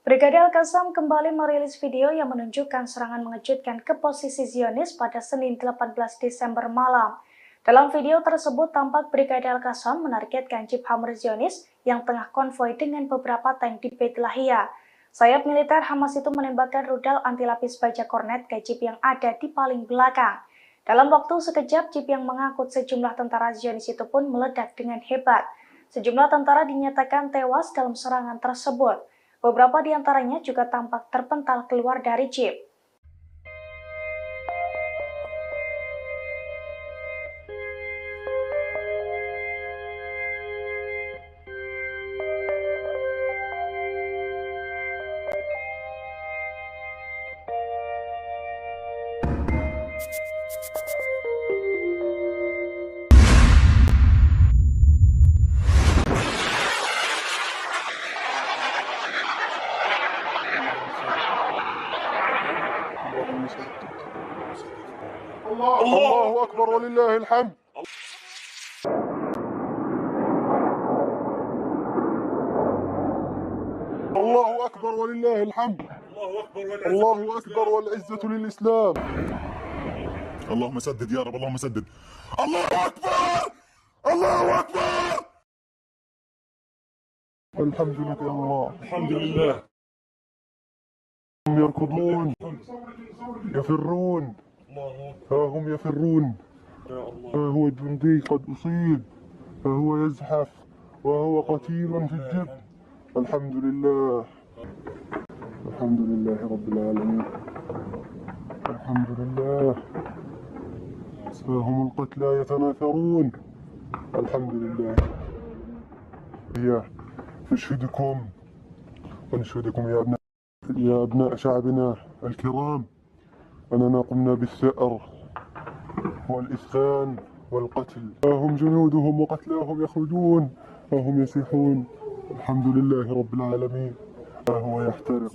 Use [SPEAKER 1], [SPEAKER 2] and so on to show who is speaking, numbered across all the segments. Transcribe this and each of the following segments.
[SPEAKER 1] Brigade Al-Qassam kembali merilis video yang menunjukkan serangan mengejutkan ke posisi Zionis pada Senin 18 Desember malam. Dalam video tersebut tampak Brigade Al-Qassam menargetkan jeep Hammer Zionis yang tengah konvoi dengan beberapa tank di Beit Lahia. Sayap militer Hamas itu menembakkan rudal anti lapis baja kornet ke jeep yang ada di paling belakang. Dalam waktu sekejap, jeep yang mengangkut sejumlah tentara Zionis itu pun meledak dengan hebat. Sejumlah tentara dinyatakan tewas dalam serangan tersebut. Beberapa di antaranya juga tampak terpental keluar dari jeep.
[SPEAKER 2] الله أكبر ولله الحمد. الله أكبر ولله الحمد. الله أكبر والعزة للإسلام. اللهم سدد يا رب، اللهم سدد. الله أكبر، الله أكبر. الحمد لله الله، الحمد لله. هم يركضون يفرون، ها هم يفرون، ها هو الجندي قد أصيب، ها هو يزحف وهو قتيل في الجب. الحمد لله، الحمد لله رب العالمين، الحمد لله. ها هم القتلى يتناثرون. الحمد لله. هي نشهدكم ونشهدكم يا أبناء شعبنا الكرام أننا قمنا بالثأر والإسخان والقتل. هم جنودهم وقتلاهم يخرجون وهم يسيحون. الحمد لله رب العالمين. هو يحترق.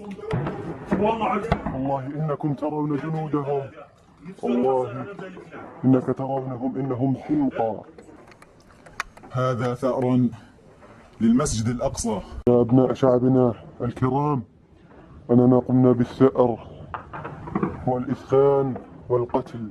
[SPEAKER 2] والله إنكم ترون جنودهم، والله إنك ترونهم إنهم حمقى.
[SPEAKER 3] هذا ثأر للمسجد الأقصى.
[SPEAKER 2] يا أبناء شعبنا الكرام أننا قمنا بالثأر والإسخان والقتل.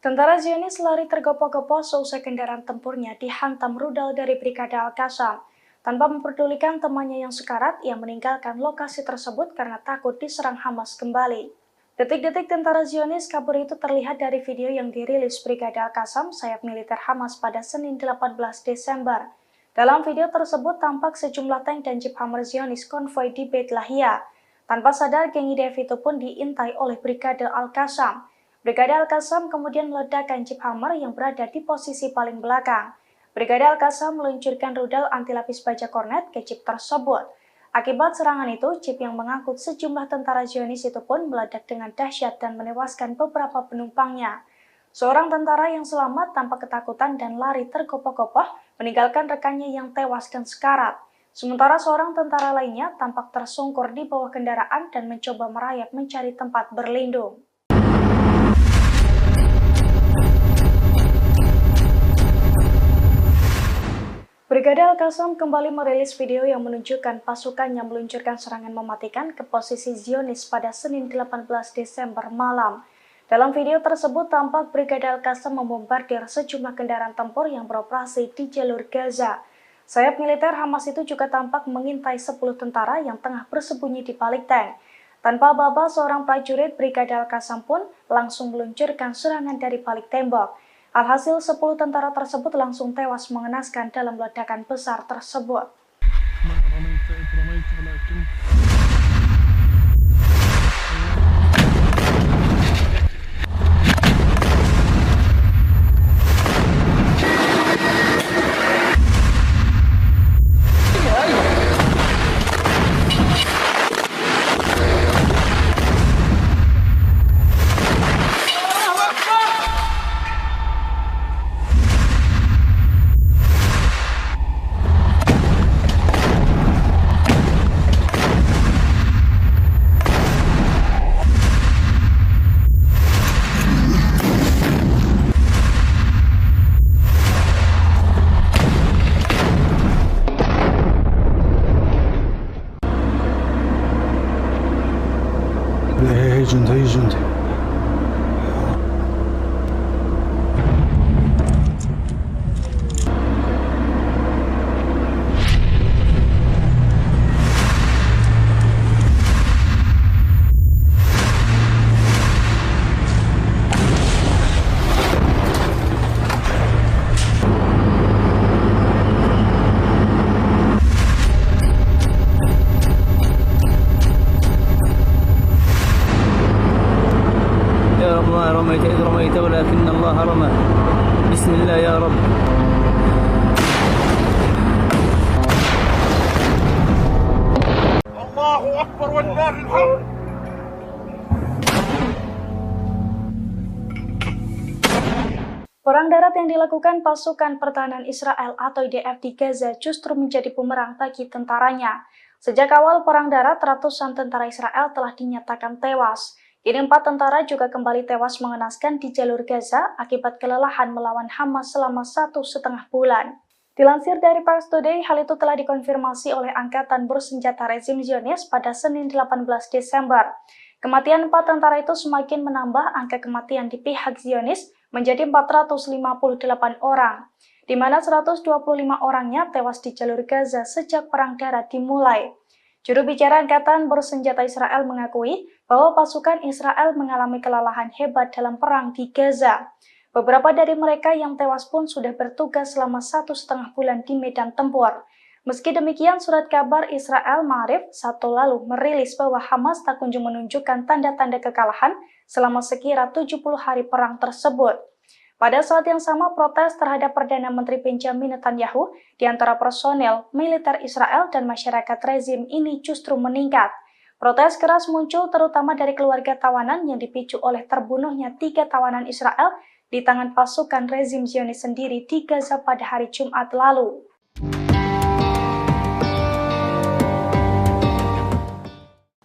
[SPEAKER 1] Tentara Zionis lari tergopoh-gopoh seusai kendaraan tempurnya dihantam rudal dari Brigade Al-Qassam. Tanpa memperdulikan temannya yang sekarat, ia meninggalkan lokasi tersebut karena takut diserang Hamas kembali. Detik-detik tentara Zionis kabur itu terlihat dari video yang dirilis Brigade Al-Qassam sayap militer Hamas pada Senin 18 Desember. Dalam video tersebut tampak sejumlah tank dan jeep Hammer Zionis konvoi di Beit Lahia. Tanpa sadar, geng IDF itu pun diintai oleh Brigade Al-Qassam. Brigade Al-Qassam kemudian meledakkan jeep Hammer yang berada di posisi paling belakang. Brigade Al-Qassam meluncurkan rudal anti lapis baja kornet ke jeep tersebut. Akibat serangan itu, jeep yang mengangkut sejumlah tentara Zionis itu pun meledak dengan dahsyat dan menewaskan beberapa penumpangnya. Seorang tentara yang selamat tanpa ketakutan dan lari tergopoh-gopoh meninggalkan rekannya yang tewas dan sekarat. Sementara seorang tentara lainnya tampak tersungkur di bawah kendaraan dan mencoba merayap mencari tempat berlindung. Brigade Al-Qassam kembali merilis video yang menunjukkan pasukannya meluncurkan serangan mematikan ke posisi Zionis pada Senin 18 Desember malam. Dalam video tersebut tampak Brigade Al-Qassam membombardir sejumlah kendaraan tempur yang beroperasi di jalur Gaza. Sayap militer Hamas itu juga tampak mengintai 10 tentara yang tengah bersembunyi di balik tank. Tanpa aba-aba, seorang prajurit Brigade Al-Qassam pun langsung meluncurkan serangan dari balik tembok. Alhasil 10 tentara tersebut langsung tewas mengenaskan dalam ledakan besar tersebut.
[SPEAKER 4] جند أي جند.
[SPEAKER 5] رميت إذ رميت ولكن الله رمى. بسم الله يا رب.
[SPEAKER 2] الله أكبر ولله الحمد.
[SPEAKER 1] Perang darat yang dilakukan pasukan pertahanan Israel atau IDF di Gaza justru menjadi bumerang bagi tentaranya. Sejak awal perang darat, ratusan tentara Israel telah dinyatakan tewas. Kini 4 tentara juga kembali tewas mengenaskan di jalur Gaza akibat kelelahan melawan Hamas selama 1,5 bulan. Dilansir dari Pars Today, hal itu telah dikonfirmasi oleh Angkatan Bersenjata Rezim Zionis pada Senin 18 Desember. Kematian 4 tentara itu semakin menambah angka kematian di pihak Zionis menjadi 458 orang, di mana 125 orangnya tewas di jalur Gaza sejak perang darat dimulai. Juru bicara Angkatan Bersenjata Israel mengakui bahwa pasukan Israel mengalami kelelahan hebat dalam perang di Gaza. Beberapa dari mereka yang tewas pun sudah bertugas selama 1,5 bulan di medan tempur. Meski demikian, surat kabar Israel Ma'arif Sabtu lalu merilis bahwa Hamas tak kunjung menunjukkan tanda-tanda kekalahan selama sekira 70 hari perang tersebut. Pada saat yang sama, protes terhadap Perdana Menteri Benjamin Netanyahu di antara personel militer Israel dan masyarakat rezim ini justru meningkat. Protes keras muncul terutama dari keluarga tawanan yang dipicu oleh terbunuhnya 3 tawanan Israel di tangan pasukan rezim Zionis sendiri di Gaza pada hari Jumat lalu.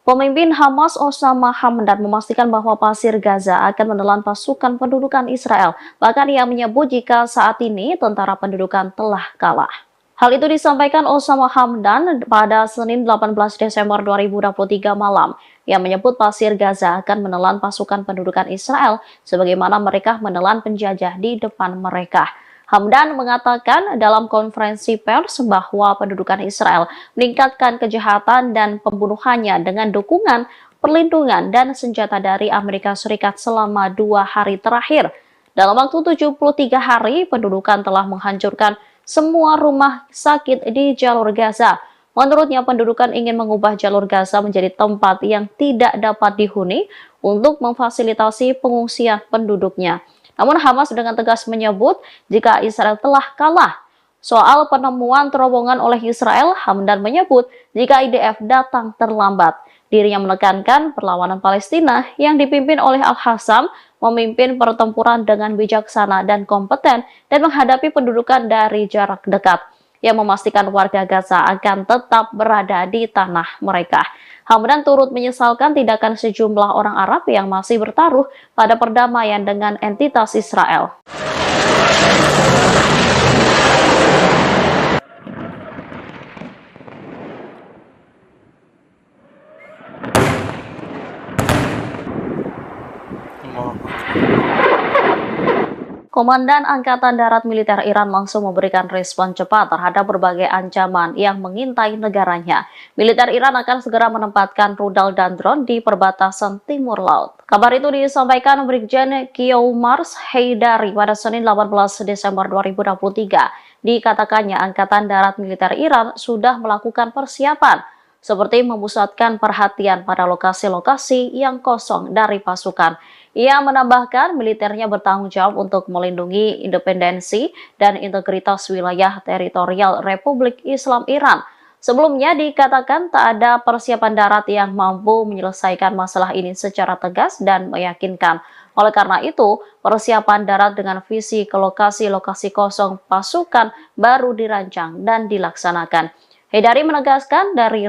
[SPEAKER 6] Pemimpin Hamas Osama Hamdan memastikan bahwa pasir Gaza akan menelan pasukan pendudukan Israel. Bahkan ia menyebut jika saat ini tentara pendudukan telah kalah. Hal itu disampaikan Osama Hamdan pada Senin 18 Desember 2023 malam. Ia menyebut pasir Gaza akan menelan pasukan pendudukan Israel sebagaimana mereka menelan penjajah di depan mereka. Hamdan mengatakan dalam konferensi pers bahwa pendudukan Israel meningkatkan kejahatan dan pembunuhannya dengan dukungan, perlindungan, dan senjata dari Amerika Serikat selama 2 hari terakhir. Dalam waktu 73 hari, pendudukan telah menghancurkan semua rumah sakit di jalur Gaza. Menurutnya, pendudukan ingin mengubah jalur Gaza menjadi tempat yang tidak dapat dihuni untuk memfasilitasi pengungsian penduduknya. Namun Hamas dengan tegas menyebut jika Israel telah kalah. Soal penemuan terowongan oleh Israel, Hamdan menyebut jika IDF datang terlambat. Dirinya menekankan perlawanan Palestina yang dipimpin oleh Al-Hassam memimpin pertempuran dengan bijaksana dan kompeten dan menghadapi pendudukan dari jarak dekat. Yang memastikan warga Gaza akan tetap berada di tanah mereka. Hamdan turut menyesalkan tindakan sejumlah orang Arab yang masih bertaruh pada perdamaian dengan entitas Israel. Komandan Angkatan Darat Militer Iran langsung memberikan respon cepat terhadap berbagai ancaman yang mengintai negaranya. Militer Iran akan segera menempatkan rudal dan drone di perbatasan timur laut. Kabar itu disampaikan Brigjen Kiyoumars Haidari pada Senin 18 Desember 2023. Dikatakannya Angkatan Darat Militer Iran sudah melakukan persiapan seperti memusatkan perhatian pada lokasi-lokasi yang kosong dari pasukan. Ia menambahkan militernya bertanggung jawab untuk melindungi independensi dan integritas wilayah teritorial Republik Islam Iran. Sebelumnya dikatakan tak ada persiapan darat yang mampu menyelesaikan masalah ini secara tegas dan meyakinkan. Oleh karena itu, persiapan darat dengan visi ke lokasi-lokasi kosong pasukan baru dirancang dan dilaksanakan. Haidari menegaskan dari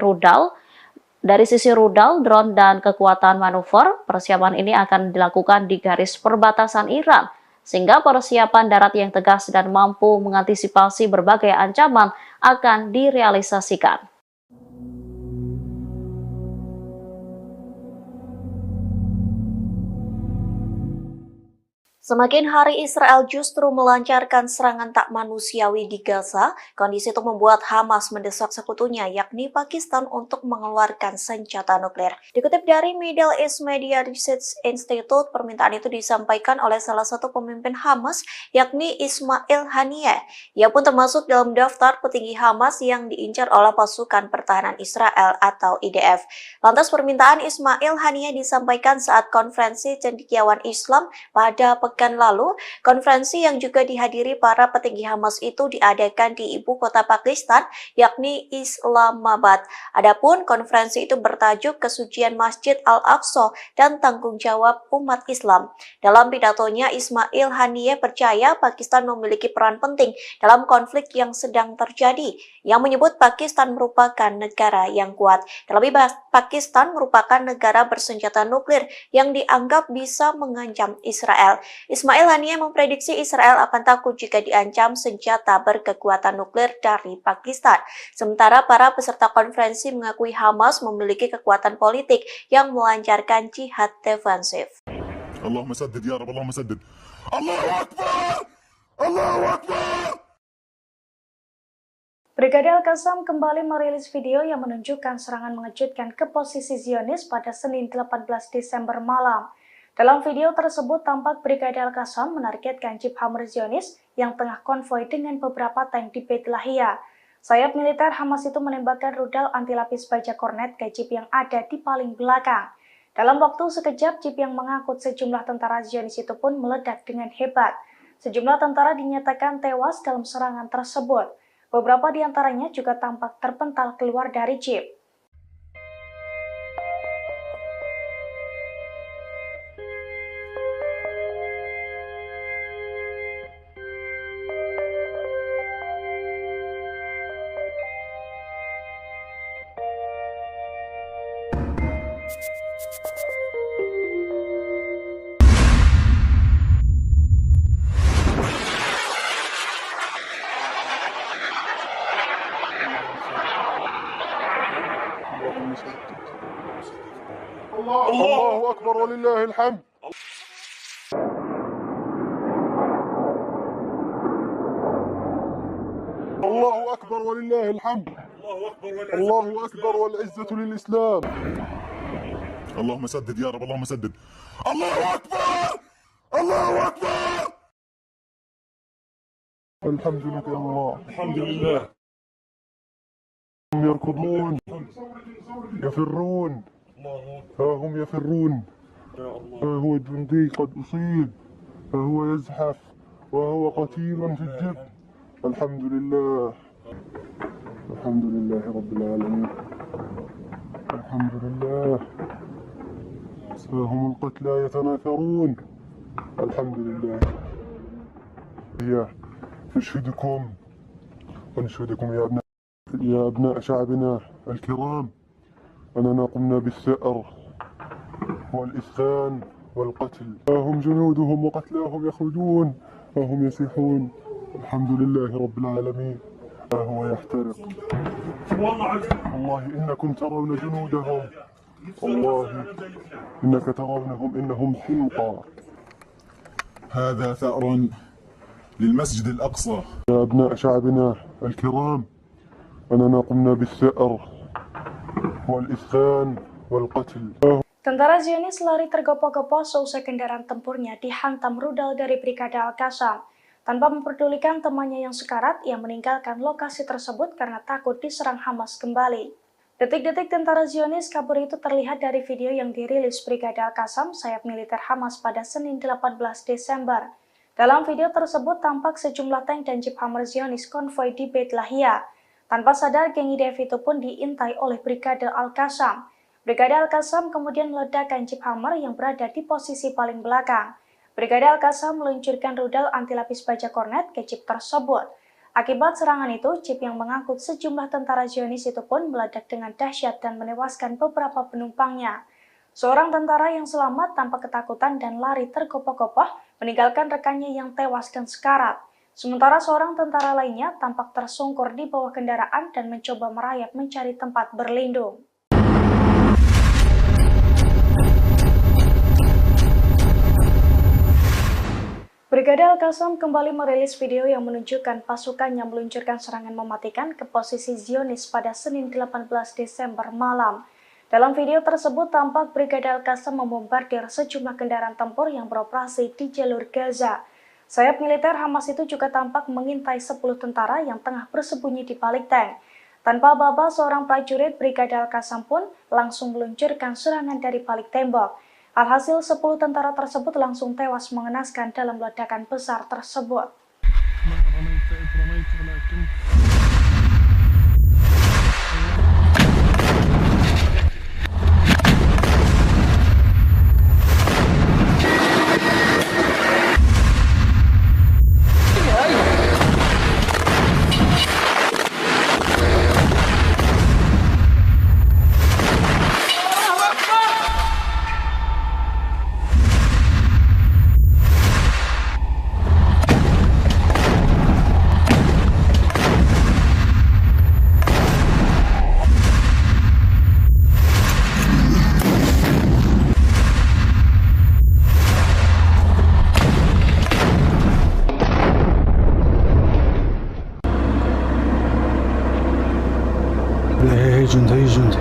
[SPEAKER 6] sisi rudal, drone, dan kekuatan manuver, persiapan ini akan dilakukan di garis perbatasan Iran, sehingga persiapan darat yang tegas dan mampu mengantisipasi berbagai ancaman akan direalisasikan. Semakin hari Israel justru melancarkan serangan tak manusiawi di Gaza, kondisi itu membuat Hamas mendesak sekutunya yakni Pakistan untuk mengeluarkan senjata nuklir. Dikutip dari Middle East Media Research Institute, permintaan itu disampaikan oleh salah satu pemimpin Hamas yakni Ismail Haniyeh. Ia pun termasuk dalam daftar petinggi Hamas yang diincar oleh pasukan pertahanan Israel atau IDF. Lantas permintaan Ismail Haniyeh disampaikan saat konferensi cendekiawan Islam pada pekan lalu. Konferensi yang juga dihadiri para petinggi Hamas itu diadakan di ibu kota Pakistan, yakni Islamabad. Adapun konferensi itu bertajuk Kesucian Masjid Al-Aqsa dan Tanggung Jawab Umat Islam. Dalam pidatonya, Ismail Haniyeh percaya Pakistan memiliki peran penting dalam konflik yang sedang terjadi, yang menyebut Pakistan merupakan negara yang kuat. Terlebih, Pakistan merupakan negara bersenjata nuklir yang dianggap bisa mengancam Israel. Ismail Haniyeh memprediksi Israel akan takut jika diancam senjata berkekuatan nuklir dari Pakistan. Sementara para peserta konferensi mengakui Hamas memiliki kekuatan politik yang melancarkan jihad defensif.
[SPEAKER 2] Allahumma saddid ya Rabb, Allahumma saddid. Allahu Akbar! Allahu Akbar!
[SPEAKER 1] Brigade Al-Qassam kembali merilis video yang menunjukkan serangan mengejutkan ke posisi Zionis pada Senin 18 Desember malam. Dalam video tersebut tampak Brigade Al-Qassam menargetkan jeep Hammer Zionis yang tengah konvoi dengan beberapa tank di Beit Lahia. Sayap militer Hamas itu menembakkan rudal anti-lapis baja kornet ke jeep yang ada di paling belakang. Dalam waktu sekejap, jeep yang mengangkut sejumlah tentara Zionis itu pun meledak dengan hebat. Sejumlah tentara dinyatakan tewas dalam serangan tersebut. Beberapa di antaranya juga tampak terpental keluar dari jeep.
[SPEAKER 2] الله أكبر ولله الحمد. الله أكبر ولله الحمد. الله أكبر والعزة للإسلام.
[SPEAKER 3] اللهم سدد يا رب، اللهم سدد. الله أكبر! الله أكبر!
[SPEAKER 2] الحمد لك يا الله.
[SPEAKER 3] الحمد لله.
[SPEAKER 2] هم يركضون يفرون، ها هم يفرون، ها هو جندي قد أصيب، ها هو يزحف وهو قتيل في الجب. الحمد لله، الحمد لله رب العالمين، الحمد لله. ها هم القتلى يتناثرون. الحمد لله. نشهدكم ونشهدكم يا أبناء شعبنا الكرام أننا قمنا بالثأر والإسخان والقتل. ها هم جنودهم وقتلاهم يخرجون، ها هم يسيحون. الحمد لله رب العالمين. ها هو يحترق. والله إنكم ترون جنودهم، والله إنك ترونهم إنهم حمقى.
[SPEAKER 3] هذا ثأر للمسجد الأقصى.
[SPEAKER 2] يا أبناء شعبنا الكرام أننا قمنا بالثأر والإسخان والقتل.
[SPEAKER 1] Tentara Zionis lari tergopoh-gopoh seusai kendaraan tempurnya dihantam rudal dari Brigade Al-Qassam. Tanpa memperdulikan temannya yang sekarat, ia meninggalkan lokasi tersebut karena takut diserang Hamas kembali. Detik-detik tentara Zionis kabur itu terlihat dari video yang dirilis Brigade Al-Qassam, sayap militer Hamas pada Senin 18 Desember. Dalam video tersebut tampak sejumlah tank dan jeep Hammer Zionis konvoi di Beit Lahia. Tanpa sadar, geng IDF itu pun diintai oleh Brigade Al-Qassam. Brigade Al-Qassam kemudian meledakkan jeep Hammer yang berada di posisi paling belakang. Brigade Al-Qassam meluncurkan rudal anti-lapis baja kornet ke jeep tersebut. Akibat serangan itu, jeep yang mengangkut sejumlah tentara Zionis itu pun meledak dengan dahsyat dan menewaskan beberapa penumpangnya. Seorang tentara yang selamat tampak ketakutan dan lari tergopoh-gopoh, meninggalkan rekannya yang tewas dan sekarat. Sementara seorang tentara lainnya tampak tersungkur di bawah kendaraan dan mencoba merayap mencari tempat berlindung. Brigade Al-Qassam kembali merilis video yang menunjukkan pasukannya meluncurkan serangan mematikan ke posisi Zionis pada Senin 18 Desember malam. Dalam video tersebut tampak Brigade Al-Qassam membombardir sejumlah kendaraan tempur yang beroperasi di jalur Gaza. Sayap militer Hamas itu juga tampak mengintai 10 tentara yang tengah bersembunyi di balik tank. Tanpa aba-aba, seorang prajurit Brigade Al-Qassam pun langsung meluncurkan serangan dari balik tembok. Alhasil 10 tentara tersebut langsung tewas mengenaskan dalam ledakan besar tersebut.
[SPEAKER 4] هي جندي هي جندي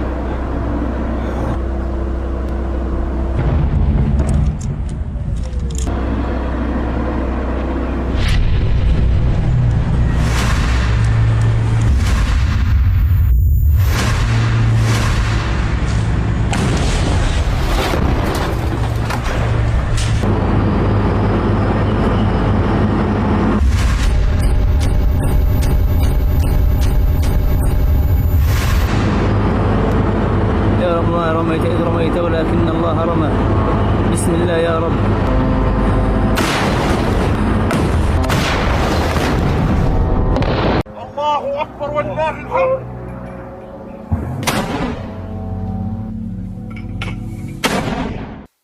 [SPEAKER 5] رميت إذ رميت ولكن الله رمى بسم الله يا رب.
[SPEAKER 2] الله أكبر ولله الحمد.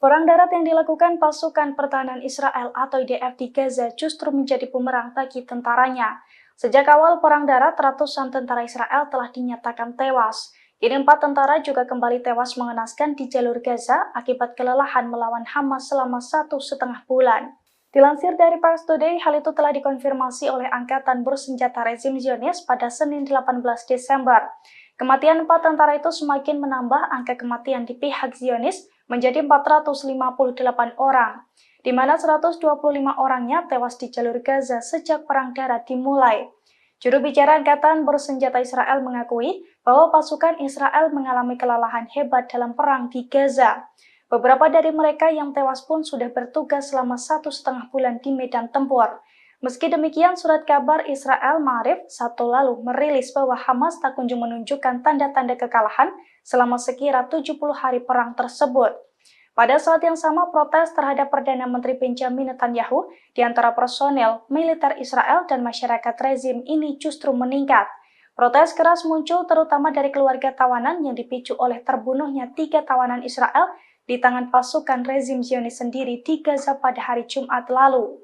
[SPEAKER 1] Perang darat yang dilakukan pasukan pertahanan Israel atau IDF di Gaza justru menjadi bumerang bagi tentaranya. Sejak awal perang darat, ratusan tentara Israel telah dinyatakan tewas. Kini 4 tentara juga kembali tewas mengenaskan di jalur Gaza akibat kelelahan melawan Hamas selama 1,5 bulan. Dilansir dari Pars Today, hal itu telah dikonfirmasi oleh Angkatan Bersenjata Rezim Zionis pada Senin 18 Desember. Kematian 4 tentara itu semakin menambah angka kematian di pihak Zionis menjadi 458 orang, di mana 125 orangnya tewas di jalur Gaza sejak perang darat dimulai. Juru bicara Angkatan Bersenjata Israel mengakui bahwa pasukan Israel mengalami kelelahan hebat dalam perang di Gaza. Beberapa dari mereka yang tewas pun sudah bertugas selama 1,5 bulan di medan tempur. Meski demikian, surat kabar Israel Ma'arif Sabtu lalu merilis bahwa Hamas tak kunjung menunjukkan tanda-tanda kekalahan selama sekira 70 hari perang tersebut. Pada saat yang sama, protes terhadap Perdana Menteri Benjamin Netanyahu di antara personel, militer Israel dan masyarakat rezim ini justru meningkat. Protes keras muncul terutama dari keluarga tawanan yang dipicu oleh terbunuhnya 3 tawanan Israel di tangan pasukan rezim Zionis sendiri di Gaza pada hari Jumat lalu.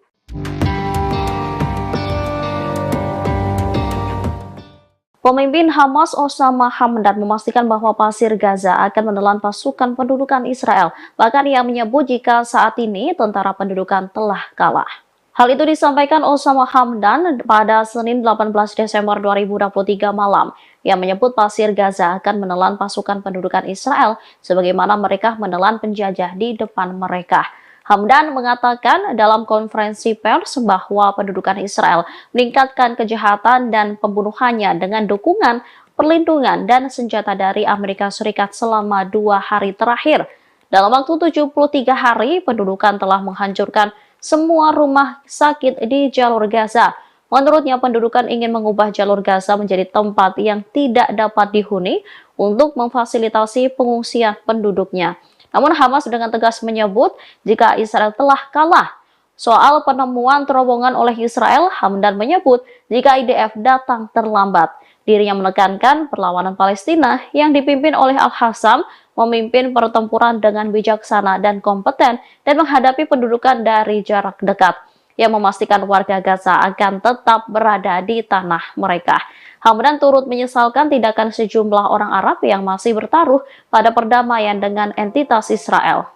[SPEAKER 6] Pemimpin Hamas Osama Hamdan memastikan bahwa pasir Gaza akan menelan pasukan pendudukan Israel. Bahkan ia menyebut jika saat ini tentara pendudukan telah kalah. Hal itu disampaikan Osama Hamdan pada Senin 18 Desember 2023 malam. Ia menyebut pasir Gaza akan menelan pasukan pendudukan Israel sebagaimana mereka menelan penjajah di depan mereka. Hamdan mengatakan dalam konferensi pers bahwa pendudukan Israel meningkatkan kejahatan dan pembunuhannya dengan dukungan, perlindungan, dan senjata dari Amerika Serikat selama 2 hari terakhir. Dalam waktu 73 hari, pendudukan telah menghancurkan semua rumah sakit di jalur Gaza. Menurutnya, pendudukan ingin mengubah jalur Gaza menjadi tempat yang tidak dapat dihuni untuk memfasilitasi pengungsian penduduknya. Namun Hamas dengan tegas menyebut jika Israel telah kalah. Soal penemuan terowongan oleh Israel, Hamdan menyebut jika IDF datang terlambat. Dirinya menekankan perlawanan Palestina yang dipimpin oleh Al-Qassam memimpin pertempuran dengan bijaksana dan kompeten dan menghadapi pendudukan dari jarak dekat, yang memastikan warga Gaza akan tetap berada di tanah mereka. Hamdan turut menyesalkan tindakan sejumlah orang Arab yang masih bertaruh pada perdamaian dengan entitas Israel.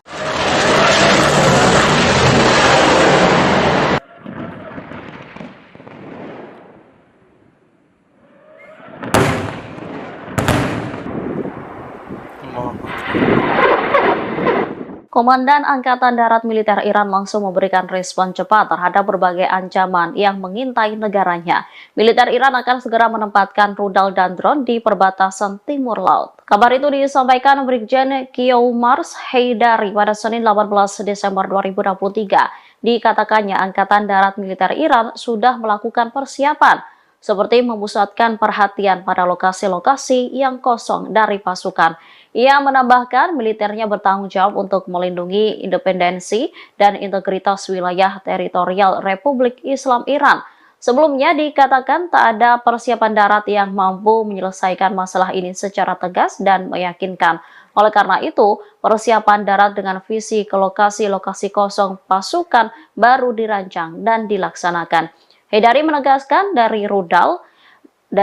[SPEAKER 6] Komandan Angkatan Darat Militer Iran langsung memberikan respon cepat terhadap berbagai ancaman yang mengintai negaranya. Militer Iran akan segera menempatkan rudal dan drone di perbatasan timur laut. Kabar itu disampaikan Brigjen Kiomars Haidari pada Senin 18 Desember 2023. Dikatakannya Angkatan Darat Militer Iran sudah melakukan persiapan seperti memusatkan perhatian pada lokasi-lokasi yang kosong dari pasukan. Ia menambahkan militernya bertanggung jawab untuk melindungi independensi dan integritas wilayah teritorial Republik Islam Iran. Sebelumnya dikatakan tak ada persiapan darat yang mampu menyelesaikan masalah ini secara tegas dan meyakinkan. Oleh karena itu, persiapan darat dengan visi ke lokasi-lokasi kosong pasukan baru dirancang dan dilaksanakan. Haidari menegaskan dari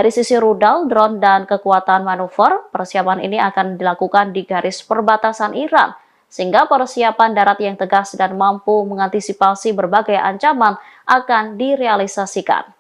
[SPEAKER 6] sisi rudal, drone, dan kekuatan manuver, persiapan ini akan dilakukan di garis perbatasan Iran, sehingga persiapan darat yang tegas dan mampu mengantisipasi berbagai ancaman akan direalisasikan.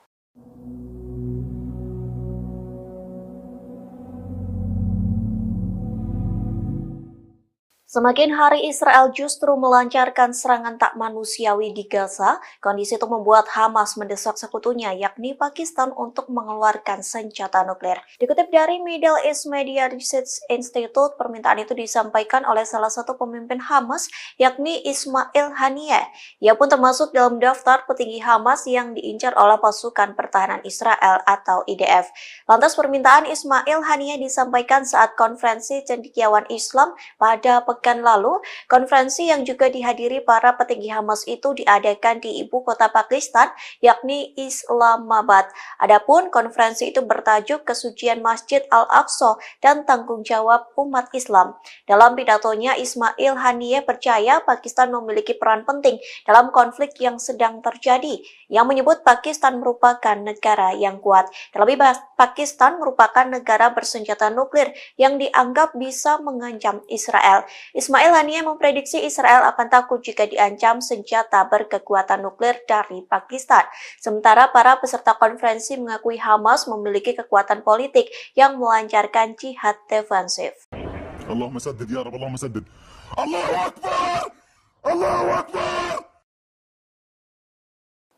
[SPEAKER 6] Semakin hari Israel justru melancarkan serangan tak manusiawi di Gaza, kondisi itu membuat Hamas mendesak sekutunya yakni Pakistan untuk mengeluarkan senjata nuklir. Dikutip dari Middle East Media Research Institute, permintaan itu disampaikan oleh salah satu pemimpin Hamas yakni Ismail Haniyeh. Ia pun termasuk dalam daftar petinggi Hamas yang diincar oleh pasukan pertahanan Israel atau IDF. Lantas permintaan Ismail Haniyeh disampaikan saat konferensi cendekiawan Islam pada pekan lalu. Konferensi yang juga dihadiri para petinggi Hamas itu diadakan di ibu kota Pakistan, yakni Islamabad. Adapun konferensi itu bertajuk Kesucian Masjid Al-Aqsa dan Tanggung Jawab Umat Islam. Dalam pidatonya, Ismail Haniyeh percaya Pakistan memiliki peran penting dalam konflik yang sedang terjadi, yang menyebut Pakistan merupakan negara yang kuat. Terlebih, Pakistan merupakan negara bersenjata nuklir yang dianggap bisa mengancam Israel. Ismail Haniyeh memprediksi Israel akan takut jika diancam senjata berkekuatan nuklir dari Pakistan. Sementara para peserta konferensi mengakui Hamas memiliki kekuatan politik yang melancarkan jihad defensif.
[SPEAKER 3] Allahumma saddid ya Rabb, Allahumma saddid. Allahu Akbar! Allahu Akbar!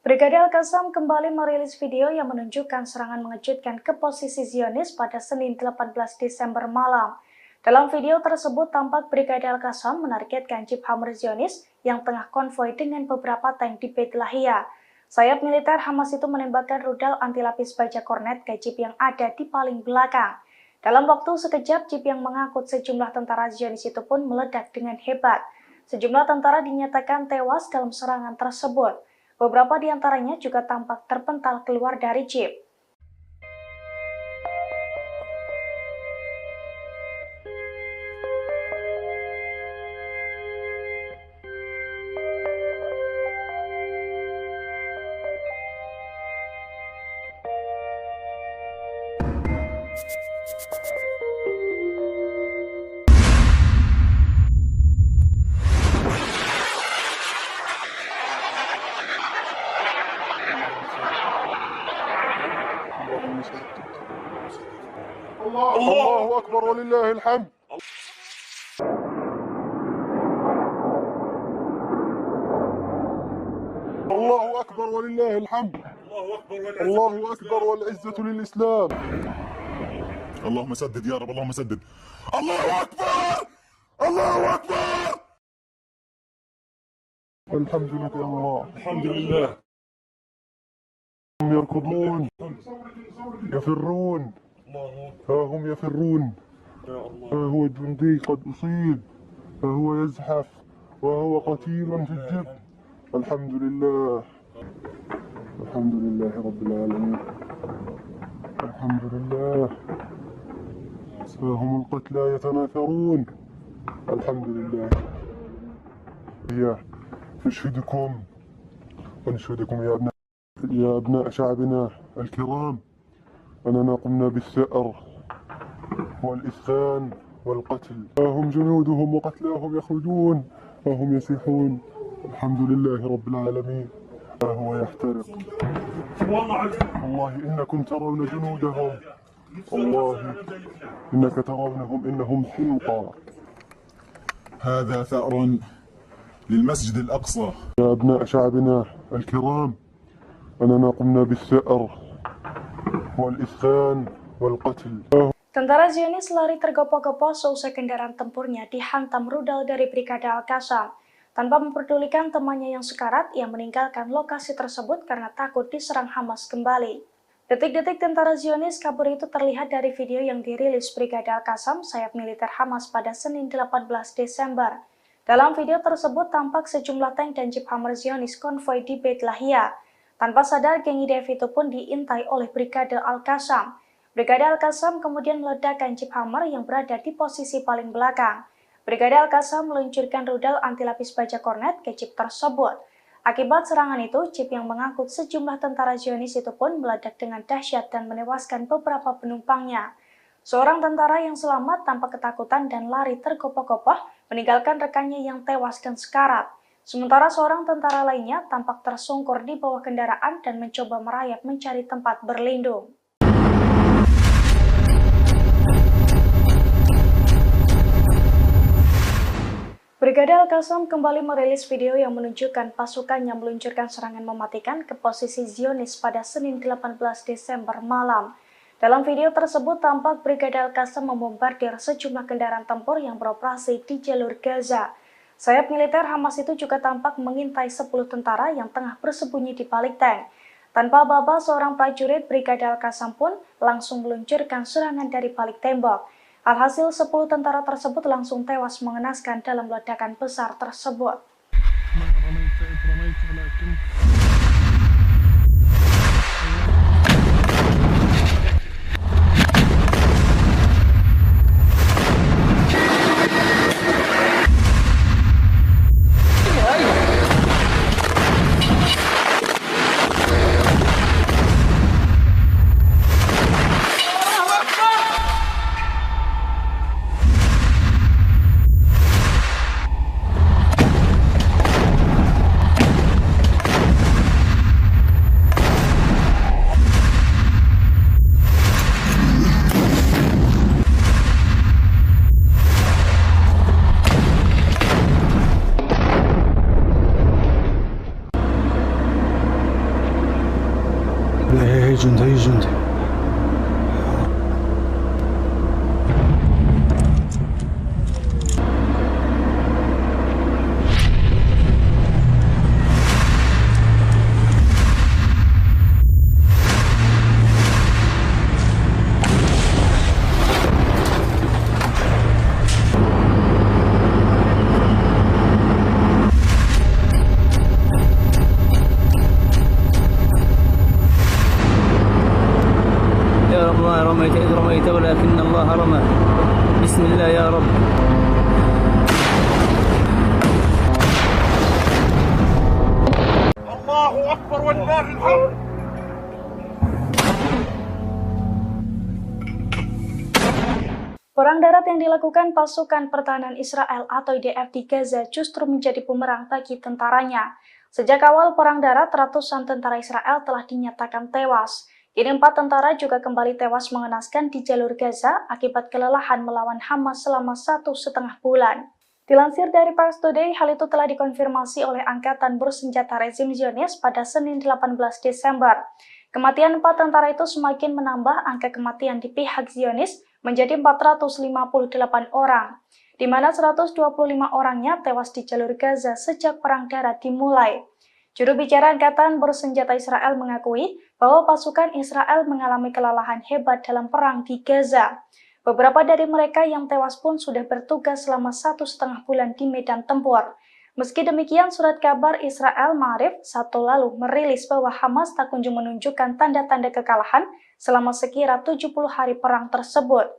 [SPEAKER 1] Brigade Al-Qassam kembali merilis video yang menunjukkan serangan mengejutkan ke posisi Zionis pada Senin 18 Desember malam. Dalam video tersebut tampak Brigade Al-Qassam menargetkan jeep Hammer Zionis yang tengah konvoi dengan beberapa tank di Beit Lahia. Sayap militer Hamas itu menembakkan rudal anti-lapis baja kornet ke jeep yang ada di paling belakang. Dalam waktu sekejap, jeep yang mengangkut sejumlah tentara Zionis itu pun meledak dengan hebat. Sejumlah tentara dinyatakan tewas dalam serangan tersebut. Beberapa di antaranya juga tampak terpental keluar dari jeep.
[SPEAKER 2] الله أكبر ولله الحمد. الله أكبر ولله الحمد. الله أكبر والعزة للإسلام.
[SPEAKER 3] اللهم سدد يا رب، اللهم سدد. الله أكبر! الله أكبر!
[SPEAKER 2] الحمد لله يا الله. الحمد لله. هم يركضون يفرون، ها هم يفرون، ها هو الجندي قد أصيب، ها هو يزحف وهو قتيل في الجب. الحمد لله، الحمد لله رب العالمين، الحمد لله. ها هم القتلى يتناثرون. الحمد لله. نشهدكم ونشهدكم يا أبناء شعبنا الكرام أننا قمنا بالثأر والإسفان والقتل. ها هم جنودهم وقتلاهم يخرجون، ها هم يسيحون. الحمد لله رب العالمين. ها هو يحترق. والله إنكم ترون جنودهم، والله إنك ترونهم إنهم حمقى.
[SPEAKER 3] هذا ثأر للمسجد الأقصى.
[SPEAKER 2] يا أبناء شعبنا الكرام، أننا قمنا بالثأر والإسخان والقتل.
[SPEAKER 1] Tentara Zionis lari tergopoh-gopoh seusai kendaraan tempurnya dihantam rudal dari Brigade Al-Qassam. Tanpa memperdulikan temannya yang sekarat, ia meninggalkan lokasi tersebut karena takut diserang Hamas kembali. Detik-detik tentara Zionis kabur itu terlihat dari video yang dirilis Brigade Al-Qassam, sayap militer Hamas pada Senin 18 Desember. Dalam video tersebut tampak sejumlah tank dan jeep Hammer Zionis konvoi di Beit Lahia. Tanpa sadar, geng IDF itu pun diintai oleh Brigade Al-Qassam. Brigade Al-Qassam kemudian meledakkan jeep Hammer yang berada di posisi paling belakang. Brigade Al-Qassam meluncurkan rudal anti lapis baja kornet ke jeep tersebut. Akibat serangan itu, jeep yang mengangkut sejumlah tentara Zionis itu pun meledak dengan dahsyat dan menewaskan beberapa penumpangnya. Seorang tentara yang selamat tanpa ketakutan dan lari tergopoh-gopoh meninggalkan rekannya yang tewas dan sekarat. Sementara seorang tentara lainnya tampak tersungkur di bawah kendaraan dan mencoba merayap mencari tempat berlindung. Brigade Al-Qassam kembali merilis video yang menunjukkan pasukannya meluncurkan serangan mematikan ke posisi Zionis pada Senin 18 Desember malam. Dalam video tersebut tampak Brigade Al-Qassam membombardir sejumlah kendaraan tempur yang beroperasi di jalur Gaza. Sayap militer Hamas itu juga tampak mengintai 10 tentara yang tengah bersembunyi di balik tank. Tanpa aba-aba, seorang prajurit Brigade Al-Qassam pun langsung meluncurkan serangan dari balik tembok. Alhasil 10 tentara tersebut langsung tewas mengenaskan dalam ledakan besar tersebut.
[SPEAKER 4] هي جندي هي جندي
[SPEAKER 5] رميت إذ رميت ولكن الله رمى بسم الله يا رب.
[SPEAKER 2] الله أكبر ولله الحمد.
[SPEAKER 1] Perang darat yang dilakukan pasukan pertahanan Israel atau IDF di Gaza justru menjadi bumerang bagi tentaranya. Sejak awal perang darat, ratusan tentara Israel telah dinyatakan tewas. Kini 4 tentara juga kembali tewas mengenaskan di jalur Gaza akibat kelelahan melawan Hamas selama 1,5 bulan. Dilansir dari Pars Today, hal itu telah dikonfirmasi oleh Angkatan Bersenjata Rezim Zionis pada Senin 18 Desember. Kematian 4 tentara itu semakin menambah angka kematian di pihak Zionis menjadi 458 orang, di mana 125 orangnya tewas di jalur Gaza sejak perang darat dimulai. Juru bicara Angkatan Bersenjata Israel mengakui bahwa pasukan Israel mengalami kelelahan hebat dalam perang di Gaza. Beberapa dari mereka yang tewas pun sudah bertugas selama 1,5 bulan di medan tempur. Meski demikian, surat kabar Israel Ma'arif Sabtu lalu merilis bahwa Hamas tak kunjung menunjukkan tanda-tanda kekalahan selama sekira 70 hari perang tersebut.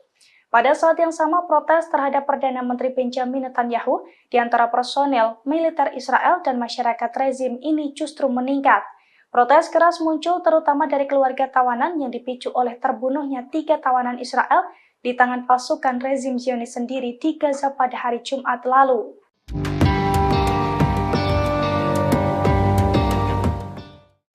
[SPEAKER 1] Pada saat yang sama, protes terhadap Perdana Menteri Benjamin Netanyahu di antara personel militer Israel dan masyarakat rezim ini justru meningkat. Protes keras muncul terutama dari keluarga tawanan yang dipicu oleh terbunuhnya 3 tawanan Israel di tangan pasukan rezim Zionis sendiri di Gaza pada hari Jumat lalu.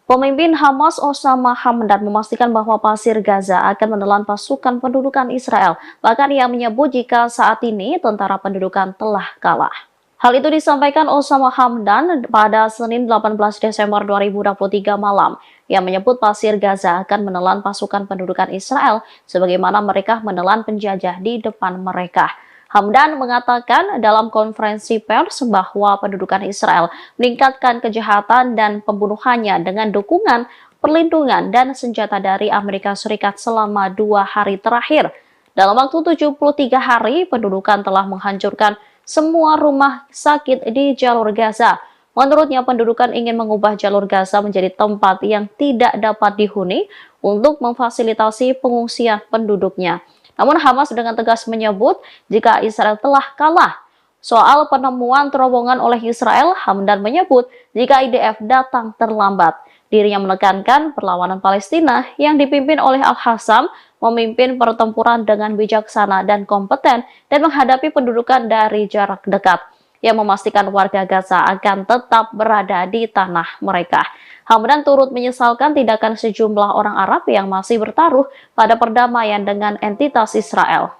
[SPEAKER 6] Pemimpin Hamas Osama Hamdan memastikan bahwa pasir Gaza akan menelan pasukan pendudukan Israel. Bahkan ia menyebut jika saat ini tentara pendudukan telah kalah. Hal itu disampaikan Osama Hamdan pada Senin 18 Desember 2023 malam. Yang menyebut Pasir Gaza akan menelan pasukan pendudukan Israel sebagaimana mereka menelan penjajah di depan mereka. Hamdan mengatakan dalam konferensi pers bahwa pendudukan Israel meningkatkan kejahatan dan pembunuhannya dengan dukungan, perlindungan, dan senjata dari Amerika Serikat selama 2 hari terakhir. Dalam waktu 73 hari, pendudukan telah menghancurkan semua rumah sakit di jalur Gaza. Menurutnya, pendudukan ingin mengubah jalur Gaza menjadi tempat yang tidak dapat dihuni untuk memfasilitasi pengungsian penduduknya. Namun Hamas dengan tegas menyebut jika Israel telah kalah. Soal penemuan terowongan oleh Israel, Hamdan menyebut jika IDF datang terlambat. Dirinya menekankan perlawanan Palestina yang dipimpin oleh Al-Hassam memimpin pertempuran dengan bijaksana dan kompeten dan menghadapi pendudukan dari jarak dekat yang memastikan warga Gaza akan tetap berada di tanah mereka. Hamdan turut menyesalkan tindakan sejumlah orang Arab yang masih bertaruh pada perdamaian dengan entitas Israel.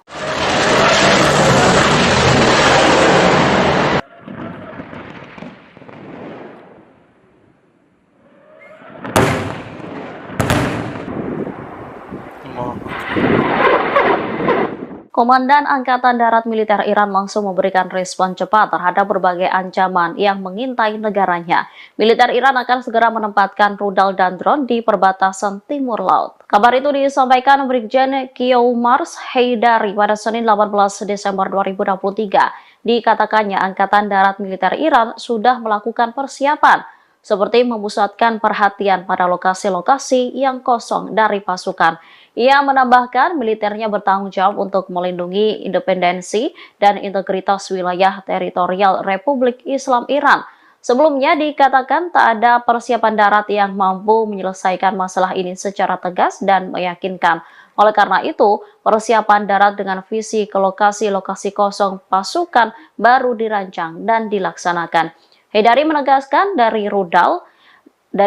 [SPEAKER 6] Komandan Angkatan Darat Militer Iran langsung memberikan respon cepat terhadap berbagai ancaman yang mengintai negaranya. Militer Iran akan segera menempatkan rudal dan drone di perbatasan timur laut. Kabar itu disampaikan Brigjen Kiyoumars Haidari pada Senin 18 Desember 2023. Dikatakannya Angkatan Darat Militer Iran sudah melakukan persiapan seperti memusatkan perhatian pada lokasi-lokasi yang kosong dari pasukan. Ia menambahkan militernya bertanggung jawab untuk melindungi independensi dan integritas wilayah teritorial Republik Islam Iran. Sebelumnya dikatakan tak ada persiapan darat yang mampu menyelesaikan masalah ini secara tegas dan meyakinkan. Oleh karena itu, persiapan darat dengan visi ke lokasi-lokasi kosong pasukan baru dirancang dan dilaksanakan. Haidari menegaskan dari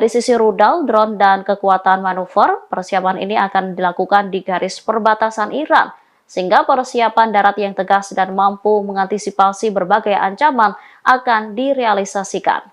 [SPEAKER 6] sisi rudal, drone, dan kekuatan manuver, persiapan ini akan dilakukan di garis perbatasan Iran, sehingga persiapan darat yang tegas dan mampu mengantisipasi berbagai ancaman akan direalisasikan.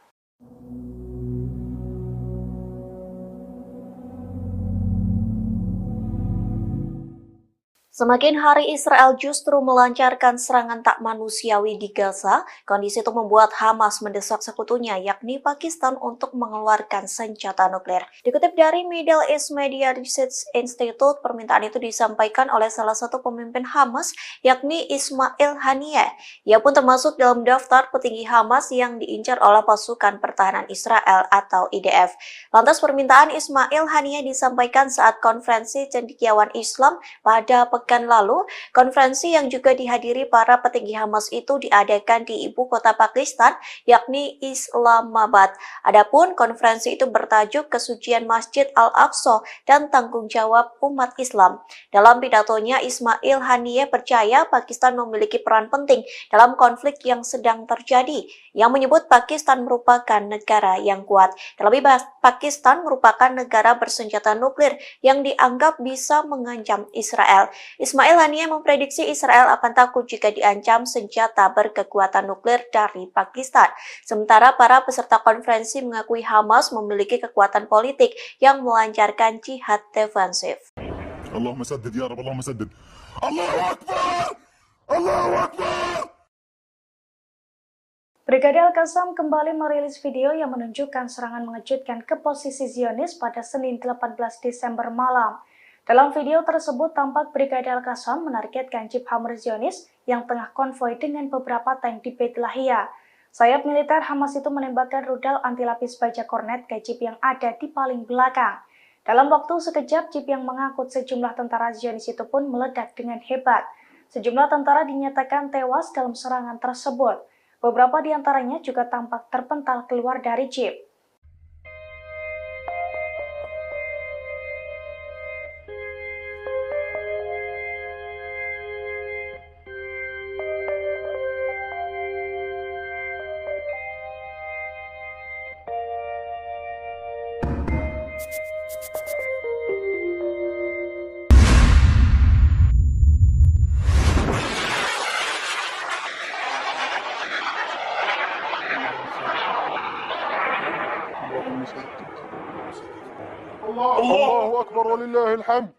[SPEAKER 6] Semakin hari Israel justru melancarkan serangan tak manusiawi di Gaza, kondisi itu membuat Hamas mendesak sekutunya yakni Pakistan untuk mengeluarkan senjata nuklir. Dikutip dari Middle East Media Research Institute, permintaan itu disampaikan oleh salah satu pemimpin Hamas yakni Ismail Haniyeh. Ia pun termasuk dalam daftar petinggi Hamas yang diincar oleh pasukan pertahanan Israel atau IDF. Lantas permintaan Ismail Haniyeh disampaikan saat konferensi cendekiawan Islam pada pekan lalu. Konferensi yang juga dihadiri para petinggi Hamas itu diadakan di ibu kota Pakistan, yakni Islamabad. Adapun konferensi itu bertajuk Kesucian Masjid Al-Aqsa dan Tanggung Jawab Umat Islam. Dalam pidatonya, Ismail Haniyeh percaya Pakistan memiliki peran penting dalam konflik yang sedang terjadi, yang menyebut Pakistan merupakan negara yang kuat. Terlebih, Pakistan merupakan negara bersenjata nuklir yang dianggap bisa mengancam Israel. Ismail Haniyeh memprediksi Israel akan takut jika diancam senjata berkekuatan nuklir dari Pakistan. Sementara para peserta konferensi mengakui Hamas memiliki kekuatan politik yang melancarkan jihad defensif.
[SPEAKER 3] Allahumma saddid ya Rabb, Allahumma saddid. Allahu Akbar! Allahu Akbar!
[SPEAKER 1] Brigade Al-Qassam kembali merilis video yang menunjukkan serangan mengejutkan ke posisi Zionis pada Senin 18 Desember malam. Dalam video tersebut tampak Brigade Al-Qassam menargetkan jeep Hammer Zionis yang tengah konvoi dengan beberapa tank di Beit Lahia. Sayap militer Hamas itu menembakkan rudal anti-lapis baja kornet ke jeep yang ada di paling belakang. Dalam waktu sekejap, jeep yang mengangkut sejumlah tentara Zionis itu pun meledak dengan hebat. Sejumlah tentara dinyatakan tewas dalam serangan tersebut. Beberapa di antaranya juga tampak terpental keluar dari jeep.
[SPEAKER 2] أكبر ولله الحمد.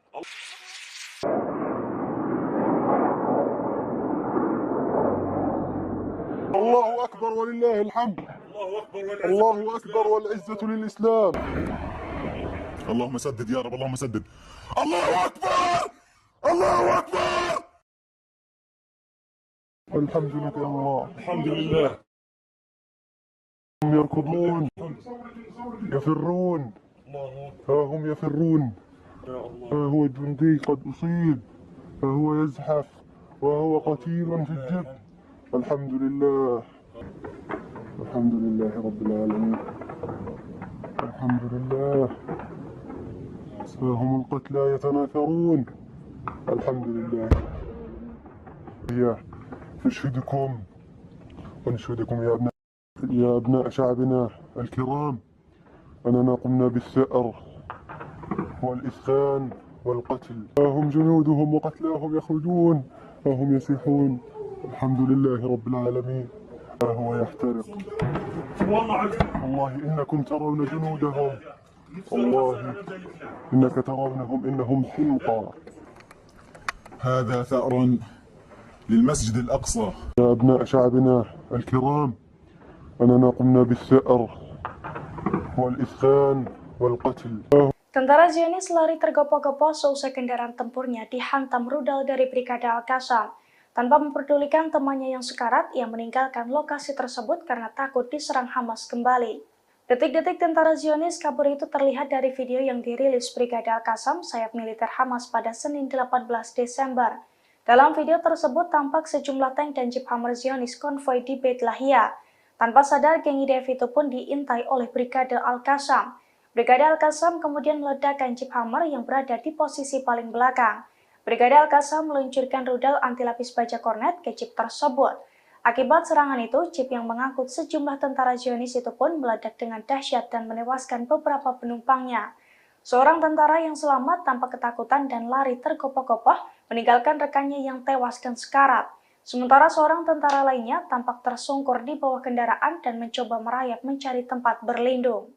[SPEAKER 2] الله أكبر ولله الحمد. الله أكبر والعزة للإسلام.
[SPEAKER 3] اللهم سدد يا رب اللهم سدد. الله أكبر الله أكبر.
[SPEAKER 2] الحمد لك يا الله.
[SPEAKER 3] الحمد لله.
[SPEAKER 2] هم يركضون يفرون، ها هم يفرون، ها هو الجندي قد أصيب، ها هو يزحف وهو قتيل في الجب. الحمد لله. الحمد لله رب العالمين. الحمد لله. ها هم القتلى يتناثرون. الحمد لله. نشهدكم ونشهدكم يا أبناء شعبنا الكرام أننا قمنا بالثأر والإسخان والقتل. ها هم جنودهم وقتلاهم يخرجون، ها هم يسيحون. الحمد لله رب العالمين. ها هو يحترق. والله إنكم ترون جنودهم، والله إنك ترونهم إنهم حمقى.
[SPEAKER 3] هذا ثأر للمسجد الأقصى.
[SPEAKER 2] يا أبناء شعبنا الكرام أننا قمنا بالثأر والإسخان والقتل.
[SPEAKER 1] Tentara Zionis lari tergopoh-gopoh seusai kendaraan tempurnya dihantam rudal dari Brigade Al-Qassam. Tanpa memperdulikan temannya yang sekarat, ia meninggalkan lokasi tersebut karena takut diserang Hamas kembali. Detik-detik tentara Zionis kabur itu terlihat dari video yang dirilis Brigade Al-Qassam, sayap militer Hamas pada Senin 18 Desember. Dalam video tersebut tampak sejumlah tank dan jeep Hammer Zionis konvoi di Beit Lahia. Tanpa sadar, geng IDF itu pun diintai oleh Brigade Al-Qassam. Brigade Al-Qassam kemudian meledakkan jeep Hammer yang berada di posisi paling belakang. Brigade Al-Qassam meluncurkan rudal anti-lapis baja kornet ke jeep tersebut. Akibat serangan itu, jeep yang mengangkut sejumlah tentara Zionis itu pun meledak dengan dahsyat dan menewaskan beberapa penumpangnya. Seorang tentara yang selamat tanpa ketakutan dan lari tergopoh-gopoh meninggalkan rekannya yang tewas dan sekarat. Sementara seorang tentara lainnya tampak tersungkur di bawah kendaraan dan mencoba merayap mencari tempat berlindung.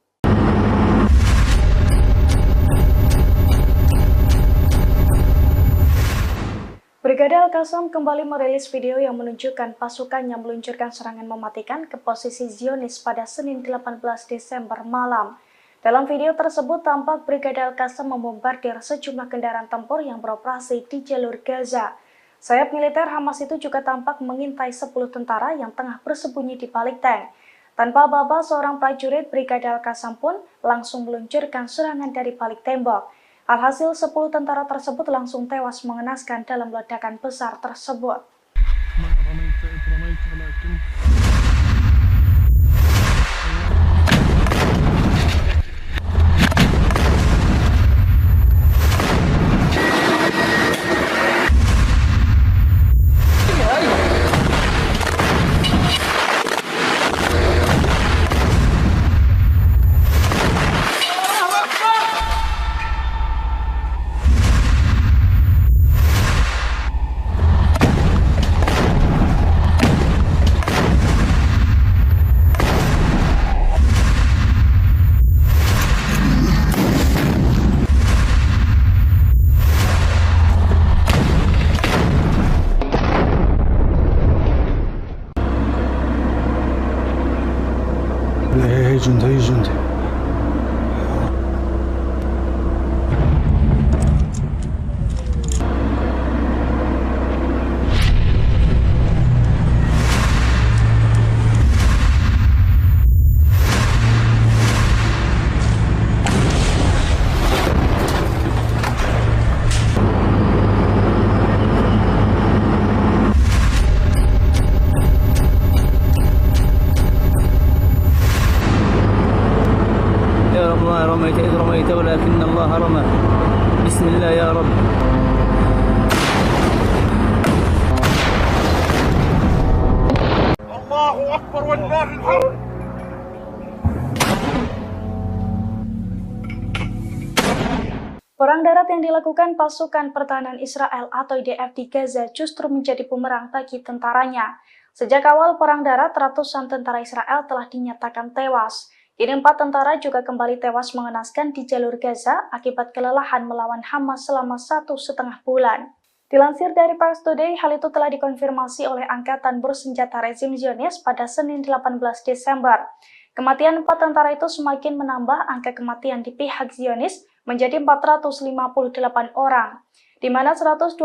[SPEAKER 1] Brigade Al-Qassam kembali merilis video yang menunjukkan pasukannya meluncurkan serangan mematikan ke posisi Zionis pada Senin 18 Desember malam. Dalam video tersebut tampak Brigade Al-Qassam membombardir sejumlah kendaraan tempur yang beroperasi di jalur Gaza. Sayap militer Hamas itu juga tampak mengintai 10 tentara yang tengah bersembunyi di balik tank. Tanpa aba-aba, seorang prajurit Brigade Al-Qassam pun langsung meluncurkan serangan dari balik tembok. Alhasil 10 tentara tersebut langsung tewas mengenaskan dalam ledakan besar tersebut.
[SPEAKER 4] هي جندي هي جندي
[SPEAKER 5] رميت إذ رميت ولكن الله رمى. بسم الله يا رب.
[SPEAKER 3] الله أكبر ولله الحمد.
[SPEAKER 1] Perang darat yang dilakukan pasukan pertahanan Israel atau IDF di Gaza justru menjadi bumerang bagi tentaranya. Sejak awal perang darat, ratusan tentara Israel telah dinyatakan tewas. Kini 4 tentara juga kembali tewas mengenaskan di jalur Gaza akibat kelelahan melawan Hamas selama 1,5 bulan. Dilansir dari Pars Today, hal itu telah dikonfirmasi oleh Angkatan Bersenjata Rezim Zionis pada Senin 18 Desember. Kematian 4 tentara itu semakin menambah angka kematian di pihak Zionis menjadi 458 orang, di mana 125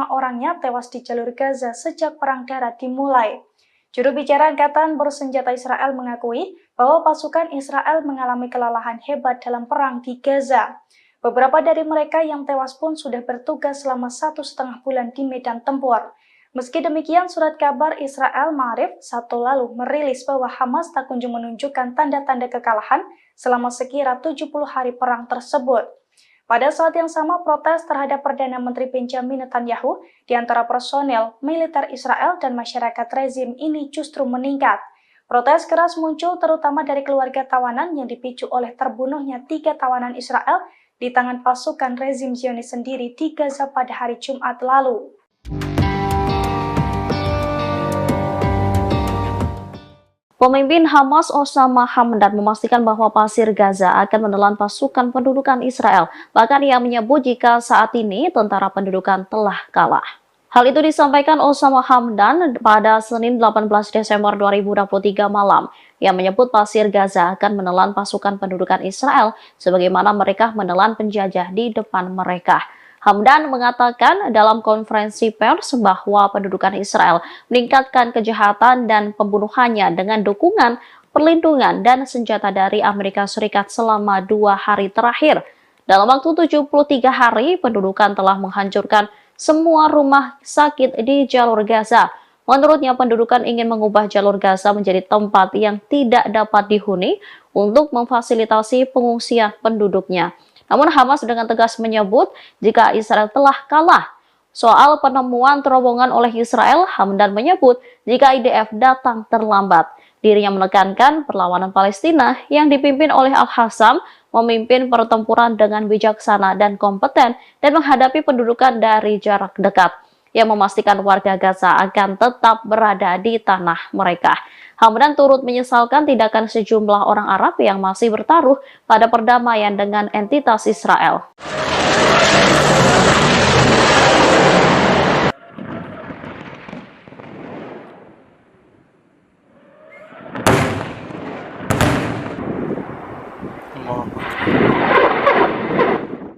[SPEAKER 1] orangnya tewas di jalur Gaza sejak Perang Darat dimulai. Juru bicara Angkatan Bersenjata Israel mengakui bahwa pasukan Israel mengalami kelelahan hebat dalam perang di Gaza. Beberapa dari mereka yang tewas pun sudah bertugas selama 1,5 bulan di medan tempur. Meski demikian, surat kabar Israel Ma'arif Sabtu lalu merilis bahwa Hamas tak kunjung menunjukkan tanda-tanda kekalahan selama sekira 70 hari perang tersebut. Pada saat yang sama, protes terhadap Perdana Menteri Benjamin Netanyahu di antara personel, militer Israel dan masyarakat rezim ini justru meningkat. Protes keras muncul terutama dari keluarga tawanan yang dipicu oleh terbunuhnya 3 tawanan Israel di tangan pasukan rezim Zionis sendiri di Gaza pada hari Jumat lalu.
[SPEAKER 6] Pemimpin Hamas Osama Hamdan memastikan bahwa pasir Gaza akan menelan pasukan pendudukan Israel. Bahkan ia menyebut jika saat ini tentara pendudukan telah kalah. Hal itu disampaikan Osama Hamdan pada Senin 18 Desember 2023 malam. Ia menyebut pasir Gaza akan menelan pasukan pendudukan Israel sebagaimana mereka menelan penjajah di depan mereka. Hamdan mengatakan dalam konferensi pers bahwa pendudukan Israel meningkatkan kejahatan dan pembunuhannya dengan dukungan, perlindungan, dan senjata dari Amerika Serikat selama 2 hari terakhir. Dalam waktu 73 hari, pendudukan telah menghancurkan semua rumah sakit di jalur Gaza. Menurutnya, pendudukan ingin mengubah jalur Gaza menjadi tempat yang tidak dapat dihuni untuk memfasilitasi pengungsian penduduknya. Namun Hamas dengan tegas menyebut jika Israel telah kalah. Soal penemuan terowongan oleh Israel, Hamdan menyebut jika IDF datang terlambat. Dirinya menekankan perlawanan Palestina yang dipimpin oleh Al-Hassam memimpin pertempuran dengan bijaksana dan kompeten dan menghadapi pendudukan dari jarak dekat. Yang memastikan warga Gaza akan tetap berada di tanah mereka. Hamdan turut menyesalkan tindakan sejumlah orang Arab yang masih bertaruh pada perdamaian dengan entitas Israel.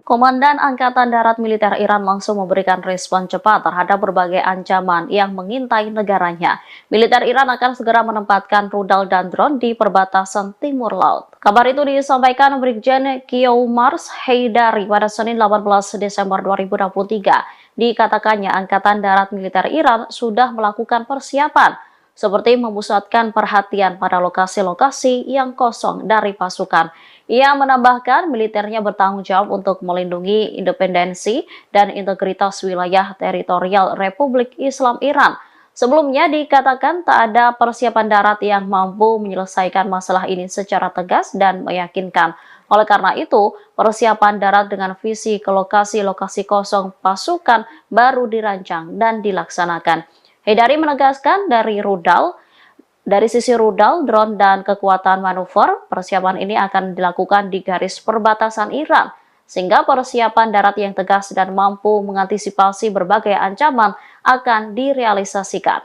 [SPEAKER 6] Komandan Angkatan Darat Militer Iran langsung memberikan respon cepat terhadap berbagai ancaman yang mengintai negaranya. Militer Iran akan segera menempatkan rudal dan drone di perbatasan timur laut. Kabar itu disampaikan Brigjen Kiyoumars Haidari pada Senin 18 Desember 2023. Dikatakannya Angkatan Darat Militer Iran sudah melakukan persiapan seperti memusatkan perhatian pada lokasi-lokasi yang kosong dari pasukan. Ia menambahkan militernya bertanggung jawab untuk melindungi independensi dan integritas wilayah teritorial Republik Islam Iran. Sebelumnya dikatakan tak ada persiapan darat yang mampu menyelesaikan masalah ini secara tegas dan meyakinkan. Oleh karena itu, persiapan darat dengan visi ke lokasi-lokasi kosong pasukan baru dirancang dan dilaksanakan. Haidari menegaskan dari sisi rudal, drone, dan kekuatan manuver, persiapan ini akan dilakukan di garis perbatasan Iran, sehingga persiapan darat yang tegas dan mampu mengantisipasi berbagai ancaman akan direalisasikan.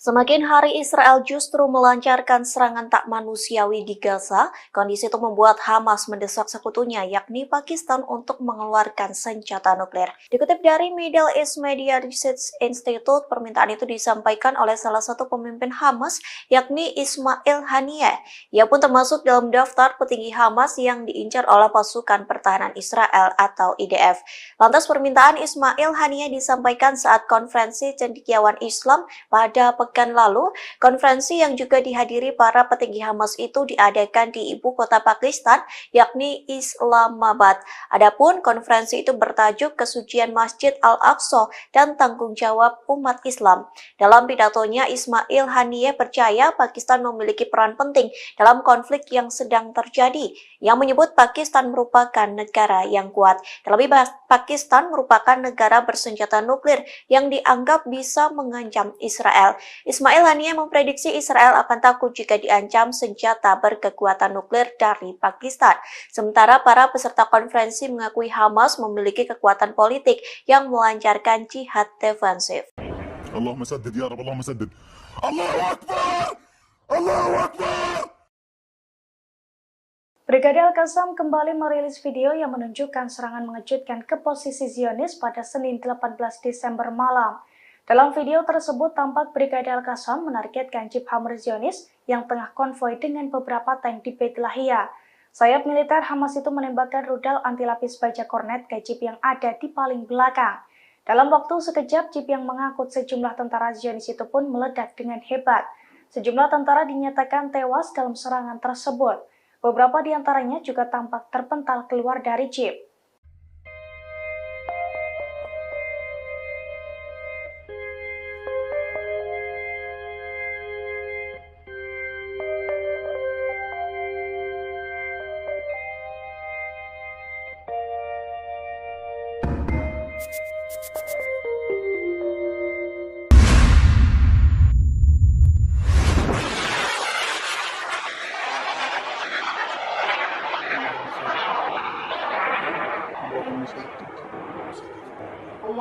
[SPEAKER 6] Semakin hari Israel justru melancarkan serangan tak manusiawi di Gaza, kondisi itu membuat Hamas mendesak sekutunya yakni Pakistan untuk mengeluarkan senjata nuklir. Dikutip dari Middle East Media Research Institute, permintaan itu disampaikan oleh salah satu pemimpin Hamas yakni Ismail Haniyeh. Ia pun termasuk dalam daftar petinggi Hamas yang diincar oleh pasukan pertahanan Israel atau IDF. Lantas permintaan Ismail Haniyeh disampaikan saat konferensi cendekiawan Islam pada pekan
[SPEAKER 7] pekan lalu, konferensi yang juga dihadiri para petinggi Hamas itu diadakan di ibu kota Pakistan, yakni Islamabad. Adapun konferensi itu bertajuk Kesucian Masjid Al-Aqsa dan Tanggung Jawab Umat Islam. Dalam pidatonya, Ismail Haniyeh percaya Pakistan memiliki peran penting dalam konflik yang sedang terjadi, yang menyebut Pakistan merupakan negara yang kuat. Terlebih, Pakistan merupakan negara bersenjata nuklir yang dianggap bisa mengancam Israel. Ismail Haniyeh memprediksi Israel akan takut jika diancam senjata berkekuatan nuklir dari Pakistan. Sementara para peserta konferensi mengakui Hamas memiliki kekuatan politik yang melancarkan jihad defensif.
[SPEAKER 3] Allahumma saddid ya Rabb, Allahumma saddid. Allahu Akbar! Allahu Akbar!
[SPEAKER 1] Brigade Al-Qassam kembali merilis video yang menunjukkan serangan mengejutkan ke posisi Zionis pada Senin 18 Desember malam. Dalam video tersebut tampak Brigade Al-Qassam menargetkan Jeep Hammer Zionis yang tengah konvoi dengan beberapa tank di Beit Lahia. Sayap militer Hamas itu menembakkan rudal anti lapis baja kornet ke Jeep yang ada di paling belakang. Dalam waktu sekejap, Jeep yang mengangkut sejumlah tentara Zionis itu pun meledak dengan hebat. Sejumlah tentara dinyatakan tewas dalam serangan tersebut. Beberapa di antaranya juga tampak terpental keluar dari Jeep.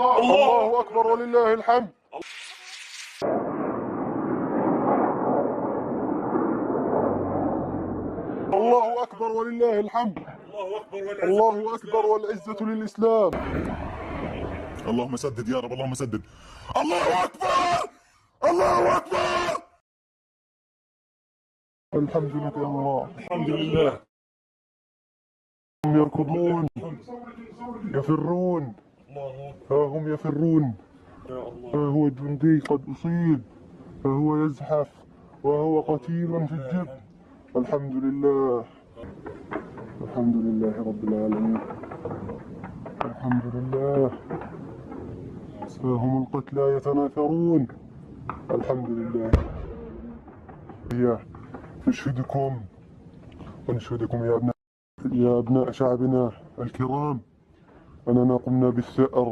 [SPEAKER 2] الله أكبر ولله الحمد. الله أكبر ولله الحمد. الله أكبر والعزة للإسلام.
[SPEAKER 3] اللهم سدد يا رب، اللهم سدد. الله أكبر! الله أكبر!
[SPEAKER 2] الحمد لله الله. الحمد لله. هم يركضون يفرون، ها هم يفرون، ها هو جندي قد أصيب، ها هو يزحف وهو قتيل في الجب. الحمد لله، الحمد لله رب العالمين، الحمد لله. ها هم القتلى يتناثرون. الحمد لله. نشهدكم ونشهدكم يا أبناء شعبنا الكرام أننا قمنا بالثأر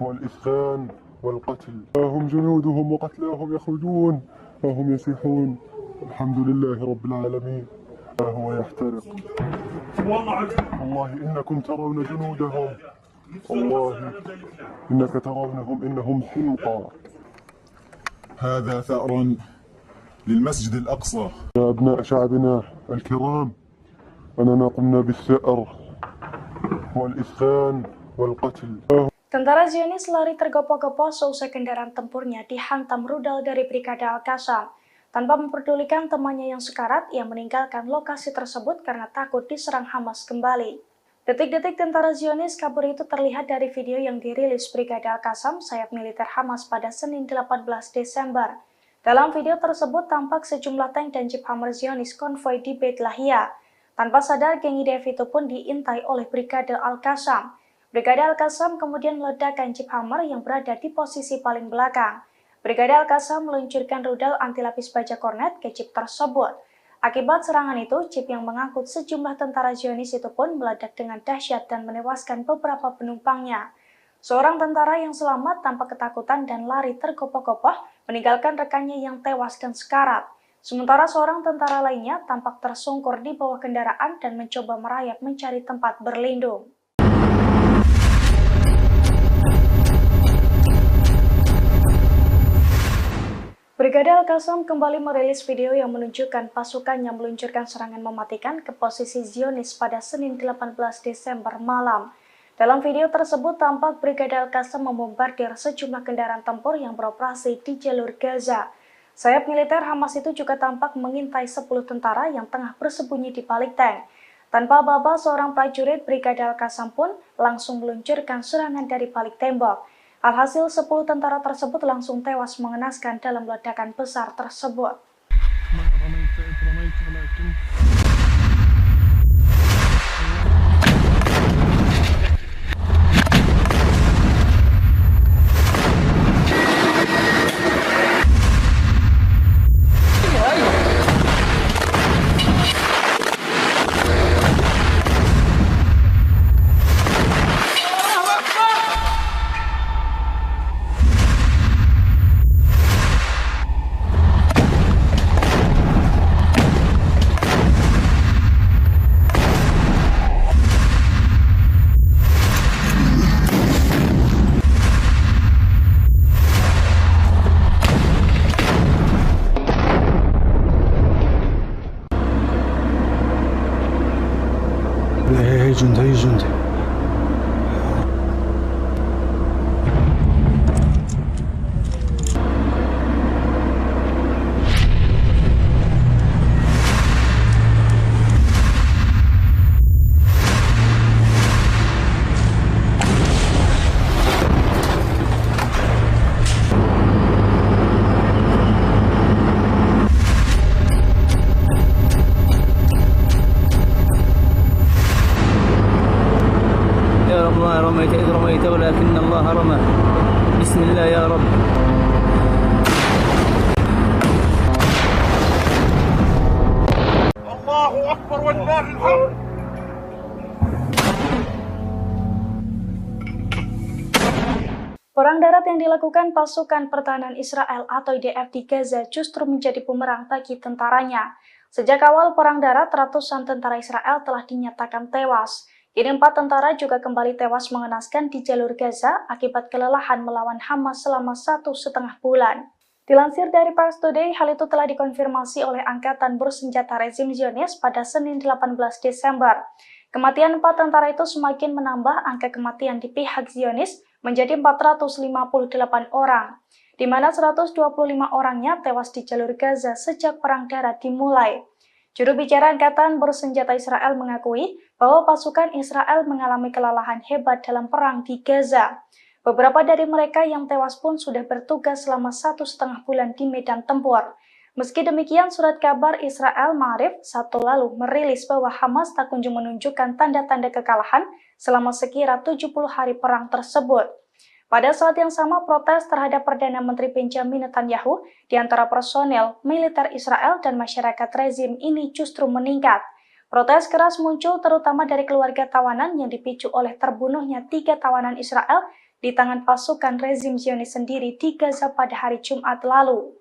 [SPEAKER 2] والإسخان والقتل. ها هم جنودهم وقتلاهم يخرجون، ها هم يسيحون. الحمد لله رب العالمين. ها هو يحترق. والله إنكم ترون جنودهم، والله إنك ترونهم إنهم حمقى.
[SPEAKER 3] هذا ثأر للمسجد الأقصى.
[SPEAKER 2] يا أبناء شعبنا الكرام أننا قمنا بالثأر والإسخان والقتل.
[SPEAKER 1] Tentara Zionis lari tergopoh-gopoh seusai kendaraan tempurnya dihantam rudal dari Brigade Al-Qassam. Tanpa memperdulikan temannya yang sekarat, ia meninggalkan lokasi tersebut karena takut diserang Hamas kembali. Detik-detik tentara Zionis kabur itu terlihat dari video yang dirilis Brigade Al-Qassam, sayap militer Hamas pada Senin 18 Desember. Dalam video tersebut tampak sejumlah tank dan Jeep Hammer Zionis konvoi di Beit Lahia. Tanpa sadar, geng IDF itu pun diintai oleh Brigade Al-Qassam. Brigade Al-Qassam kemudian meledakkan Jeep Hammer yang berada di posisi paling belakang. Brigade Al-Qassam meluncurkan rudal anti lapis baja kornet ke Jeep tersebut. Akibat serangan itu, Jeep yang mengangkut sejumlah tentara Zionis itu pun meledak dengan dahsyat dan menewaskan beberapa penumpangnya. Seorang tentara yang selamat tanpa ketakutan dan lari tergopoh-gopoh meninggalkan rekannya yang tewas dan sekarat. Sementara seorang tentara lainnya tampak tersungkur di bawah kendaraan dan mencoba merayap mencari tempat berlindung. Brigade Al-Qassam kembali merilis video yang menunjukkan pasukannya meluncurkan serangan mematikan ke posisi Zionis pada Senin 18 Desember malam. Dalam video tersebut tampak Brigade Al-Qassam membombardir sejumlah kendaraan tempur yang beroperasi di jalur Gaza. Sayap militer Hamas itu juga tampak mengintai 10 tentara yang tengah bersembunyi di balik tank. Tanpa aba-aba, seorang prajurit Brigade Al-Qassam pun langsung meluncurkan serangan dari balik tembok. Alhasil 10 tentara tersebut langsung tewas mengenaskan dalam ledakan besar tersebut.
[SPEAKER 4] هي جندي هي جندي
[SPEAKER 5] يا رب ما رميت إذ رميت ولكن الله رمى بسم الله يا رب.
[SPEAKER 2] الله أكبر ولله الحمد.
[SPEAKER 1] Perang darat yang dilakukan pasukan pertahanan Israel atau IDF di Gaza justru menjadi bumerang bagi tentaranya. Sejak awal perang darat, ratusan tentara Israel telah dinyatakan tewas. Kini 4 tentara juga kembali tewas mengenaskan di jalur Gaza akibat kelelahan melawan Hamas selama 1,5 bulan. Dilansir dari Pars Today, hal itu telah dikonfirmasi oleh Angkatan Bersenjata Rezim Zionis pada Senin 18 Desember. Kematian 4 tentara itu semakin menambah angka kematian di pihak Zionis menjadi 458 orang, di mana 125 orangnya tewas di jalur Gaza sejak perang darat dimulai. Juru bicara Angkatan Bersenjata Israel mengakui bahwa pasukan Israel mengalami kelelahan hebat dalam perang di Gaza. Beberapa dari mereka yang tewas pun sudah bertugas selama 1,5 bulan di medan tempur. Meski demikian, surat kabar Israel Ma'arif Sabtu lalu merilis bahwa Hamas tak kunjung menunjukkan tanda-tanda kekalahan selama sekira 70 hari perang tersebut. Pada saat yang sama, protes terhadap Perdana Menteri Benjamin Netanyahu di antara personel militer Israel dan masyarakat rezim ini justru meningkat. Protes keras muncul terutama dari keluarga tawanan yang dipicu oleh terbunuhnya 3 tawanan Israel di tangan pasukan rezim Zionis sendiri di Gaza pada hari Jumat lalu.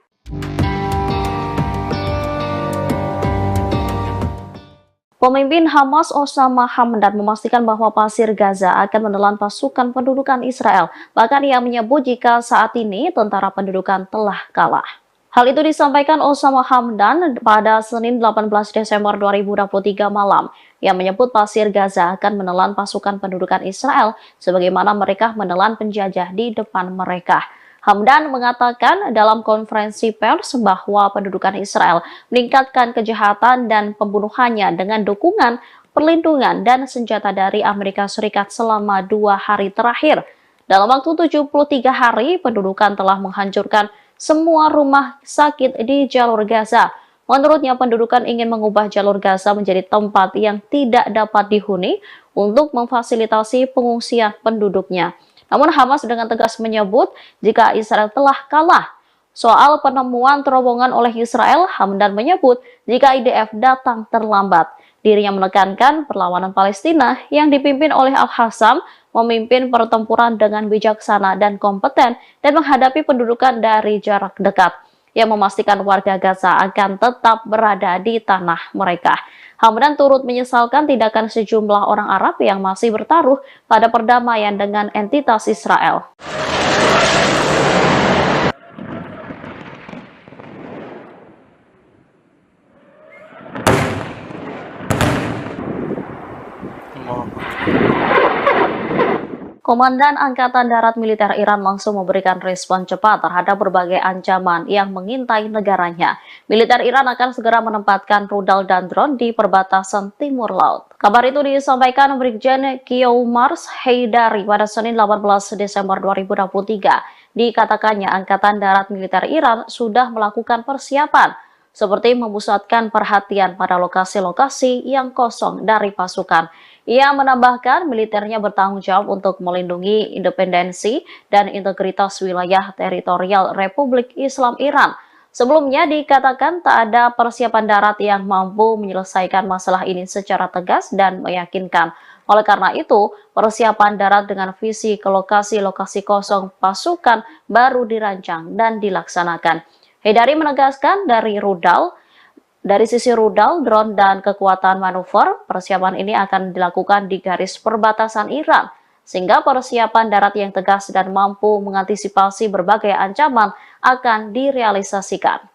[SPEAKER 6] Pemimpin Hamas Osama Hamdan memastikan bahwa pasir Gaza akan menelan pasukan pendudukan Israel. Bahkan ia menyebut jika saat ini tentara pendudukan telah kalah. Hal itu disampaikan Osama Hamdan pada Senin 18 Desember 2023 malam. Ia menyebut pasir Gaza akan menelan pasukan pendudukan Israel sebagaimana mereka menelan penjajah di depan mereka. Hamdan mengatakan dalam konferensi pers bahwa pendudukan Israel meningkatkan kejahatan dan pembunuhannya dengan dukungan, perlindungan, dan senjata dari Amerika Serikat selama 2 hari terakhir. Dalam waktu 73 hari, pendudukan telah menghancurkan semua rumah sakit di jalur Gaza. Menurutnya, pendudukan ingin mengubah jalur Gaza menjadi tempat yang tidak dapat dihuni untuk memfasilitasi pengungsian penduduknya. Namun Hamas dengan tegas menyebut jika Israel telah kalah. Soal penemuan terowongan oleh Israel, Hamdan menyebut jika IDF datang terlambat. Dirinya menekankan perlawanan Palestina yang dipimpin oleh Al-Hassam memimpin pertempuran dengan bijaksana dan kompeten dan menghadapi pendudukan dari jarak dekat. Ia memastikan warga Gaza akan tetap berada di tanah mereka. Hamdan turut menyesalkan tindakan sejumlah orang Arab yang masih bertaruh pada perdamaian dengan entitas Israel. Komandan Angkatan Darat Militer Iran langsung memberikan respon cepat terhadap berbagai ancaman yang mengintai negaranya. Militer Iran akan segera menempatkan rudal dan drone di perbatasan timur laut. Kabar itu disampaikan Brigjen Kiyoumars Haidari pada Senin 18 Desember 2023. Dikatakannya Angkatan Darat Militer Iran sudah melakukan persiapan, seperti memusatkan perhatian pada lokasi-lokasi yang kosong dari pasukan. Ia menambahkan militernya bertanggung jawab untuk melindungi independensi dan integritas wilayah teritorial Republik Islam Iran. Sebelumnya dikatakan tak ada persiapan darat yang mampu menyelesaikan masalah ini secara tegas dan meyakinkan. Oleh karena itu, persiapan darat dengan visi ke lokasi-lokasi kosong pasukan baru dirancang dan dilaksanakan. Haidari menegaskan dari sisi rudal, drone, dan kekuatan manuver, persiapan ini akan dilakukan di garis perbatasan Iran, sehingga persiapan darat yang tegas dan mampu mengantisipasi berbagai ancaman akan direalisasikan.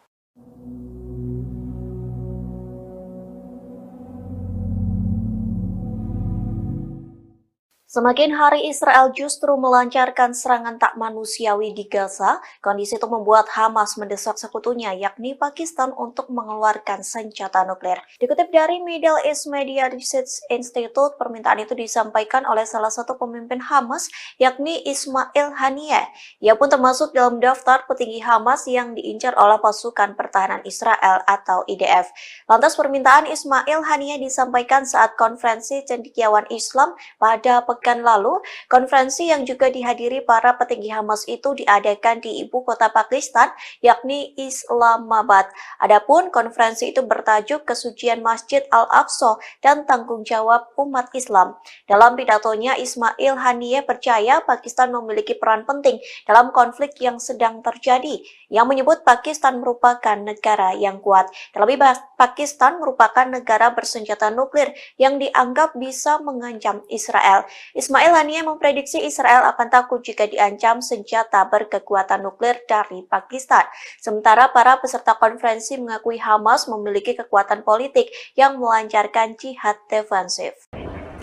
[SPEAKER 7] Semakin hari Israel justru melancarkan serangan tak manusiawi di Gaza, kondisi itu membuat Hamas mendesak sekutunya yakni Pakistan untuk mengeluarkan senjata nuklir. Dikutip dari Middle East Media Research Institute, permintaan itu disampaikan oleh salah satu pemimpin Hamas yakni Ismail Haniyeh. Ia pun termasuk dalam daftar petinggi Hamas yang diincar oleh pasukan pertahanan Israel atau IDF. Lantas permintaan Ismail Haniyeh disampaikan saat konferensi cendekiawan Islam pada pekan lalu. Konferensi yang juga dihadiri para petinggi Hamas itu diadakan di ibu kota Pakistan, yakni Islamabad. Adapun konferensi itu bertajuk Kesucian Masjid Al-Aqsa dan Tanggung Jawab Umat Islam. Dalam pidatonya, Ismail Haniyeh percaya Pakistan memiliki peran penting dalam konflik yang sedang terjadi, yang menyebut Pakistan merupakan negara yang kuat. Terlebih, Pakistan merupakan negara bersenjata nuklir yang dianggap bisa mengancam Israel. Ismail Haniyeh memprediksi Israel akan takut jika diancam senjata berkekuatan nuklir dari Pakistan. Sementara para peserta konferensi mengakui Hamas memiliki kekuatan politik yang melancarkan jihad defensif.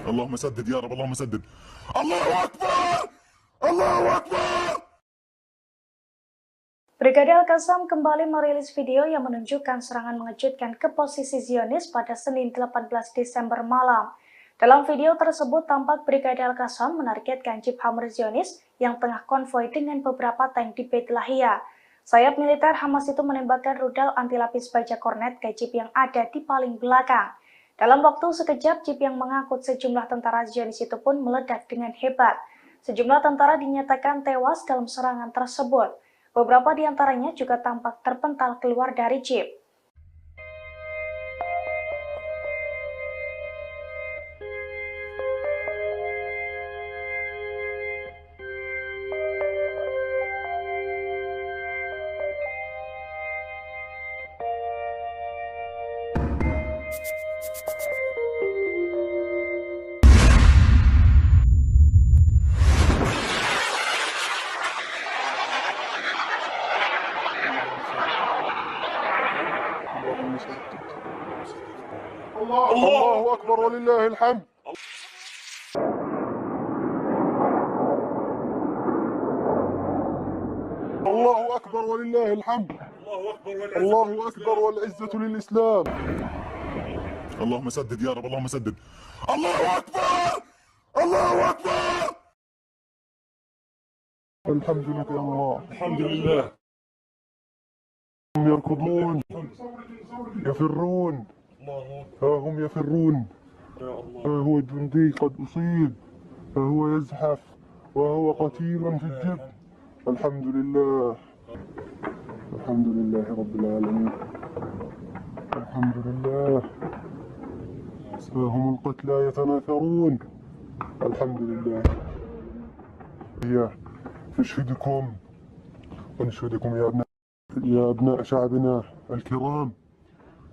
[SPEAKER 3] Allahumma saddid ya Rabb, Allahumma saddid. Allahu Akbar! Allahu Akbar!
[SPEAKER 1] Brigade Al-Qassam kembali merilis video yang menunjukkan serangan mengejutkan ke posisi Zionis pada Senin 18 Desember malam. Dalam video tersebut tampak Brigade Al-Qassam menargetkan jeep Hammer Zionis yang tengah konvoi dengan beberapa tank di Beit Lahia. Sayap militer Hamas itu menembakkan rudal anti-lapis baja kornet ke jeep yang ada di paling belakang. Dalam waktu sekejap, jeep yang mengangkut sejumlah tentara Zionis itu pun meledak dengan hebat. Sejumlah tentara dinyatakan tewas dalam serangan tersebut. Beberapa di antaranya juga tampak terpental keluar dari jeep.
[SPEAKER 2] الله أكبر ولله الحمد. الله أكبر ولله الحمد. الله أكبر والعزة للإسلام.
[SPEAKER 3] اللهم سدد يا رب، اللهم سدد. الله أكبر! الله أكبر!
[SPEAKER 2] الحمد لله يا الله.
[SPEAKER 3] الحمد لله.
[SPEAKER 2] هم يركضون يفرون، ها هم يفرون، ها هو جندي قد أصيب، ها هو يزحف وهو قتيل في الجب. الحمد لله، الحمد لله رب العالمين، الحمد لله. ها هم القتلى يتناثرون. الحمد لله. نشهدكم ونشهدكم يا أبناء شعبنا الكرام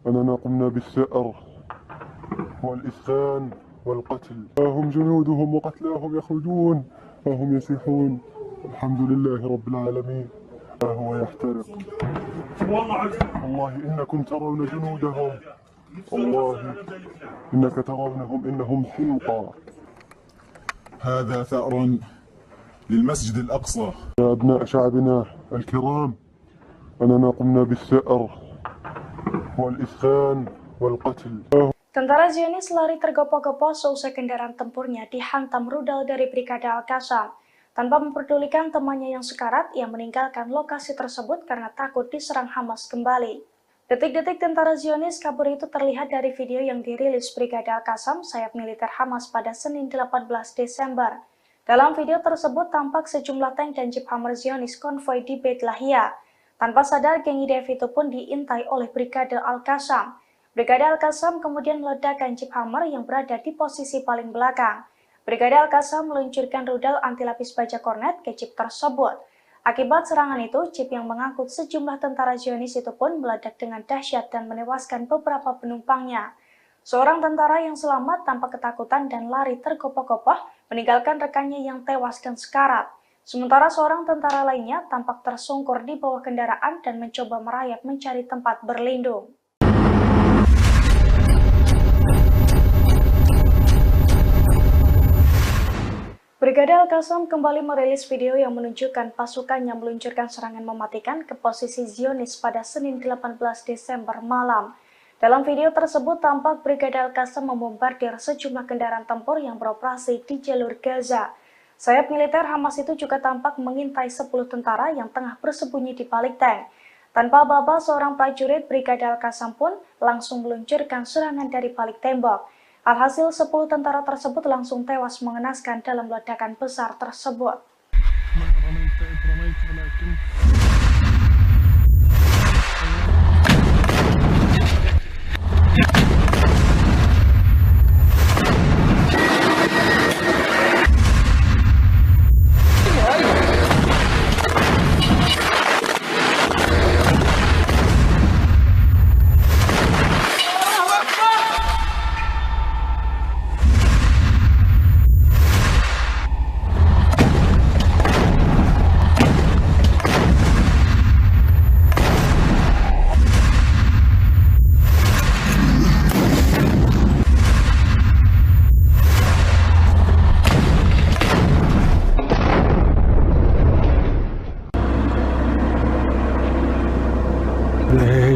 [SPEAKER 2] أننا قمنا بالثأر والإسفان والقتل. ها هم جنودهم وقتلاهم يخرجون، ها هم يسيحون. الحمد لله رب العالمين. ها هو يحترق. والله إنكم ترون جنودهم، والله إنك ترونهم إنهم حمقى.
[SPEAKER 3] هذا ثأر للمسجد الأقصى.
[SPEAKER 2] يا أبناء شعبنا الكرام، أننا قمنا بالثأر والإسخان والقتل.
[SPEAKER 1] Tentara Zionis lari tergopoh-gopoh seusai kendaraan tempurnya dihantam rudal dari Brigade Al-Qassam. Tanpa memperdulikan temannya yang sekarat, ia meninggalkan lokasi tersebut karena takut diserang Hamas kembali. Detik-detik tentara Zionis kabur itu terlihat dari video yang dirilis Brigade Al-Qassam, sayap militer Hamas pada Senin 18 Desember. Dalam video tersebut tampak sejumlah tank dan jeep Hammer Zionis konvoi di Beit Lahia. Tanpa sadar, geng IDF itu pun diintai oleh Brigade Al-Qassam. Brigade Al-Qassam kemudian meledakkan jeep Hammer yang berada di posisi paling belakang. Brigade Al-Qassam meluncurkan rudal anti lapis baja kornet ke jeep tersebut. Akibat serangan itu, jeep yang mengangkut sejumlah tentara Zionis itu pun meledak dengan dahsyat dan menewaskan beberapa penumpangnya. Seorang tentara yang selamat tampak ketakutan dan lari tergopoh-gopoh meninggalkan rekannya yang tewas dan sekarat. Sementara seorang tentara lainnya tampak tersungkur di bawah kendaraan dan mencoba merayap mencari tempat berlindung. Brigade Al-Qassam kembali merilis video yang menunjukkan pasukannya meluncurkan serangan mematikan ke posisi Zionis pada Senin 18 Desember malam. Dalam video tersebut tampak Brigade Al-Qassam membombardir sejumlah kendaraan tempur yang beroperasi di jalur Gaza. Sayap militer Hamas itu juga tampak mengintai 10 tentara yang tengah bersembunyi di balik tank. Tanpa aba-aba, seorang prajurit Brigade Al-Qassam pun langsung meluncurkan serangan dari balik tembok. Alhasil 10 tentara tersebut langsung tewas mengenaskan dalam ledakan besar tersebut.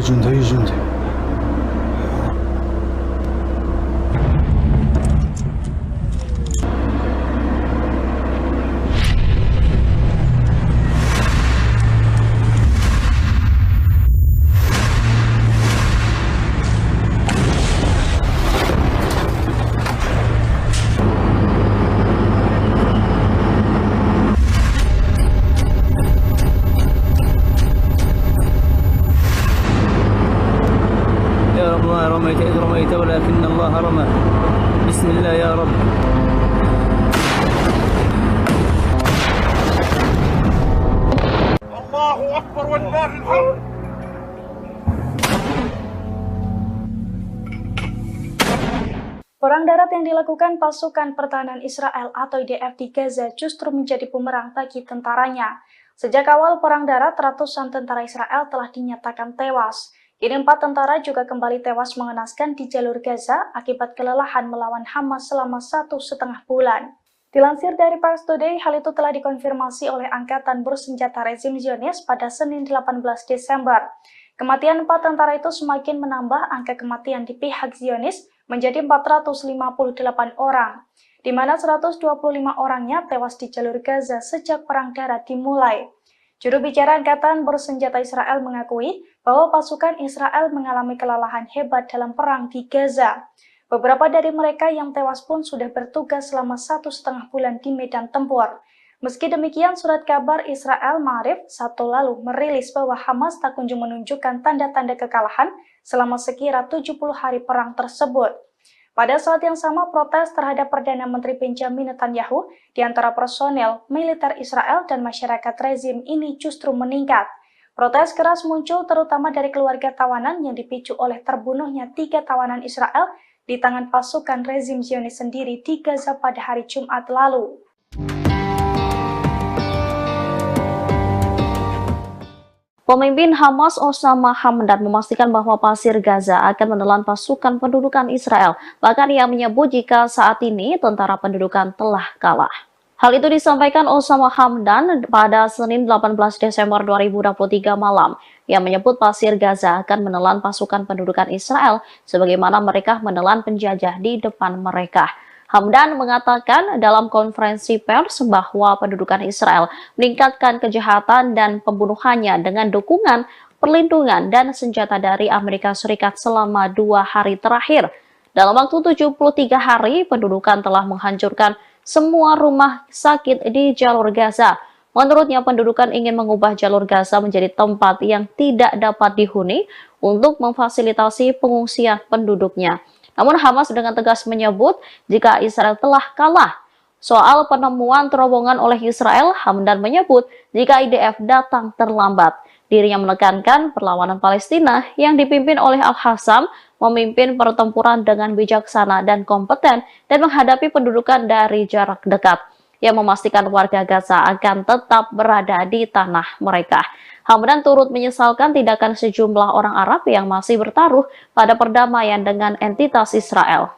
[SPEAKER 4] هي جندي هي جندي
[SPEAKER 5] رميت إذ رميت ولكن الله رمى بسم الله يا رب.
[SPEAKER 2] الله أكبر ولله الحمد.
[SPEAKER 1] Perang darat yang dilakukan pasukan pertahanan Israel atau IDF di Gaza justru menjadi bumerang bagi tentaranya. Sejak awal perang darat, ratusan tentara Israel telah dinyatakan tewas. Kini 4 tentara juga kembali tewas mengenaskan di jalur Gaza akibat kelelahan melawan Hamas selama 1,5 bulan. Dilansir dari Pars Today, hal itu telah dikonfirmasi oleh Angkatan Bersenjata Rezim Zionis pada Senin 18 Desember. Kematian 4 tentara itu semakin menambah angka kematian di pihak Zionis menjadi 458 orang, di mana 125 orangnya tewas di jalur Gaza sejak perang darat dimulai. Juru bicara Angkatan Bersenjata Israel mengakui bahwa pasukan Israel mengalami kelelahan hebat dalam perang di Gaza. Beberapa dari mereka yang tewas pun sudah bertugas selama 1,5 bulan di medan tempur. Meski demikian, surat kabar Israel Ma'arif Sabtu lalu merilis bahwa Hamas tak kunjung menunjukkan tanda-tanda kekalahan selama sekira 70 hari perang tersebut. Pada saat yang sama, protes terhadap Perdana Menteri Benjamin Netanyahu di antara personel, militer Israel dan masyarakat rezim ini justru meningkat. Protes keras muncul terutama dari keluarga tawanan yang dipicu oleh terbunuhnya 3 tawanan Israel di tangan pasukan rezim Zionis sendiri di Gaza pada hari Jumat lalu.
[SPEAKER 6] Pemimpin Hamas Osama Hamdan memastikan bahwa pasir Gaza akan menelan pasukan pendudukan Israel. Bahkan ia menyebut jika saat ini tentara pendudukan telah kalah. Hal itu disampaikan Osama Hamdan pada Senin 18 Desember 2023 malam. Yang menyebut Pasir Gaza akan menelan pasukan pendudukan Israel sebagaimana mereka menelan penjajah di depan mereka. Hamdan mengatakan dalam konferensi pers bahwa pendudukan Israel meningkatkan kejahatan dan pembunuhannya dengan dukungan, perlindungan, dan senjata dari Amerika Serikat selama 2 hari terakhir. Dalam waktu 73 hari, pendudukan telah menghancurkan semua rumah sakit di jalur Gaza. Menurutnya, pendudukan ingin mengubah jalur Gaza menjadi tempat yang tidak dapat dihuni untuk memfasilitasi pengungsian penduduknya. Namun Hamas dengan tegas menyebut jika Israel telah kalah. Soal penemuan terowongan oleh Israel, Hamdan menyebut jika IDF datang terlambat. Dirinya menekankan perlawanan Palestina yang dipimpin oleh Al-Hassam memimpin pertempuran dengan bijaksana dan kompeten dan menghadapi pendudukan dari jarak dekat, yang memastikan warga Gaza akan tetap berada di tanah mereka. Hamdan turut menyesalkan tindakan sejumlah orang Arab yang masih bertaruh pada perdamaian dengan entitas Israel.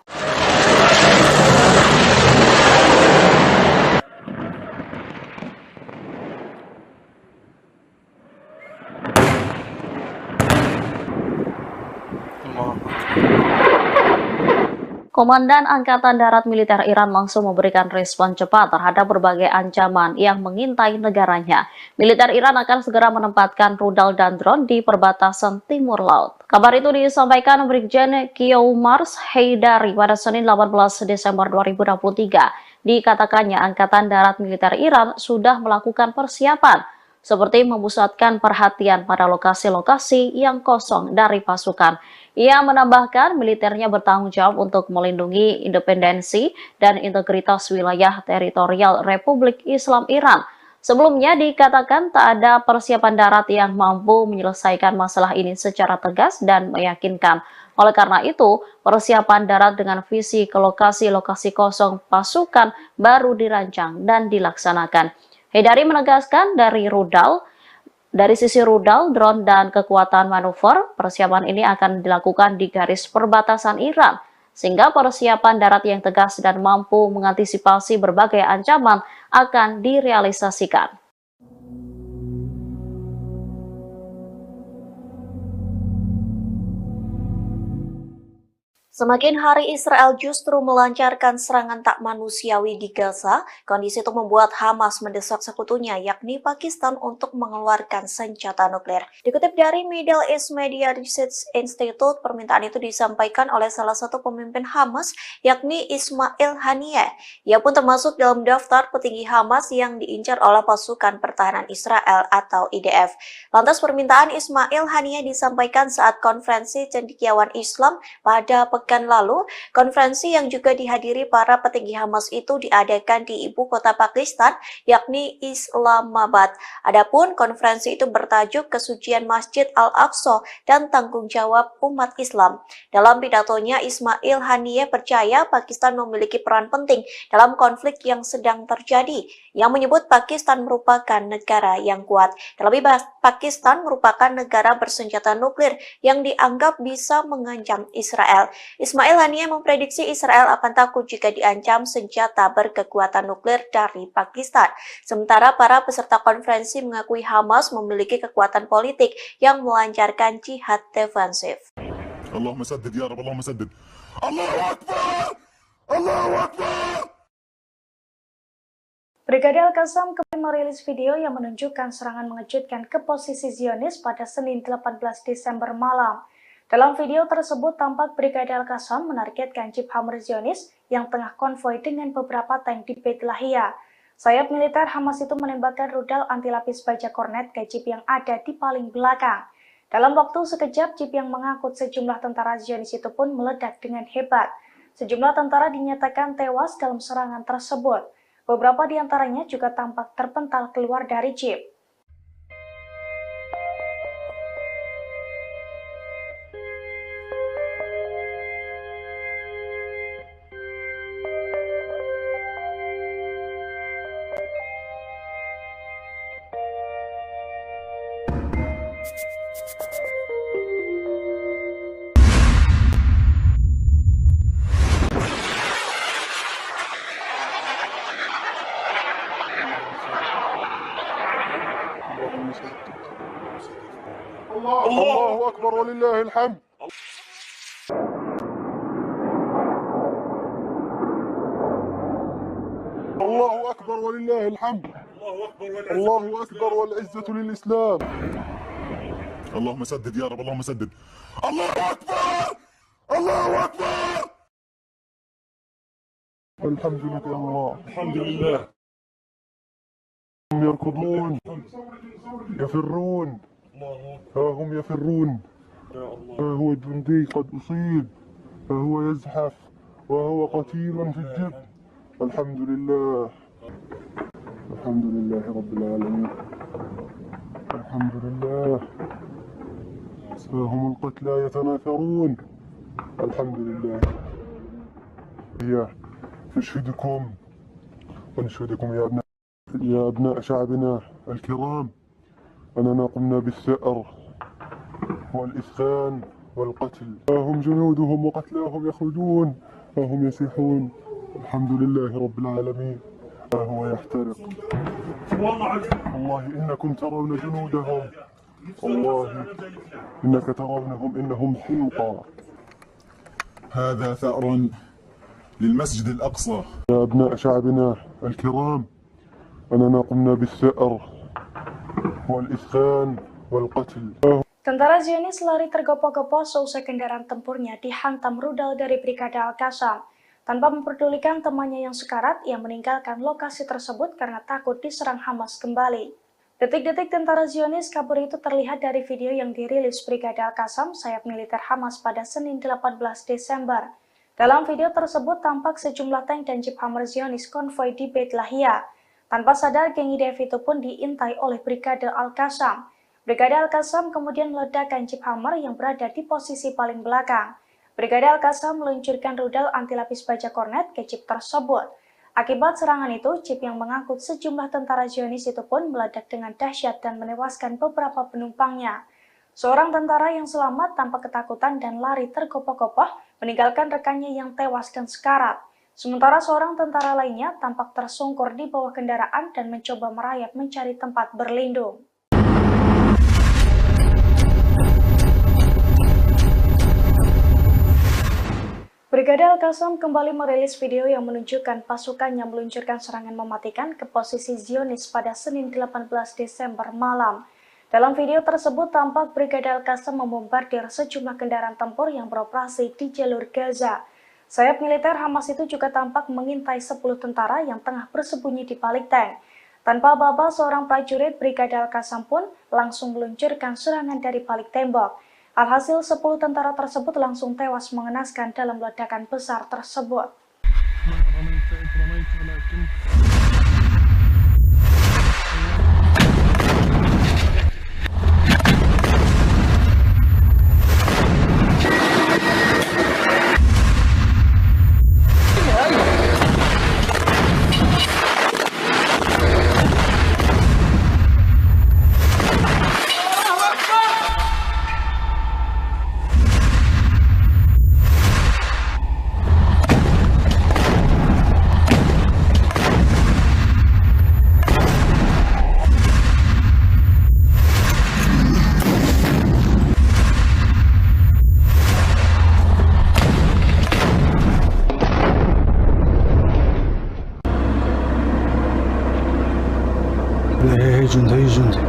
[SPEAKER 6] Komandan Angkatan Darat Militer Iran langsung memberikan respon cepat terhadap berbagai ancaman yang mengintai negaranya. Militer Iran akan segera menempatkan rudal dan drone di perbatasan timur laut. Kabar itu disampaikan Brigjen Kiyoumars Heydari pada Senin 18 Desember 2023. Dikatakannya Angkatan Darat Militer Iran sudah melakukan persiapan, seperti memusatkan perhatian pada lokasi-lokasi yang kosong dari pasukan. Ia menambahkan militernya bertanggung jawab untuk melindungi independensi dan integritas wilayah teritorial Republik Islam Iran. Sebelumnya dikatakan tak ada persiapan darat yang mampu menyelesaikan masalah ini secara tegas dan meyakinkan. Oleh karena itu, persiapan darat dengan visi ke lokasi-lokasi kosong pasukan baru dirancang dan dilaksanakan. Heydari menegaskan dari sisi rudal, drone, dan kekuatan manuver, persiapan ini akan dilakukan di garis perbatasan Iran, sehingga persiapan darat yang tegas dan mampu mengantisipasi berbagai ancaman akan direalisasikan.
[SPEAKER 7] Semakin hari Israel justru melancarkan serangan tak manusiawi di Gaza, kondisi itu membuat Hamas mendesak sekutunya yakni Pakistan untuk mengeluarkan senjata nuklir. Dikutip dari Middle East Media Research Institute, permintaan itu disampaikan oleh salah satu pemimpin Hamas yakni Ismail Haniyeh. Ia pun termasuk dalam daftar petinggi Hamas yang diincar oleh pasukan pertahanan Israel atau IDF. Lantas permintaan Ismail Haniyeh disampaikan saat konferensi cendekiawan Islam pada pekan lalu. Konferensi yang juga dihadiri para petinggi Hamas itu diadakan di ibu kota Pakistan, yakni Islamabad. Adapun konferensi itu bertajuk Kesucian Masjid Al-Aqsa dan Tanggung Jawab Umat Islam. Dalam pidatonya, Ismail Haniyeh percaya Pakistan memiliki peran penting dalam konflik yang sedang terjadi, yang menyebut Pakistan merupakan negara yang kuat. Terlebih, Pakistan merupakan negara bersenjata nuklir yang dianggap bisa mengancam Israel. Ismail Haniyeh memprediksi Israel akan takut jika diancam senjata berkekuatan nuklir dari Pakistan. Sementara para peserta konferensi mengakui Hamas memiliki kekuatan politik yang melancarkan jihad defensif.
[SPEAKER 3] Allahumma saddid ya Rabb, Allahumma saddid. Allahu Akbar! Allahu Akbar!
[SPEAKER 1] Brigade Al-Qassam kembali merilis video yang menunjukkan serangan mengejutkan ke posisi Zionis pada Senin 18 Desember malam. Dalam video tersebut tampak Brigade Al-Qassam menargetkan Jeep Hammer Zionis yang tengah konvoi dengan beberapa tank di Beit Lahia. Sayap militer Hamas itu menembakkan rudal anti-lapis baja kornet ke Jeep yang ada di paling belakang. Dalam waktu sekejap, Jeep yang mengangkut sejumlah tentara Zionis itu pun meledak dengan hebat. Sejumlah tentara dinyatakan tewas dalam serangan tersebut. Beberapa di antaranya juga tampak terpental keluar dari Jeep.
[SPEAKER 2] أكبر ولله الحمد. الله أكبر ولله الحمد. الله أكبر والعزة للإسلام.
[SPEAKER 3] اللهم سدد يا رب، اللهم سدد. الله أكبر، الله أكبر.
[SPEAKER 2] الحمد لله الله، الحمد لله. هم يركضون يفرون، ها هم يفرون، ها هو جندي قد أصيب، ها هو يزحف وهو قتيل في الجبن. الحمد لله، الحمد لله رب العالمين، الحمد لله. ها هم القتلى يتناثرون. الحمد لله. هي نشهدكم ونشهدكم يا أبناء شعبنا الكرام أننا قمنا بالثأر والإثخان والقتل. ها هم جنودهم وقتلاهم يخرجون، ها هم يسيحون. الحمد لله رب العالمين. ها هو يحترق. والله إنكم ترون جنودهم، والله إنك ترونهم إنهم حمقى.
[SPEAKER 3] هذا ثأر للمسجد الأقصى.
[SPEAKER 2] يا أبناء شعبنا الكرام أننا قمنا بالثأر والإثخان والقتل.
[SPEAKER 1] Tentara Zionis lari tergopoh-gopoh seusai kendaraan tempurnya dihantam rudal dari Brigade Al-Qassam. Tanpa memperdulikan temannya yang sekarat, ia meninggalkan lokasi tersebut karena takut diserang Hamas kembali. Detik-detik tentara Zionis kabur itu terlihat dari video yang dirilis Brigade Al-Qassam, sayap militer Hamas pada Senin 18 Desember. Dalam video tersebut tampak sejumlah tank dan jeep Hammer Zionis konvoi di Beit Lahia. Tanpa sadar, geng IDF itu pun diintai oleh Brigade Al-Qassam. Brigade Al-Qassam kemudian meledakkan jeep Hammer yang berada di posisi paling belakang. Brigade Al-Qassam meluncurkan rudal anti-lapis baja kornet ke jeep tersebut. Akibat serangan itu, jeep yang mengangkut sejumlah tentara Zionis itu pun meledak dengan dahsyat dan menewaskan beberapa penumpangnya. Seorang tentara yang selamat tanpa ketakutan dan lari tergopoh-gopoh meninggalkan rekannya yang tewas dan sekarat. Sementara seorang tentara lainnya tampak tersungkur di bawah kendaraan dan mencoba merayap mencari tempat berlindung. Brigade Al-Qassam kembali merilis video yang menunjukkan pasukannya meluncurkan serangan mematikan ke posisi Zionis pada Senin 18 Desember malam. Dalam video tersebut tampak Brigade Al-Qassam membombardir sejumlah kendaraan tempur yang beroperasi di jalur Gaza. Sayap militer Hamas itu juga tampak mengintai 10 tentara yang tengah bersembunyi di balik tank. Tanpa aba-aba, seorang prajurit Brigade Al-Qassam pun langsung meluncurkan serangan dari balik tembok. Alhasil 10 tentara tersebut langsung tewas mengenaskan dalam ledakan besar tersebut.
[SPEAKER 4] هي جندي هي جندي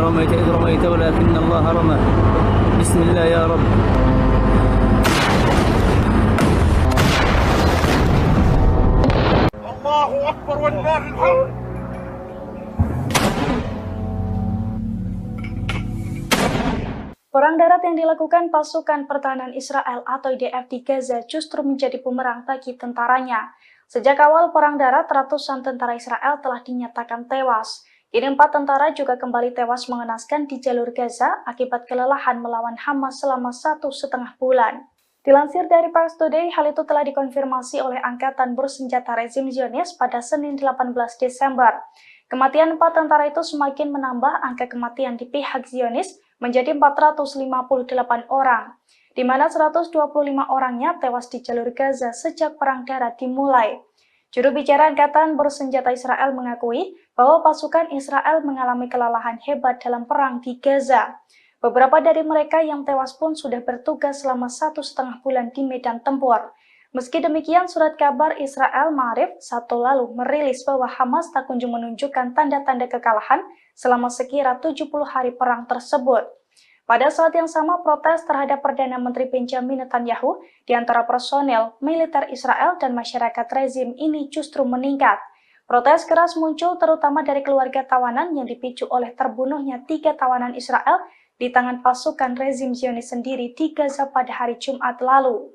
[SPEAKER 5] رميت إذ رميت ولكن الله رمى بسم الله يا رب.
[SPEAKER 2] الله أكبر ولله الحمد.
[SPEAKER 1] Perang darat yang dilakukan pasukan pertahanan Israel atau IDF di Gaza justru menjadi bumerang bagi tentaranya. Sejak awal perang darat, ratusan tentara Israel telah dinyatakan tewas. Kini 4 tentara juga kembali tewas mengenaskan di jalur Gaza akibat kelelahan melawan Hamas selama 1,5 bulan. Dilansir dari Pars Today, hal itu telah dikonfirmasi oleh Angkatan Bersenjata Rezim Zionis pada Senin 18 Desember. Kematian 4 tentara itu semakin menambah angka kematian di pihak Zionis menjadi 458 orang, di mana 125 orangnya tewas di jalur Gaza sejak perang darat dimulai. Juru bicara Angkatan Bersenjata Israel mengakui bahwa pasukan Israel mengalami kelelahan hebat dalam perang di Gaza. Beberapa dari mereka yang tewas pun sudah bertugas selama 1,5 bulan di medan tempur. Meski demikian, surat kabar Israel Ma'arif Sabtu lalu merilis bahwa Hamas tak kunjung menunjukkan tanda-tanda kekalahan selama sekira 70 hari perang tersebut. Pada saat yang sama, protes terhadap Perdana Menteri Benjamin Netanyahu di antara personel militer Israel dan masyarakat rezim ini justru meningkat. Protes keras muncul terutama dari keluarga tawanan yang dipicu oleh terbunuhnya 3 tawanan Israel di tangan pasukan rezim Zionis sendiri di Gaza pada hari Jumat lalu.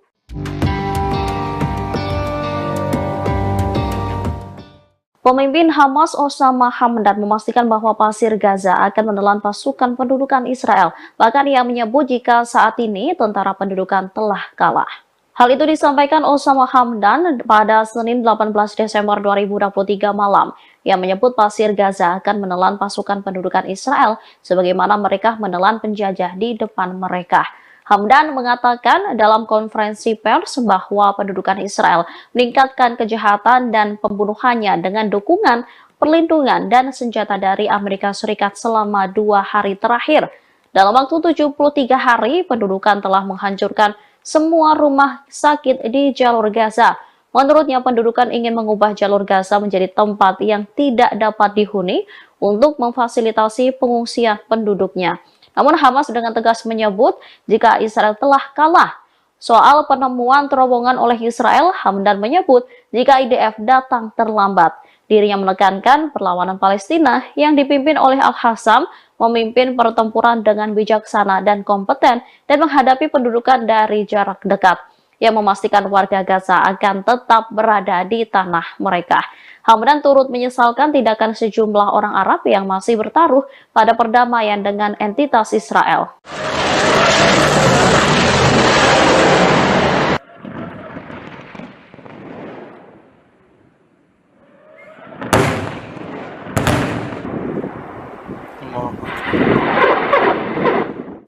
[SPEAKER 6] Pemimpin Hamas Osama Hamdan memastikan bahwa pasir Gaza akan menelan pasukan pendudukan Israel. Bahkan ia menyebut jika saat ini tentara pendudukan telah kalah. Hal itu disampaikan Osama Hamdan pada Senin 18 Desember 2023 malam. Ia menyebut pasir Gaza akan menelan pasukan pendudukan Israel sebagaimana mereka menelan penjajah di depan mereka. Hamdan mengatakan dalam konferensi pers bahwa pendudukan Israel meningkatkan kejahatan dan pembunuhannya dengan dukungan, perlindungan, dan senjata dari Amerika Serikat selama 2 hari terakhir. Dalam waktu 73 hari, pendudukan telah menghancurkan semua rumah sakit di jalur Gaza. Menurutnya, pendudukan ingin mengubah jalur Gaza menjadi tempat yang tidak dapat dihuni untuk memfasilitasi pengungsian penduduknya. Namun Hamas dengan tegas menyebut jika Israel telah kalah. Soal penemuan terowongan oleh Israel, Hamdan menyebut jika IDF datang terlambat. Dirinya menekankan perlawanan Palestina yang dipimpin oleh Al-Hassam memimpin pertempuran dengan bijaksana dan kompeten dan menghadapi pendudukan dari jarak dekat, yang memastikan warga Gaza akan tetap berada di tanah mereka. Hamdan turut menyesalkan tindakan sejumlah orang Arab yang masih bertaruh pada perdamaian dengan entitas Israel.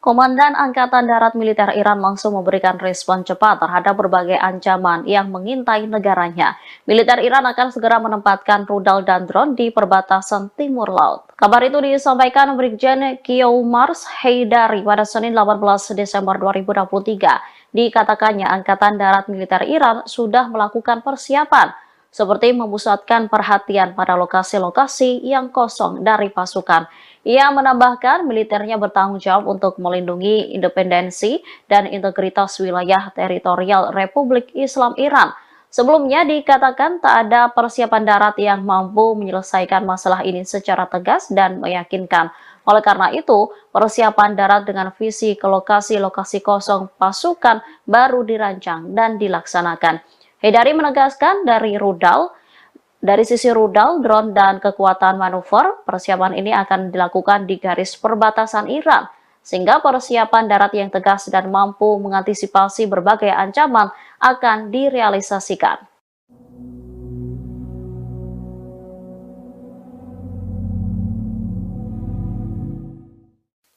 [SPEAKER 6] Komandan Angkatan Darat Militer Iran langsung memberikan respon cepat terhadap berbagai ancaman yang mengintai negaranya. Militer Iran akan segera menempatkan rudal dan drone di perbatasan timur laut. Kabar itu disampaikan Brigjen Kiyoumars Haidari pada Senin 18 Desember 2023. Dikatakannya Angkatan Darat Militer Iran sudah melakukan persiapan, seperti memusatkan perhatian pada lokasi-lokasi yang kosong dari pasukan. Ia menambahkan militernya bertanggung jawab untuk melindungi independensi dan integritas wilayah teritorial Republik Islam Iran. Sebelumnya dikatakan tak ada persiapan darat yang mampu menyelesaikan masalah ini secara tegas dan meyakinkan. Oleh karena itu, persiapan darat dengan visi ke lokasi-lokasi kosong pasukan baru dirancang dan dilaksanakan. Haidari menegaskan dari sisi rudal, drone, dan kekuatan manuver, persiapan ini akan dilakukan di garis perbatasan Iran, sehingga persiapan darat yang tegas dan mampu mengantisipasi berbagai ancaman akan direalisasikan.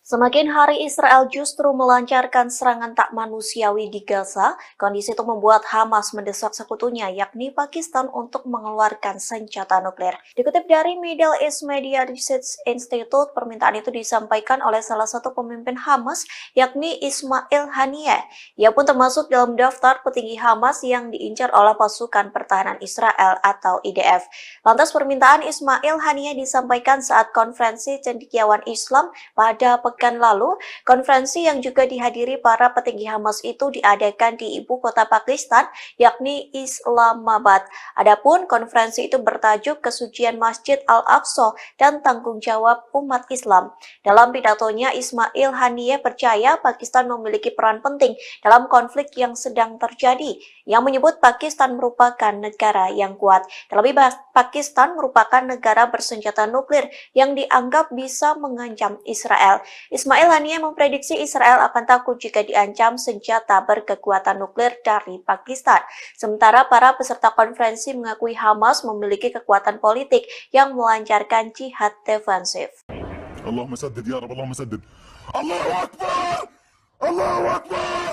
[SPEAKER 7] Semakin hari Israel justru melancarkan serangan tak manusiawi di Gaza, kondisi itu membuat Hamas mendesak sekutunya yakni Pakistan untuk mengeluarkan senjata nuklir. Dikutip dari Middle East Media Research Institute, permintaan itu disampaikan oleh salah satu pemimpin Hamas yakni Ismail Haniyeh. Ia pun termasuk dalam daftar petinggi Hamas yang diincar oleh pasukan pertahanan Israel atau IDF. Lantas permintaan Ismail Haniyeh disampaikan saat konferensi cendekiawan Islam pada pekan pekan lalu, konferensi yang juga dihadiri para petinggi Hamas itu diadakan di ibu kota Pakistan, yakni Islamabad. Adapun konferensi itu bertajuk Kesucian Masjid Al-Aqsa dan Tanggung Jawab Umat Islam. Dalam pidatonya, Ismail Haniyeh percaya Pakistan memiliki peran penting dalam konflik yang sedang terjadi, yang menyebut Pakistan merupakan negara yang kuat. Terlebih, Pakistan merupakan negara bersenjata nuklir yang dianggap bisa mengancam Israel. Ismail Haniyeh memprediksi Israel akan takut jika diancam senjata berkekuatan nuklir dari Pakistan. Sementara para peserta konferensi mengakui Hamas memiliki kekuatan politik yang melancarkan jihad defensif.
[SPEAKER 3] Allahumma saddid ya Rabb, Allahumma saddid. Allahu Akbar! Allahu Akbar!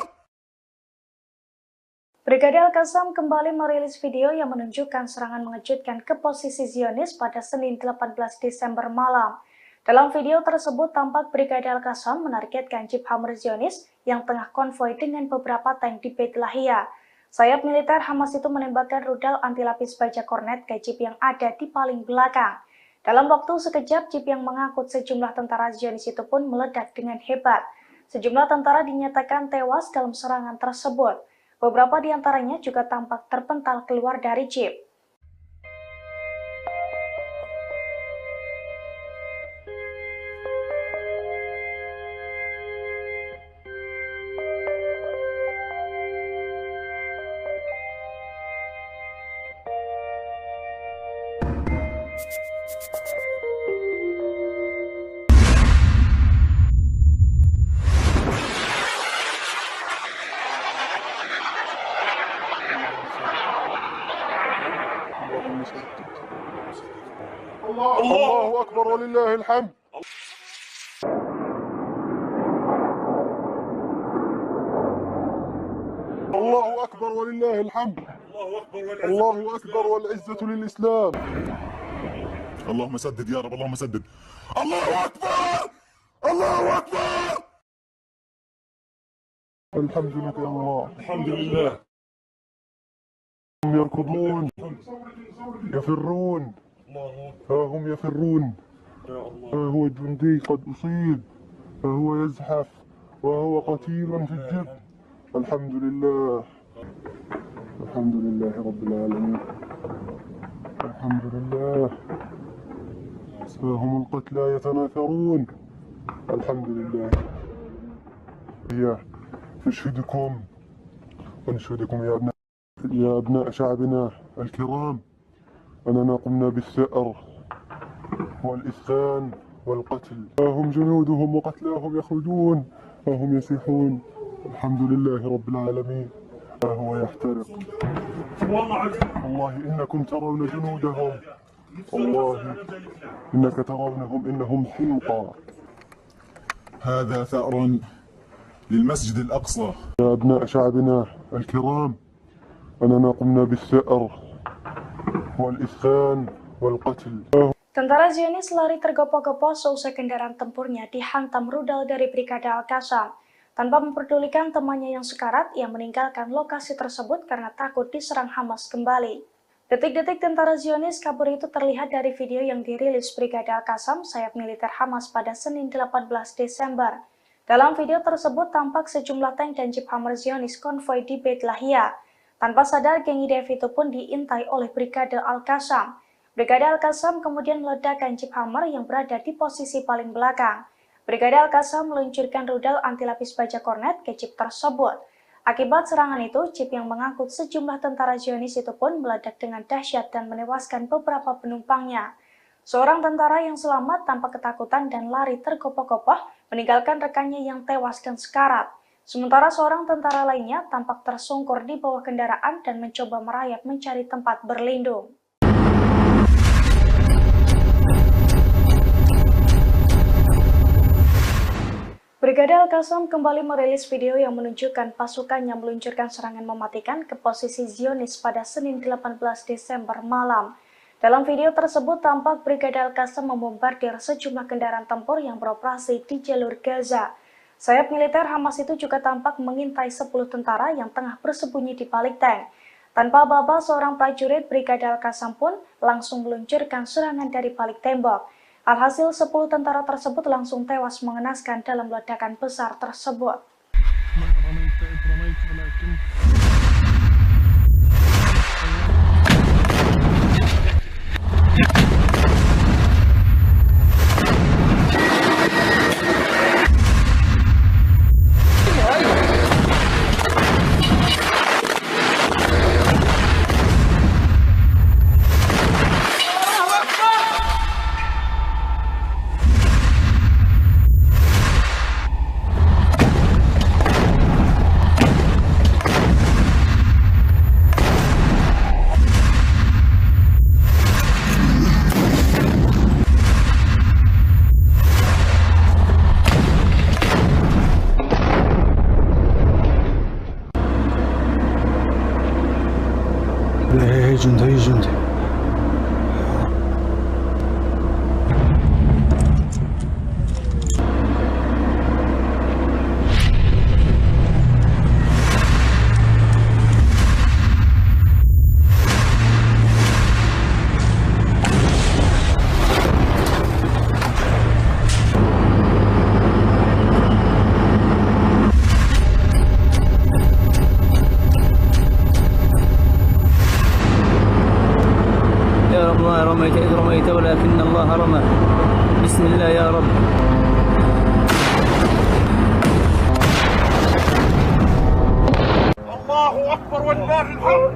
[SPEAKER 1] Brigade Al-Qassam kembali merilis video yang menunjukkan serangan mengejutkan ke posisi Zionis pada Senin 18 Desember malam. Dalam video tersebut tampak Brigade Al-Qassam menargetkan jeep Hammer Zionis yang tengah konvoi dengan beberapa tank di Beit Lahia. Sayap militer Hamas itu menembakkan rudal anti-lapis baja kornet ke jeep yang ada di paling belakang. Dalam waktu sekejap, jeep yang mengangkut sejumlah tentara Zionis itu pun meledak dengan hebat. Sejumlah tentara dinyatakan tewas dalam serangan tersebut. Beberapa di antaranya juga tampak terpental keluar dari jeep.
[SPEAKER 2] الله أكبر ولله الحمد. الله أكبر ولله الحمد. الله أكبر والعزة للإسلام.
[SPEAKER 3] اللهم سدد يا رب، اللهم سدد. الله أكبر! الله أكبر!
[SPEAKER 2] الحمد لله يا الله. الحمد لله. هم يركضون يفرون، ها هم يفرون، ها هو جندي قد أصيب، ها هو يزحف وهو قتيل في الجب. الحمد لله، الحمد لله رب العالمين، الحمد لله. ها هم القتلى يتناثرون. الحمد لله. نشهدكم ونشهدكم يا أبناء شعبنا الكرام أننا قمنا بالثأر والإسكان والقتل. ها هم جنودهم وقتلاهم يخرجون، ها هم يصيحون. الحمد لله رب العالمين. ها هو يحترق. والله إنكم ترون جنودهم، والله إنك ترونهم إنهم حمقى.
[SPEAKER 3] هذا ثأر للمسجد الأقصى.
[SPEAKER 2] يا أبناء شعبنا الكرام أننا قمنا بالثأر والإسكان والقتل.
[SPEAKER 1] Tentara Zionis lari tergopoh-gopoh seusai kendaraan tempurnya dihantam rudal dari Brigade Al-Qassam. Tanpa memperdulikan temannya yang sekarat, ia meninggalkan lokasi tersebut karena takut diserang Hamas kembali. Detik-detik tentara Zionis kabur itu terlihat dari video yang dirilis Brigade Al-Qassam sayap militer Hamas pada Senin 18 Desember. Dalam video tersebut tampak sejumlah tank dan jeep Hammer Zionis konvoi di Beit Lahia. Tanpa sadar, geng IDF itu pun diintai oleh Brigade Al-Qassam. Brigade Al-Qassam kemudian meledakkan jeep Hammer yang berada di posisi paling belakang. Brigade Al-Qassam meluncurkan rudal anti-lapis baja kornet ke jeep tersebut. Akibat serangan itu, jeep yang mengangkut sejumlah tentara Zionis itu pun meledak dengan dahsyat dan menewaskan beberapa penumpangnya. Seorang tentara yang selamat tanpa ketakutan dan lari tergopoh-gopoh meninggalkan rekannya yang tewas dan sekarat. Sementara seorang tentara lainnya tampak tersungkur di bawah kendaraan dan mencoba merayap mencari tempat berlindung. Brigade Al-Qassam kembali merilis video yang menunjukkan pasukannya meluncurkan serangan mematikan ke posisi Zionis pada Senin 18 Desember malam. Dalam video tersebut tampak Brigade Al-Qassam membombardir sejumlah kendaraan tempur yang beroperasi di jalur Gaza. Sayap militer Hamas itu juga tampak mengintai 10 tentara yang tengah bersembunyi di balik tank. Tanpa aba-aba, seorang prajurit Brigade Al-Qassam pun langsung meluncurkan serangan dari balik tembok. Alhasil 10 tentara tersebut langsung tewas mengenaskan dalam ledakan besar tersebut.
[SPEAKER 4] هي جندي هي جندي
[SPEAKER 5] يا رب ما رميت إذ رميت ولكن الله رمى بسم الله يا رب.
[SPEAKER 2] الله أكبر ولله الحمد.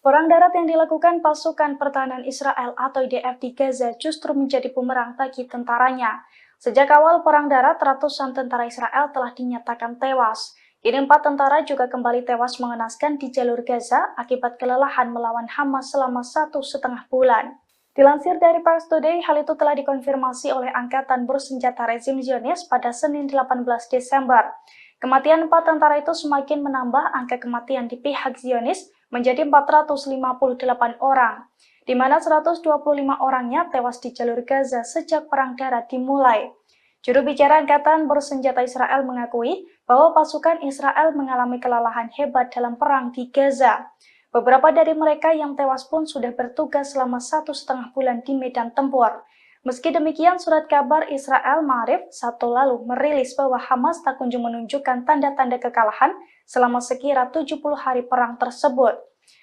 [SPEAKER 1] Perang darat yang dilakukan pasukan pertahanan Israel atau IDF di Gaza justru menjadi bumerang bagi tentaranya. Sejak awal perang darat, ratusan tentara Israel telah dinyatakan tewas. Kini 4 tentara juga kembali tewas mengenaskan di jalur Gaza akibat kelelahan melawan Hamas selama 1,5 bulan. Dilansir dari Pars Today, hal itu telah dikonfirmasi oleh Angkatan Bersenjata Rezim Zionis pada Senin 18 Desember. Kematian 4 tentara itu semakin menambah angka kematian di pihak Zionis menjadi 458 orang, di mana 125 orangnya tewas di jalur Gaza sejak perang darat dimulai. Juru bicara Angkatan Bersenjata Israel mengakui bahwa pasukan Israel mengalami kelelahan hebat dalam perang di Gaza. Beberapa dari mereka yang tewas pun sudah bertugas selama 1,5 bulan di medan tempur. Meski demikian, surat kabar Israel Ma'arif Sabtu lalu merilis bahwa Hamas tak kunjung menunjukkan tanda-tanda kekalahan selama sekira 70 hari perang tersebut.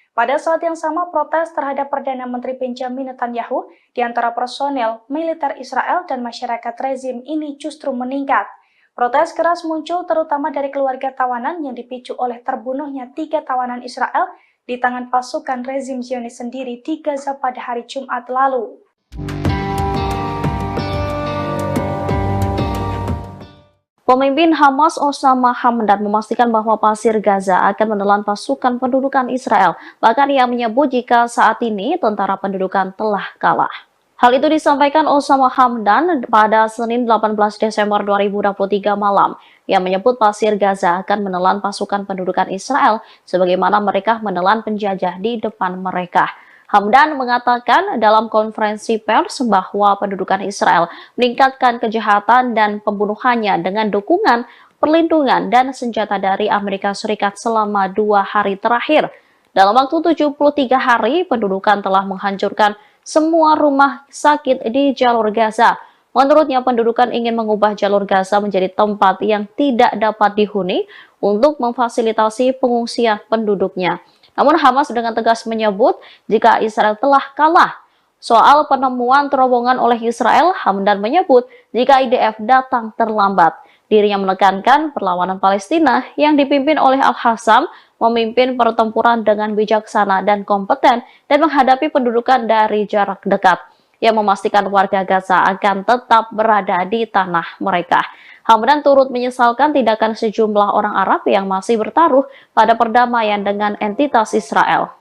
[SPEAKER 1] Pada saat yang sama, protes terhadap Perdana Menteri Benjamin Netanyahu di antara personel, militer Israel dan masyarakat rezim ini justru meningkat. Protes keras muncul terutama dari keluarga tawanan yang dipicu oleh terbunuhnya 3 tawanan Israel di tangan pasukan rezim Zionis sendiri di Gaza pada hari Jumat lalu.
[SPEAKER 6] Pemimpin Hamas Osama Hamdan memastikan bahwa pasir Gaza akan menelan pasukan pendudukan Israel. Bahkan ia menyebut jika saat ini tentara pendudukan telah kalah. Hal itu disampaikan Osama Hamdan pada Senin 18 Desember 2023 malam. Ia menyebut pasir Gaza akan menelan pasukan pendudukan Israel sebagaimana mereka menelan penjajah di depan mereka. Hamdan mengatakan dalam konferensi pers bahwa pendudukan Israel meningkatkan kejahatan dan pembunuhannya dengan dukungan, perlindungan, dan senjata dari Amerika Serikat selama 2 hari terakhir. Dalam waktu 73 hari, pendudukan telah menghancurkan semua rumah sakit di jalur Gaza. Menurutnya, pendudukan ingin mengubah jalur Gaza menjadi tempat yang tidak dapat dihuni untuk memfasilitasi pengungsian penduduknya. Namun Hamas dengan tegas menyebut jika Israel telah kalah. Soal penemuan terowongan oleh Israel, Hamdan menyebut jika IDF datang terlambat. Dirinya menekankan perlawanan Palestina yang dipimpin oleh Al-Hassam memimpin pertempuran dengan bijaksana dan kompeten dan menghadapi pendudukan dari jarak dekat, yang memastikan warga Gaza akan tetap berada di tanah mereka. Hamdan turut menyesalkan tindakan sejumlah orang Arab yang masih bertaruh pada perdamaian dengan entitas Israel.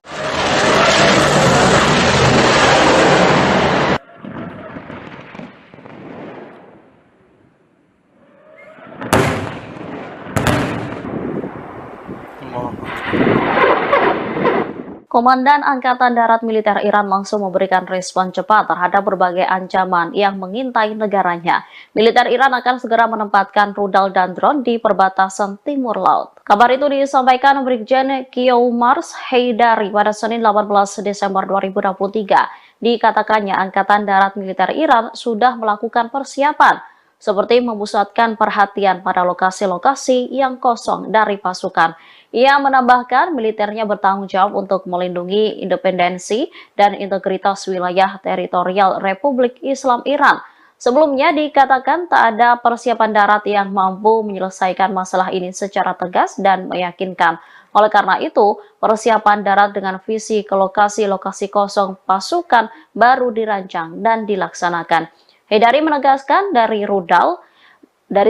[SPEAKER 6] Komandan Angkatan Darat Militer Iran langsung memberikan respon cepat terhadap berbagai ancaman yang mengintai negaranya. Militer Iran akan segera menempatkan rudal dan drone di perbatasan timur laut. Kabar itu disampaikan Brigjen Kiomars Heydari pada Senin 18 Desember 2023. Dikatakannya Angkatan Darat Militer Iran sudah melakukan persiapan, seperti memusatkan perhatian pada lokasi-lokasi yang kosong dari pasukan. Ia menambahkan militernya bertanggung jawab untuk melindungi independensi dan integritas wilayah teritorial Republik Islam Iran. Sebelumnya dikatakan tak ada persiapan darat yang mampu menyelesaikan masalah ini secara tegas dan meyakinkan. Oleh karena itu, persiapan darat dengan visi ke lokasi-lokasi kosong pasukan baru dirancang dan dilaksanakan. Heydari menegaskan dari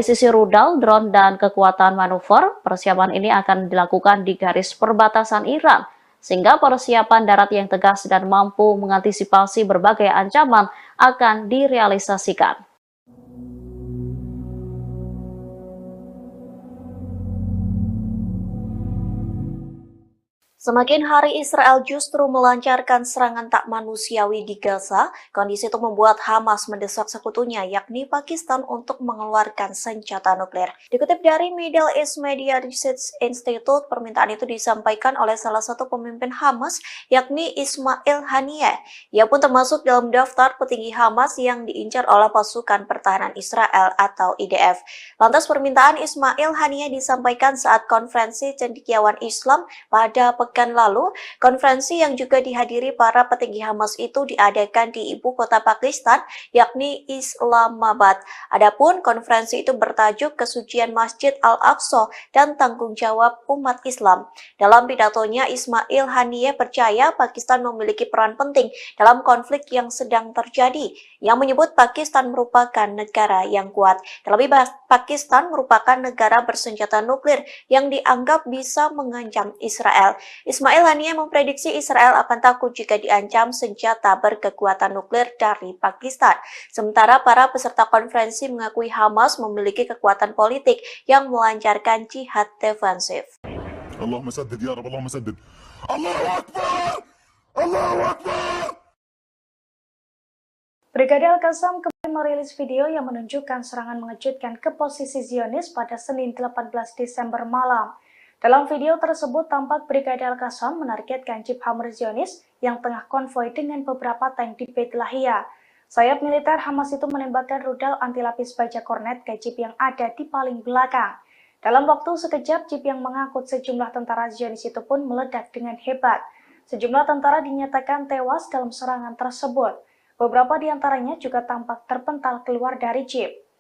[SPEAKER 6] sisi rudal, drone, dan kekuatan manuver, persiapan ini akan dilakukan di garis perbatasan Iran, sehingga persiapan darat yang tegas dan mampu mengantisipasi berbagai ancaman akan direalisasikan.
[SPEAKER 7] Semakin hari Israel justru melancarkan serangan tak manusiawi di Gaza, kondisi itu membuat Hamas mendesak sekutunya yakni Pakistan untuk mengeluarkan senjata nuklir. Dikutip dari Middle East Media Research Institute, permintaan itu disampaikan oleh salah satu pemimpin Hamas yakni Ismail Haniyeh. Ia pun termasuk dalam daftar petinggi Hamas yang diincar oleh pasukan pertahanan Israel atau IDF. Lantas permintaan Ismail Haniyeh disampaikan saat konferensi cendekiawan Islam pada pekan lalu. Konferensi yang juga dihadiri para petinggi Hamas itu diadakan di ibu kota Pakistan, yakni Islamabad. Adapun konferensi itu bertajuk Kesucian Masjid Al-Aqsa dan Tanggung Jawab Umat Islam. Dalam pidatonya, Ismail Haniyeh percaya Pakistan memiliki peran penting dalam konflik yang sedang terjadi, yang menyebut Pakistan merupakan negara yang kuat. Terlebih, Pakistan merupakan negara bersenjata nuklir yang dianggap bisa mengancam Israel. Ismail Haniyeh memprediksi Israel akan takut jika diancam senjata berkekuatan nuklir dari Pakistan. Sementara para peserta konferensi mengakui Hamas memiliki kekuatan politik yang melancarkan jihad defensif.
[SPEAKER 3] Allahumma saddid ya Rabb, Allahumma saddid. Allahu Akbar! Allahu Akbar!
[SPEAKER 1] Brigade Al-Qassam kembali merilis video yang menunjukkan serangan mengejutkan ke posisi Zionis pada Senin 18 Desember malam. Dalam video tersebut tampak Brigade Al-Qassam menargetkan jeep Hammer Zionis yang tengah konvoi dengan beberapa tank di Beit Lahia. Sayap militer Hamas itu menembakkan rudal anti-lapis baja kornet ke jeep yang ada di paling belakang. Dalam waktu sekejap, jeep yang mengangkut sejumlah tentara Zionis itu pun meledak dengan hebat. Sejumlah tentara dinyatakan tewas dalam serangan tersebut. Beberapa di antaranya juga tampak terpental keluar dari jeep.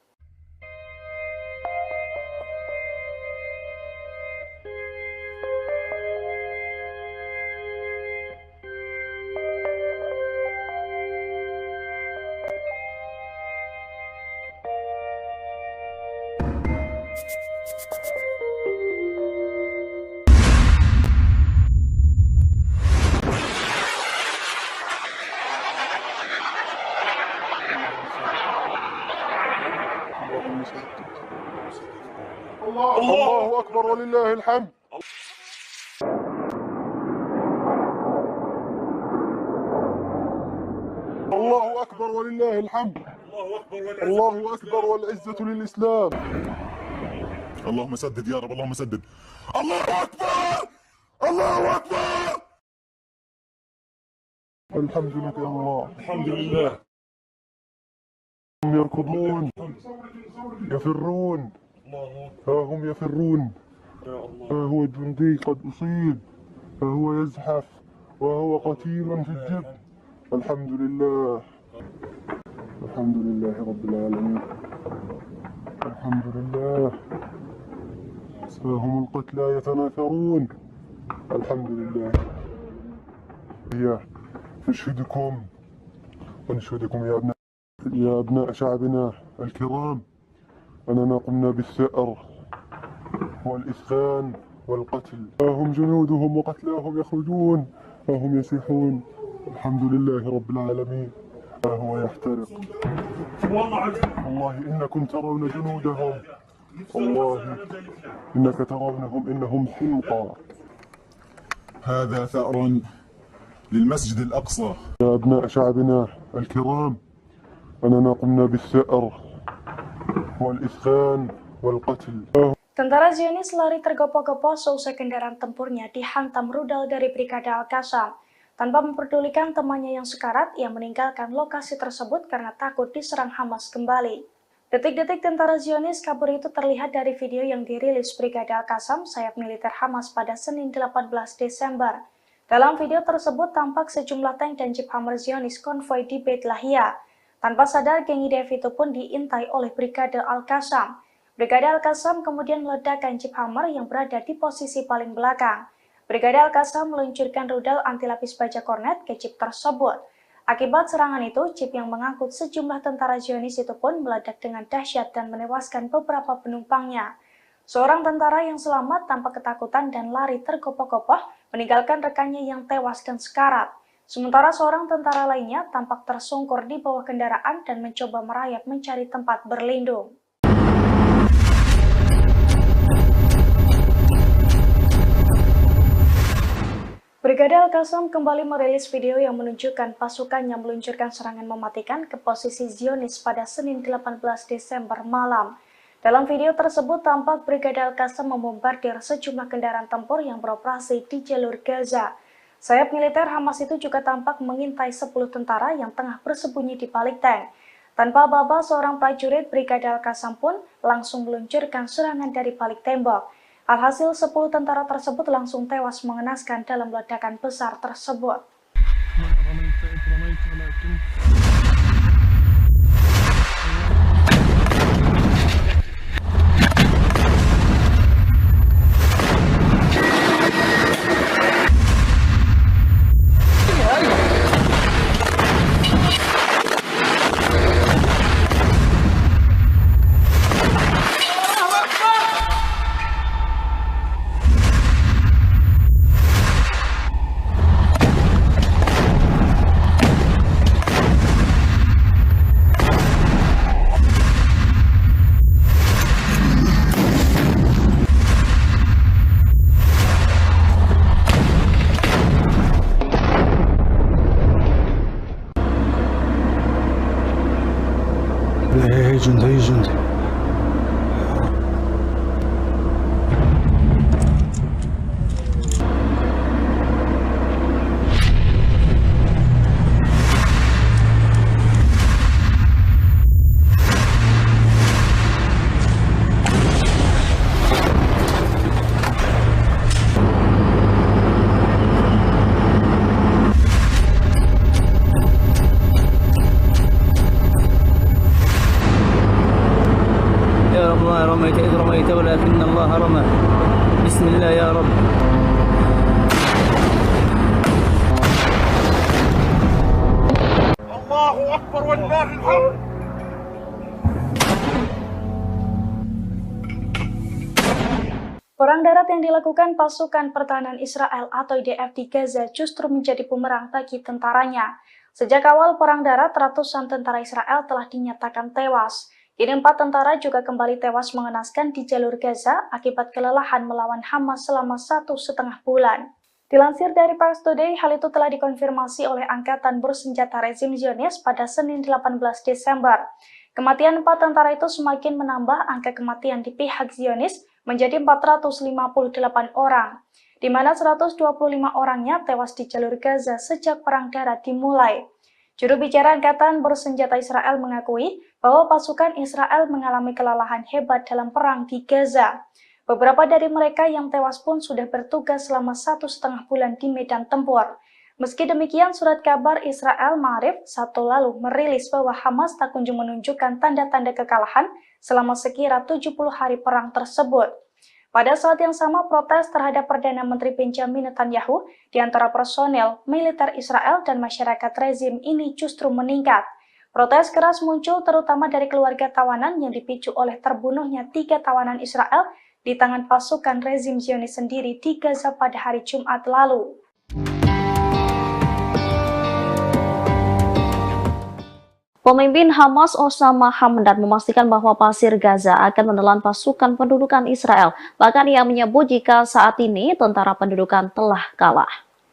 [SPEAKER 2] الله أكبر ولله الحمد. الله أكبر ولله الحمد. الله أكبر والعزة للإسلام.
[SPEAKER 3] اللهم سدد يا رب، اللهم سدد. الله أكبر! الله أكبر!
[SPEAKER 2] الحمد لك يا الله. الحمد لله. هم يركضون يفرون، ها هم يفرون، ها هو جندي قد أصيب، ها هو يزحف وهو قتيل في الجب. الحمد لله. الحمد لله رب العالمين. الحمد لله. ها هم القتلى يتناثرون. الحمد لله. هي نشهدكم ونشهدكم يا أبناء شعبنا الكرام أننا قمنا بالثأر والإسخان والقتل. ها هم جنودهم وقتلاهم يخرجون، ها هم يسيحون. الحمد لله رب العالمين. ها هو يحترق. والله إنكم ترون جنودهم، والله إنك ترونهم إنهم حمقى.
[SPEAKER 3] هذا ثأر للمسجد الأقصى.
[SPEAKER 2] يا أبناء شعبنا الكرام، أننا قمنا بالثأر والإسخان والقتل.
[SPEAKER 1] Tentara Zionis lari tergopoh-gopoh seusai kendaraan tempurnya dihantam rudal dari Brigade Al-Qassam. Tanpa memperdulikan temannya yang sekarat, ia meninggalkan lokasi tersebut karena takut diserang Hamas kembali. Detik-detik tentara Zionis kabur itu terlihat dari video yang dirilis Brigade Al-Qassam, sayap militer Hamas pada Senin 18 Desember. Dalam video tersebut tampak sejumlah tank dan jeep Hammer Zionis konvoi di Beit Lahia. Tanpa sadar, geng IDF itu pun diintai oleh Brigade Al-Qassam. Brigade Al-Qassam kemudian meledakkan jeep Hammer yang berada di posisi paling belakang. Brigade Al-Qassam meluncurkan rudal anti lapis baja kornet ke jeep tersebut. Akibat serangan itu, jeep yang mengangkut sejumlah tentara Zionis itu pun meledak dengan dahsyat dan menewaskan beberapa penumpangnya. Seorang tentara yang selamat tampak ketakutan dan lari tergopoh-gopoh meninggalkan rekannya yang tewas dan sekarat. Sementara seorang tentara lainnya tampak tersungkur di bawah kendaraan dan mencoba merayap mencari tempat berlindung. Brigade Al-Qassam kembali merilis video yang menunjukkan pasukannya meluncurkan serangan mematikan ke posisi Zionis pada Senin 18 Desember malam. Dalam video tersebut tampak Brigade Al-Qassam membombardir sejumlah kendaraan tempur yang beroperasi di jalur Gaza. Sayap militer Hamas itu juga tampak mengintai 10 tentara yang tengah bersembunyi di balik tank. Tanpa aba-aba, seorang prajurit Brigade Al-Qassam pun langsung meluncurkan serangan dari balik tembok. Alhasil 10 tentara tersebut langsung tewas mengenaskan dalam ledakan besar tersebut.
[SPEAKER 4] هي جندي هي جندي
[SPEAKER 5] رميت إذ رميت ولكن الله رمى بسم الله يا رب.
[SPEAKER 2] الله أكبر ولله الحمد.
[SPEAKER 1] Perang darat yang dilakukan pasukan pertahanan Israel atau IDF di Gaza justru menjadi bumerang bagi tentaranya. Sejak awal perang darat, ratusan tentara Israel telah dinyatakan tewas. Kini 4 tentara juga kembali tewas mengenaskan di jalur Gaza akibat kelelahan melawan Hamas selama 1,5 bulan. Dilansir dari Pars Today, hal itu telah dikonfirmasi oleh Angkatan Bersenjata Rezim Zionis pada Senin 18 Desember. Kematian 4 tentara itu semakin menambah angka kematian di pihak Zionis menjadi 458 orang, di mana 125 orangnya tewas di jalur Gaza sejak perang darat dimulai. Juru bicara Angkatan Bersenjata Israel mengakui bahwa pasukan Israel mengalami kelelahan hebat dalam perang di Gaza. Beberapa dari mereka yang tewas pun sudah bertugas selama 1,5 bulan di medan tempur. Meski demikian, surat kabar Israel Ma'arif Sabtu lalu merilis bahwa Hamas tak kunjung menunjukkan tanda-tanda kekalahan selama sekira 70 hari perang tersebut. Pada saat yang sama, protes terhadap Perdana Menteri Benjamin Netanyahu di antara personel, militer Israel dan masyarakat rezim ini justru meningkat. Protes keras muncul terutama dari keluarga tawanan yang dipicu oleh terbunuhnya 3 tawanan Israel di tangan pasukan rezim Zionis sendiri di Gaza pada hari Jumat lalu.
[SPEAKER 6] Pemimpin Hamas Osama Hamdan memastikan bahwa pasir Gaza akan menelan pasukan pendudukan Israel. Bahkan ia menyebut jika saat ini tentara pendudukan telah kalah.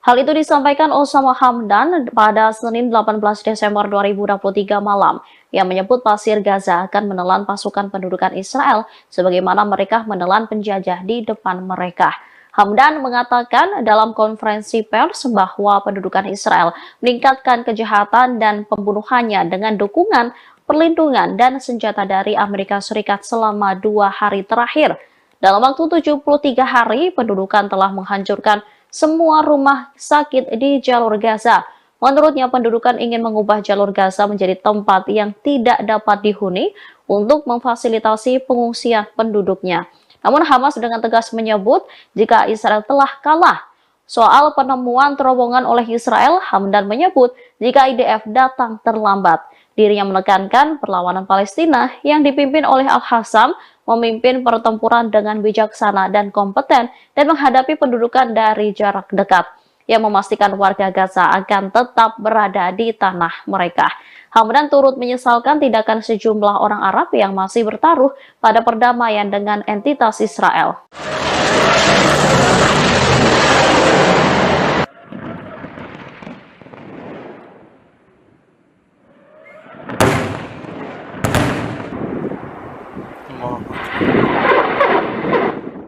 [SPEAKER 6] Hal itu disampaikan Osama Hamdan pada Senin 18 Desember 2023 malam. Yang menyebut Pasir Gaza akan menelan pasukan pendudukan Israel sebagaimana mereka menelan penjajah di depan mereka. Hamdan mengatakan dalam konferensi pers bahwa pendudukan Israel meningkatkan kejahatan dan pembunuhannya dengan dukungan, perlindungan, dan senjata dari Amerika Serikat selama 2 hari terakhir. Dalam waktu 73 hari, pendudukan telah menghancurkan semua rumah sakit di jalur Gaza. Menurutnya, pendudukan ingin mengubah jalur Gaza menjadi tempat yang tidak dapat dihuni untuk memfasilitasi pengungsian penduduknya. Namun Hamas dengan tegas menyebut jika Israel telah kalah. Soal penemuan terowongan oleh Israel, Hamdan menyebut jika IDF datang terlambat. Dirinya menekankan perlawanan Palestina yang dipimpin oleh Al-Hassam memimpin pertempuran dengan bijaksana dan kompeten dan menghadapi pendudukan dari jarak dekat yang memastikan warga Gaza akan tetap berada di tanah mereka. Hamdan turut menyesalkan tindakan sejumlah orang Arab yang masih bertaruh pada perdamaian dengan entitas Israel.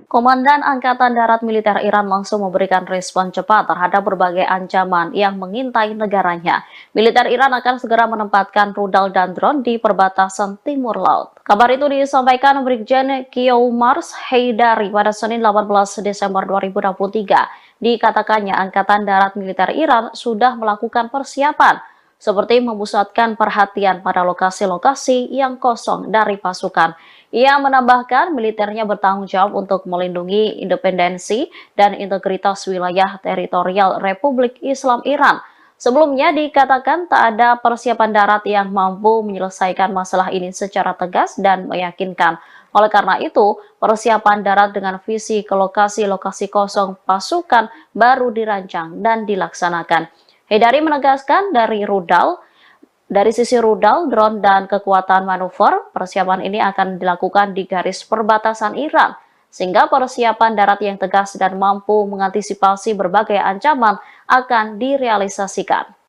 [SPEAKER 6] Komandan Angkatan Darat Militer Iran langsung memberikan respon cepat terhadap berbagai ancaman yang mengintai negaranya. Militer Iran akan segera menempatkan rudal dan drone di perbatasan timur laut. Kabar itu disampaikan Brigjen Qiomars Haidari pada Senin 18 Desember 2023. Dikatakannya Angkatan Darat Militer Iran sudah melakukan persiapan seperti memusatkan perhatian pada lokasi-lokasi yang kosong dari pasukan. Ia menambahkan militernya bertanggung jawab untuk melindungi independensi dan integritas wilayah teritorial Republik Islam Iran. Sebelumnya dikatakan tak ada persiapan darat yang mampu menyelesaikan masalah ini secara tegas dan meyakinkan. Oleh karena itu, persiapan darat dengan visi ke lokasi-lokasi kosong pasukan baru dirancang dan dilaksanakan. Haidari menegaskan dari sisi rudal, drone, dan kekuatan manuver, persiapan ini akan dilakukan di garis perbatasan Iran, sehingga persiapan darat yang tegas dan mampu mengantisipasi berbagai ancaman akan direalisasikan.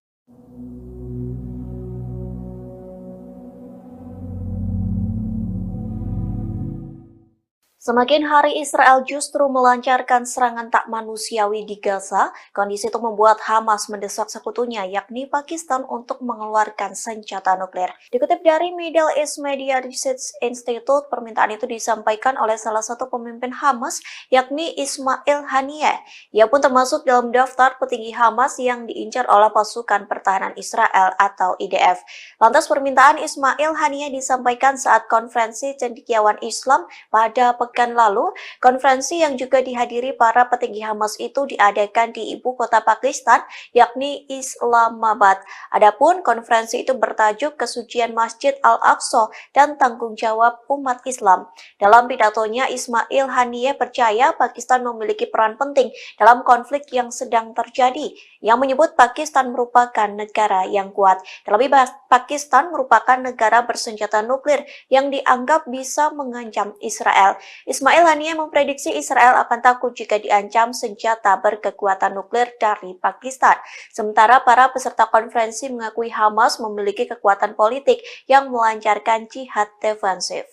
[SPEAKER 7] Semakin hari Israel justru melancarkan serangan tak manusiawi di Gaza, kondisi itu membuat Hamas mendesak sekutunya yakni Pakistan untuk mengeluarkan senjata nuklir. Dikutip dari Middle East Media Research Institute, permintaan itu disampaikan oleh salah satu pemimpin Hamas yakni Ismail Haniyeh. Ia pun termasuk dalam daftar petinggi Hamas yang diincar oleh pasukan pertahanan Israel atau IDF. Lantas permintaan Ismail Haniyeh disampaikan saat konferensi cendekiawan Islam pada pekan lalu. Konferensi yang juga dihadiri para petinggi Hamas itu diadakan di ibu kota Pakistan, yakni Islamabad. Adapun konferensi itu bertajuk Kesucian Masjid Al-Aqsa dan Tanggung Jawab Umat Islam. Dalam pidatonya, Ismail Haniyeh percaya Pakistan memiliki peran penting dalam konflik yang sedang terjadi, yang menyebut Pakistan merupakan negara yang kuat. Terlebih, Pakistan merupakan negara bersenjata nuklir yang dianggap bisa mengancam Israel. Ismail Haniyeh memprediksi Israel akan takut jika diancam senjata berkekuatan nuklir dari Pakistan. Sementara para peserta konferensi mengakui Hamas memiliki kekuatan politik yang melancarkan jihad defensif.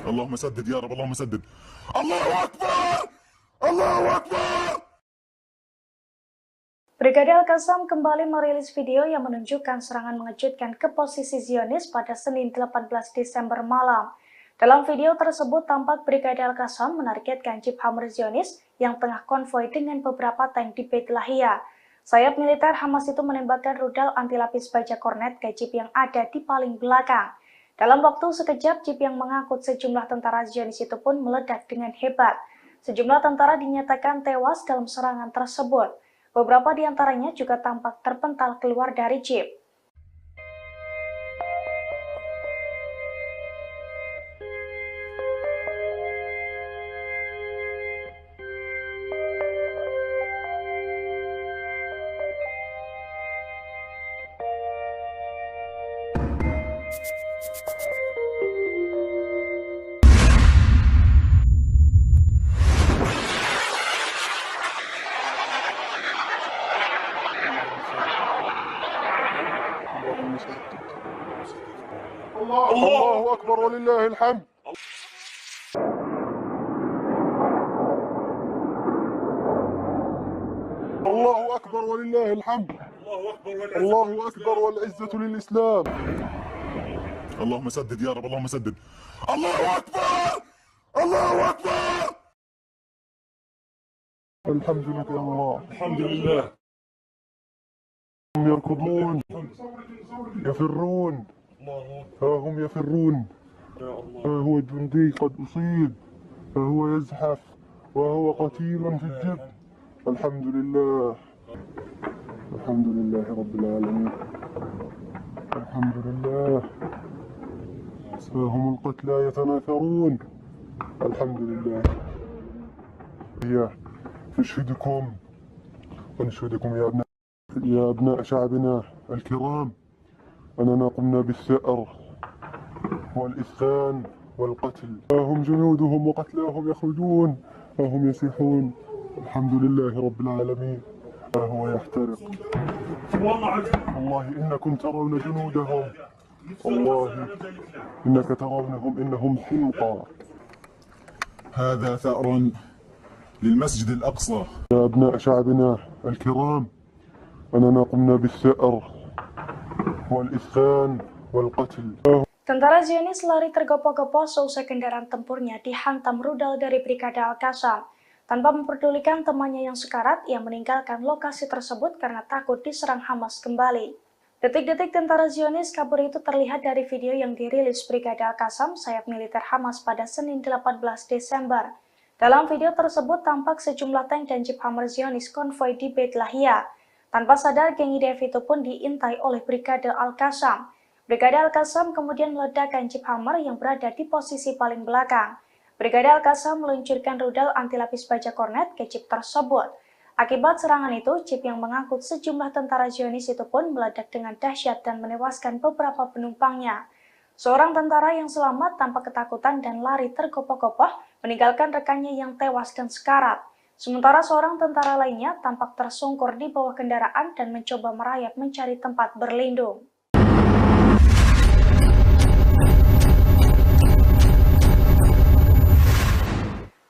[SPEAKER 3] Allahumma saddid ya Rabb, Allahumma saddid. Allahu Akbar! Allahu Akbar!
[SPEAKER 1] Brigade Al-Qassam kembali merilis video yang menunjukkan serangan mengejutkan ke posisi Zionis pada Senin 18 Desember malam. Dalam video tersebut tampak Brigade Al-Qassam menargetkan Jeep Hammer Zionis yang tengah konvoi dengan beberapa tank di Beit Lahia. Sayap militer Hamas itu menembakkan rudal anti-lapis baja kornet ke Jeep yang ada di paling belakang. Dalam waktu sekejap, Jeep yang mengangkut sejumlah tentara Zionis itu pun meledak dengan hebat. Sejumlah tentara dinyatakan tewas dalam serangan tersebut. Beberapa di antaranya juga tampak terpental keluar dari Jeep.
[SPEAKER 2] أكبر ولله الحمد. الله أكبر ولله الحمد. الله أكبر والعزة للإسلام.
[SPEAKER 3] اللهم سدد يا رب اللهم سدد. الله أكبر الله أكبر.
[SPEAKER 2] الحمد لله الله.
[SPEAKER 3] الحمد لله.
[SPEAKER 2] هم يركضون يفرون، ها هم يفرون، ها هو جندي قد أصيب، ها هو يزحف وهو قتيل في الجبل. الحمد لله. الحمد لله رب العالمين. الحمد لله. ها هم القتلى يتناثرون. الحمد لله. هي نشهدكم ونشهدكم يا أبناء شعبنا الكرام أننا قمنا بالثأر والإسخان والقتل. ها هم جنودهم وقتلاهم يخرجون، ها هم يسيحون. الحمد لله رب العالمين. ها هو يحترق. والله إنكم ترون جنودهم، والله إنك ترونهم إنهم حمقى.
[SPEAKER 3] هذا ثأر للمسجد الأقصى.
[SPEAKER 2] يا أبناء شعبنا الكرام أننا قمنا بالثأر والإسخان والقتل.
[SPEAKER 1] Tentara Zionis lari tergopoh-gopoh seusai kendaraan tempurnya dihantam rudal dari Brigade Al-Qassam. Tanpa memperdulikan temannya yang sekarat, ia meninggalkan lokasi tersebut karena takut diserang Hamas kembali. Detik-detik tentara Zionis kabur itu terlihat dari video yang dirilis Brigade Al-Qassam, sayap militer Hamas pada Senin 18 Desember. Dalam video tersebut tampak sejumlah tank dan jeep Hammer Zionis konvoi di Beit Lahia. Tanpa sadar, geng IDF itu pun diintai oleh Brigade Al-Qassam. Brigade Al-Qassam kemudian meledakkan jeep Hammer yang berada di posisi paling belakang. Brigade Al-Qassam meluncurkan rudal anti-lapis baja kornet ke jeep tersebut. Akibat serangan itu, jeep yang mengangkut sejumlah tentara Zionis itu pun meledak dengan dahsyat dan menewaskan beberapa penumpangnya. Seorang tentara yang selamat tanpa ketakutan dan lari tergopoh-gopoh meninggalkan rekannya yang tewas dan sekarat. Sementara seorang tentara lainnya tampak tersungkur di bawah kendaraan dan mencoba merayap mencari tempat berlindung.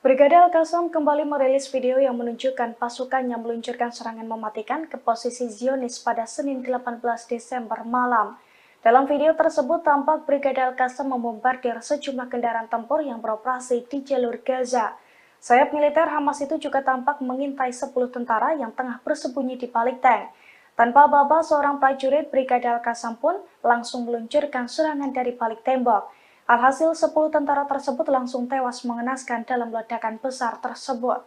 [SPEAKER 1] Brigade Al-Qassam kembali merilis video yang menunjukkan pasukannya meluncurkan serangan mematikan ke posisi Zionis pada Senin 18 Desember malam. Dalam video tersebut tampak Brigade Al-Qassam membombardir sejumlah kendaraan tempur yang beroperasi di jalur Gaza. Sayap militer Hamas itu juga tampak mengintai 10 tentara yang tengah bersembunyi di balik tank. Tanpa aba-aba, seorang prajurit Brigade Al-Qassam pun langsung meluncurkan serangan dari balik tembok. Alhasil 10 tentara tersebut langsung tewas mengenaskan dalam ledakan besar tersebut.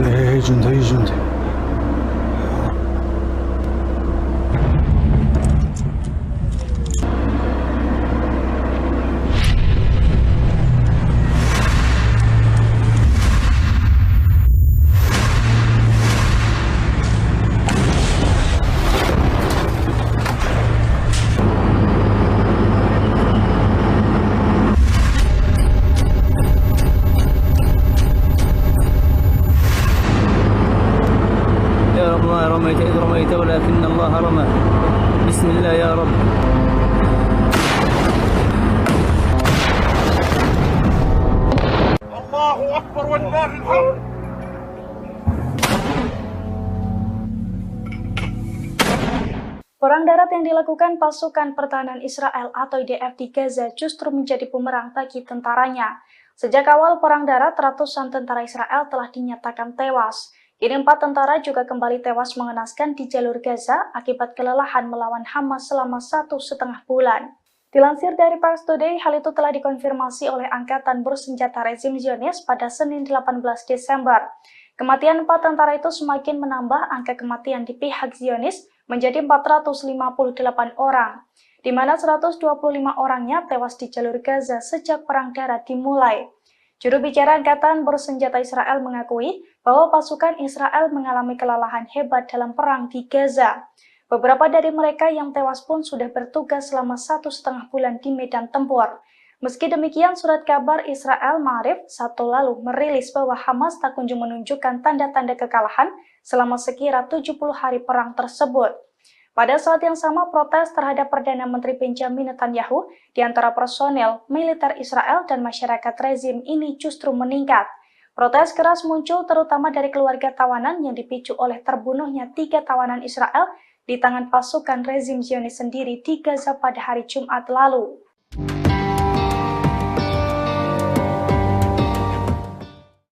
[SPEAKER 4] هي جندي هي جندي
[SPEAKER 5] رميت إذ رميت ولكن الله رمى بسم الله يا رب.
[SPEAKER 2] الله أكبر ولله الحمد.
[SPEAKER 1] Perang darat yang dilakukan pasukan pertahanan Israel atau IDF di Gaza justru menjadi bumerang bagi tentaranya. Sejak awal perang darat, ratusan tentara Israel telah dinyatakan tewas. Kini 4 tentara juga kembali tewas mengenaskan di jalur Gaza akibat kelelahan melawan Hamas selama 1,5 bulan. Dilansir dari Pars Today, hal itu telah dikonfirmasi oleh Angkatan Bersenjata Rezim Zionis pada Senin 18 Desember. Kematian 4 tentara itu semakin menambah angka kematian di pihak Zionis menjadi 458 orang, di mana 125 orangnya tewas di jalur Gaza sejak perang darat dimulai. Juru bicara Angkatan Bersenjata Israel mengakui bahwa pasukan Israel mengalami kelelahan hebat dalam perang di Gaza. Beberapa dari mereka yang tewas pun sudah bertugas selama 1,5 bulan di medan tempur. Meski demikian, surat kabar Israel Ma'arif Sabtu lalu merilis bahwa Hamas tak kunjung menunjukkan tanda-tanda kekalahan selama sekira 70 hari perang tersebut. Pada saat yang sama, protes terhadap Perdana Menteri Benjamin Netanyahu di antara personel militer Israel dan masyarakat rezim ini justru meningkat. Protes keras muncul terutama dari keluarga tawanan yang dipicu oleh terbunuhnya 3 tawanan Israel di tangan pasukan rezim Zionis sendiri di Gaza pada hari Jumat lalu.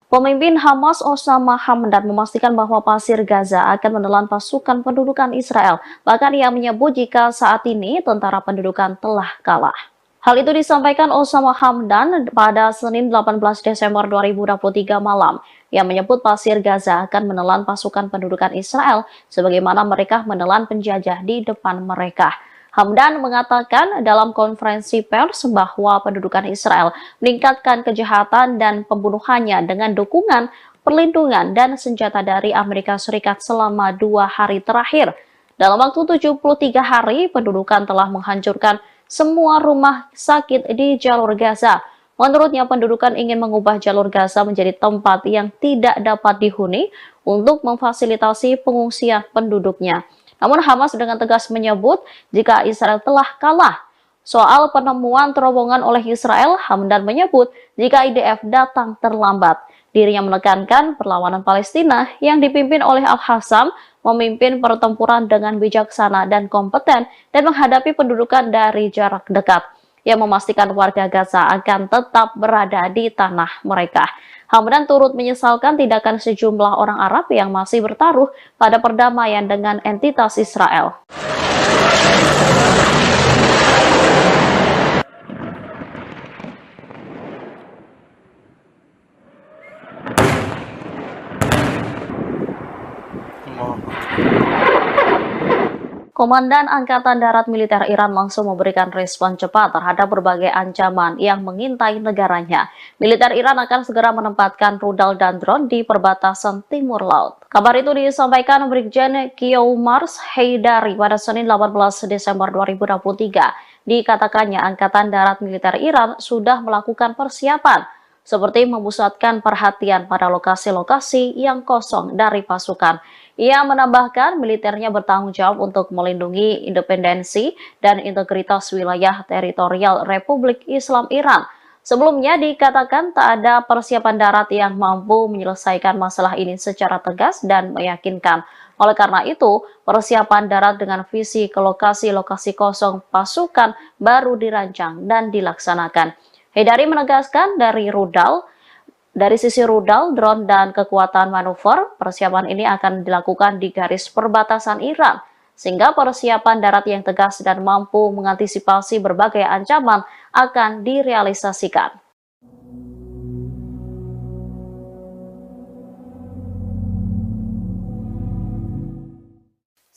[SPEAKER 6] Pemimpin Hamas Osama Hamdan memastikan bahwa pasir Gaza akan menelan pasukan pendudukan Israel. Bahkan ia menyebut jika saat ini tentara pendudukan telah kalah. Hal itu disampaikan Osama Hamdan pada Senin 18 Desember 2023 malam. Ia menyebut pasir Gaza akan menelan pasukan pendudukan Israel sebagaimana mereka menelan penjajah di depan mereka. Hamdan mengatakan dalam konferensi pers bahwa pendudukan Israel meningkatkan kejahatan dan pembunuhannya dengan dukungan, perlindungan, dan senjata dari Amerika Serikat selama 2 hari terakhir. Dalam waktu 73 hari, pendudukan telah menghancurkan semua rumah sakit di jalur Gaza. Menurutnya, pendudukan ingin mengubah jalur Gaza menjadi tempat yang tidak dapat dihuni untuk memfasilitasi pengungsian penduduknya. Namun Hamas dengan tegas menyebut jika Israel telah kalah. Soal penemuan terowongan oleh Israel, Hamdan menyebut jika IDF datang terlambat. Dirinya menekankan perlawanan Palestina yang dipimpin oleh Al-Hassam memimpin pertempuran dengan bijaksana dan kompeten dan menghadapi pendudukan dari jarak dekat. Ia memastikan warga Gaza akan tetap berada di tanah mereka. Hamdan turut menyesalkan tindakan sejumlah orang Arab yang masih bertaruh pada perdamaian dengan entitas Israel. Komandan Angkatan Darat Militer Iran langsung memberikan respon cepat terhadap berbagai ancaman yang mengintai negaranya. Militer Iran akan segera menempatkan rudal dan drone di perbatasan timur laut. Kabar itu disampaikan Brigjen Kiyoumars Haidari pada Senin 18 Desember 2023. Dikatakannya Angkatan Darat Militer Iran sudah melakukan persiapan seperti memusatkan perhatian pada lokasi-lokasi yang kosong dari pasukan. Ia menambahkan militernya bertanggung jawab untuk melindungi independensi dan integritas wilayah teritorial Republik Islam Iran. Sebelumnya dikatakan tak ada persiapan darat yang mampu menyelesaikan masalah ini secara tegas dan meyakinkan. Oleh karena itu, persiapan darat dengan visi ke lokasi-lokasi kosong pasukan baru dirancang dan dilaksanakan. Haidari menegaskan dari sisi rudal, drone, dan kekuatan manuver, persiapan ini akan dilakukan di garis perbatasan Iran, sehingga persiapan darat yang tegas dan mampu mengantisipasi berbagai ancaman akan direalisasikan.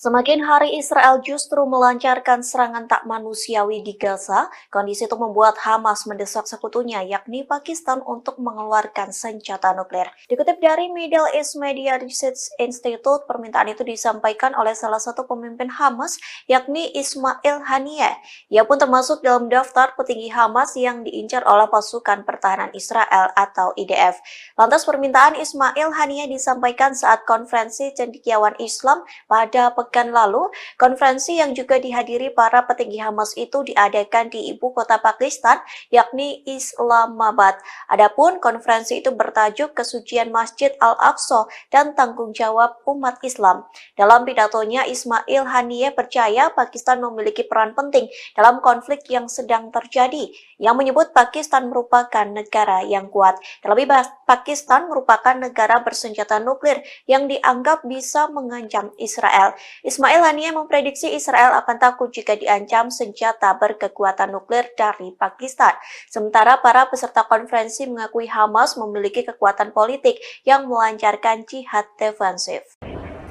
[SPEAKER 7] Semakin hari Israel justru melancarkan serangan tak manusiawi di Gaza, kondisi itu membuat Hamas mendesak sekutunya yakni Pakistan untuk mengeluarkan senjata nuklir. Dikutip dari Middle East Media Research Institute, permintaan itu disampaikan oleh salah satu pemimpin Hamas yakni Ismail Haniyeh. Ia pun termasuk dalam daftar petinggi Hamas yang diincar oleh pasukan pertahanan Israel atau IDF. Lantas permintaan Ismail Haniyeh disampaikan saat konferensi cendekiawan Islam pada pekan pekan lalu, konferensi yang juga dihadiri para petinggi Hamas itu diadakan di ibu kota Pakistan, yakni Islamabad. Adapun konferensi itu bertajuk Kesucian Masjid Al-Aqsa dan Tanggung Jawab Umat Islam. Dalam pidatonya, Ismail Haniyeh percaya Pakistan memiliki peran penting dalam konflik yang sedang terjadi, yang menyebut Pakistan merupakan negara yang kuat. Terlebih, Pakistan merupakan negara bersenjata nuklir yang dianggap bisa mengancam Israel. Ismail Haniyeh memprediksi Israel akan takut jika diancam senjata berkekuatan nuklir dari Pakistan. Sementara para peserta konferensi mengakui Hamas memiliki kekuatan politik yang melancarkan jihad defensif.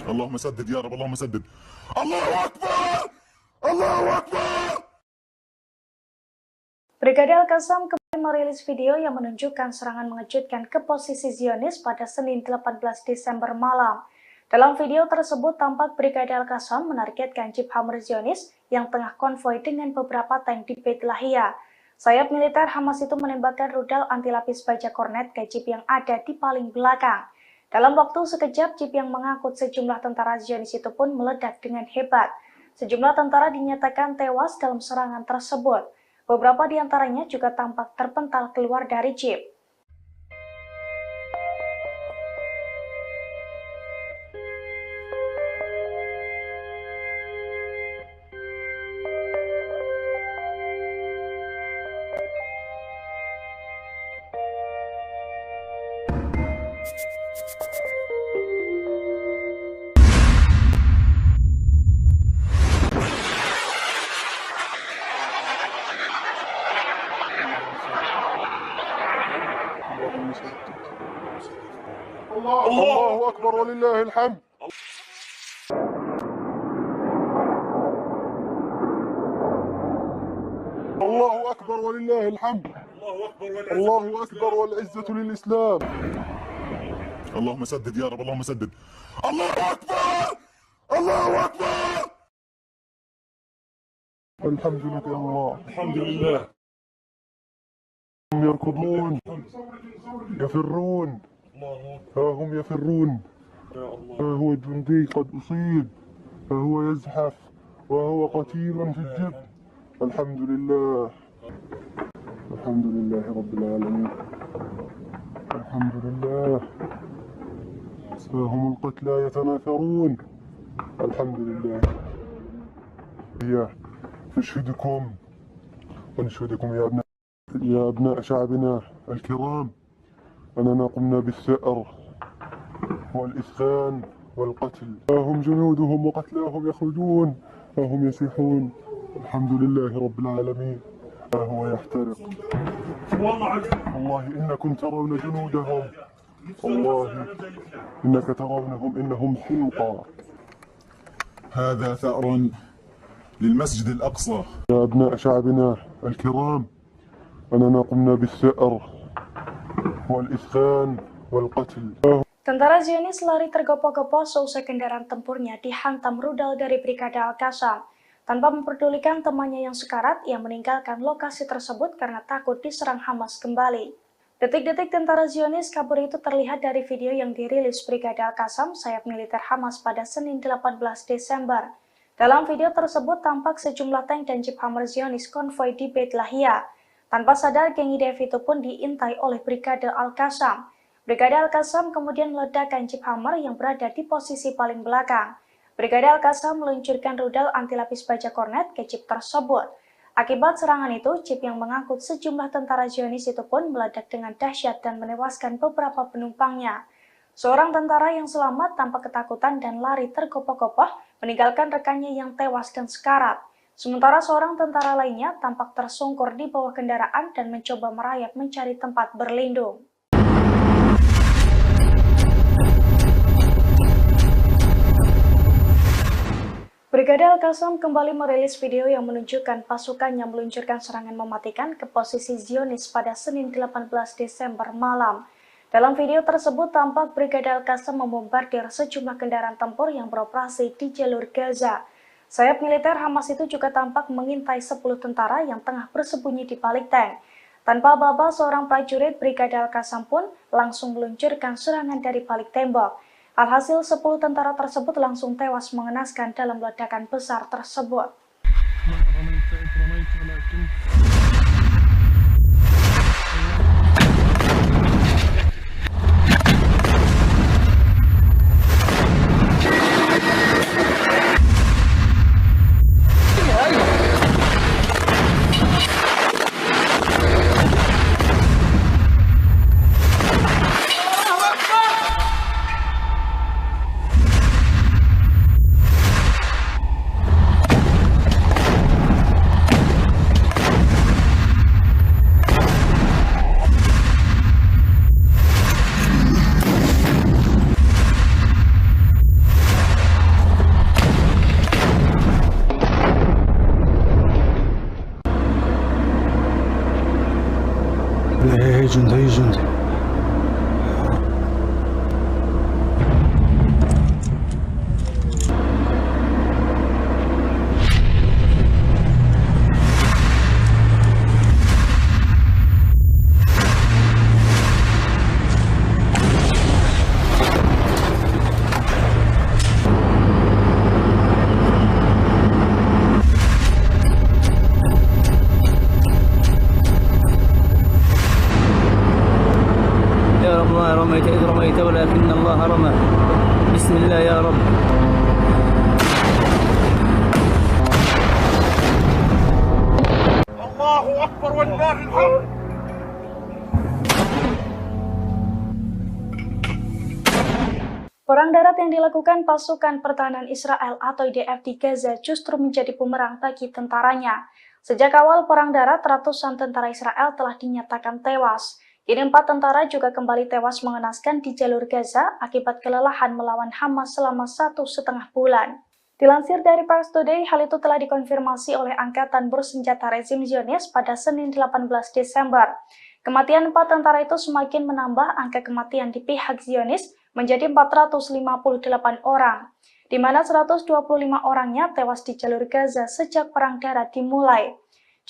[SPEAKER 3] اللهم سدد يا رب اللهم سدد الله أكبر الله أكبر.
[SPEAKER 1] Brigade Al-Qassam kembali merilis video yang menunjukkan serangan mengejutkan ke posisi Zionis pada Senin 18 Desember malam. Dalam video tersebut tampak Brigade Al-Qassam menargetkan jeep Hammer Zionis yang tengah konvoi dengan beberapa tank di Beit Lahia. Sayap militer Hamas itu menembakkan rudal anti lapis baja kornet ke jeep yang ada di paling belakang. Dalam waktu sekejap, jeep yang mengangkut sejumlah tentara Zionis itu pun meledak dengan hebat. Sejumlah tentara dinyatakan tewas dalam serangan tersebut. Beberapa di antaranya juga tampak terpental keluar dari jeep.
[SPEAKER 2] الله أكبر ولله الحمد. الله أكبر ولله الحمد. الله أكبر والعزة للإسلام.
[SPEAKER 3] اللهم سدد يا رب اللهم سدد الله أكبر الله أكبر.
[SPEAKER 2] الحمد لله الله الحمد لله. هم يركضون يفرون ها هم يفرون ها هو جندي قد أصيب ها هو يزحف وهو قتيل في الجب. الحمد لله الحمد لله رب العالمين. الحمد لله. ها هم القتلى يتناثرون. الحمد لله. نشهدكم ونشهدكم يا أبناء شعبنا الكرام أننا قمنا بالثأر والإسخان والقتل. ها هم جنودهم وقتلاهم يخرجون ها هم يسيحون. الحمد لله رب العالمين. ها هو يحترق. والله إنكم ترون جنودهم والله إنك ترونهم إنهم حلقة.
[SPEAKER 3] هذا ثأر للمسجد الأقصى.
[SPEAKER 2] يا أبناء شعبنا الكرام أننا قمنا بالثأر والإسخان والقتل.
[SPEAKER 1] Tentara Zionis lari tergopoh-gopoh seusai kendaraan tempurnya dihantam rudal dari Brigade Al-Qassam. Tanpa memperdulikan temannya yang sekarat, ia meninggalkan lokasi tersebut karena takut diserang Hamas kembali. Detik-detik tentara Zionis kabur itu terlihat dari video yang dirilis Brigade Al-Qassam, sayap militer Hamas pada Senin 18 Desember. Dalam video tersebut tampak sejumlah tank dan jeep Hammer Zionis konvoi di Beit Lahia. Tanpa sadar, geng IDF itu pun diintai oleh Brigade Al-Qassam. Brigade Al-Qassam kemudian meledakkan jeep Hammer yang berada di posisi paling belakang. Brigade Al-Qassam meluncurkan rudal anti lapis baja kornet ke jeep tersebut. Akibat serangan itu, jeep yang mengangkut sejumlah tentara Zionis itu pun meledak dengan dahsyat dan menewaskan beberapa penumpangnya. Seorang tentara yang selamat tanpa ketakutan dan lari tergopoh-gopoh meninggalkan rekannya yang tewas dan sekarat. Sementara seorang tentara lainnya tampak tersungkur di bawah kendaraan dan mencoba merayap mencari tempat berlindung. Brigade Al-Qassam kembali merilis video yang menunjukkan pasukannya meluncurkan serangan mematikan ke posisi Zionis pada Senin 18 Desember malam. Dalam video tersebut tampak Brigade Al-Qassam membombardir sejumlah kendaraan tempur yang beroperasi di jalur Gaza. Sayap militer Hamas itu juga tampak mengintai 10 tentara yang tengah bersembunyi di balik tank. Tanpa aba-aba, seorang prajurit Brigade Al-Qassam pun langsung meluncurkan serangan dari balik tembok. Alhasil 10 tentara tersebut langsung tewas mengenaskan dalam ledakan besar tersebut.
[SPEAKER 4] هي جندي هي جندي
[SPEAKER 5] يا رب ما رميت إذ رميت ولكن الله رمى بسم الله يا رب.
[SPEAKER 2] الله أكبر ولله الحمد.
[SPEAKER 1] Perang darat yang dilakukan pasukan pertahanan Israel atau IDF di Gaza justru menjadi bumerang bagi tentaranya. Sejak awal perang darat, ratusan tentara Israel telah dinyatakan tewas. Kini 4 tentara juga kembali tewas mengenaskan di jalur Gaza akibat kelelahan melawan Hamas selama 1,5 bulan. Dilansir dari Pars Today, hal itu telah dikonfirmasi oleh Angkatan Bersenjata Rezim Zionis pada Senin 18 Desember. Kematian 4 tentara itu semakin menambah angka kematian di pihak Zionis menjadi 458 orang, di mana 125 orangnya tewas di jalur Gaza sejak perang darat dimulai.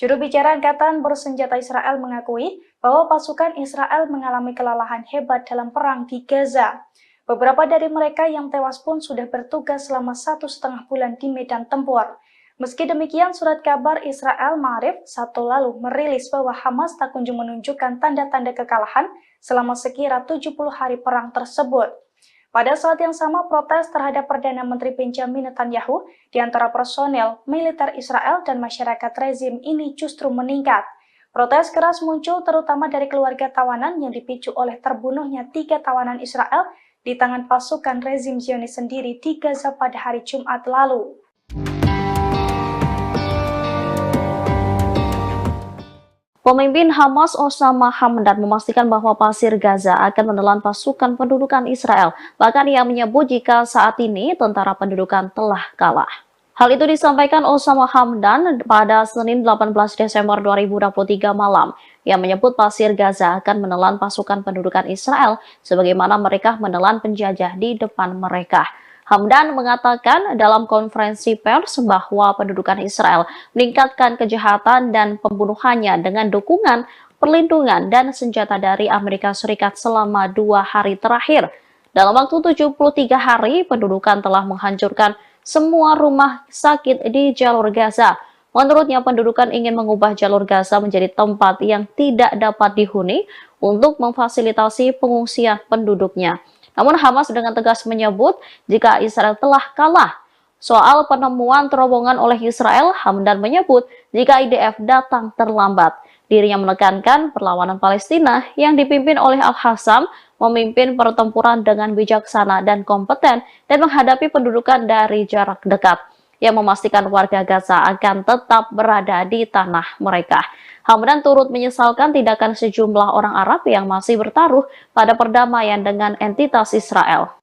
[SPEAKER 1] Juru bicara Angkatan Bersenjata Israel mengakui bahwa pasukan Israel mengalami kelelahan hebat dalam perang di Gaza. Beberapa dari mereka yang tewas pun sudah bertugas selama 1,5 bulan di medan tempur. Meski demikian, surat kabar Israel Ma'arif Sabtu lalu merilis bahwa Hamas tak kunjung menunjukkan tanda-tanda kekalahan selama sekira 70 hari perang tersebut. Pada saat yang sama, protes terhadap Perdana Menteri Benjamin Netanyahu di antara personel militer Israel dan masyarakat rezim ini justru meningkat. Protes keras muncul terutama dari keluarga tawanan yang dipicu oleh terbunuhnya 3 tawanan Israel di tangan pasukan rezim Zionis sendiri di Gaza pada hari Jumat lalu.
[SPEAKER 6] Pemimpin Hamas Osama Hamdan memastikan bahwa pasir Gaza akan menelan pasukan pendudukan Israel. Bahkan ia menyebut jika saat ini tentara pendudukan telah kalah. Hal itu disampaikan Osama Hamdan pada Senin 18 Desember 2023 malam. Ia menyebut pasir Gaza akan menelan pasukan pendudukan Israel sebagaimana mereka menelan penjajah di depan mereka. Hamdan mengatakan dalam konferensi pers bahwa pendudukan Israel meningkatkan kejahatan dan pembunuhannya dengan dukungan, perlindungan, dan senjata dari Amerika Serikat selama 2 hari terakhir. Dalam waktu 73 hari, pendudukan telah menghancurkan semua rumah sakit di jalur Gaza. Menurutnya, pendudukan ingin mengubah jalur Gaza menjadi tempat yang tidak dapat dihuni untuk memfasilitasi pengungsian penduduknya. Namun Hamas dengan tegas menyebut jika Israel telah kalah. Soal penemuan terowongan oleh Israel, Hamdan menyebut jika IDF datang terlambat. Dirinya menekankan perlawanan Palestina yang dipimpin oleh Al-Hassam memimpin pertempuran dengan bijaksana dan kompeten dan menghadapi pendudukan dari jarak dekat. Ia memastikan warga Gaza akan tetap berada di tanah mereka. Hamdan turut menyesalkan tindakan sejumlah orang Arab yang masih bertaruh pada perdamaian dengan entitas Israel.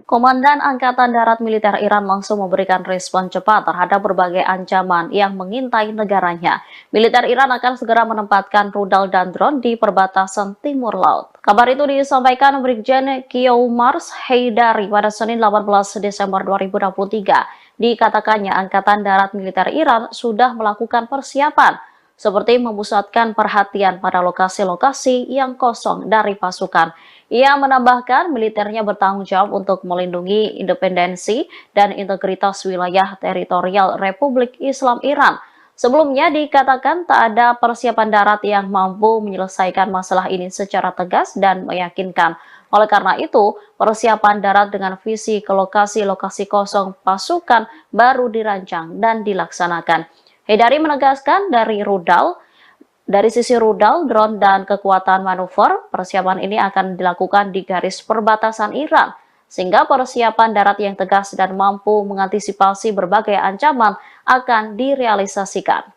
[SPEAKER 6] Komandan Angkatan Darat Militer Iran langsung memberikan respon cepat terhadap berbagai ancaman yang mengintai negaranya. Militer Iran akan segera menempatkan rudal dan drone di perbatasan timur laut. Kabar itu disampaikan Brigjen Kiomars Heydari pada Senin 18 Desember 2023. Dikatakannya Angkatan Darat Militer Iran sudah melakukan persiapan, seperti memusatkan perhatian pada lokasi-lokasi yang kosong dari pasukan. Ia menambahkan militernya bertanggung jawab untuk melindungi independensi dan integritas wilayah teritorial Republik Islam Iran. Sebelumnya dikatakan tak ada persiapan darat yang mampu menyelesaikan masalah ini secara tegas dan meyakinkan. Oleh karena itu, persiapan darat dengan visi ke lokasi-lokasi kosong pasukan baru dirancang dan dilaksanakan. Heydari menegaskan dari sisi rudal, drone, dan kekuatan manuver, persiapan ini akan dilakukan di garis perbatasan Iran, sehingga persiapan darat yang tegas dan mampu mengantisipasi berbagai ancaman akan direalisasikan.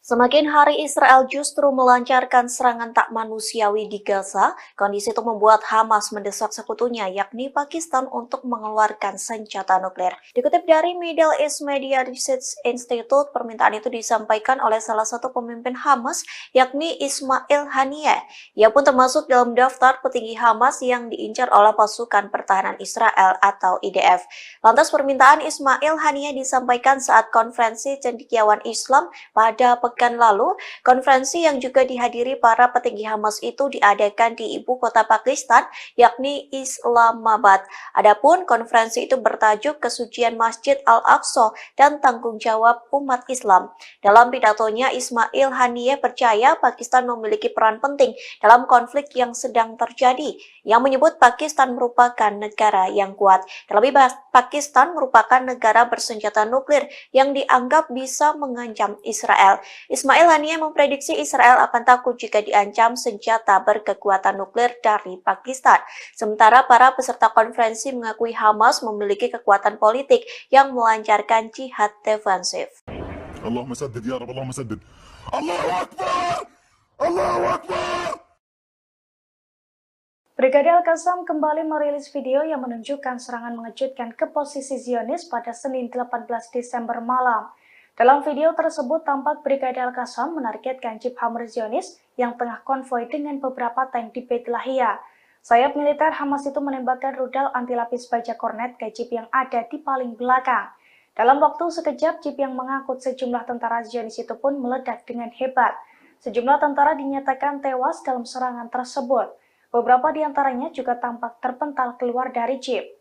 [SPEAKER 7] Semakin hari Israel justru melancarkan serangan tak manusiawi di Gaza, kondisi itu membuat Hamas mendesak sekutunya yakni Pakistan untuk mengeluarkan senjata nuklir. Dikutip dari Middle East Media Research Institute, permintaan itu disampaikan oleh salah satu pemimpin Hamas yakni Ismail Haniyeh. Ia pun termasuk dalam daftar petinggi Hamas yang diincar oleh pasukan pertahanan Israel atau IDF. Lantas permintaan Ismail Haniyeh disampaikan saat konferensi cendekiawan Islam pada pekan lalu. Konferensi yang juga dihadiri para petinggi Hamas itu diadakan di ibu kota Pakistan, yakni Islamabad. Adapun konferensi itu bertajuk Kesucian Masjid Al-Aqsa dan Tanggung Jawab Umat Islam. Dalam pidatonya, Ismail Haniyeh percaya Pakistan memiliki peran penting dalam konflik yang sedang terjadi, yang menyebut Pakistan merupakan negara yang kuat. Terlebih, Pakistan merupakan negara bersenjata nuklir yang dianggap bisa mengancam Israel. Ismail Haniyeh memprediksi Israel akan takut jika diancam senjata berkekuatan nuklir dari Pakistan. Sementara para peserta konferensi mengakui Hamas memiliki kekuatan politik yang melancarkan jihad defensif.
[SPEAKER 3] Allahumma saddid ya Rabb, Allahumma saddid. Allahu Akbar! Allahu Akbar!
[SPEAKER 1] Brigade Al-Qassam kembali merilis video yang menunjukkan serangan mengejutkan ke posisi Zionis pada Senin 18 Desember malam. Dalam video tersebut tampak Brigade Al-Qassam menargetkan jeep Hammer Zionis yang tengah konvoi dengan beberapa tank di Beit Lahia. Sayap militer Hamas itu menembakkan rudal anti-lapis baja kornet ke jeep yang ada di paling belakang. Dalam waktu sekejap, jeep yang mengangkut sejumlah tentara Zionis itu pun meledak dengan hebat. Sejumlah tentara dinyatakan tewas dalam serangan tersebut. Beberapa di antaranya juga tampak terpental keluar dari jeep.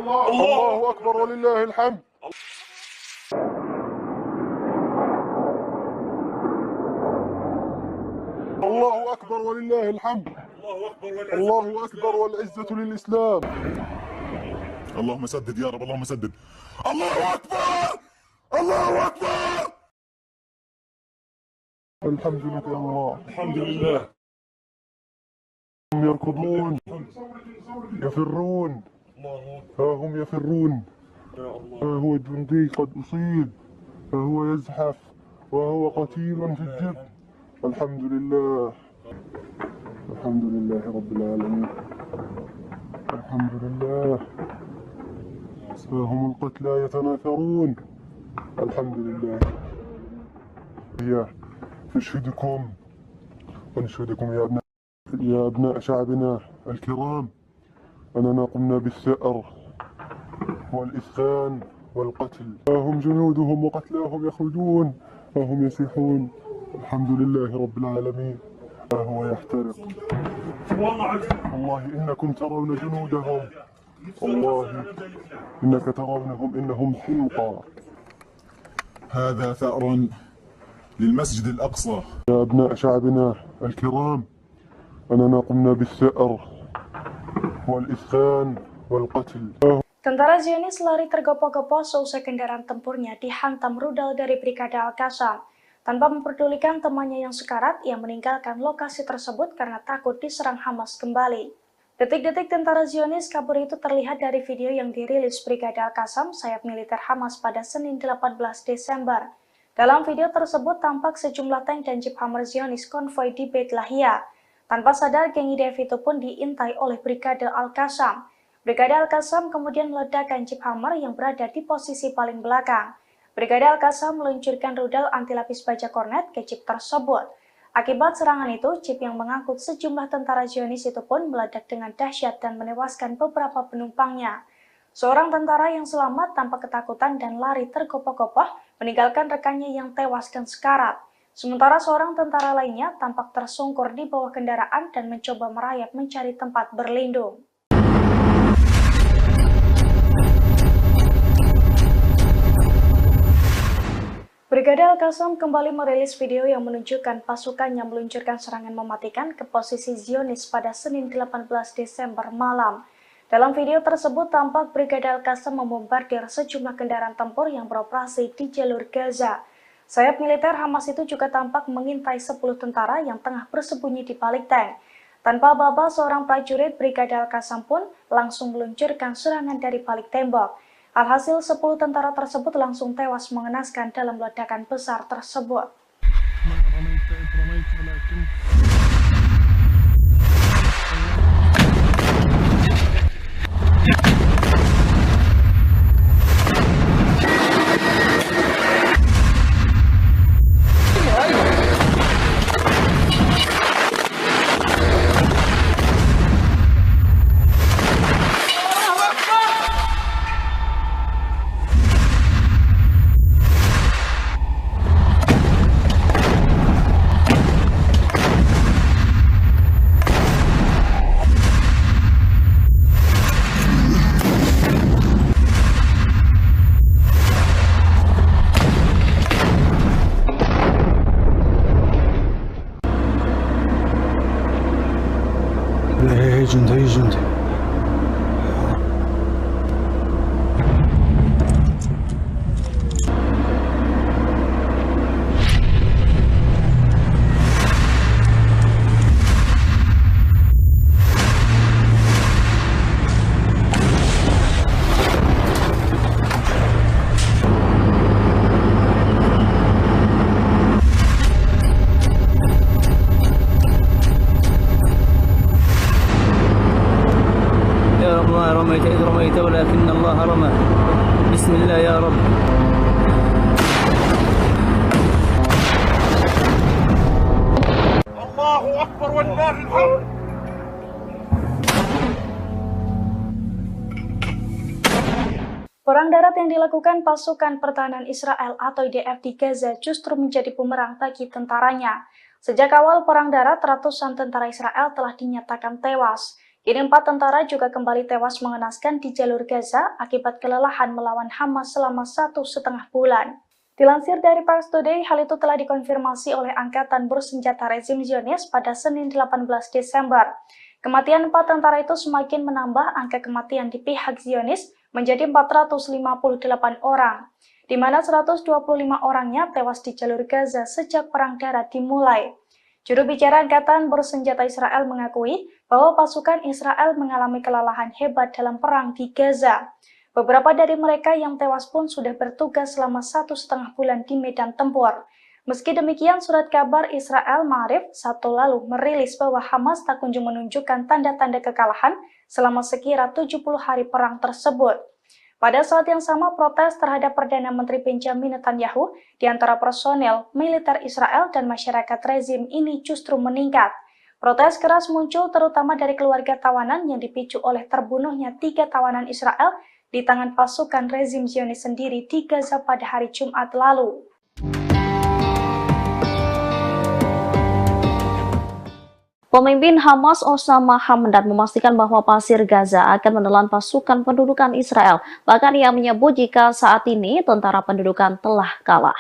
[SPEAKER 2] الله أكبر ولله الحمد. الله أكبر ولله الحمد. الله أكبر والعزة للإسلام.
[SPEAKER 3] اللهم سدد يا رب، اللهم سدد. الله أكبر! الله أكبر!
[SPEAKER 2] الحمد لله يا الله.
[SPEAKER 3] الحمد لله.
[SPEAKER 2] هم يركضون يفرون، ها هم يفرون، ها هو جندي قد أصيب، ها هو يزحف وهو قتيل في الجب. الحمد لله، الحمد لله رب العالمين، الحمد لله. ها هم القتلى يتناثرون. الحمد لله. نشهدكم ونشهدكم يا أبناء شعبنا الكرام أننا قمنا بالثأر والإسخان والقتل. ها هم جنودهم وقتلاهم يخرجون، ها هم يصيحون. الحمد لله رب العالمين. ها هو يحترق. والله إنكم ترون جنودهم، والله إنك ترونهم إنهم حمقى.
[SPEAKER 3] هذا ثأر للمسجد الأقصى.
[SPEAKER 2] يا أبناء شعبنا الكرام، أننا قمنا بالثأر والإسخان والقتل.
[SPEAKER 1] Tentara Zionis lari tergopoh-gopoh seusai kendaraan tempurnya dihantam rudal dari Brigade Al-Qassam. Tanpa memperdulikan temannya yang sekarat, ia meninggalkan lokasi tersebut karena takut diserang Hamas kembali. Detik-detik tentara Zionis kabur itu terlihat dari video yang dirilis Brigade Al-Qassam, sayap militer Hamas pada Senin 18 Desember. Dalam video tersebut tampak sejumlah tank dan jeep Hammer Zionis konvoi di Beit Lahia. Tanpa sadar, geng IDF itu pun diintai oleh Brigade Al-Qassam. Brigade Al-Qassam kemudian meledakkan jeep Hammer yang berada di posisi paling belakang. Brigade Al-Qassam meluncurkan rudal anti-lapis baja kornet ke jeep tersebut. Akibat serangan itu, jeep yang mengangkut sejumlah tentara Zionis itu pun meledak dengan dahsyat dan menewaskan beberapa penumpangnya. Seorang tentara yang selamat tampak ketakutan dan lari tergopoh-gopoh meninggalkan rekannya yang tewas dan sekarat. Sementara seorang tentara lainnya tampak tersungkur di bawah kendaraan dan mencoba merayap mencari tempat berlindung. Brigade Al-Qassam kembali merilis video yang menunjukkan pasukannya meluncurkan serangan mematikan ke posisi Zionis pada Senin 18 Desember malam. Dalam video tersebut tampak Brigade Al-Qassam membombardir sejumlah kendaraan tempur yang beroperasi di jalur Gaza. Sayap militer Hamas itu juga tampak mengintai 10 tentara yang tengah bersembunyi di balik tank. Tanpa aba-aba, seorang prajurit Brigade Al-Qassam pun langsung meluncurkan serangan dari balik tembok. Alhasil 10 tentara tersebut langsung tewas mengenaskan dalam ledakan besar tersebut.
[SPEAKER 4] هي جندي هي جندي
[SPEAKER 5] رميت إذ رميت ولكن الله رمى بسم الله يا رب.
[SPEAKER 2] الله أكبر ولله الحمد.
[SPEAKER 1] Perang darat yang dilakukan pasukan pertahanan Israel atau IDF di Gaza justru menjadi bumerang bagi tentaranya. Sejak awal perang darat, ratusan tentara Israel telah dinyatakan tewas. Kini 4 tentara juga kembali tewas mengenaskan di jalur Gaza akibat kelelahan melawan Hamas selama 1,5 bulan. Dilansir dari Pars Today, hal itu telah dikonfirmasi oleh Angkatan Bersenjata Rezim Zionis pada Senin 18 Desember. Kematian 4 tentara itu semakin menambah angka kematian di pihak Zionis menjadi 458 orang, di mana 125 orangnya tewas di jalur Gaza sejak perang darat dimulai. Juru bicara Angkatan Bersenjata Israel mengakui bahwa pasukan Israel mengalami kelelahan hebat dalam perang di Gaza. Beberapa dari mereka yang tewas pun sudah bertugas selama 1,5 bulan di medan tempur. Meski demikian, surat kabar Israel Ma'arif Sabtu lalu merilis bahwa Hamas tak kunjung menunjukkan tanda-tanda kekalahan selama sekira 70 hari perang tersebut. Pada saat yang sama, protes terhadap Perdana Menteri Benjamin Netanyahu di antara personel, militer Israel dan masyarakat rezim ini justru meningkat. Protes keras muncul terutama dari keluarga tawanan yang dipicu oleh terbunuhnya 3 tawanan Israel di tangan pasukan rezim Zionis sendiri di Gaza pada hari Jumat lalu.
[SPEAKER 6] Pemimpin Hamas Osama Hamdan memastikan bahwa pasir Gaza akan menelan pasukan pendudukan Israel. Bahkan ia menyebut jika saat ini tentara pendudukan telah kalah.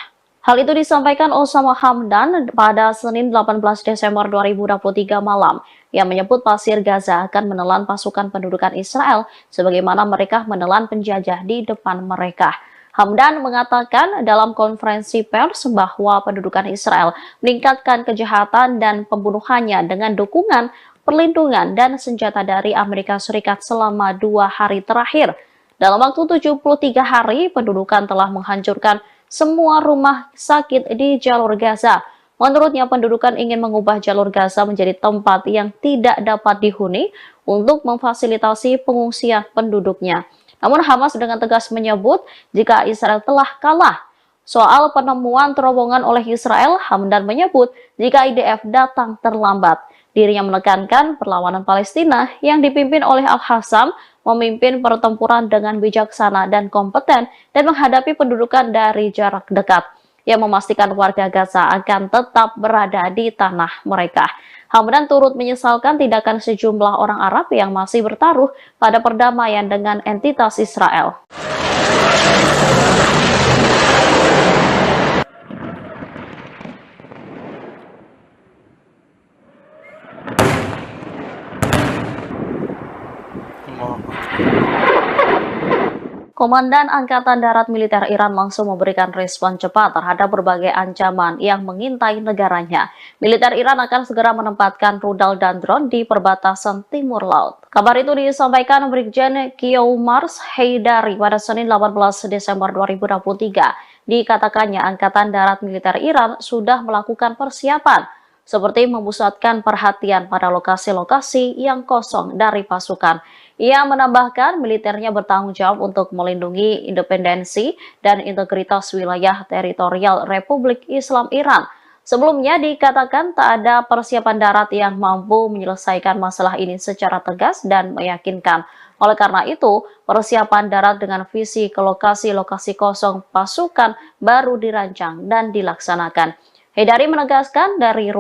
[SPEAKER 6] Hal itu disampaikan Osama Hamdan pada Senin 18 Desember 2023 malam. Yang menyebut Pasir Gaza akan menelan pasukan pendudukan Israel sebagaimana mereka menelan penjajah di depan mereka. Hamdan mengatakan dalam konferensi pers bahwa pendudukan Israel meningkatkan kejahatan dan pembunuhannya dengan dukungan, perlindungan, dan senjata dari Amerika Serikat selama 2 hari terakhir. Dalam waktu 73 hari, pendudukan telah menghancurkan semua rumah sakit di jalur Gaza. Menurutnya, pendudukan ingin mengubah jalur Gaza menjadi tempat yang tidak dapat dihuni untuk memfasilitasi pengungsian penduduknya. Namun Hamas dengan tegas menyebut jika Israel telah kalah. Soal penemuan terowongan oleh Israel, Hamdan menyebut jika IDF datang terlambat. Dirinya menekankan perlawanan Palestina yang dipimpin oleh Al-Hassam memimpin pertempuran dengan bijaksana dan kompeten dan menghadapi pendudukan dari jarak dekat, yang memastikan warga Gaza akan tetap berada di tanah mereka. Hamdan turut menyesalkan tindakan sejumlah orang Arab yang masih bertaruh pada perdamaian dengan entitas Israel. Komandan Angkatan Darat Militer Iran langsung memberikan respon cepat terhadap berbagai ancaman yang mengintai negaranya. Militer Iran akan segera menempatkan rudal dan drone di perbatasan timur laut. Kabar itu disampaikan Brigjen Kiomars Heydari pada Senin 18 Desember 2023. Dikatakannya Angkatan Darat Militer Iran sudah melakukan persiapan, seperti memusatkan perhatian pada lokasi-lokasi yang kosong dari pasukan. Ia menambahkan militernya bertanggung jawab untuk melindungi independensi dan integritas wilayah teritorial Republik Islam Iran. Sebelumnya dikatakan tak ada persiapan darat yang mampu menyelesaikan masalah ini secara tegas dan meyakinkan. Oleh karena itu, persiapan darat dengan visi ke lokasi-lokasi kosong pasukan baru dirancang dan dilaksanakan. Heydari menegaskan dari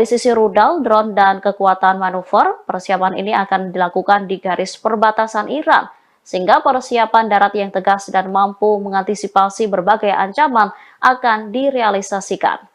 [SPEAKER 6] sisi rudal, drone, dan kekuatan manuver, persiapan ini akan dilakukan di garis perbatasan Iran, sehingga persiapan darat yang tegas dan mampu mengantisipasi berbagai ancaman akan direalisasikan.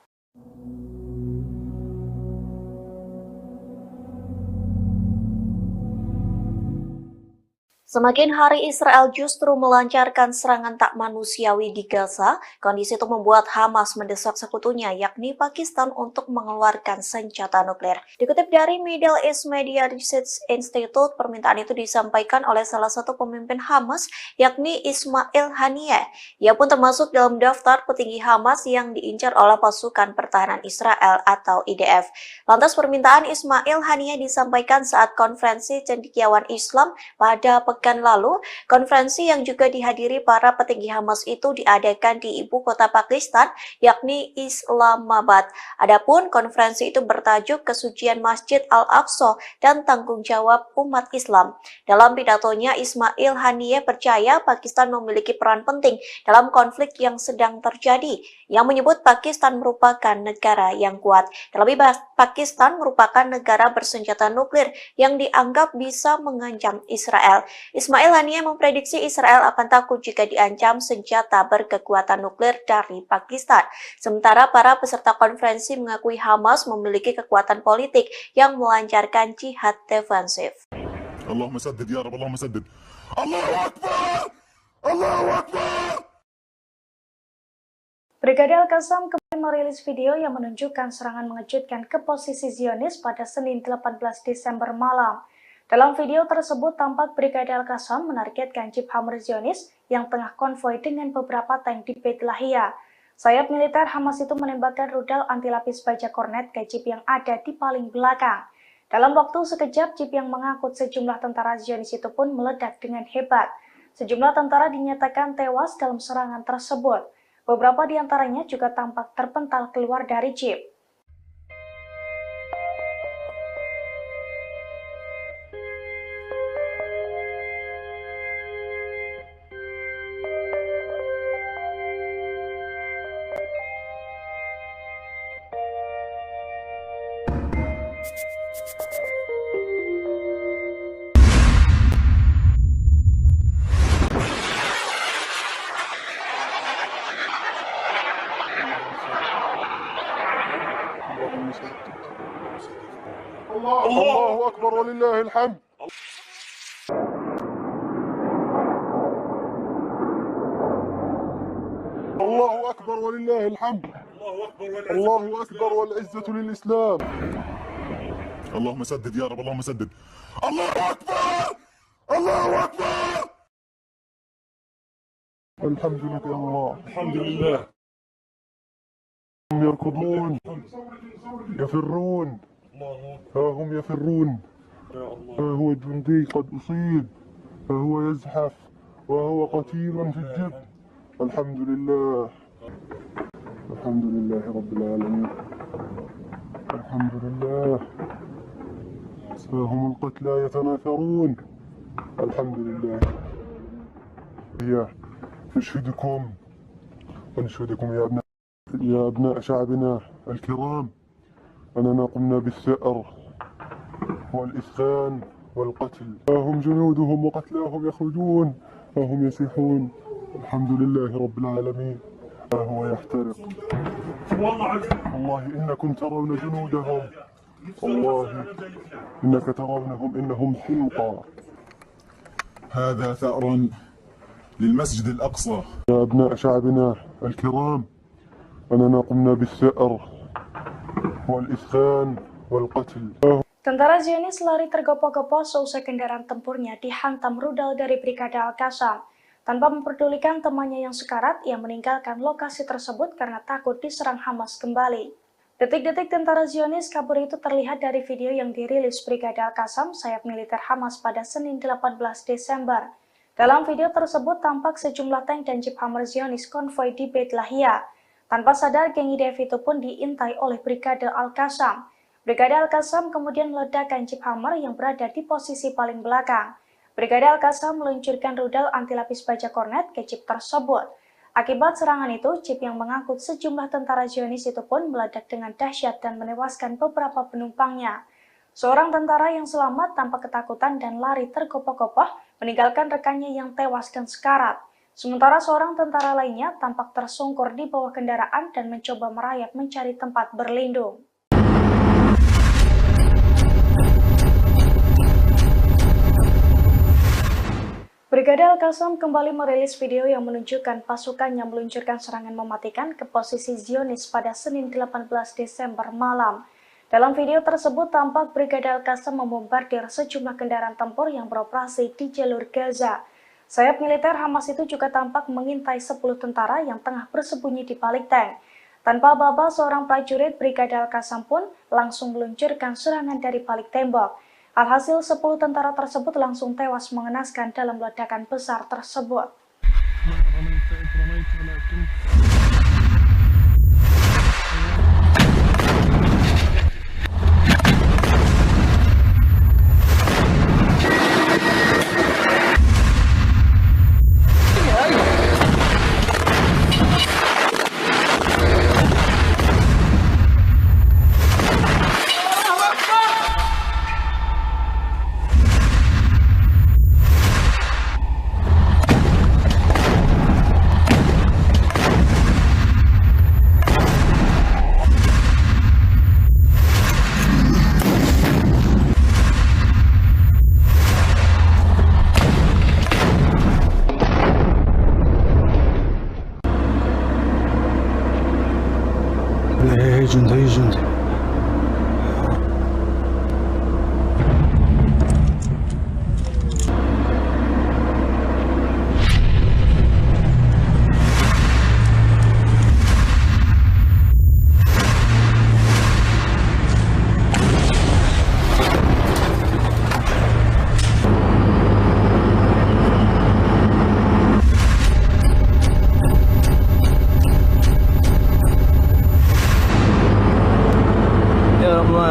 [SPEAKER 7] Semakin hari Israel justru melancarkan serangan tak manusiawi di Gaza, kondisi itu membuat Hamas mendesak sekutunya yakni Pakistan untuk mengeluarkan senjata nuklir. Dikutip dari Middle East Media Research Institute, permintaan itu disampaikan oleh salah satu pemimpin Hamas yakni Ismail Haniyeh. Ia pun termasuk dalam daftar petinggi Hamas yang diincar oleh pasukan pertahanan Israel atau IDF. Lantas permintaan Ismail Haniyeh disampaikan saat konferensi cendekiawan Islam pada pekan lalu. Konferensi yang juga dihadiri para petinggi Hamas itu diadakan di ibu kota Pakistan, yakni Islamabad. Adapun konferensi itu bertajuk Kesucian Masjid Al-Aqsa dan Tanggung Jawab Umat Islam. Dalam pidatonya, Ismail Haniyeh percaya Pakistan memiliki peran penting dalam konflik yang sedang terjadi, yang menyebut Pakistan merupakan negara yang kuat. Terlebih, Pakistan merupakan negara bersenjata nuklir yang dianggap bisa mengancam Israel. Ismail Haniyeh memprediksi Israel akan takut jika diancam senjata berkekuatan nuklir dari Pakistan. Sementara para peserta konferensi mengakui Hamas memiliki kekuatan politik yang melancarkan jihad defensif.
[SPEAKER 3] Allahumma saddid ya Rabb, Allahumma saddid. Allahu Akbar! Allahu Akbar!
[SPEAKER 1] Brigade Al-Qassam kembali merilis video yang menunjukkan serangan mengejutkan ke posisi Zionis pada Senin 18 Desember malam. Dalam video tersebut tampak Brigade Al-Qassam menargetkan jeep Hammer Zionis yang tengah konvoi dengan beberapa tank di Beit Lahia. Sayap militer Hamas itu menembakkan rudal anti lapis baja kornet ke jeep yang ada di paling belakang. Dalam waktu sekejap, jeep yang mengangkut sejumlah tentara Zionis itu pun meledak dengan hebat. Sejumlah tentara dinyatakan tewas dalam serangan tersebut. Beberapa di antaranya juga tampak terpental keluar dari jeep.
[SPEAKER 2] أكبر ولله الحمد. الله أكبر ولله الحمد. الله أكبر والعزة للإسلام.
[SPEAKER 3] اللهم سدد يا رب، اللهم سدد. الله أكبر، الله أكبر.
[SPEAKER 2] الحمد لك يا الله. الحمد لله. هم يركضون يفرون، ها هم يفرون، ها هو الجندي قد أصيب، ها هو يزحف وهو قتيل في الجبن. الحمد لله. الحمد لله رب العالمين. الحمد لله. ها هم القتلى يتناثرون. الحمد لله. هي نشهدكم ونشهدكم يا أبناء شعبنا الكرام أننا قمنا بالثأر والإسخان والقتل. ها هم جنودهم وقتلاهم يخرجون، ها هم يصيحون. الحمد لله رب العالمين. ها هو يحترق. والله إنكم ترون جنودهم، والله إنك ترونهم إنهم حمقى.
[SPEAKER 3] هذا ثأر للمسجد الأقصى.
[SPEAKER 2] يا أبناء شعبنا الكرام أننا قمنا بالثأر والإسخان والقتل.
[SPEAKER 1] Tentara Zionis lari tergopoh-gopoh seusai kendaraan tempurnya dihantam rudal dari Brigade Al-Qassam. Tanpa memperdulikan temannya yang sekarat, ia meninggalkan lokasi tersebut karena takut diserang Hamas kembali. Detik-detik tentara Zionis kabur itu terlihat dari video yang dirilis Brigade Al-Qassam, sayap militer Hamas pada Senin 18 Desember. Dalam video tersebut tampak sejumlah tank dan jeep Hammer Zionis konvoi di Beit Lahia. Tanpa sadar, geng IDF itu pun diintai oleh Brigade Al-Qassam. Brigade Al-Qassam kemudian meledakkan jeep Hammer yang berada di posisi paling belakang. Brigade Al-Qassam meluncurkan rudal anti lapis baja kornet ke jeep tersebut. Akibat serangan itu, jeep yang mengangkut sejumlah tentara Zionis itu pun meledak dengan dahsyat dan menewaskan beberapa penumpangnya. Seorang tentara yang selamat tanpa ketakutan dan lari tergopoh-gopoh meninggalkan rekannya yang tewas dan sekarat. Sementara seorang tentara lainnya tampak tersungkur di bawah kendaraan dan mencoba merayap mencari tempat berlindung. Brigade Al-Qassam kembali merilis video yang menunjukkan pasukannya meluncurkan serangan mematikan ke posisi Zionis pada Senin 18 Desember malam. Dalam video tersebut tampak Brigade Al-Qassam membombardir sejumlah kendaraan tempur yang beroperasi di jalur Gaza. Sayap militer Hamas itu juga tampak mengintai 10 tentara yang tengah bersembunyi di balik tank. Tanpa aba-aba, seorang prajurit Brigade Al-Qassam pun langsung meluncurkan serangan dari balik tembok. Alhasil 10 tentara tersebut langsung tewas mengenaskan dalam ledakan besar tersebut.
[SPEAKER 4] هي جندي هي جندي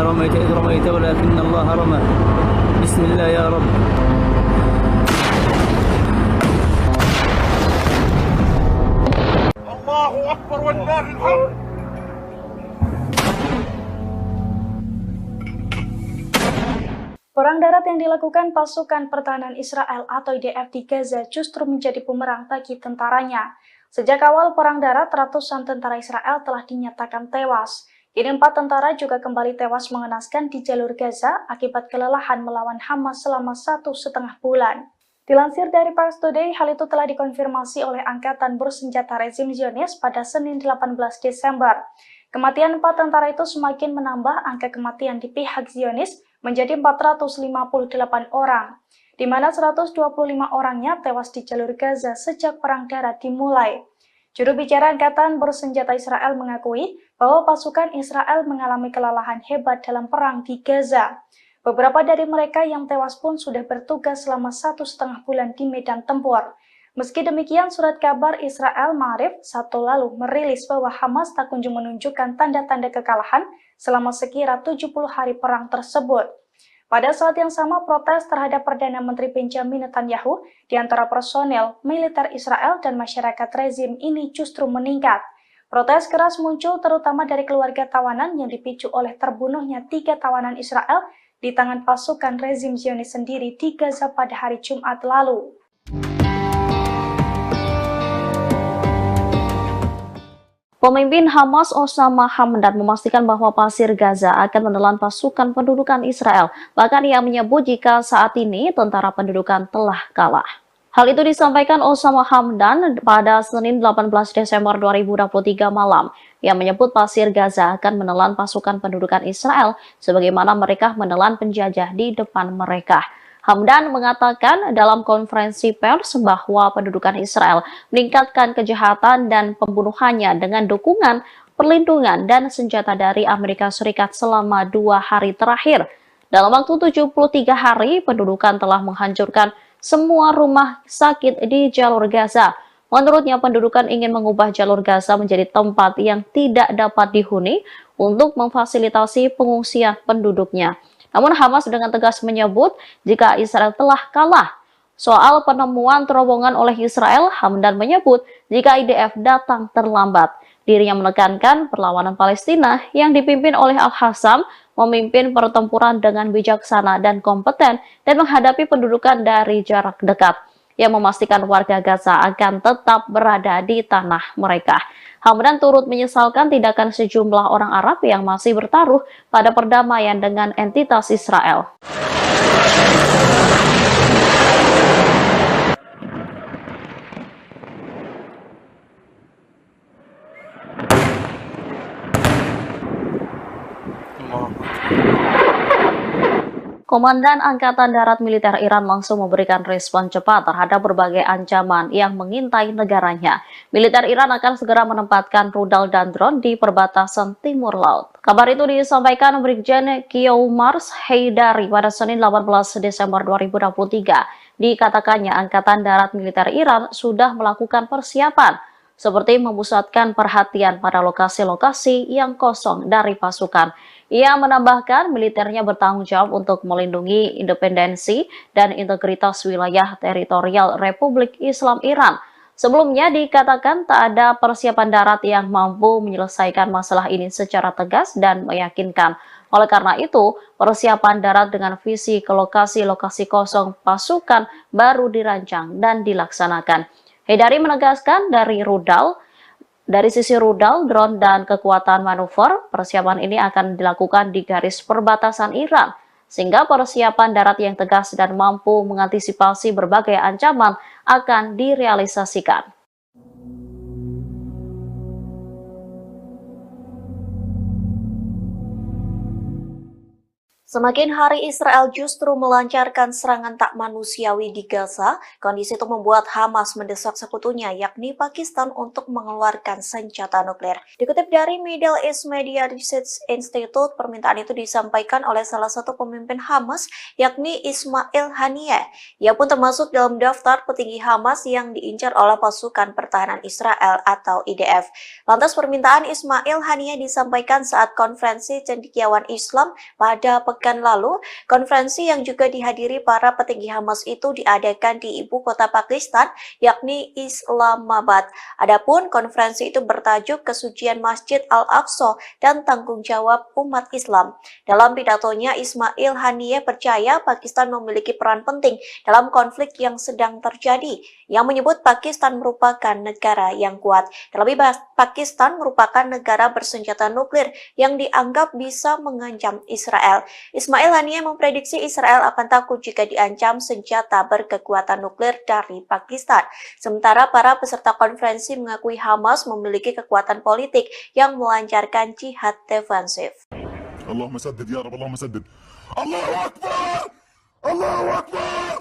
[SPEAKER 5] رميت إذ رميت ولكن الله رمى. بسم الله يا رب.
[SPEAKER 2] الله أكبر ولله الحمد.
[SPEAKER 1] Perang darat yang dilakukan pasukan pertahanan Israel atau IDF di Gaza justru menjadi bumerang bagi tentaranya. Sejak awal perang darat, ratusan tentara Israel telah dinyatakan tewas. Kini 4 tentara juga kembali tewas mengenaskan di jalur Gaza akibat kelelahan melawan Hamas selama 1,5 bulan. Dilansir dari Pars Today, hal itu telah dikonfirmasi oleh Angkatan Bersenjata Rezim Zionis pada Senin 18 Desember. Kematian 4 tentara itu semakin menambah angka kematian di pihak Zionis menjadi 458 orang, di mana 125 orangnya tewas di jalur Gaza sejak Perang Darat dimulai. Juru bicara Angkatan Bersenjata Israel mengakui bahwa pasukan Israel mengalami kelelahan hebat dalam perang di Gaza. Beberapa dari mereka yang tewas pun sudah bertugas selama 1,5 bulan di medan tempur. Meski demikian, surat kabar Israel Ma'arif Sabtu lalu merilis bahwa Hamas tak kunjung menunjukkan tanda-tanda kekalahan selama sekira 70 hari perang tersebut. Pada saat yang sama, protes terhadap Perdana Menteri Benjamin Netanyahu di antara personel, militer Israel dan masyarakat rezim ini justru meningkat. Protes keras muncul terutama dari keluarga tawanan yang dipicu oleh terbunuhnya 3 tawanan Israel di tangan pasukan rezim Zionis sendiri di Gaza pada hari Jumat lalu.
[SPEAKER 6] Pemimpin Hamas Osama Hamdan memastikan bahwa pasir Gaza akan menelan pasukan pendudukan Israel. Bahkan ia menyebut jika saat ini tentara pendudukan telah kalah. Hal itu disampaikan Osama Hamdan pada Senin 18 Desember 2023 malam. Ia menyebut pasir Gaza akan menelan pasukan pendudukan Israel sebagaimana mereka menelan penjajah di depan mereka. Hamdan mengatakan dalam konferensi pers bahwa pendudukan Israel meningkatkan kejahatan dan pembunuhannya dengan dukungan, perlindungan, dan senjata dari Amerika Serikat selama 2 hari terakhir. Dalam waktu 73 hari, pendudukan telah menghancurkan semua rumah sakit di jalur Gaza. Menurutnya, pendudukan ingin mengubah jalur Gaza menjadi tempat yang tidak dapat dihuni untuk memfasilitasi pengungsian penduduknya. Namun Hamas dengan tegas menyebut jika Israel telah kalah. Soal penemuan terowongan oleh Israel, Hamdan menyebut jika IDF datang terlambat. Dirinya menekankan perlawanan Palestina yang dipimpin oleh Al-Hassam memimpin pertempuran dengan bijaksana dan kompeten dan menghadapi pendudukan dari jarak dekat, yang memastikan warga Gaza akan tetap berada di tanah mereka. Hamdan turut menyesalkan tindakan sejumlah orang Arab yang masih bertaruh pada perdamaian dengan entitas Israel. Komandan Angkatan Darat Militer Iran langsung memberikan respon cepat terhadap berbagai ancaman yang mengintai negaranya. Militer Iran akan segera menempatkan rudal dan drone di perbatasan timur laut. Kabar itu disampaikan Brigjen Qiomars Haidari pada Senin 18 Desember 2023. Dikatakannya Angkatan Darat Militer Iran sudah melakukan persiapan, seperti memusatkan perhatian pada lokasi-lokasi yang kosong dari pasukan. Ia menambahkan militernya bertanggung jawab untuk melindungi independensi dan integritas wilayah teritorial Republik Islam Iran. Sebelumnya dikatakan tak ada persiapan darat yang mampu menyelesaikan masalah ini secara tegas dan meyakinkan. Oleh karena itu, persiapan darat dengan visi ke lokasi-lokasi kosong pasukan baru dirancang dan dilaksanakan. Haidari menegaskan dari sisi rudal, drone, dan kekuatan manuver, persiapan ini akan dilakukan di garis perbatasan Iran, sehingga persiapan darat yang tegas dan mampu mengantisipasi berbagai ancaman akan direalisasikan.
[SPEAKER 7] Semakin hari Israel justru melancarkan serangan tak manusiawi di Gaza, kondisi itu membuat Hamas mendesak sekutunya yakni Pakistan untuk mengeluarkan senjata nuklir. Dikutip dari Middle East Media Research Institute, permintaan itu disampaikan oleh salah satu pemimpin Hamas yakni Ismail Haniyeh. Ia pun termasuk dalam daftar petinggi Hamas yang diincar oleh pasukan pertahanan Israel atau IDF. Lantas permintaan Ismail Haniyeh disampaikan saat konferensi cendekiawan Islam pada pekan pekan lalu, konferensi yang juga dihadiri para petinggi Hamas itu diadakan di ibu kota Pakistan, yakni Islamabad. Adapun konferensi itu bertajuk Kesucian Masjid Al-Aqsa dan Tanggung Jawab Umat Islam. Dalam pidatonya, Ismail Haniyeh percaya Pakistan memiliki peran penting dalam konflik yang sedang terjadi, yang menyebut Pakistan merupakan negara yang kuat. Terlebih, Pakistan merupakan negara bersenjata nuklir yang dianggap bisa mengancam Israel. Ismail Haniyeh memprediksi Israel akan takut jika diancam senjata berkekuatan nuklir dari Pakistan. Sementara para peserta konferensi mengakui Hamas memiliki kekuatan politik yang melancarkan jihad defensif.
[SPEAKER 3] اللهم سدد يا رب اللهم سدد الله أكبر الله أكبر.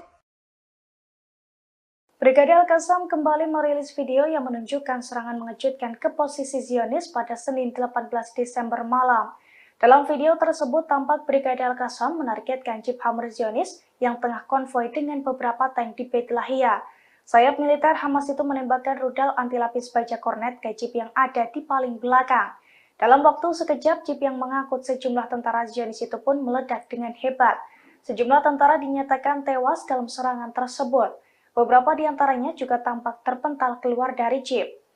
[SPEAKER 1] Brigade Al-Qassam kembali merilis video yang menunjukkan serangan mengejutkan ke posisi Zionis pada Senin 18 Desember malam. Dalam video tersebut tampak Brigade Al-Qassam menargetkan Jeep Hammer Zionis yang tengah konvoi dengan beberapa tank di Beit Lahia. Sayap militer Hamas itu menembakkan rudal anti lapis baja kornet ke Jeep yang ada di paling belakang. Dalam waktu sekejap, Jeep yang mengangkut sejumlah tentara Zionis itu pun meledak dengan hebat. Sejumlah tentara dinyatakan tewas dalam serangan tersebut. Beberapa di antaranya juga tampak terpental keluar dari Jeep.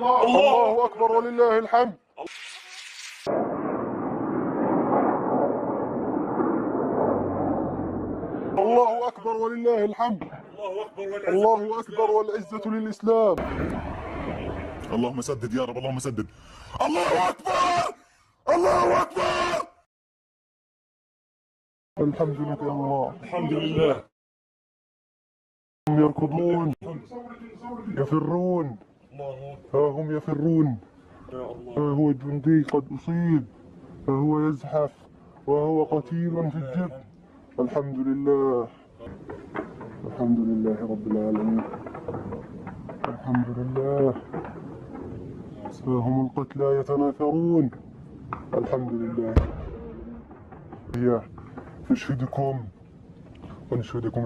[SPEAKER 2] الله أكبر ولله الحمد. الله أكبر ولله الحمد. الله أكبر والعزة للإسلام.
[SPEAKER 3] اللهم سدد يا رب اللهم سدد الله أكبر الله أكبر.
[SPEAKER 2] الحمد لله الحمد لله. هم يركضون يفرون، ها هم يفرون، ها هو الجندي قد أصيب، ها هو يزحف وهو قتيل في الجب. الحمد لله الحمد لله رب العالمين. الحمد لله. ها هم القتلى يتناثرون. الحمد لله. هي نشهدكم ونشهدكم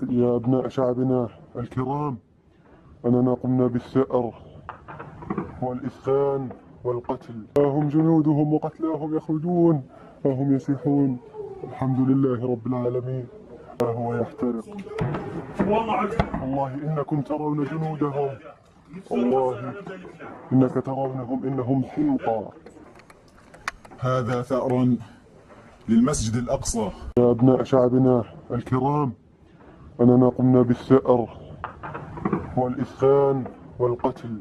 [SPEAKER 2] يا أبناء شعبنا الكرام أننا قمنا بالثأر والإسخان والقتل. ها هم جنودهم وقتلاهم يخرجون، ها هم يسيحون. الحمد لله رب العالمين. ها هو يحترق. والله إنكم ترون جنودهم، والله إنك ترونهم إنهم حمقى.
[SPEAKER 3] هذا ثأر للمسجد الأقصى.
[SPEAKER 2] يا أبناء شعبنا الكرام أننا قمنا بالثأر والإسخان والقتل.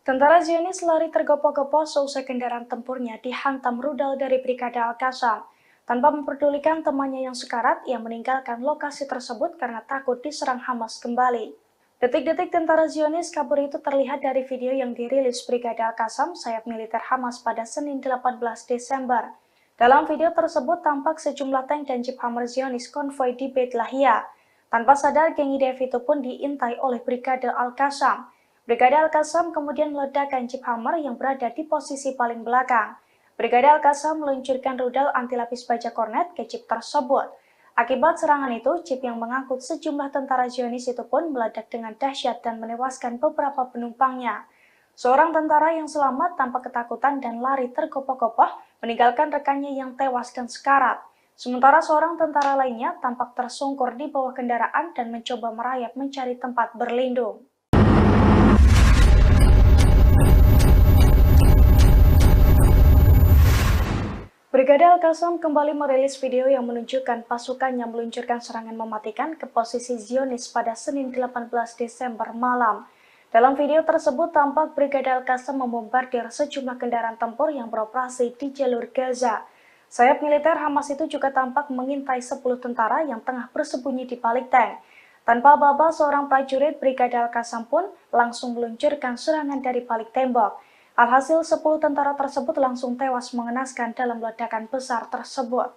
[SPEAKER 1] Tentara Zionis lari tergopoh-gopoh seusai kendaraan tempurnya dihantam rudal dari Brigade Al-Qassam. Tanpa memperdulikan temannya yang sekarat, ia meninggalkan lokasi tersebut karena takut diserang Hamas kembali. Detik-detik tentara Zionis kabur itu terlihat dari video yang dirilis Brigade Al-Qassam sayap militer Hamas pada Senin 18 Desember. Dalam video tersebut tampak sejumlah tank dan Jeep Hammer Zionis konvoi di Beit Lahia. Tanpa sadar, geng IDF itu pun diintai oleh Brigade Al-Qassam. Brigade Al-Qassam kemudian meledakkan Jeep Hammer yang berada di posisi paling belakang. Brigade Al-Qassam meluncurkan rudal anti lapis baja kornet ke Jeep tersebut. Akibat serangan itu, Jeep yang mengangkut sejumlah tentara Zionis itu pun meledak dengan dahsyat dan menewaskan beberapa penumpangnya. Seorang tentara yang selamat tanpa ketakutan dan lari tergopoh-gopoh meninggalkan rekannya yang tewas dan sekarat. Sementara seorang tentara lainnya tampak tersungkur di bawah kendaraan dan mencoba merayap mencari tempat berlindung. Brigade Al-Qassam kembali merilis video yang menunjukkan pasukannya meluncurkan serangan mematikan ke posisi Zionis pada Senin 18 Desember malam. Dalam video tersebut tampak Brigade Al-Qassam membombardir sejumlah kendaraan tempur yang beroperasi di jalur Gaza. Sayap militer Hamas itu juga tampak mengintai 10 tentara yang tengah bersembunyi di balik tank. Tanpa aba-aba, seorang prajurit Brigade Al-Qassam pun langsung meluncurkan serangan dari balik tembok. Alhasil 10 tentara tersebut langsung tewas mengenaskan dalam ledakan besar tersebut.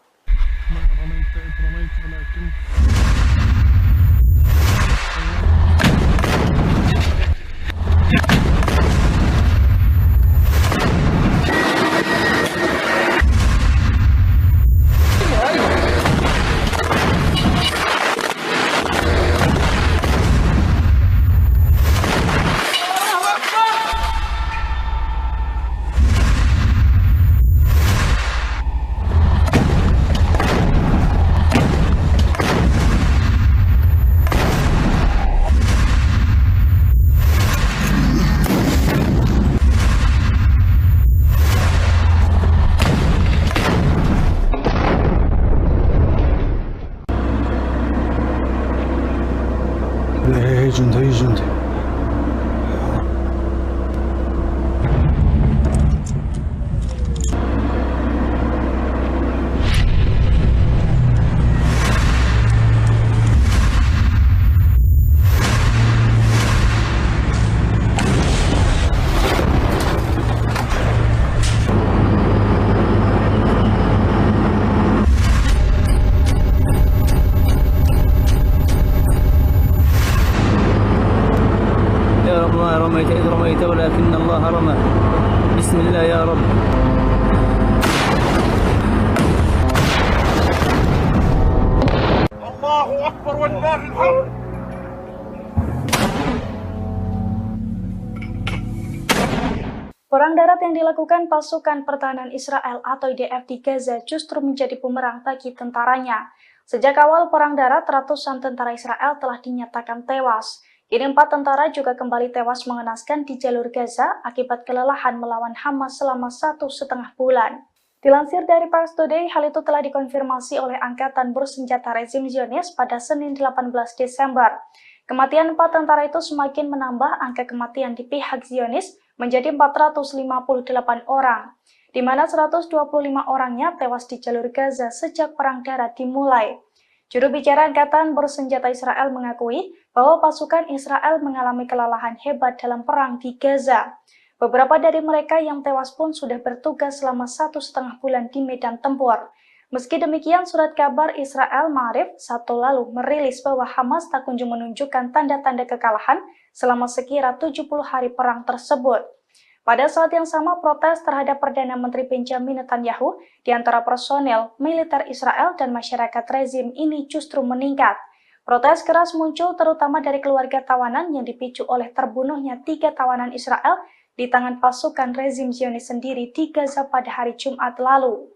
[SPEAKER 4] هي جندي هي جندي
[SPEAKER 5] يا رب ما رميت إذ رميت ولكن الله رمى بسم الله يا رب.
[SPEAKER 2] الله أكبر ولله الحمد.
[SPEAKER 1] Perang darat yang dilakukan pasukan pertahanan Israel atau IDF di Gaza justru menjadi bumerang bagi tentaranya. Sejak awal perang darat, ratusan tentara Israel telah dinyatakan tewas. Kini 4 tentara juga kembali tewas mengenaskan di jalur Gaza akibat kelelahan melawan Hamas selama 1,5 bulan. Dilansir dari Pars Today, hal itu telah dikonfirmasi oleh Angkatan Bersenjata Rezim Zionis pada Senin 18 Desember. Kematian 4 tentara itu semakin menambah angka kematian di pihak Zionis menjadi 458 orang, di mana 125 orangnya tewas di jalur Gaza sejak perang darat dimulai. Juru bicara Angkatan Bersenjata Israel mengakui bahwa pasukan Israel mengalami kelelahan hebat dalam perang di Gaza. Beberapa dari mereka yang tewas pun sudah bertugas selama 1,5 bulan di medan tempur. Meski demikian, surat kabar Israel Ma'arif Sabtu lalu merilis bahwa Hamas tak kunjung menunjukkan tanda-tanda kekalahan selama sekira 70 hari perang tersebut. Pada saat yang sama, protes terhadap Perdana Menteri Benjamin Netanyahu di antara personel militer Israel dan masyarakat rezim ini justru meningkat. Protes keras muncul terutama dari keluarga tawanan yang dipicu oleh terbunuhnya 3 tawanan Israel di tangan pasukan rezim Zionis sendiri di Gaza pada hari Jumat lalu.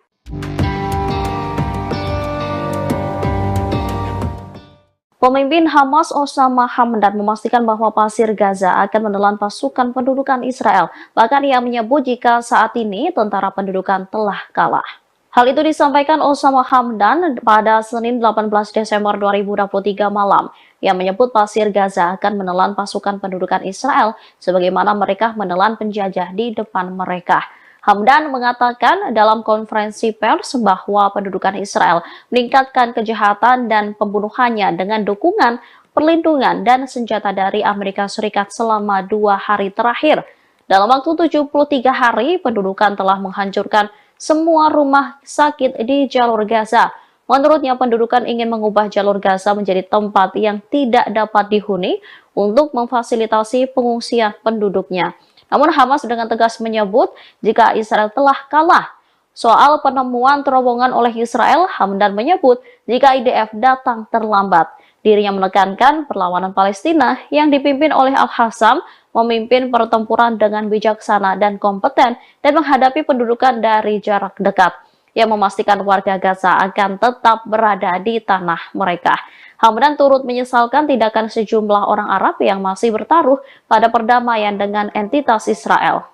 [SPEAKER 6] Pemimpin Hamas Osama Hamdan memastikan bahwa pasir Gaza akan menelan pasukan pendudukan Israel. Bahkan ia menyebut jika saat ini tentara pendudukan telah kalah. Hal itu disampaikan Osama Hamdan pada Senin 18 Desember 2023 malam. Ia menyebut pasir Gaza akan menelan pasukan pendudukan Israel sebagaimana mereka menelan penjajah di depan mereka. Hamdan mengatakan dalam konferensi pers bahwa pendudukan Israel meningkatkan kejahatan dan pembunuhannya dengan dukungan, perlindungan, dan senjata dari Amerika Serikat selama 2 hari terakhir. Dalam waktu 73 hari, pendudukan telah menghancurkan semua rumah sakit di jalur Gaza. Menurutnya, pendudukan ingin mengubah jalur Gaza menjadi tempat yang tidak dapat dihuni untuk memfasilitasi pengungsian penduduknya. Namun Hamas dengan tegas menyebut jika Israel telah kalah. Soal penemuan terowongan oleh Israel, Hamdan menyebut jika IDF datang terlambat. Dirinya menekankan perlawanan Palestina yang dipimpin oleh Al-Hassam memimpin pertempuran dengan bijaksana dan kompeten dan menghadapi pendudukan dari jarak dekat. Ia memastikan warga Gaza akan tetap berada di tanah mereka. Hamdan turut menyesalkan tindakan sejumlah orang Arab yang masih bertaruh pada perdamaian dengan entitas Israel.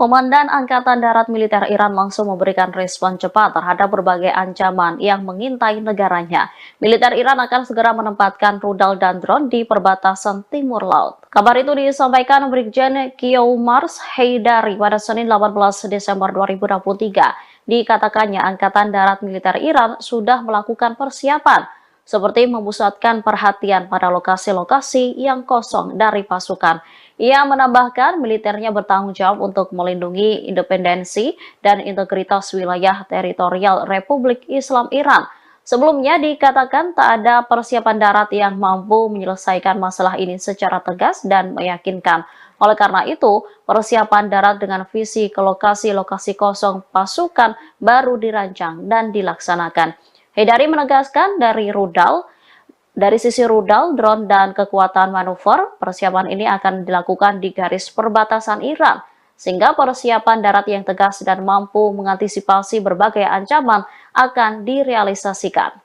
[SPEAKER 6] Komandan Angkatan Darat Militer Iran langsung memberikan respon cepat terhadap berbagai ancaman yang mengintai negaranya. Militer Iran akan segera menempatkan rudal dan drone di perbatasan timur laut. Kabar itu disampaikan Brigjen Qiomars Haidari pada Senin 18 Desember 2023. Dikatakannya Angkatan Darat Militer Iran sudah melakukan persiapan, seperti memusatkan perhatian pada lokasi-lokasi yang kosong dari pasukan. Ia menambahkan militernya bertanggung jawab untuk melindungi independensi dan integritas wilayah teritorial Republik Islam Iran. Sebelumnya dikatakan tak ada persiapan darat yang mampu menyelesaikan masalah ini secara tegas dan meyakinkan. Oleh karena itu, persiapan darat dengan visi ke lokasi-lokasi kosong pasukan baru dirancang dan dilaksanakan. Haidari menegaskan dari sisi rudal, drone, dan kekuatan manuver, persiapan ini akan dilakukan di garis perbatasan Iran, sehingga persiapan darat yang tegas dan mampu mengantisipasi berbagai ancaman akan direalisasikan.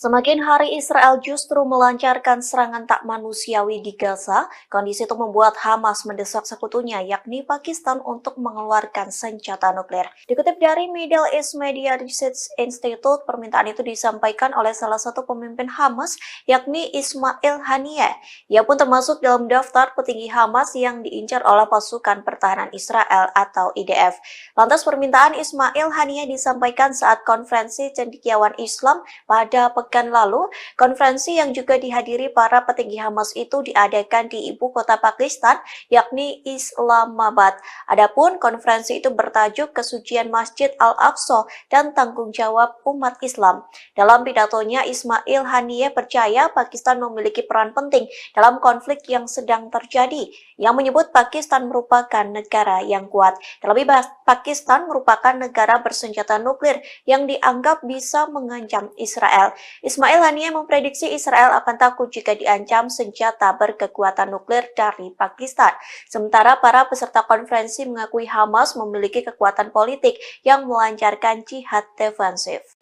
[SPEAKER 7] Semakin hari Israel justru melancarkan serangan tak manusiawi di Gaza, kondisi itu membuat Hamas mendesak sekutunya yakni Pakistan untuk mengeluarkan senjata nuklir. Dikutip dari Middle East Media Research Institute, permintaan itu disampaikan oleh salah satu pemimpin Hamas yakni Ismail Haniyeh. Ia pun termasuk dalam daftar petinggi Hamas yang diincar oleh pasukan pertahanan Israel atau IDF. Lantas permintaan Ismail Haniyeh disampaikan saat konferensi cendekiawan Islam pada pekan lalu. Konferensi yang juga dihadiri para petinggi Hamas itu diadakan di ibu kota Pakistan, yakni Islamabad. Adapun konferensi itu bertajuk Kesucian Masjid Al-Aqsa dan Tanggung Jawab Umat Islam. Dalam pidatonya, Ismail Haniyeh percaya Pakistan memiliki peran penting dalam konflik yang sedang terjadi, yang menyebut Pakistan merupakan negara yang kuat. Terlebih, Pakistan merupakan negara bersenjata nuklir yang dianggap bisa mengancam Israel. Ismail Haniyeh memprediksi Israel akan takut jika diancam senjata berkekuatan nuklir dari Pakistan. Sementara para peserta konferensi mengakui Hamas memiliki kekuatan politik yang melancarkan jihad defensif.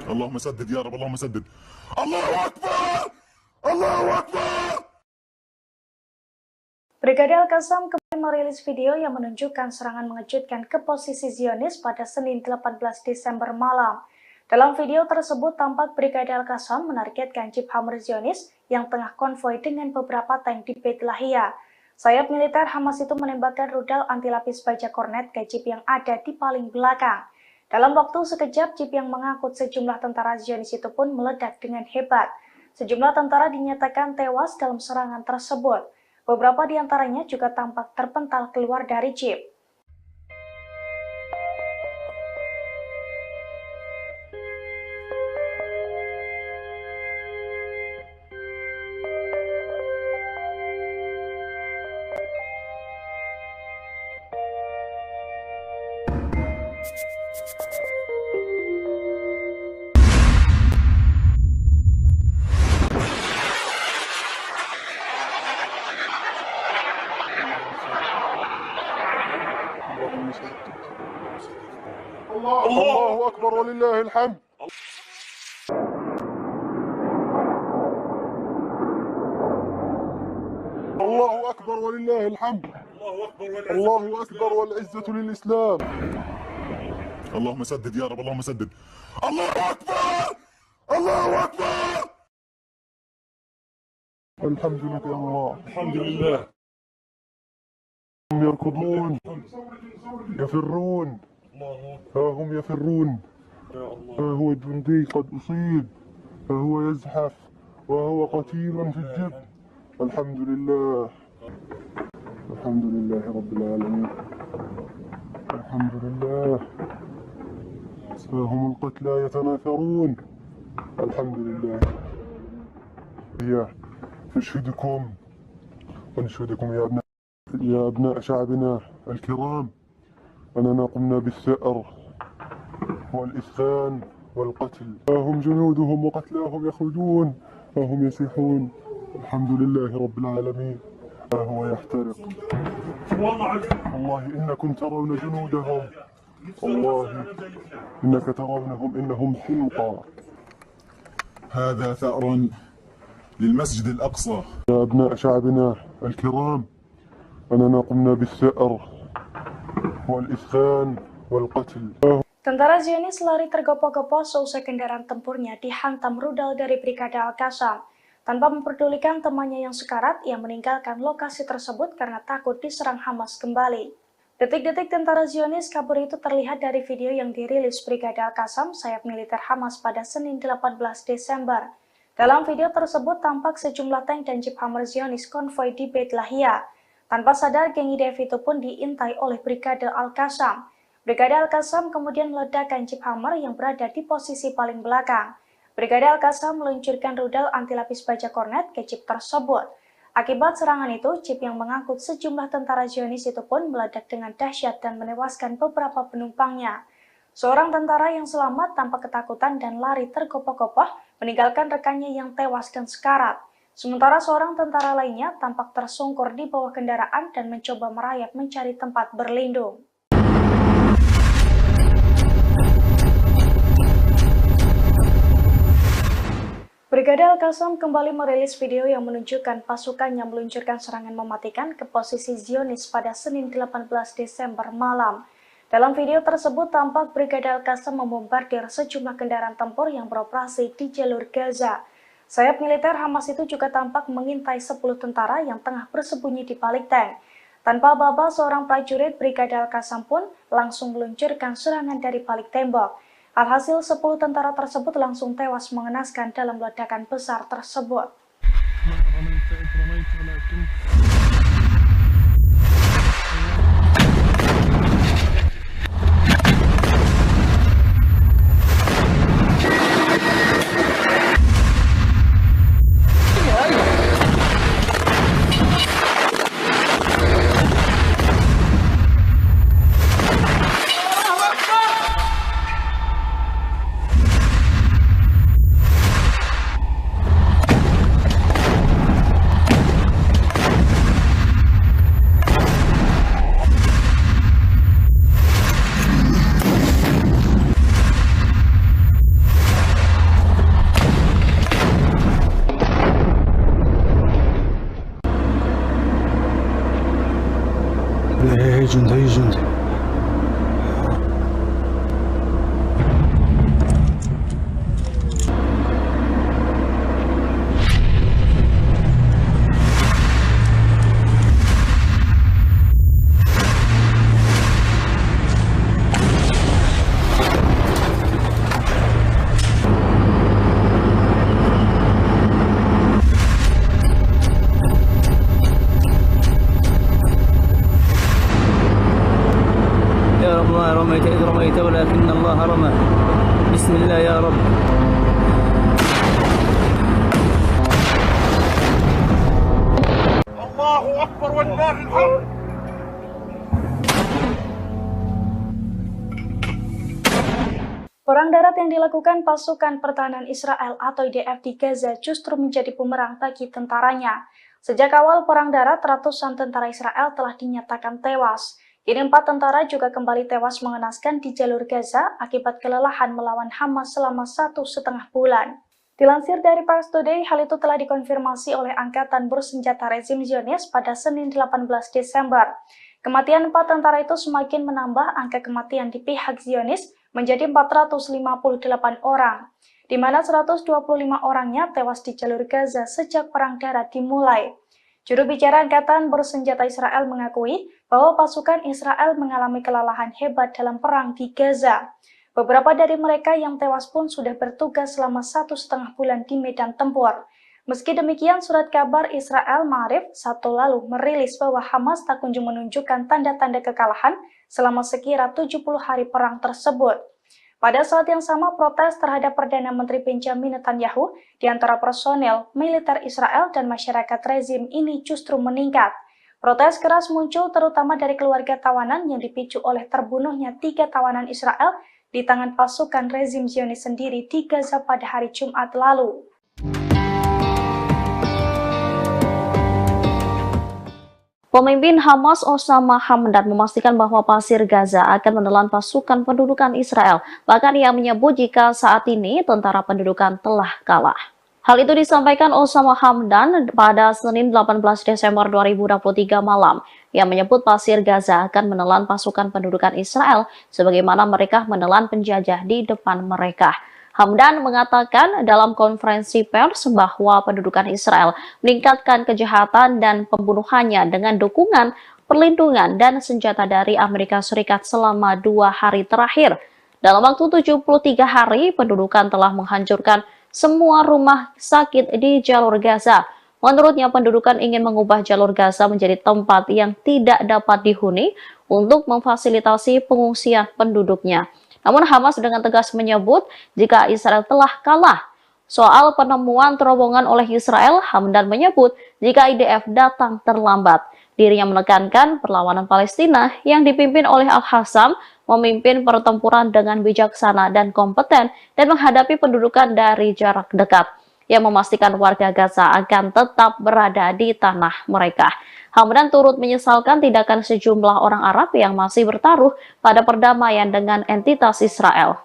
[SPEAKER 3] Allahumma saddid ya Rabb, Allahumma saddid. Allahu Akbar! Allahu Akbar!
[SPEAKER 1] Brigade Al-Qassam kembali merilis video yang menunjukkan serangan mengejutkan ke posisi Zionis pada Senin 18 Desember malam. Dalam video tersebut tampak Brigade Al-Qassam menargetkan jeep Hammer Zionis yang tengah konvoi dengan beberapa tank di Beit Lahia. Sayap militer Hamas itu menembakkan rudal anti-lapis baja kornet ke jeep yang ada di paling belakang. Dalam waktu sekejap, jeep yang mengangkut sejumlah tentara Zionis itu pun meledak dengan hebat. Sejumlah tentara dinyatakan tewas dalam serangan tersebut. Beberapa di antaranya juga tampak terpental keluar dari jeep.
[SPEAKER 2] الله أكبر ولله الحمد. الله أكبر ولله الحمد. الله أكبر والعزة للإسلام.
[SPEAKER 3] اللهم سدد يا رب، اللهم سدد. الله أكبر! الله أكبر!
[SPEAKER 2] الحمد لله يا الله. الحمد لله. هم يركضون يفرون، ها هم يفرون، ها هو جندي قد أصيب، ها هو يزحف وهو قتيل في الجب. الحمد لله، الحمد لله رب العالمين، الحمد لله. ها هم القتلى يتناثرون. الحمد لله. نشهدكم ونشهدكم يا أبناء شعبنا الكرام أننا قمنا بالثأر والإسخان والقتل. ها هم جنودهم وقتلاهم يخرجون، ها هم يسيحون. الحمد لله رب العالمين. ها هو يحترق. والله إنكم ترون جنودهم، والله إنك ترونهم إنهم حمقى.
[SPEAKER 3] هذا ثأر للمسجد الأقصى.
[SPEAKER 2] يا أبناء شعبنا الكرام، أننا قمنا بالثأر والإسخان والقتل.
[SPEAKER 1] Tentara Zionis lari tergopoh-gopoh seusai kendaraan tempurnya dihantam rudal dari Brigade Al-Qassam. Tanpa memperdulikan temannya yang sekarat, ia meninggalkan lokasi tersebut karena takut diserang Hamas kembali. Detik-detik tentara Zionis kabur itu terlihat dari video yang dirilis Brigade Al-Qassam, sayap militer Hamas pada Senin 18 Desember. Dalam video tersebut tampak sejumlah tank dan jeep Hammer Zionis konvoi di Beit Lahia. Tanpa sadar, geng IDF itu pun diintai oleh Brigade Al-Qassam. Brigade Al-Qassam kemudian meledakkan jeep Hammer yang berada di posisi paling belakang. Brigade Al-Qassam meluncurkan rudal anti lapis baja kornet ke jeep tersebut. Akibat serangan itu, jeep yang mengangkut sejumlah tentara Zionis itu pun meledak dengan dahsyat dan menewaskan beberapa penumpangnya. Seorang tentara yang selamat tanpa ketakutan dan lari tergopoh-gopoh meninggalkan rekannya yang tewas dan sekarat. Sementara seorang tentara lainnya tampak tersungkur di bawah kendaraan dan mencoba merayap mencari tempat berlindung. Brigade Al-Qassam kembali merilis video yang menunjukkan pasukannya meluncurkan serangan mematikan ke posisi Zionis pada Senin 18 Desember malam. Dalam video tersebut tampak Brigade Al-Qassam membombardir sejumlah kendaraan tempur yang beroperasi di jalur Gaza. Sayap militer Hamas itu juga tampak mengintai 10 tentara yang tengah bersembunyi di balik tank. Tanpa aba-aba, seorang prajurit Brigade Al-Qassam pun langsung meluncurkan serangan dari balik tembok. Alhasil 10 tentara tersebut langsung tewas mengenaskan dalam ledakan besar tersebut.
[SPEAKER 4] هي جندي هي جندي
[SPEAKER 5] ما رميت إذ رميت ولكن الله رمى بسم الله يا رب.
[SPEAKER 2] الله أكبر ولله الحمد.
[SPEAKER 1] Perang darat yang dilakukan pasukan pertahanan Israel atau IDF di Gaza justru menjadi bumerang bagi tentaranya. Sejak awal perang darat, ratusan tentara Israel telah dinyatakan tewas. Kini 4 tentara juga kembali tewas mengenaskan di jalur Gaza akibat kelelahan melawan Hamas selama 1,5 bulan. Dilansir dari Pars Today, hal itu telah dikonfirmasi oleh Angkatan Bersenjata Rezim Zionis pada Senin 18 Desember. Kematian 4 tentara itu semakin menambah angka kematian di pihak Zionis menjadi 458 orang, di mana 125 orangnya tewas di jalur Gaza sejak perang darat dimulai. Juru bicara Angkatan Bersenjata Israel mengakui bahwa pasukan Israel mengalami kelelahan hebat dalam perang di Gaza. Beberapa dari mereka yang tewas pun sudah bertugas selama 1,5 bulan di medan tempur. Meski demikian, surat kabar Israel Ma'arif Sabtu lalu merilis bahwa Hamas tak kunjung menunjukkan tanda-tanda kekalahan selama sekira 70 hari perang tersebut. Pada saat yang sama, protes terhadap Perdana Menteri Benjamin Netanyahu di antara personel militer Israel dan masyarakat rezim ini justru meningkat. Protes keras muncul terutama dari keluarga tawanan yang dipicu oleh terbunuhnya 3 tawanan Israel di tangan pasukan rezim Zionis sendiri di Gaza pada hari Jumat lalu.
[SPEAKER 6] Pemimpin Hamas Osama Hamdan memastikan bahwa pasir Gaza akan menelan pasukan pendudukan Israel. Bahkan ia menyebut jika saat ini tentara pendudukan telah kalah. Hal itu disampaikan Osama Hamdan pada Senin 18 Desember 2023 malam. Yang menyebut Pasir Gaza akan menelan pasukan pendudukan Israel sebagaimana mereka menelan penjajah di depan mereka. Hamdan mengatakan dalam konferensi pers bahwa pendudukan Israel meningkatkan kejahatan dan pembunuhannya dengan dukungan, perlindungan, dan senjata dari Amerika Serikat selama 2 hari terakhir. Dalam waktu 73 hari, pendudukan telah menghancurkan semua rumah sakit di jalur Gaza. Menurutnya, pendudukan ingin mengubah jalur Gaza menjadi tempat yang tidak dapat dihuni untuk memfasilitasi pengungsian penduduknya. Namun Hamas dengan tegas menyebut jika Israel telah kalah. Soal penemuan terowongan oleh Israel, Hamdan menyebut jika IDF datang terlambat. Dirinya menekankan perlawanan Palestina yang dipimpin oleh Al-Hassam memimpin pertempuran dengan bijaksana dan kompeten dan menghadapi pendudukan dari jarak dekat yang memastikan warga Gaza akan tetap berada di tanah mereka. Hamdan turut menyesalkan tindakan sejumlah orang Arab yang masih bertaruh pada perdamaian dengan entitas Israel.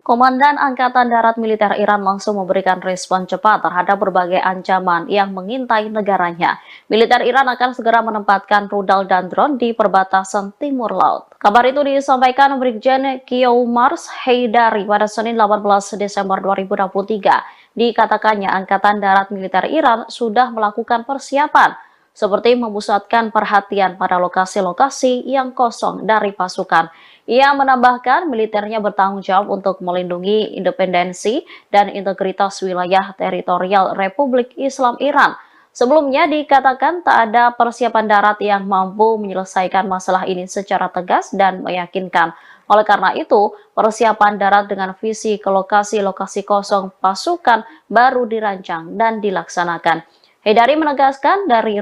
[SPEAKER 6] Komandan Angkatan Darat Militer Iran langsung memberikan respon cepat terhadap berbagai ancaman yang mengintai negaranya. Militer Iran akan segera menempatkan rudal dan drone di perbatasan timur laut. Kabar itu disampaikan Brigjen Kiyoumars Haidari pada Senin 18 Desember 2023. Dikatakannya Angkatan Darat Militer Iran sudah melakukan persiapan seperti memusatkan perhatian pada lokasi-lokasi yang kosong dari pasukan. Ia menambahkan militernya bertanggung jawab untuk melindungi independensi dan integritas wilayah teritorial Republik Islam Iran. Sebelumnya dikatakan tak ada persiapan darat yang mampu menyelesaikan masalah ini secara tegas dan meyakinkan. Oleh karena itu, persiapan darat dengan visi ke lokasi-lokasi kosong pasukan baru dirancang dan dilaksanakan. Haidari menegaskan dari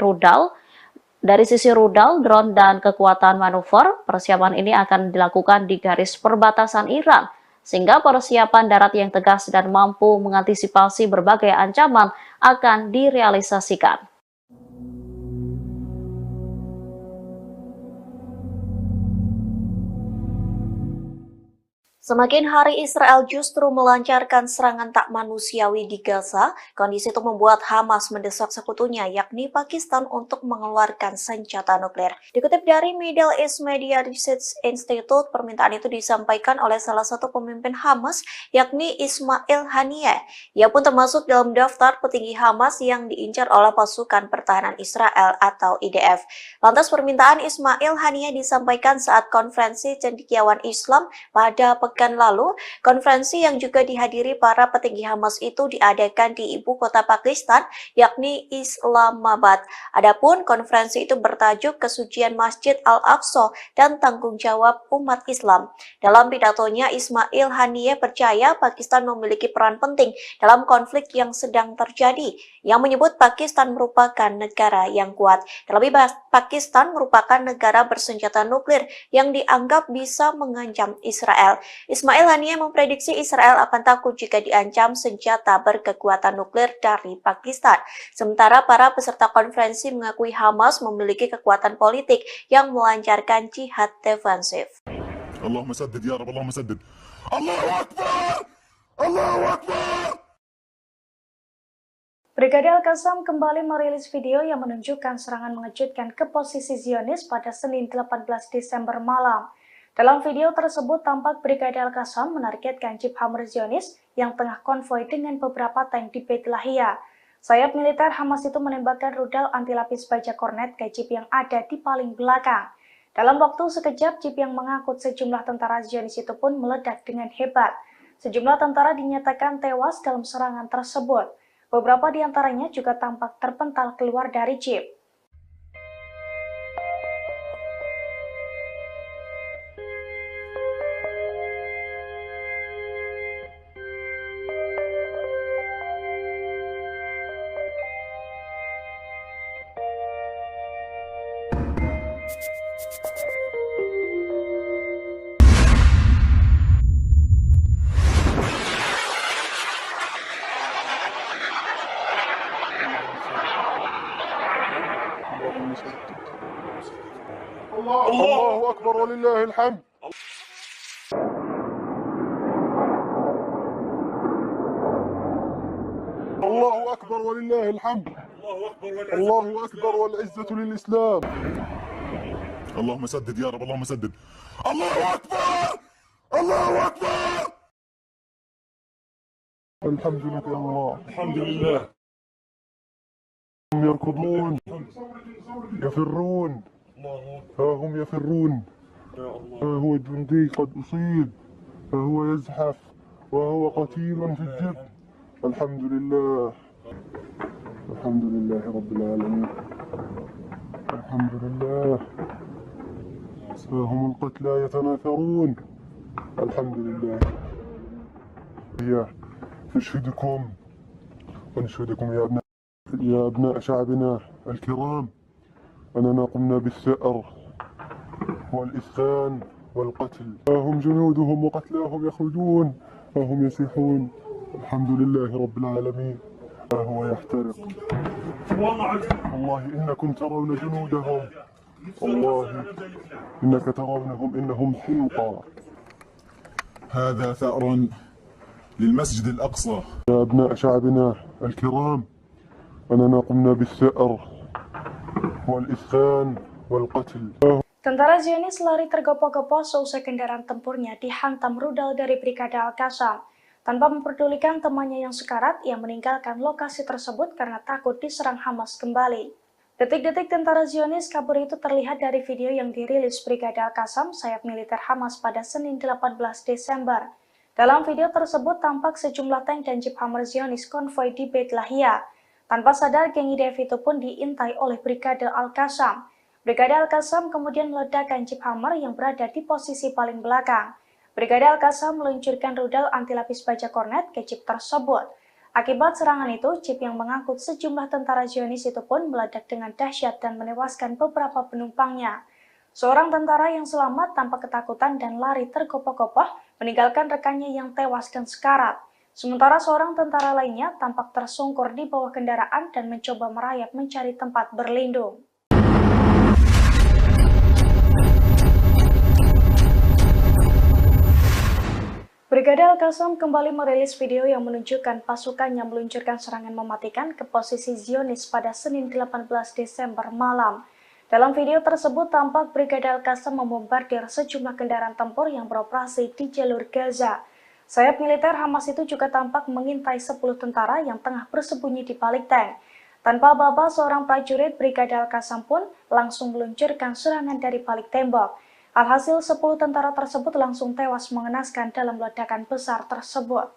[SPEAKER 6] sisi rudal, drone, dan kekuatan manuver, persiapan ini akan dilakukan di garis perbatasan Iran, sehingga persiapan darat yang tegas dan mampu mengantisipasi berbagai ancaman akan direalisasikan.
[SPEAKER 7] Semakin hari Israel justru melancarkan serangan tak manusiawi di Gaza, kondisi itu membuat Hamas mendesak sekutunya yakni Pakistan untuk mengeluarkan senjata nuklir. Dikutip dari Middle East Media Research Institute, permintaan itu disampaikan oleh salah satu pemimpin Hamas yakni Ismail Haniyeh. Ia pun termasuk dalam daftar petinggi Hamas yang diincar oleh pasukan pertahanan Israel atau IDF. Lantas permintaan Ismail Haniyeh disampaikan saat konferensi cendekiawan Islam pada pekan lalu. Konferensi yang juga dihadiri para petinggi Hamas itu diadakan di ibu kota Pakistan, yakni Islamabad. Adapun konferensi itu bertajuk Kesucian Masjid Al-Aqsa dan Tanggung Jawab Umat Islam. Dalam pidatonya, Ismail Haniyeh percaya Pakistan memiliki peran penting dalam konflik yang sedang terjadi, yang menyebut Pakistan merupakan negara yang kuat. Terlebih, Pakistan merupakan negara bersenjata nuklir yang dianggap bisa mengancam Israel. Ismail Haniyeh memprediksi Israel akan takut jika diancam senjata berkekuatan nuklir dari Pakistan. Sementara para peserta konferensi mengakui Hamas memiliki kekuatan politik yang melancarkan jihad defensif.
[SPEAKER 3] Allahumma saddid ya Rabb, Allahumma saddid. Allahu Akbar! Allahu Akbar!
[SPEAKER 1] Brigade Al-Qassam kembali merilis video yang menunjukkan serangan mengejutkan ke posisi Zionis pada Senin 18 Desember malam. Dalam video tersebut tampak Brigade Al-Qassam menargetkan jeep Hammer Zionis yang tengah konvoi dengan beberapa tank di Beit Lahia. Sayap militer Hamas itu menembakkan rudal anti-lapis baja kornet ke jeep yang ada di paling belakang. Dalam waktu sekejap, jeep yang mengangkut sejumlah tentara Zionis itu pun meledak dengan hebat. Sejumlah tentara dinyatakan tewas dalam serangan tersebut. Beberapa di antaranya juga tampak terpental keluar dari jeep.
[SPEAKER 2] أكبر ولله الحمد. الله أكبر ولله الحمد. الله أكبر والعزة للإسلام.
[SPEAKER 3] اللهم سدد يا رب اللهم سدد. الله أكبر الله أكبر.
[SPEAKER 2] الحمد لك يا الله. الحمد لله. هم يركضون يفرون، ها هم يفرون، ها هو جندي قد أصيب، ها هو يزحف وهو قتيل في الجب. الحمد لله. الحمد لله رب العالمين. الحمد لله. ها هم القتلى يتناثرون. الحمد لله. نشهدكم ونشهدكم يا أبناء شعبنا الكرام أننا قمنا بالثأر والإسخان والقتل. ها هم جنودهم وقتلاهم يخرجون، ها هم يسيحون. الحمد لله رب العالمين. ها هو يحترق. والله إنكم ترون جنودهم، والله إنك ترونهم إنهم حمقى.
[SPEAKER 3] هذا ثأر للمسجد الأقصى.
[SPEAKER 2] يا أبناء شعبنا الكرام أننا قمنا بالثأر والإسخان والقتل.
[SPEAKER 1] Tentara Zionis lari tergopoh-gopoh seusai kendaraan tempurnya dihantam rudal dari Brigade Al-Qassam. Tanpa memperdulikan temannya yang sekarat, ia meninggalkan lokasi tersebut karena takut diserang Hamas kembali. Detik-detik tentara Zionis kabur itu terlihat dari video yang dirilis Brigade Al-Qassam, sayap militer Hamas pada Senin 18 Desember. Dalam video tersebut tampak sejumlah tank dan jeep Hammer Zionis konvoi di Beit Lahia. Tanpa sadar, geng IDF itu pun diintai oleh Brigade Al-Qassam. Brigade Al-Qassam kemudian meledakkan jeep Hammer yang berada di posisi paling belakang. Brigade Al-Qassam meluncurkan rudal anti lapis baja kornet ke jeep tersebut. Akibat serangan itu, jeep yang mengangkut sejumlah tentara Zionis itu pun meledak dengan dahsyat dan menewaskan beberapa penumpangnya. Seorang tentara yang selamat tanpa ketakutan dan lari tergopoh-gopoh meninggalkan rekannya yang tewas dan sekarat. Sementara seorang tentara lainnya tampak tersungkur di bawah kendaraan dan mencoba merayap mencari tempat berlindung. Brigade Al-Qassam kembali merilis video yang menunjukkan pasukannya meluncurkan serangan mematikan ke posisi Zionis pada Senin 18 Desember malam. Dalam video tersebut tampak Brigade Al-Qassam membombardir sejumlah kendaraan tempur yang beroperasi di jalur Gaza. Sayap militer Hamas itu juga tampak mengintai 10 tentara yang tengah bersembunyi di balik tank. Tanpa aba-aba, seorang prajurit Brigade Al-Qassam pun langsung meluncurkan serangan dari balik tembok. Alhasil 10 tentara tersebut langsung tewas mengenaskan dalam ledakan besar tersebut.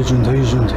[SPEAKER 4] هيجند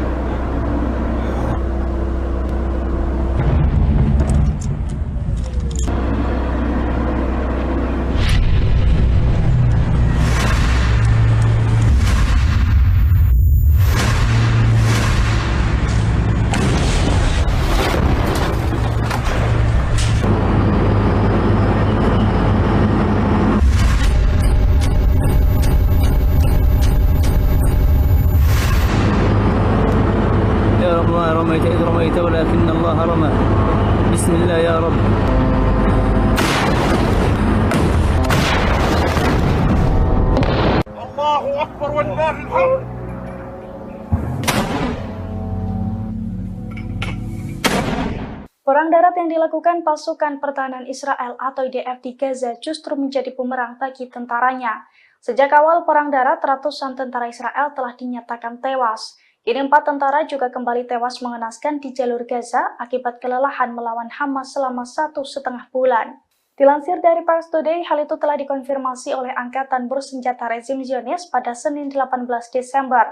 [SPEAKER 5] رميت إذ رميت ولكن الله رمى بسم الله يا رب.
[SPEAKER 2] الله أكبر والله الحمد.
[SPEAKER 1] Perang darat yang dilakukan pasukan pertahanan Israel atau IDF di Gaza justru menjadi bumerang bagi tentaranya. Sejak awal perang darat, ratusan tentara Israel telah dinyatakan tewas. Kini 4 tentara juga kembali tewas mengenaskan di jalur Gaza akibat kelelahan melawan Hamas selama 1,5 bulan. Dilansir dari Pars Today, hal itu telah dikonfirmasi oleh Angkatan Bersenjata Rezim Zionis pada Senin 18 Desember.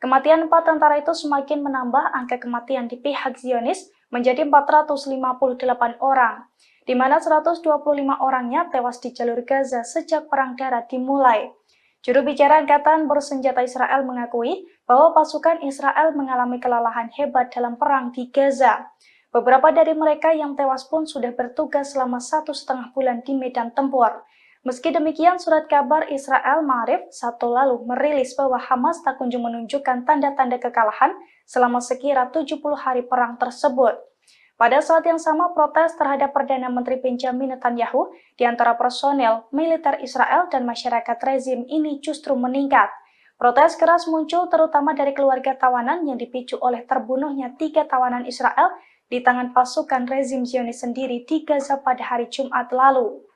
[SPEAKER 1] Kematian 4 tentara itu semakin menambah angka kematian di pihak Zionis menjadi 458 orang, di mana 125 orangnya tewas di jalur Gaza sejak Perang Darat dimulai. Juru bicara Angkatan Bersenjata Israel mengakui bahwa pasukan Israel mengalami kelelahan hebat dalam perang di Gaza. Beberapa dari mereka yang tewas pun sudah bertugas selama 1,5 bulan di medan tempur. Meski demikian, surat kabar Israel Ma'arif Sabtu lalu merilis bahwa Hamas tak kunjung menunjukkan tanda-tanda kekalahan selama sekira 70 hari perang tersebut. Pada saat yang sama, protes terhadap Perdana Menteri Benjamin Netanyahu di antara personel, militer Israel dan masyarakat rezim ini justru meningkat. Protes keras muncul terutama dari keluarga tawanan yang dipicu oleh terbunuhnya 3 tawanan Israel di tangan pasukan rezim Zionis sendiri di Gaza pada hari Jumat lalu.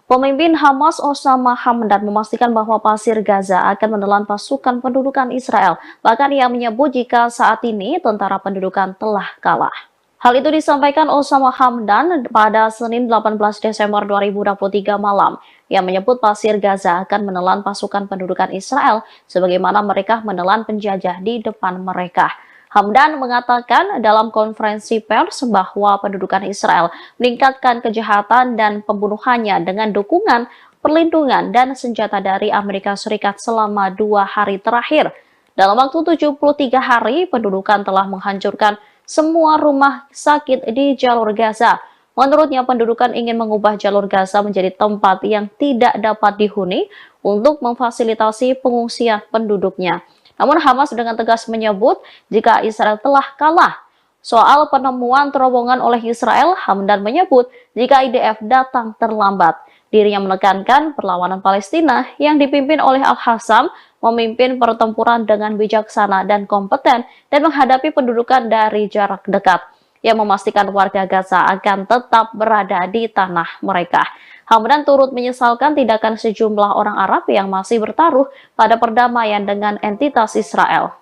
[SPEAKER 6] Pemimpin Hamas Osama Hamdan memastikan bahwa pasir Gaza akan menelan pasukan pendudukan Israel. Bahkan ia menyebut jika saat ini tentara pendudukan telah kalah. Hal itu disampaikan Osama Hamdan pada Senin 18 Desember 2023 malam. Ia menyebut pasir Gaza akan menelan pasukan pendudukan Israel sebagaimana mereka menelan penjajah di depan mereka. Hamdan mengatakan dalam konferensi pers bahwa pendudukan Israel meningkatkan kejahatan dan pembunuhannya dengan dukungan, perlindungan, dan senjata dari Amerika Serikat selama 2 hari terakhir. Dalam waktu 73 hari, pendudukan telah menghancurkan semua rumah sakit di jalur Gaza. Menurutnya, pendudukan ingin mengubah jalur Gaza menjadi tempat yang tidak dapat dihuni untuk memfasilitasi pengungsian penduduknya. Namun Hamas dengan tegas menyebut jika Israel telah kalah. Soal penemuan terowongan oleh Israel, Hamdan menyebut jika IDF datang terlambat. Dirinya menekankan perlawanan Palestina yang dipimpin oleh Al-Hassam memimpin pertempuran dengan bijaksana dan kompeten dan menghadapi pendudukan dari jarak dekat. Ia memastikan warga Gaza akan tetap berada di tanah mereka. Hamdan turut menyesalkan tindakan sejumlah orang Arab yang masih bertaruh pada perdamaian dengan entitas Israel.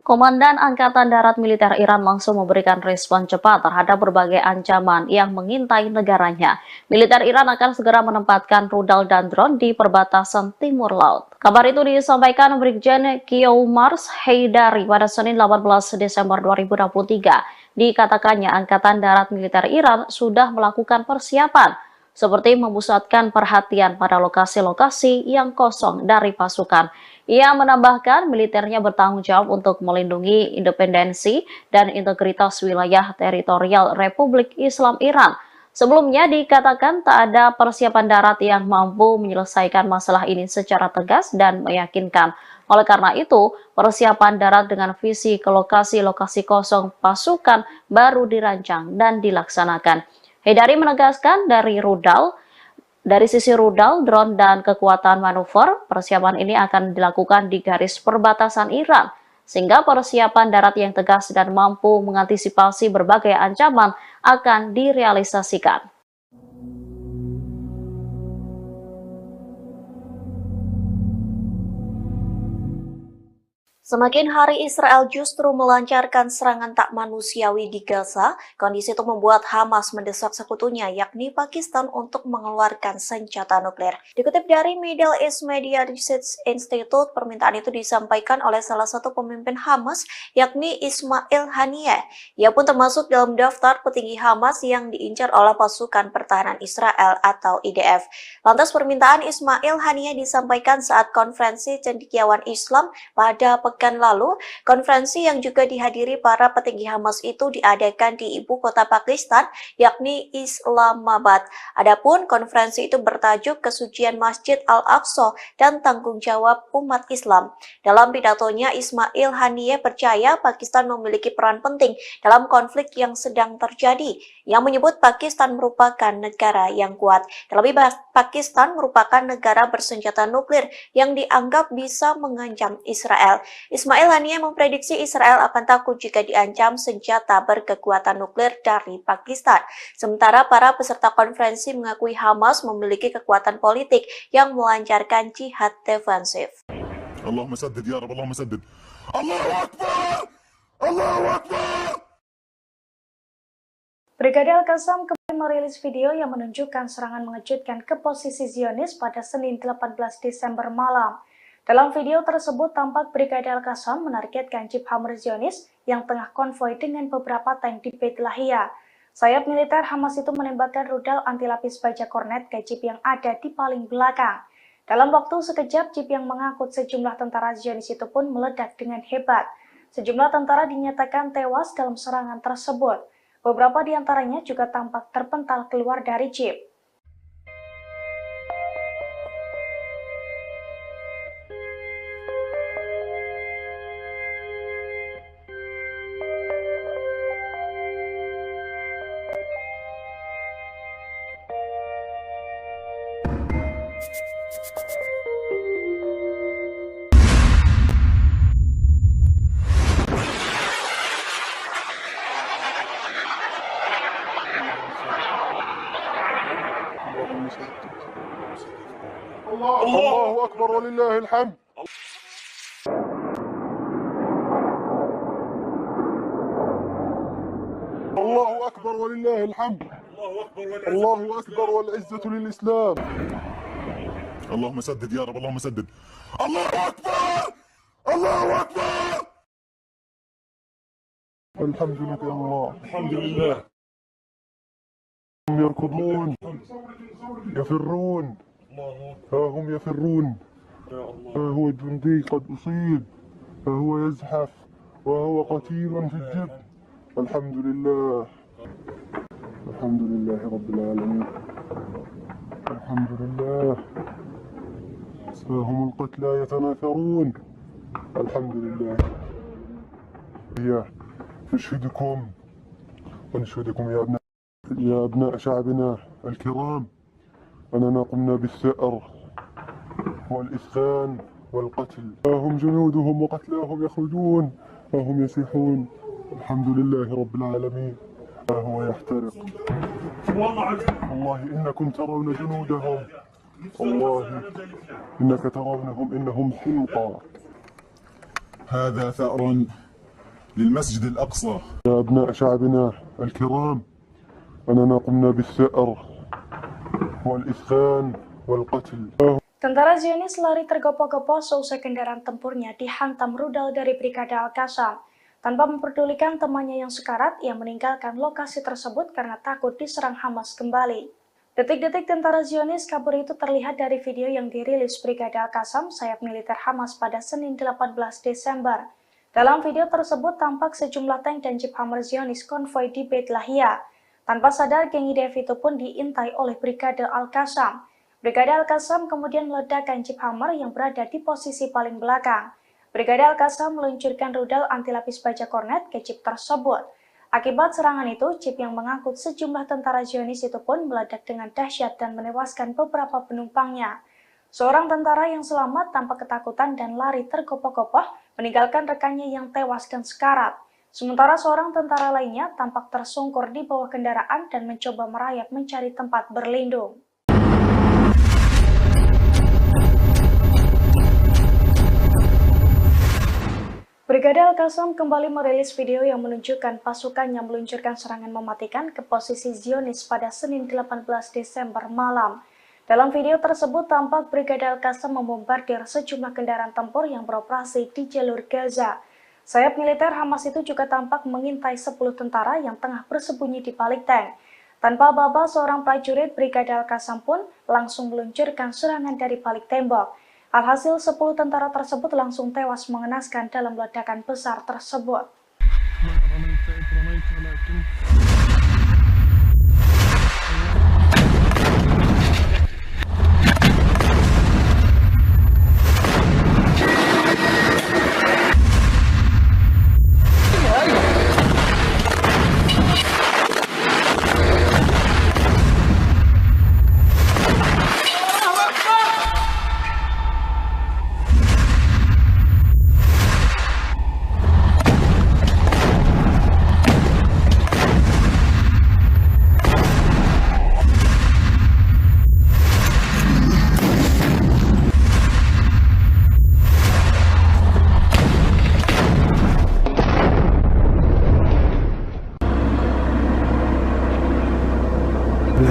[SPEAKER 6] Komandan Angkatan Darat Militer Iran langsung memberikan respon cepat terhadap berbagai ancaman yang mengintai negaranya. Militer Iran akan segera menempatkan rudal dan drone di perbatasan timur laut. Kabar itu disampaikan Brigjen Kiomars Heydari pada Senin 18 Desember 2023. Dikatakannya Angkatan Darat Militer Iran sudah melakukan persiapan, seperti memusatkan perhatian pada lokasi-lokasi yang kosong dari pasukan. Ia menambahkan militernya bertanggung jawab untuk melindungi independensi dan integritas wilayah teritorial Republik Islam Iran. Sebelumnya dikatakan tak ada persiapan darat yang mampu menyelesaikan masalah ini secara tegas dan meyakinkan. Oleh karena itu, persiapan darat dengan visi ke lokasi-lokasi kosong pasukan baru dirancang dan dilaksanakan. Heydari menegaskan dari sisi rudal, drone, dan kekuatan manuver, persiapan ini akan dilakukan di garis perbatasan Iran, sehingga persiapan darat yang tegas dan mampu mengantisipasi berbagai ancaman akan direalisasikan.
[SPEAKER 7] Semakin hari Israel justru melancarkan serangan tak manusiawi di Gaza, kondisi itu membuat Hamas mendesak sekutunya yakni Pakistan untuk mengeluarkan senjata nuklir. Dikutip dari Middle East Media Research Institute, permintaan itu disampaikan oleh salah satu pemimpin Hamas yakni Ismail Haniyeh. Ia pun termasuk dalam daftar petinggi Hamas yang diincar oleh pasukan pertahanan Israel atau IDF. Lantas permintaan Ismail Haniyeh disampaikan saat konferensi cendekiawan Islam pada pekan pekan lalu, konferensi yang juga dihadiri para petinggi Hamas itu diadakan di ibu kota Pakistan, yakni Islamabad. Adapun konferensi itu bertajuk Kesucian Masjid Al-Aqsa dan Tanggung Jawab Umat Islam. Dalam pidatonya, Ismail Haniyeh percaya Pakistan memiliki peran penting dalam konflik yang sedang terjadi, yang menyebut Pakistan merupakan negara yang kuat. Terlebih, Pakistan merupakan negara bersenjata nuklir yang dianggap bisa mengancam Israel. Ismail Haniyeh memprediksi Israel akan takut jika diancam senjata berkekuatan nuklir dari Pakistan. Sementara para peserta konferensi mengakui Hamas memiliki kekuatan politik yang melancarkan jihad defensif.
[SPEAKER 3] اللهم سدد يا رب اللهم سدد الله أكبر الله أكبر.
[SPEAKER 1] Brigade Al-Qassam kembali merilis video yang menunjukkan serangan mengejutkan ke posisi Zionis pada Senin 18 Desember malam. Dalam video tersebut tampak Brigade Al-Qassam menargetkan Jeep Hammer Zionis yang tengah konvoi dengan beberapa tank di Beit Lahia. Sayap militer Hamas itu menembakkan rudal anti lapis baja kornet ke Jeep yang ada di paling belakang. Dalam waktu sekejap, Jeep yang mengangkut sejumlah tentara Zionis itu pun meledak dengan hebat. Sejumlah tentara dinyatakan tewas dalam serangan tersebut. Beberapa di antaranya juga tampak terpental keluar dari Jeep.
[SPEAKER 2] الله أكبر ولله الحمد. الله أكبر ولله الحمد. الله أكبر والعزة للإسلام.
[SPEAKER 3] اللهم سدد يا رب اللهم سدد. الله أكبر الله أكبر.
[SPEAKER 2] الحمد لله الله الحمد لله. هم يركضون يفرون، ها هم يفرون، ها هو الجندي قد أصيب، ها هو يزحف وهو قتيل في الجب. الحمد لله الحمد لله رب العالمين. الحمد لله. ها هم القتلى يتناثرون. الحمد لله. نشهدكم ونشهدكم يا أبناء شعبنا الكرام أننا قمنا بالثأر والإسخان والقتل. ها هم جنودهم وقتلاهم يخرجون، ها هم يسيحون. الحمد لله رب العالمين. ها هو يحترق. والله إنكم ترون جنودهم، والله إنك ترونهم إنهم حلقة.
[SPEAKER 3] هذا ثأر للمسجد الأقصى.
[SPEAKER 2] يا أبناء شعبنا الكرام أننا قمنا بالثأر والإسخان والقتل.
[SPEAKER 1] Tentara Zionis lari tergopoh-gopoh seusai kendaraan tempurnya dihantam rudal dari Brigade Al-Qassam. Tanpa memperdulikan temannya yang sekarat, ia meninggalkan lokasi tersebut karena takut diserang Hamas kembali. Detik-detik tentara Zionis kabur itu terlihat dari video yang dirilis Brigade Al-Qassam, sayap militer Hamas pada Senin 18 Desember. Dalam video tersebut tampak sejumlah tank dan Jeep Hammer Zionis konvoi di Beit Lahia. Tanpa sadar, geng IDF itu pun diintai oleh Brigade Al-Qassam. Brigade Al-Qassam kemudian meledakkan Jeep Hammer yang berada di posisi paling belakang. Brigade Al-Qassam meluncurkan rudal anti lapis baja kornet ke Jeep tersebut. Akibat serangan itu, Jeep yang mengangkut sejumlah tentara Zionis itu pun meledak dengan dahsyat dan menewaskan beberapa penumpangnya. Seorang tentara yang selamat tanpa ketakutan dan lari tergopoh-gopoh meninggalkan rekannya yang tewas dan sekarat. Sementara seorang tentara lainnya tampak tersungkur di bawah kendaraan dan mencoba merayap mencari tempat berlindung. Brigade Al-Qassam kembali merilis video yang menunjukkan pasukannya meluncurkan serangan mematikan ke posisi Zionis pada Senin 18 Desember malam. Dalam video tersebut tampak Brigade Al-Qassam membombardir sejumlah kendaraan tempur yang beroperasi di jalur Gaza. Sayap militer Hamas itu juga tampak mengintai 10 tentara yang tengah bersembunyi di balik tank. Tanpa aba-aba, seorang prajurit Brigade Al-Qassam pun langsung meluncurkan serangan dari balik tembok. Alhasil 10 tentara tersebut langsung tewas mengenaskan dalam ledakan besar tersebut.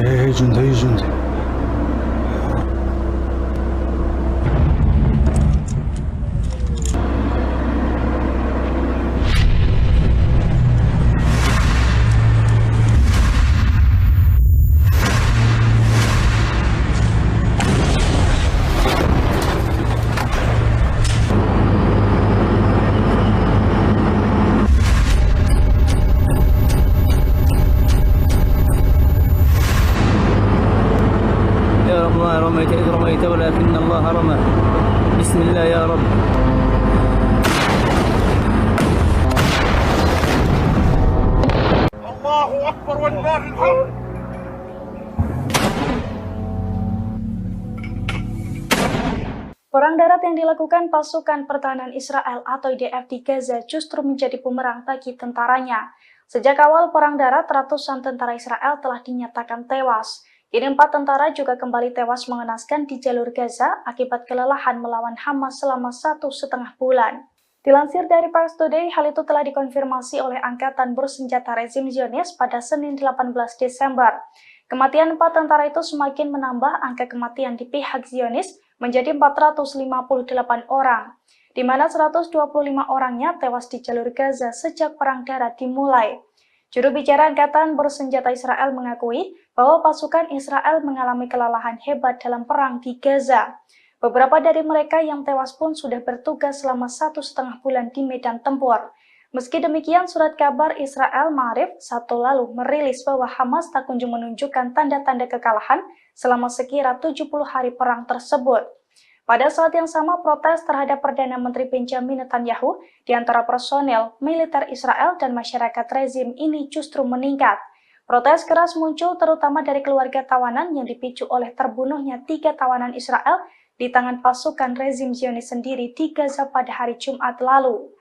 [SPEAKER 4] هي جندي هي جندي
[SPEAKER 5] يا رب ما رميت إذ رميت ولكن الله رمى بسم الله يا رب.
[SPEAKER 2] الله أكبر ولله الحمد.
[SPEAKER 1] Perang darat yang dilakukan pasukan pertahanan Israel atau IDF di Gaza justru menjadi bumerang bagi tentaranya. Sejak awal perang darat, ratusan tentara Israel telah dinyatakan tewas. Kini 4 tentara juga kembali tewas mengenaskan di jalur Gaza akibat kelelahan melawan Hamas selama 1,5 bulan. Dilansir dari Pars Today, hal itu telah dikonfirmasi oleh Angkatan Bersenjata Rezim Zionis pada Senin 18 Desember. Kematian 4 tentara itu semakin menambah angka kematian di pihak Zionis menjadi 458 orang, di mana 125 orangnya tewas di jalur Gaza sejak perang darat dimulai. Juru bicara Angkatan Bersenjata Israel mengakui bahwa pasukan Israel mengalami kelelahan hebat dalam perang di Gaza. Beberapa dari mereka yang tewas pun sudah bertugas selama 1,5 bulan di medan tempur. Meski demikian, surat kabar Israel Ma'arif Sabtu lalu merilis bahwa Hamas tak kunjung menunjukkan tanda-tanda kekalahan selama sekira 70 hari perang tersebut. Pada saat yang sama, protes terhadap Perdana Menteri Benjamin Netanyahu di antara personel, militer Israel dan masyarakat rezim ini justru meningkat. Protes keras muncul terutama dari keluarga tawanan yang dipicu oleh terbunuhnya 3 tawanan Israel di tangan pasukan rezim Zionis sendiri di Gaza pada hari Jumat lalu.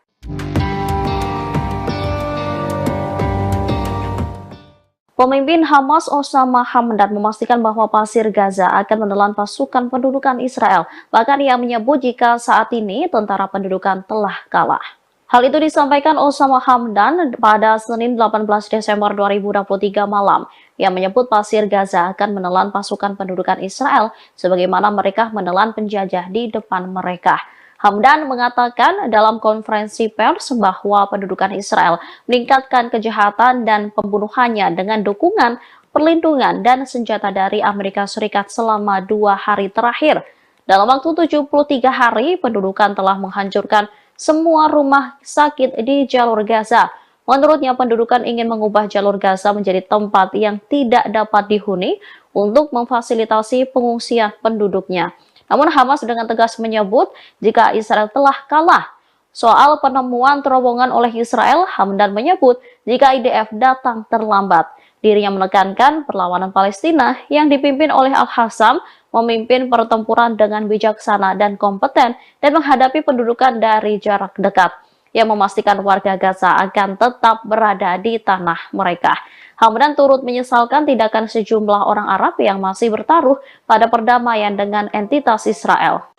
[SPEAKER 6] Pemimpin Hamas Osama Hamdan memastikan bahwa pasir Gaza akan menelan pasukan pendudukan Israel. Bahkan ia menyebut jika saat ini tentara pendudukan telah kalah. Hal itu disampaikan Osama Hamdan pada Senin 18 Desember 2023 malam. Ia menyebut pasir Gaza akan menelan pasukan pendudukan Israel sebagaimana mereka menelan penjajah di depan mereka. Hamdan mengatakan dalam konferensi pers bahwa pendudukan Israel meningkatkan kejahatan dan pembunuhannya dengan dukungan, perlindungan, dan senjata dari Amerika Serikat selama 2 hari terakhir. Dalam waktu 73 hari, pendudukan telah menghancurkan semua rumah sakit di jalur Gaza. Menurutnya, pendudukan ingin mengubah jalur Gaza menjadi tempat yang tidak dapat dihuni untuk memfasilitasi pengungsian penduduknya. Namun Hamas dengan tegas menyebut jika Israel telah kalah. Soal penemuan terowongan oleh Israel, Hamdan menyebut jika IDF datang terlambat. Dirinya menekankan perlawanan Palestina yang dipimpin oleh Al-Hassam memimpin pertempuran dengan bijaksana dan kompeten dan menghadapi pendudukan dari jarak dekat. Yang memastikan warga Gaza akan tetap berada di tanah mereka. Hamdan turut menyesalkan tindakan sejumlah orang Arab yang masih bertaruh pada perdamaian dengan entitas Israel.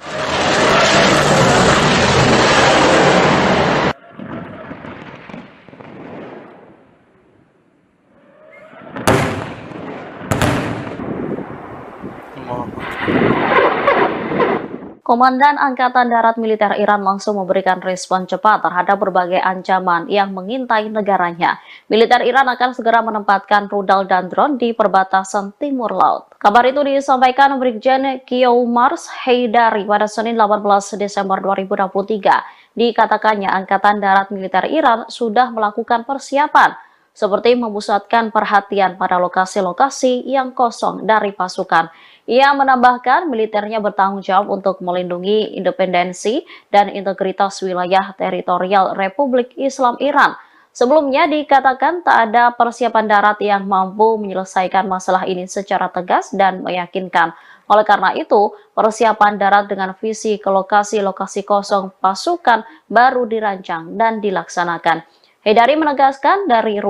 [SPEAKER 6] Komandan Angkatan Darat Militer Iran langsung memberikan respon cepat terhadap berbagai ancaman yang mengintai negaranya. Militer Iran akan segera menempatkan rudal dan drone di perbatasan timur laut. Kabar itu disampaikan Brigjen Kiomars Haidari pada Senin 18 Desember 2023. Dikatakannya Angkatan Darat Militer Iran sudah melakukan persiapan, seperti memusatkan perhatian pada lokasi-lokasi yang kosong dari pasukan. Ia menambahkan militernya bertanggung jawab untuk melindungi independensi dan integritas wilayah teritorial Republik Islam Iran. Sebelumnya dikatakan tak ada persiapan darat yang mampu menyelesaikan masalah ini secara tegas dan meyakinkan. Oleh karena itu, persiapan darat dengan visi ke lokasi-lokasi kosong pasukan baru dirancang dan dilaksanakan. Haidari menegaskan dari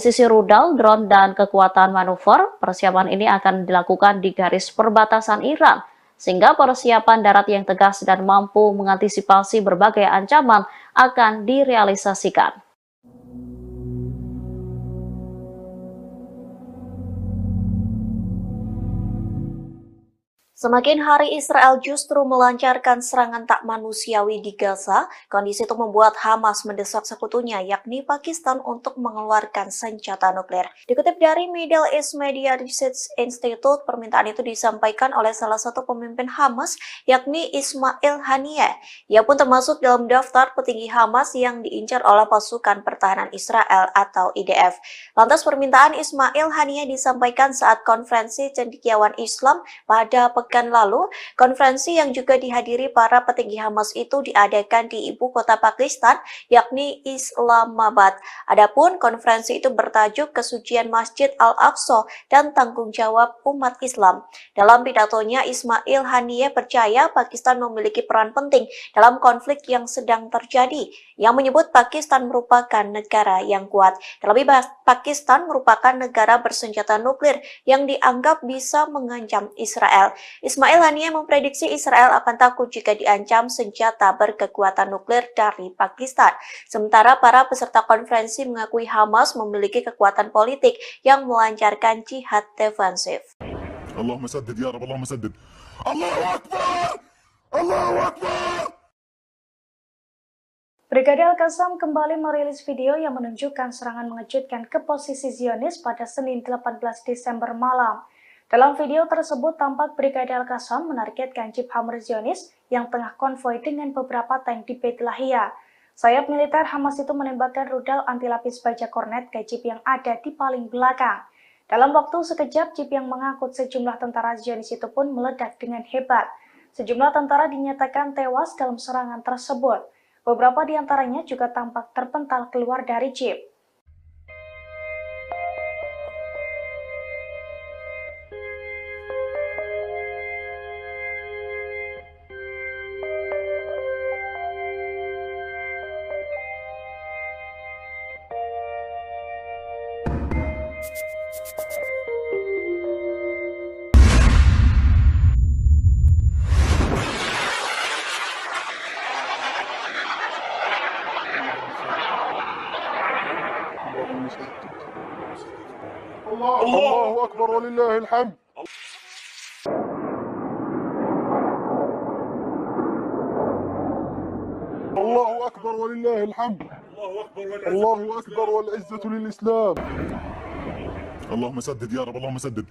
[SPEAKER 6] sisi rudal, drone, dan kekuatan manuver, persiapan ini akan dilakukan di garis perbatasan Iran, sehingga persiapan darat yang tegas dan mampu mengantisipasi berbagai ancaman akan direalisasikan.
[SPEAKER 7] Semakin hari Israel justru melancarkan serangan tak manusiawi di Gaza, kondisi itu membuat Hamas mendesak sekutunya yakni Pakistan untuk mengeluarkan senjata nuklir. Dikutip dari Middle East Media Research Institute, permintaan itu disampaikan oleh salah satu pemimpin Hamas yakni Ismail Haniyeh. Ia pun termasuk dalam daftar petinggi Hamas yang diincar oleh pasukan pertahanan Israel atau IDF. Lantas permintaan Ismail Haniyeh disampaikan saat konferensi cendekiawan Islam pada pekan lalu. Konferensi yang juga dihadiri para petinggi Hamas itu diadakan di ibu kota Pakistan, yakni Islamabad. Adapun konferensi itu bertajuk Kesucian Masjid Al-Aqsa dan Tanggung Jawab Umat Islam. Dalam pidatonya, Ismail Haniyeh percaya Pakistan memiliki peran penting dalam konflik yang sedang terjadi, yang menyebut Pakistan merupakan negara yang kuat. Terlebih, Pakistan merupakan negara bersenjata nuklir yang dianggap bisa mengancam Israel. Ismail Haniyeh memprediksi Israel akan takut jika diancam senjata berkekuatan nuklir dari Pakistan. Sementara para peserta konferensi mengakui Hamas memiliki kekuatan politik yang melancarkan jihad defensif.
[SPEAKER 3] Allahumma saddid ya Rabb, Allahumma saddid. Allahu Akbar! Allahu Akbar!
[SPEAKER 1] Brigade Al-Qassam kembali merilis video yang menunjukkan serangan mengejutkan ke posisi Zionis pada Senin 18 Desember malam. Dalam video tersebut tampak Brigade Al-Qassam menargetkan jeep Hammer Zionis yang tengah konvoi dengan beberapa tank di Beit Lahia. Sayap militer Hamas itu menembakkan rudal anti-lapis baja kornet ke jeep yang ada di paling belakang. Dalam waktu sekejap, jeep yang mengangkut sejumlah tentara Zionis itu pun meledak dengan hebat. Sejumlah tentara dinyatakan tewas dalam serangan tersebut. Beberapa di antaranya juga tampak terpental keluar dari jeep.
[SPEAKER 2] الله أكبر ولله الحمد. الله أكبر ولله الحمد. الله أكبر والعزة للإسلام.
[SPEAKER 3] اللهم سدد يا رب، اللهم سدد.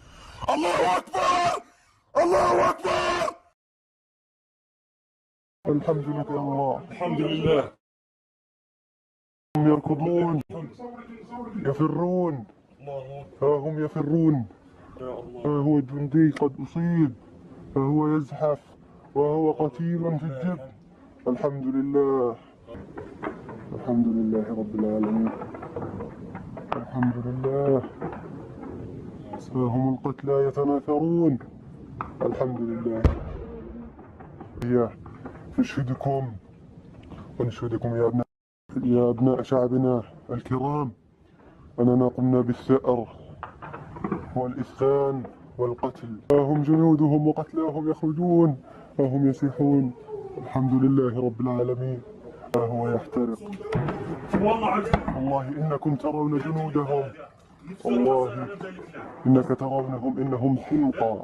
[SPEAKER 3] الله أكبر! الله أكبر!
[SPEAKER 2] الحمد لله يا الله. الحمد لله. هم يركضون يفرون، ها هم يفرون، ها هو الجندي قد أصيب، ها هو يزحف وهو قتيل في الجب. الحمد لله، الحمد لله رب العالمين، الحمد لله. ها هم القتلى يتناثرون. الحمد لله. نشهدكم ونشهدكم يا أبناء شعبنا الكرام أننا قمنا بالثأر والإسكان والقتل. ها هم جنودهم وقتلاهم يخرجون، ها هم يسيحون. الحمد لله رب العالمين. ها هو يحترق. والله إنكم ترون جنودهم، والله إنك ترونهم إنهم حمقى.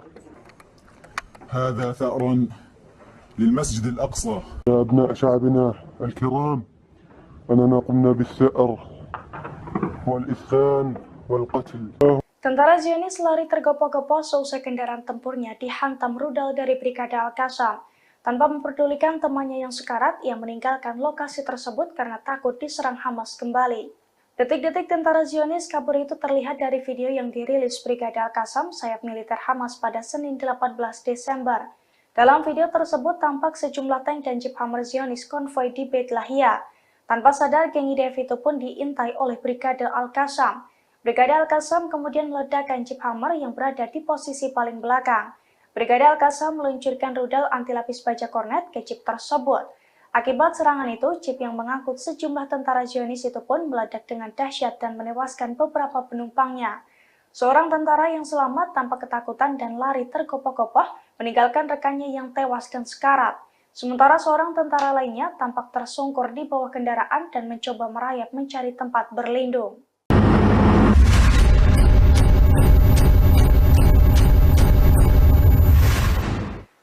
[SPEAKER 3] هذا ثأر للمسجد الأقصى.
[SPEAKER 2] يا أبناء شعبنا الكرام، أننا قمنا بالثأر والإسخان والقتل.
[SPEAKER 1] Tentara Zionis lari tergopoh-gopoh seusai kendaraan tempurnya dihantam rudal dari Brigade Al-Qassam. Tanpa memperdulikan temannya yang sekarat, ia meninggalkan lokasi tersebut karena takut diserang Hamas kembali. Detik-detik tentara Zionis kabur itu terlihat dari video yang dirilis Brigade Al-Qassam, sayap militer Hamas pada Senin 18 Desember. Dalam video tersebut tampak sejumlah tank dan jeep Hammer Zionis konvoi di Beit Lahia. Tanpa sadar, geng IDF itu pun diintai oleh Brigade Al-Qassam. Brigade Al-Qassam kemudian meledakkan jeep Hammer yang berada di posisi paling belakang. Brigade Al-Qassam meluncurkan rudal anti-lapis baja kornet ke jeep tersebut. Akibat serangan itu, jeep yang mengangkut sejumlah tentara Zionis itu pun meledak dengan dahsyat dan menewaskan beberapa penumpangnya. Seorang tentara yang selamat tanpa ketakutan dan lari tergopoh-gopoh meninggalkan rekannya yang tewas dan sekarat. Sementara seorang tentara lainnya tampak tersungkur di bawah kendaraan dan mencoba merayap mencari tempat berlindung.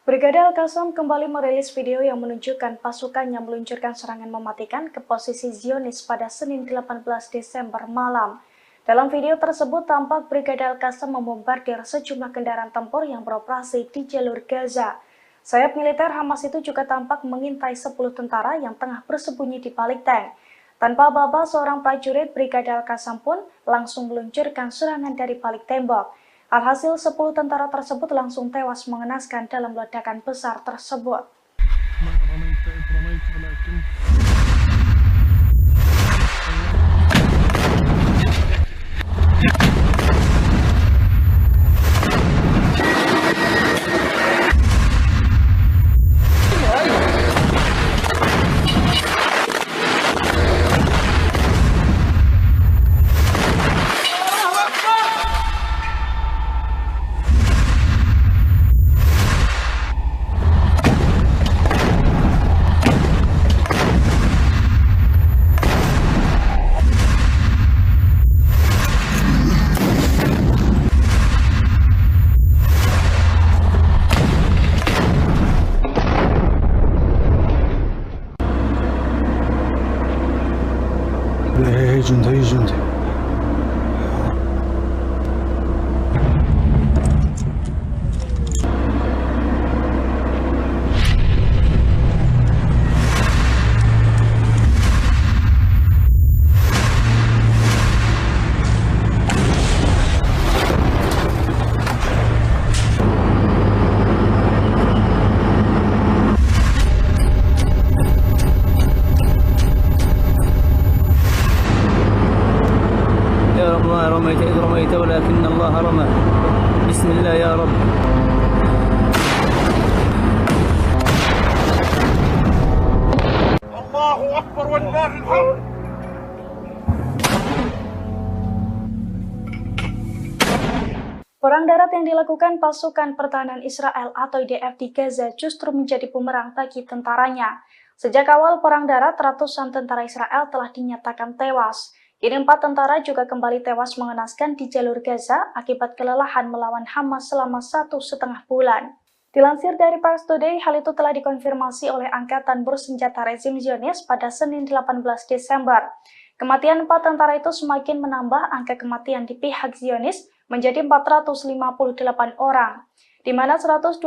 [SPEAKER 1] Brigade Al-Qassam kembali merilis video yang menunjukkan pasukannya meluncurkan serangan mematikan ke posisi Zionis pada Senin 18 Desember malam. Dalam video tersebut tampak Brigade Al-Qassam membombardir sejumlah kendaraan tempur yang beroperasi di jalur Gaza. Sayap militer Hamas itu juga tampak mengintai 10 tentara yang tengah bersembunyi di balik tank. Tanpa aba-aba, seorang prajurit Brigade Al-Qassam pun langsung meluncurkan serangan dari balik tembok. Alhasil 10 tentara tersebut langsung tewas mengenaskan dalam ledakan besar tersebut.
[SPEAKER 4] هي جندي هي جندي
[SPEAKER 5] رميت إذ رميت ولكن الله رمى بسم الله يا رب.
[SPEAKER 2] الله أكبر ولله الحمد.
[SPEAKER 1] Perang darat yang dilakukan pasukan pertahanan Israel atau IDF di Gaza justru menjadi bumerang bagi tentaranya. Sejak awal perang darat, ratusan tentara Israel telah dinyatakan tewas. Kini 4 tentara juga kembali tewas mengenaskan di jalur Gaza akibat kelelahan melawan Hamas selama 1,5 bulan. Dilansir dari Pars Today, hal itu telah dikonfirmasi oleh Angkatan Bersenjata Rezim Zionis pada Senin 18 Desember. Kematian 4 tentara itu semakin menambah angka kematian di pihak Zionis menjadi 458 orang, di mana 125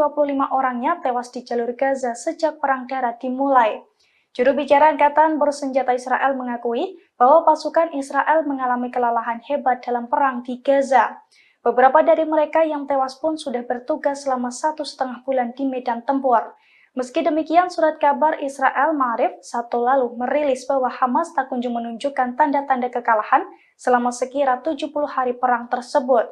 [SPEAKER 1] orangnya tewas di jalur Gaza sejak perang darat dimulai. Juru bicara Angkatan Bersenjata Israel mengakui bahwa pasukan Israel mengalami kelelahan hebat dalam perang di Gaza. Beberapa dari mereka yang tewas pun sudah bertugas selama 1,5 bulan di medan tempur. Meski demikian, surat kabar Israel Ma'arif Sabtu lalu merilis bahwa Hamas tak kunjung menunjukkan tanda-tanda kekalahan selama sekira 70 hari perang tersebut.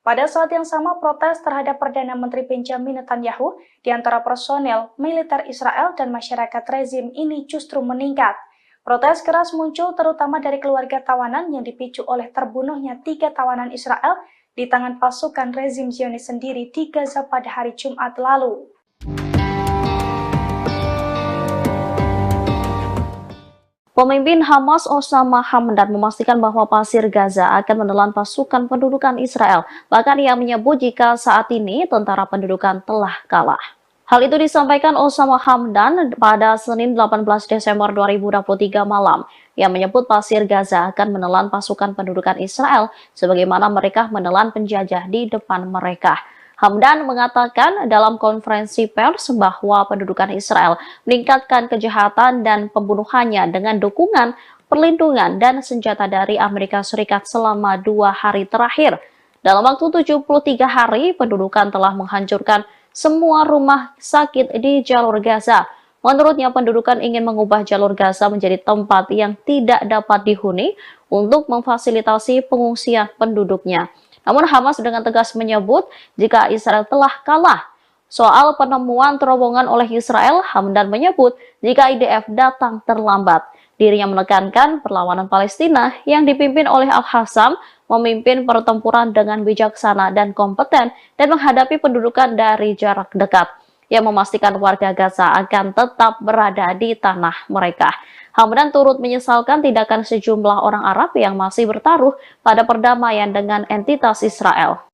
[SPEAKER 1] Pada saat yang sama, protes terhadap Perdana Menteri Benjamin Netanyahu di antara personel militer Israel dan masyarakat rezim ini justru meningkat. Protes keras muncul terutama dari keluarga tawanan yang dipicu oleh terbunuhnya 3 tawanan Israel di tangan pasukan rezim Zionis sendiri di Gaza pada hari Jumat lalu.
[SPEAKER 6] Pemimpin Hamas Osama Hamdan memastikan bahwa Pasir Gaza akan menelan pasukan pendudukan Israel. Bahkan ia menyebut jika saat ini tentara pendudukan telah kalah. Hal itu disampaikan Osama Hamdan pada Senin 18 Desember 2023 malam. Yang menyebut Pasir Gaza akan menelan pasukan pendudukan Israel sebagaimana mereka menelan penjajah di depan mereka. Hamdan mengatakan dalam konferensi pers bahwa pendudukan Israel meningkatkan kejahatan dan pembunuhannya dengan dukungan, perlindungan, dan senjata dari Amerika Serikat selama 2 hari terakhir. Dalam waktu 73 hari, pendudukan telah menghancurkan semua rumah sakit di jalur Gaza. Menurutnya, pendudukan ingin mengubah jalur Gaza menjadi tempat yang tidak dapat dihuni untuk memfasilitasi pengungsian penduduknya. Namun Hamas dengan tegas menyebut jika Israel telah kalah. Soal penemuan terowongan oleh Israel, Hamdan menyebut jika IDF datang terlambat. Dirinya menekankan perlawanan Palestina yang dipimpin oleh Al-Hassam memimpin pertempuran dengan bijaksana dan kompeten dan menghadapi pendudukan dari jarak dekat yang memastikan warga Gaza akan tetap berada di tanah mereka. Hamdan turut menyesalkan tindakan sejumlah orang Arab yang masih bertaruh pada perdamaian dengan entitas Israel.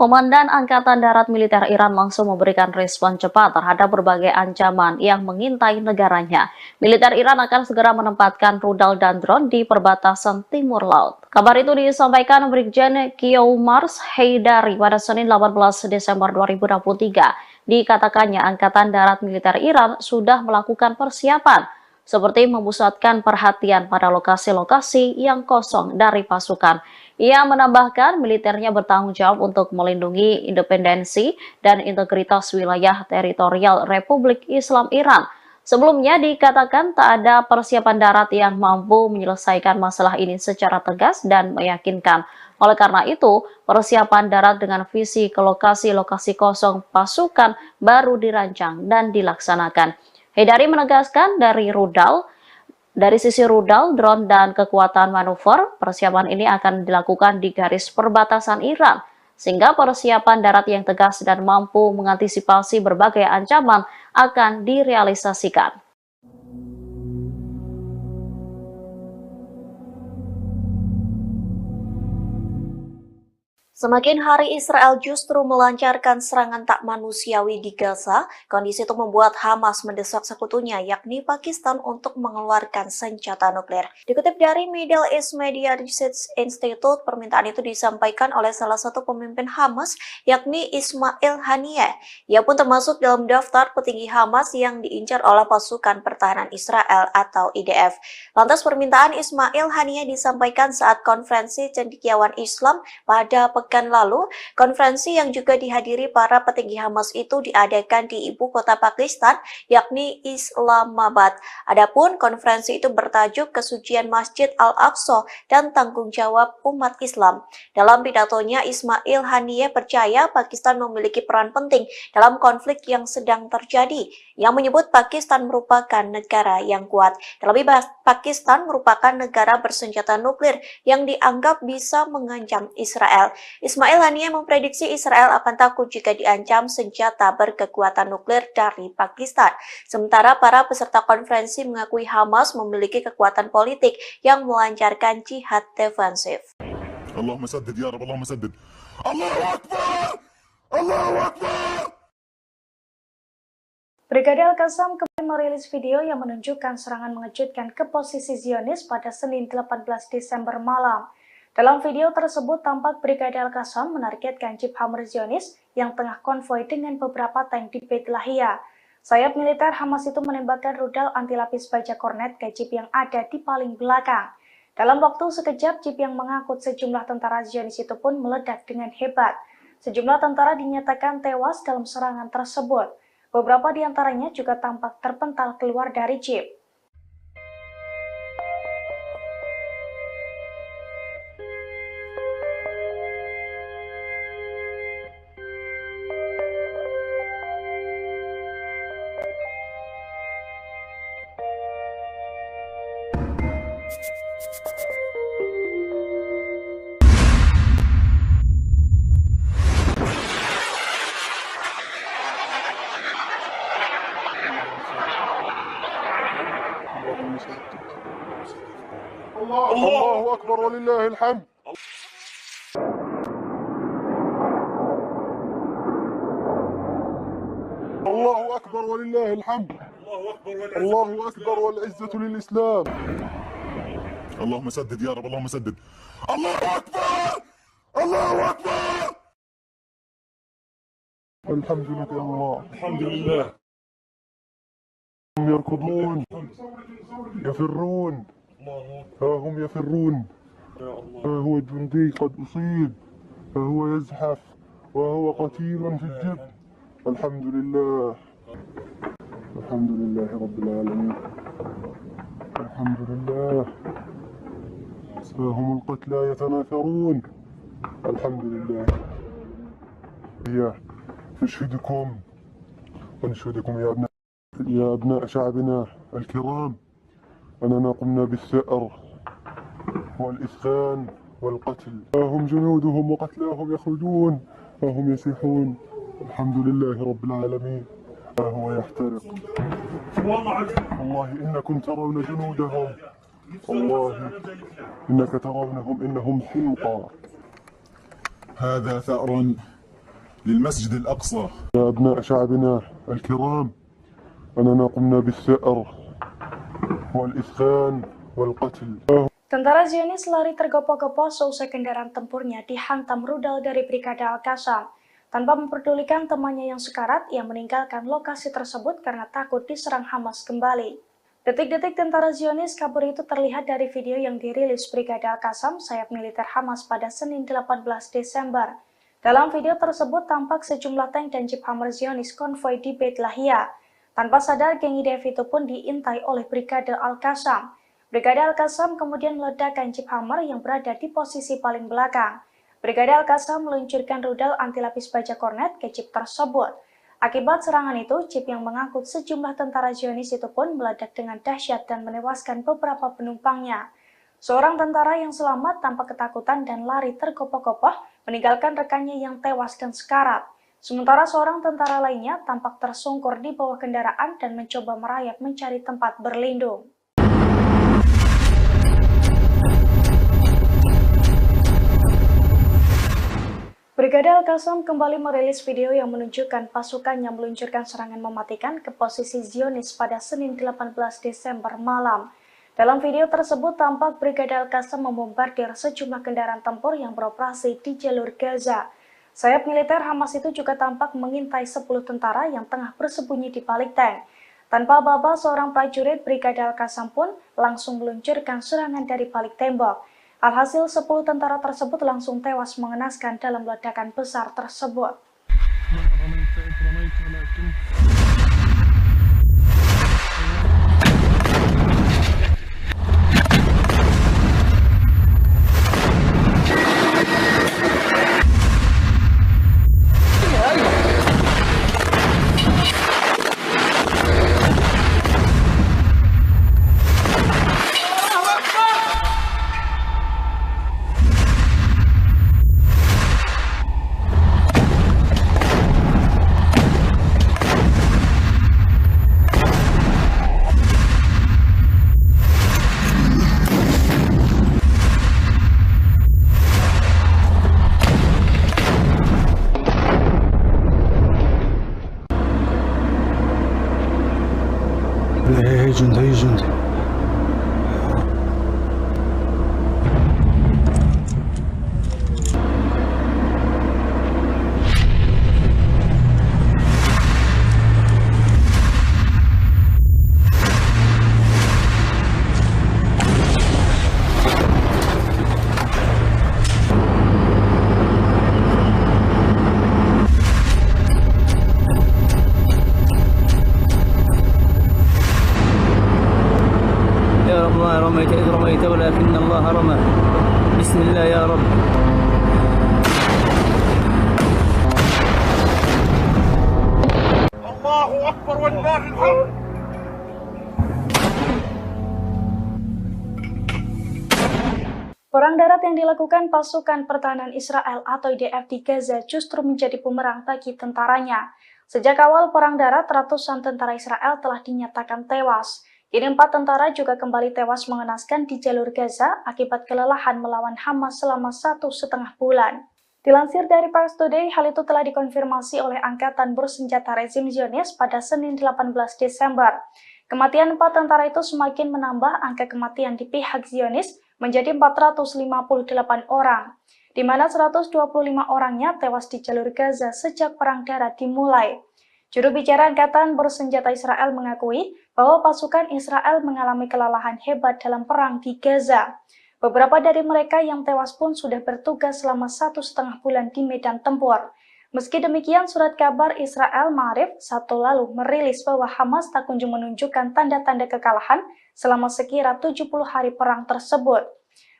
[SPEAKER 6] Komandan Angkatan Darat Militer Iran langsung memberikan respon cepat terhadap berbagai ancaman yang mengintai negaranya. Militer Iran akan segera menempatkan rudal dan drone di perbatasan timur laut. Kabar itu disampaikan Brigjen Kiyoumars Haidari pada Senin 18 Desember 2023. Dikatakannya Angkatan Darat Militer Iran sudah melakukan persiapan seperti memusatkan perhatian pada lokasi-lokasi yang kosong dari pasukan. Ia menambahkan militernya bertanggung jawab untuk melindungi independensi dan integritas wilayah teritorial Republik Islam Iran. Sebelumnya dikatakan tak ada persiapan darat yang mampu menyelesaikan masalah ini secara tegas dan meyakinkan. Oleh karena itu, persiapan darat dengan visi ke lokasi-lokasi kosong pasukan baru dirancang dan dilaksanakan. Haidari menegaskan dari sisi rudal, drone, dan kekuatan manuver, persiapan ini akan dilakukan di garis perbatasan Iran, sehingga persiapan darat yang tegas dan mampu mengantisipasi berbagai ancaman akan direalisasikan.
[SPEAKER 7] Semakin hari Israel justru melancarkan serangan tak manusiawi di Gaza, kondisi itu membuat Hamas mendesak sekutunya yakni Pakistan untuk mengeluarkan senjata nuklir. Dikutip dari Middle East Media Research Institute, permintaan itu disampaikan oleh salah satu pemimpin Hamas yakni Ismail Haniyeh. Ia pun termasuk dalam daftar petinggi Hamas yang diincar oleh pasukan pertahanan Israel atau IDF. Lantas permintaan Ismail Haniyeh disampaikan saat konferensi cendekiawan Islam pada pekan lalu. Konferensi yang juga dihadiri para petinggi Hamas itu diadakan di ibu kota Pakistan, yakni Islamabad. Adapun konferensi itu bertajuk Kesucian Masjid Al-Aqsa dan Tanggung Jawab Umat Islam. Dalam pidatonya, Ismail Haniyeh percaya Pakistan memiliki peran penting dalam konflik yang sedang terjadi, yang menyebut Pakistan merupakan negara yang kuat. Terlebih, Pakistan merupakan negara bersenjata nuklir yang dianggap bisa mengancam Israel. Ismail Haniyeh memprediksi Israel akan takut jika diancam senjata berkekuatan nuklir dari Pakistan. Sementara para peserta konferensi mengakui Hamas memiliki kekuatan politik yang melancarkan jihad defensif.
[SPEAKER 3] Allahumma saddid ya Rabb, Allahumma saddid. Allahu Akbar! Allahu Akbar!
[SPEAKER 1] Brigade Al-Qassam kembali merilis video yang menunjukkan serangan mengejutkan ke posisi Zionis pada Senin 18 Desember malam. Dalam video tersebut tampak Brigade Al-Qassam menargetkan jeep Hammer Zionis yang tengah konvoi dengan beberapa tank di Beit Lahia. Sayap militer Hamas itu menembakkan rudal anti lapis baja kornet ke jeep yang ada di paling belakang. Dalam waktu sekejap, jeep yang mengangkut sejumlah tentara Zionis itu pun meledak dengan hebat. Sejumlah tentara dinyatakan tewas dalam serangan tersebut. Beberapa di antaranya juga tampak terpental keluar dari jeep.
[SPEAKER 2] أكبر ولله الحمد. الله أكبر ولله الحمد. الله أكبر والعزة للإسلام.
[SPEAKER 3] اللهم سدد يا رب، اللهم سدد. الله أكبر، الله أكبر.
[SPEAKER 2] الحمد لله يا الله.
[SPEAKER 3] الحمد لله.
[SPEAKER 2] هم يركضون يفرون، ها هم يفرون، ها هو الجندي قد أصيب، ها هو يزحف وهو قتيل في الجبل. الحمد لله، الحمد لله رب العالمين. الحمد لله. ها هم القتلى يتناثرون. الحمد لله. هي نشهدكم ونشهدكم يا أبناء شعبنا الكرام أننا قمنا بالثأر والإسخان والقتل. ها هم جنودهم وقتلاهم يخرجون، ها هم يسيحون. الحمد لله رب العالمين. ها هو يحترق. والله إنكم ترون جنودهم، والله إنك ترونهم إنهم حمقى.
[SPEAKER 3] هذا ثأر للمسجد الأقصى.
[SPEAKER 2] يا أبناء شعبنا الكرام أننا قمنا بالثأر والإسخان والقتل.
[SPEAKER 1] Tentara Zionis lari tergopoh-gopoh seusai kendaraan tempurnya dihantam rudal dari Brigade Al-Qassam. Tanpa memperdulikan temannya yang sekarat, ia meninggalkan lokasi tersebut karena takut diserang Hamas kembali. Detik-detik tentara Zionis kabur itu terlihat dari video yang dirilis Brigade Al-Qassam, sayap militer Hamas pada Senin 18 Desember. Dalam video tersebut tampak sejumlah tank dan jeep Hammer Zionis konvoi di Beit Lahia. Tanpa sadar, geng IDF itu pun diintai oleh Brigade Al-Qassam. Brigade Al-Qassam kemudian meledakkan jeep Hammer yang berada di posisi paling belakang. Brigade Al-Qassam meluncurkan rudal anti lapis baja kornet ke jeep tersebut. Akibat serangan itu, jeep yang mengangkut sejumlah tentara Zionis itu pun meledak dengan dahsyat dan menewaskan beberapa penumpangnya. Seorang tentara yang selamat tanpa ketakutan dan lari tergopoh-gopoh meninggalkan rekannya yang tewas dan sekarat. Sementara seorang tentara lainnya tampak tersungkur di bawah kendaraan dan mencoba merayap mencari tempat berlindung. Brigade Al-Qassam kembali merilis video yang menunjukkan pasukannya meluncurkan serangan mematikan ke posisi Zionis pada Senin 18 Desember malam. Dalam video tersebut tampak Brigade Al-Qassam membombardir sejumlah kendaraan tempur yang beroperasi di jalur Gaza. Sayap militer Hamas itu juga tampak mengintai 10 tentara yang tengah bersembunyi di balik tank. Tanpa aba-aba, seorang prajurit Brigade Al-Qassam pun langsung meluncurkan serangan dari balik tembok. Alhasil 10 tentara tersebut langsung tewas mengenaskan dalam ledakan besar tersebut.
[SPEAKER 4] هي جندي هي جندي
[SPEAKER 5] رميت إذ رميت ولكن الله رمى. بسم الله يا رب.
[SPEAKER 2] الله أكبر والله الحمد.
[SPEAKER 1] Perang darat yang dilakukan pasukan pertahanan Israel atau IDF di Gaza justru menjadi bumerang bagi tentaranya. Sejak awal perang darat, ratusan tentara Israel telah dinyatakan tewas. Kini 4 tentara juga kembali tewas mengenaskan di jalur Gaza akibat kelelahan melawan Hamas selama 1,5 bulan. Dilansir dari Pars Today, hal itu telah dikonfirmasi oleh Angkatan Bersenjata Rezim Zionis pada Senin 18 Desember. Kematian 4 tentara itu semakin menambah angka kematian di pihak Zionis menjadi 458 orang, di mana 125 orangnya tewas di jalur Gaza sejak Perang Darat dimulai. Juru bicara Angkatan Bersenjata Israel mengakui bahwa pasukan Israel mengalami kelelahan hebat dalam perang di Gaza. Beberapa dari mereka yang tewas pun sudah bertugas selama 1,5 bulan di medan tempur. Meski demikian, surat kabar Israel Ma'arif Sabtu lalu merilis bahwa Hamas tak kunjung menunjukkan tanda-tanda kekalahan selama sekira 70 hari perang tersebut.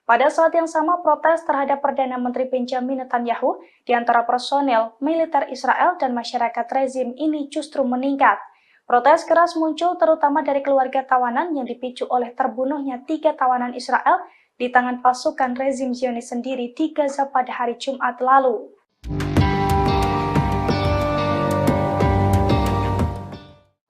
[SPEAKER 1] Pada saat yang sama, protes terhadap Perdana Menteri Benjamin Netanyahu di antara personel, militer Israel dan masyarakat rezim ini justru meningkat. Protes keras muncul terutama dari keluarga tawanan yang dipicu oleh terbunuhnya 3 tawanan Israel di tangan pasukan rezim Zionis sendiri di Gaza pada hari Jumat lalu.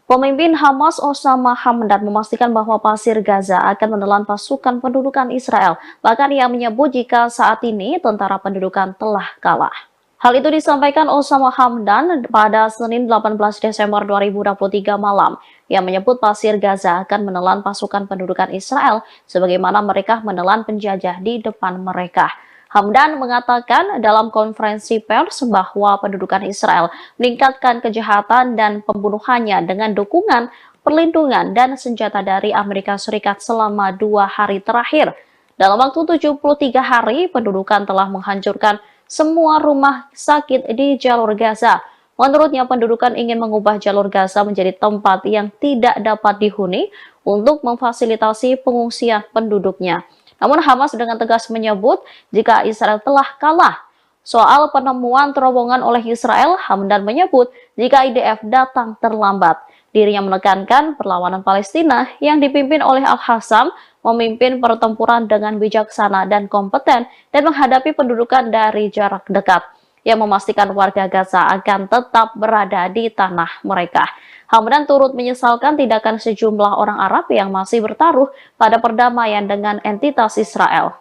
[SPEAKER 6] Pemimpin Hamas Osama Hamdan memastikan bahwa pasir Gaza akan menelan pasukan pendudukan Israel. Bahkan ia menyebut jika saat ini tentara pendudukan telah kalah. Hal itu disampaikan Osama Hamdan pada Senin 18 Desember 2023 malam. Ia menyebut pasir Gaza akan menelan pasukan pendudukan Israel sebagaimana mereka menelan penjajah di depan mereka. Hamdan mengatakan dalam konferensi pers bahwa pendudukan Israel meningkatkan kejahatan dan pembunuhannya dengan dukungan, perlindungan, dan senjata dari Amerika Serikat selama 2 hari terakhir. Dalam waktu 73 hari, pendudukan telah menghancurkan semua rumah sakit di jalur Gaza. Menurutnya, pendudukan ingin mengubah jalur Gaza menjadi tempat yang tidak dapat dihuni untuk memfasilitasi pengungsian penduduknya. Namun Hamas dengan tegas menyebut jika Israel telah kalah. Soal penemuan terowongan oleh Israel, Hamdan menyebut jika IDF datang terlambat. Dirinya menekankan perlawanan Palestina yang dipimpin oleh Al-Hassam memimpin pertempuran dengan bijaksana dan kompeten dan menghadapi pendudukan dari jarak dekat, yang memastikan warga Gaza akan tetap berada di tanah mereka. Hamdan turut menyesalkan tindakan sejumlah orang Arab yang masih bertaruh pada perdamaian dengan entitas Israel.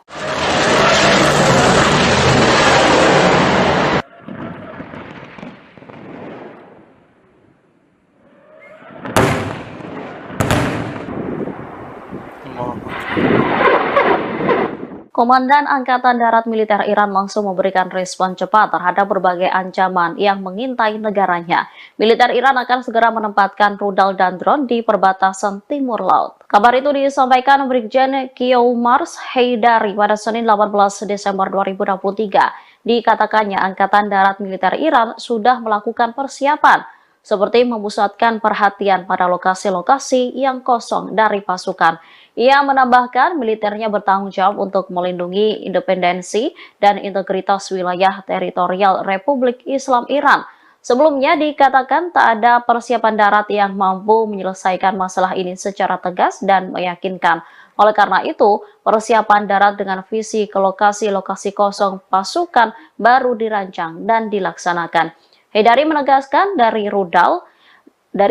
[SPEAKER 6] Komandan Angkatan Darat Militer Iran langsung memberikan respon cepat terhadap berbagai ancaman yang mengintai negaranya. Militer Iran akan segera menempatkan rudal dan drone di perbatasan timur laut. Kabar itu disampaikan Brigjen Qiomars Haidari pada Senin 18 Desember 2023. Dikatakannya Angkatan Darat Militer Iran sudah melakukan persiapan seperti memusatkan perhatian pada lokasi-lokasi yang kosong dari pasukan. Ia menambahkan militernya bertanggung jawab untuk melindungi independensi dan integritas wilayah teritorial Republik Islam Iran. Sebelumnya dikatakan tak ada persiapan darat yang mampu menyelesaikan masalah ini secara tegas dan meyakinkan. Oleh karena itu, persiapan darat dengan visi ke lokasi-lokasi kosong pasukan baru dirancang dan dilaksanakan. Haidari menegaskan dari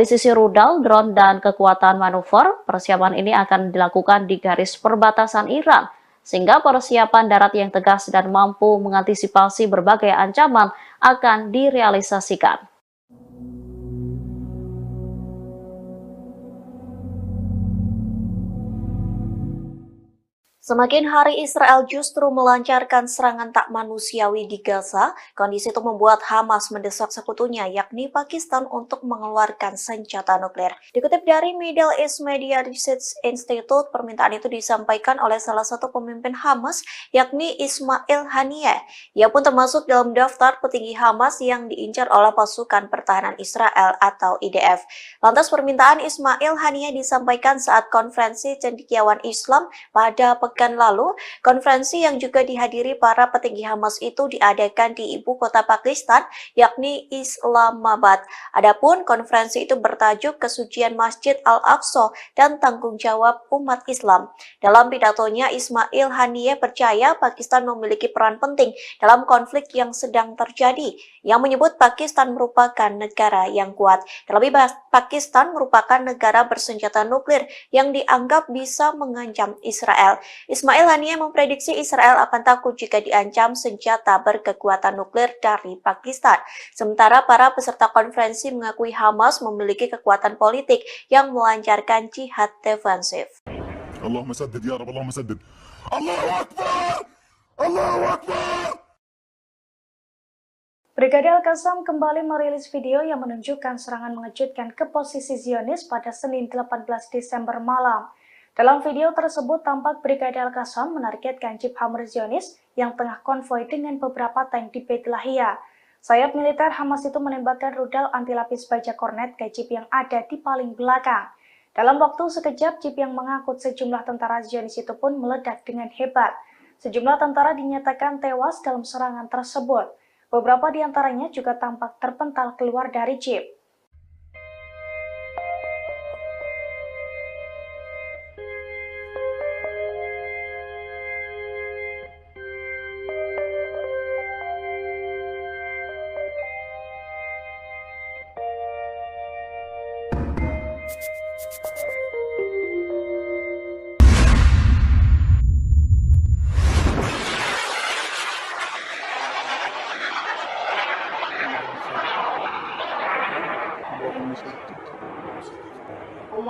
[SPEAKER 6] sisi rudal, drone, dan kekuatan manuver, persiapan ini akan dilakukan di garis perbatasan Iran, sehingga persiapan darat yang tegas dan mampu mengantisipasi berbagai ancaman akan direalisasikan.
[SPEAKER 7] Semakin hari Israel justru melancarkan serangan tak manusiawi di Gaza, kondisi itu membuat Hamas mendesak sekutunya yakni Pakistan untuk mengeluarkan senjata nuklir. Dikutip dari Middle East Media Research Institute, permintaan itu disampaikan oleh salah satu pemimpin Hamas yakni Ismail Haniyeh. Ia pun termasuk dalam daftar petinggi Hamas yang diincar oleh pasukan pertahanan Israel atau IDF. Lantas permintaan Ismail Haniyeh disampaikan saat konferensi cendekiawan Islam pada pekan pekan lalu, konferensi yang juga dihadiri para petinggi Hamas itu diadakan di ibu kota Pakistan, yakni Islamabad. Adapun konferensi itu bertajuk Kesucian Masjid Al-Aqsa dan Tanggung Jawab Umat Islam. Dalam pidatonya, Ismail Haniyeh percaya Pakistan memiliki peran penting dalam konflik yang sedang terjadi, yang menyebut Pakistan merupakan negara yang kuat. Terlebih, Pakistan merupakan negara bersenjata nuklir yang dianggap bisa mengancam Israel. Ismail Haniyeh memprediksi Israel akan takut jika diancam senjata berkekuatan nuklir dari Pakistan. Sementara para peserta konferensi mengakui Hamas memiliki kekuatan politik yang melancarkan jihad defensif.
[SPEAKER 3] اللهم سدد يا رب اللهم سدد الله أكبر الله أكبر.
[SPEAKER 1] Brigade Al-Qassam kembali merilis video yang menunjukkan serangan mengejutkan ke posisi Zionis pada Senin 18 Desember malam. Dalam video tersebut tampak Brigade Al-Qassam menargetkan Jeep Hammer Zionis yang tengah konvoi dengan beberapa tank di Beit Lahia. Sayap militer Hamas itu menembakkan rudal anti lapis baja kornet ke Jeep yang ada di paling belakang. Dalam waktu sekejap, Jeep yang mengangkut sejumlah tentara Zionis itu pun meledak dengan hebat. Sejumlah tentara dinyatakan tewas dalam serangan tersebut. Beberapa di antaranya juga tampak terpental keluar dari Jeep.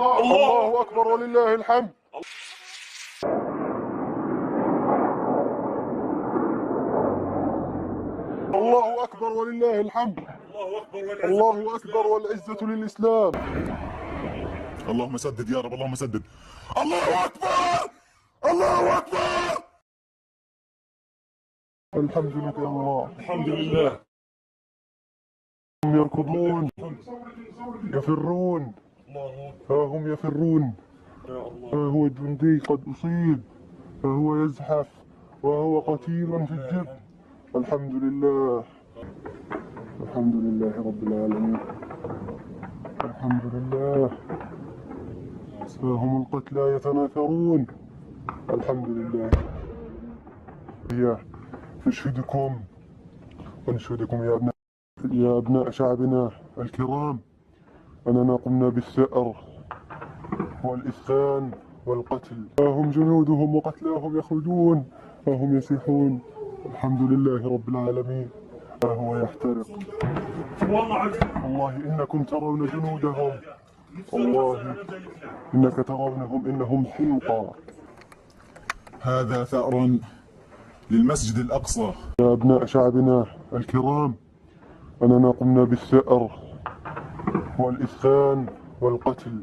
[SPEAKER 2] الله أكبر ولله الحمد. الله أكبر ولله الحمد. الله أكبر والعزة للإسلام.
[SPEAKER 3] اللهم سدد يا رب اللهم سدد الله أكبر الله أكبر.
[SPEAKER 2] الحمد لله الحمد لله. هم يركضون يفرون، ها هم يفرون، ها هو جندي قد أصيب، ها هو يزحف وهو قتيل في الجب. الحمد لله الحمد لله رب العالمين. الحمد لله. ها هم القتلى يتناثرون. الحمد لله. نشهدكم ونشهدكم يا أبناء شعبنا الكرام أننا قمنا بالثأر والإسخان والقتل. ها هم جنودهم وقتلاهم يخرجون، ها هم يسيحون. الحمد لله رب العالمين. ها هو يحترق. والله إنكم ترون جنودهم، والله إنك ترونهم إنهم حمقى.
[SPEAKER 3] هذا ثأر للمسجد الأقصى.
[SPEAKER 2] يا أبناء شعبنا الكرام أننا قمنا بالثأر والإسخان والقتل.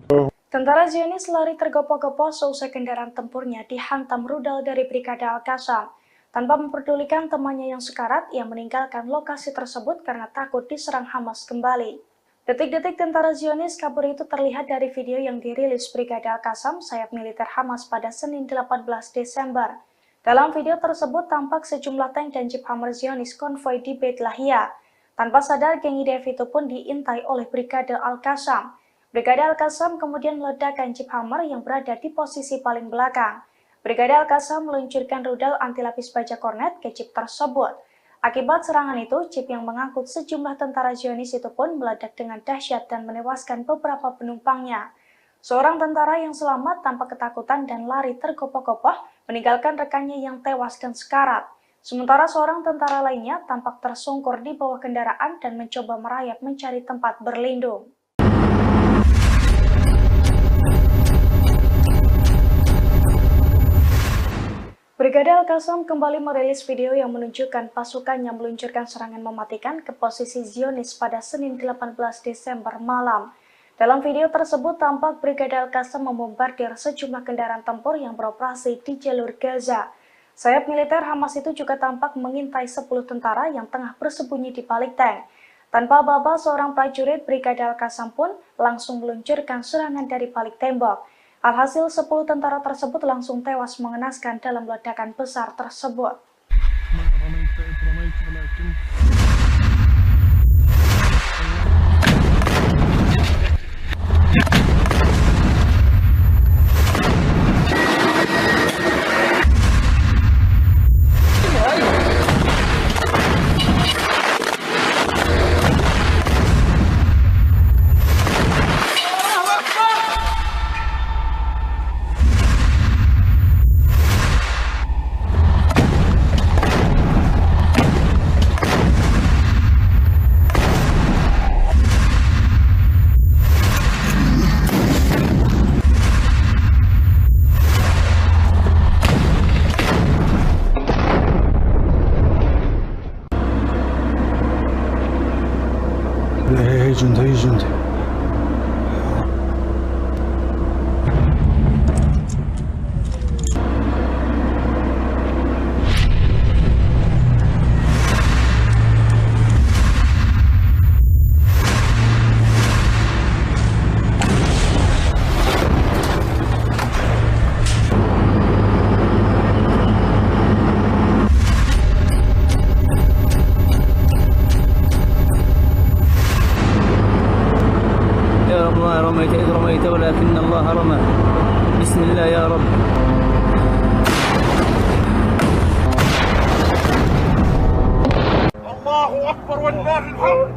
[SPEAKER 1] Tentara Zionis lari tergopoh-gopoh seusai kendaraan tempurnya dihantam rudal dari Brigade Al-Qassam. Tanpa memperdulikan temannya yang sekarat, ia meninggalkan lokasi tersebut karena takut diserang Hamas kembali. Detik-detik tentara Zionis kabur itu terlihat dari video yang dirilis Brigade Al-Qassam, sayap militer Hamas pada Senin 18 Desember. Dalam video tersebut tampak sejumlah tank dan Jeep Hammer Zionis konvoi di Beit Lahia. Tanpa sadar, geng IDF itu pun diintai oleh Brigade Al-Qassam. Brigade Al-Qassam kemudian meledakkan Jeep Hammer yang berada di posisi paling belakang. Brigade Al-Qassam meluncurkan rudal anti lapis baja kornet ke Jeep tersebut. Akibat serangan itu, Jeep yang mengangkut sejumlah tentara Zionis itu pun meledak dengan dahsyat dan menewaskan beberapa penumpangnya. Seorang tentara yang selamat tanpa ketakutan dan lari tergopoh-gopoh meninggalkan rekannya yang tewas dan sekarat. Sementara seorang tentara lainnya tampak tersungkur di bawah kendaraan dan mencoba merayap mencari tempat berlindung. Brigade Al-Qassam kembali merilis video yang menunjukkan pasukannya meluncurkan serangan mematikan ke posisi Zionis pada Senin 18 Desember malam. Dalam video tersebut tampak Brigade Al-Qassam membombardir sejumlah kendaraan tempur yang beroperasi di jalur Gaza. Sayap militer Hamas itu juga tampak mengintai 10 tentara yang tengah bersembunyi di balik tank. Tanpa aba-aba, seorang prajurit Brigade Al-Qassam pun langsung meluncurkan serangan dari balik tembok. Alhasil 10 tentara tersebut langsung tewas mengenaskan dalam ledakan besar tersebut.
[SPEAKER 4] هي جندي هي جندي
[SPEAKER 5] يا رب ما رميت إذ رميت ولكن الله رمى بسم الله يا رب.
[SPEAKER 2] الله أكبر ولله الحمد.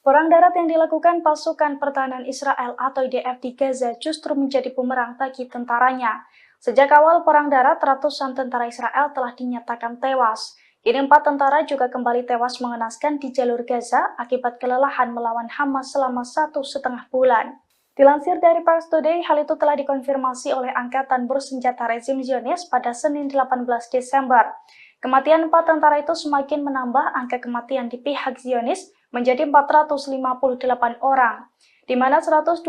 [SPEAKER 1] Perang darat yang dilakukan pasukan pertahanan Israel atau IDF di Gaza justru menjadi bumerang bagi tentaranya. Sejak awal perang darat, ratusan tentara Israel telah dinyatakan tewas. Kini 4 tentara juga kembali tewas mengenaskan di jalur Gaza akibat kelelahan melawan Hamas selama 1,5 bulan. Dilansir dari Pars Today, hal itu telah dikonfirmasi oleh Angkatan Bersenjata Rezim Zionis pada Senin 18 Desember. Kematian 4 tentara itu semakin menambah angka kematian di pihak Zionis menjadi 458 orang, di mana 125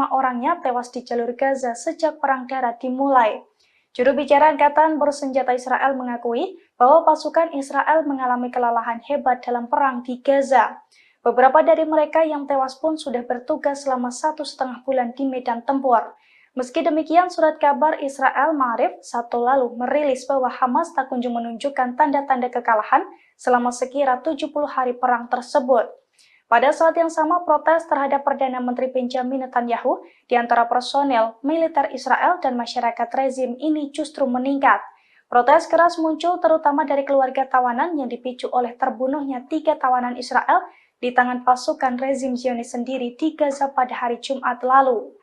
[SPEAKER 1] orangnya tewas di jalur Gaza sejak perang darat dimulai. Juru bicara Angkatan Bersenjata Israel mengakui bahwa pasukan Israel mengalami kelelahan hebat dalam perang di Gaza. Beberapa dari mereka yang tewas pun sudah bertugas selama 1,5 bulan di medan tempur. Meski demikian, surat kabar Israel Ma'arif Sabtu lalu merilis bahwa Hamas tak kunjung menunjukkan tanda-tanda kekalahan selama sekira 70 hari perang tersebut. Pada saat yang sama, protes terhadap Perdana Menteri Benjamin Netanyahu di antara personel militer Israel dan masyarakat rezim ini justru meningkat. Protes keras muncul terutama dari keluarga tawanan yang dipicu oleh terbunuhnya 3 tawanan Israel di tangan pasukan rezim Zionis sendiri di Gaza pada hari Jumat lalu.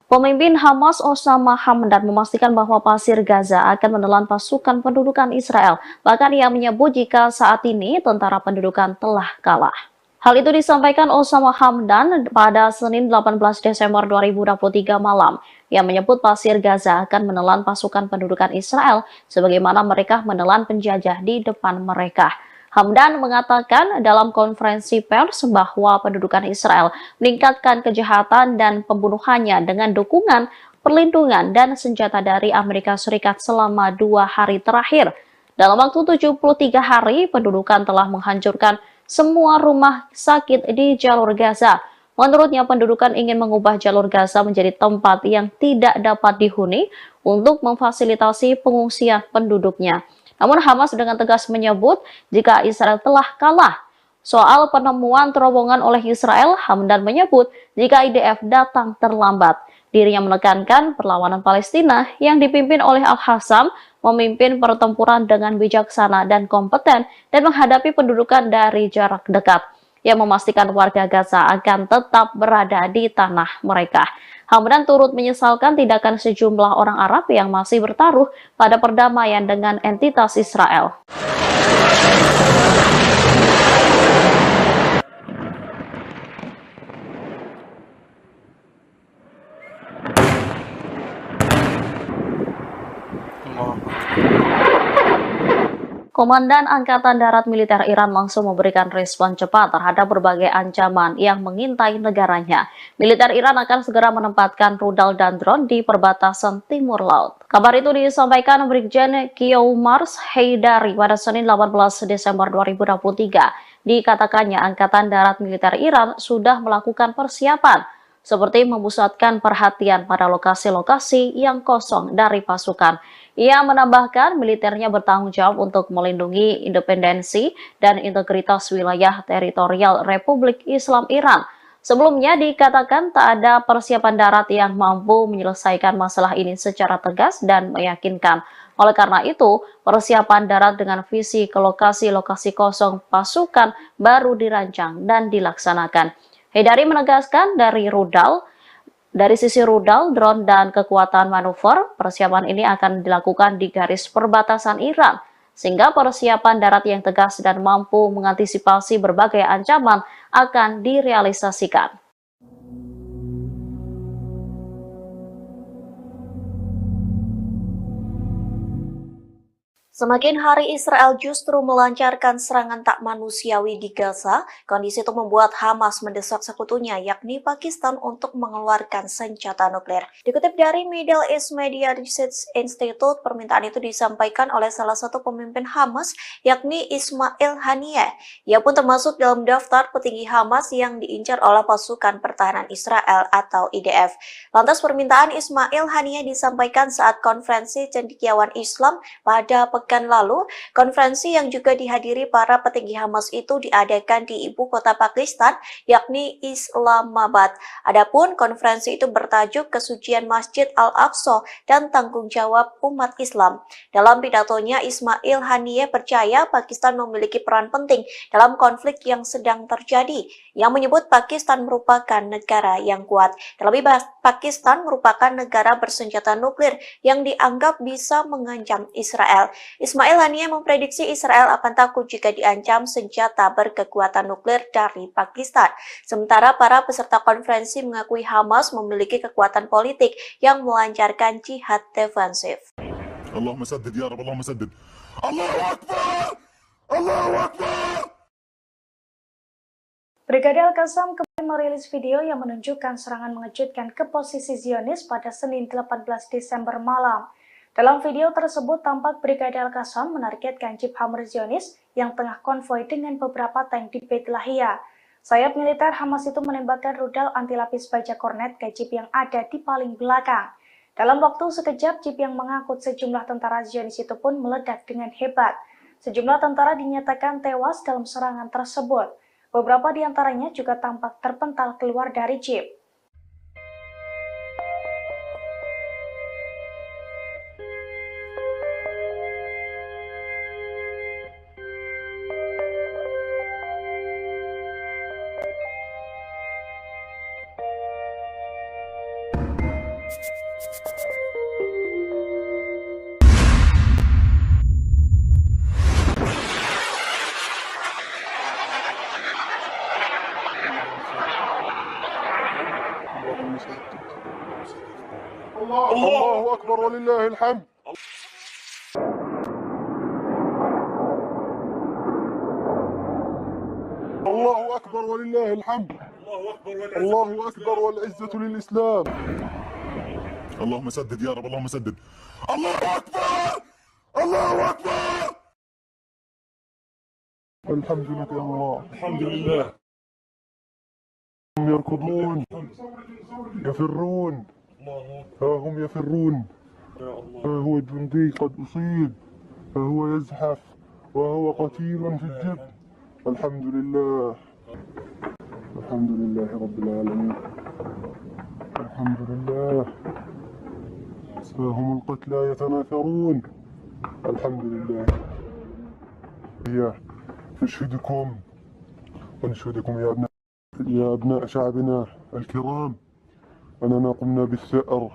[SPEAKER 6] Pemimpin Hamas Osama Hamdan memastikan bahwa pasir Gaza akan menelan pasukan pendudukan Israel. Bahkan ia menyebut jika saat ini tentara pendudukan telah kalah. Hal itu disampaikan Osama Hamdan pada Senin 18 Desember 2023 malam. Ia menyebut pasir Gaza akan menelan pasukan pendudukan Israel sebagaimana mereka menelan penjajah di depan mereka. Hamdan mengatakan dalam konferensi pers bahwa pendudukan Israel meningkatkan kejahatan dan pembunuhannya dengan dukungan, perlindungan, dan senjata dari Amerika Serikat selama 2 hari terakhir. Dalam waktu 73 hari, pendudukan telah menghancurkan semua rumah sakit di jalur Gaza. Menurutnya, pendudukan ingin mengubah jalur Gaza menjadi tempat yang tidak dapat dihuni untuk memfasilitasi pengungsian penduduknya. Namun Hamas dengan tegas menyebut jika Israel telah kalah. Soal penemuan terowongan oleh Israel, Hamdan menyebut jika IDF datang terlambat. Dirinya menekankan perlawanan Palestina yang dipimpin oleh Al-Hassam memimpin pertempuran dengan bijaksana dan kompeten dan menghadapi pendudukan dari jarak dekat. Ia memastikan warga Gaza akan tetap berada di tanah mereka. Hamdan turut menyesalkan tindakan sejumlah orang Arab yang masih bertaruh pada perdamaian dengan entitas Israel. Komandan Angkatan Darat Militer Iran langsung memberikan respon cepat terhadap berbagai ancaman yang mengintai negaranya. Militer Iran akan segera menempatkan rudal dan drone di perbatasan timur laut. Kabar itu disampaikan Brigjen Qiomars Haidari pada Senin 18 Desember 2023. Dikatakannya Angkatan Darat Militer Iran sudah melakukan persiapan, seperti memusatkan perhatian pada lokasi-lokasi yang kosong dari pasukan. Ia menambahkan militernya bertanggung jawab untuk melindungi independensi dan integritas wilayah teritorial Republik Islam Iran. Sebelumnya dikatakan tak ada persiapan darat yang mampu menyelesaikan masalah ini secara tegas dan meyakinkan. Oleh karena itu, persiapan darat dengan visi ke lokasi-lokasi kosong pasukan baru dirancang dan dilaksanakan. Haidari menegaskan dari sisi rudal, drone, dan kekuatan manuver, persiapan ini akan dilakukan di garis perbatasan Iran, sehingga persiapan darat yang tegas dan mampu mengantisipasi berbagai ancaman akan direalisasikan.
[SPEAKER 7] Semakin hari Israel justru melancarkan serangan tak manusiawi di Gaza, kondisi itu membuat Hamas mendesak sekutunya yakni Pakistan untuk mengeluarkan senjata nuklir. Dikutip dari Middle East Media Research Institute, permintaan itu disampaikan oleh salah satu pemimpin Hamas yakni Ismail Haniyeh. Ia pun termasuk dalam daftar petinggi Hamas yang diincar oleh pasukan pertahanan Israel atau IDF. Lantas permintaan Ismail Haniyeh disampaikan saat konferensi cendekiawan Islam pada pekan lalu. Konferensi yang juga dihadiri para petinggi Hamas itu diadakan di ibu kota Pakistan, yakni Islamabad. Adapun konferensi itu bertajuk Kesucian Masjid Al-Aqsa dan Tanggung Jawab Umat Islam. Dalam pidatonya, Ismail Haniyeh percaya Pakistan memiliki peran penting dalam konflik yang sedang terjadi, yang menyebut Pakistan merupakan negara yang kuat. Terlebih, Pakistan merupakan negara bersenjata nuklir yang dianggap bisa mengancam Israel. Ismail Haniyeh memprediksi Israel akan takut jika diancam senjata berkekuatan nuklir dari Pakistan. Sementara para peserta konferensi mengakui Hamas memiliki kekuatan politik yang melancarkan jihad defensif.
[SPEAKER 3] Allahumma saddid ya Rabb, Allahumma saddid. Allahu Akbar! Allahu Akbar!
[SPEAKER 1] Brigade Al-Qassam kembali merilis video yang menunjukkan serangan mengejutkan ke posisi Zionis pada Senin 18 Desember malam. Dalam video tersebut tampak Brigade Al-Qassam menargetkan Jeep Hammer Zionis yang tengah konvoi dengan beberapa tank di Beit Lahia. Sayap militer Hamas itu menembakkan rudal anti-lapis baja kornet ke Jeep yang ada di paling belakang. Dalam waktu sekejap, Jeep yang mengangkut sejumlah tentara Zionis itu pun meledak dengan hebat. Sejumlah tentara dinyatakan tewas dalam serangan tersebut. Beberapa di antaranya juga tampak terpental keluar dari Jeep.
[SPEAKER 2] الله أكبر ولله الحمد. الله أكبر ولله الحمد. الله أكبر والعزة للإسلام.
[SPEAKER 3] اللهم سدد يا رب، اللهم سدد. الله أكبر! الله أكبر!
[SPEAKER 2] الحمد لك يا الله. الحمد لله. هم يركضون يفرون، ها هم يفرون، ها هو جندي قد أصيب، ها هو يزحف وهو قتيل في الجب. الحمد لله، الحمد لله رب العالمين، الحمد لله. ها هم القتلى يتناثرون. الحمد لله. نشهدكم ونشهدكم يا أبناء شعبنا الكرام أننا قمنا بالثأر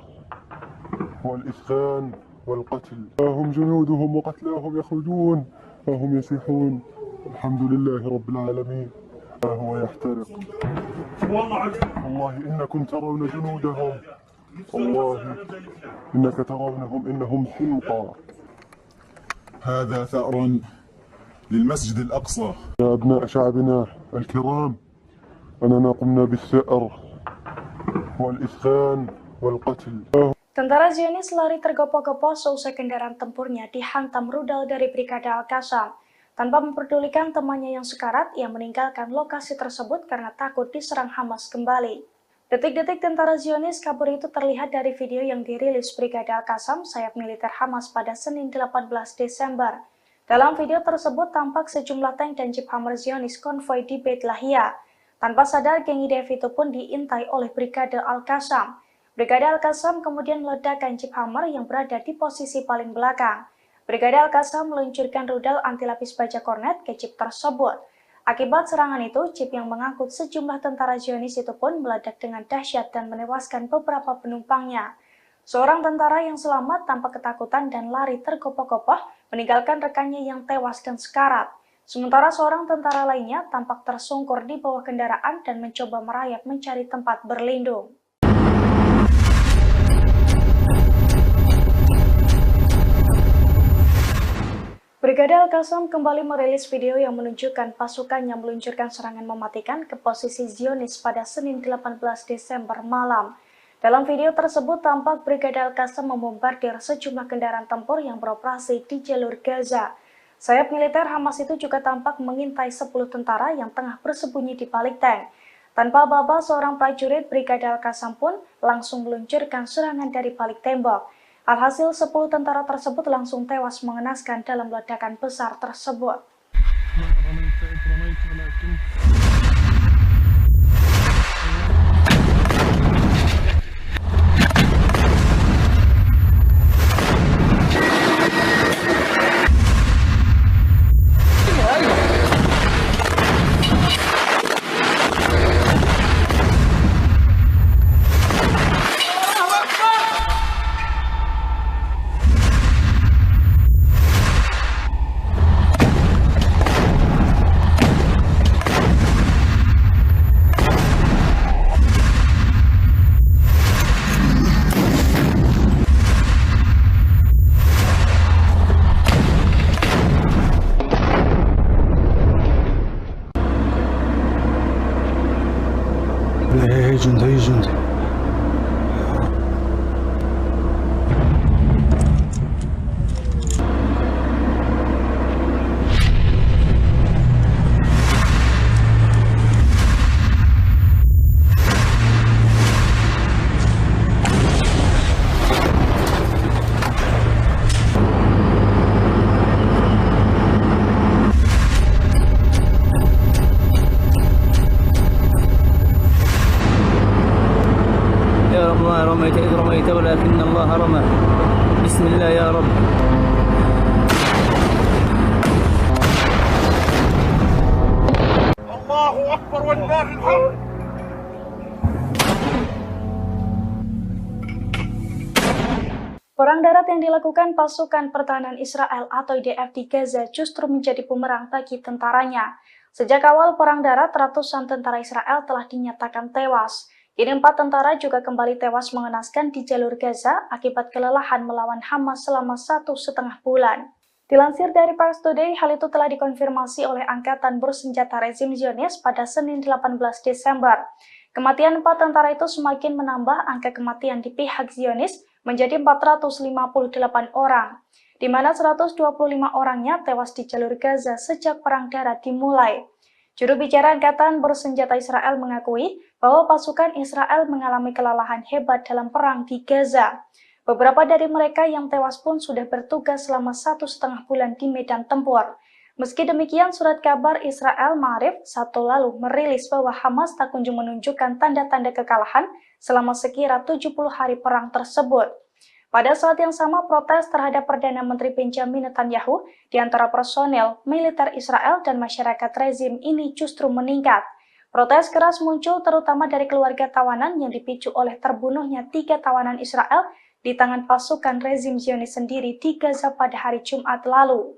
[SPEAKER 2] والإثخان والقتل. ها هم جنودهم وقتلاهم يخرجون، ها هم يسيحون. الحمد لله رب العالمين. ها هو يحترق. والله إنكم ترون جنودهم، والله إنك ترونهم إنهم حمقى.
[SPEAKER 3] هذا ثأر للمسجد الأقصى.
[SPEAKER 2] يا أبناء شعبنا الكرام، أننا قمنا بالثأر والإسخان والقتل.
[SPEAKER 1] Tentara Zionis lari tergopoh-gopoh seusai kendaraan tempurnya dihantam rudal dari Brigade Al-Qassam. Tanpa memperdulikan temannya yang sekarat, ia meninggalkan lokasi tersebut karena takut diserang Hamas kembali. Detik-detik tentara Zionis kabur itu terlihat dari video yang dirilis Brigade Al-Qassam, sayap militer Hamas pada Senin 18 Desember. Dalam video tersebut tampak sejumlah tank dan jeep Hammer Zionis konvoi di Beit Lahia. Tanpa sadar, geng IDF itu pun diintai oleh Brigade Al-Qassam. Brigade Al-Qassam kemudian meledakkan jeep Hammer yang berada di posisi paling belakang. Brigade Al-Qassam meluncurkan rudal anti lapis baja kornet ke jeep tersebut. Akibat serangan itu, jeep yang mengangkut sejumlah tentara Zionis itu pun meledak dengan dahsyat dan menewaskan beberapa penumpangnya. Seorang tentara yang selamat tanpa ketakutan dan lari tergopoh-gopoh meninggalkan rekannya yang tewas dan sekarat. Sementara seorang tentara lainnya tampak tersungkur di bawah kendaraan dan mencoba merayap mencari tempat berlindung. Brigade Al-Qassam kembali merilis video yang menunjukkan pasukannya meluncurkan serangan mematikan ke posisi Zionis pada Senin 18 Desember malam. Dalam video tersebut tampak Brigade Al-Qassam membombardir sejumlah kendaraan tempur yang beroperasi di jalur Gaza. Sayap militer Hamas itu juga tampak mengintai 10 tentara yang tengah bersembunyi di balik tank. Tanpa aba-aba, seorang prajurit Brigade Al-Qassam pun langsung meluncurkan serangan dari balik tembok. Alhasil 10 tentara tersebut langsung tewas mengenaskan dalam ledakan besar tersebut.
[SPEAKER 4] هي جندي هي جندي
[SPEAKER 5] ما رميت إذ رميت ولكن الله رمى بسم الله يا رب.
[SPEAKER 2] الله أكبر ولله الحمد.
[SPEAKER 1] Perang darat yang dilakukan pasukan pertahanan Israel atau IDF di Gaza justru menjadi bumerang bagi tentaranya. Sejak awal perang darat, ratusan tentara Israel telah dinyatakan tewas. Kini 4 tentara juga kembali tewas mengenaskan di jalur Gaza akibat kelelahan melawan Hamas selama 1,5 bulan. Dilansir dari Pars Today, hal itu telah dikonfirmasi oleh Angkatan Bersenjata Rezim Zionis pada Senin 18 Desember. Kematian 4 tentara itu semakin menambah angka kematian di pihak Zionis menjadi 458 orang, di mana 125 orangnya tewas di jalur Gaza sejak perang darat dimulai. Juru bicara Angkatan Bersenjata Israel mengakui bahwa pasukan Israel mengalami kelelahan hebat dalam perang di Gaza. Beberapa dari mereka yang tewas pun sudah bertugas selama 1,5 bulan di medan tempur. Meski demikian, surat kabar Israel Ma'arif Sabtu lalu merilis bahwa Hamas tak kunjung menunjukkan tanda-tanda kekalahan selama sekira 70 hari perang tersebut. Pada saat yang sama, protes terhadap Perdana Menteri Benjamin Netanyahu di antara personel militer Israel dan masyarakat rezim ini justru meningkat. Protes keras muncul terutama dari keluarga tawanan yang dipicu oleh terbunuhnya 3 tawanan Israel di tangan pasukan rezim Zionis sendiri di Gaza pada hari Jumat lalu.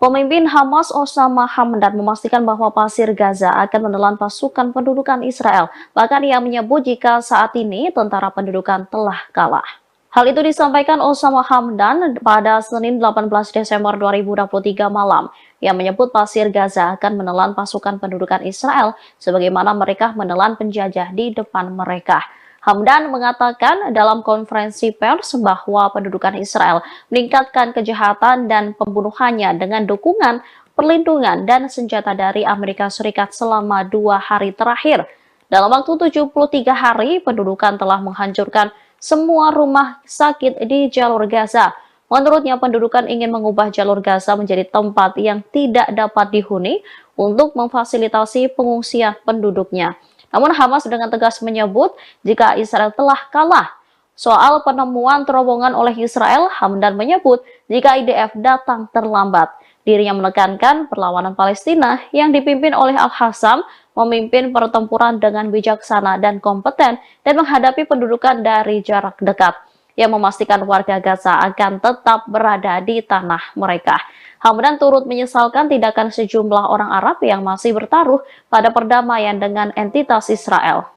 [SPEAKER 6] Pemimpin Hamas Osama Hamdan memastikan bahwa Pasir Gaza akan menelan pasukan pendudukan Israel. Bahkan ia menyebut jika saat ini tentara pendudukan telah kalah. Hal itu disampaikan Osama Hamdan pada Senin 18 Desember 2023 malam. Yang menyebut Pasir Gaza akan menelan pasukan pendudukan Israel sebagaimana mereka menelan penjajah di depan mereka. Hamdan mengatakan dalam konferensi pers bahwa pendudukan Israel meningkatkan kejahatan dan pembunuhannya dengan dukungan, perlindungan, dan senjata dari Amerika Serikat selama 2 hari terakhir. Dalam waktu 73 hari, pendudukan telah menghancurkan semua rumah sakit di jalur Gaza. Menurutnya, pendudukan ingin mengubah jalur Gaza menjadi tempat yang tidak dapat dihuni untuk memfasilitasi pengungsian penduduknya. Namun Hamas dengan tegas menyebut jika Israel telah kalah. Soal penemuan terowongan oleh Israel, Hamdan menyebut jika IDF datang terlambat. Dirinya menekankan perlawanan Palestina yang dipimpin oleh Al-Hassam memimpin pertempuran dengan bijaksana dan kompeten dan menghadapi pendudukan dari jarak dekat yang memastikan warga Gaza akan tetap berada di tanah mereka. Hamdan turut menyesalkan tindakan sejumlah orang Arab yang masih bertaruh pada perdamaian dengan entitas Israel.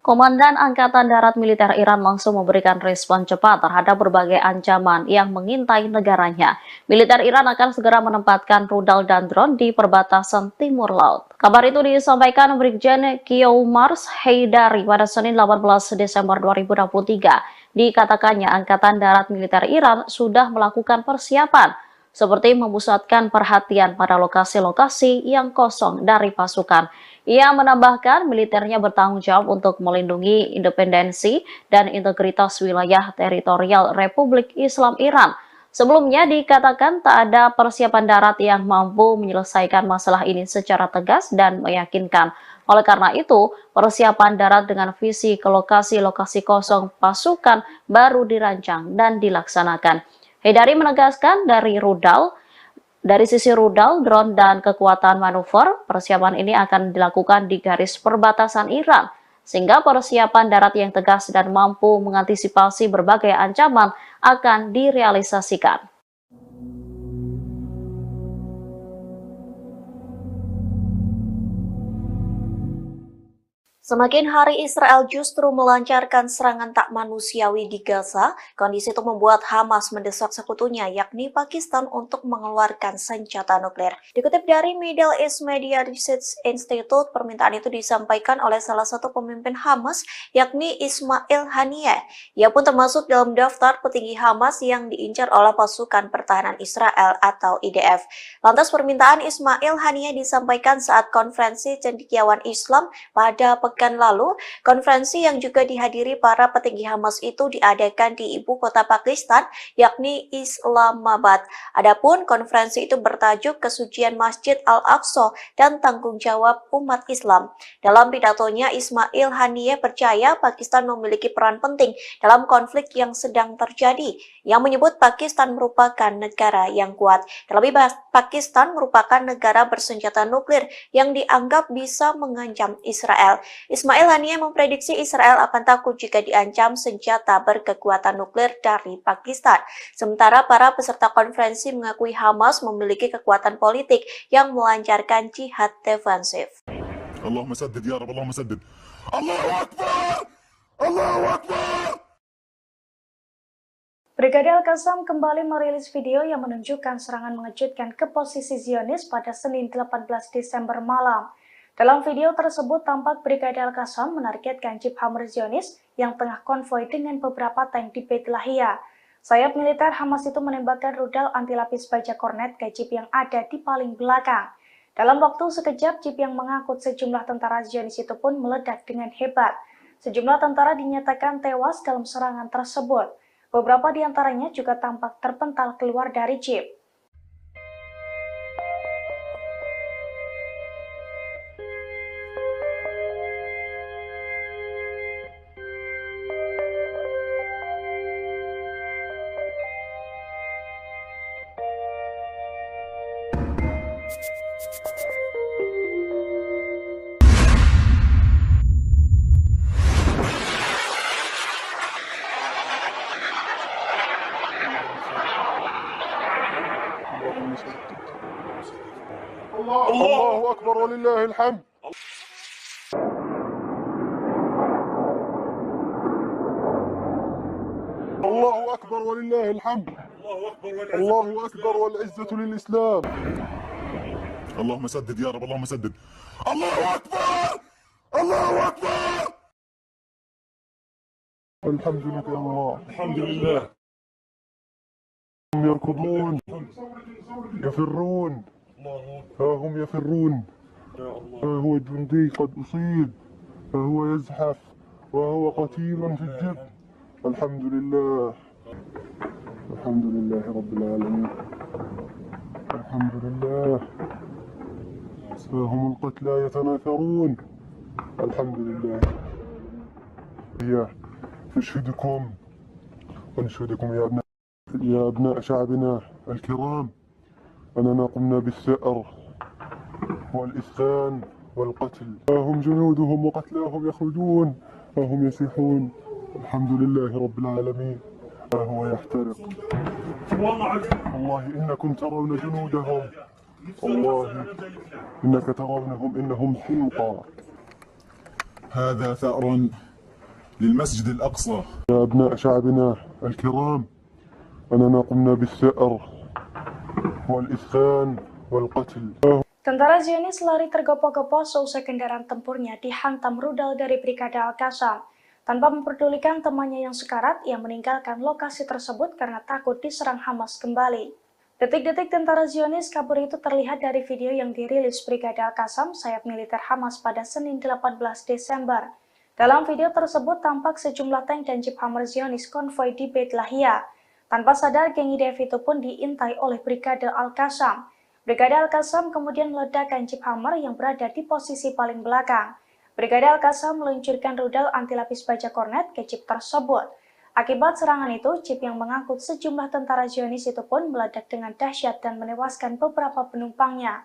[SPEAKER 6] Komandan Angkatan Darat Militer Iran langsung memberikan respon cepat terhadap berbagai ancaman yang mengintai negaranya. Militer Iran akan segera menempatkan rudal dan drone di perbatasan timur laut. Kabar itu disampaikan Brigjen Kiyoumars Haidari pada Senin 18 Desember 2023. Dikatakannya Angkatan Darat Militer Iran sudah melakukan persiapan seperti memusatkan perhatian pada lokasi-lokasi yang kosong dari pasukan. Ia menambahkan militernya bertanggung jawab untuk melindungi independensi dan integritas wilayah teritorial Republik Islam Iran. Sebelumnya dikatakan tak ada persiapan darat yang mampu menyelesaikan masalah ini secara tegas dan meyakinkan. Oleh karena itu, persiapan darat dengan visi ke lokasi-lokasi kosong pasukan baru dirancang dan dilaksanakan. Haidari menegaskan dari sisi rudal, drone, dan kekuatan manuver, persiapan ini akan dilakukan di garis perbatasan Iran, sehingga persiapan darat yang tegas dan mampu mengantisipasi berbagai ancaman akan direalisasikan.
[SPEAKER 7] Semakin hari Israel justru melancarkan serangan tak manusiawi di Gaza, kondisi itu membuat Hamas mendesak sekutunya yakni Pakistan untuk mengeluarkan senjata nuklir. Dikutip dari Middle East Media Research Institute, permintaan itu disampaikan oleh salah satu pemimpin Hamas yakni Ismail Haniyeh. Ia pun termasuk dalam daftar petinggi Hamas yang diincar oleh pasukan pertahanan Israel atau IDF. Lantas permintaan Ismail Haniyeh disampaikan saat konferensi cendekiawan Islam pada pekan lalu. Konferensi yang juga dihadiri para petinggi Hamas itu diadakan di ibu kota Pakistan, yakni Islamabad. Adapun konferensi itu bertajuk Kesucian Masjid Al-Aqsa dan Tanggung Jawab Umat Islam. Dalam pidatonya, Ismail Haniyeh percaya Pakistan memiliki peran penting dalam konflik yang sedang terjadi, yang menyebut Pakistan merupakan negara yang kuat. Terlebih, Pakistan merupakan negara bersenjata nuklir yang dianggap bisa mengancam Israel. Ismail Haniyeh memprediksi Israel akan takut jika diancam senjata berkekuatan nuklir dari Pakistan. Sementara para peserta konferensi mengakui Hamas memiliki kekuatan politik yang melancarkan jihad defensif.
[SPEAKER 3] Allahumma saddid ya Rabb, Allahumma saddid. Allahu Akbar! Allahu Akbar!
[SPEAKER 1] Brigade Al-Qassam kembali merilis video yang menunjukkan serangan mengejutkan ke posisi Zionis pada Senin 18 Desember malam. Dalam video tersebut tampak Brigade Al-Qassam menargetkan jeep Hammer Zionis yang tengah konvoi dengan beberapa tank di Beit Lahia. Sayap militer Hamas itu menembakkan rudal anti-lapis baja kornet ke jeep yang ada di paling belakang. Dalam waktu sekejap, jeep yang mengangkut sejumlah tentara Zionis itu pun meledak dengan hebat. Sejumlah tentara dinyatakan tewas dalam serangan tersebut. Beberapa di antaranya juga tampak terpental keluar dari jeep.
[SPEAKER 2] أكبر ولله الحمد. الله أكبر ولله الحمد. الله أكبر والعزة للإسلام.
[SPEAKER 3] اللهم سدد يا رب اللهم سدد. الله أكبر الله أكبر.
[SPEAKER 2] الحمد لك يا الله. الحمد لله. هم يركضون يفرون، ها هم يفرون، ها هو جندي قد أصيب، ها هو يزحف وهو قتيل في الجبل. الحمد لله. الحمد لله رب العالمين. الحمد لله. ها هم القتلى يتناثرون. الحمد لله. هي نشهدكم ونشهدكم يا أبناء شعبنا الكرام أننا قمنا بالثأر والإسخان والقتل. ها هم جنودهم وقتلاهم يخرجون، ها هم يسيحون. الحمد لله رب العالمين. ها هو يحترق. والله إنكم ترون جنودهم، والله إنك ترونهم إنهم حمقى.
[SPEAKER 3] هذا ثأر للمسجد الأقصى.
[SPEAKER 2] يا أبناء شعبنا الكرام أننا قمنا بالثأر والإسخان والقتل.
[SPEAKER 1] Tentara Zionis lari tergopoh-gopoh seusai kendaraan tempurnya dihantam rudal dari Brigade Al-Qassam. Tanpa memperdulikan temannya yang sekarat, ia meninggalkan lokasi tersebut karena takut diserang Hamas kembali. Detik-detik tentara Zionis kabur itu terlihat dari video yang dirilis Brigade Al-Qassam, sayap militer Hamas pada Senin 18 Desember. Dalam video tersebut tampak sejumlah tank dan jeep Hammer Zionis konvoi di Beit Lahia. Tanpa sadar, geng IDF itu pun diintai oleh Brigade Al-Qassam. Brigade Al-Qassam kemudian meledakkan jeep Hammer yang berada di posisi paling belakang. Brigade Al-Qassam meluncurkan rudal anti lapis baja kornet ke jeep tersebut. Akibat serangan itu, jeep yang mengangkut sejumlah tentara Zionis itu pun meledak dengan dahsyat dan menewaskan beberapa penumpangnya.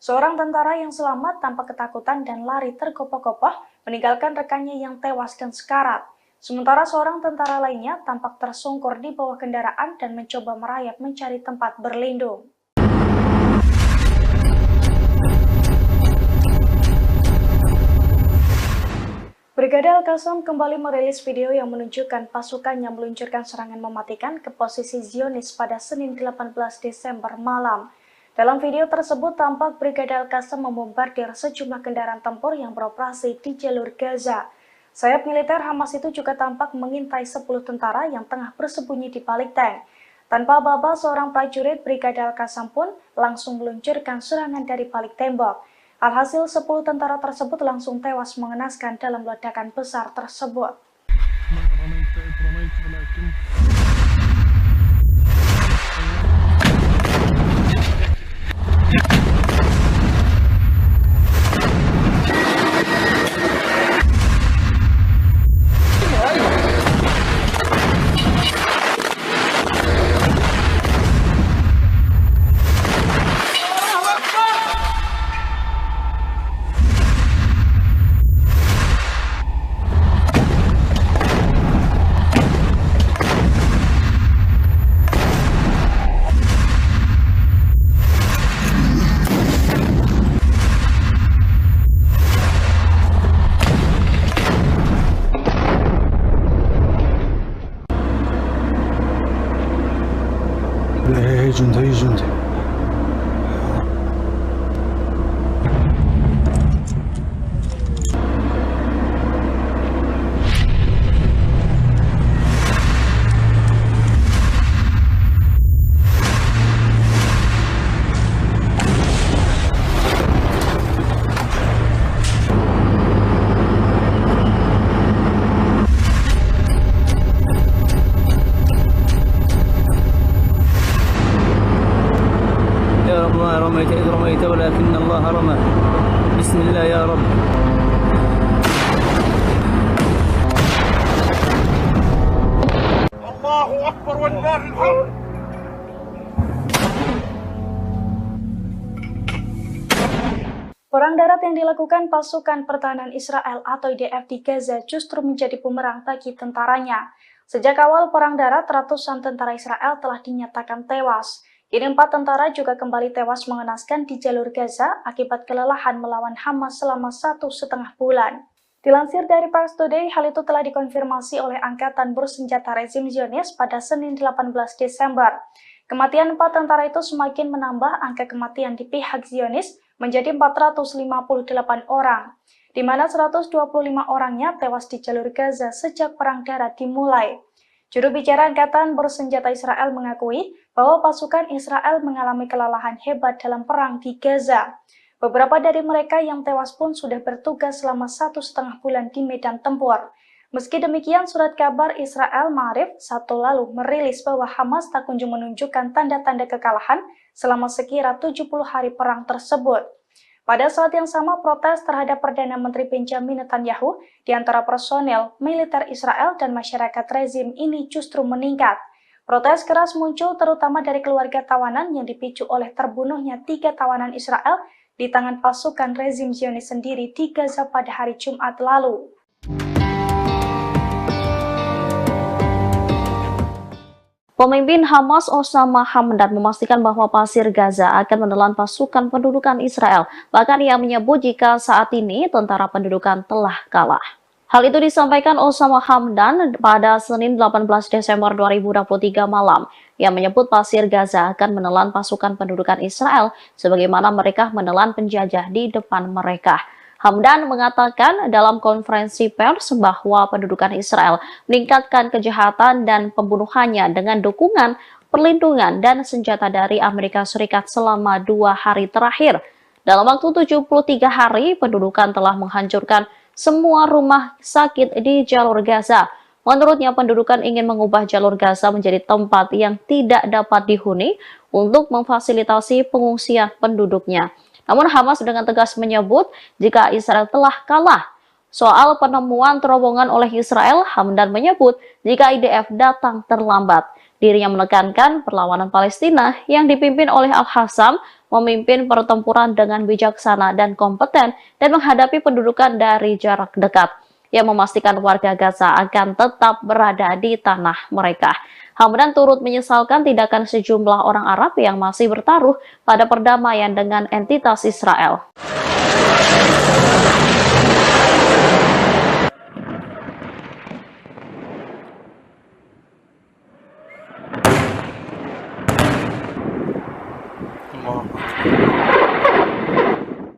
[SPEAKER 1] Seorang tentara yang selamat tanpa ketakutan dan lari tergopoh-gopoh meninggalkan rekannya yang tewas dan sekarat. Sementara seorang tentara lainnya tampak tersungkur di bawah kendaraan dan mencoba merayap mencari tempat berlindung. Brigade Al-Qassam kembali merilis video yang menunjukkan pasukannya meluncurkan serangan mematikan ke posisi Zionis pada Senin 18 Desember malam. Dalam video tersebut tampak Brigade Al-Qassam membombardir sejumlah kendaraan tempur yang beroperasi di jalur Gaza. Sayap militer Hamas itu juga tampak mengintai 10 tentara yang tengah bersembunyi di balik tank. Tanpa aba-aba, seorang prajurit Brigade Al-Qassam pun langsung meluncurkan serangan dari balik tembok. Alhasil 10 tentara tersebut langsung tewas mengenaskan dalam ledakan besar tersebut.
[SPEAKER 4] هي جندي
[SPEAKER 5] رميت إذ رميت ولكن الله رمى. بسم الله يا رب.
[SPEAKER 2] الله أكبر والله الحمد.
[SPEAKER 1] Perang darat yang dilakukan pasukan pertahanan Israel atau IDF di Gaza justru menjadi bumerang bagi tentaranya. Sejak awal perang darat, ratusan tentara Israel telah dinyatakan tewas. Kini 4 tentara juga kembali tewas mengenaskan di jalur Gaza akibat kelelahan melawan Hamas selama 1,5 bulan. Dilansir dari Pars Today, hal itu telah dikonfirmasi oleh Angkatan Bersenjata Rezim Zionis pada Senin 18 Desember. Kematian 4 tentara itu semakin menambah angka kematian di pihak Zionis menjadi 458 orang, di mana 125 orangnya tewas di jalur Gaza sejak Perang Darat dimulai. Juru bicara Angkatan Bersenjata Israel mengakui bahwa pasukan Israel mengalami kelelahan hebat dalam perang di Gaza. Beberapa dari mereka yang tewas pun sudah bertugas selama 1,5 bulan di medan tempur. Meski demikian, surat kabar Israel Ma'arif Sabtu lalu merilis bahwa Hamas tak kunjung menunjukkan tanda-tanda kekalahan selama sekira 70 hari perang tersebut. Pada saat yang sama, protes terhadap Perdana Menteri Benjamin Netanyahu di antara personel militer Israel dan masyarakat rezim ini justru meningkat. Protes keras muncul terutama dari keluarga tawanan yang dipicu oleh terbunuhnya 3 tawanan Israel di tangan pasukan rezim Zionis sendiri di Gaza pada hari Jumat lalu.
[SPEAKER 6] Pemimpin Hamas Osama Hamdan memastikan bahwa pasir Gaza akan menelan pasukan pendudukan Israel. Bahkan ia menyebut jika saat ini tentara pendudukan telah kalah. Hal itu disampaikan Osama Hamdan pada Senin 18 Desember 2023 malam. Ia menyebut pasir Gaza akan menelan pasukan pendudukan Israel sebagaimana mereka menelan penjajah di depan mereka. Hamdan mengatakan dalam konferensi pers bahwa pendudukan Israel meningkatkan kejahatan dan pembunuhannya dengan dukungan, perlindungan, dan senjata dari Amerika Serikat selama 2 hari terakhir. Dalam waktu 73 hari, pendudukan telah menghancurkan semua rumah sakit di jalur Gaza. Menurutnya, pendudukan ingin mengubah jalur Gaza menjadi tempat yang tidak dapat dihuni untuk memfasilitasi pengungsian penduduknya. Namun Hamas dengan tegas menyebut jika Israel telah kalah. Soal penemuan terowongan oleh Israel, Hamdan menyebut jika IDF datang terlambat. Dirinya menekankan perlawanan Palestina yang dipimpin oleh Al-Hassam memimpin pertempuran dengan bijaksana dan kompeten dan menghadapi pendudukan dari jarak dekat. Yang memastikan warga Gaza akan tetap berada di tanah mereka. Hamdan turut menyesalkan tindakan sejumlah orang Arab yang masih bertaruh pada perdamaian dengan entitas Israel.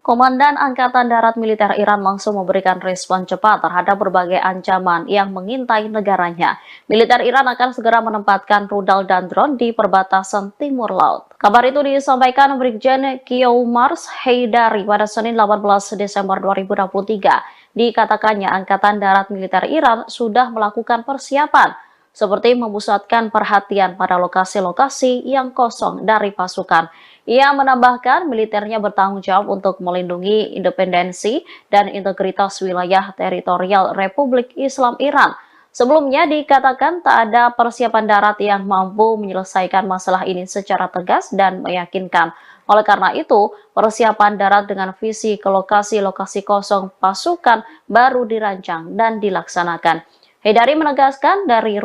[SPEAKER 6] Komandan Angkatan Darat Militer Iran langsung memberikan respon cepat terhadap berbagai ancaman yang mengintai negaranya. Militer Iran akan segera menempatkan rudal dan drone di perbatasan timur laut. Kabar itu disampaikan Brigjen Kiomars Heydari pada Senin 18 Desember 2023. Dikatakannya Angkatan Darat Militer Iran sudah melakukan persiapan seperti memusatkan perhatian pada lokasi-lokasi yang kosong dari pasukan. Ia menambahkan militernya bertanggung jawab untuk melindungi independensi dan integritas wilayah teritorial Republik Islam Iran. Sebelumnya dikatakan tak ada persiapan darat yang mampu menyelesaikan masalah ini secara tegas dan meyakinkan. Oleh karena itu, persiapan darat dengan visi ke lokasi-lokasi kosong pasukan baru dirancang dan dilaksanakan. Heydari menegaskan dari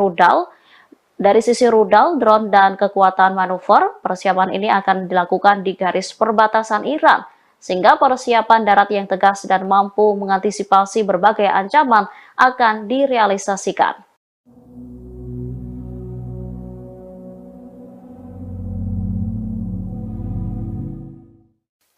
[SPEAKER 6] sisi rudal, drone, dan kekuatan manuver, persiapan ini akan dilakukan di garis perbatasan Iran, sehingga persiapan darat yang tegas dan mampu mengantisipasi berbagai ancaman akan direalisasikan.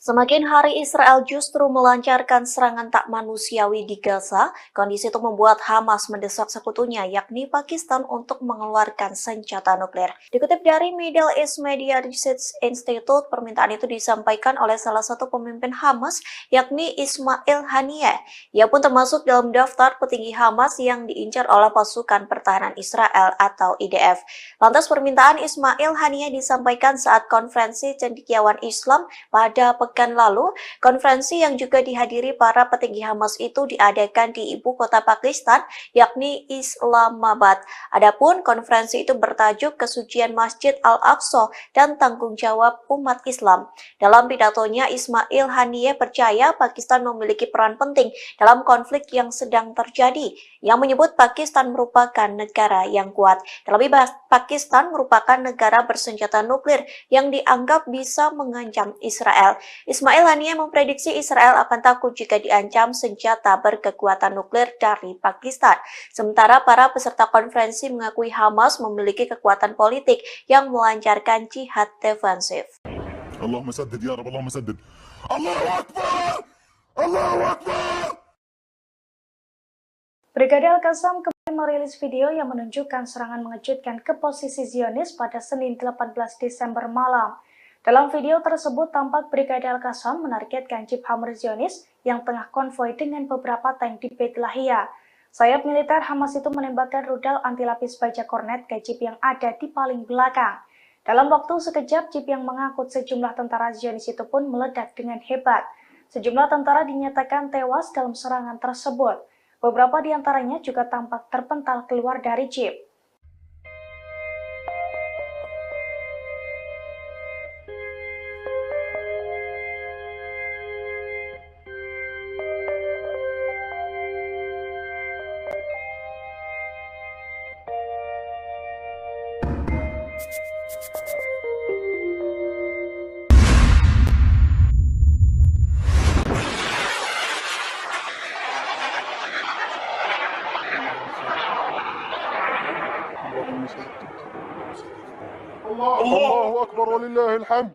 [SPEAKER 7] Semakin hari Israel justru melancarkan serangan tak manusiawi di Gaza, kondisi itu membuat Hamas mendesak sekutunya yakni Pakistan untuk mengeluarkan senjata nuklir. Dikutip dari Middle East Media Research Institute, permintaan itu disampaikan oleh salah satu pemimpin Hamas yakni Ismail Haniyeh. Ia pun termasuk dalam daftar petinggi Hamas yang diincar oleh pasukan pertahanan Israel atau IDF. Lantas permintaan Ismail Haniyeh disampaikan saat konferensi cendekiawan Islam pada pekan lalu. Konferensi yang juga dihadiri para petinggi Hamas itu diadakan di ibu kota Pakistan, yakni Islamabad. Adapun konferensi itu bertajuk Kesucian Masjid Al-Aqsa dan Tanggung Jawab Umat Islam. Dalam pidatonya, Ismail Haniyeh percaya Pakistan memiliki peran penting dalam konflik yang sedang terjadi. yang menyebut Pakistan merupakan negara yang kuat. Terlebih, Pakistan merupakan negara bersenjata nuklir yang dianggap bisa mengancam Israel. Ismail Haniyeh memprediksi Israel akan takut jika diancam senjata berkekuatan nuklir dari Pakistan. Sementara para peserta konferensi mengakui Hamas memiliki kekuatan politik yang melancarkan jihad defensif.
[SPEAKER 3] اللهم سدد يا رب اللهم سدد الله أكبر الله أكبر.
[SPEAKER 1] Brigade Al-Qassam kembali merilis video yang menunjukkan serangan mengejutkan ke posisi Zionis pada Senin 18 Desember malam. Dalam video tersebut tampak Brigade Al-Qassam menargetkan Jeep Hammer Zionis yang tengah konvoi dengan beberapa tank di Beit Lahia. Sayap militer Hamas itu menembakkan rudal anti lapis baja kornet ke Jeep yang ada di paling belakang. Dalam waktu sekejap, Jeep yang mengangkut sejumlah tentara Zionis itu pun meledak dengan hebat. Sejumlah tentara dinyatakan tewas dalam serangan tersebut. Beberapa di antaranya juga tampak terpental keluar dari Jeep.
[SPEAKER 2] الله أكبر ولله الحمد.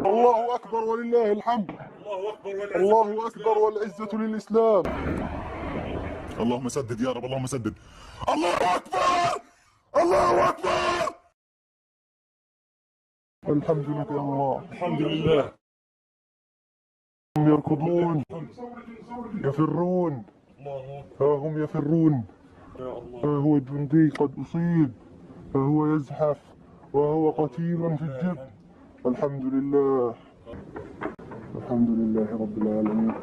[SPEAKER 2] الله أكبر ولله الحمد. الله أكبر والعزة للإسلام.
[SPEAKER 3] اللهم سدد يا رب اللهم سدد الله أكبر الله أكبر.
[SPEAKER 2] الحمد لك يا الله. الحمد لله. هم يركضون يفرون ها هم يفرون ها هو جندي قد أصيب ها هو يزحف وهو قتيل في الجب. الحمد لله الحمد لله رب العالمين.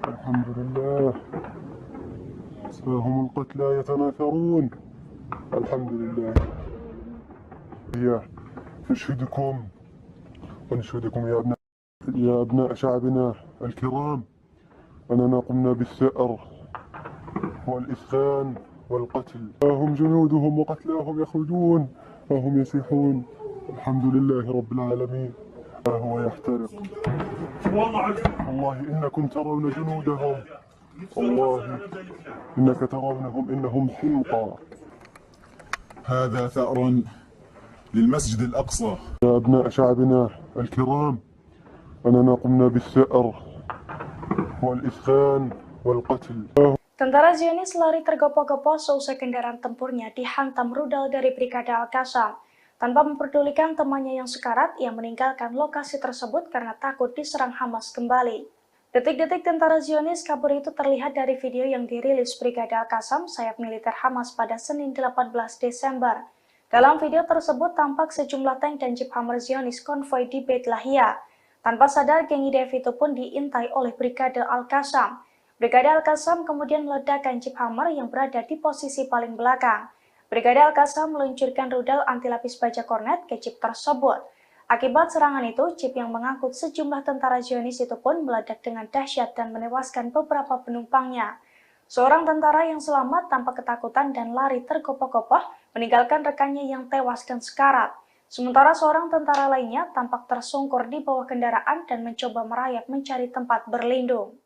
[SPEAKER 2] الحمد لله. ها هم القتلى يتناثرون. الحمد لله. هي نشهدكم ونشهدكم يا أبناء شعبنا الكرام أننا قمنا بالثأر والإسخان والقتل. ها هم جنودهم وقتلاهم يخرجون ها هم يصيحون. الحمد لله رب العالمين. ها هو يحترق. والله إنكم ترون جنودهم. والله إنك ترونهم إنهم حمقى.
[SPEAKER 3] هذا ثأر للمسجد الأقصى.
[SPEAKER 2] يا أبناء شعبنا الكرام أننا قمنا بالثأر والإسخان والقتل.
[SPEAKER 1] Tentara Zionis lari tergopoh-gopoh seusai kendaraan tempurnya dihantam rudal dari Brigade Al-Qassam. Tanpa memperdulikan temannya yang sekarat, ia meninggalkan lokasi tersebut karena takut diserang Hamas kembali. Detik-detik tentara Zionis kabur itu terlihat dari video yang dirilis Brigade Al-Qassam, sayap militer Hamas pada Senin 18 Desember. Dalam video tersebut tampak sejumlah tank dan Jeep Hammer Zionis konvoi di Beit Lahia. Tanpa sadar, geng IDF itu pun diintai oleh Brigade Al-Qassam. Brigade Al-Qassam kemudian meledakkan Jeep Hammer yang berada di posisi paling belakang. Brigade Al-Qassam meluncurkan rudal anti lapis baja kornet ke Jeep tersebut. Akibat serangan itu, Jeep yang mengangkut sejumlah tentara Zionis itu pun meledak dengan dahsyat dan menewaskan beberapa penumpangnya. Seorang tentara yang selamat tanpa ketakutan dan lari tergopoh-gopoh meninggalkan rekannya yang tewas dan sekarat. Sementara seorang tentara lainnya tampak tersungkur di bawah kendaraan dan mencoba merayap mencari tempat berlindung.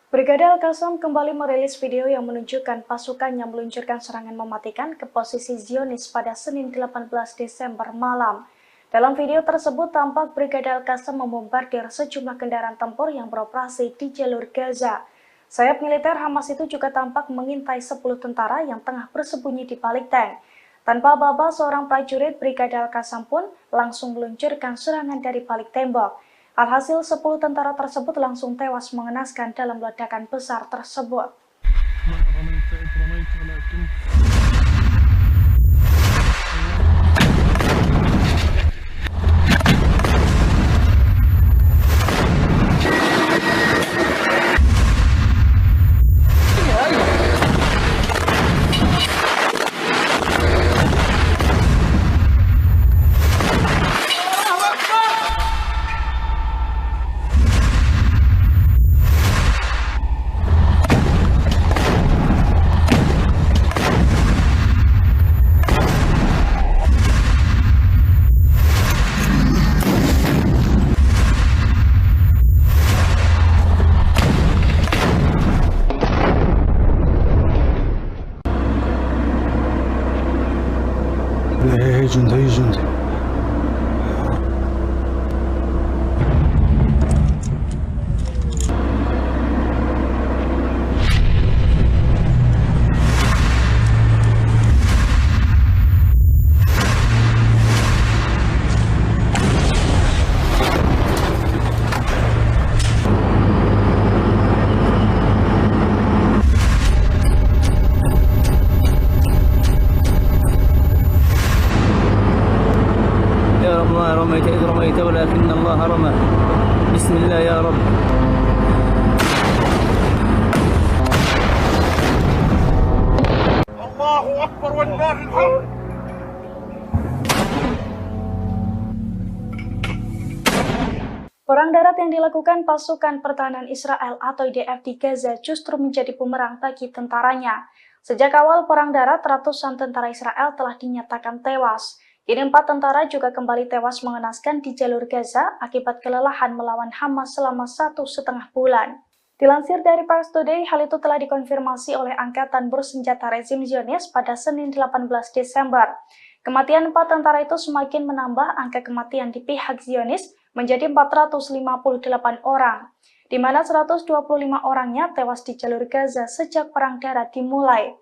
[SPEAKER 1] Brigade Al-Qassam kembali merilis video yang menunjukkan pasukannya meluncurkan serangan mematikan ke posisi Zionis pada Senin 18 Desember malam. Dalam video tersebut tampak Brigade Al-Qassam membombardir sejumlah kendaraan tempur yang beroperasi di jalur Gaza. Sayap militer Hamas itu juga tampak mengintai 10 tentara yang tengah bersembunyi di balik tank. Tanpa aba-aba, seorang prajurit Brigade Al-Qassam pun langsung meluncurkan serangan dari balik tembok. Alhasil 10 tentara tersebut langsung tewas mengenaskan dalam ledakan besar tersebut.
[SPEAKER 4] هي جندي هي جندي.
[SPEAKER 5] يا رب ما رميت إذ رميت ولكن الله رمى. بسم الله يا رب.
[SPEAKER 2] الله أكبر ولله الحمد.
[SPEAKER 1] Perang darat yang dilakukan pasukan pertahanan Israel atau IDF di Gaza justru menjadi bumerang bagi tentaranya. Sejak awal perang darat, ratusan tentara Israel telah dinyatakan tewas. Kini 4 tentara juga kembali tewas mengenaskan di jalur Gaza akibat kelelahan melawan Hamas selama 1,5 bulan. Dilansir dari Pars Today, hal itu telah dikonfirmasi oleh Angkatan Bersenjata Rezim Zionis pada Senin 18 Desember. Kematian 4 tentara itu semakin menambah angka kematian di pihak Zionis menjadi 458 orang, di mana 125 orangnya tewas di jalur Gaza sejak perang darat dimulai.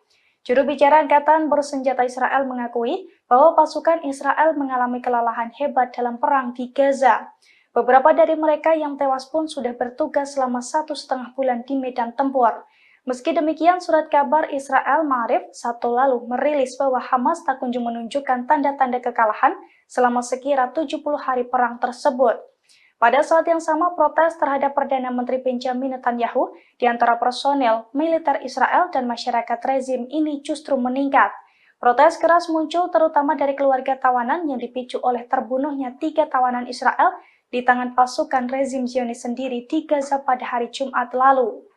[SPEAKER 1] Juru bicara Angkatan Bersenjata Israel mengakui bahwa pasukan Israel mengalami kelelahan hebat dalam perang di Gaza. Beberapa dari mereka yang tewas pun sudah bertugas selama 1,5 bulan di medan tempur. Meski demikian, surat kabar Israel Ma'arif Sabtu lalu merilis bahwa Hamas tak kunjung menunjukkan tanda-tanda kekalahan selama sekira 70 hari perang tersebut. Pada saat yang sama, protes terhadap Perdana Menteri Benjamin Netanyahu di antara personel, militer Israel dan masyarakat rezim ini justru meningkat. Protes keras muncul terutama dari keluarga tawanan yang dipicu oleh terbunuhnya 3 tawanan Israel di tangan pasukan rezim Zionis sendiri di Gaza pada hari Jumat lalu.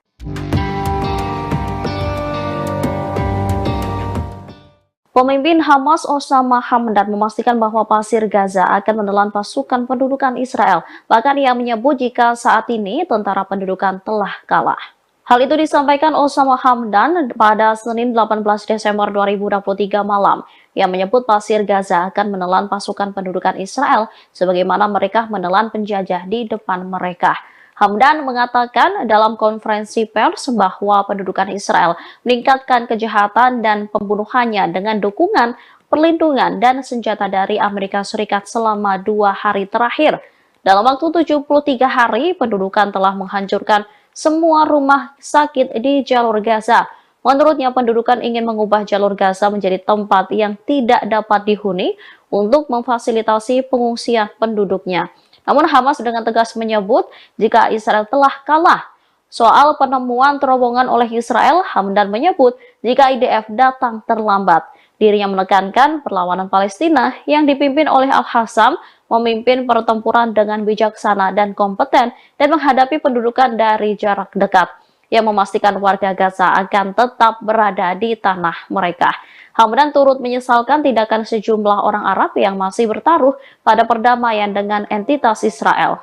[SPEAKER 6] Pemimpin Hamas Osama Hamdan memastikan bahwa pasir Gaza akan menelan pasukan pendudukan Israel. Bahkan ia menyebut jika saat ini tentara pendudukan telah kalah. Hal itu disampaikan Osama Hamdan pada Senin 18 Desember 2023 malam. Ia menyebut pasir Gaza akan menelan pasukan pendudukan Israel sebagaimana mereka menelan penjajah di depan mereka. Hamdan mengatakan dalam konferensi pers bahwa pendudukan Israel meningkatkan kejahatan dan pembunuhannya dengan dukungan, perlindungan, dan senjata dari Amerika Serikat selama 2 hari terakhir. Dalam waktu 73 hari, pendudukan telah menghancurkan semua rumah sakit di jalur Gaza. Menurutnya, pendudukan ingin mengubah jalur Gaza menjadi tempat yang tidak dapat dihuni untuk memfasilitasi pengungsian penduduknya. Namun Hamas dengan tegas menyebut jika Israel telah kalah. Soal penemuan terowongan oleh Israel, Hamdan menyebut jika IDF datang terlambat. Dirinya menekankan perlawanan Palestina yang dipimpin oleh Al-Hassam memimpin pertempuran dengan bijaksana dan kompeten dan menghadapi pendudukan dari jarak dekat, yang memastikan warga Gaza akan tetap berada di tanah mereka. Hamdan turut menyesalkan tindakan sejumlah orang Arab yang masih bertaruh pada perdamaian dengan entitas Israel.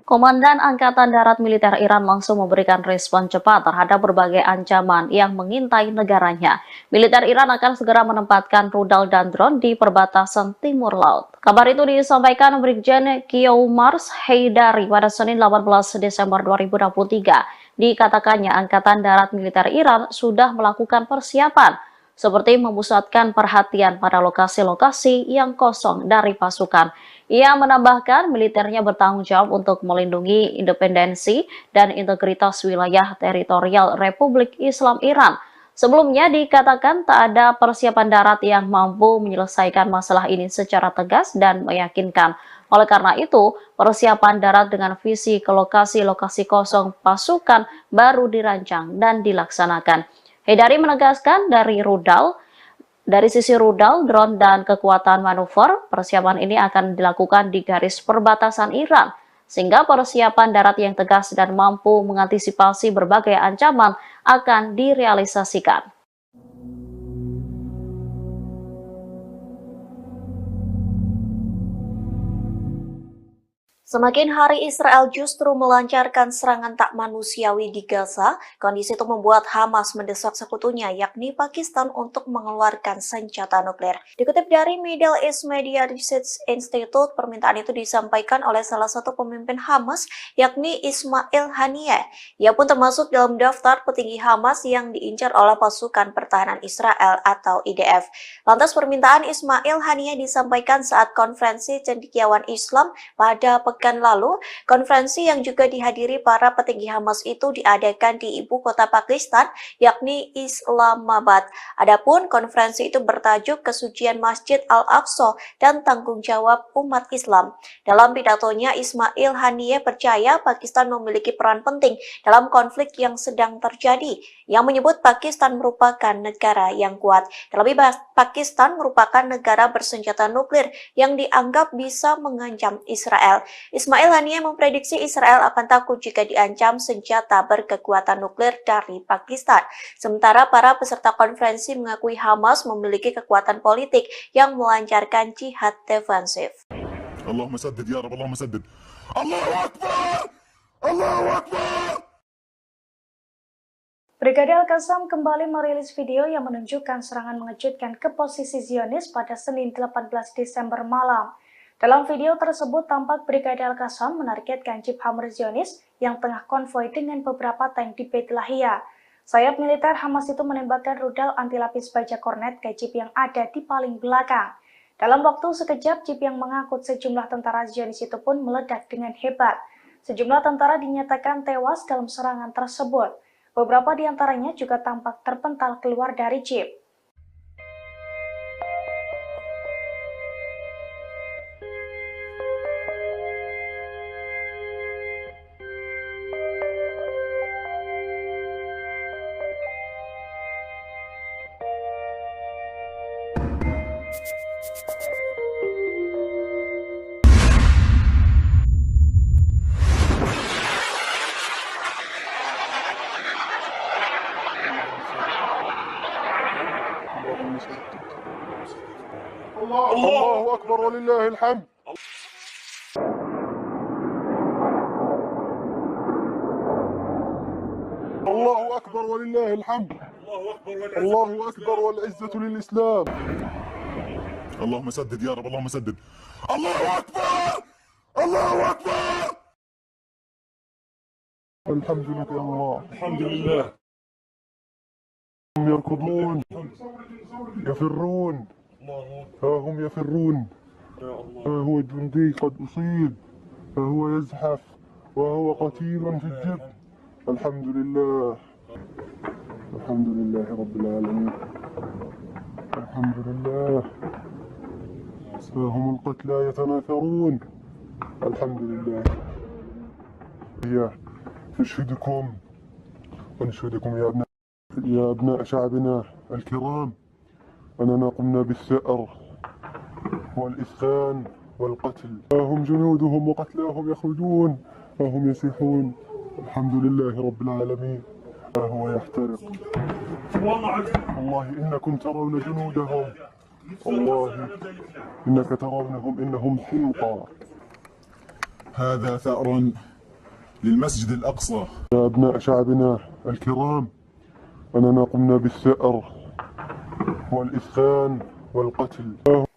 [SPEAKER 6] Komandan Angkatan Darat Militer Iran langsung memberikan respon cepat terhadap berbagai ancaman yang mengintai negaranya. Militer Iran akan segera menempatkan rudal dan drone di perbatasan timur laut. Kabar itu disampaikan Brigjen Qiomars Haidari pada Senin 18 Desember 2023. Dikatakannya Angkatan Darat Militer Iran sudah melakukan persiapan, seperti memusatkan perhatian pada lokasi-lokasi yang kosong dari pasukan. Ia menambahkan militernya bertanggung jawab untuk melindungi independensi dan integritas wilayah teritorial Republik Islam Iran. Sebelumnya dikatakan tak ada persiapan darat yang mampu menyelesaikan masalah ini secara tegas dan meyakinkan. Oleh karena itu, persiapan darat dengan visi ke lokasi-lokasi kosong pasukan baru dirancang dan dilaksanakan. Haidari menegaskan dari sisi rudal, drone, dan kekuatan manuver, persiapan ini akan dilakukan di garis perbatasan Iran, sehingga persiapan darat yang tegas dan mampu mengantisipasi berbagai ancaman akan direalisasikan.
[SPEAKER 7] Semakin hari Israel justru melancarkan serangan tak manusiawi di Gaza, kondisi itu membuat Hamas mendesak sekutunya yakni Pakistan untuk mengeluarkan senjata nuklir. Dikutip dari Middle East Media Research Institute, permintaan itu disampaikan oleh salah satu pemimpin Hamas yakni Ismail Haniyeh. Ia pun termasuk dalam daftar petinggi Hamas yang diincar oleh pasukan pertahanan Israel atau IDF. Lantas permintaan Ismail Haniyeh disampaikan saat konferensi cendekiawan Islam pada pekan lalu. Konferensi yang juga dihadiri para petinggi Hamas itu diadakan di ibu kota Pakistan, yakni Islamabad. Adapun konferensi itu bertajuk Kesucian Masjid Al-Aqsa dan Tanggung Jawab Umat Islam. Dalam pidatonya, Ismail Haniyeh percaya Pakistan memiliki peran penting dalam konflik yang sedang terjadi, yang menyebut Pakistan merupakan negara yang kuat. Terlebih, Pakistan merupakan negara bersenjata nuklir yang dianggap bisa mengancam Israel. Ismail Haniyeh memprediksi Israel akan takut jika diancam senjata berkekuatan nuklir dari Pakistan. Sementara para peserta konferensi mengakui Hamas memiliki kekuatan politik yang melancarkan jihad defensif.
[SPEAKER 3] Allahumma saddid ya Rabb, Allahumma saddid. Allahu Akbar! Allahu Akbar!
[SPEAKER 1] Brigade Al-Qassam kembali merilis video yang menunjukkan serangan mengejutkan ke posisi Zionis pada Senin 18 Desember malam. Dalam video tersebut tampak Brigade Al-Qassam menargetkan jeep Hammer Zionis yang tengah konvoi dengan beberapa tank di Beit Lahia. Sayap militer Hamas itu menembakkan rudal anti lapis baja kornet ke jeep yang ada di paling belakang. Dalam waktu sekejap, jeep yang mengangkut sejumlah tentara Zionis itu pun meledak dengan hebat. Sejumlah tentara dinyatakan tewas dalam serangan tersebut. Beberapa di antaranya juga tampak terpental keluar dari jeep.
[SPEAKER 2] الله أكبر ولله الحمد. الله أكبر ولله الحمد. الله أكبر والعزة للإسلام.
[SPEAKER 3] اللهم سدد يا رب، اللهم سدد. الله أكبر! الله أكبر!
[SPEAKER 2] الحمد لله الله. الحمد لله. هم يركضون يفرون، ها هم يفرون، ها هو جندي قد أصيب، ها هو يزحف وهو قتيل في الجب. الحمد لله، الحمد لله رب العالمين، الحمد لله. ها هم القتلى يتناثرون. الحمد لله. نشهدكم ونشهدكم يا أبناء شعبنا الكرام أننا قمنا بالثأر والإسخان والقتل. ها هم جنودهم وقتلاهم يخرجون، ها هم يسيحون. الحمد لله رب العالمين. ها هو يحترق. والله إنكم ترون جنودهم، والله إنك ترونهم إنهم حمقى.
[SPEAKER 3] هذا ثأر للمسجد الأقصى.
[SPEAKER 2] يا أبناء شعبنا الكرام أننا قمنا بالثأر والإسخان والقتل.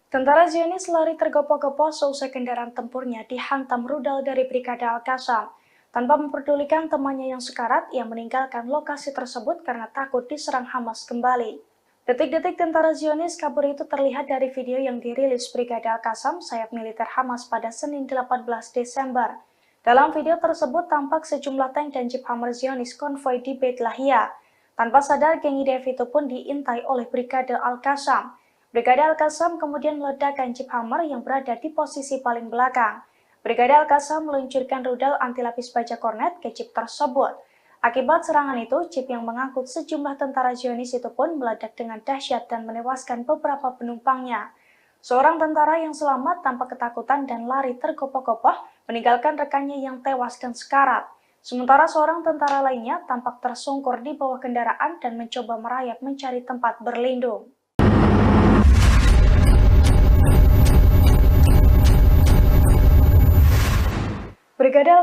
[SPEAKER 1] Tentara Zionis lari tergopoh-gopoh seusai kendaraan tempurnya dihantam rudal dari Brigade Al-Qassam. Tanpa memperdulikan temannya yang sekarat, ia meninggalkan lokasi tersebut karena takut diserang Hamas kembali. Detik-detik tentara Zionis kabur itu terlihat dari video yang dirilis Brigade Al-Qassam, sayap militer Hamas pada Senin 18 Desember. Dalam video tersebut tampak sejumlah tank dan jeep Hammer Zionis konvoi di Beit Lahia. Tanpa sadar, geng IDF itu pun diintai oleh Brigade Al-Qassam. Brigade Al-Qassam kemudian meledakkan jeep Hammer yang berada di posisi paling belakang. Brigade Al-Qassam meluncurkan rudal anti lapis baja kornet ke jeep tersebut. Akibat serangan itu, jeep yang mengangkut sejumlah tentara Zionis itu pun meledak dengan dahsyat dan menewaskan beberapa penumpangnya. Seorang tentara yang selamat tanpa ketakutan dan lari tergopoh-gopoh meninggalkan rekannya yang tewas dan sekarat. Sementara seorang tentara lainnya tampak tersungkur di bawah kendaraan dan mencoba merayap mencari tempat berlindung.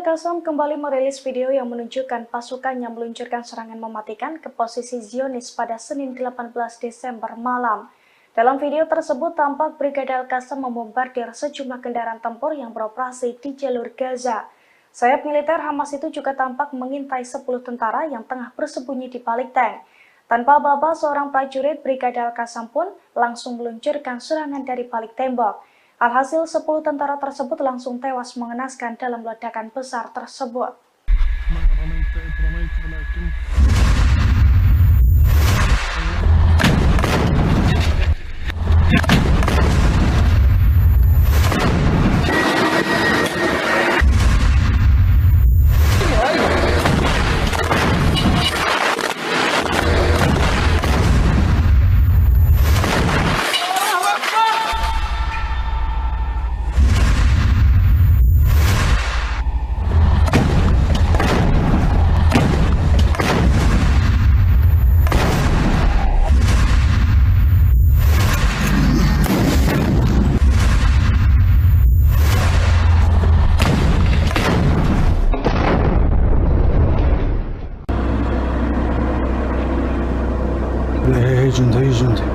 [SPEAKER 1] Al-Qassam kembali merilis video yang menunjukkan pasukannya meluncurkan serangan mematikan ke posisi Zionis pada Senin 18 Desember malam. Dalam video tersebut tampak Brigade Al-Qassam membombardir sejumlah kendaraan tempur yang beroperasi di jalur Gaza. Sayap militer Hamas itu juga tampak mengintai 10 tentara yang tengah bersembunyi di balik tank. Tanpa aba-aba, seorang prajurit Brigade Al-Qassam pun langsung meluncurkan serangan dari balik tembok. Alhasil 10 tentara tersebut langsung tewas mengenaskan dalam ledakan besar tersebut.
[SPEAKER 4] هي جندي هي جندي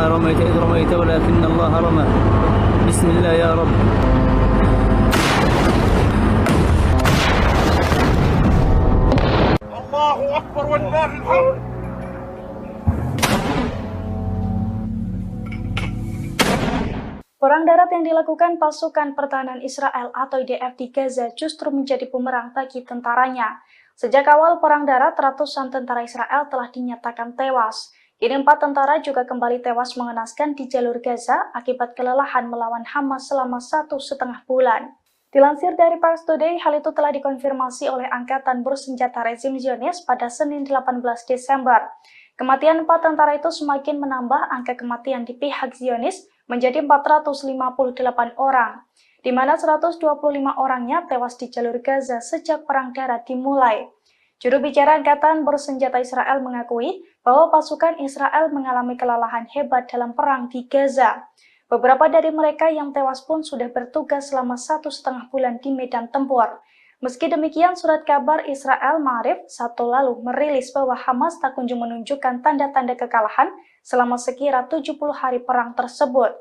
[SPEAKER 5] رميت إذ رميت ولكن الله رمى بسم الله يا رب.
[SPEAKER 2] الله أكبر ولله الحمد.
[SPEAKER 1] Perang darat yang dilakukan pasukan pertahanan Israel atau IDF di Gaza justru menjadi bumerang bagi tentaranya. Sejak awal perang darat, ratusan tentara Israel telah dinyatakan tewas. Kini 4 tentara juga kembali tewas mengenaskan di jalur Gaza akibat kelelahan melawan Hamas selama 1,5 bulan. Dilansir dari Pars Today, hal itu telah dikonfirmasi oleh Angkatan Bersenjata Rezim Zionis pada Senin 18 Desember. Kematian 4 tentara itu semakin menambah angka kematian di pihak Zionis menjadi 458 orang, di mana 125 orangnya tewas di jalur Gaza sejak perang darat dimulai. Juru bicara Angkatan Bersenjata Israel mengakui bahwa pasukan Israel mengalami kelelahan hebat dalam perang di Gaza. Beberapa dari mereka yang tewas pun sudah bertugas selama 1,5 bulan di medan tempur. Meski demikian, surat kabar Israel Ma'arif Sabtu lalu merilis bahwa Hamas tak kunjung menunjukkan tanda-tanda kekalahan selama sekira 70 hari perang tersebut.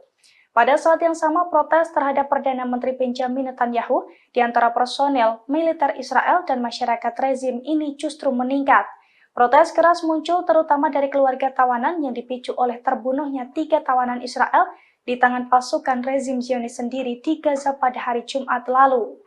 [SPEAKER 1] Pada saat yang sama, protes terhadap Perdana Menteri Benjamin Netanyahu di antara personel militer Israel dan masyarakat rezim ini justru meningkat. Protes keras muncul terutama dari keluarga tawanan yang dipicu oleh terbunuhnya 3 tawanan Israel di tangan pasukan rezim Zionis sendiri di Gaza pada hari Jumat lalu.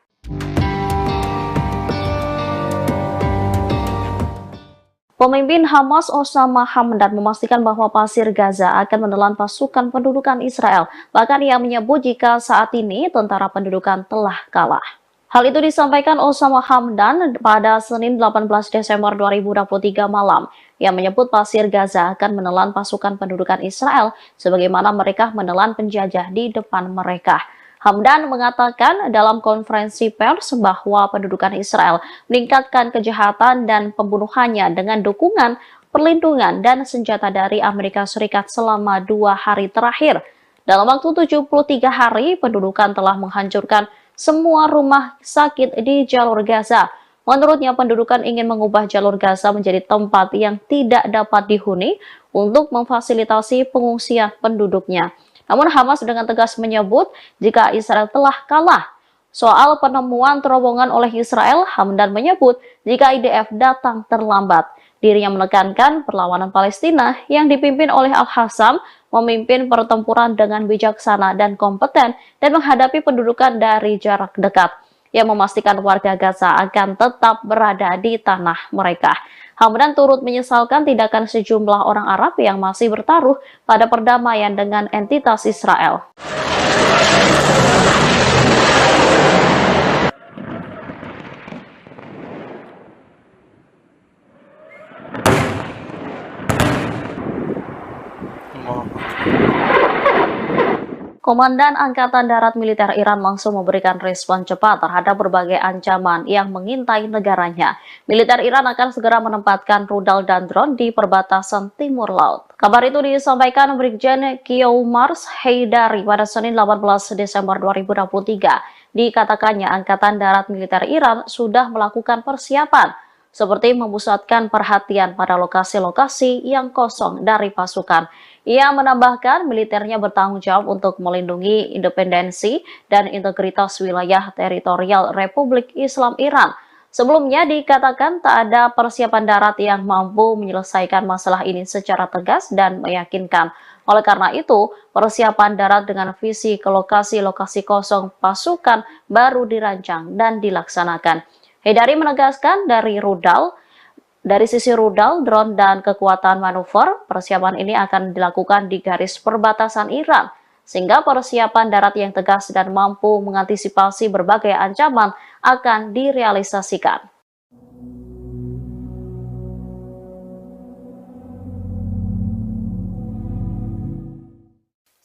[SPEAKER 6] Pemimpin Hamas Osama Hamdan memastikan bahwa pasir Gaza akan menelan pasukan pendudukan Israel. Bahkan ia menyebut jika saat ini tentara pendudukan telah kalah. Hal itu disampaikan Osama Hamdan pada Senin 18 Desember 2023 malam. Ia menyebut pasir Gaza akan menelan pasukan pendudukan Israel sebagaimana mereka menelan penjajah di depan mereka. Hamdan mengatakan dalam konferensi pers bahwa pendudukan Israel meningkatkan kejahatan dan pembunuhannya dengan dukungan, perlindungan, dan senjata dari Amerika Serikat selama 2 hari terakhir. Dalam waktu 73 hari, pendudukan telah menghancurkan semua rumah sakit di jalur Gaza. Menurutnya, pendudukan ingin mengubah jalur Gaza menjadi tempat yang tidak dapat dihuni untuk memfasilitasi pengungsian penduduknya. Namun Hamas dengan tegas menyebut jika Israel telah kalah. Soal penemuan terowongan oleh Israel, Hamdan menyebut jika IDF datang terlambat. Dirinya menekankan perlawanan Palestina yang dipimpin oleh Al-Hassam memimpin pertempuran dengan bijaksana dan kompeten dan menghadapi pendudukan dari jarak dekat. Ia memastikan warga Gaza akan tetap berada di tanah mereka. Hamdan turut menyesalkan tindakan sejumlah orang Arab yang masih bertaruh pada perdamaian dengan entitas Israel. Komandan Angkatan Darat Militer Iran langsung memberikan respon cepat terhadap berbagai ancaman yang mengintai negaranya. Militer Iran akan segera menempatkan rudal dan drone di perbatasan timur laut. Kabar itu disampaikan Brigjen Kiyoumars Haidari pada Senin 18 Desember 2023. Dikatakannya Angkatan Darat Militer Iran sudah melakukan persiapan, seperti memusatkan perhatian pada lokasi-lokasi yang kosong dari pasukan. Ia menambahkan militernya bertanggung jawab untuk melindungi independensi dan integritas wilayah teritorial Republik Islam Iran. Sebelumnya dikatakan tak ada persiapan darat yang mampu menyelesaikan masalah ini secara tegas dan meyakinkan. Oleh karena itu, persiapan darat dengan visi ke lokasi-lokasi kosong pasukan baru dirancang dan dilaksanakan. Haidari menegaskan dari sisi rudal, drone, dan kekuatan manuver, persiapan ini akan dilakukan di garis perbatasan Iran, sehingga persiapan darat yang tegas dan mampu mengantisipasi berbagai ancaman akan direalisasikan.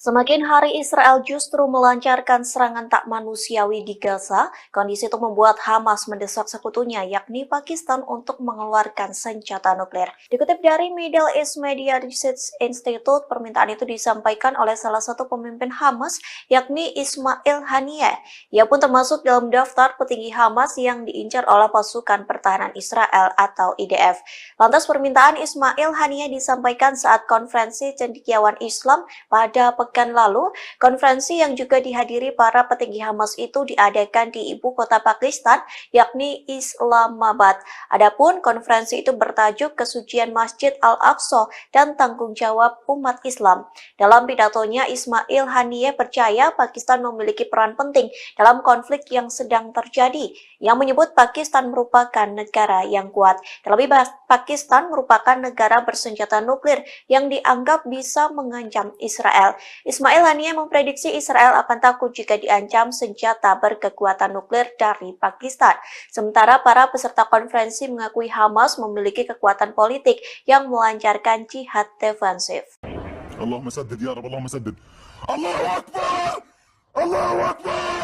[SPEAKER 7] Semakin hari Israel justru melancarkan serangan tak manusiawi di Gaza, kondisi itu membuat Hamas mendesak sekutunya yakni Pakistan untuk mengeluarkan senjata nuklir. Dikutip dari Middle East Media Research Institute, permintaan itu disampaikan oleh salah satu pemimpin Hamas yakni Ismail Haniyeh. Ia pun termasuk dalam daftar petinggi Hamas yang diincar oleh pasukan pertahanan Israel atau IDF. Lantas permintaan Ismail Haniyeh disampaikan saat konferensi cendekiawan Islam pada pekan lalu. Konferensi yang juga dihadiri para petinggi Hamas itu diadakan di ibu kota Pakistan, yakni Islamabad. Adapun konferensi itu bertajuk Kesucian Masjid Al-Aqsa dan Tanggung Jawab Umat Islam. Dalam pidatonya, Ismail Haniyeh percaya Pakistan memiliki peran penting dalam konflik yang sedang terjadi, yang menyebut Pakistan merupakan negara yang kuat. Terlebih, Pakistan merupakan negara bersenjata nuklir yang dianggap bisa mengancam Israel. Ismail Haniyeh memprediksi Israel akan takut jika diancam senjata berkekuatan nuklir dari Pakistan. Sementara para peserta konferensi mengakui Hamas memiliki kekuatan politik yang melancarkan jihad defensif.
[SPEAKER 3] Allahumma saddid ya Rabb, Allahumma saddid. Allahu Akbar! Allahu Akbar!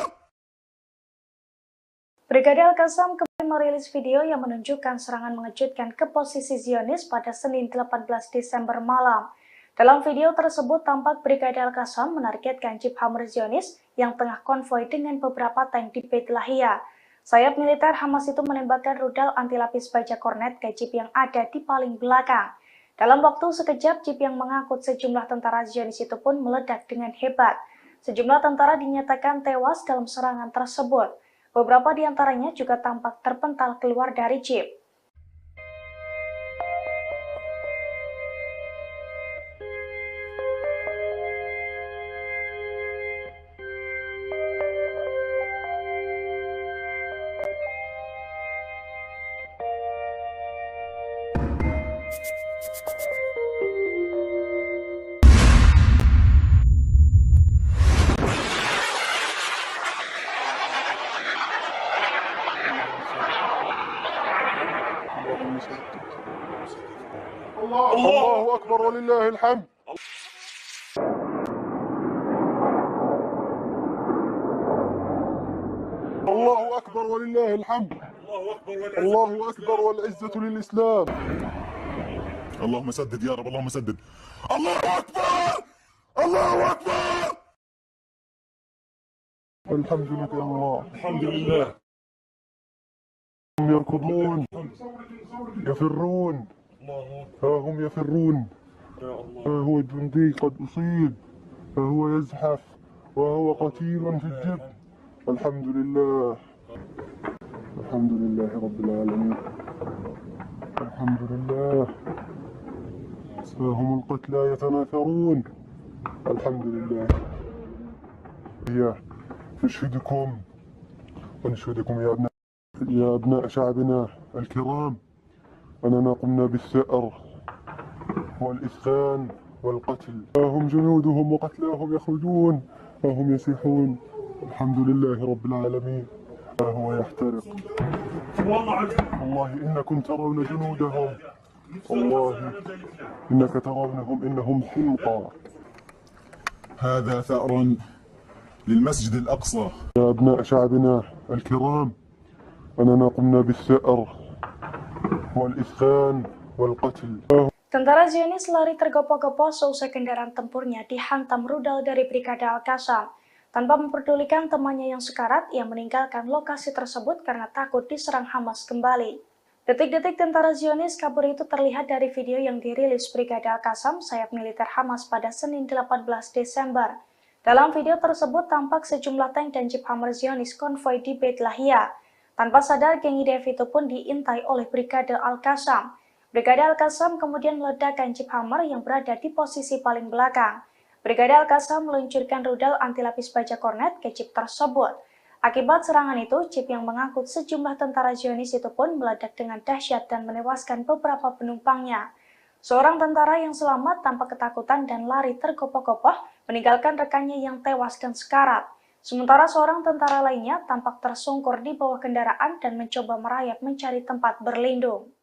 [SPEAKER 1] Brigade Al-Qassam kembali merilis video yang menunjukkan serangan mengejutkan ke posisi Zionis pada Senin 18 Desember malam. Dalam video tersebut tampak Brigade Al-Qassam menargetkan jeep Hammer Zionis yang tengah konvoi dengan beberapa tank di Beit Lahia. Sayap militer Hamas itu menembakkan rudal anti-lapis baja kornet ke jeep yang ada di paling belakang. Dalam waktu sekejap, jeep yang mengangkut sejumlah tentara Zionis itu pun meledak dengan hebat. Sejumlah tentara dinyatakan tewas dalam serangan tersebut. Beberapa di antaranya juga tampak terpental keluar dari jeep.
[SPEAKER 2] الله أكبر ولله الحمد. الله أكبر ولله الحمد. الله أكبر والعزة للإسلام.
[SPEAKER 3] اللهم سدد يا رب، اللهم سدد. الله أكبر! الله أكبر!
[SPEAKER 2] الحمد لله يا الله. الحمد لله. هم يركضون يفرون، ها هم يفرون، ها هو جندي قد أصيب، ها هو يزحف وهو قتيل في الجب. الحمد لله، الحمد لله رب العالمين، الحمد لله. ها هم القتلى يتناثرون. الحمد لله. نشهدكم ونشهدكم يا أبناء شعبنا الكرام أننا قمنا بالثأر والإسكان والقتل. ها هم جنودهم وقتلاهم يخرجون، ها هم يسيحون. الحمد لله رب العالمين. ها هو يحترق. والله إنكم ترون جنودهم، والله إنك ترونهم إنهم حمقى.
[SPEAKER 3] هذا ثأر للمسجد الأقصى.
[SPEAKER 2] يا أبناء شعبنا الكرام، أننا قمنا بالثأر والإسخان والقتل.
[SPEAKER 1] Tentara Zionis lari tergopoh-gopoh seusai kendaraan tempurnya dihantam rudal dari Brigade Al-Qassam. Tanpa memperdulikan temannya yang sekarat, ia meninggalkan lokasi tersebut karena takut diserang Hamas kembali. Detik-detik tentara Zionis kabur itu terlihat dari video yang dirilis Brigade Al-Qassam, sayap militer Hamas pada Senin 18 Desember. Dalam video tersebut tampak sejumlah tank dan jeep Hammer Zionis konvoi di Beit Lahia. Tanpa sadar, geng IDF itu pun diintai oleh Brigade Al-Qassam. Brigade Al-Qassam kemudian meledakkan jeep Hammer yang berada di posisi paling belakang. Brigade Al-Qassam meluncurkan rudal anti lapis baja kornet ke jeep tersebut. Akibat serangan itu, jeep yang mengangkut sejumlah tentara Zionis itu pun meledak dengan dahsyat dan menewaskan beberapa penumpangnya. Seorang tentara yang selamat tanpa ketakutan dan lari tergopoh-gopoh meninggalkan rekannya yang tewas dan sekarat. Sementara seorang tentara lainnya tampak tersungkur di bawah kendaraan dan mencoba merayap mencari tempat berlindung.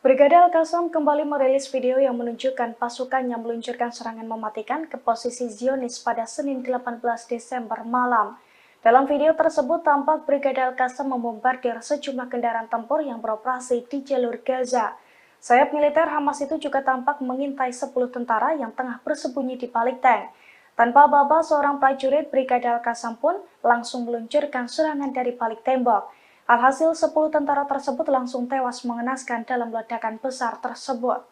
[SPEAKER 1] Brigade Al-Qassam kembali merilis video yang menunjukkan pasukannya meluncurkan serangan mematikan ke posisi Zionis pada Senin 18 Desember malam. Dalam video tersebut tampak Brigade Al-Qassam membombardir sejumlah kendaraan tempur yang beroperasi di jalur Gaza. Sayap militer Hamas itu juga tampak mengintai 10 tentara yang tengah bersembunyi di balik tank. Tanpa aba-aba, seorang prajurit Brigade Al-Qassam pun langsung meluncurkan serangan dari balik tembok. Alhasil 10 tentara tersebut langsung tewas mengenaskan dalam ledakan besar tersebut.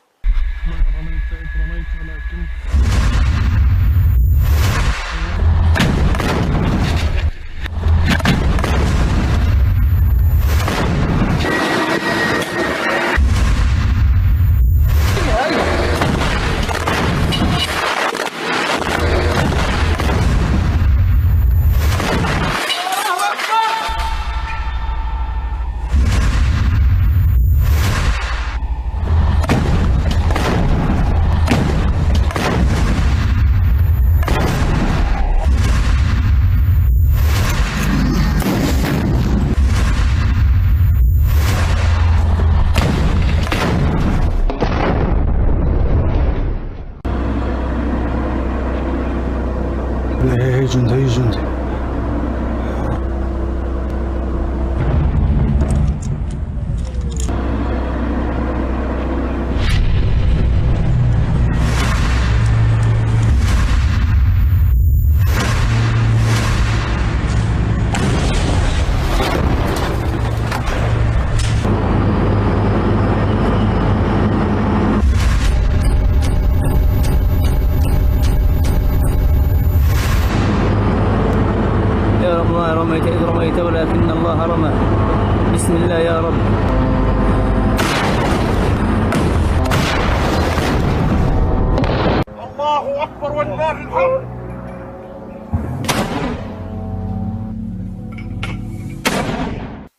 [SPEAKER 4] هي جندي هي جندي
[SPEAKER 5] رميت إذ رميت ولكن الله رمى بسم الله يا رب.
[SPEAKER 2] الله أكبر ولله الحمد.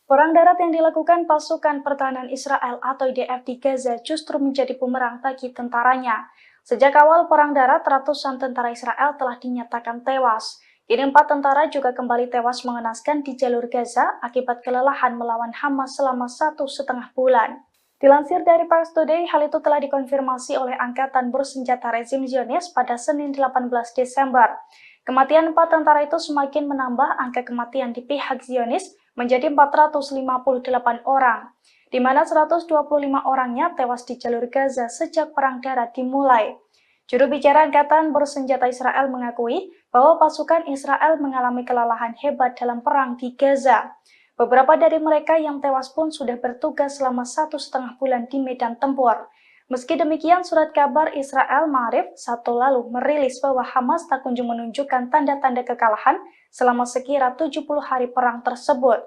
[SPEAKER 1] Perang darat yang dilakukan pasukan pertahanan Israel atau IDF di Gaza justru menjadi bumerang bagi tentaranya. Sejak awal perang darat, ratusan tentara Israel telah dinyatakan tewas. Kini 4 tentara juga kembali tewas mengenaskan di jalur Gaza akibat kelelahan melawan Hamas selama 1,5 bulan. Dilansir dari Pars Today, hal itu telah dikonfirmasi oleh Angkatan Bersenjata Rezim Zionis pada Senin 18 Desember. Kematian 4 tentara itu semakin menambah angka kematian di pihak Zionis menjadi 458 orang, di mana 125 orangnya tewas di jalur Gaza sejak perang darat dimulai. Juru bicara Angkatan Bersenjata Israel mengakui bahwa pasukan Israel mengalami kelelahan hebat dalam perang di Gaza. Beberapa dari mereka yang tewas pun sudah bertugas selama 1,5 bulan di medan tempur. Meski demikian, surat kabar Israel Ma'arif Sabtu lalu merilis bahwa Hamas tak kunjung menunjukkan tanda-tanda kekalahan selama sekira 70 hari perang tersebut.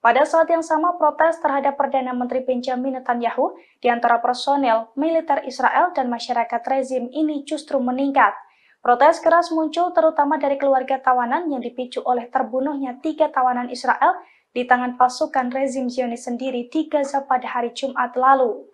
[SPEAKER 1] Pada saat yang sama, protes terhadap Perdana Menteri Benjamin Netanyahu di antara personel militer Israel dan masyarakat rezim ini justru meningkat. Protes keras muncul terutama dari keluarga tawanan yang dipicu oleh terbunuhnya 3 tawanan Israel di tangan pasukan rezim Zionis sendiri di Gaza pada hari Jumat lalu.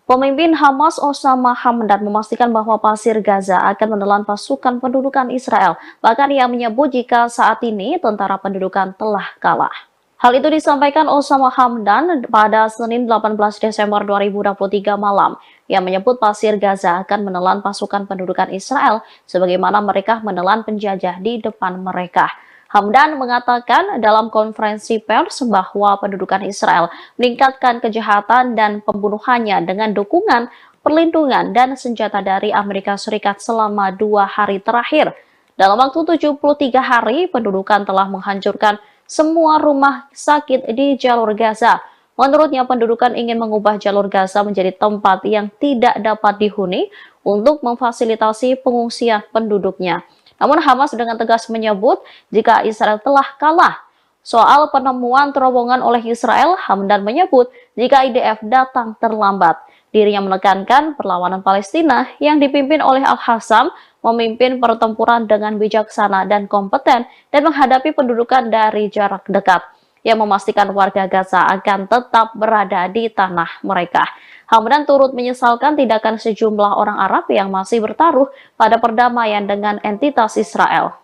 [SPEAKER 6] Pemimpin Hamas Osama Hamdan memastikan bahwa pasir Gaza akan menelan pasukan pendudukan Israel. Bahkan ia menyebut jika saat ini tentara pendudukan telah kalah. Hal itu disampaikan Osama Hamdan pada Senin 18 Desember 2023 malam. Yang menyebut Pasir Gaza akan menelan pasukan pendudukan Israel sebagaimana mereka menelan penjajah di depan mereka. Hamdan mengatakan dalam konferensi pers bahwa pendudukan Israel meningkatkan kejahatan dan pembunuhannya dengan dukungan, perlindungan, dan senjata dari Amerika Serikat selama 2 hari terakhir. Dalam waktu 73 hari, pendudukan telah menghancurkan semua rumah sakit di jalur Gaza. Menurutnya, pendudukan ingin mengubah jalur Gaza menjadi tempat yang tidak dapat dihuni untuk memfasilitasi pengungsian penduduknya. Namun Hamas dengan tegas menyebut jika Israel telah kalah. Soal penemuan terowongan oleh Israel, Hamdan menyebut jika IDF datang terlambat. Dirinya menekankan perlawanan Palestina yang dipimpin oleh Al-Hassam memimpin pertempuran dengan bijaksana dan kompeten dan menghadapi pendudukan dari jarak dekat yang memastikan warga Gaza akan tetap berada di tanah mereka. Hamdan turut menyesalkan tindakan sejumlah orang Arab yang masih bertaruh pada perdamaian dengan entitas Israel.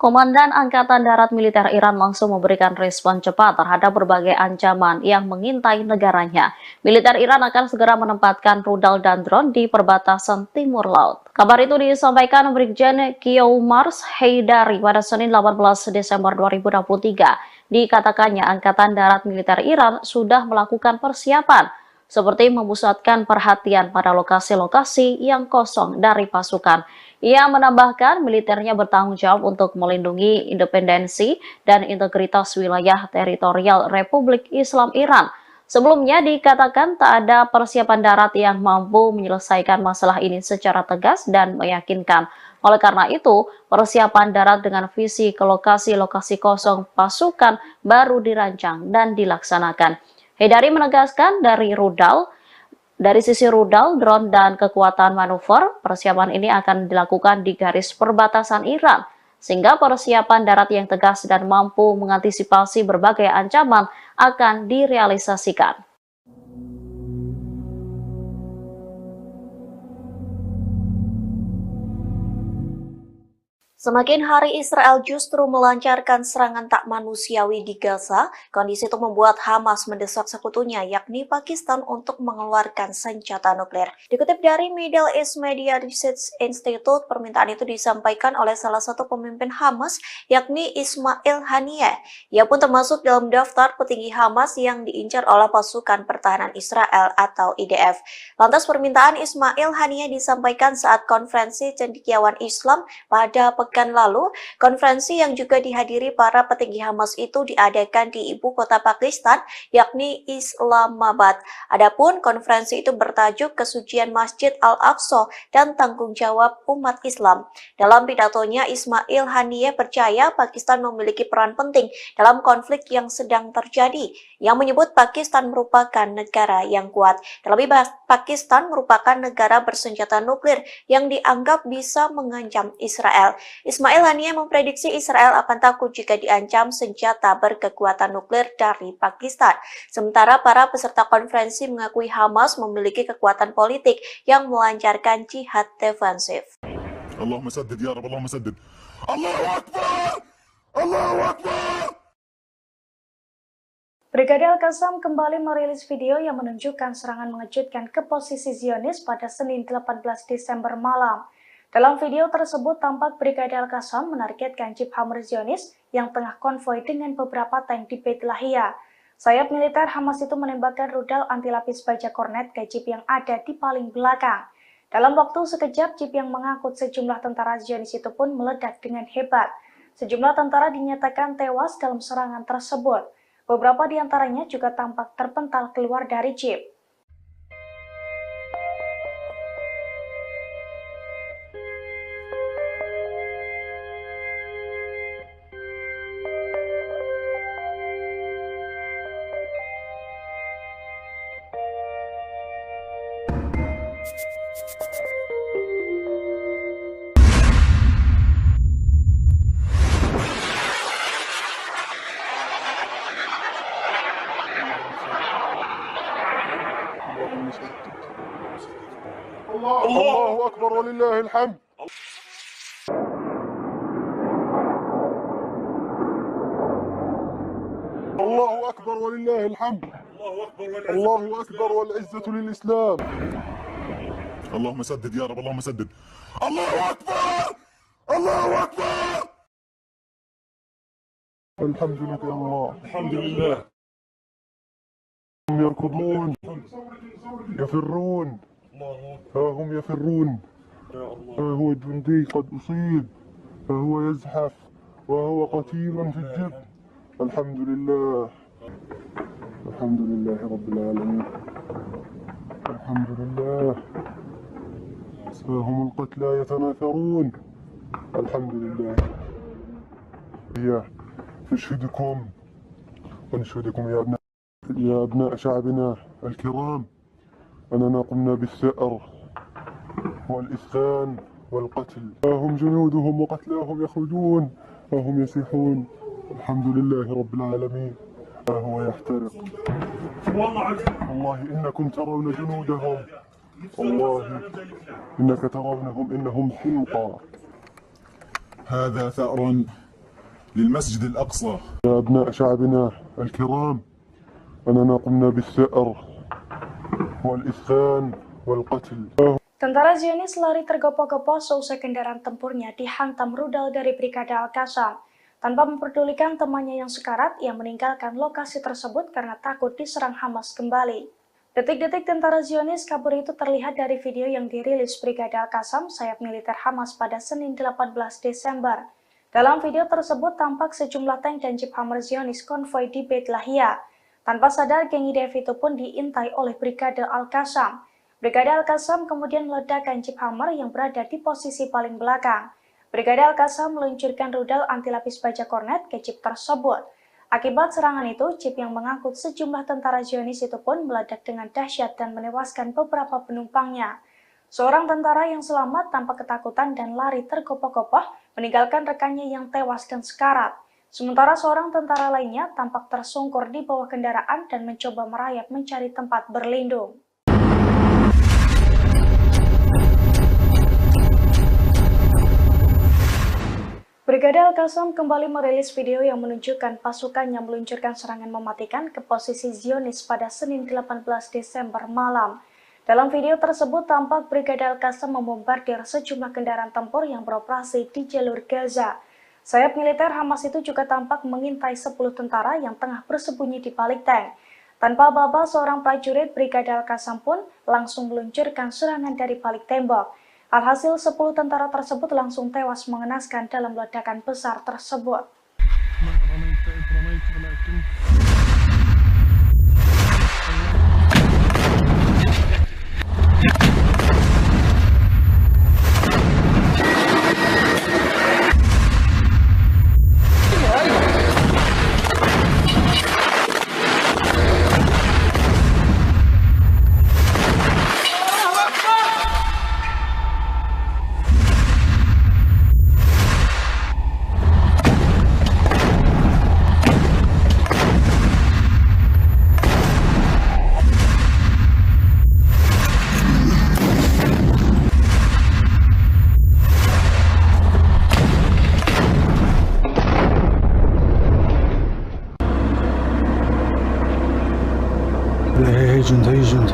[SPEAKER 6] Komandan Angkatan Darat Militer Iran langsung memberikan respon cepat terhadap berbagai ancaman yang mengintai negaranya. Militer Iran akan segera menempatkan rudal dan drone di perbatasan timur laut. Kabar itu disampaikan Brigjen Kiyoumars Heydari pada Senin 18 Desember 2023. Dikatakannya Angkatan Darat Militer Iran sudah melakukan persiapan seperti memusatkan perhatian pada lokasi-lokasi yang kosong dari pasukan. Ia menambahkan militernya bertanggung jawab untuk melindungi independensi dan integritas wilayah teritorial Republik Islam Iran. Sebelumnya dikatakan tak ada persiapan darat yang mampu menyelesaikan masalah ini secara tegas dan meyakinkan. Oleh karena itu, persiapan darat dengan visi ke lokasi-lokasi kosong pasukan baru dirancang dan dilaksanakan. Heydari menegaskan dari sisi rudal, drone, dan kekuatan manuver, persiapan ini akan dilakukan di garis perbatasan Iran, sehingga persiapan darat yang tegas dan mampu mengantisipasi berbagai ancaman akan direalisasikan.
[SPEAKER 7] Semakin hari Israel justru melancarkan serangan tak manusiawi di Gaza, kondisi itu membuat Hamas mendesak sekutunya yakni Pakistan untuk mengeluarkan senjata nuklir. Dikutip dari Middle East Media Research Institute, permintaan itu disampaikan oleh salah satu pemimpin Hamas yakni Ismail Haniyeh. Ia pun termasuk dalam daftar petinggi Hamas yang diincar oleh pasukan pertahanan Israel atau IDF. Lantas permintaan Ismail Haniyeh disampaikan saat konferensi cendekiawan Islam pada pekan lalu. Konferensi yang juga dihadiri para petinggi Hamas itu diadakan di ibu kota Pakistan, yakni Islamabad. Adapun konferensi itu bertajuk Kesucian Masjid Al-Aqsa dan Tanggung Jawab Umat Islam. Dalam pidatonya, Ismail Haniyeh percaya Pakistan memiliki peran penting dalam konflik yang sedang terjadi, yang menyebut Pakistan merupakan negara yang kuat. Terlebih, Pakistan merupakan negara bersenjata nuklir yang dianggap bisa mengancam Israel. Ismail Haniyeh memprediksi Israel akan takut jika diancam senjata berkekuatan nuklir dari Pakistan. Sementara para peserta konferensi mengakui Hamas memiliki kekuatan politik yang melancarkan jihad defensif.
[SPEAKER 3] Allahumma saddid ya Rabb, Allahumma saddid. Allahu Akbar! Allahu Akbar!
[SPEAKER 1] Brigade Al-Qassam kembali merilis video yang menunjukkan serangan mengejutkan ke posisi Zionis pada Senin 18 Desember malam. Dalam video tersebut tampak Brigade Al-Qassam menargetkan jeep Hammer Zionis yang tengah konvoi dengan beberapa tank di Beit Lahia. Sayap militer Hamas itu menembakkan rudal anti-lapis baja kornet ke jeep yang ada di paling belakang. Dalam waktu sekejap, jeep yang mengangkut sejumlah tentara Zionis itu pun meledak dengan hebat. Sejumlah tentara dinyatakan tewas dalam serangan tersebut. Beberapa di antaranya juga tampak terpental keluar dari jeep.
[SPEAKER 2] الله أكبر ولله الحمد. الله أكبر ولله الحمد. الله أكبر والعزة للإسلام.
[SPEAKER 3] اللهم سدد يا رب، اللهم سدد. الله أكبر، الله أكبر.
[SPEAKER 2] الحمد لله يا الله. الحمد لله. هم يركضون يفرون، ها هم يفرون، ها هو جندي قد أصيب، ها هو يزحف وهو قتيل في الجبن. الحمد لله، الحمد لله رب العالمين. الحمد لله. ها هم القتلى يتناثرون. الحمد لله. نشهدكم ونشهدكم يا أبناء شعبنا الكرام أننا قمنا بالثأر والإسخان والقتل. ها هم جنودهم وقتلاهم يخرجون، ها هم يصيحون. الحمد لله رب العالمين. ها هو يحترق. والله إنكم ترون جنودهم، والله إنك ترونهم إنهم حمقى.
[SPEAKER 3] هذا ثأر للمسجد الأقصى.
[SPEAKER 2] يا أبناء شعبنا الكرام أننا قمنا بالثأر والإسخان والقتل.
[SPEAKER 1] Tentara Zionis lari tergopoh-gopoh seusai kendaraan tempurnya dihantam rudal dari Brigade Al-Qassam. Tanpa memperdulikan temannya yang sekarat, ia meninggalkan lokasi tersebut karena takut diserang Hamas kembali. Detik-detik tentara Zionis kabur itu terlihat dari video yang dirilis Brigade Al-Qassam, sayap militer Hamas pada Senin 18 Desember. Dalam video tersebut tampak sejumlah tank dan jeep Hammer Zionis konvoi di Beit Lahia. Tanpa sadar, geng IDF itu pun diintai oleh Brigade Al-Qassam. Brigade Al-Qassam kemudian meledakkan jeep Hammer yang berada di posisi paling belakang. Brigade Al-Qassam meluncurkan rudal anti-lapis baja kornet ke jeep tersebut. Akibat serangan itu, jeep yang mengangkut sejumlah tentara Zionis itu pun meledak dengan dahsyat dan menewaskan beberapa penumpangnya. Seorang tentara yang selamat tanpa ketakutan dan lari tergopoh-gopoh meninggalkan rekannya yang tewas dan sekarat. Sementara seorang tentara lainnya tampak tersungkur di bawah kendaraan dan mencoba merayap mencari tempat berlindung. Brigade Al-Qassam kembali merilis video yang menunjukkan pasukannya meluncurkan serangan mematikan ke posisi Zionis pada Senin 18 Desember malam. Dalam video tersebut tampak Brigade Al-Qassam membombardir sejumlah kendaraan tempur yang beroperasi di jalur Gaza. Sayap militer Hamas itu juga tampak mengintai 10 tentara yang tengah bersembunyi di balik tank. Tanpa aba-aba, seorang prajurit Brigade Al-Qassam pun langsung meluncurkan serangan dari balik tembok. Alhasil 10 tentara tersebut langsung tewas mengenaskan dalam ledakan besar tersebut.
[SPEAKER 4] هي جندي هي جندي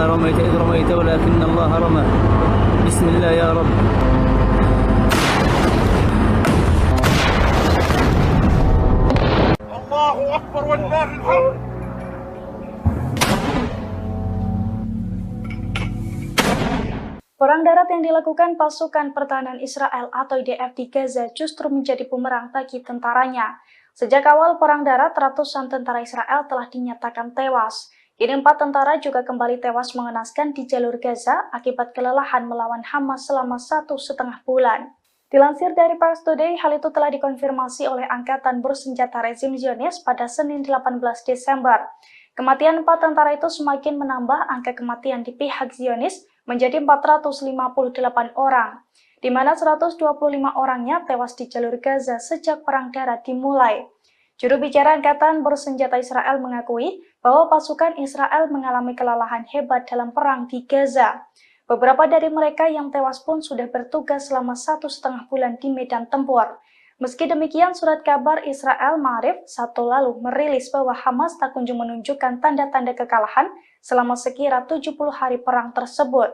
[SPEAKER 5] رميت إذ رميت ولكن الله رمى بسم الله يا رب.
[SPEAKER 2] الله أكبر ولله الحمد.
[SPEAKER 1] Perang darat yang dilakukan pasukan pertahanan Israel atau IDF di Gaza justru menjadi bumerang bagi tentaranya. Sejak awal perang darat, ratusan tentara Israel telah dinyatakan tewas. Kini 4 tentara juga kembali tewas mengenaskan di jalur Gaza akibat kelelahan melawan Hamas selama 1,5 bulan. Dilansir dari Pars Today, hal itu telah dikonfirmasi oleh Angkatan Bersenjata Rezim Zionis pada Senin 18 Desember. Kematian 4 tentara itu semakin menambah angka kematian di pihak Zionis menjadi 458 orang, di mana 125 orangnya tewas di jalur Gaza sejak Perang Darat dimulai. Juru bicara Angkatan Bersenjata Israel mengakui bahwa pasukan Israel mengalami kelelahan hebat dalam perang di Gaza. Beberapa dari mereka yang tewas pun sudah bertugas selama 1,5 bulan di medan tempur. Meski demikian, surat kabar Israel Ma'arif Sabtu lalu merilis bahwa Hamas tak kunjung menunjukkan tanda-tanda kekalahan selama sekira 70 hari perang tersebut.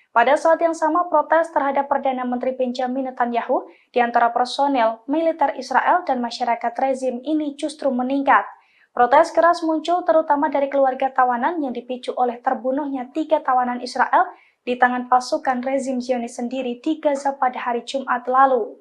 [SPEAKER 1] Pada saat yang sama, protes terhadap Perdana Menteri Benjamin Netanyahu di antara personel, militer Israel dan masyarakat rezim ini justru meningkat. Protes keras muncul terutama dari keluarga tawanan yang dipicu oleh terbunuhnya 3 tawanan Israel di tangan pasukan rezim Zionis sendiri di Gaza pada hari Jumat lalu.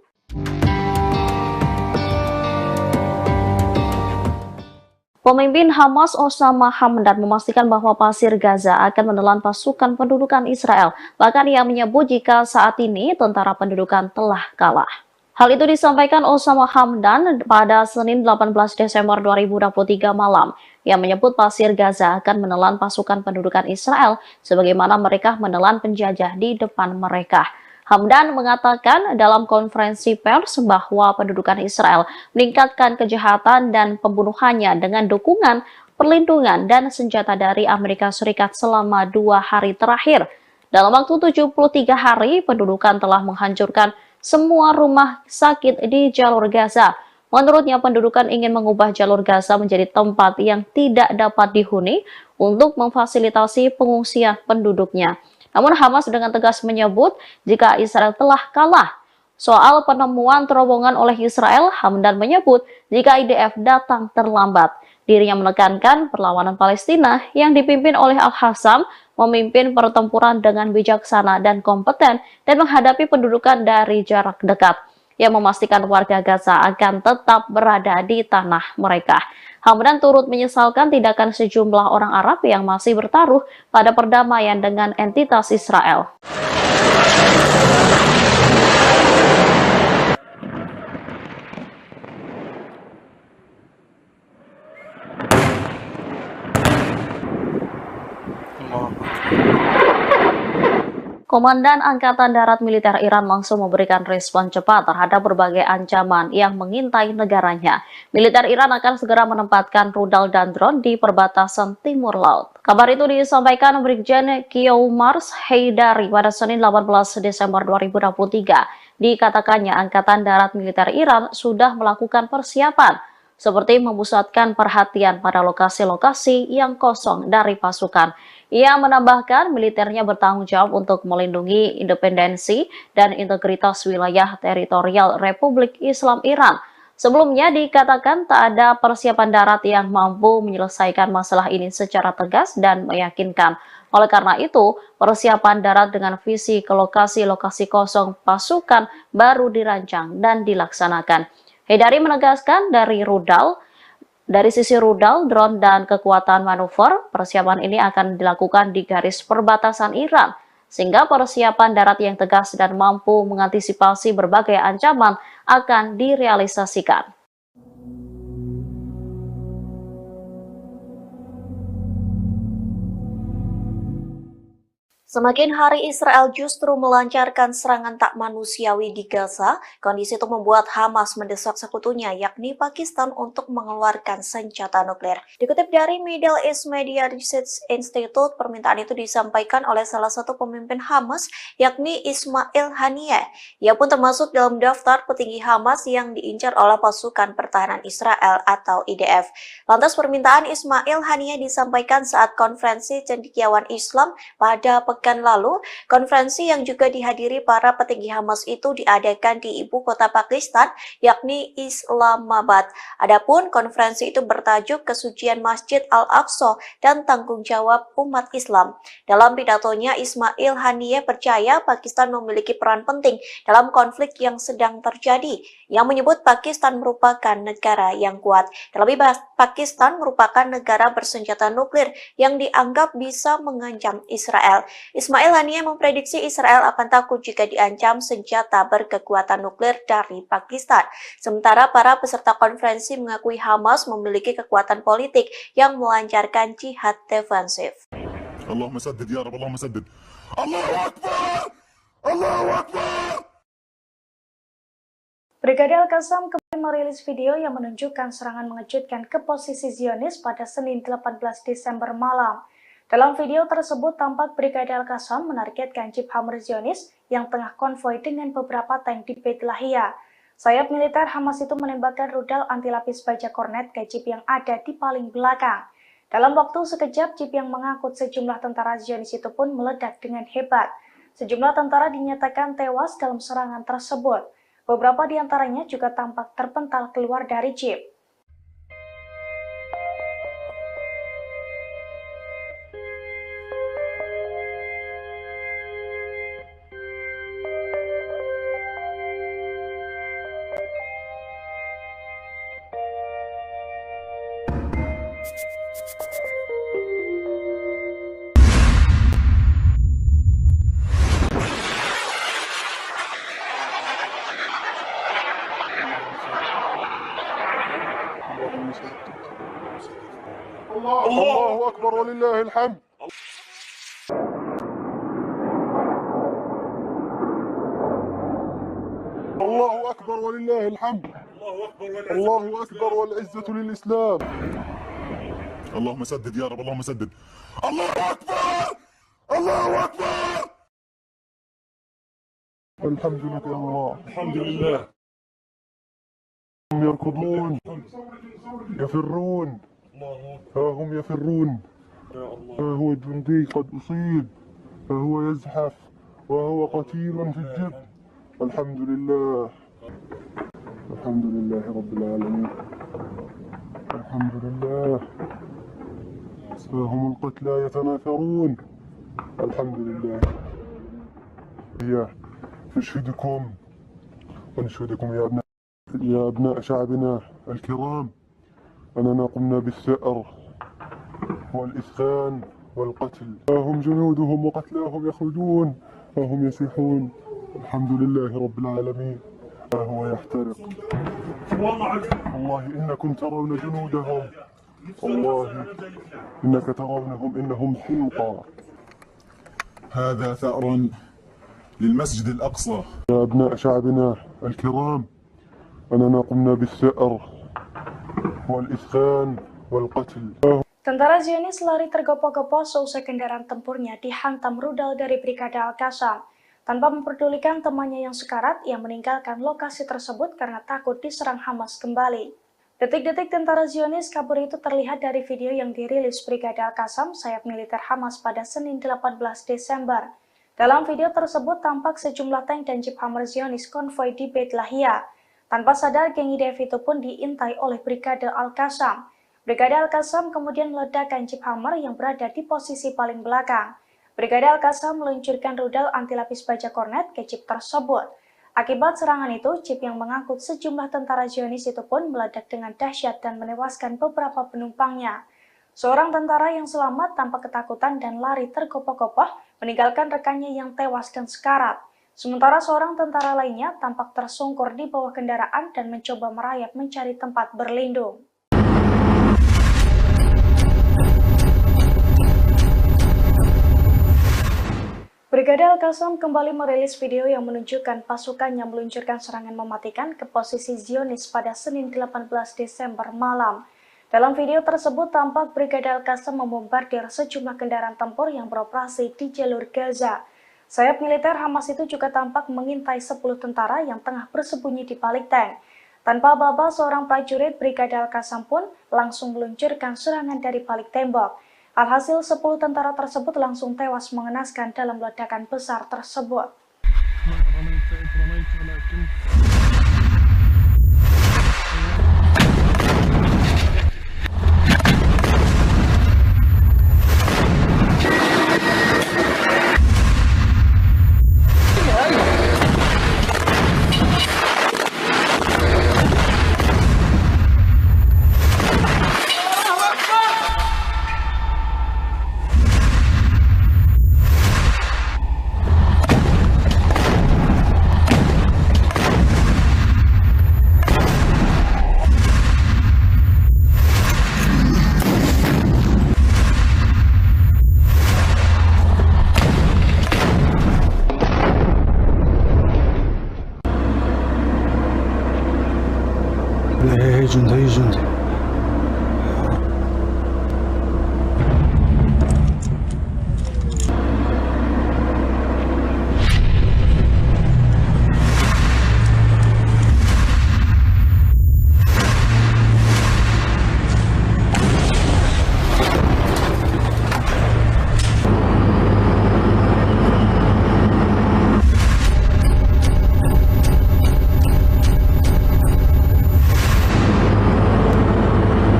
[SPEAKER 6] Pemimpin Hamas Osama Hamdan memastikan bahwa pasir Gaza akan menelan pasukan pendudukan Israel. Bahkan ia menyebut jika saat ini tentara pendudukan telah kalah. Hal itu disampaikan Osama Hamdan pada Senin 18 Desember 2023 malam. Ia menyebut pasir Gaza akan menelan pasukan pendudukan Israel sebagaimana mereka menelan penjajah di depan mereka. Hamdan mengatakan dalam konferensi pers bahwa pendudukan Israel meningkatkan kejahatan dan pembunuhannya dengan dukungan, perlindungan, dan senjata dari Amerika Serikat selama 2 hari terakhir. Dalam waktu 73 hari, pendudukan telah menghancurkan semua rumah sakit di jalur Gaza. Menurutnya, pendudukan ingin mengubah jalur Gaza menjadi tempat yang tidak dapat dihuni untuk memfasilitasi pengungsian penduduknya. Namun Hamas dengan tegas menyebut jika Israel telah kalah. Soal penemuan terowongan oleh Israel, Hamdan menyebut jika IDF datang terlambat. Dirinya menekankan perlawanan Palestina yang dipimpin oleh Al-Hassam memimpin pertempuran dengan bijaksana dan kompeten dan menghadapi pendudukan dari jarak dekat, yang memastikan warga Gaza akan tetap berada di tanah mereka. Hamdan turut menyesalkan tindakan sejumlah orang Arab yang masih bertaruh pada perdamaian dengan entitas Israel. Komandan Angkatan Darat Militer Iran langsung memberikan respon cepat terhadap berbagai ancaman yang mengintai negaranya. Militer Iran akan segera menempatkan rudal dan drone di perbatasan timur laut. Kabar itu disampaikan Brigjen Kiomars Heydari pada Senin 18 Desember 2023. Dikatakannya Angkatan Darat Militer Iran sudah melakukan persiapan, seperti memusatkan perhatian pada lokasi-lokasi yang kosong dari pasukan. Ia menambahkan militernya bertanggung jawab untuk melindungi independensi dan integritas wilayah teritorial Republik Islam Iran. Sebelumnya dikatakan tak ada persiapan darat yang mampu menyelesaikan masalah ini secara tegas dan meyakinkan. Oleh karena itu, persiapan darat dengan visi ke lokasi-lokasi kosong pasukan baru dirancang dan dilaksanakan. Heydari menegaskan dari sisi rudal, drone, dan kekuatan manuver, persiapan ini akan dilakukan di garis perbatasan Iran, sehingga persiapan darat yang tegas dan mampu mengantisipasi berbagai ancaman akan direalisasikan.
[SPEAKER 7] Semakin hari Israel justru melancarkan serangan tak manusiawi di Gaza, kondisi itu membuat Hamas mendesak sekutunya yakni Pakistan untuk mengeluarkan senjata nuklir. Dikutip dari Middle East Media Research Institute, permintaan itu disampaikan oleh salah satu pemimpin Hamas yakni Ismail Haniyeh. Ia pun termasuk dalam daftar petinggi Hamas yang diincar oleh pasukan pertahanan Israel atau IDF. Lantas permintaan Ismail Haniyeh disampaikan saat konferensi cendekiawan Islam pada pekan pekan lalu, konferensi yang juga dihadiri para petinggi Hamas itu diadakan di ibu kota Pakistan, yakni Islamabad. Adapun konferensi itu bertajuk Kesucian Masjid Al-Aqsa dan Tanggung Jawab Umat Islam. Dalam pidatonya, Ismail Haniyeh percaya Pakistan memiliki peran penting dalam konflik yang sedang terjadi, yang menyebut Pakistan merupakan negara yang kuat. Terlebih, Pakistan merupakan negara bersenjata nuklir yang dianggap bisa mengancam Israel. Ismail Haniyeh memprediksi Israel akan takut jika diancam senjata berkekuatan nuklir dari Pakistan. Sementara para peserta konferensi mengakui Hamas memiliki kekuatan politik yang melancarkan jihad defensif.
[SPEAKER 3] اللهم سدد يا رب اللهم سدد الله أكبر الله أكبر.
[SPEAKER 1] Brigade Al-Qassam kembali merilis video yang menunjukkan serangan mengejutkan ke posisi Zionis pada Senin 18 Desember malam. Dalam video tersebut tampak Brigade Al-Qassam menargetkan jeep Hammer Zionis yang tengah konvoi dengan beberapa tank di Beit Lahia. Sayap militer Hamas itu menembakkan rudal anti lapis baja kornet ke jeep yang ada di paling belakang. Dalam waktu sekejap, jeep yang mengangkut sejumlah tentara Zionis itu pun meledak dengan hebat. Sejumlah tentara dinyatakan tewas dalam serangan tersebut. Beberapa di antaranya juga tampak terpental keluar dari jeep.
[SPEAKER 2] الله أكبر ولله الحمد. الله أكبر ولله الحمد. الله أكبر والعزة للإسلام.
[SPEAKER 3] اللهم سدد يا رب اللهم سدد الله أكبر الله أكبر.
[SPEAKER 2] الحمد لله يا الله.
[SPEAKER 3] الحمد لله.
[SPEAKER 2] هم يركضون يفرون، ها هم يفرون، ها هو الجندي قد أصيب، ها هو يزحف وهو قتيل في الجب. الحمد لله الحمد لله رب العالمين. الحمد لله. ها هم القتلى يتناثرون. الحمد لله. هي نشهدكم ونشهدكم يا أبناء شعبنا الكرام أننا قمنا بالثأر والإسخان والقتل. ها هم جنودهم وقتلاهم يخرجون، ها هم يسيحون. الحمد لله رب العالمين. ها هو يحترق. والله إنكم ترون جنودهم، والله إنك ترونهم إنهم حمقى.
[SPEAKER 3] هذا ثأر للمسجد الأقصى.
[SPEAKER 2] يا أبناء شعبنا الكرام أننا قمنا بالثأر والإسخان والقتل.
[SPEAKER 1] Tentara Zionis lari tergopoh-gopoh seusai kendaraan tempurnya dihantam rudal dari Brigade Al-Qassam. Tanpa memperdulikan temannya yang sekarat, ia meninggalkan lokasi tersebut karena takut diserang Hamas kembali. Detik-detik tentara Zionis kabur itu terlihat dari video yang dirilis Brigade Al-Qassam, sayap militer Hamas pada Senin 18 Desember. Dalam video tersebut tampak sejumlah tank dan jeep Hammer Zionis konvoi di Beit Lahia. Tanpa sadar, geng IDF itu pun diintai oleh Brigade Al-Qassam. Brigade Al-Qassam kemudian meledakkan jeep Hammer yang berada di posisi paling belakang. Brigade Al-Qassam meluncurkan rudal anti lapis baja kornet ke jeep tersebut. Akibat serangan itu, jeep yang mengangkut sejumlah tentara Zionis itu pun meledak dengan dahsyat dan menewaskan beberapa penumpangnya. Seorang tentara yang selamat tanpa ketakutan dan lari tergopoh-gopoh meninggalkan rekannya yang tewas dan sekarat. Sementara seorang tentara lainnya tampak tersungkur di bawah kendaraan dan mencoba merayap mencari tempat berlindung. Brigade Al-Qassam kembali merilis video yang menunjukkan pasukannya meluncurkan serangan mematikan ke posisi Zionis pada Senin 18 Desember malam. Dalam video tersebut tampak Brigade Al-Qassam membombardir sejumlah kendaraan tempur yang beroperasi di jalur Gaza. Sayap militer Hamas itu juga tampak mengintai 10 tentara yang tengah bersembunyi di balik tank. Tanpa aba-aba, seorang prajurit Brigade Al-Qassam pun langsung meluncurkan serangan dari balik tembok. Alhasil 10 tentara tersebut langsung tewas mengenaskan dalam ledakan besar tersebut.
[SPEAKER 4] هي جندي هي جندي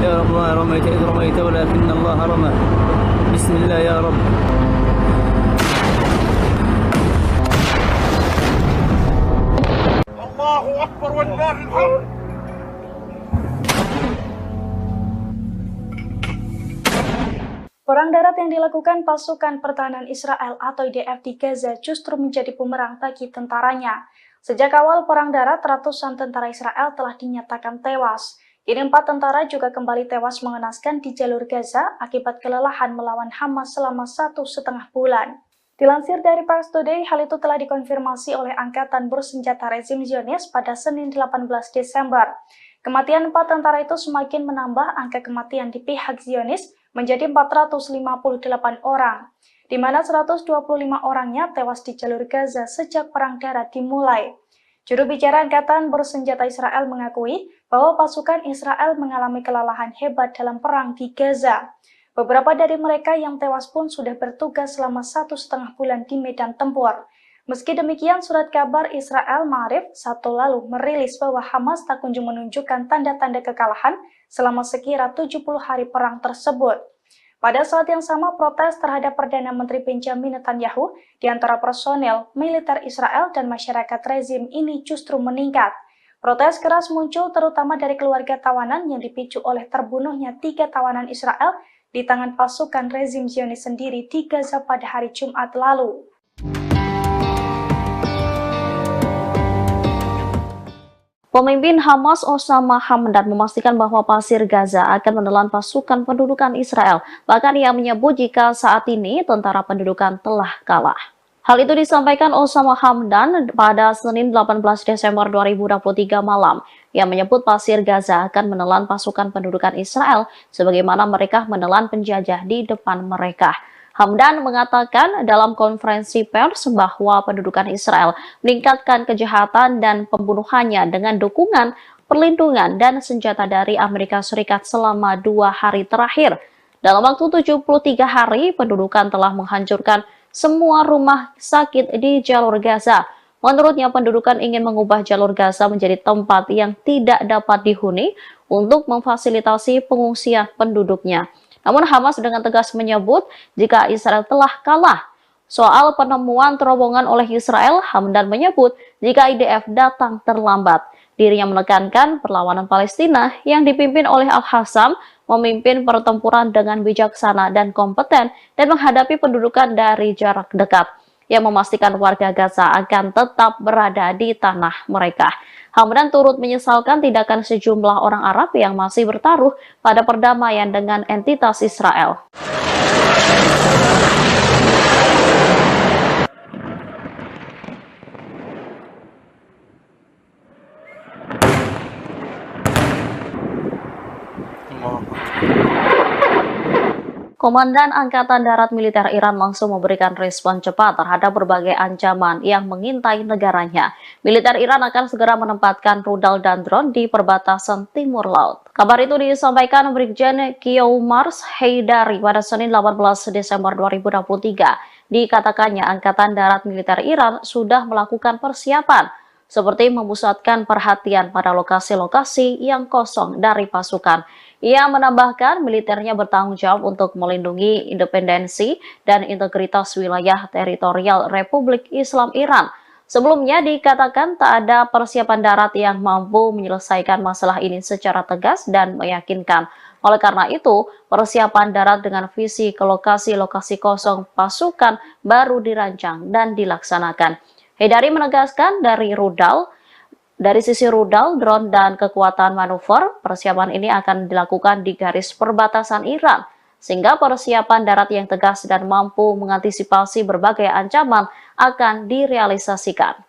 [SPEAKER 5] يا رب ما رميت إذ رميت ولكن الله رمى. بسم الله يا رب.
[SPEAKER 2] الله أكبر ولله الحمد.
[SPEAKER 1] Perang darat yang dilakukan pasukan pertahanan Israel atau IDF di Gaza justru menjadi bumerang bagi tentaranya. Sejak awal perang darat, ratusan tentara Israel telah dinyatakan tewas. Kini 4 tentara juga kembali tewas mengenaskan di jalur Gaza akibat kelelahan melawan Hamas selama 1,5 bulan. Dilansir dari Pars Today, hal itu telah dikonfirmasi oleh Angkatan Bersenjata Rezim Zionis pada Senin 18 Desember. Kematian 4 tentara itu semakin menambah angka kematian di pihak Zionis menjadi 458 orang, di mana 125 orangnya tewas di jalur Gaza sejak perang darat dimulai. Juru bicara Angkatan Bersenjata Israel mengakui bahwa pasukan Israel mengalami kelelahan hebat dalam perang di Gaza. Beberapa dari mereka yang tewas pun sudah bertugas selama 1,5 bulan di medan tempur. Meski demikian, surat kabar Israel Ma'arif Sabtu lalu merilis bahwa Hamas tak kunjung menunjukkan tanda-tanda kekalahan selama sekira 70 hari perang tersebut. Pada saat yang sama, protes terhadap Perdana Menteri Benjamin Netanyahu di antara personel, militer Israel dan masyarakat rezim ini justru meningkat. Protes keras muncul terutama dari keluarga tawanan yang dipicu oleh terbunuhnya 3 tawanan Israel di tangan pasukan rezim Zionis sendiri di Gaza pada hari Jumat lalu.
[SPEAKER 6] Pemimpin Hamas Osama Hamdan memastikan bahwa pasir Gaza akan menelan pasukan pendudukan Israel. Bahkan ia menyebut jika saat ini tentara pendudukan telah kalah. Hal itu disampaikan Osama Hamdan pada Senin 18 Desember 2023 malam. Ia menyebut pasir Gaza akan menelan pasukan pendudukan Israel sebagaimana mereka menelan penjajah di depan mereka. Hamdan mengatakan dalam konferensi pers bahwa pendudukan Israel meningkatkan kejahatan dan pembunuhannya dengan dukungan, perlindungan, dan senjata dari Amerika Serikat selama 2 hari terakhir. Dalam waktu 73 hari, pendudukan telah menghancurkan semua rumah sakit di jalur Gaza. Menurutnya, pendudukan ingin mengubah jalur Gaza menjadi tempat yang tidak dapat dihuni untuk memfasilitasi pengungsian penduduknya. Namun Hamas dengan tegas menyebut jika Israel telah kalah. Soal penemuan terowongan oleh Israel, Hamdan menyebut jika IDF datang terlambat. Dirinya menekankan perlawanan Palestina yang dipimpin oleh Al-Hassam memimpin pertempuran dengan bijaksana dan kompeten dan menghadapi pendudukan dari jarak dekat, yang memastikan warga Gaza akan tetap berada di tanah mereka. Hamdan turut menyesalkan tindakan sejumlah orang Arab yang masih bertaruh pada perdamaian dengan entitas Israel. Komandan Angkatan Darat Militer Iran langsung memberikan respon cepat terhadap berbagai ancaman yang mengintai negaranya. Militer Iran akan segera menempatkan rudal dan drone di perbatasan timur laut. Kabar itu disampaikan Brigjen Kiomars Heydari pada Senin 18 Desember 2023. Dikatakannya Angkatan Darat Militer Iran sudah melakukan persiapan, seperti memusatkan perhatian pada lokasi-lokasi yang kosong dari pasukan. Ia menambahkan militernya bertanggung jawab untuk melindungi independensi dan integritas wilayah teritorial Republik Islam Iran. Sebelumnya dikatakan tak ada persiapan darat yang mampu menyelesaikan masalah ini secara tegas dan meyakinkan. Oleh karena itu, persiapan darat dengan visi ke lokasi-lokasi kosong pasukan baru dirancang dan dilaksanakan. Heydari menegaskan dari sisi rudal, drone, dan kekuatan manuver, persiapan ini akan dilakukan di garis perbatasan Iran, sehingga persiapan darat yang tegas dan mampu mengantisipasi berbagai ancaman akan direalisasikan.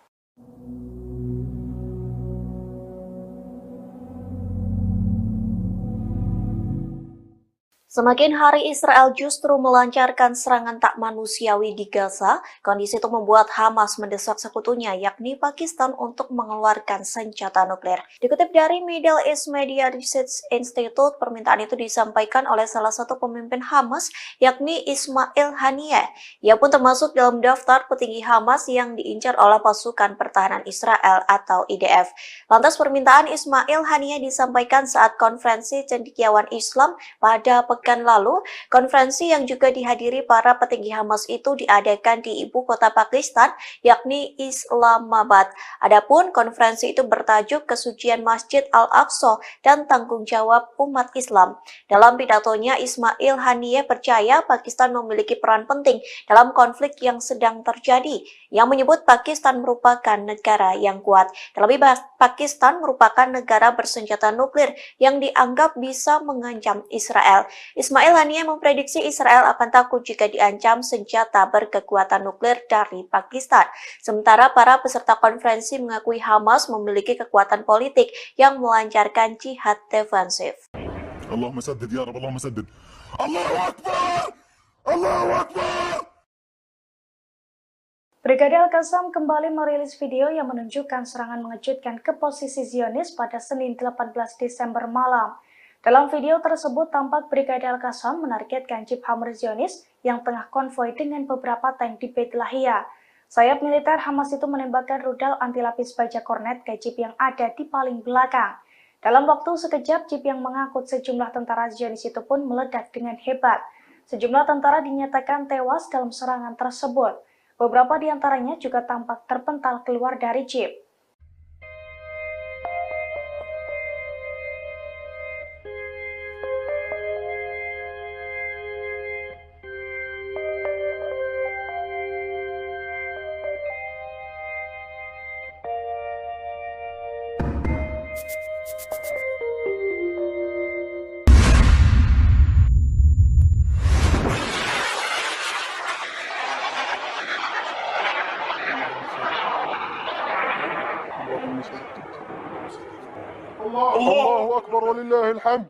[SPEAKER 7] Semakin hari Israel justru melancarkan serangan tak manusiawi di Gaza, kondisi itu membuat Hamas mendesak sekutunya yakni Pakistan untuk mengeluarkan senjata nuklir. Dikutip dari Middle East Media Research Institute, permintaan itu disampaikan oleh salah satu pemimpin Hamas yakni Ismail Haniyeh. Ia pun termasuk dalam daftar petinggi Hamas yang diincar oleh pasukan pertahanan Israel atau IDF. Lantas permintaan Ismail Haniyeh disampaikan saat konferensi cendekiawan Islam pada pekan lalu. Konferensi yang juga dihadiri para petinggi Hamas itu diadakan di ibu kota Pakistan, yakni Islamabad. Adapun konferensi itu bertajuk Kesucian Masjid Al-Aqsa dan Tanggung Jawab Umat Islam. Dalam pidatonya, Ismail Haniyeh percaya Pakistan memiliki peran penting dalam konflik yang sedang terjadi, yang menyebut Pakistan merupakan negara yang kuat. Terlebih, Pakistan merupakan negara bersenjata nuklir yang dianggap bisa mengancam Israel. Ismail Haniyeh memprediksi Israel akan takut jika diancam senjata berkekuatan nuklir dari Pakistan. Sementara para peserta konferensi mengakui Hamas memiliki kekuatan politik yang melancarkan jihad defensif.
[SPEAKER 3] Allahumma saddid ya Rabb, Allahumma saddid. Allahu Akbar! Allahu Akbar!
[SPEAKER 1] Brigade Al-Qassam kembali merilis video yang menunjukkan serangan mengejutkan ke posisi Zionis pada Senin 18 Desember malam. Dalam video tersebut tampak Brigade Al-Qassam menargetkan jeep Hammer Zionis yang tengah konvoi dengan beberapa tank di Beit Lahia. Sayap militer Hamas itu menembakkan rudal anti-lapis baja kornet ke jeep yang ada di paling belakang. Dalam waktu sekejap, jeep yang mengangkut sejumlah tentara Zionis itu pun meledak dengan hebat. Sejumlah tentara dinyatakan tewas dalam serangan tersebut. Beberapa di antaranya juga tampak terpental keluar dari jeep.
[SPEAKER 2] الله أكبر ولله الحمد.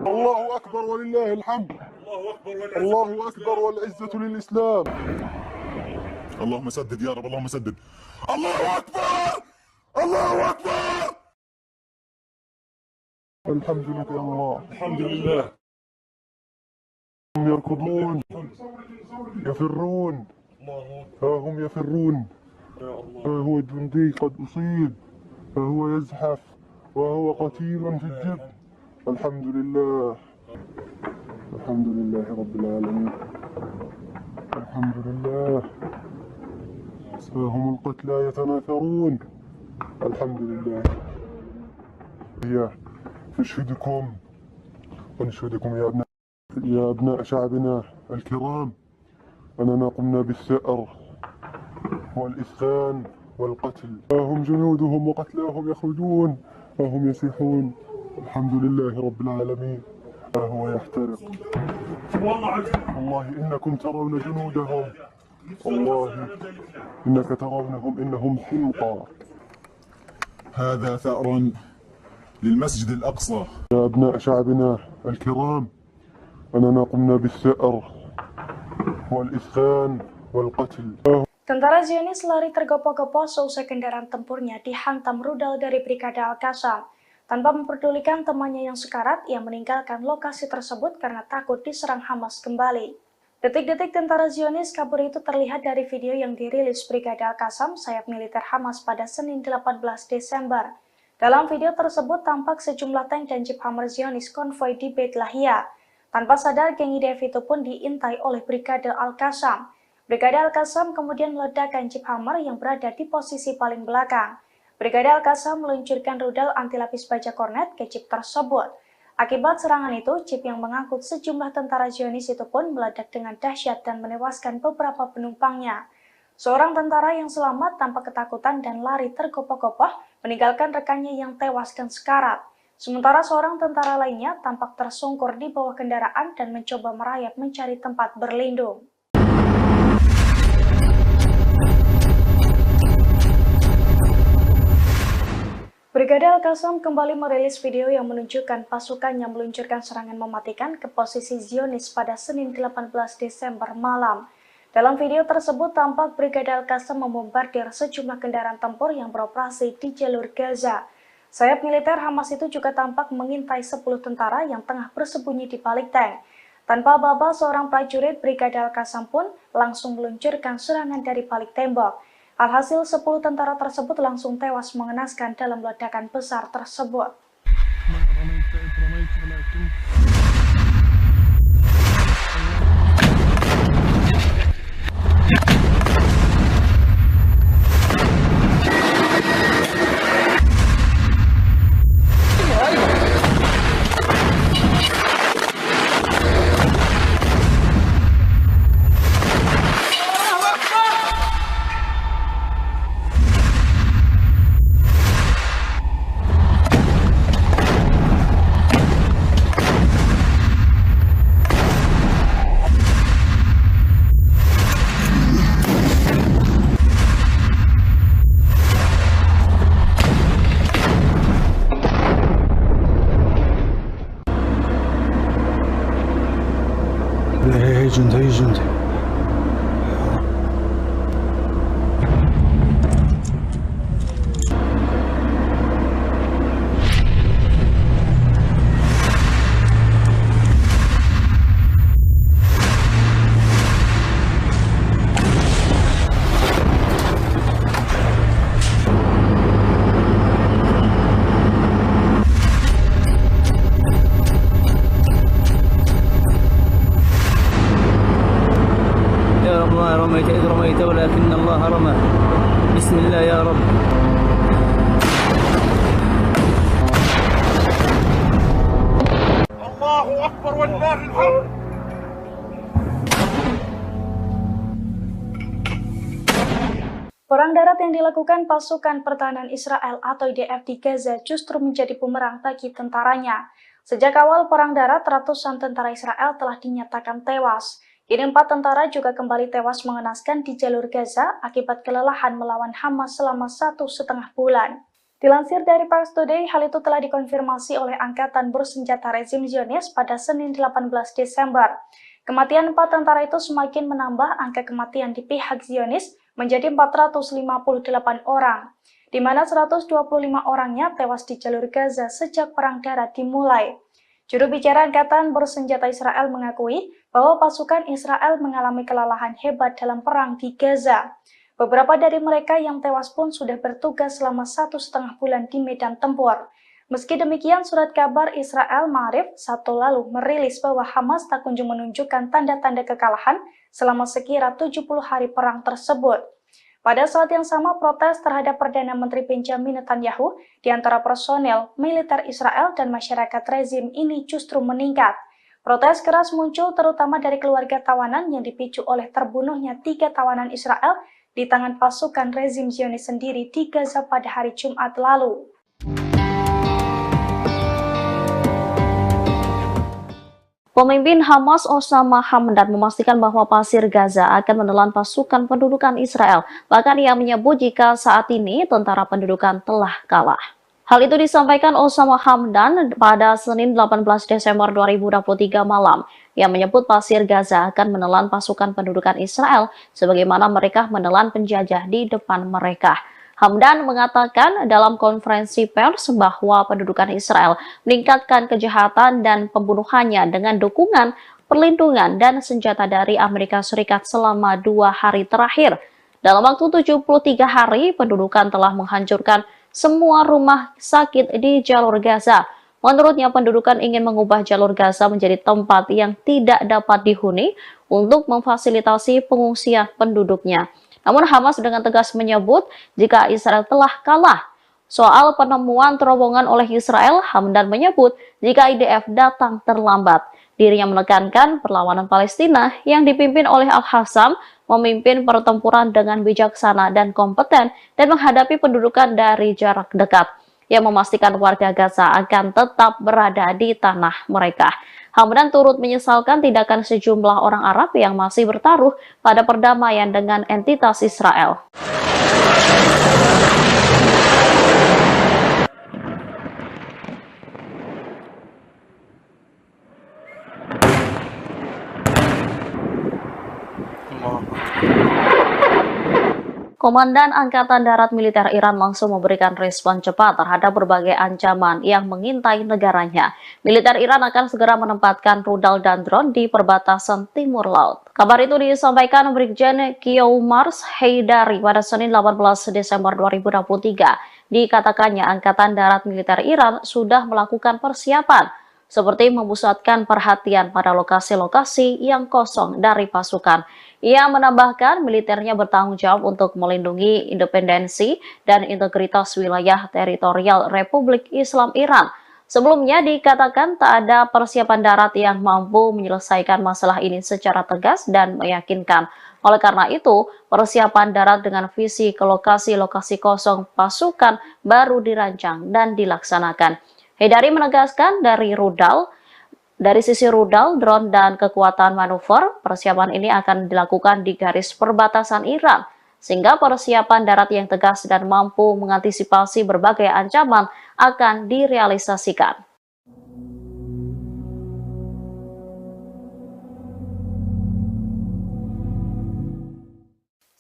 [SPEAKER 2] الله أكبر ولله الحمد. الله أكبر والعزة للإسلام.
[SPEAKER 3] اللهم سدد يا رب، اللهم سدد. الله أكبر! الله أكبر!
[SPEAKER 2] الحمد لله يا الله. الحمد لله. هم يركضون يفرون، ها هم يفرون، ها هو الجندي قد أصيب، ها هو يزحف وهو قتيل في الجب. الحمد لله، الحمد لله رب العالمين، الحمد لله. ها هم القتلى يتناثرون. الحمد لله. نشهدكم ونشهدكم يا أبناء شعبنا الكرام أننا قمنا بالثأر والإسفان والقتل. ها هم جنودهم وقتلاهم يخرجون، ها هم يسيحون. الحمد لله رب العالمين. ها هو يحترق. والله إنكم ترون جنودهم، والله إنك ترونهم إنهم حمقى.
[SPEAKER 3] هذا ثأر للمسجد الأقصى.
[SPEAKER 2] يا أبناء شعبنا الكرام، أننا قمنا بالثأر والإسخان والقتل.
[SPEAKER 1] Tentara Zionis lari tergopoh-gopoh seusai kendaraan tempurnya dihantam rudal dari Brigade Al-Qassam. Tanpa memperdulikan temannya yang sekarat, ia meninggalkan lokasi tersebut karena takut diserang Hamas kembali. Detik-detik tentara Zionis kabur itu terlihat dari video yang dirilis Brigade Al-Qassam, sayap militer Hamas pada Senin 18 Desember. Dalam video tersebut tampak sejumlah tank dan jeep Hammer Zionis konvoi di Beit Lahia. Tanpa sadar, geng IDF itu pun diintai oleh Brigade Al-Qassam. Brigade Al-Qassam kemudian meledakkan jeep Hammer yang berada di posisi paling belakang. Brigade Al-Qassam meluncurkan rudal anti-lapis baja kornet ke jeep tersebut. Akibat serangan itu, jeep yang mengangkut sejumlah tentara Zionis itu pun meledak dengan dahsyat dan menewaskan beberapa penumpangnya. Seorang tentara yang selamat tanpa ketakutan dan lari tergopoh-gopoh meninggalkan rekannya yang tewas dan sekarat. Sementara seorang tentara lainnya tampak tersungkur di bawah kendaraan dan mencoba merayap mencari tempat berlindung. Brigade Al-Qassam kembali merilis video yang menunjukkan pasukannya meluncurkan serangan mematikan ke posisi Zionis pada Senin 18 Desember malam. Dalam video tersebut tampak Brigade Al-Qassam membombardir sejumlah kendaraan tempur yang beroperasi di jalur Gaza. Sayap militer Hamas itu juga tampak mengintai 10 tentara yang tengah bersembunyi di balik tank. Tanpa aba-aba, seorang prajurit Brigade Al-Qassam pun langsung meluncurkan serangan dari balik tembok. Alhasil 10 tentara tersebut langsung tewas mengenaskan dalam ledakan besar tersebut.
[SPEAKER 4] هي جندي هي جندي
[SPEAKER 5] رميت إذ رميت ولكن الله رمى بسم الله يا رب.
[SPEAKER 2] الله أكبر ولله الحمد.
[SPEAKER 1] Perang darat yang dilakukan pasukan pertahanan Israel atau IDF di Gaza justru menjadi bumerang bagi tentaranya. Sejak awal perang darat, ratusan tentara Israel telah dinyatakan tewas. Kini 4 tentara juga kembali tewas mengenaskan di jalur Gaza akibat kelelahan melawan Hamas selama 1,5 bulan. Dilansir dari Pars Today, hal itu telah dikonfirmasi oleh Angkatan Bersenjata Rezim Zionis pada Senin 18 Desember. Kematian 4 tentara itu semakin menambah angka kematian di pihak Zionis menjadi 458 orang, di mana 125 orangnya tewas di jalur Gaza sejak perang darat dimulai. Juru bicara Angkatan Bersenjata Israel mengakui bahwa pasukan Israel mengalami kelelahan hebat dalam perang di Gaza. Beberapa dari mereka yang tewas pun sudah bertugas selama 1,5 bulan di medan tempur. Meski demikian, surat kabar Israel Ma'arif Sabtu lalu merilis bahwa Hamas tak kunjung menunjukkan tanda-tanda kekalahan selama sekira 70 hari perang tersebut. Pada saat yang sama, protes terhadap Perdana Menteri Benjamin Netanyahu di antara personel militer Israel dan masyarakat rezim ini justru meningkat. Protes keras muncul terutama dari keluarga tawanan yang dipicu oleh terbunuhnya 3 tawanan Israel di tangan pasukan rezim Zionis sendiri di Gaza pada hari Jumat lalu.
[SPEAKER 6] Pemimpin Hamas Osama Hamdan memastikan bahwa pasir Gaza akan menelan pasukan pendudukan Israel. Bahkan ia menyebut jika saat ini tentara pendudukan telah kalah. Hal itu disampaikan Osama Hamdan pada Senin 18 Desember 2023 malam. Yang menyebut Pasir Gaza akan menelan pasukan pendudukan Israel sebagaimana mereka menelan penjajah di depan mereka. Hamdan mengatakan dalam konferensi pers bahwa pendudukan Israel meningkatkan kejahatan dan pembunuhannya dengan dukungan, perlindungan, dan senjata dari Amerika Serikat selama 2 hari terakhir. Dalam waktu 73 hari, pendudukan telah menghancurkan semua rumah sakit di jalur Gaza. Menurutnya, pendudukan ingin mengubah jalur Gaza menjadi tempat yang tidak dapat dihuni untuk memfasilitasi pengungsian penduduknya. Namun Hamas dengan tegas menyebut jika Israel telah kalah. Soal penemuan terowongan oleh Israel, Hamdan menyebut jika IDF datang terlambat. Dirinya menekankan perlawanan Palestina yang dipimpin oleh Al-Hassam memimpin pertempuran dengan bijaksana dan kompeten dan menghadapi pendudukan dari jarak dekat yang memastikan warga Gaza akan tetap berada di tanah mereka. Hamdan turut menyesalkan tindakan sejumlah orang Arab yang masih bertaruh pada perdamaian dengan entitas Israel. Komandan Angkatan Darat Militer Iran langsung memberikan respon cepat terhadap berbagai ancaman yang mengintai negaranya. Militer Iran akan segera menempatkan rudal dan drone di perbatasan timur laut. Kabar itu disampaikan Brigjen Qiomars Haidari pada Senin 18 Desember 2023. Dikatakannya Angkatan Darat Militer Iran sudah melakukan persiapan seperti memusatkan perhatian pada lokasi-lokasi yang kosong dari pasukan. Ia menambahkan militernya bertanggung jawab untuk melindungi independensi dan integritas wilayah teritorial Republik Islam Iran. Sebelumnya dikatakan tak ada persiapan darat yang mampu menyelesaikan masalah ini secara tegas dan meyakinkan. Oleh karena itu, persiapan darat dengan visi ke lokasi-lokasi kosong pasukan baru dirancang dan dilaksanakan. Haidari menegaskan dari sisi rudal, drone, dan kekuatan manuver, persiapan ini akan dilakukan di garis perbatasan Iran, sehingga persiapan darat yang tegas dan mampu mengantisipasi berbagai ancaman akan direalisasikan.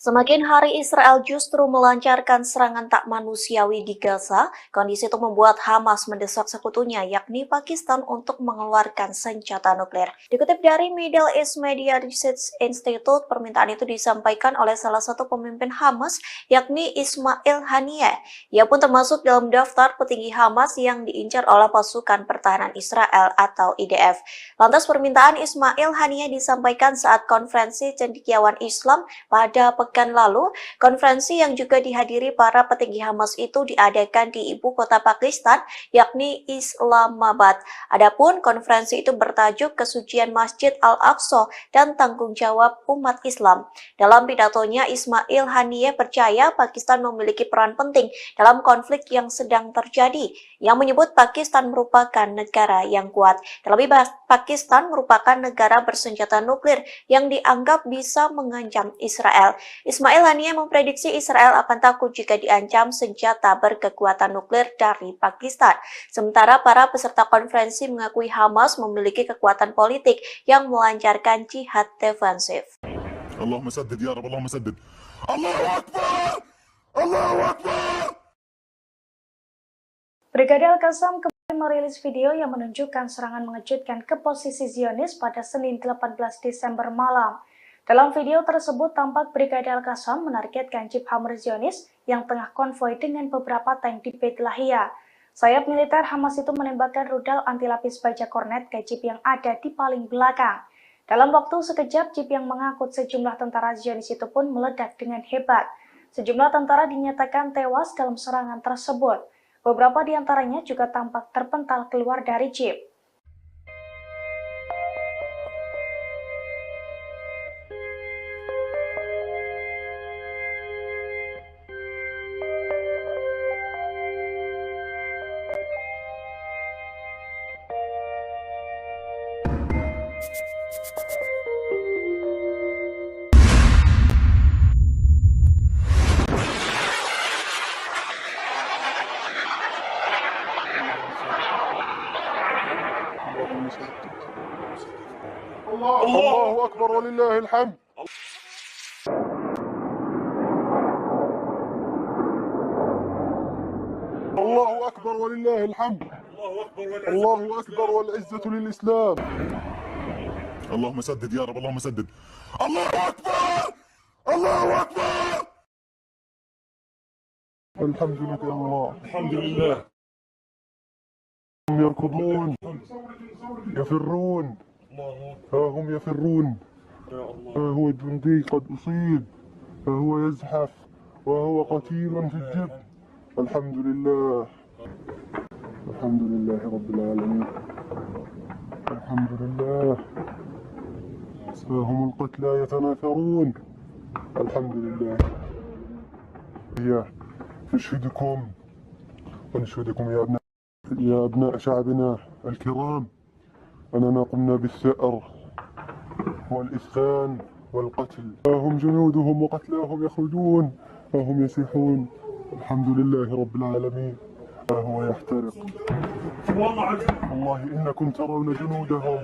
[SPEAKER 7] Semakin hari Israel justru melancarkan serangan tak manusiawi di Gaza, kondisi itu membuat Hamas mendesak sekutunya yakni Pakistan untuk mengeluarkan senjata nuklir. Dikutip dari Middle East Media Research Institute, permintaan itu disampaikan oleh salah satu pemimpin Hamas yakni Ismail Haniyeh. Ia pun termasuk dalam daftar petinggi Hamas yang diincar oleh pasukan pertahanan Israel atau IDF. Lantas permintaan Ismail Haniyeh disampaikan saat konferensi cendekiawan Islam pada pekan lalu. Konferensi yang juga dihadiri para petinggi Hamas itu diadakan di ibu kota Pakistan, yakni Islamabad. Adapun konferensi itu bertajuk Kesucian Masjid Al-Aqsa dan Tanggung Jawab Umat Islam. Dalam pidatonya, Ismail Haniyeh percaya Pakistan memiliki peran penting dalam konflik yang sedang terjadi, yang menyebut Pakistan merupakan negara yang kuat. Terlebih, Pakistan merupakan negara bersenjata nuklir yang dianggap bisa mengancam Israel. Ismail Haniyeh memprediksi Israel akan takut jika diancam senjata berkekuatan nuklir dari Pakistan. Sementara para peserta konferensi mengakui Hamas memiliki kekuatan politik yang melancarkan jihad defensif.
[SPEAKER 3] Allahumma saddid ya Rabb, Allahumma saddid. Allahu Akbar! Allahu Akbar!
[SPEAKER 1] Brigade Al-Qassam kembali merilis video yang menunjukkan serangan mengejutkan ke posisi Zionis pada Senin 18 Desember malam. Dalam video tersebut tampak Brigade Al-Qassam menargetkan jeep Hammer Zionis yang tengah konvoi dengan beberapa tank di Beit Lahia. Sayap militer Hamas itu menembakkan rudal anti lapis baja kornet ke jeep yang ada di paling belakang. Dalam waktu sekejap, jeep yang mengangkut sejumlah tentara Zionis itu pun meledak dengan hebat. Sejumlah tentara dinyatakan tewas dalam serangan tersebut. Beberapa di antaranya juga tampak terpental keluar dari jeep.
[SPEAKER 2] الله أكبر ولله الحمد. الله أكبر ولله الحمد. الله أكبر والعزة للإسلام.
[SPEAKER 3] اللهم سدد يا رب، اللهم سدد. الله أكبر، الله أكبر.
[SPEAKER 2] الحمد لله يا الله.
[SPEAKER 3] الحمد لله.
[SPEAKER 2] هم يركضون يفرون، ها هم يفرون، ها هو الجندي قد أصيب، ها هو يزحف وهو قتيل في الجبل. الحمد لله، الحمد لله رب العالمين. الحمد لله. ها هم القتلى يتناثرون. الحمد لله. هي نشهدكم ونشهدكم يا أبناء شعبنا الكرام أننا قمنا بالثأر والإسخان والقتل. ها هم جنودهم وقتلاهم يخرجون، ها هم يسيحون. الحمد لله رب العالمين. ها هو يحترق. والله إنكم ترون جنودهم،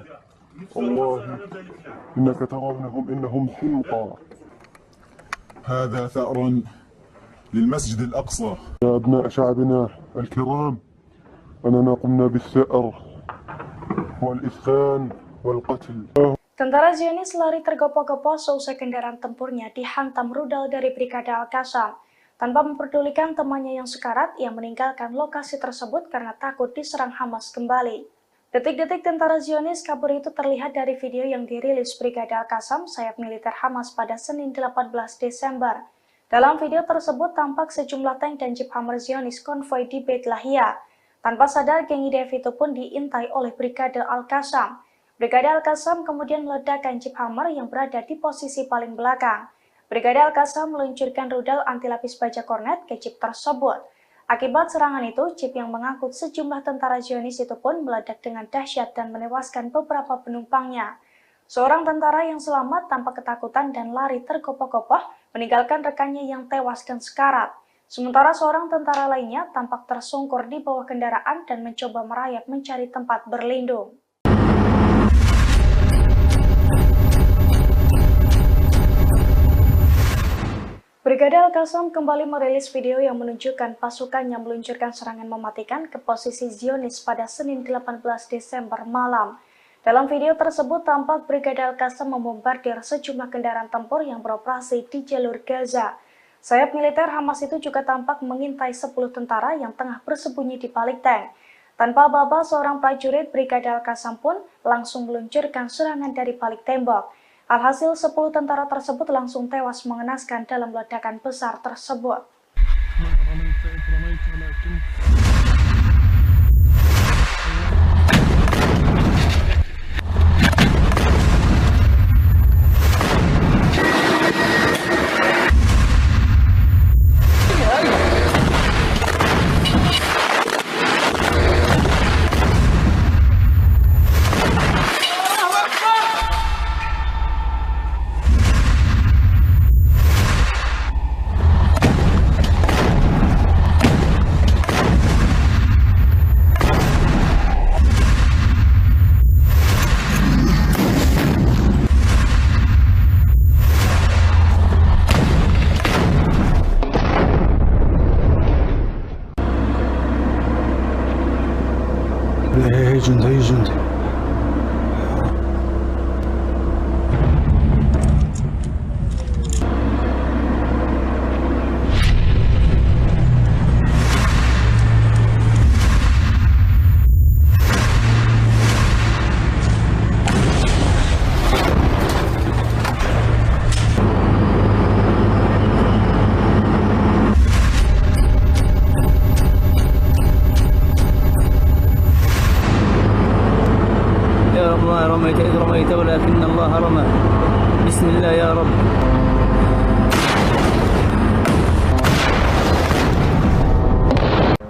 [SPEAKER 2] والله إنك ترونهم إنهم حمقى.
[SPEAKER 3] هذا ثأر للمسجد الأقصى.
[SPEAKER 2] يا أبناء شعبنا الكرام أننا قمنا بالثأر والإسخان والقتل.
[SPEAKER 1] Tentara Zionis lari tergopoh-gopoh seusai kendaraan tempurnya dihantam rudal dari Brigade Al-Qassam. Tanpa memperdulikan temannya yang sekarat, ia meninggalkan lokasi tersebut karena takut diserang Hamas kembali. Detik-detik tentara Zionis kabur itu terlihat dari video yang dirilis Brigade Al-Qassam, sayap militer Hamas pada Senin 18 Desember. Dalam video tersebut tampak sejumlah tank dan jeep Hammer Zionis konvoi di Beit Lahia. Tanpa sadar, geng IDF itu pun diintai oleh Brigade Al-Qassam. Brigade Al-Qassam kemudian meledakkan jeep Hammer yang berada di posisi paling belakang. Brigade Al-Qassam meluncurkan rudal anti lapis baja kornet ke jeep tersebut. Akibat serangan itu, jeep yang mengangkut sejumlah tentara Zionis itu pun meledak dengan dahsyat dan menewaskan beberapa penumpangnya. Seorang tentara yang selamat tanpa ketakutan dan lari tergopoh-gopoh meninggalkan rekannya yang tewas dan sekarat. Sementara seorang tentara lainnya tampak tersungkur di bawah kendaraan dan mencoba merayap mencari tempat berlindung. Brigade Al-Qassam kembali merilis video yang menunjukkan pasukannya meluncurkan serangan mematikan ke posisi Zionis pada Senin 18 Desember malam. Dalam video tersebut tampak Brigade Al-Qassam membombardir sejumlah kendaraan tempur yang beroperasi di jalur Gaza. Sayap militer Hamas itu juga tampak mengintai 10 tentara yang tengah bersembunyi di balik tank. Tanpa aba-aba, seorang prajurit Brigade Al-Qassam pun langsung meluncurkan serangan dari balik tembok. Alhasil 10 tentara tersebut langsung tewas mengenaskan dalam ledakan besar tersebut.
[SPEAKER 4] هي جندي هي جندي
[SPEAKER 5] رميت إذ رميت ولكن الله رمى بسم الله يا رب.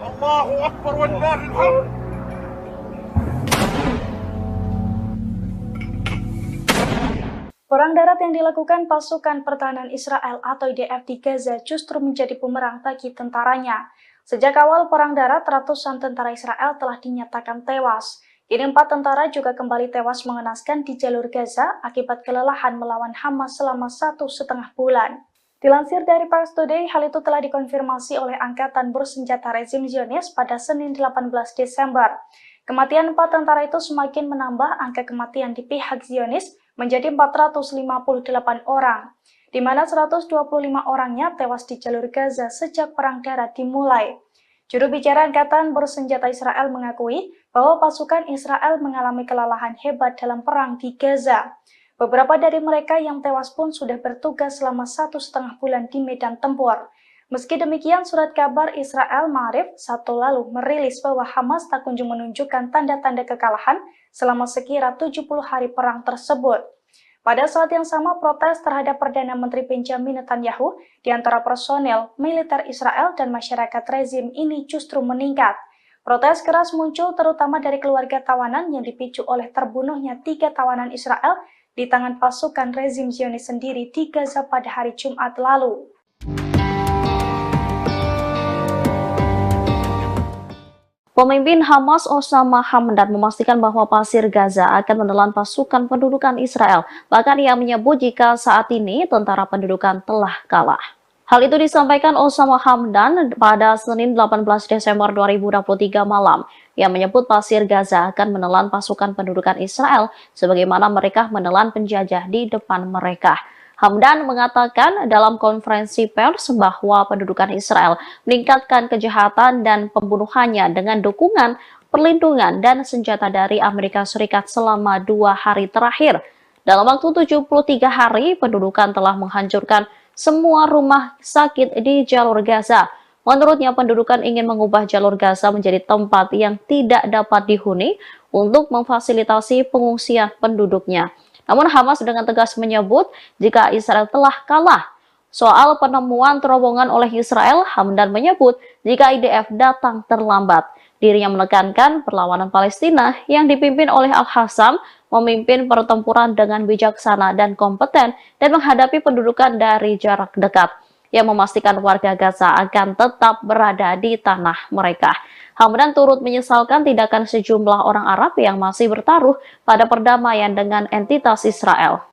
[SPEAKER 3] الله أكبر والله الحمد.
[SPEAKER 1] Perang darat yang dilakukan pasukan pertahanan Israel atau IDF di Gaza justru menjadi bumerang bagi tentaranya. Sejak awal perang darat, ratusan tentara Israel telah dinyatakan tewas. Kini 4 tentara juga kembali tewas mengenaskan di jalur Gaza akibat kelelahan melawan Hamas selama 1,5 bulan. Dilansir dari Pars Today, hal itu telah dikonfirmasi oleh Angkatan Bersenjata Rezim Zionis pada Senin 18 Desember. Kematian 4 tentara itu semakin menambah angka kematian di pihak Zionis menjadi 458 orang, di mana 125 orangnya tewas di jalur Gaza sejak Perang Darat dimulai. Juru bicara Angkatan Bersenjata Israel mengakui bahwa pasukan Israel mengalami kelelahan hebat dalam perang di Gaza. Beberapa dari mereka yang tewas pun sudah bertugas selama 1,5 bulan di medan tempur. Meski demikian, surat kabar Israel Ma'arif Sabtu lalu merilis bahwa Hamas tak kunjung menunjukkan tanda-tanda kekalahan selama sekira 70 hari perang tersebut. Pada saat yang sama, protes terhadap Perdana Menteri Benjamin Netanyahu di antara personel, militer Israel dan masyarakat rezim ini justru meningkat. Protes keras muncul terutama dari keluarga tawanan yang dipicu oleh terbunuhnya 3 tawanan Israel di tangan pasukan rezim Zionis sendiri di Gaza pada hari Jumat lalu.
[SPEAKER 6] Pemimpin Hamas Osama Hamdan memastikan bahwa pasir Gaza akan menelan pasukan pendudukan Israel. Bahkan ia menyebut jika saat ini tentara pendudukan telah kalah. Hal itu disampaikan Osama Hamdan pada Senin 18 Desember 2023 malam. Ia menyebut pasir Gaza akan menelan pasukan pendudukan Israel sebagaimana mereka menelan penjajah di depan mereka. Hamdan mengatakan dalam konferensi pers bahwa pendudukan Israel meningkatkan kejahatan dan pembunuhannya dengan dukungan, perlindungan, dan senjata dari Amerika Serikat selama 2 hari terakhir. Dalam waktu 73 hari, pendudukan telah menghancurkan semua rumah sakit di jalur Gaza. Menurutnya, pendudukan ingin mengubah jalur Gaza menjadi tempat yang tidak dapat dihuni untuk memfasilitasi pengungsian penduduknya. Namun Hamas dengan tegas menyebut jika Israel telah kalah. Soal penemuan terowongan oleh Israel, Hamdan menyebut jika IDF datang terlambat. Dirinya menekankan perlawanan Palestina yang dipimpin oleh Al-Hassam memimpin pertempuran dengan bijaksana dan kompeten dan menghadapi pendudukan dari jarak dekat, yang memastikan warga Gaza akan tetap berada di tanah mereka. Hamdan turut menyesalkan tindakan sejumlah orang Arab yang masih bertaruh pada perdamaian dengan entitas Israel.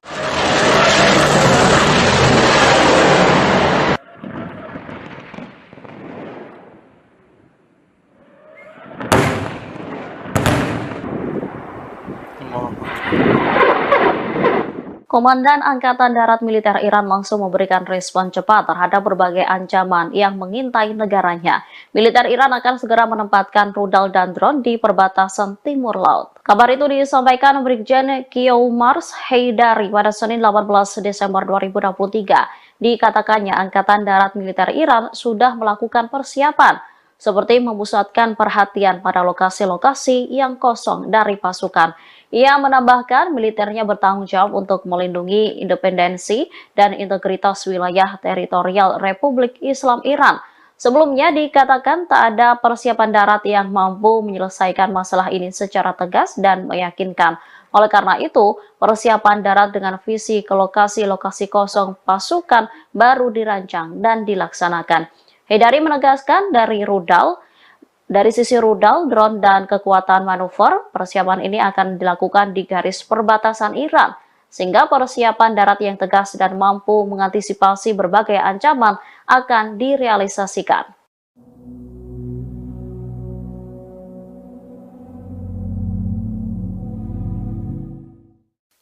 [SPEAKER 6] Komandan Angkatan Darat Militer Iran langsung memberikan respon cepat terhadap berbagai ancaman yang mengintai negaranya. Militer Iran akan segera menempatkan rudal dan drone di perbatasan timur laut. Kabar itu disampaikan Brigjen Qiomars Haidari pada Senin 18 Desember 2023. Dikatakannya Angkatan Darat Militer Iran sudah melakukan persiapan, seperti memusatkan perhatian pada lokasi-lokasi yang kosong dari pasukan. Ia menambahkan militernya bertanggung jawab untuk melindungi independensi dan integritas wilayah teritorial Republik Islam Iran. Sebelumnya dikatakan tak ada persiapan darat yang mampu menyelesaikan masalah ini secara tegas dan meyakinkan. Oleh karena itu, persiapan darat dengan visi ke lokasi-lokasi kosong pasukan baru dirancang dan dilaksanakan. Haidari menegaskan dari sisi rudal, drone, dan kekuatan manuver, persiapan ini akan dilakukan di garis perbatasan Iran, sehingga persiapan darat yang tegas dan mampu mengantisipasi berbagai ancaman akan direalisasikan.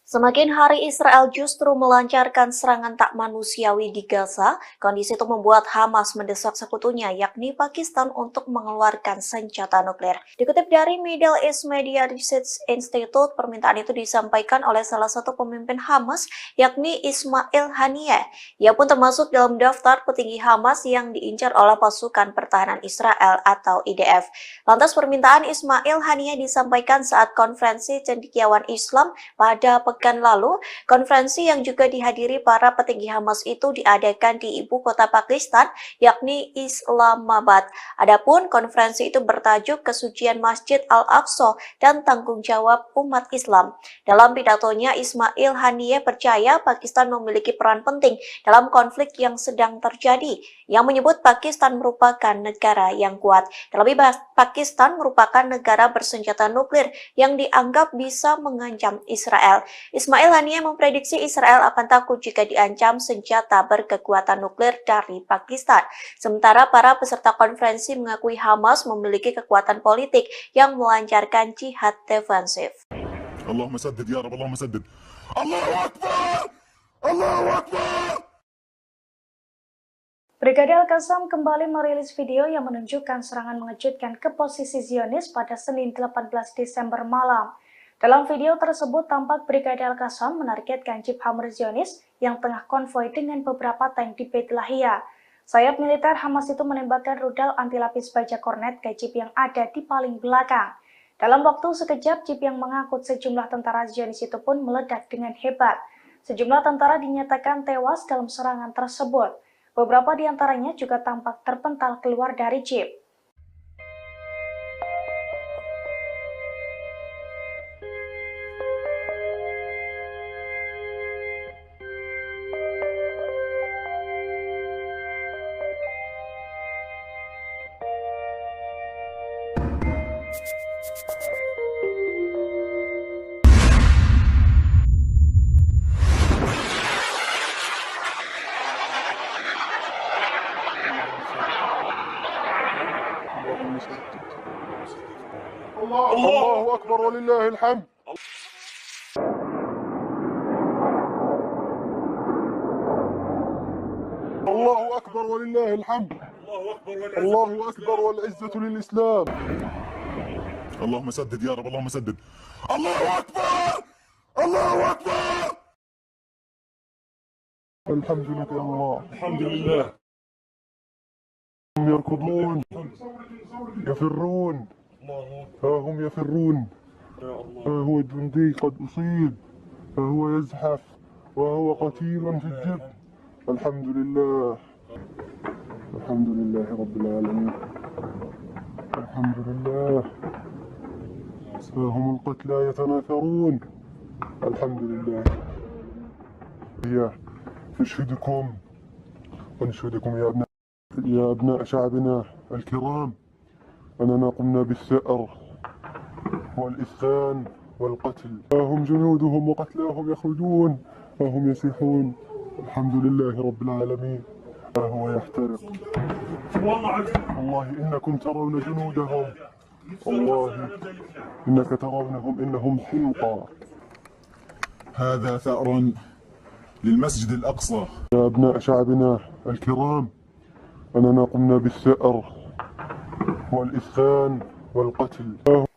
[SPEAKER 7] Semakin hari Israel justru melancarkan serangan tak manusiawi di Gaza, kondisi itu membuat Hamas mendesak sekutunya yakni Pakistan untuk mengeluarkan senjata nuklir. Dikutip dari Middle East Media Research Institute, permintaan itu disampaikan oleh salah satu pemimpin Hamas yakni Ismail Haniyeh. Ia pun termasuk dalam daftar petinggi Hamas yang diincar oleh pasukan pertahanan Israel atau IDF. Lantas permintaan Ismail Haniyeh disampaikan saat konferensi cendekiawan Islam pada pekan pekan lalu, konferensi yang juga dihadiri para petinggi Hamas itu diadakan di ibu kota Pakistan, yakni Islamabad. Adapun konferensi itu bertajuk Kesucian Masjid Al-Aqsa dan Tanggung Jawab Umat Islam. Dalam pidatonya, Ismail Haniyeh percaya Pakistan memiliki peran penting dalam konflik yang sedang terjadi, yang menyebut Pakistan merupakan negara yang kuat. Terlebih, Pakistan merupakan negara bersenjata nuklir yang dianggap bisa mengancam Israel. Ismail Haniyeh memprediksi Israel akan takut jika diancam senjata berkekuatan nuklir dari Pakistan. Sementara para peserta konferensi mengakui Hamas memiliki kekuatan politik yang melancarkan jihad defensif.
[SPEAKER 3] اللهم سدد يا رب اللهم سدد الله أكبر الله أكبر.
[SPEAKER 1] Brigade Al-Qassam kembali merilis video yang menunjukkan serangan mengejutkan ke posisi Zionis pada Senin 18 Desember malam. Dalam video tersebut tampak Brigade Al-Qassam menargetkan Jeep Hammer Zionis yang tengah konvoi dengan beberapa tank di Beit Lahia. Sayap militer Hamas itu menembakkan rudal anti lapis baja kornet ke Jeep yang ada di paling belakang. Dalam waktu sekejap, Jeep yang mengangkut sejumlah tentara Zionis itu pun meledak dengan hebat. Sejumlah tentara dinyatakan tewas dalam serangan tersebut. Beberapa di antaranya juga tampak terpental keluar dari Jeep.
[SPEAKER 2] الله أكبر ولله الحمد. الله أكبر ولله الحمد. الله أكبر والعزة للإسلام.
[SPEAKER 3] اللهم سدد يا رب اللهم سدد الله أكبر الله أكبر.
[SPEAKER 2] الحمد لله الله الحمد لله. هم يركضون يفرون، ها هم يفرون، ها هو الجندي قد أصيب، ها هو يزحف وهو قتيل في الجب. الحمد لله الحمد لله رب العالمين. الحمد لله. ها هم القتلى يتناثرون. الحمد لله. هي نشهدكم ونشهدكم يا أبناء شعبنا الكرام أننا قمنا بالثأر والإثخان والقتل. ها هم جنودهم وقتلاهم يخرجون، ها هم يسيحون. الحمد لله رب العالمين. ها هو يحترق. والله إنكم ترون جنودهم، والله إنك ترونهم إنهم حمقى.
[SPEAKER 3] هذا ثأر للمسجد الأقصى.
[SPEAKER 2] يا أبناء شعبنا الكرام أننا قمنا بالثأر والإثخان والقتل.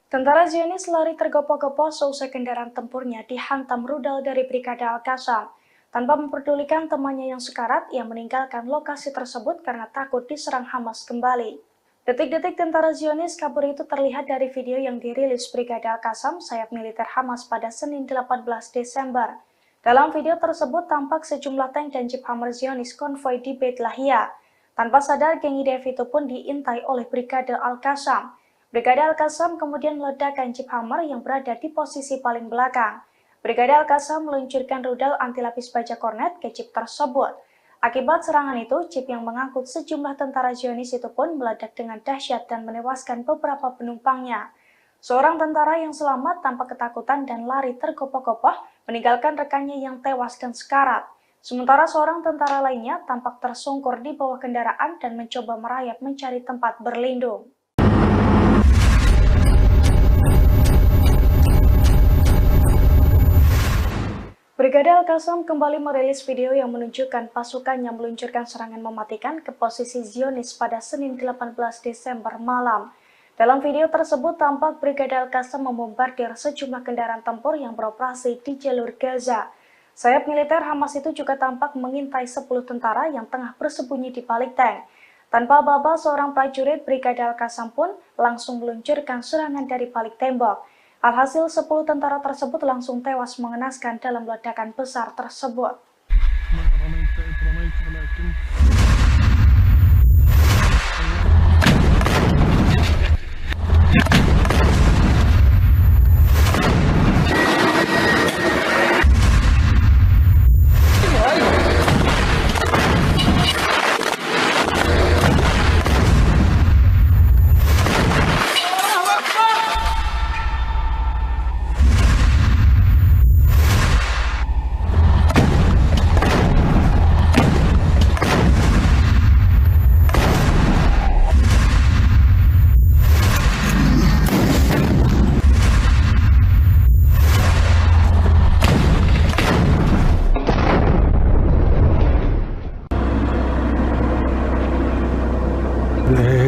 [SPEAKER 1] Tentara Zionis lari tergopoh-gopoh seusai kendaraan tempurnya dihantam rudal dari Brigade Al-Qassam. Tanpa memperdulikan temannya yang sekarat, ia meninggalkan lokasi tersebut karena takut diserang Hamas kembali. Detik-detik tentara Zionis kabur itu terlihat dari video yang dirilis Brigade Al-Qassam sayap militer Hamas pada Senin 18 Desember. Dalam video tersebut tampak sejumlah tank dan Jeep Hammer Zionis konvoi di Beit Lahia. Tanpa sadar, geng IDF itu pun diintai oleh Brigade Al-Qassam. Brigade Al-Qassam kemudian meledakkan Jeep Hammer yang berada di posisi paling belakang. Brigade Al-Qassam meluncurkan rudal anti lapis baja kornet ke Jeep tersebut. Akibat serangan itu, Jeep yang mengangkut sejumlah tentara Zionis itu pun meledak dengan dahsyat dan menewaskan beberapa penumpangnya. Seorang tentara yang selamat tanpa ketakutan dan lari tergopoh-gopoh meninggalkan rekannya yang tewas dan sekarat. Sementara seorang tentara lainnya tampak tersungkur di bawah kendaraan dan mencoba merayap mencari tempat berlindung. Brigade Al-Qassam kembali merilis video yang menunjukkan pasukannya meluncurkan serangan mematikan ke posisi Zionis pada Senin 18 Desember malam. Dalam video tersebut tampak Brigade Al-Qassam membombardir sejumlah kendaraan tempur yang beroperasi di jalur Gaza. Sayap militer Hamas itu juga tampak mengintai 10 tentara yang tengah bersembunyi di balik tank. Tanpa aba-aba, seorang prajurit Brigade Al-Qassam pun langsung meluncurkan serangan dari balik tembok. Alhasil 10 tentara tersebut langsung tewas mengenaskan dalam ledakan besar tersebut.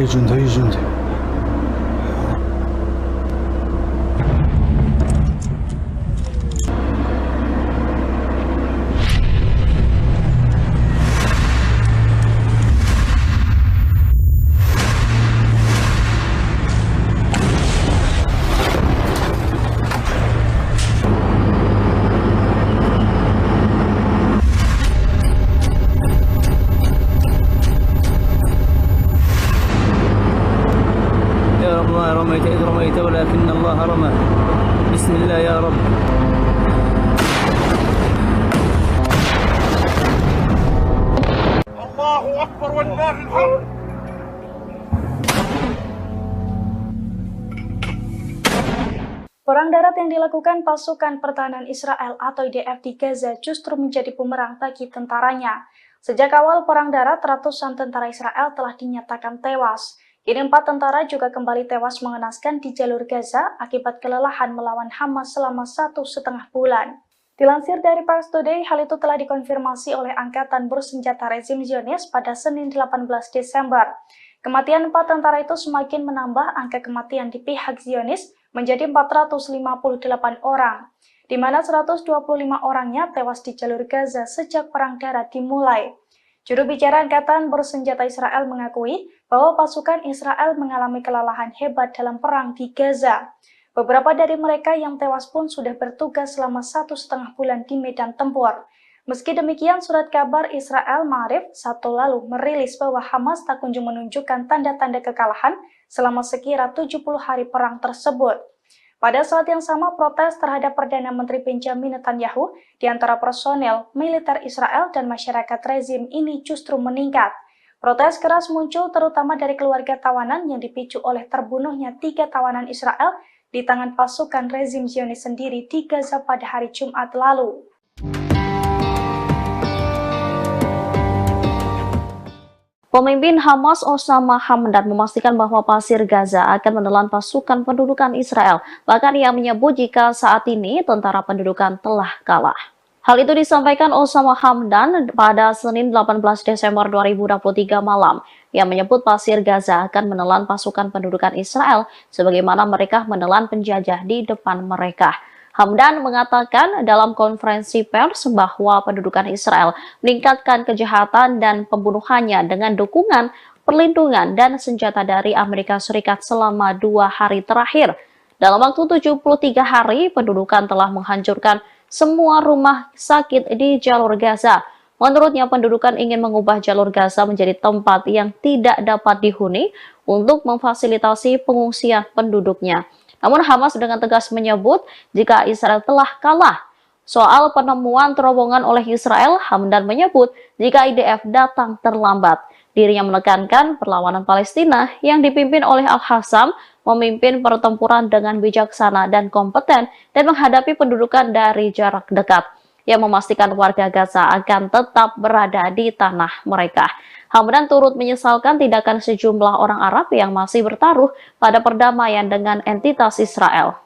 [SPEAKER 4] هي جندي هي جندي
[SPEAKER 5] رميت إذ رميت ولكن الله رمى بسم الله يا رب.
[SPEAKER 2] الله أكبر ولله الحمد.
[SPEAKER 1] Perang darat yang dilakukan pasukan pertahanan Israel atau IDF di Gaza justru menjadi bumerang bagi tentaranya. Sejak awal perang darat, ratusan tentara Israel telah dinyatakan tewas. Kini 4 tentara juga kembali tewas mengenaskan di jalur Gaza akibat kelelahan melawan Hamas selama 1,5 bulan. Dilansir dari Pars Today, hal itu telah dikonfirmasi oleh Angkatan Bersenjata Rezim Zionis pada Senin 18 Desember. Kematian 4 tentara itu semakin menambah angka kematian di pihak Zionis menjadi 458 orang, di mana 125 orangnya tewas di jalur Gaza sejak perang darat dimulai. Juru bicara Angkatan Bersenjata Israel mengakui bahwa pasukan Israel mengalami kelelahan hebat dalam perang di Gaza. Beberapa dari mereka yang tewas pun sudah bertugas selama 1,5 bulan di medan tempur. Meski demikian, surat kabar Israel Ma'arif Sabtu lalu merilis bahwa Hamas tak kunjung menunjukkan tanda-tanda kekalahan selama sekira 70 hari perang tersebut. Pada saat yang sama, protes terhadap Perdana Menteri Benjamin Netanyahu di antara personel militer Israel dan masyarakat rezim ini justru meningkat. Protes keras muncul terutama dari keluarga tawanan yang dipicu oleh terbunuhnya 3 tawanan Israel di tangan pasukan rezim Zionis sendiri di Gaza pada hari Jumat lalu.
[SPEAKER 6] Pemimpin Hamas Osama Hamdan memastikan bahwa pasir Gaza akan menelan pasukan pendudukan Israel. Bahkan ia menyebut jika saat ini tentara pendudukan telah kalah. Hal itu disampaikan Osama Hamdan pada Senin 18 Desember 2023 malam. Ia menyebut pasir Gaza akan menelan pasukan pendudukan Israel sebagaimana mereka menelan penjajah di depan mereka. Hamdan mengatakan dalam konferensi pers bahwa pendudukan Israel meningkatkan kejahatan dan pembunuhannya dengan dukungan, perlindungan, dan senjata dari Amerika Serikat selama 2 hari terakhir. Dalam waktu 73 hari, pendudukan telah menghancurkan semua rumah sakit di jalur Gaza. Menurutnya, pendudukan ingin mengubah jalur Gaza menjadi tempat yang tidak dapat dihuni untuk memfasilitasi pengungsian penduduknya. Namun Hamas dengan tegas menyebut jika Israel telah kalah. Soal penemuan terowongan oleh Israel, Hamdan menyebut jika IDF datang terlambat. Dirinya menekankan perlawanan Palestina yang dipimpin oleh Al-Hassam memimpin pertempuran dengan bijaksana dan kompeten dan menghadapi pendudukan dari jarak dekat. Ia memastikan warga Gaza akan tetap berada di tanah mereka. Hamdan turut menyesalkan tindakan sejumlah orang Arab yang masih bertaruh pada perdamaian dengan entitas Israel.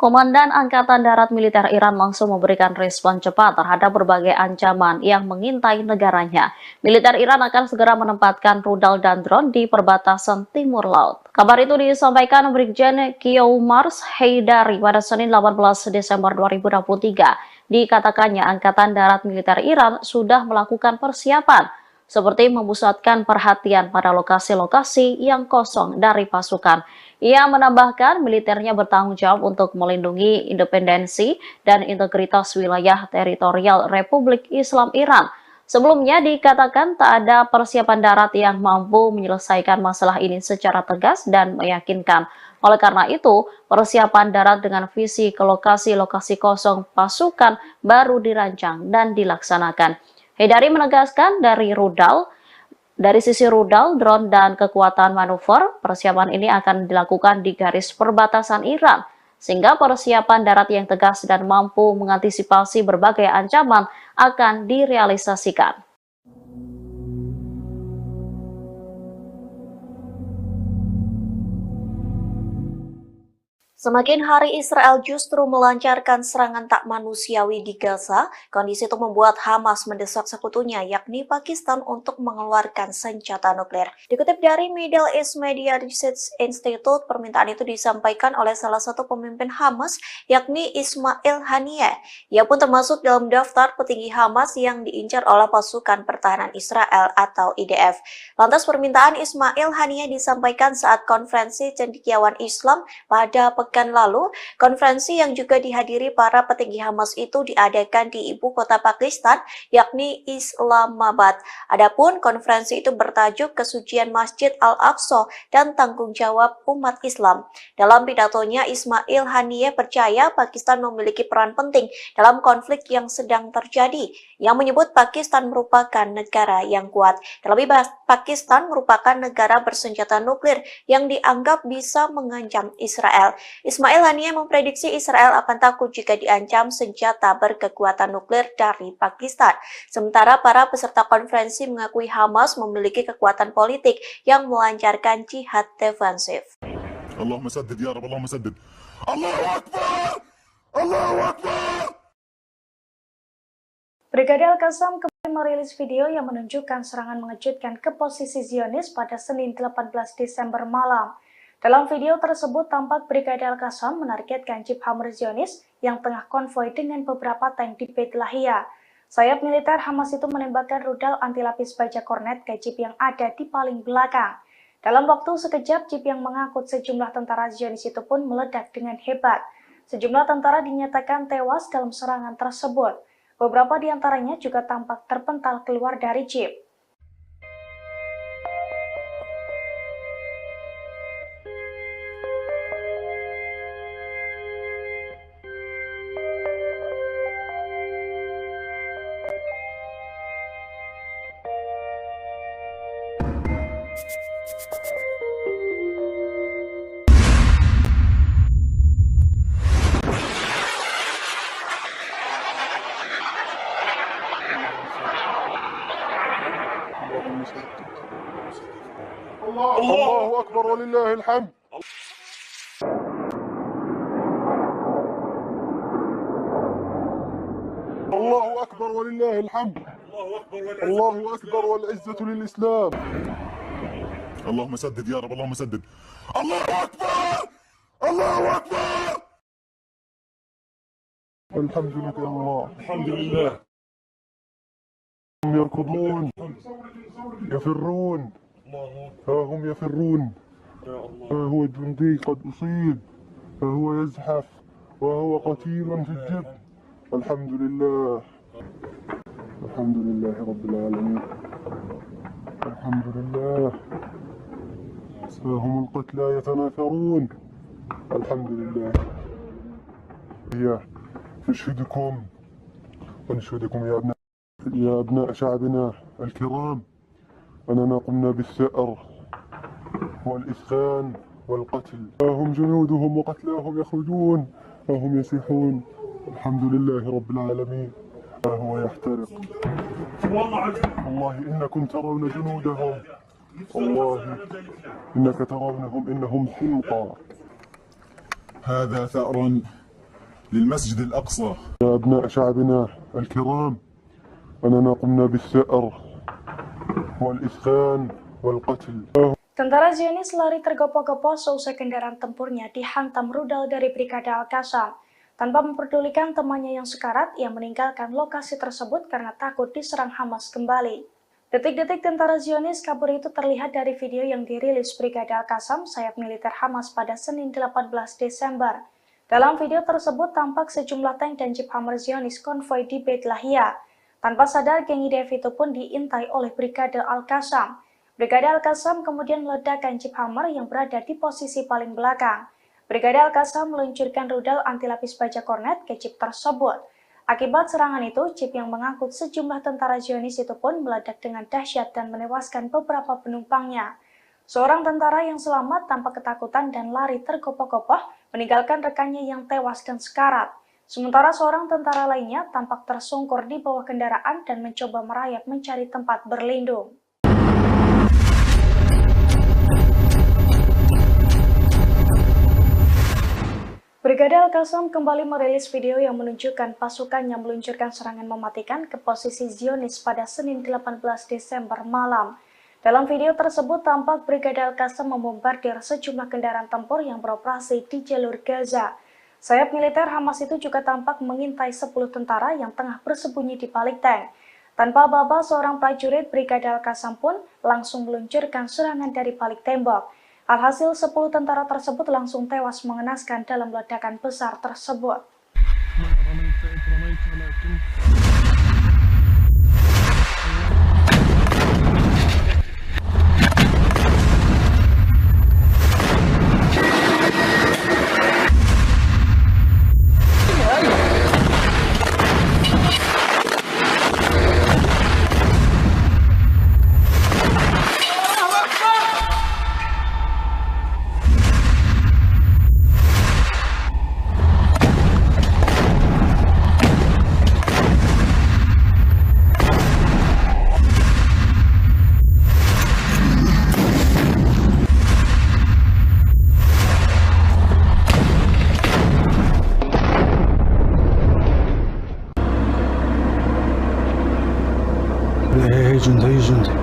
[SPEAKER 6] Komandan Angkatan Darat Militer Iran langsung memberikan respon cepat terhadap berbagai ancaman yang mengintai negaranya. Militer Iran akan segera menempatkan rudal dan drone di perbatasan timur laut. Kabar itu disampaikan Brigjen Qiomars Haidari pada Senin 18 Desember 2023. Dikatakannya Angkatan Darat Militer Iran sudah melakukan persiapan, seperti memusatkan perhatian pada lokasi-lokasi yang kosong dari pasukan. Ia menambahkan militernya bertanggung jawab untuk melindungi independensi dan integritas wilayah teritorial Republik Islam Iran. Sebelumnya dikatakan tak ada persiapan darat yang mampu menyelesaikan masalah ini secara tegas dan meyakinkan. Oleh karena itu, persiapan darat dengan visi ke lokasi-lokasi kosong pasukan baru dirancang dan dilaksanakan. Haidari menegaskan dari sisi rudal, drone, dan kekuatan manuver, persiapan ini akan dilakukan di garis perbatasan Iran, sehingga persiapan darat yang tegas dan mampu mengantisipasi berbagai ancaman akan direalisasikan.
[SPEAKER 7] Semakin hari Israel justru melancarkan serangan tak manusiawi di Gaza, kondisi itu membuat Hamas mendesak sekutunya yakni Pakistan untuk mengeluarkan senjata nuklir. Dikutip dari Middle East Media Research Institute, permintaan itu disampaikan oleh salah satu pemimpin Hamas yakni Ismail Haniyeh. Ia pun termasuk dalam daftar petinggi Hamas yang diincar oleh pasukan pertahanan Israel atau IDF. Lantas permintaan Ismail Haniyeh disampaikan saat konferensi cendekiawan Islam pada pekan lalu. Konferensi yang juga dihadiri para petinggi Hamas itu diadakan di ibu kota Pakistan, yakni Islamabad. Adapun konferensi itu bertajuk Kesucian Masjid Al-Aqsa dan Tanggung Jawab Umat Islam. Dalam pidatonya, Ismail Haniyeh percaya Pakistan memiliki peran penting dalam konflik yang sedang terjadi, yang menyebut Pakistan merupakan negara yang kuat. Terlebih, Pakistan merupakan negara bersenjata nuklir yang dianggap bisa mengancam Israel. Ismail Haniyeh memprediksi Israel akan takut jika diancam senjata berkekuatan nuklir dari Pakistan. Sementara para peserta konferensi mengakui Hamas memiliki kekuatan politik yang melancarkan jihad defensif.
[SPEAKER 3] Allahumma saddid ya Rabb, Allahumma saddid. Allahu Akbar! Allahu Akbar!
[SPEAKER 1] Brigade Al-Qassam kembali merilis video yang menunjukkan serangan mengejutkan ke posisi Zionis pada Senin 18 Desember malam. Dalam video tersebut tampak Brigade Al-Qassam menargetkan jeep Hammer Zionis yang tengah konvoi dengan beberapa tank di Beit Lahia. Sayap militer Hamas itu menembakkan rudal anti-lapis baja kornet ke jeep yang ada di paling belakang. Dalam waktu sekejap, jeep yang mengangkut sejumlah tentara Zionis itu pun meledak dengan hebat. Sejumlah tentara dinyatakan tewas dalam serangan tersebut. Beberapa di antaranya juga tampak terpental keluar dari jeep.
[SPEAKER 2] الله أكبر ولله الحمد. الله أكبر ولله الحمد. الله أكبر والعزة للإسلام.
[SPEAKER 3] اللهم سدد يا رب، اللهم سدد. الله أكبر! الله أكبر!
[SPEAKER 2] الحمد لله يا الله. الحمد لله. هم يركضون يفرون، ها هم يفرون، ها هو جندي قد أصيب، ها هو يزحف وهو قتيل في الجب. الحمد لله، الحمد لله رب العالمين، الحمد لله. ها هم القتلى يتناثرون. الحمد لله. نشهدكم ونشهدكم يا أبناء شعبنا الكرام أننا قمنا بالثأر والإسخان والقتل. ها هم جنودهم وقتلاهم يخرجون، ها هم يسيحون. الحمد لله رب العالمين. ها هو يحترق. والله إنكم ترون جنودهم، والله إنك ترونهم إنهم حمقى.
[SPEAKER 3] هذا ثأر للمسجد الأقصى.
[SPEAKER 2] يا أبناء شعبنا الكرام، أننا قمنا بالثأر والإسخان والقتل.
[SPEAKER 1] Tentara Zionis lari tergopoh-gopoh seusai kendaraan tempurnya dihantam rudal dari Brigade Al-Qassam. Tanpa memperdulikan temannya yang sekarat, ia meninggalkan lokasi tersebut karena takut diserang Hamas kembali. Detik-detik tentara Zionis kabur itu terlihat dari video yang dirilis Brigade Al-Qassam, sayap militer Hamas pada Senin 18 Desember. Dalam video tersebut tampak sejumlah tank dan jeep Hammer Zionis konvoi di Beit Lahia. Tanpa sadar, geng IDF itu pun diintai oleh Brigade Al-Qassam. Brigade Al-Qassam kemudian meledakkan jeep Hammer yang berada di posisi paling belakang. Brigade Al-Qassam meluncurkan rudal anti-lapis baja kornet ke jeep tersebut. Akibat serangan itu, jeep yang mengangkut sejumlah tentara Zionis itu pun meledak dengan dahsyat dan menewaskan beberapa penumpangnya. Seorang tentara yang selamat tanpa ketakutan dan lari tergopoh-gopoh meninggalkan rekannya yang tewas dan sekarat. Sementara seorang tentara lainnya tampak tersungkur di bawah kendaraan dan mencoba merayap mencari tempat berlindung. Brigade Al-Qassam kembali merilis video yang menunjukkan pasukannya meluncurkan serangan mematikan ke posisi Zionis pada Senin 18 Desember malam. Dalam video tersebut tampak Brigade Al-Qassam membombardir sejumlah kendaraan tempur yang beroperasi di jalur Gaza. Sayap militer Hamas itu juga tampak mengintai 10 tentara yang tengah bersembunyi di balik tank. Tanpa aba-aba, seorang prajurit Brigade Al-Qassam pun langsung meluncurkan serangan dari balik tembok. Alhasil 10 tentara tersebut langsung tewas mengenaskan dalam ledakan besar tersebut.
[SPEAKER 4] هي جندي هي جندي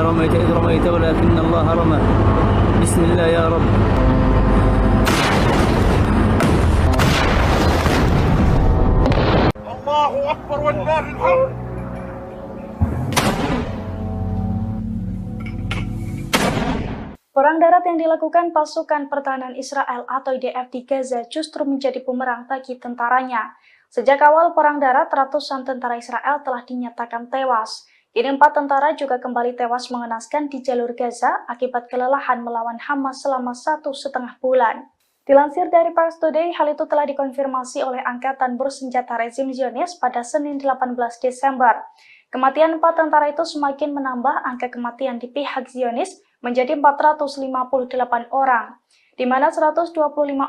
[SPEAKER 5] رميت إذ رميت ولكن الله رمى بسم الله يا رب.
[SPEAKER 2] الله أكبر ولله الحمد.
[SPEAKER 1] Perang darat yang dilakukan pasukan pertahanan Israel atau IDF di Gaza justru menjadi bumerang bagi tentaranya. Sejak awal perang darat, ratusan tentara Israel telah dinyatakan tewas. Kini 4 tentara juga kembali tewas mengenaskan di jalur Gaza akibat kelelahan melawan Hamas selama 1,5 bulan. Dilansir dari Pars Today, hal itu telah dikonfirmasi oleh Angkatan Bersenjata Rezim Zionis pada Senin 18 Desember. Kematian 4 tentara itu semakin menambah angka kematian di pihak Zionis menjadi 458 orang, di mana 125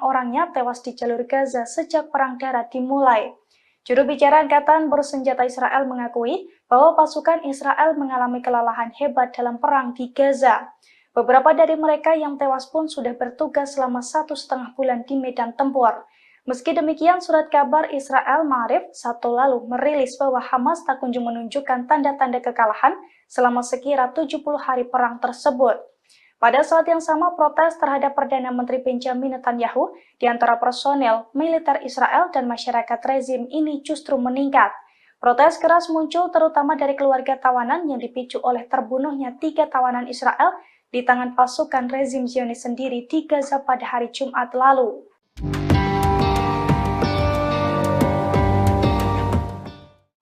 [SPEAKER 1] orangnya tewas di jalur Gaza sejak perang darat dimulai. Juru bicara Angkatan Bersenjata Israel mengakui bahwa pasukan Israel mengalami kelelahan hebat dalam perang di Gaza. Beberapa dari mereka yang tewas pun sudah bertugas selama 1,5 bulan di medan tempur. Meski demikian, surat kabar Israel Ma'arif Sabtu lalu merilis bahwa Hamas tak kunjung menunjukkan tanda-tanda kekalahan selama sekira 70 hari perang tersebut. Pada saat yang sama, protes terhadap Perdana Menteri Benjamin Netanyahu di antara personel militer Israel dan masyarakat rezim ini justru meningkat. Protes keras muncul terutama dari keluarga tawanan yang dipicu oleh terbunuhnya 3 tawanan Israel di tangan pasukan rezim Zionis sendiri di Gaza pada hari Jumat lalu.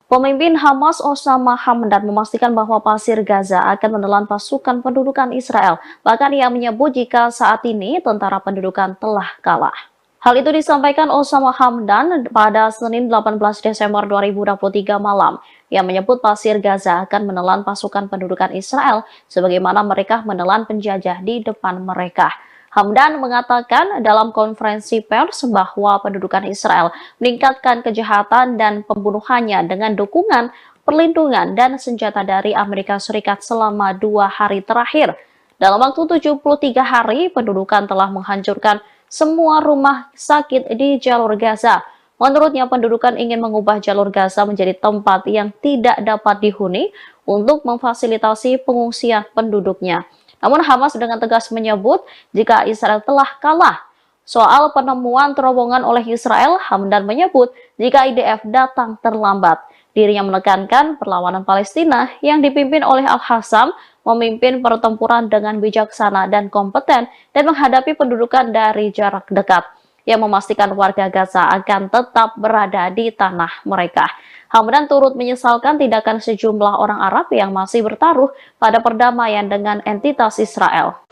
[SPEAKER 6] Pemimpin Hamas Osama Hamdan memastikan bahwa Pasir Gaza akan menelan pasukan pendudukan Israel. Bahkan ia menyebut jika saat ini tentara pendudukan telah kalah. Hal itu disampaikan Osama Hamdan pada Senin 18 Desember 2023 malam. Yang menyebut Pasir Gaza akan menelan pasukan pendudukan Israel sebagaimana mereka menelan penjajah di depan mereka. Hamdan mengatakan dalam konferensi pers bahwa pendudukan Israel meningkatkan kejahatan dan pembunuhannya dengan dukungan, perlindungan, dan senjata dari Amerika Serikat selama 2 hari terakhir. Dalam waktu 73 hari, pendudukan telah menghancurkan semua rumah sakit di jalur Gaza. Menurutnya, pendudukan ingin mengubah jalur Gaza menjadi tempat yang tidak dapat dihuni untuk memfasilitasi pengungsian penduduknya. Namun Hamas dengan tegas menyebut jika Israel telah kalah. Soal penemuan terowongan oleh Israel, Hamdan menyebut jika IDF datang terlambat. Dirinya menekankan perlawanan Palestina yang dipimpin oleh Al-Hassam memimpin pertempuran dengan bijaksana dan kompeten dan menghadapi pendudukan dari jarak dekat yang memastikan warga Gaza akan tetap berada di tanah mereka. Hamdan turut menyesalkan tindakan sejumlah orang Arab yang masih bertaruh pada perdamaian dengan entitas Israel.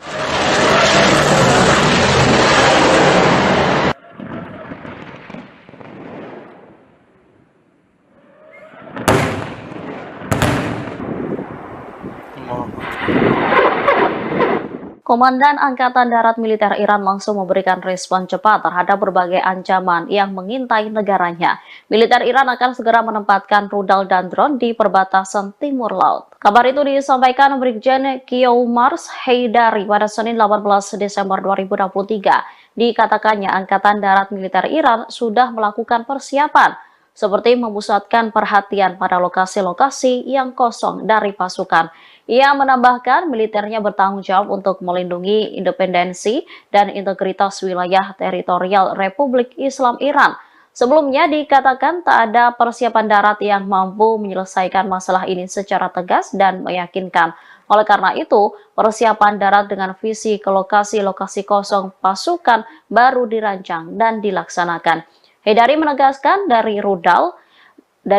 [SPEAKER 6] Komandan Angkatan Darat Militer Iran langsung memberikan respon cepat terhadap berbagai ancaman yang mengintai negaranya. Militer Iran akan segera menempatkan rudal dan drone di perbatasan timur laut. Kabar itu disampaikan Brigjen Kiyoumars Heydari pada Senin 18 Desember 2023. Dikatakannya Angkatan Darat Militer Iran sudah melakukan persiapan seperti memusatkan perhatian pada lokasi-lokasi yang kosong dari pasukan. Ia menambahkan militernya bertanggung jawab untuk melindungi independensi dan integritas wilayah teritorial Republik Islam Iran. Sebelumnya dikatakan tak ada persiapan darat yang mampu menyelesaikan masalah ini secara tegas dan meyakinkan. Oleh karena itu, persiapan darat dengan visi ke lokasi-lokasi kosong pasukan baru dirancang dan dilaksanakan. Heydari menegaskan dari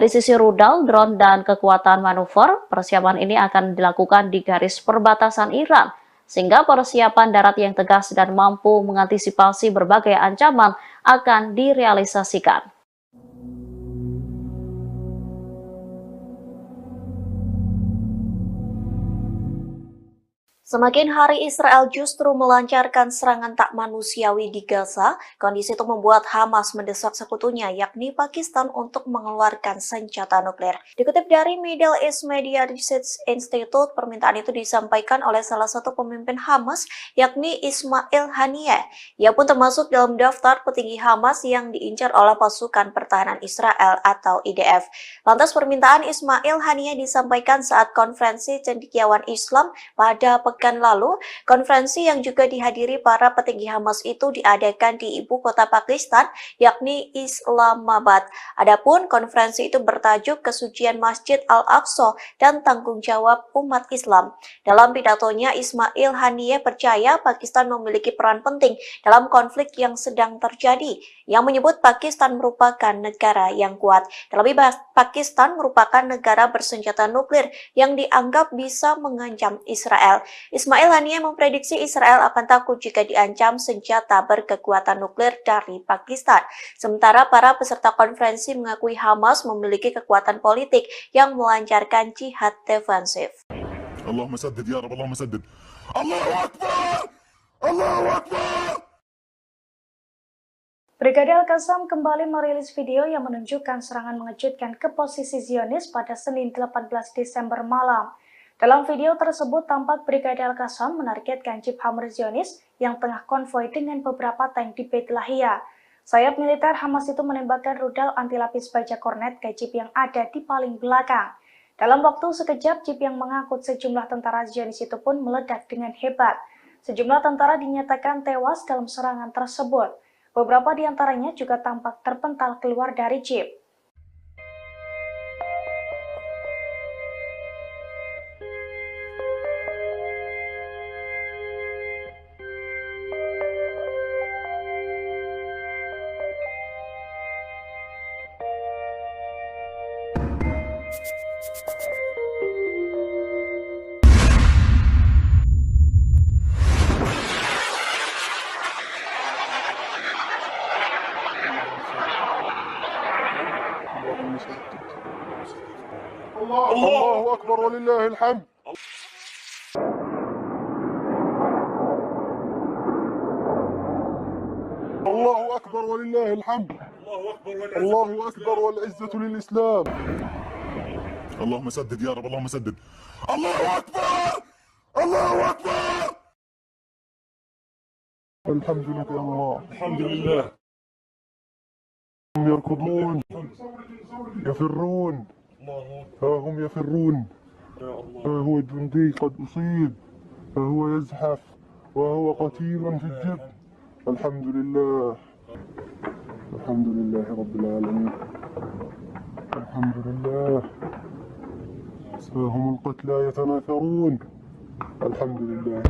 [SPEAKER 6] sisi rudal, drone, dan kekuatan manuver, persiapan ini akan dilakukan di garis perbatasan Iran, sehingga persiapan darat yang tegas dan mampu mengantisipasi berbagai ancaman akan direalisasikan.
[SPEAKER 7] Semakin hari Israel justru melancarkan serangan tak manusiawi di Gaza, kondisi itu membuat Hamas mendesak sekutunya yakni Pakistan untuk mengeluarkan senjata nuklir. Dikutip dari Middle East Media Research Institute, permintaan itu disampaikan oleh salah satu pemimpin Hamas yakni Ismail Haniyeh. Ia pun termasuk dalam daftar petinggi Hamas yang diincar oleh pasukan pertahanan Israel atau IDF. Lantas permintaan Ismail Haniyeh disampaikan saat konferensi cendekiawan Islam pada pekan lalu. Konferensi yang juga dihadiri para petinggi Hamas itu diadakan di ibu kota Pakistan, yakni Islamabad. Adapun konferensi itu bertajuk Kesucian Masjid Al-Aqsa dan Tanggung Jawab Umat Islam. Dalam pidatonya, Ismail Haniyeh percaya Pakistan memiliki peran penting dalam konflik yang sedang terjadi, yang menyebut Pakistan merupakan negara yang kuat. Terlebih, Pakistan merupakan negara bersenjata nuklir yang dianggap bisa mengancam Israel. Ismail Haniyeh memprediksi Israel akan takut jika diancam senjata berkekuatan nuklir dari Pakistan. Sementara para peserta konferensi mengakui Hamas memiliki kekuatan politik yang melancarkan jihad defensif.
[SPEAKER 3] Allahumma saddid ya Rabb, Allahumma saddid. Allahu Akbar! Allahu Akbar!
[SPEAKER 1] Brigade Al-Qassam kembali merilis video yang menunjukkan serangan mengejutkan ke posisi Zionis pada Senin 18 Desember malam. Dalam video tersebut tampak Brigade Al-Qassam menargetkan jeep Hammer Zionis yang tengah konvoi dengan beberapa tank di Beit Lahia. Sayap militer Hamas itu menembakkan rudal anti-lapis baja kornet ke jeep yang ada di paling belakang. Dalam waktu sekejap, jeep yang mengangkut sejumlah tentara Zionis itu pun meledak dengan hebat. Sejumlah tentara dinyatakan tewas dalam serangan tersebut. Beberapa di antaranya juga tampak terpental keluar dari jeep.
[SPEAKER 2] الله أكبر ولله الحمد. الله أكبر ولله الحمد. الله أكبر والعزة للإسلام.
[SPEAKER 3] اللهم سدد يا رب اللهم سدد. الله أكبر الله أكبر.
[SPEAKER 2] الحمد لله يا الله. الحمد لله. هم يركضون يفرون، ها هم يفرون، ها هو جندي قد أصيب، ها هو يزحف وهو قتيل في الجبن. الحمد لله. الحمد لله رب العالمين. الحمد لله. ها هم القتلى يتناثرون. الحمد لله.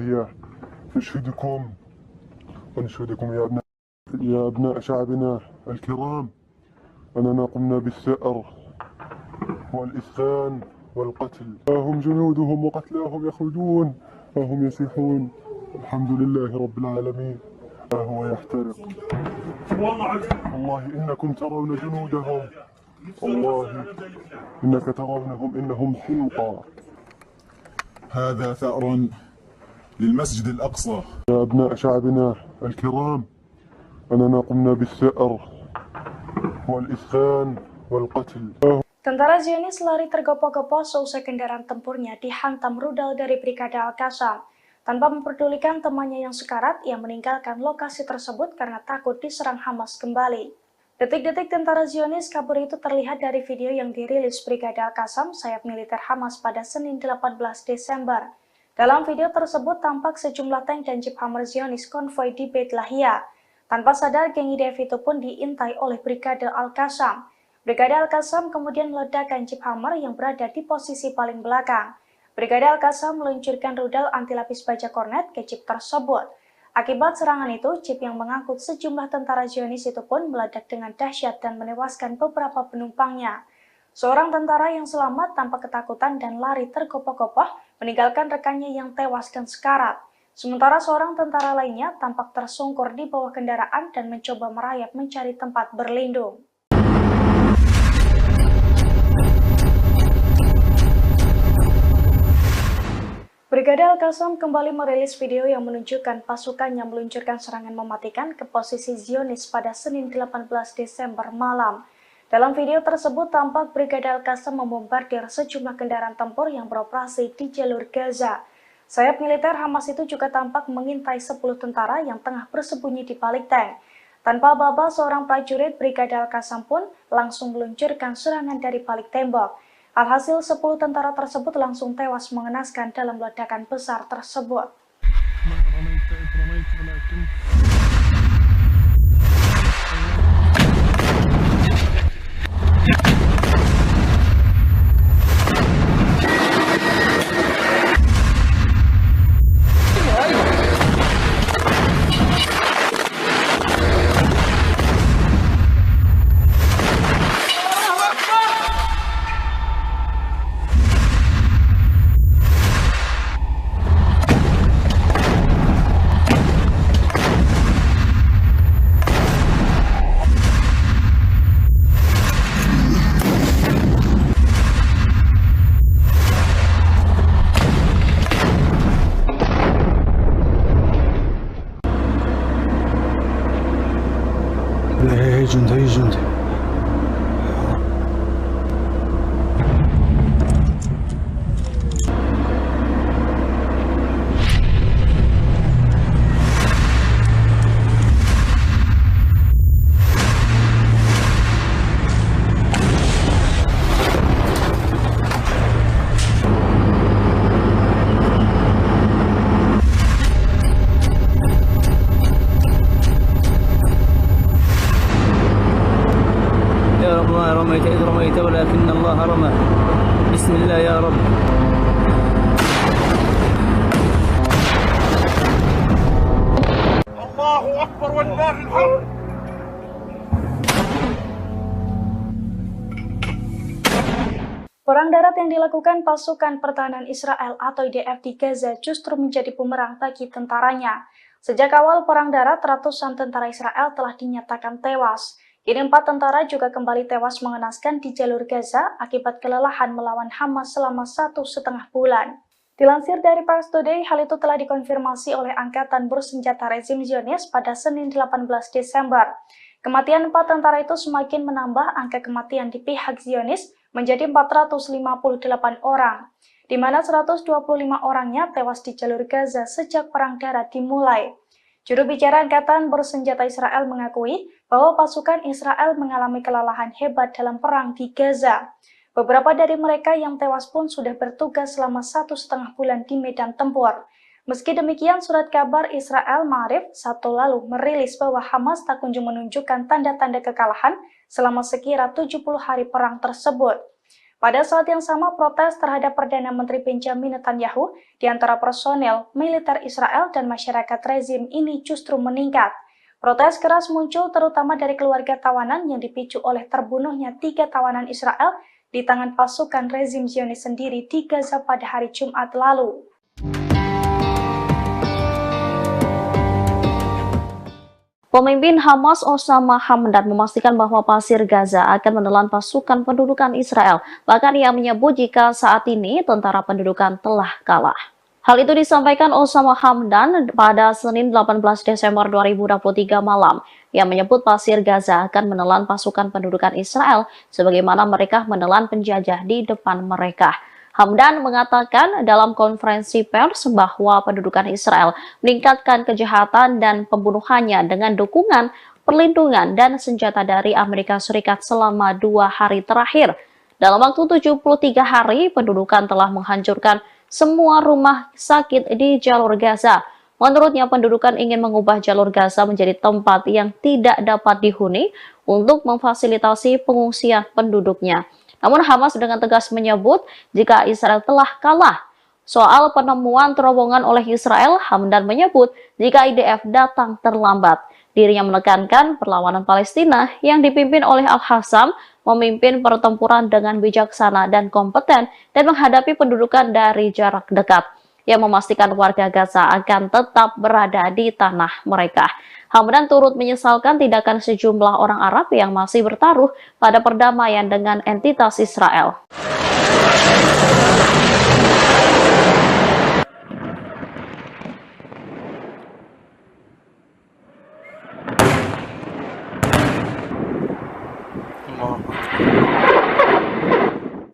[SPEAKER 2] هي نشهدكم ونشهدكم يا أبناء شعبنا الكرام أننا قمنا بالثأر والإسخان والقتل. ها هم جنودهم وقتلاهم يخرجون، ها هم يصيحون. الحمد لله رب العالمين. ها هو يحترق. والله إنكم ترون جنودهم، والله إنك ترونهم إنهم حمقى.
[SPEAKER 3] هذا ثأر للمسجد الأقصى.
[SPEAKER 2] يا أبناء شعبنا الكرام أننا قمنا بالثأر والإسخان والقتل.
[SPEAKER 1] Tentara Zionis lari tergopoh-gopoh seusai kendaraan tempurnya dihantam rudal dari Brigade Al-Qassam. Tanpa memperdulikan temannya yang sekarat, ia meninggalkan lokasi tersebut karena takut diserang Hamas kembali. Detik-detik tentara Zionis kabur itu terlihat dari video yang dirilis Brigade Al-Qassam, sayap militer Hamas pada Senin 18 Desember. Dalam video tersebut tampak sejumlah tank dan jeep Hammer Zionis konvoi di Beit Lahia. Tanpa sadar, geng IDF itu pun diintai oleh Brigade Al-Qassam. Brigade Al-Qassam kemudian meledakkan jeep Hammer yang berada di posisi paling belakang. Brigade Al-Qassam meluncurkan rudal anti-lapis baja kornet ke jeep tersebut. Akibat serangan itu, jeep yang mengangkut sejumlah tentara Zionis itu pun meledak dengan dahsyat dan menewaskan beberapa penumpangnya. Seorang tentara yang selamat tanpa ketakutan dan lari tergopoh-gopoh meninggalkan rekannya yang tewas dan sekarat. Sementara seorang tentara lainnya tampak tersungkur di bawah kendaraan dan mencoba merayap mencari tempat berlindung. Brigade Al-Qassam kembali merilis video yang menunjukkan pasukannya meluncurkan serangan mematikan ke posisi Zionis pada Senin 18 Desember malam. Dalam video tersebut tampak Brigade Al-Qassam membombardir sejumlah kendaraan tempur yang beroperasi di jalur Gaza. Sayap militer Hamas itu juga tampak mengintai 10 tentara yang tengah bersembunyi di balik tank. Tanpa aba-aba, seorang prajurit Brigade Al-Qassam pun langsung meluncurkan serangan dari balik tembok. Alhasil 10 tentara tersebut langsung tewas mengenaskan dalam ledakan besar tersebut.
[SPEAKER 4] هي جندي
[SPEAKER 5] رميت إذ رميت ولكن الله رمى. بسم الله يا رب.
[SPEAKER 2] الله أكبر ولله الحمد.
[SPEAKER 1] Perang darat yang dilakukan pasukan pertahanan Israel atau IDF di Gaza justru menjadi bumerang bagi tentaranya. Sejak awal perang darat, ratusan tentara Israel telah dinyatakan tewas. Kini 4 tentara juga kembali tewas mengenaskan di jalur Gaza akibat kelelahan melawan Hamas selama 1,5 bulan. Dilansir dari Pars Today, hal itu telah dikonfirmasi oleh Angkatan Bersenjata Rezim Zionis pada Senin 18 Desember. Kematian 4 tentara itu semakin menambah angka kematian di pihak Zionis menjadi 458 orang, di mana 125 orangnya tewas di jalur Gaza sejak Perang Darat dimulai. Juru bicara Angkatan Bersenjata Israel mengakui bahwa pasukan Israel mengalami kelelahan hebat dalam perang di Gaza. Beberapa dari mereka yang tewas pun sudah bertugas selama 1,5 bulan di medan tempur. Meski demikian, surat kabar Israel Ma'arif Sabtu lalu merilis bahwa Hamas tak kunjung menunjukkan tanda-tanda kekalahan selama sekira 70 hari perang tersebut. Pada saat yang sama, protes terhadap Perdana Menteri Benjamin Netanyahu di antara personel, militer Israel dan masyarakat rezim ini justru meningkat. Protes keras muncul terutama dari keluarga tawanan yang dipicu oleh terbunuhnya 3 tawanan Israel di tangan pasukan rezim Zionis sendiri di Gaza pada hari Jumat lalu.
[SPEAKER 6] Pemimpin Hamas Osama Hamdan memastikan bahwa pasir Gaza akan menelan pasukan pendudukan Israel. Bahkan ia menyebut jika saat ini tentara pendudukan telah kalah. Hal itu disampaikan Osama Hamdan pada Senin 18 Desember 2023 malam. Ia menyebut pasir Gaza akan menelan pasukan pendudukan Israel sebagaimana mereka menelan penjajah di depan mereka. Hamdan mengatakan dalam konferensi pers bahwa pendudukan Israel meningkatkan kejahatan dan pembunuhannya dengan dukungan, perlindungan, dan senjata dari Amerika Serikat selama 2 hari terakhir. Dalam waktu 73 hari, pendudukan telah menghancurkan semua rumah sakit di jalur Gaza. Menurutnya, pendudukan ingin mengubah jalur Gaza menjadi tempat yang tidak dapat dihuni untuk memfasilitasi pengungsian penduduknya. Namun Hamas dengan tegas menyebut jika Israel telah kalah. Soal penemuan terowongan oleh Israel, Hamdan menyebut jika IDF datang terlambat. Dirinya menekankan perlawanan Palestina yang dipimpin oleh Al-Hassam memimpin pertempuran dengan bijaksana dan kompeten dan menghadapi pendudukan dari jarak dekat, yang memastikan warga Gaza akan tetap berada di tanah mereka. Hamdan turut menyesalkan tindakan sejumlah orang Arab yang masih bertaruh pada perdamaian dengan entitas Israel.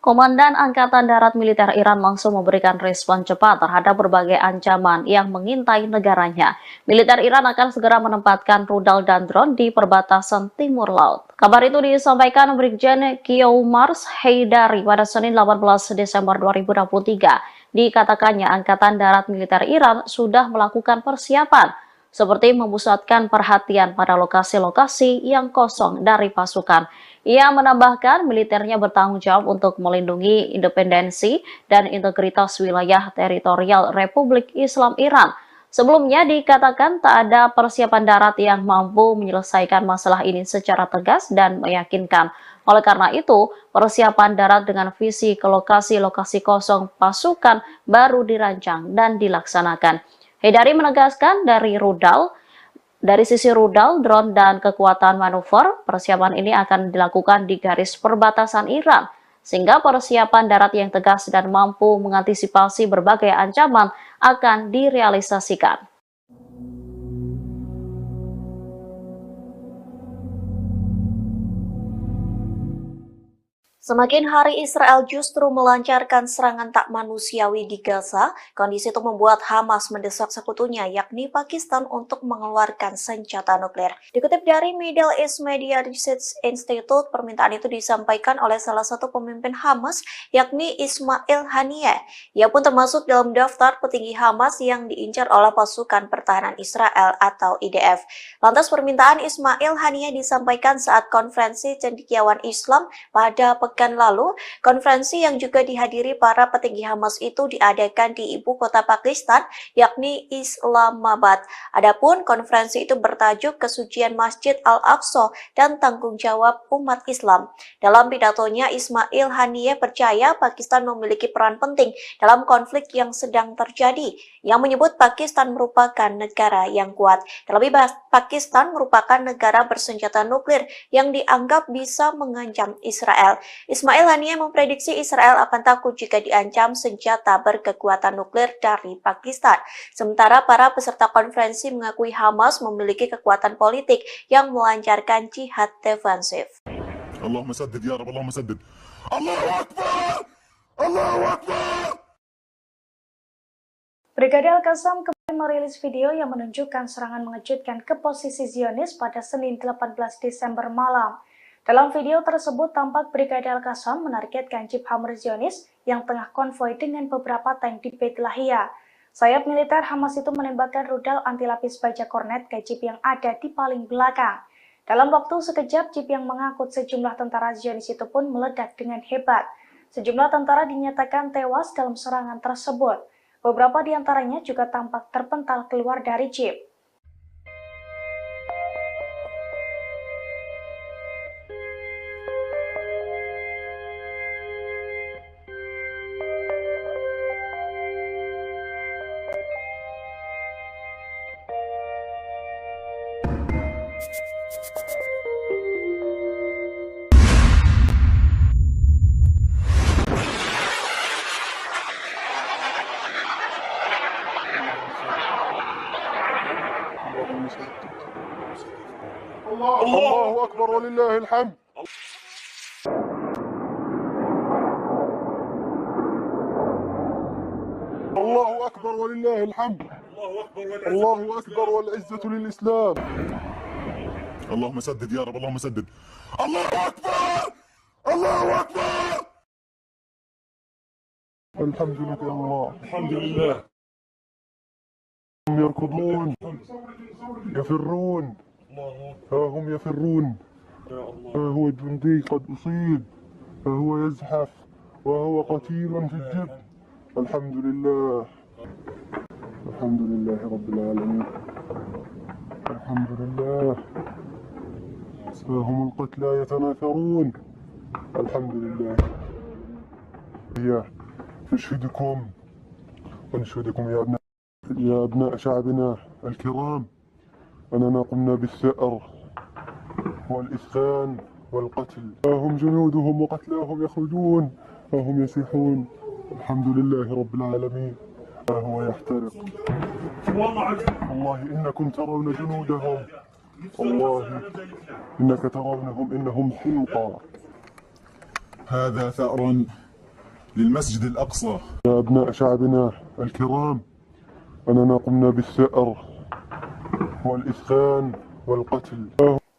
[SPEAKER 6] Komandan Angkatan Darat Militer Iran langsung memberikan respon cepat terhadap berbagai ancaman yang mengintai negaranya. Militer Iran akan segera menempatkan rudal dan drone di perbatasan timur laut. Kabar itu disampaikan Brigjen Kiomars Heydari pada Senin 18 Desember 2023. Dikatakannya Angkatan Darat Militer Iran sudah melakukan persiapan, seperti memusatkan perhatian pada lokasi-lokasi yang kosong dari pasukan. Ia menambahkan militernya bertanggung jawab untuk melindungi independensi dan integritas wilayah teritorial Republik Islam Iran. Sebelumnya dikatakan tak ada persiapan darat yang mampu menyelesaikan masalah ini secara tegas dan meyakinkan. Oleh karena itu, persiapan darat dengan visi ke lokasi-lokasi kosong pasukan baru dirancang dan dilaksanakan. Heydari menegaskan dari sisi rudal, drone, dan kekuatan manuver, persiapan ini akan dilakukan di garis perbatasan Iran, sehingga persiapan darat yang tegas dan mampu mengantisipasi berbagai ancaman akan direalisasikan.
[SPEAKER 7] Semakin hari Israel justru melancarkan serangan tak manusiawi di Gaza, kondisi itu membuat Hamas mendesak sekutunya yakni Pakistan untuk mengeluarkan senjata nuklir. Dikutip dari Middle East Media Research Institute, permintaan itu disampaikan oleh salah satu pemimpin Hamas yakni Ismail Haniyeh. Ia pun termasuk dalam daftar petinggi Hamas yang diincar oleh pasukan pertahanan Israel atau IDF. Lantas permintaan Ismail Haniyeh disampaikan saat konferensi cendekiawan Islam pada pekan pekan lalu, konferensi yang juga dihadiri para petinggi Hamas itu diadakan di ibu kota Pakistan, yakni Islamabad. Adapun konferensi itu bertajuk Kesucian Masjid Al-Aqsa dan Tanggung Jawab Umat Islam. Dalam pidatonya, Ismail Haniyeh percaya Pakistan memiliki peran penting dalam konflik yang sedang terjadi, yang menyebut Pakistan merupakan negara yang kuat. Terlebih, Pakistan merupakan negara bersenjata nuklir yang dianggap bisa mengancam Israel. Ismail Haniyeh memprediksi Israel akan takut jika diancam senjata berkekuatan nuklir dari Pakistan. Sementara para peserta konferensi mengakui Hamas memiliki kekuatan politik yang melancarkan jihad defensif.
[SPEAKER 3] اللهم سدد يا رب اللهم سدد الله أكبر الله أكبر.
[SPEAKER 1] Brigade Al-Qassam kembali merilis video yang menunjukkan serangan mengejutkan ke posisi Zionis pada Senin 18 Desember malam. Dalam video tersebut tampak Brigade Al-Qassam menargetkan jeep Hammer Zionis yang tengah konvoi dengan beberapa tank di Beit Lahia. Sayap militer Hamas itu menembakkan rudal anti lapis baja kornet ke jeep yang ada di paling belakang. Dalam waktu sekejap, jeep yang mengangkut sejumlah tentara Zionis itu pun meledak dengan hebat. Sejumlah tentara dinyatakan tewas dalam serangan tersebut. Beberapa di antaranya juga tampak terpental keluar dari jeep.
[SPEAKER 2] الله أكبر ولله الحمد. الله أكبر ولله الحمد. الله أكبر والعزة للإسلام.
[SPEAKER 3] اللهم سدد يا رب اللهم سدد الله أكبر الله أكبر.
[SPEAKER 2] الحمد لله يا الله. الحمد لله. هم يركضون يفرون، ها هم يفرون، ها هو الجندي قد أصيب، ها هو يزحف وهو قتيل في الجب. الحمد لله. الحمد لله رب العالمين. الحمد لله. ها هم القتلى يتناثرون. الحمد لله. نشهدكم ونشهدكم يا أبناء شعبنا الكرام أننا قمنا بالثأر والإسخان والقتل. ها هم جنودهم وقتلاهم يخرجون، ها هم يصيحون. الحمد لله رب العالمين. ها هو يحترق. والله إنكم ترون جنودهم، والله إنك ترونهم إنهم حمقى.
[SPEAKER 3] هذا ثأر للمسجد الأقصى.
[SPEAKER 2] يا أبناء شعبنا الكرام أننا قمنا بالثأر والإسخان والقتل.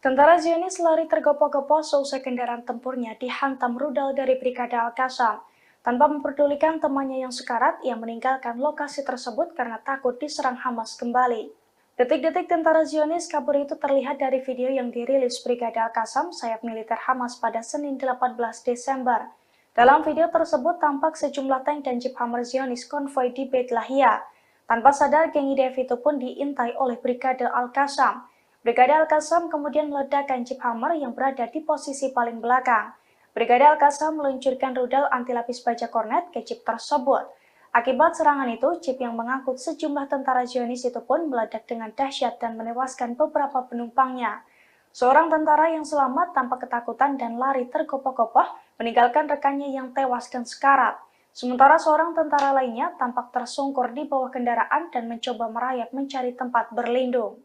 [SPEAKER 1] Tentara Zionis lari tergopoh-gopoh seusai kendaraan tempurnya dihantam rudal dari Brigade Al-Qassam. Tanpa memperdulikan temannya yang sekarat, ia meninggalkan lokasi tersebut karena takut diserang Hamas kembali. Detik-detik tentara Zionis kabur itu terlihat dari video yang dirilis Brigade Al-Qassam, sayap militer Hamas pada Senin 18 Desember. Dalam video tersebut tampak sejumlah tank dan jeep Hammer Zionis konvoi di Beit Lahia. Tanpa sadar, geng IDF itu pun diintai oleh Brigade Al-Qassam. Brigade Al-Qassam kemudian meledakkan jeep Hammer yang berada di posisi paling belakang. Brigade Al-Qassam meluncurkan rudal anti lapis baja kornet ke jeep tersebut. Akibat serangan itu, jeep yang mengangkut sejumlah tentara Zionis itu pun meledak dengan dahsyat dan menewaskan beberapa penumpangnya. Seorang tentara yang selamat tampak ketakutan dan lari tergopoh-gopoh meninggalkan rekannya yang tewas dan sekarat. Sementara seorang tentara lainnya tampak tersungkur di bawah kendaraan dan mencoba merayap mencari tempat berlindung.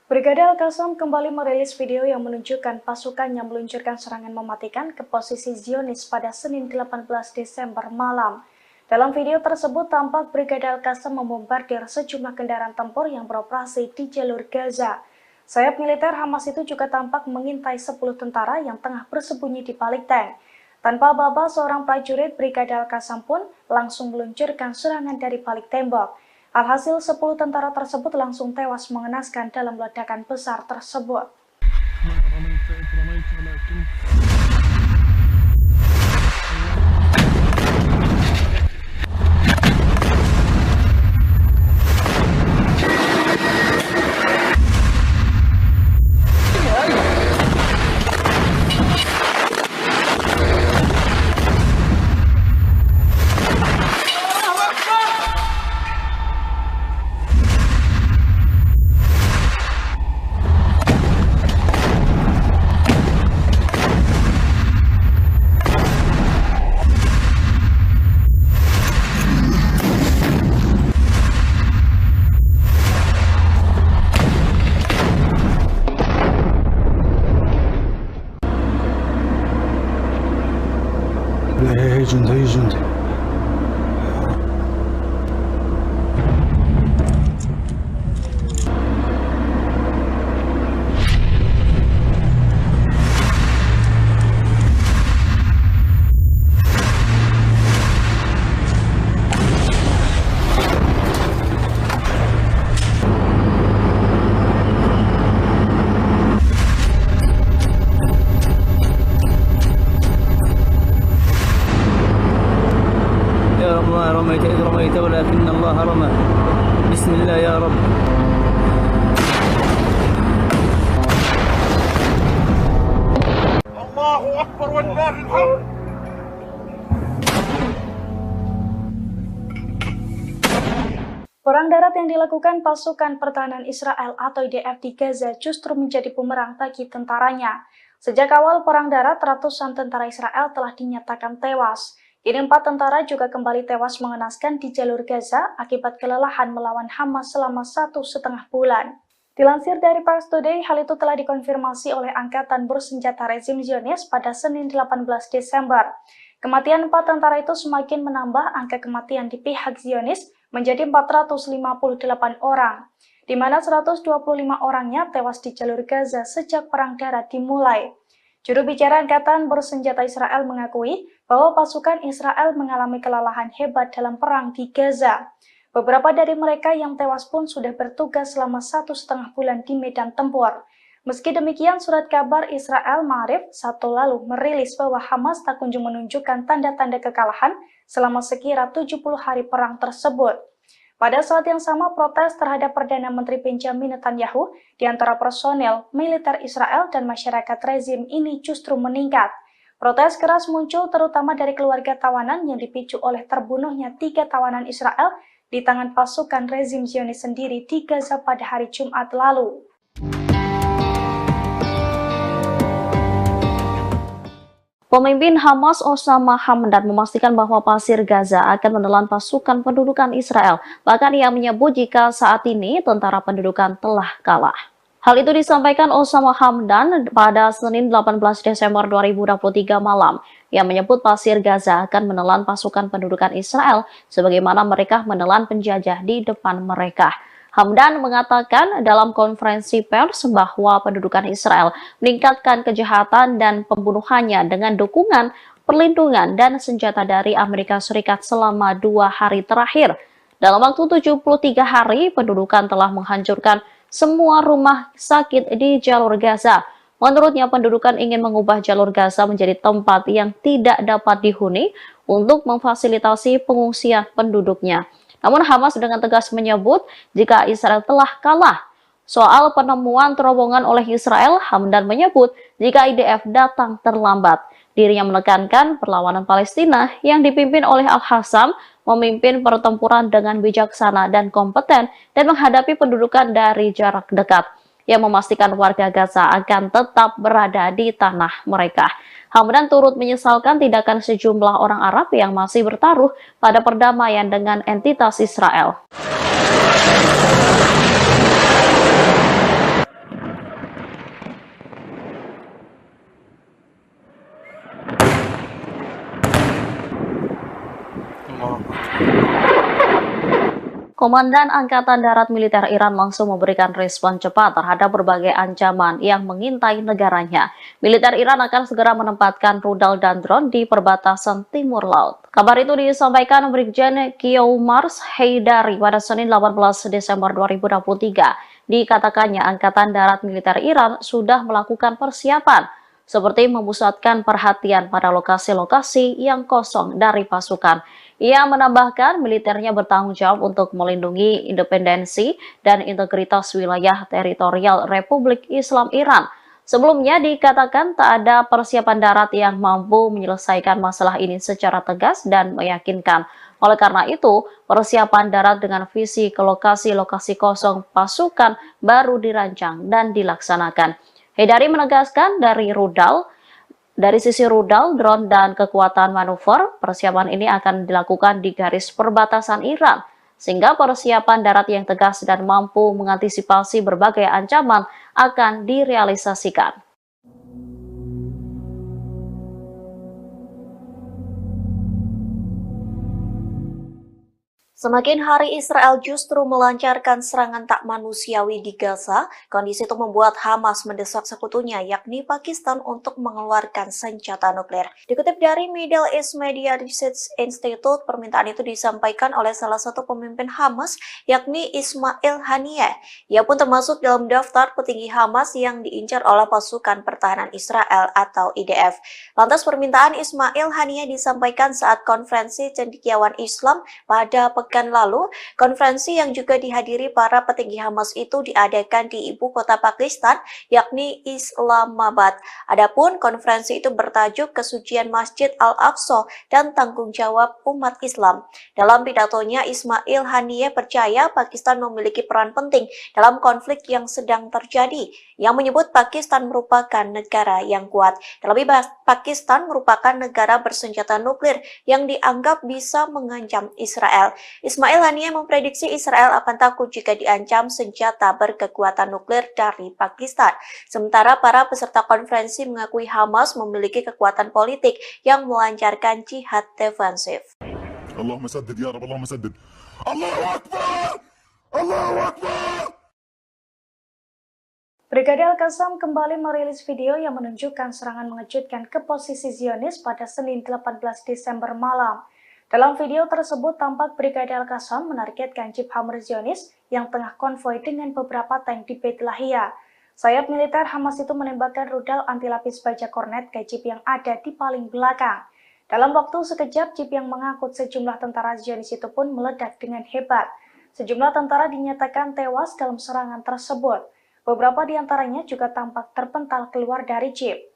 [SPEAKER 1] Brigade Al-Qassam kembali merilis video yang menunjukkan pasukannya meluncurkan serangan mematikan ke posisi Zionis pada Senin 18 Desember malam. Dalam video tersebut tampak Brigade Al-Qassam membombardir sejumlah kendaraan tempur yang beroperasi di jalur Gaza. Sayap militer Hamas itu juga tampak mengintai 10 tentara yang tengah bersembunyi di balik tank. Tanpa aba-aba, seorang prajurit Brigade Al-Qassam pun langsung meluncurkan serangan dari balik tembok. Alhasil 10 tentara tersebut langsung tewas mengenaskan dalam ledakan besar tersebut.
[SPEAKER 4] هي جندي هي جندي
[SPEAKER 5] يا رب ما رميت إذ رميت ولكن الله رمى بسم الله يا رب.
[SPEAKER 2] الله أكبر ولله الحمد.
[SPEAKER 1] Perang darat yang dilakukan pasukan pertahanan Israel atau IDF di Gaza justru menjadi bumerang bagi tentaranya. Sejak awal perang darat, ratusan tentara Israel telah dinyatakan tewas. Kini 4 tentara juga kembali tewas mengenaskan di jalur Gaza akibat kelelahan melawan Hamas selama 1,5 bulan. Dilansir dari Pars Today, hal itu telah dikonfirmasi oleh Angkatan Bersenjata Rezim Zionis pada Senin 18 Desember. Kematian 4 tentara itu semakin menambah angka kematian di pihak Zionis menjadi 458 orang, di mana 125 orangnya tewas di jalur Gaza sejak perang darat dimulai. Juru bicara Angkatan Bersenjata Israel mengakui bahwa pasukan Israel mengalami kelelahan hebat dalam perang di Gaza. Beberapa dari mereka yang tewas pun sudah bertugas selama 1,5 bulan di medan tempur. Meski demikian, surat kabar Israel Ma'arif Sabtu lalu merilis bahwa Hamas tak kunjung menunjukkan tanda-tanda kekalahan selama sekira 70 hari perang tersebut. Pada saat yang sama, protes terhadap Perdana Menteri Benjamin Netanyahu di antara personel, militer Israel dan masyarakat rezim ini justru meningkat. Protes keras muncul terutama dari keluarga tawanan yang dipicu oleh terbunuhnya 3 tawanan Israel di tangan pasukan rezim Zionis sendiri di Gaza pada hari Jumat lalu.
[SPEAKER 6] Pemimpin Hamas Osama Hamdan memastikan bahwa pasir Gaza akan menelan pasukan pendudukan Israel. Bahkan ia menyebut jika saat ini tentara pendudukan telah kalah. Hal itu disampaikan Osama Hamdan pada Senin 18 Desember 2023 malam. Ia menyebut pasir Gaza akan menelan pasukan pendudukan Israel sebagaimana mereka menelan penjajah di depan mereka. Hamdan mengatakan dalam konferensi pers bahwa pendudukan Israel meningkatkan kejahatan dan pembunuhannya dengan dukungan, perlindungan, dan senjata dari Amerika Serikat selama 2 hari terakhir. Dalam waktu 73 hari, pendudukan telah menghancurkan semua rumah sakit di jalur Gaza. Menurutnya, pendudukan ingin mengubah jalur Gaza menjadi tempat yang tidak dapat dihuni untuk memfasilitasi pengungsian penduduknya. Namun Hamas dengan tegas menyebut jika Israel telah kalah. Soal penemuan terowongan oleh Israel, Hamdan menyebut jika IDF datang terlambat. Dirinya menekankan perlawanan Palestina yang dipimpin oleh Al-Hassam memimpin pertempuran dengan bijaksana dan kompeten dan menghadapi pendudukan dari jarak dekat. Yang memastikan warga Gaza akan tetap berada di tanah mereka. Hamdan turut menyesalkan tindakan sejumlah orang Arab yang masih bertaruh pada perdamaian dengan entitas Israel. Komandan Angkatan Darat Militer Iran langsung memberikan respon cepat terhadap berbagai ancaman yang mengintai negaranya. Militer Iran akan segera menempatkan rudal dan drone di perbatasan timur laut. Kabar itu disampaikan Brigjen Kiomars Haidari pada Senin 18 Desember 2023. Dikatakannya Angkatan Darat Militer Iran sudah melakukan persiapan, seperti memusatkan perhatian pada lokasi-lokasi yang kosong dari pasukan. Ia menambahkan militernya bertanggung jawab untuk melindungi independensi dan integritas wilayah teritorial Republik Islam Iran. Sebelumnya dikatakan tak ada persiapan darat yang mampu menyelesaikan masalah ini secara tegas dan meyakinkan. Oleh karena itu, persiapan darat dengan visi ke lokasi-lokasi kosong pasukan baru dirancang dan dilaksanakan. Haidari menegaskan dari sisi rudal, drone, dan kekuatan manuver, persiapan ini akan dilakukan di garis perbatasan Iran, sehingga persiapan darat yang tegas dan mampu mengantisipasi berbagai ancaman akan direalisasikan.
[SPEAKER 7] Semakin hari Israel justru melancarkan serangan tak manusiawi di Gaza, kondisi itu membuat Hamas mendesak sekutunya yakni Pakistan untuk mengeluarkan senjata nuklir. Dikutip dari Middle East Media Research Institute, permintaan itu disampaikan oleh salah satu pemimpin Hamas yakni Ismail Haniyeh. Ia pun termasuk dalam daftar petinggi Hamas yang diincar oleh pasukan pertahanan Israel atau IDF. Lantas permintaan Ismail Haniyeh disampaikan saat konferensi cendekiawan Islam pada pekan lalu. Konferensi yang juga dihadiri para petinggi Hamas itu diadakan di ibu kota Pakistan, yakni Islamabad. Adapun konferensi itu bertajuk Kesucian Masjid Al-Aqsa dan Tanggung Jawab Umat Islam. Dalam pidatonya, Ismail Haniyeh percaya Pakistan memiliki peran penting dalam konflik yang sedang terjadi, yang menyebut Pakistan merupakan negara yang kuat. Terlebih, Pakistan merupakan negara bersenjata nuklir yang dianggap bisa mengancam Israel. Ismail Haniyeh memprediksi Israel akan takut jika diancam senjata berkekuatan nuklir dari Pakistan. Sementara para peserta konferensi mengakui Hamas memiliki kekuatan politik yang melancarkan jihad defensif.
[SPEAKER 3] Allahumma saddid ya Rabb, Allahumma saddid. Allahu Akbar! Allahu Akbar!
[SPEAKER 1] Brigade Al-Qassam kembali merilis video yang menunjukkan serangan mengejutkan ke posisi Zionis pada Senin 18 Desember malam. Dalam video tersebut tampak Brigade Al-Qassam menargetkan Jeep Hammer Zionis yang tengah konvoi dengan beberapa tank di Beit Lahia. Sayap militer Hamas itu menembakkan rudal anti-lapis baja kornet ke Jeep yang ada di paling belakang. Dalam waktu sekejap, Jeep yang mengangkut sejumlah tentara Zionis itu pun meledak dengan hebat. Sejumlah tentara dinyatakan tewas dalam serangan tersebut. Beberapa di antaranya juga tampak terpental keluar dari Jeep.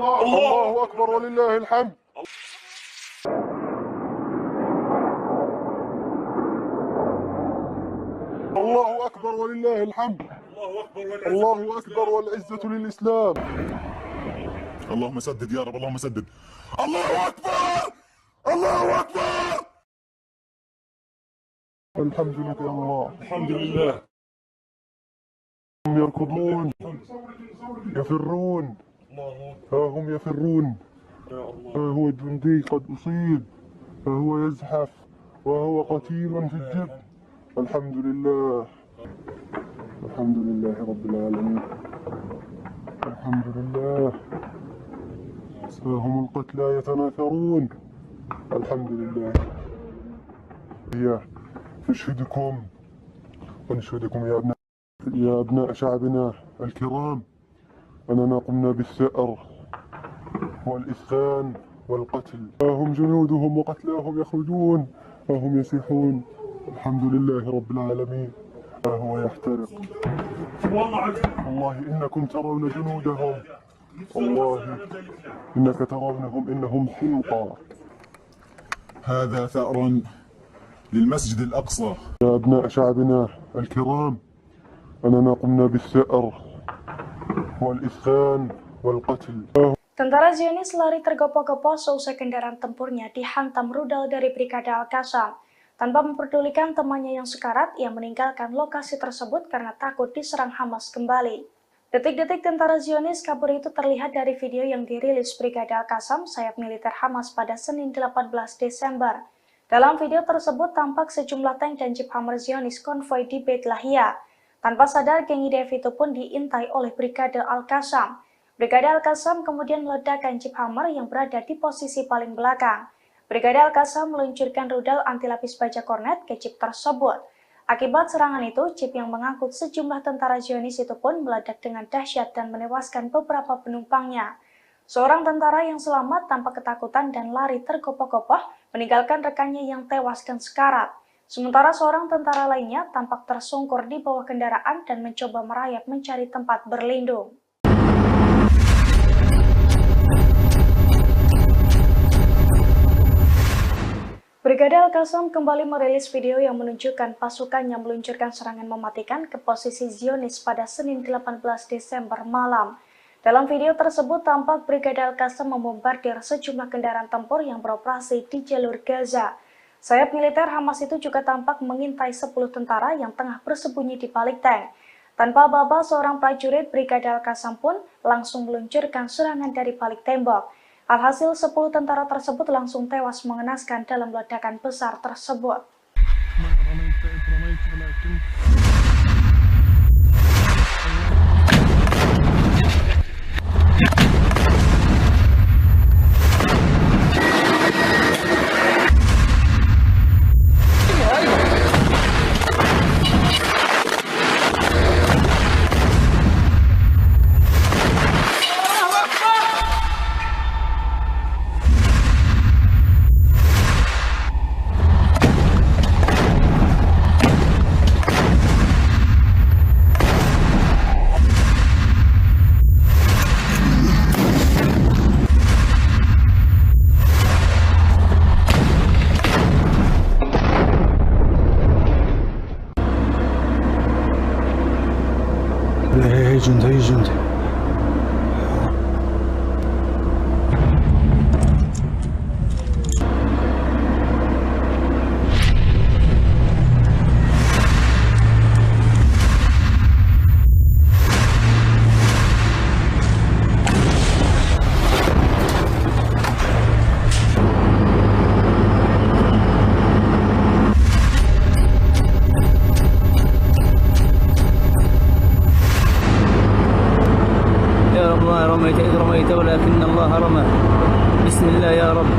[SPEAKER 2] الله أكبر ولله الحمد. الله أكبر ولله الحمد. الله أكبر والعزة للإسلام.
[SPEAKER 3] اللهم سدد يا رب، اللهم سدد. الله أكبر! الله أكبر!
[SPEAKER 2] الحمد لله الله. الحمد لله. هم يركضون يفرون، ها هم يفرون، ها هو جندي قد أصيب، ها هو يزحف وهو قتيل في الجب. الحمد لله، الحمد لله رب العالمين، الحمد لله. ها هم القتلى يتناثرون. الحمد لله. هي نشهدكم ونشهدكم يا أبناء شعبنا الكرام أننا قمنا بالثأر والإسفان والقتل. ها هم جنودهم وقتلاهم يخرجون، ها هم يسيحون. الحمد لله رب العالمين. ها هو يحترق. والله إنكم ترون جنودهم، والله إنك ترونهم إنهم حنطة.
[SPEAKER 3] هذا ثأر للمسجد الأقصى.
[SPEAKER 2] يا أبناء شعبنا الكرام، أننا قمنا بالثأر والإثخان والقتل.
[SPEAKER 1] Tentara Zionis lari tergopoh-gopoh seusai kendaraan tempurnya dihantam rudal dari Brigade Al-Qassam. Tanpa memperdulikan temannya yang sekarat, ia meninggalkan lokasi tersebut karena takut diserang Hamas kembali. Detik-detik tentara Zionis kabur itu terlihat dari video yang dirilis Brigade Al-Qassam, sayap militer Hamas pada Senin 18 Desember. Dalam video tersebut tampak sejumlah tank dan jeep Hammer Zionis konvoi di Beit Lahia. Tanpa sadar, geng IDF itu pun diintai oleh Brigade Al-Qassam. Brigade Al-Qassam kemudian meledakkan jeep Hammer yang berada di posisi paling belakang. Brigade Al-Qassam meluncurkan rudal anti lapis baja kornet ke jeep tersebut. Akibat serangan itu, jeep yang mengangkut sejumlah tentara Zionis itu pun meledak dengan dahsyat dan menewaskan beberapa penumpangnya. Seorang tentara yang selamat tanpa ketakutan dan lari tergopoh-gopoh meninggalkan rekannya yang tewas dan sekarat. Sementara seorang tentara lainnya tampak tersungkur di bawah kendaraan dan mencoba merayap mencari tempat berlindung. Brigade Al-Qassam kembali merilis video yang menunjukkan pasukannya meluncurkan serangan mematikan ke posisi Zionis pada Senin 18 Desember malam. Dalam video tersebut tampak Brigade Al-Qassam membombardir sejumlah kendaraan tempur yang beroperasi di jalur Gaza. Sayap militer Hamas itu juga tampak mengintai 10 tentara yang tengah bersembunyi di balik tank. Tanpa aba-aba, seorang prajurit Brigade Al-Qassam pun langsung meluncurkan serangan dari balik tembok. Alhasil 10 tentara tersebut langsung tewas mengenaskan dalam ledakan besar tersebut.
[SPEAKER 4] هي جندي
[SPEAKER 5] رميت إذ رميت ولكن الله رمى بسم الله يا رب.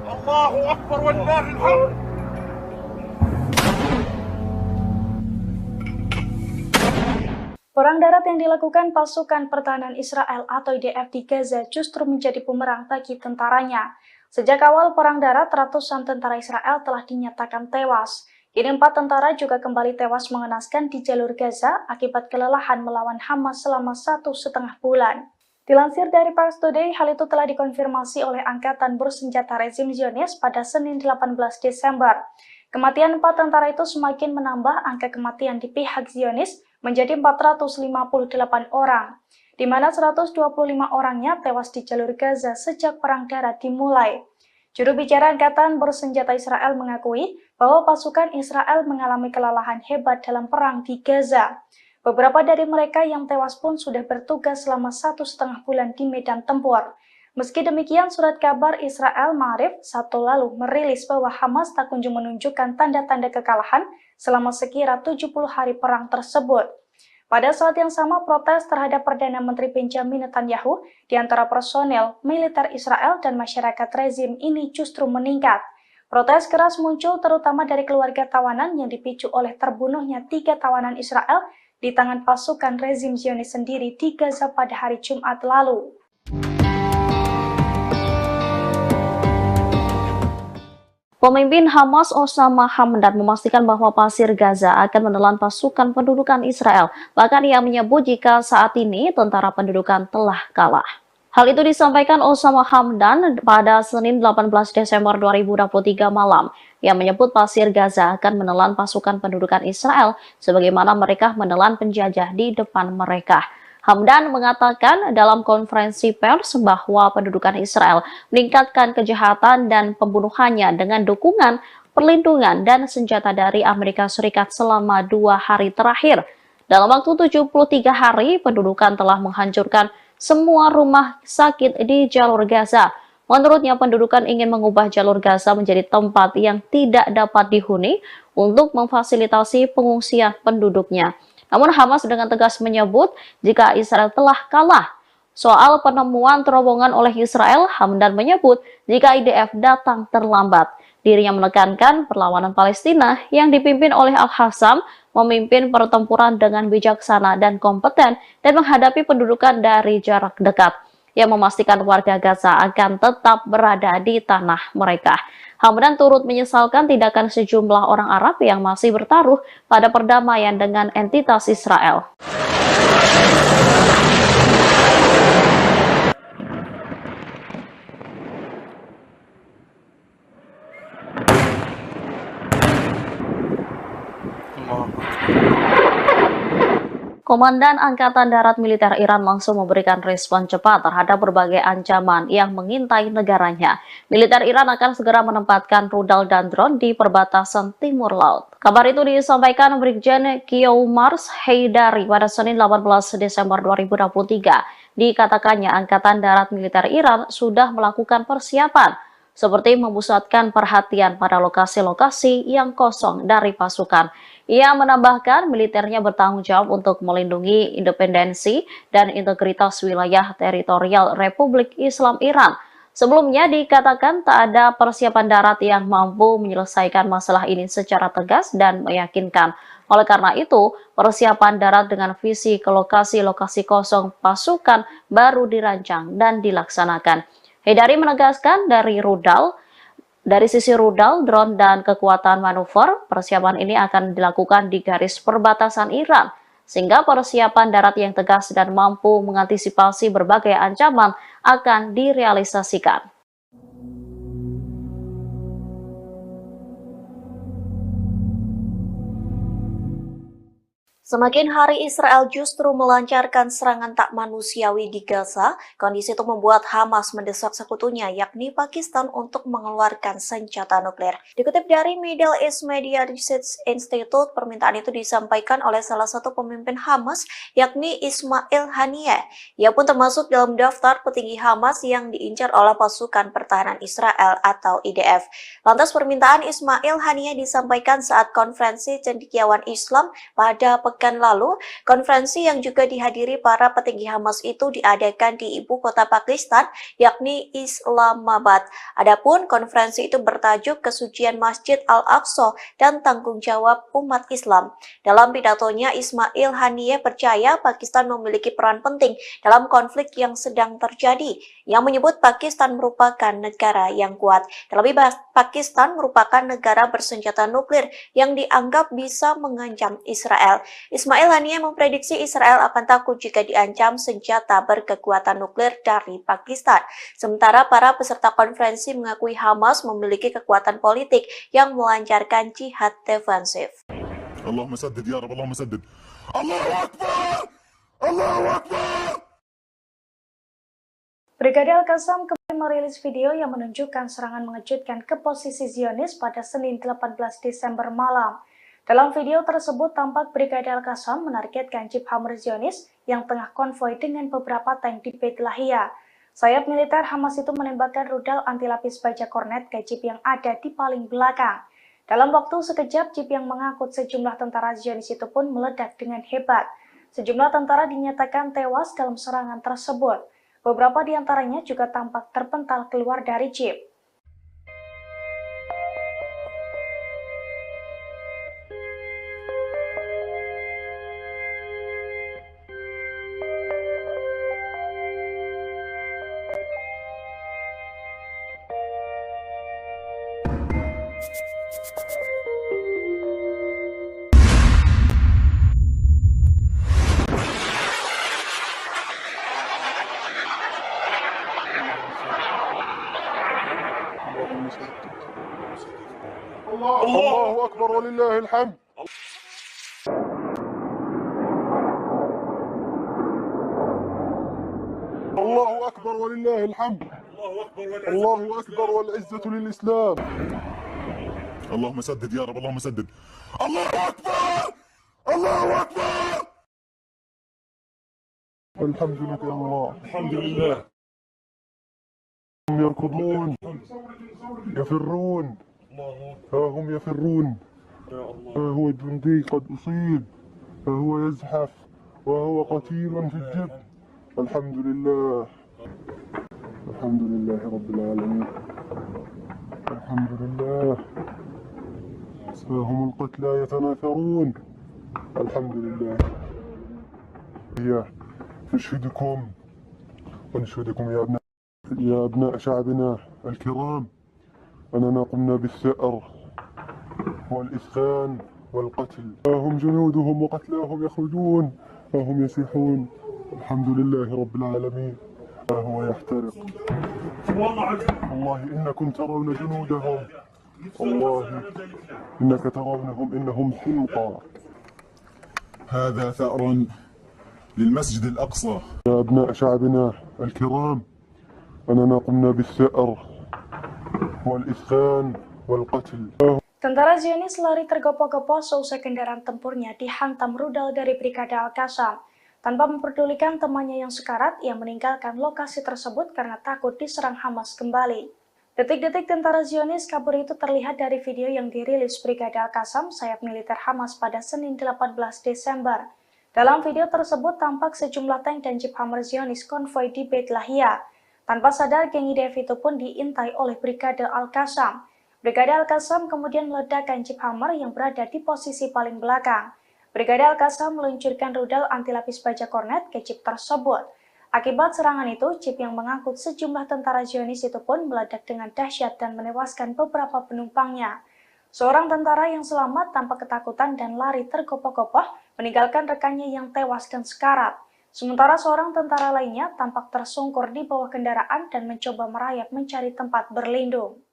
[SPEAKER 2] الله أكبر ولله الحمد.
[SPEAKER 1] Perang darat yang dilakukan pasukan pertahanan Israel atau IDF di Gaza justru menjadi bumerang bagi tentaranya. Sejak awal perang darat, ratusan tentara Israel telah dinyatakan tewas. Kini 4 tentara juga kembali tewas mengenaskan di jalur Gaza akibat kelelahan melawan Hamas selama 1,5 bulan. Dilansir dari Pars Today, hal itu telah dikonfirmasi oleh Angkatan Bersenjata Rezim Zionis pada Senin 18 Desember. Kematian 4 tentara itu semakin menambah angka kematian di pihak Zionis menjadi 458 orang, di mana 125 orangnya tewas di jalur Gaza sejak perang darat dimulai. Juru bicara Angkatan Bersenjata Israel mengakui bahwa pasukan Israel mengalami kelelahan hebat dalam perang di Gaza. Beberapa dari mereka yang tewas pun sudah bertugas selama 1,5 bulan di medan tempur. Meski demikian, surat kabar Israel Ma'arif Sabtu lalu merilis bahwa Hamas tak kunjung menunjukkan tanda-tanda kekalahan selama sekira 70 hari perang tersebut. Pada saat yang sama, protes terhadap Perdana Menteri Benjamin Netanyahu di antara personel militer Israel dan masyarakat rezim ini justru meningkat. Protes keras muncul terutama dari keluarga tawanan yang dipicu oleh terbunuhnya 3 tawanan Israel di tangan pasukan rezim Zionis sendiri di Gaza pada hari Jumat lalu.
[SPEAKER 6] Pemimpin Hamas Osama Hamdan memastikan bahwa pasir Gaza akan menelan pasukan pendudukan Israel. Bahkan ia menyebut jika saat ini tentara pendudukan telah kalah. Hal itu disampaikan Osama Hamdan pada Senin 18 Desember 2023 malam. Yang menyebut Pasir Gaza akan menelan pasukan pendudukan Israel sebagaimana mereka menelan penjajah di depan mereka. Hamdan mengatakan dalam konferensi pers bahwa pendudukan Israel meningkatkan kejahatan dan pembunuhannya dengan dukungan, perlindungan, dan senjata dari Amerika Serikat selama 2 hari terakhir. Dalam waktu 73 hari, pendudukan telah menghancurkan semua rumah sakit di jalur Gaza. Menurutnya, pendudukan ingin mengubah jalur Gaza menjadi tempat yang tidak dapat dihuni untuk memfasilitasi pengungsian penduduknya. Namun Hamas dengan tegas menyebut jika Israel telah kalah. Soal penemuan terowongan oleh Israel, Hamdan menyebut jika IDF datang terlambat. Dirinya menekankan perlawanan Palestina yang dipimpin oleh Al-Hassam memimpin pertempuran dengan bijaksana dan kompeten dan menghadapi pendudukan dari jarak dekat, yang memastikan warga Gaza akan tetap berada di tanah mereka. Hamdan turut menyesalkan tindakan sejumlah orang Arab yang masih bertaruh pada perdamaian dengan entitas Israel. Komandan Angkatan Darat Militer Iran langsung memberikan respon cepat terhadap berbagai ancaman yang mengintai negaranya. Militer Iran akan segera menempatkan rudal dan drone di perbatasan timur laut. Kabar itu disampaikan Brigjen Kiyoumars Haidari pada Senin 18 Desember 2023. Dikatakannya Angkatan Darat Militer Iran sudah melakukan persiapan, seperti memusatkan perhatian pada lokasi-lokasi yang kosong dari pasukan. Ia menambahkan militernya bertanggung jawab untuk melindungi independensi dan integritas wilayah teritorial Republik Islam Iran. Sebelumnya dikatakan tak ada persiapan darat yang mampu menyelesaikan masalah ini secara tegas dan meyakinkan. Oleh karena itu, persiapan darat dengan visi ke lokasi-lokasi kosong pasukan baru dirancang dan dilaksanakan. Haidari menegaskan dari sisi rudal, drone, dan kekuatan manuver, persiapan ini akan dilakukan di garis perbatasan Iran, sehingga persiapan darat yang tegas dan mampu mengantisipasi berbagai ancaman akan direalisasikan.
[SPEAKER 7] Semakin hari Israel justru melancarkan serangan tak manusiawi di Gaza, kondisi itu membuat Hamas mendesak sekutunya yakni Pakistan untuk mengeluarkan senjata nuklir. Dikutip dari Middle East Media Research Institute, permintaan itu disampaikan oleh salah satu pemimpin Hamas yakni Ismail Haniyeh. Ia pun termasuk dalam daftar petinggi Hamas yang diincar oleh pasukan pertahanan Israel atau IDF. Lantas permintaan Ismail Haniyeh disampaikan saat konferensi cendekiawan Islam pada pekan lalu. Konferensi yang juga dihadiri para petinggi Hamas itu diadakan di ibu kota Pakistan, yakni Islamabad. Adapun konferensi itu bertajuk Kesucian Masjid Al-Aqsa dan Tanggung Jawab Umat Islam. Dalam pidatonya, Ismail Haniyeh percaya Pakistan memiliki peran penting dalam konflik yang sedang terjadi, yang menyebut Pakistan merupakan negara yang kuat. Terlebih, Pakistan merupakan negara bersenjata nuklir yang dianggap bisa mengancam Israel. Ismail Haniyeh memprediksi Israel akan takut jika diancam senjata berkekuatan nuklir dari Pakistan. Sementara para peserta konferensi mengakui Hamas memiliki kekuatan politik yang melancarkan jihad defensif.
[SPEAKER 3] Allahumma saddid ya Rabb, Allahumma saddid. Allahu Akbar! Allahu Akbar!
[SPEAKER 1] Brigade Al-Qassam kembali merilis video yang menunjukkan serangan mengejutkan ke posisi Zionis pada Senin 18 Desember malam. Dalam video tersebut tampak Brigade Al-Qassam menargetkan jeep Hammer Zionis yang tengah konvoi dengan beberapa tank di Beit Lahia. Sayap militer Hamas itu menembakkan rudal anti-lapis baja kornet ke jeep yang ada di paling belakang. Dalam waktu sekejap, jeep yang mengangkut sejumlah tentara Zionis itu pun meledak dengan hebat. Sejumlah tentara dinyatakan tewas dalam serangan tersebut. Beberapa di antaranya juga tampak terpental keluar dari jeep.
[SPEAKER 2] مسدد. الله أكبر ولله الحمد. الله أكبر ولله الحمد. الله أكبر والعزة للإسلام.
[SPEAKER 3] اللهم سدد يا رب، اللهم سدد. الله أكبر، الله أكبر.
[SPEAKER 2] الحمد لك يا الله. الحمد لله. هم يركضون يفرون، ها هم يفرون، ها هو جندي قد أصيب، ها هو يزحف وهو قتيل في الجبن. الحمد لله. الحمد لله رب العالمين. الحمد لله. ها هم القتلى يتناثرون. الحمد لله. هي نشهدكم ونشهدكم يا أبناء شعبنا الكرام أننا قمنا بالثأر والإسخان والقتل. ها هم جنودهم وقتلاهم يخرجون، ها هم يسيحون. الحمد لله رب العالمين. ها هو يحترق. والله إنكم ترون جنودهم، والله إنك ترونهم إنهم حمقى.
[SPEAKER 3] هذا ثأر للمسجد الأقصى.
[SPEAKER 2] يا أبناء شعبنا الكرام أننا قمنا بالثأر والإسخان والقتل.
[SPEAKER 1] Tentara Zionis lari tergopoh-gopoh seusai kendaraan tempurnya dihantam rudal dari Brigade Al-Qassam. Tanpa memperdulikan temannya yang sekarat, ia meninggalkan lokasi tersebut karena takut diserang Hamas kembali. Detik-detik tentara Zionis kabur itu terlihat dari video yang dirilis Brigade Al-Qassam, sayap militer Hamas pada Senin 18 Desember. Dalam video tersebut tampak sejumlah tank dan jeep Hammer Zionis konvoi di Beit Lahia. Tanpa sadar, geng IDF itu pun diintai oleh Brigade Al-Qassam. Brigade Al-Qassam kemudian meledakkan jeep Hammer yang berada di posisi paling belakang. Brigade Al-Qassam meluncurkan rudal anti-lapis baja kornet ke jeep tersebut. Akibat serangan itu, jeep yang mengangkut sejumlah tentara Zionis itu pun meledak dengan dahsyat dan menewaskan beberapa penumpangnya. Seorang tentara yang selamat tanpa ketakutan dan lari tergopoh-gopoh meninggalkan rekannya yang tewas dan sekarat. Sementara seorang tentara lainnya tampak tersungkur di bawah kendaraan dan mencoba merayap mencari tempat berlindung.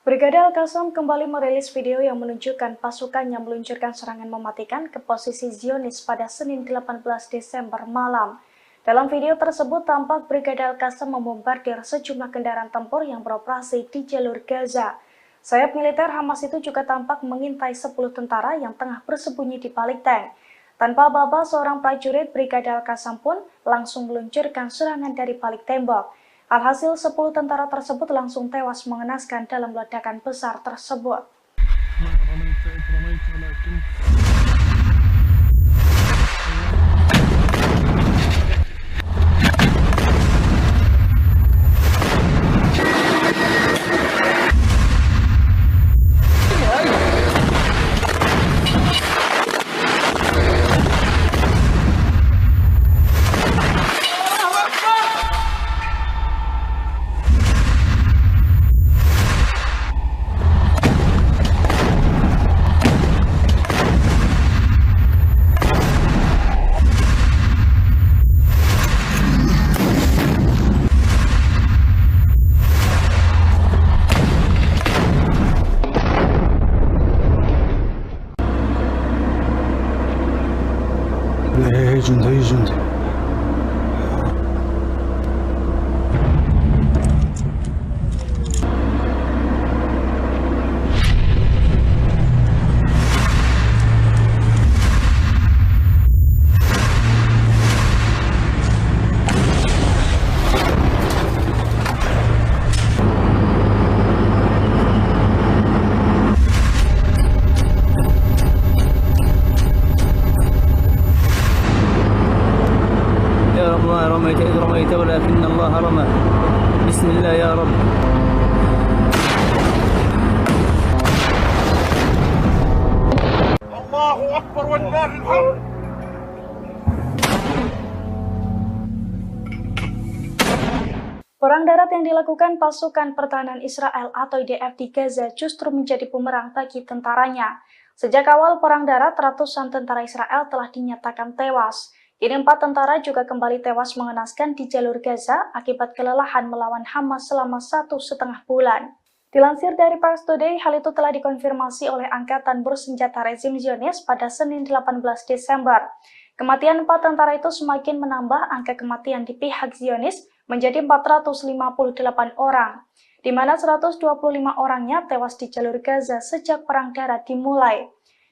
[SPEAKER 1] Brigade Al-Qassam kembali merilis video yang menunjukkan pasukannya meluncurkan serangan mematikan ke posisi Zionis pada Senin 18 Desember malam. Dalam video tersebut tampak Brigade Al-Qassam membombardir sejumlah kendaraan tempur yang beroperasi di jalur Gaza. Sayap militer Hamas itu juga tampak mengintai 10 tentara yang tengah bersembunyi di balik tank. Tanpa aba-aba, seorang prajurit Brigade Al-Qassam pun langsung meluncurkan serangan dari balik tembok. Alhasil 10 tentara tersebut langsung tewas mengenaskan dalam ledakan besar tersebut.
[SPEAKER 4] هي جندي هي جندي
[SPEAKER 5] رميت إذ رميت ولكن الله رمى. بسم الله يا رب.
[SPEAKER 2] الله أكبر ولله الحمد.
[SPEAKER 1] Perang darat yang dilakukan pasukan pertahanan Israel atau IDF di Gaza justru menjadi bumerang bagi tentaranya. Sejak awal perang darat, ratusan tentara Israel telah dinyatakan tewas. Kini 4 tentara juga kembali tewas mengenaskan di jalur Gaza akibat kelelahan melawan Hamas selama 1,5 bulan. Dilansir dari Pars Today, hal itu telah dikonfirmasi oleh Angkatan Bersenjata Rezim Zionis pada Senin 18 Desember. Kematian 4 tentara itu semakin menambah angka kematian di pihak Zionis menjadi 458 orang, di mana 125 orangnya tewas di jalur Gaza sejak perang darat dimulai.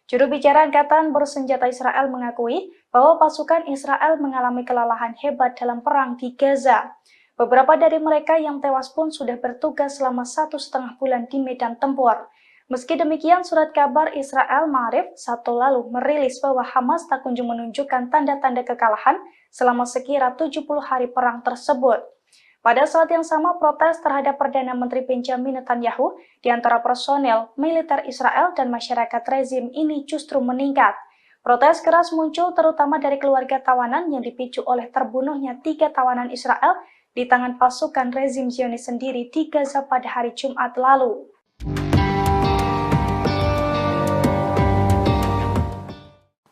[SPEAKER 1] Juru bicara Angkatan Bersenjata Israel mengakui bahwa pasukan Israel mengalami kelelahan hebat dalam perang di Gaza. Beberapa dari mereka yang tewas pun sudah bertugas selama 1,5 bulan di medan tempur. Meski demikian, surat kabar Israel Ma'arif Sabtu lalu merilis bahwa Hamas tak kunjung menunjukkan tanda-tanda kekalahan selama sekira 70 hari perang tersebut. Pada saat yang sama, protes terhadap Perdana Menteri Benjamin Netanyahu di antara personel militer Israel dan masyarakat rezim ini justru meningkat. Protes keras muncul terutama dari keluarga tawanan yang dipicu oleh terbunuhnya 3 tawanan Israel di tangan pasukan rezim Zionis sendiri di Gaza pada hari Jumat lalu.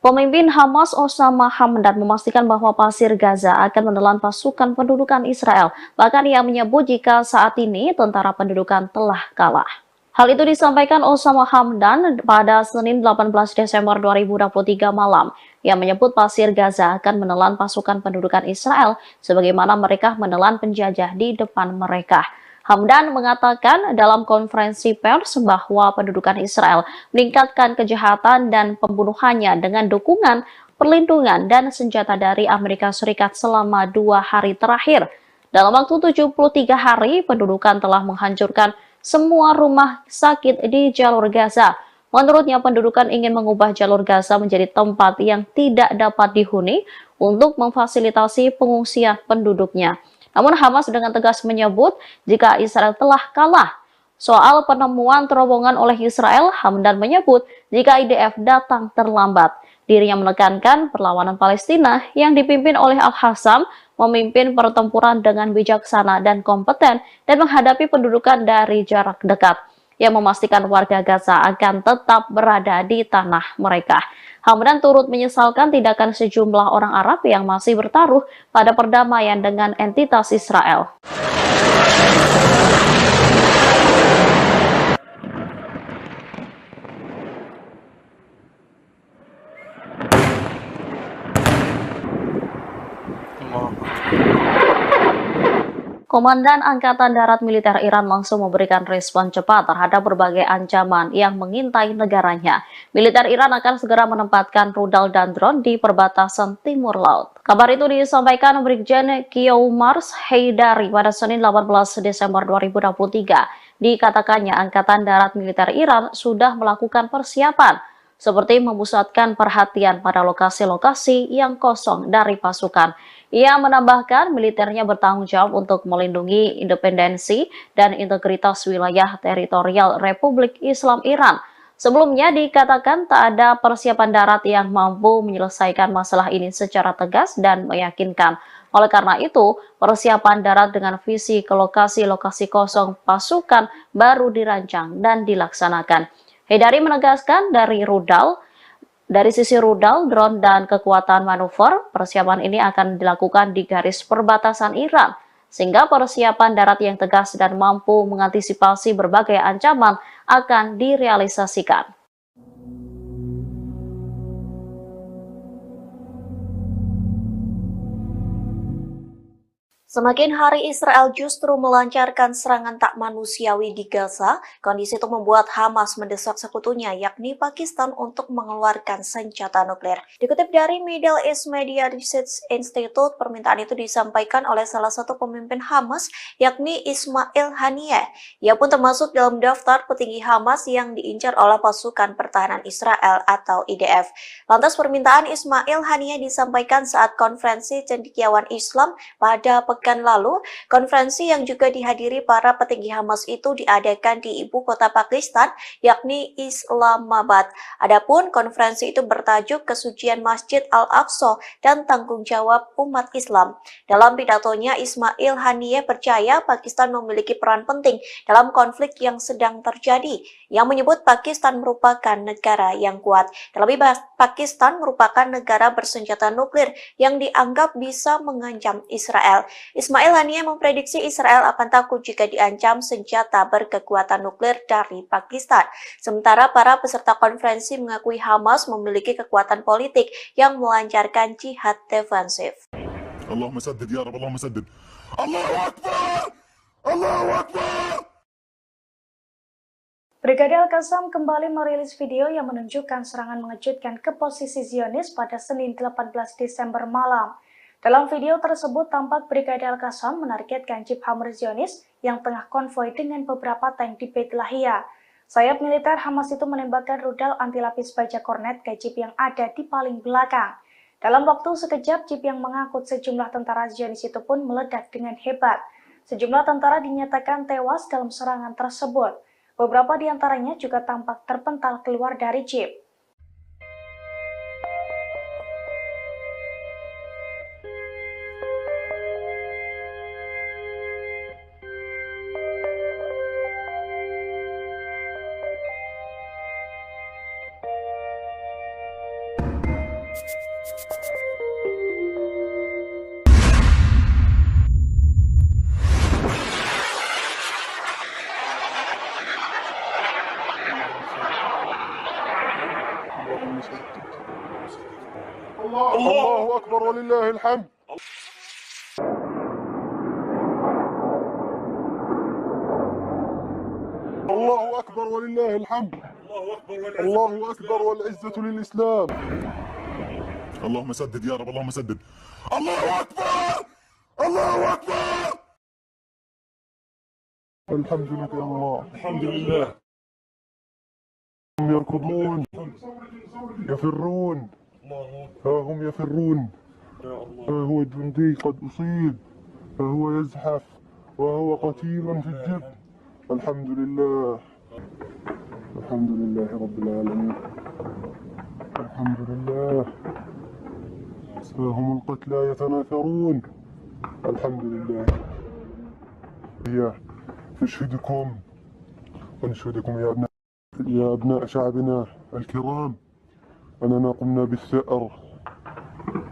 [SPEAKER 6] Pemimpin Hamas Osama Hamdan memastikan bahwa pasir Gaza akan menelan pasukan pendudukan Israel. Bahkan ia menyebut jika saat ini tentara pendudukan telah kalah. Hal itu disampaikan Osama Hamdan pada Senin 18 Desember 2023 malam. Ia menyebut pasir Gaza akan menelan pasukan pendudukan Israel sebagaimana mereka menelan penjajah di depan mereka. Hamdan mengatakan dalam konferensi pers bahwa pendudukan Israel meningkatkan kejahatan dan pembunuhannya dengan dukungan, perlindungan, dan senjata dari Amerika Serikat selama 2 hari terakhir. Dalam waktu 73 hari, pendudukan telah menghancurkan semua rumah sakit di jalur Gaza. Menurutnya, pendudukan ingin mengubah jalur Gaza menjadi tempat yang tidak dapat dihuni untuk memfasilitasi pengungsian penduduknya. Namun Hamas dengan tegas menyebut jika Israel telah kalah. Soal penemuan terowongan oleh Israel, Hamdan menyebut jika IDF datang terlambat. Dirinya menekankan perlawanan Palestina yang dipimpin oleh Al-Hassam memimpin pertempuran dengan bijaksana dan kompeten dan menghadapi pendudukan dari jarak dekat. Ia memastikan warga Gaza akan tetap berada di tanah mereka. Hamdan turut menyesalkan tindakan sejumlah orang Arab yang masih bertaruh pada perdamaian dengan entitas Israel. Komandan Angkatan Darat Militer Iran langsung memberikan respon cepat terhadap berbagai ancaman yang mengintai negaranya. Militer Iran akan segera menempatkan rudal dan drone di perbatasan timur laut. Kabar itu disampaikan Brigjen Kiyoumars Haidari pada Senin 18 Desember 2023. Dikatakannya Angkatan Darat Militer Iran sudah melakukan persiapan, seperti memusatkan perhatian pada lokasi-lokasi yang kosong dari pasukan. Ia menambahkan militernya bertanggung jawab untuk melindungi independensi dan integritas wilayah teritorial Republik Islam Iran. Sebelumnya dikatakan tak ada persiapan darat yang mampu menyelesaikan masalah ini secara tegas dan meyakinkan. Oleh karena itu, persiapan darat dengan visi ke lokasi-lokasi kosong pasukan baru dirancang dan dilaksanakan. Haidari menegaskan dari sisi rudal, drone, dan kekuatan manuver, persiapan ini akan dilakukan di garis perbatasan Iran, sehingga persiapan darat yang tegas dan mampu mengantisipasi berbagai ancaman akan direalisasikan.
[SPEAKER 7] Semakin hari Israel justru melancarkan serangan tak manusiawi di Gaza, kondisi itu membuat Hamas mendesak sekutunya yakni Pakistan untuk mengeluarkan senjata nuklir. Dikutip dari Middle East Media Research Institute, permintaan itu disampaikan oleh salah satu pemimpin Hamas yakni Ismail Haniyeh. Ia pun termasuk dalam daftar petinggi Hamas yang diincar oleh pasukan pertahanan Israel atau IDF. Lantas permintaan Ismail Haniyeh disampaikan saat konferensi cendekiawan Islam pada pekan pekan lalu, konferensi yang juga dihadiri para petinggi Hamas itu diadakan di ibu kota Pakistan, yakni Islamabad. Adapun konferensi itu bertajuk Kesucian Masjid Al-Aqsa dan Tanggung Jawab Umat Islam. Dalam pidatonya, Ismail Haniyeh percaya Pakistan memiliki peran penting dalam konflik yang sedang terjadi, yang menyebut Pakistan merupakan negara yang kuat. Terlebih, Pakistan merupakan negara bersenjata nuklir yang dianggap bisa mengancam Israel. Ismail Haniyeh memprediksi Israel akan takut jika diancam senjata berkekuatan nuklir dari Pakistan. Sementara para peserta konferensi mengakui Hamas memiliki kekuatan politik yang melancarkan jihad defensif.
[SPEAKER 3] Allahumma saddid ya Rabb, Allahumma saddid. Allahu Akbar! Allahu Akbar!
[SPEAKER 1] Brigade Al-Qassam kembali merilis video yang menunjukkan serangan mengejutkan ke posisi Zionis pada Senin 18 Desember malam. Dalam video tersebut tampak Brigade Al-Qassam menargetkan Jeep Hammer Zionis yang tengah konvoi dengan beberapa tank di Beit Lahia. Sayap militer Hamas itu menembakkan rudal anti-lapis baja kornet ke Jeep yang ada di paling belakang. Dalam waktu sekejap, Jeep yang mengangkut sejumlah tentara Zionis itu pun meledak dengan hebat. Sejumlah tentara dinyatakan tewas dalam serangan tersebut. Beberapa di antaranya juga tampak terpental keluar dari jeep.
[SPEAKER 2] الله أكبر ولله الحمد. الله أكبر ولله الحمد. الله أكبر والعزة للإسلام.
[SPEAKER 3] اللهم سدد يا رب، اللهم سدد. الله أكبر! الله أكبر!
[SPEAKER 2] الحمد لله يا الله. الحمد لله. هم يركضون يفرون، ها هم يفرون، ها هو جندي قد أصيب، ها هو يزحف وهو قتيل في الجب. الحمد لله، الحمد لله رب العالمين، الحمد لله. ها هم القتلى يتناثرون. الحمد لله. نشهدكم ونشهدكم يا أبناء شعبنا الكرام أننا قمنا بالثأر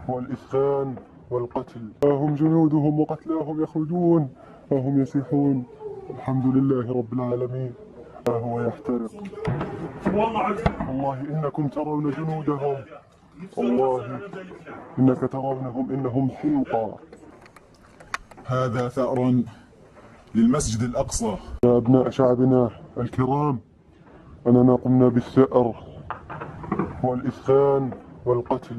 [SPEAKER 2] والإسخان والقتل. ها هم جنودهم وقتلاهم يخرجون، ها هم يصيحون. الحمد لله رب العالمين. ها هو يحترق. والله إنكم ترون جنودهم، والله إنك ترونهم إنهم حمقى.
[SPEAKER 3] هذا ثأر للمسجد الأقصى.
[SPEAKER 2] يا أبناء شعبنا الكرام أننا قمنا بالثأر والإسخان والقتل.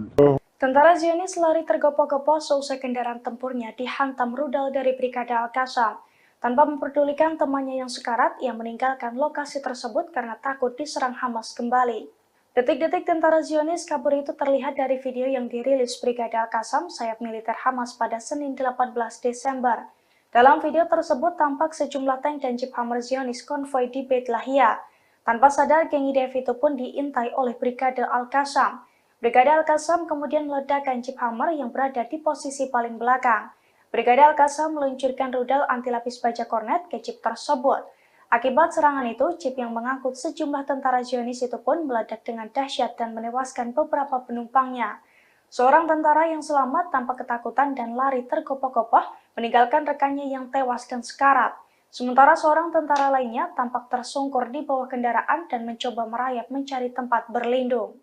[SPEAKER 1] Tentara Zionis lari tergopoh-gopoh seusai kendaraan tempurnya dihantam rudal dari Brigade Al-Qassam. Tanpa memperdulikan temannya yang sekarat, ia meninggalkan lokasi tersebut karena takut diserang Hamas kembali. Detik-detik tentara Zionis kabur itu terlihat dari video yang dirilis Brigade Al-Qassam sayap militer Hamas pada Senin 18 Desember. Dalam video tersebut tampak sejumlah tank dan jeep Hammer Zionis konvoi di Beit Lahia. Tanpa sadar, geng IDF itu pun diintai oleh Brigade Al-Qassam. Brigade Al-Qassam kemudian meledakkan jeep Hammer yang berada di posisi paling belakang. Brigade Al-Qassam meluncurkan rudal anti-lapis baja kornet ke jeep tersebut. Akibat serangan itu, jeep yang mengangkut sejumlah tentara Zionis itu pun meledak dengan dahsyat dan menewaskan beberapa penumpangnya. Seorang tentara yang selamat tanpa ketakutan dan lari tergopoh-gopoh meninggalkan rekannya yang tewas dan sekarat. Sementara seorang tentara lainnya tampak tersungkur di bawah kendaraan dan mencoba merayap mencari tempat berlindung.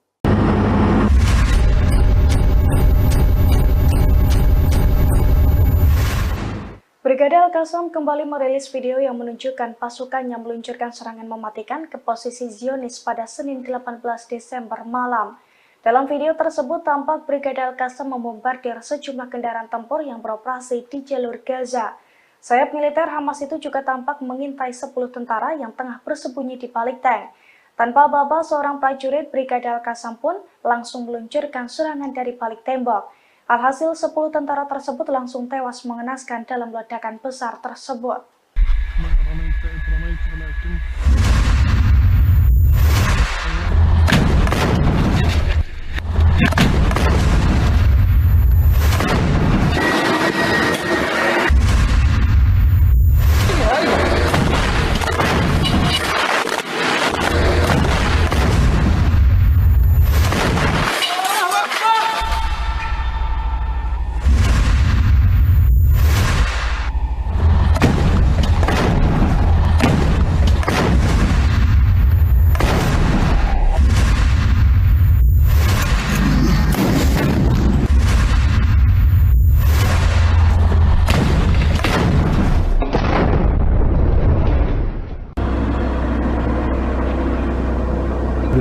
[SPEAKER 1] Brigade Al-Qassam kembali merilis video yang menunjukkan pasukannya meluncurkan serangan mematikan ke posisi Zionis pada Senin 18 Desember malam. Dalam video tersebut tampak Brigade Al-Qassam membombardir sejumlah kendaraan tempur yang beroperasi di jalur Gaza. Sayap militer Hamas itu juga tampak mengintai 10 tentara yang tengah bersembunyi di balik tank. Tanpa aba-aba, seorang prajurit Brigade Al-Qassam pun langsung meluncurkan serangan dari balik tembok. Alhasil 10 tentara tersebut langsung tewas mengenaskan dalam ledakan besar tersebut.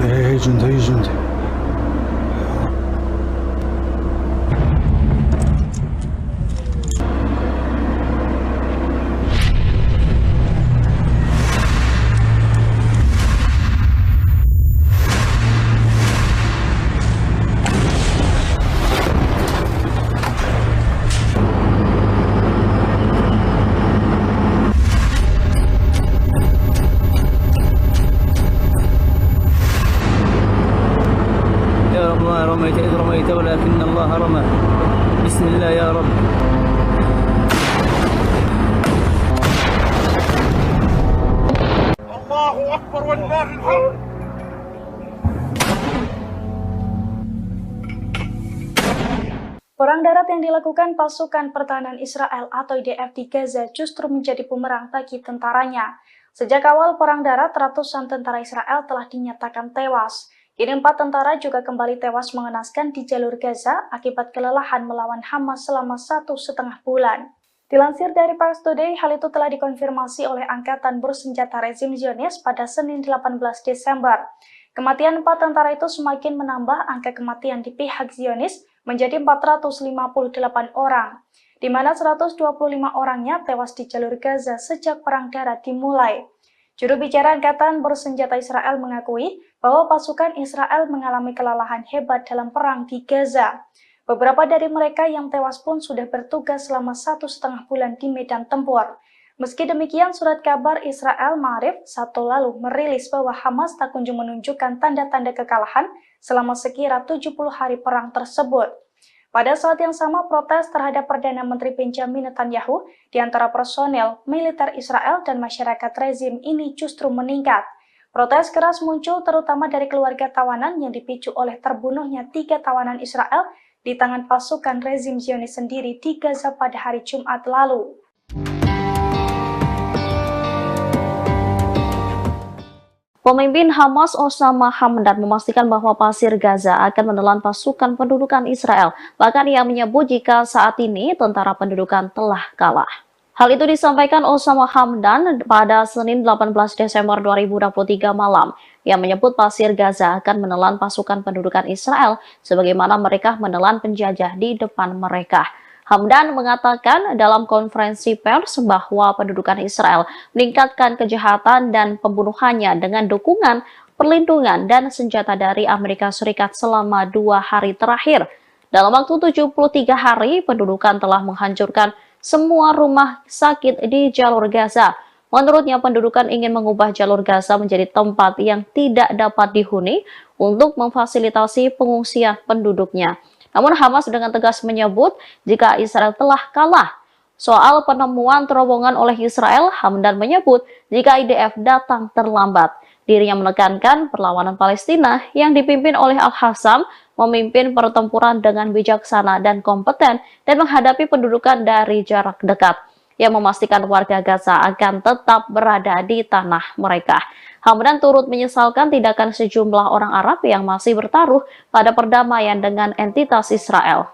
[SPEAKER 4] هي جندي هي جندي
[SPEAKER 5] يا رب ما رميت إذ رميت ولكن الله رمى بسم الله يا رب.
[SPEAKER 2] الله أكبر ولله الحمد.
[SPEAKER 1] Perang darat yang dilakukan pasukan pertahanan Israel atau IDF di Gaza justru menjadi bumerang bagi tentaranya. Sejak awal perang darat, ratusan tentara Israel telah dinyatakan tewas. Kini 4 tentara juga kembali tewas mengenaskan di jalur Gaza akibat kelelahan melawan Hamas selama 1,5 bulan. Dilansir dari Pars Today, hal itu telah dikonfirmasi oleh Angkatan Bersenjata Rezim Zionis pada Senin 18 Desember. Kematian 4 tentara itu semakin menambah angka kematian di pihak Zionis menjadi 458 orang, di mana 125 orangnya tewas di jalur Gaza sejak perang darat dimulai. Juru bicara Angkatan Bersenjata Israel mengakui bahwa pasukan Israel mengalami kelelahan hebat dalam perang di Gaza. Beberapa dari mereka yang tewas pun sudah bertugas selama 1,5 bulan di medan tempur. Meski demikian, surat kabar Israel Ma'arif Sabtu lalu merilis bahwa Hamas tak kunjung menunjukkan tanda-tanda kekalahan selama sekira 70 hari perang tersebut. Pada saat yang sama, protes terhadap Perdana Menteri Benjamin Netanyahu di antara personel, militer Israel dan masyarakat rezim ini justru meningkat. Protes keras muncul terutama dari keluarga tawanan yang dipicu oleh terbunuhnya 3 tawanan Israel di tangan pasukan rezim Zionis sendiri di Gaza pada hari Jumat lalu.
[SPEAKER 6] Pemimpin Hamas Osama Hamdan memastikan bahwa pasir Gaza akan menelan pasukan pendudukan Israel. Bahkan ia menyebut jika saat ini tentara pendudukan telah kalah. Hal itu disampaikan Osama Hamdan pada Senin 18 Desember 2023 malam. Ia menyebut pasir Gaza akan menelan pasukan pendudukan Israel sebagaimana mereka menelan penjajah di depan mereka. Hamdan mengatakan dalam konferensi pers bahwa pendudukan Israel meningkatkan kejahatan dan pembunuhannya dengan dukungan, perlindungan, dan senjata dari Amerika Serikat selama 2 hari terakhir. Dalam waktu 73 hari, pendudukan telah menghancurkan semua rumah sakit di jalur Gaza. Menurutnya, pendudukan ingin mengubah jalur Gaza menjadi tempat yang tidak dapat dihuni untuk memfasilitasi pengungsian penduduknya. Namun Hamas dengan tegas menyebut jika Israel telah kalah. Soal penemuan terowongan oleh Israel, Hamdan menyebut jika IDF datang terlambat. Dirinya menekankan perlawanan Palestina yang dipimpin oleh Al-Hassam memimpin pertempuran dengan bijaksana dan kompeten dan menghadapi pendudukan dari jarak dekat, yang memastikan warga Gaza akan tetap berada di tanah mereka. Hamdan turut menyesalkan tindakan sejumlah orang Arab yang masih bertaruh pada perdamaian dengan entitas Israel.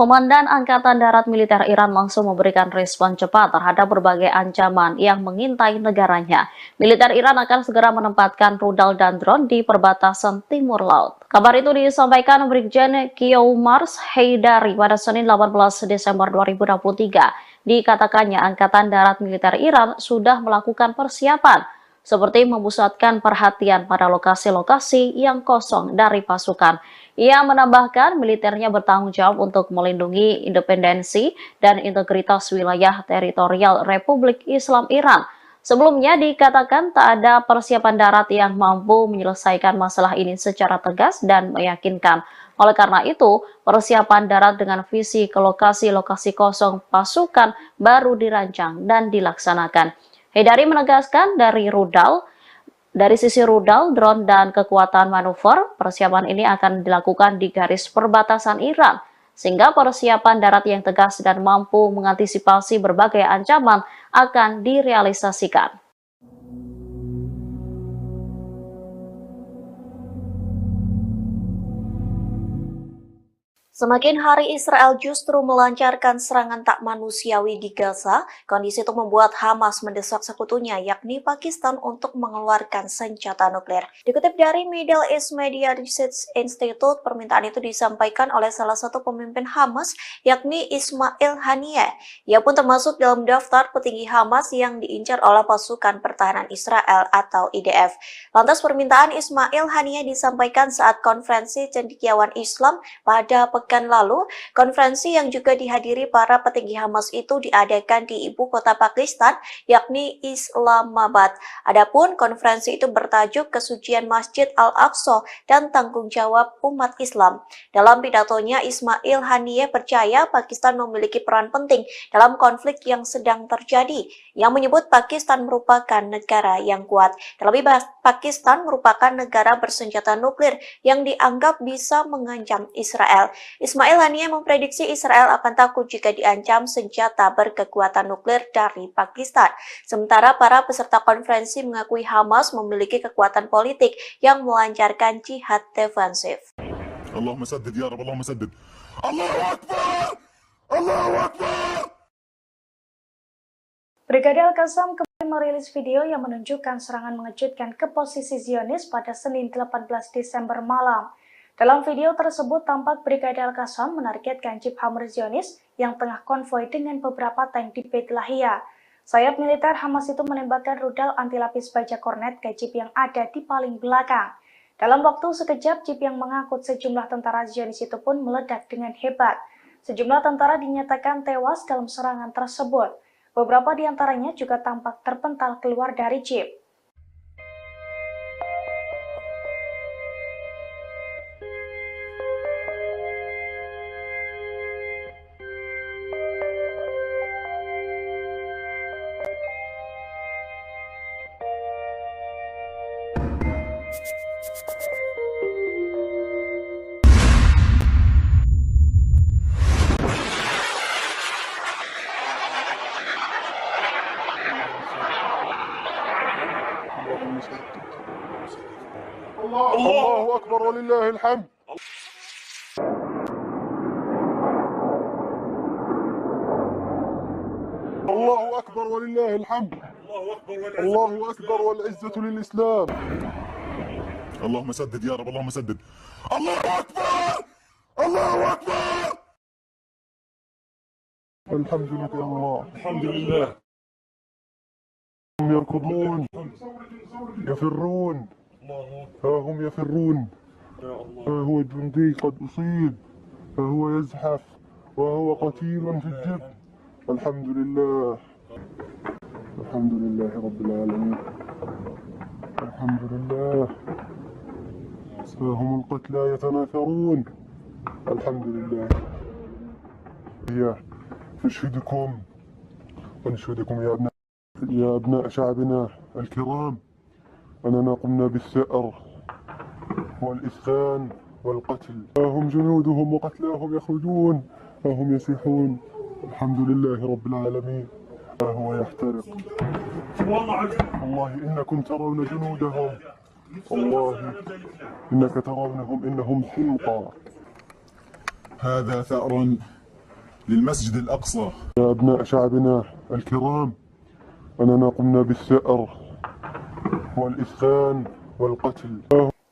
[SPEAKER 6] Komandan Angkatan Darat Militer Iran langsung memberikan respon cepat terhadap berbagai ancaman yang mengintai negaranya. Militer Iran akan segera menempatkan rudal dan drone di perbatasan timur laut. Kabar itu disampaikan Brigjen Kiomars Haidari pada Senin 18 Desember 2023. Dikatakannya Angkatan Darat Militer Iran sudah melakukan persiapan seperti memusatkan perhatian pada lokasi-lokasi yang kosong dari pasukan. Ia menambahkan militernya bertanggung jawab untuk melindungi independensi dan integritas wilayah teritorial Republik Islam Iran. Sebelumnya dikatakan tak ada persiapan darat yang mampu menyelesaikan masalah ini secara tegas dan meyakinkan. Oleh karena itu, persiapan darat dengan visi ke lokasi-lokasi kosong pasukan baru dirancang dan dilaksanakan. Haidari menegaskan dari sisi rudal, drone, dan kekuatan manuver, persiapan ini akan dilakukan di garis perbatasan Iran, sehingga persiapan darat yang tegas dan mampu mengantisipasi berbagai ancaman akan direalisasikan.
[SPEAKER 7] Semakin hari Israel justru melancarkan serangan tak manusiawi di Gaza, kondisi itu membuat Hamas mendesak sekutunya yakni Pakistan untuk mengeluarkan senjata nuklir. Dikutip dari Middle East Media Research Institute, permintaan itu disampaikan oleh salah satu pemimpin Hamas yakni Ismail Haniyeh. Ia pun termasuk dalam daftar petinggi Hamas yang diincar oleh pasukan pertahanan Israel atau IDF. Lantas permintaan Ismail Haniyeh disampaikan saat konferensi cendekiawan Islam pada pekan lalu. Konferensi yang juga dihadiri para petinggi Hamas itu diadakan di ibu kota Pakistan, yakni Islamabad. Adapun konferensi itu bertajuk Kesucian Masjid Al-Aqsa dan Tanggung Jawab Umat Islam. Dalam pidatonya, Ismail Haniyeh percaya Pakistan memiliki peran penting dalam konflik yang sedang terjadi, yang menyebut Pakistan merupakan negara yang kuat. Terlebih, Pakistan merupakan negara bersenjata nuklir yang dianggap bisa mengancam Israel. Ismail Haniyeh memprediksi Israel akan takut jika diancam senjata berkekuatan nuklir dari Pakistan. Sementara para peserta konferensi mengakui Hamas memiliki kekuatan politik yang melancarkan jihad defensif.
[SPEAKER 3] Allahumma saddid ya Rabb, Allahumma saddid. Allahu Akbar! Allahu Akbar!
[SPEAKER 1] Brigade Al-Qassam kembali merilis video yang menunjukkan serangan mengejutkan ke posisi Zionis pada Senin 18 Desember malam. Dalam video tersebut tampak Brigade Al-Qassam menargetkan jeep Hammer Zionis yang tengah konvoi dengan beberapa tank di Beit Lahia. Sayap militer Hamas itu menembakkan rudal anti lapis baja kornet ke jeep yang ada di paling belakang. Dalam waktu sekejap, jeep yang mengangkut sejumlah tentara Zionis itu pun meledak dengan hebat. Sejumlah tentara dinyatakan tewas dalam serangan tersebut. Beberapa di antaranya juga tampak terpental keluar dari jeep.
[SPEAKER 2] الله أكبر ولله الحمد. الله أكبر ولله الحمد. الله أكبر والعزة للإسلام.
[SPEAKER 3] اللهم سدد يا رب، اللهم سدد. الله أكبر! الله أكبر!
[SPEAKER 2] الحمد لله يا الله. الحمد لله. هم يركضون يفرون، ها هم يفرون، ها هو الجندي قد أصيب، ها هو يزحف وهو قتيل في الجب. الحمد لله، الحمد لله رب العالمين، الحمد لله. ها هم القتلى يتناثرون. الحمد لله. نشهدكم ونشهدكم يا أبناء شعبنا الكرام أننا قمنا بالثأر والإسخان والقتل. ها هم جنودهم وقتلاهم يخرجون، ها هم يصيحون. الحمد لله رب العالمين. ها هو يحترق. والله إنكم ترون جنودهم، والله إنك ترونهم إنهم حمقى.
[SPEAKER 3] هذا ثأر للمسجد الأقصى.
[SPEAKER 2] يا أبناء شعبنا الكرام، أننا قمنا بالثأر والإسخان والقتل.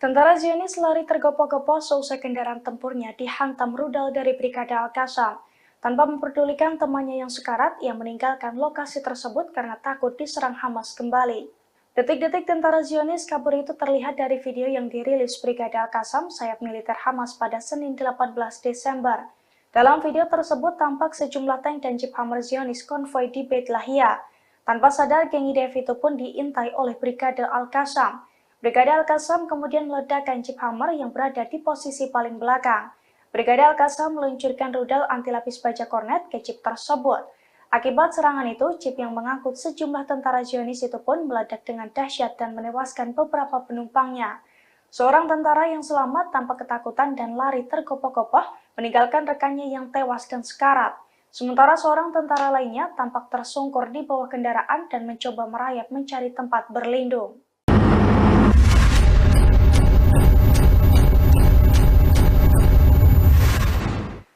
[SPEAKER 1] Tentara Zionis lari tergopoh-gopoh seusai kendaraan tempurnya dihantam rudal dari Brigade Al-Qassam. Tanpa memperdulikan temannya yang sekarat, ia meninggalkan lokasi tersebut karena takut diserang Hamas kembali. Detik-detik tentara Zionis kabur itu terlihat dari video yang dirilis Brigade Al-Qassam, sayap militer Hamas pada Senin 18 Desember. Dalam video tersebut tampak sejumlah tank dan jeep Hammer Zionis konvoi di Beit Lahia. Tanpa sadar, geng IDF itu pun diintai oleh Brigade Al-Qassam. Brigade Al-Qassam kemudian meledakkan jeep Hammer yang berada di posisi paling belakang. Brigade Al-Qassam meluncurkan rudal anti-lapis baja kornet ke jeep tersebut. Akibat serangan itu, jeep yang mengangkut sejumlah tentara Zionis itu pun meledak dengan dahsyat dan menewaskan beberapa penumpangnya. Seorang tentara yang selamat tampak ketakutan dan lari tergopoh-gopoh meninggalkan rekannya yang tewas dan sekarat. Sementara seorang tentara lainnya tampak tersungkur di bawah kendaraan dan mencoba merayap mencari tempat berlindung.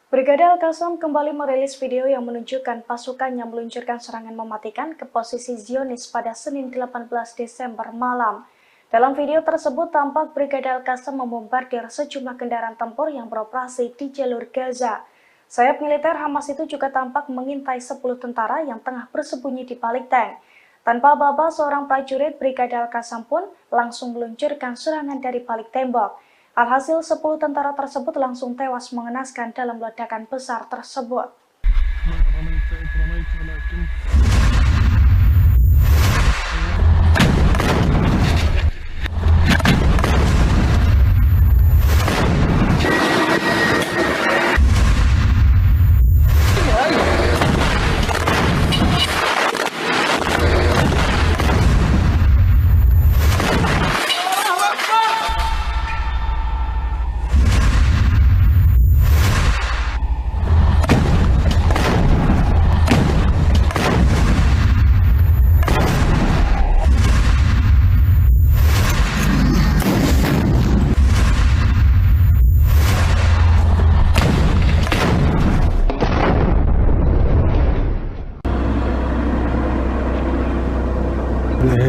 [SPEAKER 1] Brigade Al-Qassam kembali merilis video yang menunjukkan pasukannya meluncurkan serangan mematikan ke posisi Zionis pada Senin 18 Desember malam. Dalam video tersebut tampak Brigade Al-Qassam membombardir sejumlah kendaraan tempur yang beroperasi di jalur Gaza. Sayap militer Hamas itu juga tampak mengintai 10 tentara yang tengah bersembunyi di balik tank. Tanpa aba-aba, seorang prajurit Brigade Al-Qassam pun langsung meluncurkan serangan dari balik tembok. Alhasil 10 tentara tersebut langsung tewas mengenaskan dalam ledakan besar tersebut.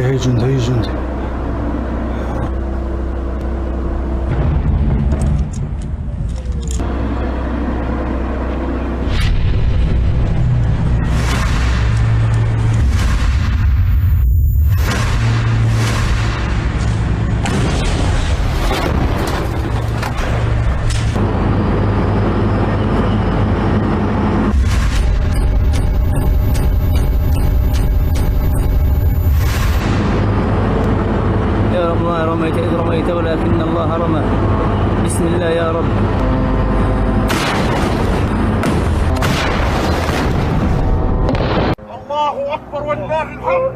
[SPEAKER 4] هي جندي هي جندي
[SPEAKER 5] رميت إذ رميت ولكن الله رمى بسم الله يا رب.
[SPEAKER 2] الله أكبر ولله الحمد.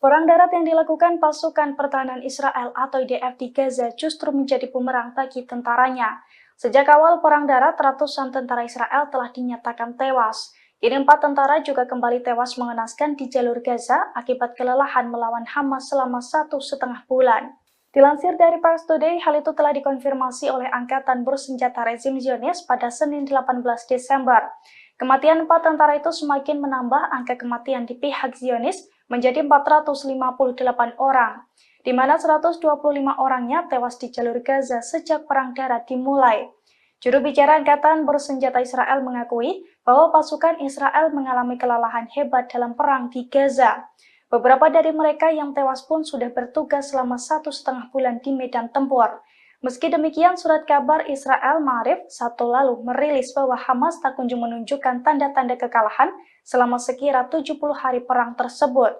[SPEAKER 1] Perang darat yang dilakukan pasukan pertahanan Israel atau IDF di Gaza justru menjadi bumerang bagi tentaranya. Sejak awal perang darat, ratusan tentara Israel telah dinyatakan tewas. Kini 4 tentara juga kembali tewas mengenaskan di jalur Gaza akibat kelelahan melawan Hamas selama 1,5 bulan. Dilansir dari Pars Today, hal itu telah dikonfirmasi oleh Angkatan Bersenjata Rezim Zionis pada Senin 18 Desember. Kematian 4 tentara itu semakin menambah angka kematian di pihak Zionis menjadi 458 orang, di mana 125 orangnya tewas di jalur Gaza sejak perang darat dimulai. Juru bicara Angkatan Bersenjata Israel mengakui bahwa pasukan Israel mengalami kelelahan hebat dalam perang di Gaza. Beberapa dari mereka yang tewas pun sudah bertugas selama 1,5 bulan di medan tempur. Meski demikian, surat kabar Israel Ma'arif Sabtu lalu merilis bahwa Hamas tak kunjung menunjukkan tanda-tanda kekalahan selama sekira 70 hari perang tersebut.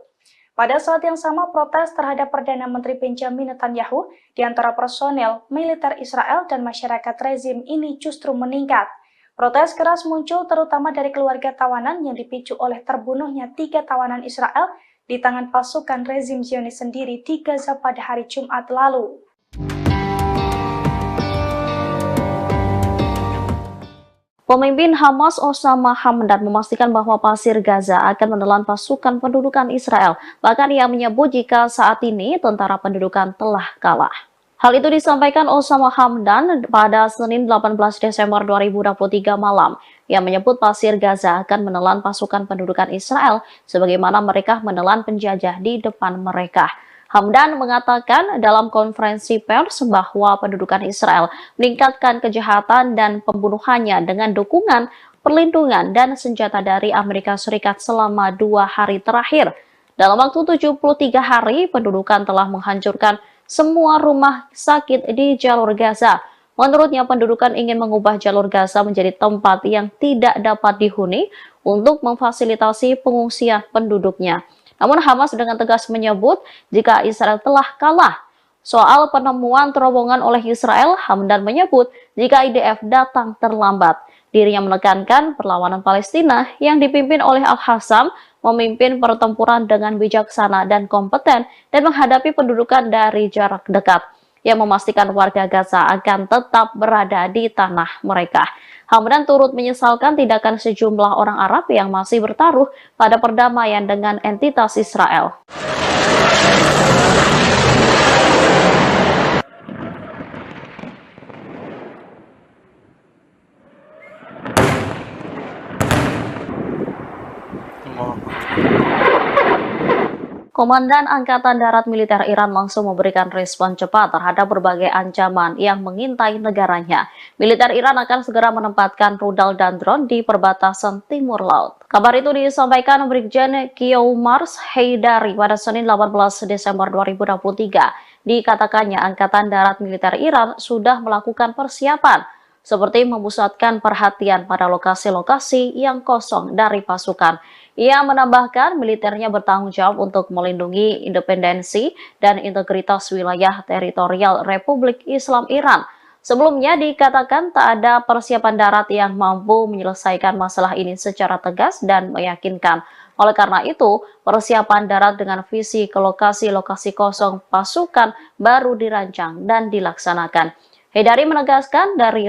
[SPEAKER 1] Pada saat yang sama, protes terhadap Perdana Menteri Benjamin Netanyahu di antara personel, militer Israel dan masyarakat rezim ini justru meningkat. Protes keras muncul terutama dari keluarga tawanan yang dipicu oleh terbunuhnya 3 tawanan Israel di tangan pasukan rezim Zionis sendiri di Gaza pada hari Jumat lalu.
[SPEAKER 6] Pemimpin Hamas Osama Hamdan memastikan bahwa pasir Gaza akan menelan pasukan pendudukan Israel. Bahkan ia menyebut jika saat ini tentara pendudukan telah kalah. Hal itu disampaikan Osama Hamdan pada Senin 18 Desember 2023 malam. Ia menyebut Pasir Gaza akan menelan pasukan pendudukan Israel sebagaimana mereka menelan penjajah di depan mereka. Hamdan mengatakan dalam konferensi pers bahwa pendudukan Israel meningkatkan kejahatan dan pembunuhannya dengan dukungan, perlindungan, dan senjata dari Amerika Serikat selama 2 hari terakhir. Dalam waktu 73 hari, pendudukan telah menghancurkan semua rumah sakit di jalur Gaza. Menurutnya, pendudukan ingin mengubah jalur Gaza menjadi tempat yang tidak dapat dihuni untuk memfasilitasi pengungsian penduduknya. Namun Hamas dengan tegas menyebut jika Israel telah kalah. Soal penemuan terowongan oleh Israel, Hamdan menyebut jika IDF datang terlambat. Dirinya menekankan perlawanan Palestina yang dipimpin oleh Al-Hassam memimpin pertempuran dengan bijaksana dan kompeten dan menghadapi pendudukan dari jarak dekat yang memastikan warga Gaza akan tetap berada di tanah mereka. Hamdan turut menyesalkan tindakan sejumlah orang Arab yang masih bertaruh pada perdamaian dengan entitas Israel. Komandan Angkatan Darat Militer Iran langsung memberikan respon cepat terhadap berbagai ancaman yang mengintai negaranya. Militer Iran akan segera menempatkan rudal dan drone di perbatasan timur laut. Kabar itu disampaikan Brigjen Qiomars Haidari pada Senin 18 Desember 2023. Dikatakannya Angkatan Darat Militer Iran sudah melakukan persiapan seperti memusatkan perhatian pada lokasi-lokasi yang kosong dari pasukan. Ia menambahkan militernya bertanggung jawab untuk melindungi independensi dan integritas wilayah teritorial Republik Islam Iran. Sebelumnya dikatakan tak ada persiapan darat yang mampu menyelesaikan masalah ini secara tegas dan meyakinkan. Oleh karena itu, persiapan darat dengan visi ke lokasi-lokasi kosong pasukan baru dirancang dan dilaksanakan. Haidari menegaskan dari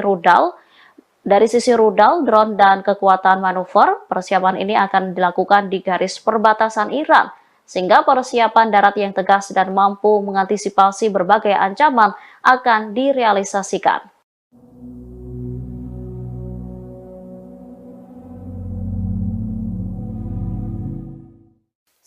[SPEAKER 6] sisi rudal, drone, dan kekuatan manuver, persiapan ini akan dilakukan di garis perbatasan Iran, sehingga persiapan darat yang tegas dan mampu mengantisipasi berbagai ancaman akan direalisasikan.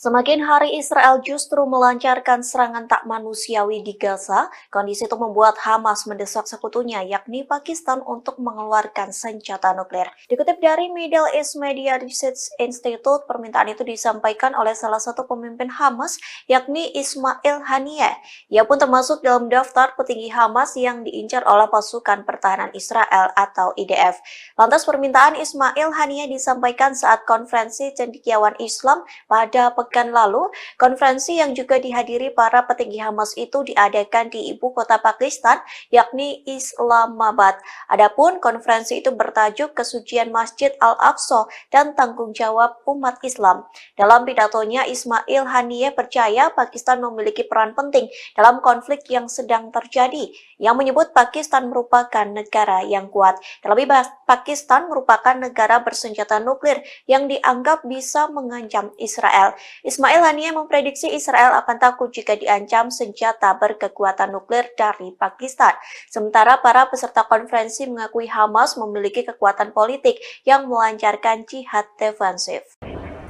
[SPEAKER 7] Semakin hari Israel justru melancarkan serangan tak manusiawi di Gaza, kondisi itu membuat Hamas mendesak sekutunya yakni Pakistan untuk mengeluarkan senjata nuklir. Dikutip dari Middle East Media Research Institute, permintaan itu disampaikan oleh salah satu pemimpin Hamas yakni Ismail Haniyeh. Ia pun termasuk dalam daftar petinggi Hamas yang diincar oleh pasukan pertahanan Israel atau IDF. Lantas permintaan Ismail Haniyeh disampaikan saat konferensi cendekiawan Islam pada pekan lalu. Konferensi yang juga dihadiri para petinggi Hamas itu diadakan di ibu kota Pakistan, yakni Islamabad. Adapun konferensi itu bertajuk Kesucian Masjid Al-Aqsa dan Tanggung Jawab Umat Islam. Dalam pidatonya, Ismail Haniyeh percaya Pakistan memiliki peran penting dalam konflik yang sedang terjadi, yang menyebut Pakistan merupakan negara yang kuat. Terlebih, Pakistan merupakan negara bersenjata nuklir yang dianggap bisa mengancam Israel. Ismail Haniyeh memprediksi Israel akan takut jika diancam senjata berkekuatan nuklir dari Pakistan. Sementara para peserta konferensi mengakui Hamas memiliki kekuatan politik yang melancarkan jihad defensif.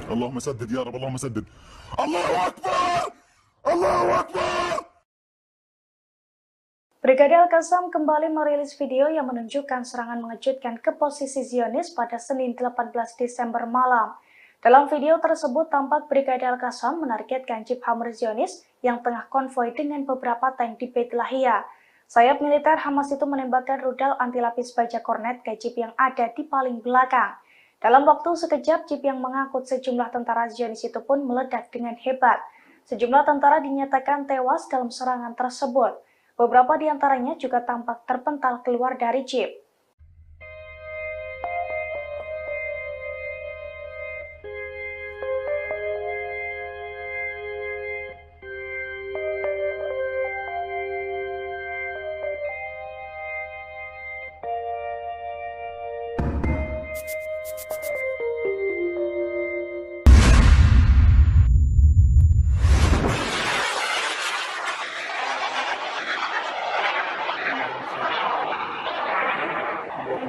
[SPEAKER 3] Allahumma saddid ya Rabb, Allahumma saddid. Allahu Akbar! Allahu Akbar!
[SPEAKER 1] Brigade Al-Qassam kembali merilis video yang menunjukkan serangan mengejutkan ke posisi Zionis pada Senin 18 Desember malam. Dalam video tersebut tampak Brigade Al-Qassam menargetkan Jeep Hammer Zionis yang tengah konvoi dengan beberapa tank di Beit Lahia. Sayap militer Hamas itu menembakkan rudal anti-lapis baja kornet ke Jeep yang ada di paling belakang. Dalam waktu sekejap, Jeep yang mengangkut sejumlah tentara Zionis itu pun meledak dengan hebat. Sejumlah tentara dinyatakan tewas dalam serangan tersebut. Beberapa di antaranya juga tampak terpental keluar dari Jeep.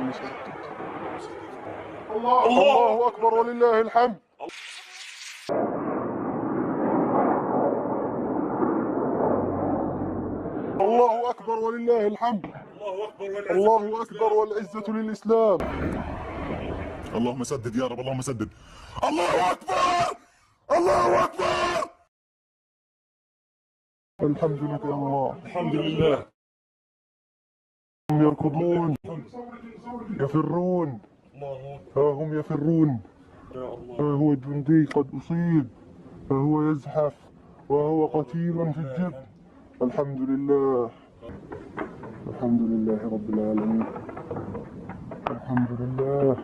[SPEAKER 2] مسدد. الله أكبر ولله الحمد. الله أكبر ولله الحمد. الله أكبر والعزة للإسلام.
[SPEAKER 3] اللهم سدد يا رب، اللهم سدد. الله أكبر، الله أكبر.
[SPEAKER 2] الحمد لله يا الله. الحمد لله. هم يركضون يفرون، ها هم يفرون، ها هو الجندي قد أصيب، ها هو يزحف وهو قتيل في الجبن. الحمد لله، الحمد لله رب العالمين. الحمد لله.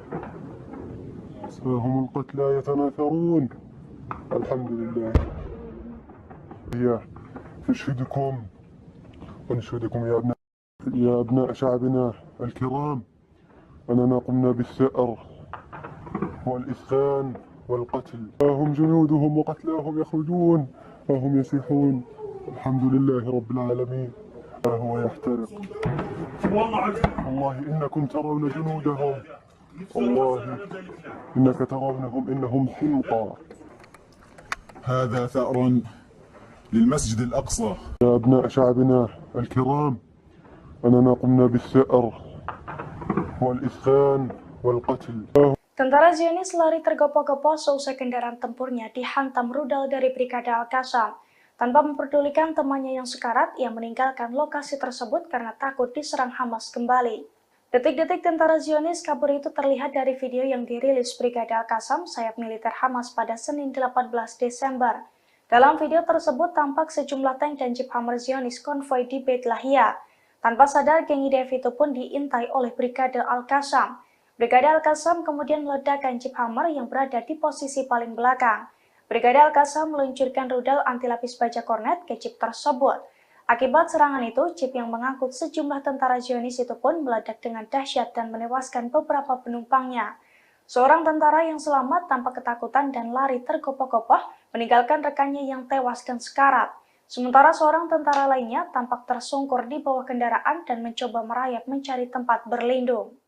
[SPEAKER 2] ها هم القتلى يتناثرون. الحمد لله. هي نشهدكم ونشهدكم يا أبناء شعبنا الكرام أننا قمنا بالثأر والإسخان والقتل. ها هم جنودهم وقتلاهم يخرجون، ها هم يسيحون. الحمد لله رب العالمين. ها هو يحترق. والله إنكم ترون جنودهم، والله إنك ترونهم إنهم حمقى.
[SPEAKER 3] هذا ثأر للمسجد الأقصى.
[SPEAKER 2] يا أبناء شعبنا الكرام أننا قمنا بالثأر والإسخان والقتل.
[SPEAKER 1] Tentara Zionis lari tergopoh-gopoh seusai kendaraan tempurnya dihantam rudal dari Brigade Al-Qassam. Tanpa memperdulikan temannya yang sekarat, ia meninggalkan lokasi tersebut karena takut diserang Hamas kembali. Detik-detik tentara Zionis kabur itu terlihat dari video yang dirilis Brigade Al-Qassam, sayap militer Hamas pada Senin 18 Desember. Dalam video tersebut tampak sejumlah tank dan jeep Hammer Zionis konvoi di Beit Lahia. Tanpa sadar, geng IDF itu pun diintai oleh Brigade Al-Qassam. Brigade Al-Qassam kemudian meledakkan jeep Hammer yang berada di posisi paling belakang. Brigade Al-Qassam meluncurkan rudal anti lapis baja kornet ke jeep tersebut. Akibat serangan itu, jeep yang mengangkut sejumlah tentara Zionis itu pun meledak dengan dahsyat dan menewaskan beberapa penumpangnya. Seorang tentara yang selamat tanpa ketakutan dan lari tergopoh-gopoh meninggalkan rekannya yang tewas dan sekarat. Sementara seorang tentara lainnya tampak tersungkur di bawah kendaraan dan mencoba merayap mencari tempat berlindung.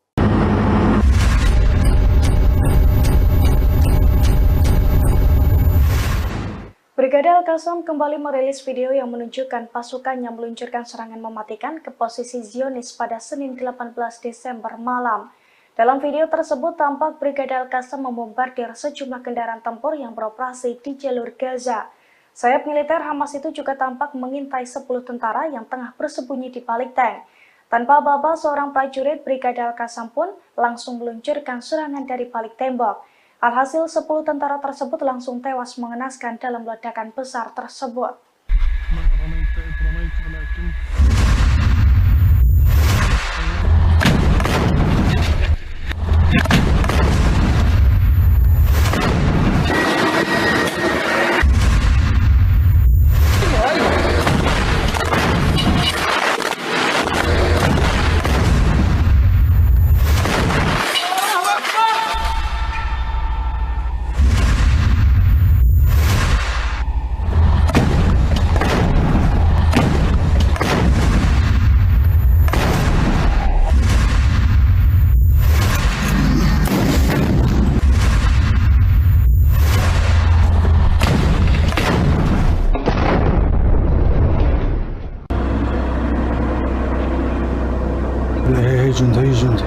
[SPEAKER 1] Brigade Al-Qassam kembali merilis video yang menunjukkan pasukannya meluncurkan serangan mematikan ke posisi Zionis pada Senin 18 Desember malam. Dalam video tersebut tampak Brigade Al-Qassam membombardir sejumlah kendaraan tempur yang beroperasi di jalur Gaza. Sayap militer Hamas itu juga tampak mengintai 10 tentara yang tengah bersembunyi di balik tank. Tanpa aba-aba, seorang prajurit Brigade Al-Qassam pun langsung meluncurkan serangan dari balik tembok. Alhasil 10 tentara tersebut langsung tewas mengenaskan dalam ledakan besar tersebut.
[SPEAKER 4] هي جندي.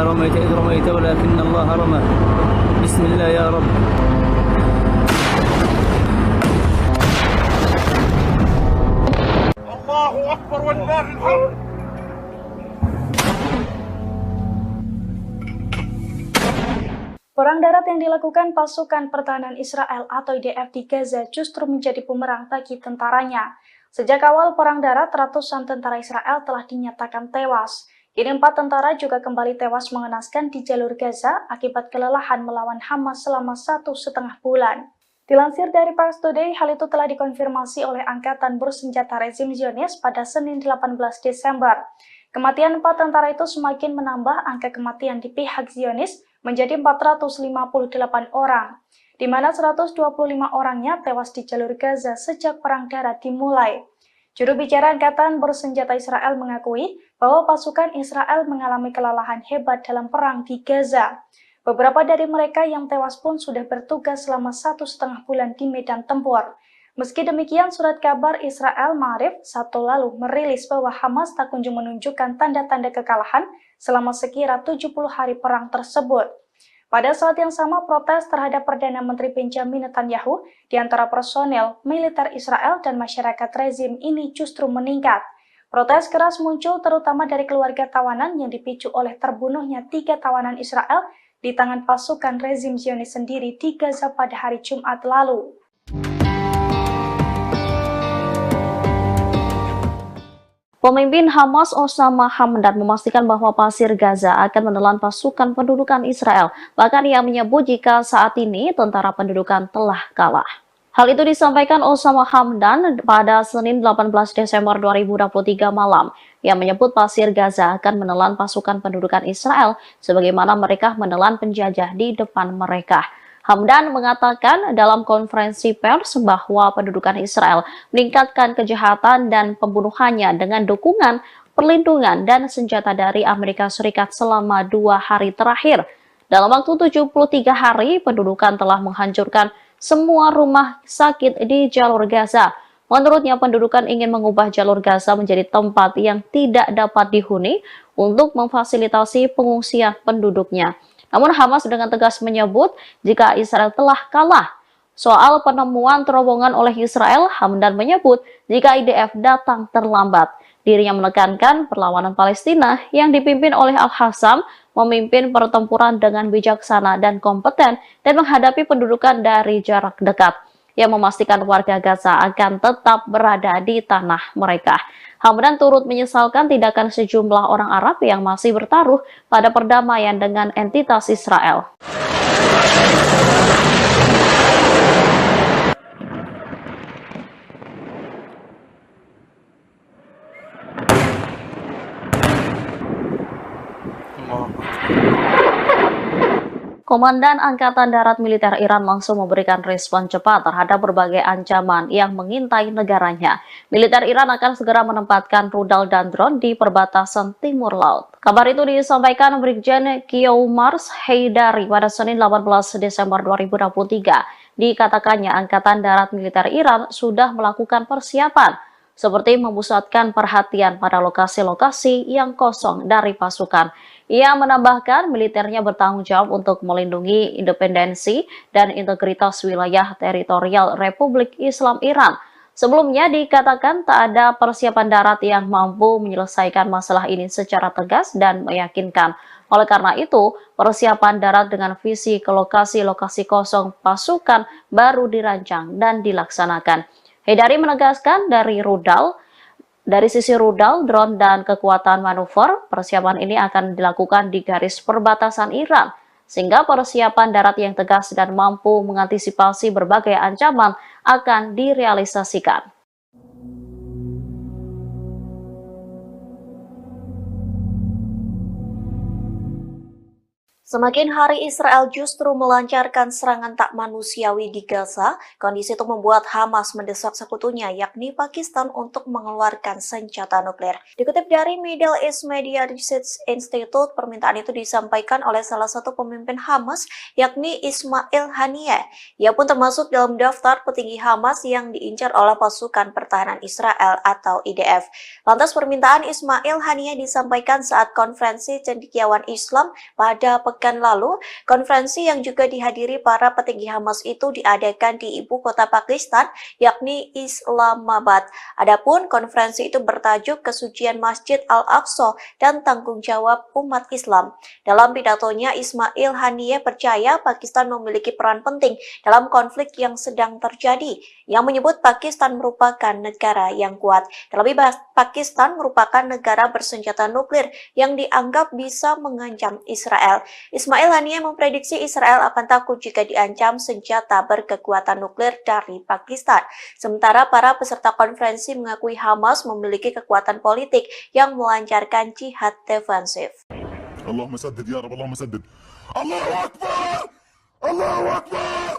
[SPEAKER 5] رميت إذ رميت ولكن الله رمى. بسم الله يا رب.
[SPEAKER 3] الله أكبر ولله الحمد.
[SPEAKER 1] Perang darat yang dilakukan pasukan pertahanan Israel atau IDF di Gaza justru menjadi bumerang bagi tentaranya. Sejak awal perang darat, ratusan tentara Israel telah dinyatakan tewas. Kini 4 tentara juga kembali tewas mengenaskan di jalur Gaza akibat kelelahan melawan Hamas selama 1,5 bulan. Dilansir dari Pars Today, hal itu telah dikonfirmasi oleh Angkatan Bersenjata Rezim Zionis pada Senin 18 Desember. Kematian 4 tentara itu semakin menambah angka kematian di pihak Zionis menjadi 458 orang, di mana 125 orangnya tewas di jalur Gaza sejak perang darat dimulai. Juru bicara Angkatan Bersenjata Israel mengakui bahwa pasukan Israel mengalami kelelahan hebat dalam perang di Gaza. Beberapa dari mereka yang tewas pun sudah bertugas selama 1,5 bulan di medan tempur. Meski demikian, surat kabar Israel Ma'arif Sabtu lalu merilis bahwa Hamas tak kunjung menunjukkan tanda-tanda kekalahan selama sekira 70 hari perang tersebut. Pada saat yang sama, protes terhadap Perdana Menteri Benjamin Netanyahu di antara personel militer Israel dan masyarakat rezim ini justru meningkat. Protes keras muncul terutama dari keluarga tawanan yang dipicu oleh terbunuhnya 3 tawanan Israel di tangan pasukan rezim Zionis sendiri di Gaza pada hari Jumat lalu.
[SPEAKER 6] Pemimpin Hamas Osama Hamdan memastikan bahwa pasir Gaza akan menelan pasukan pendudukan Israel. Bahkan ia menyebut jika saat ini tentara pendudukan telah kalah. Hal itu disampaikan Osama Hamdan pada Senin 18 Desember 2023 malam. Ia menyebut pasir Gaza akan menelan pasukan pendudukan Israel sebagaimana mereka menelan penjajah di depan mereka. Hamdan mengatakan dalam konferensi pers bahwa pendudukan Israel meningkatkan kejahatan dan pembunuhannya dengan dukungan, perlindungan, dan senjata dari Amerika Serikat selama 2 hari terakhir. Dalam waktu 73 hari, pendudukan telah menghancurkan semua rumah sakit di jalur Gaza. Menurutnya, pendudukan ingin mengubah jalur Gaza menjadi tempat yang tidak dapat dihuni untuk memfasilitasi pengungsian penduduknya. Namun Hamas dengan tegas menyebut jika Israel telah kalah. Soal penemuan terowongan oleh Israel, Hamdan menyebut jika IDF datang terlambat. Dirinya menekankan perlawanan Palestina yang dipimpin oleh Al-Hassam memimpin pertempuran dengan bijaksana dan kompeten dan menghadapi pendudukan dari jarak dekat. Yang memastikan warga Gaza akan tetap berada di tanah mereka. Hamdan turut menyesalkan tindakan sejumlah orang Arab yang masih bertaruh pada perdamaian dengan entitas Israel. Komandan Angkatan Darat Militer Iran langsung memberikan respon cepat terhadap berbagai ancaman yang mengintai negaranya. Militer Iran akan segera menempatkan rudal dan drone di perbatasan timur laut. Kabar itu disampaikan Brigjen Kiyoumars Haidari pada Senin 18 Desember 2023. Dikatakannya Angkatan Darat Militer Iran sudah melakukan persiapan, seperti memusatkan perhatian pada lokasi-lokasi yang kosong dari pasukan. Ia menambahkan militernya bertanggung jawab untuk melindungi independensi dan integritas wilayah teritorial Republik Islam Iran. Sebelumnya dikatakan tak ada persiapan darat yang mampu menyelesaikan masalah ini secara tegas dan meyakinkan. Oleh karena itu, persiapan darat dengan visi ke lokasi-lokasi kosong pasukan baru dirancang dan dilaksanakan. Haidari menegaskan dari sisi rudal, drone, dan kekuatan manuver, persiapan ini akan dilakukan di garis perbatasan Iran, sehingga persiapan darat yang tegas dan mampu mengantisipasi berbagai ancaman akan direalisasikan.
[SPEAKER 7] Semakin hari Israel justru melancarkan serangan tak manusiawi di Gaza, kondisi itu membuat Hamas mendesak sekutunya yakni Pakistan untuk mengeluarkan senjata nuklir. Dikutip dari Middle East Media Research Institute, permintaan itu disampaikan oleh salah satu pemimpin Hamas yakni Ismail Haniyeh. Ia pun termasuk dalam daftar petinggi Hamas yang diincar oleh pasukan pertahanan Israel atau IDF. Lantas permintaan Ismail Haniyeh disampaikan saat konferensi cendekiawan Islam pada pekan lalu. Konferensi yang juga dihadiri para petinggi Hamas itu diadakan di ibu kota Pakistan, yakni Islamabad. Adapun konferensi itu bertajuk Kesucian Masjid Al-Aqsa dan Tanggung Jawab Umat Islam. Dalam pidatonya, Ismail Haniyeh percaya Pakistan memiliki peran penting dalam konflik yang sedang terjadi. yang menyebut Pakistan merupakan negara yang kuat. Terlebih, Pakistan merupakan negara bersenjata nuklir yang dianggap bisa mengancam Israel. Ismail Haniyeh memprediksi Israel akan takut jika diancam senjata berkekuatan nuklir dari Pakistan. Sementara para peserta konferensi mengakui Hamas memiliki kekuatan politik yang melancarkan jihad defensif.
[SPEAKER 3] اللهم سدد يا رب اللهم سدد الله أكبر الله أكبر.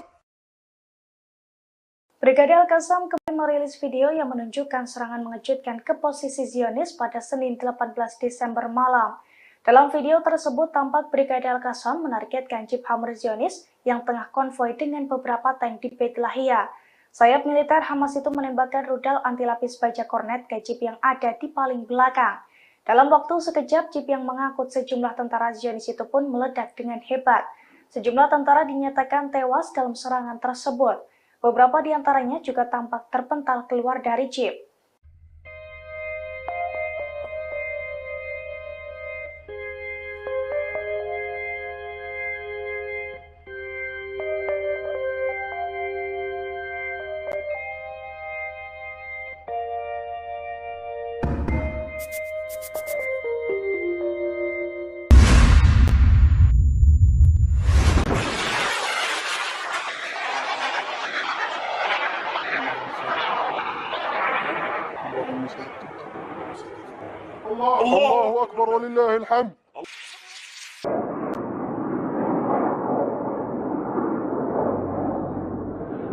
[SPEAKER 1] Brigade Al-Qassam kembali merilis video yang menunjukkan serangan mengejutkan ke posisi Zionis pada Senin 18 Desember malam. Dalam video tersebut tampak Brigade Al-Qassam menargetkan Jeep Hammer Zionis yang tengah konvoi dengan beberapa tank di Beit Lahia. Sayap militer Hamas itu menembakkan rudal anti lapis baja kornet ke Jeep yang ada di paling belakang. Dalam waktu sekejap, Jeep yang mengangkut sejumlah tentara Zionis itu pun meledak dengan hebat. Sejumlah tentara dinyatakan tewas dalam serangan tersebut. Beberapa di antaranya juga tampak terpental keluar dari Jeep.
[SPEAKER 2] الله أكبر ولله الحمد.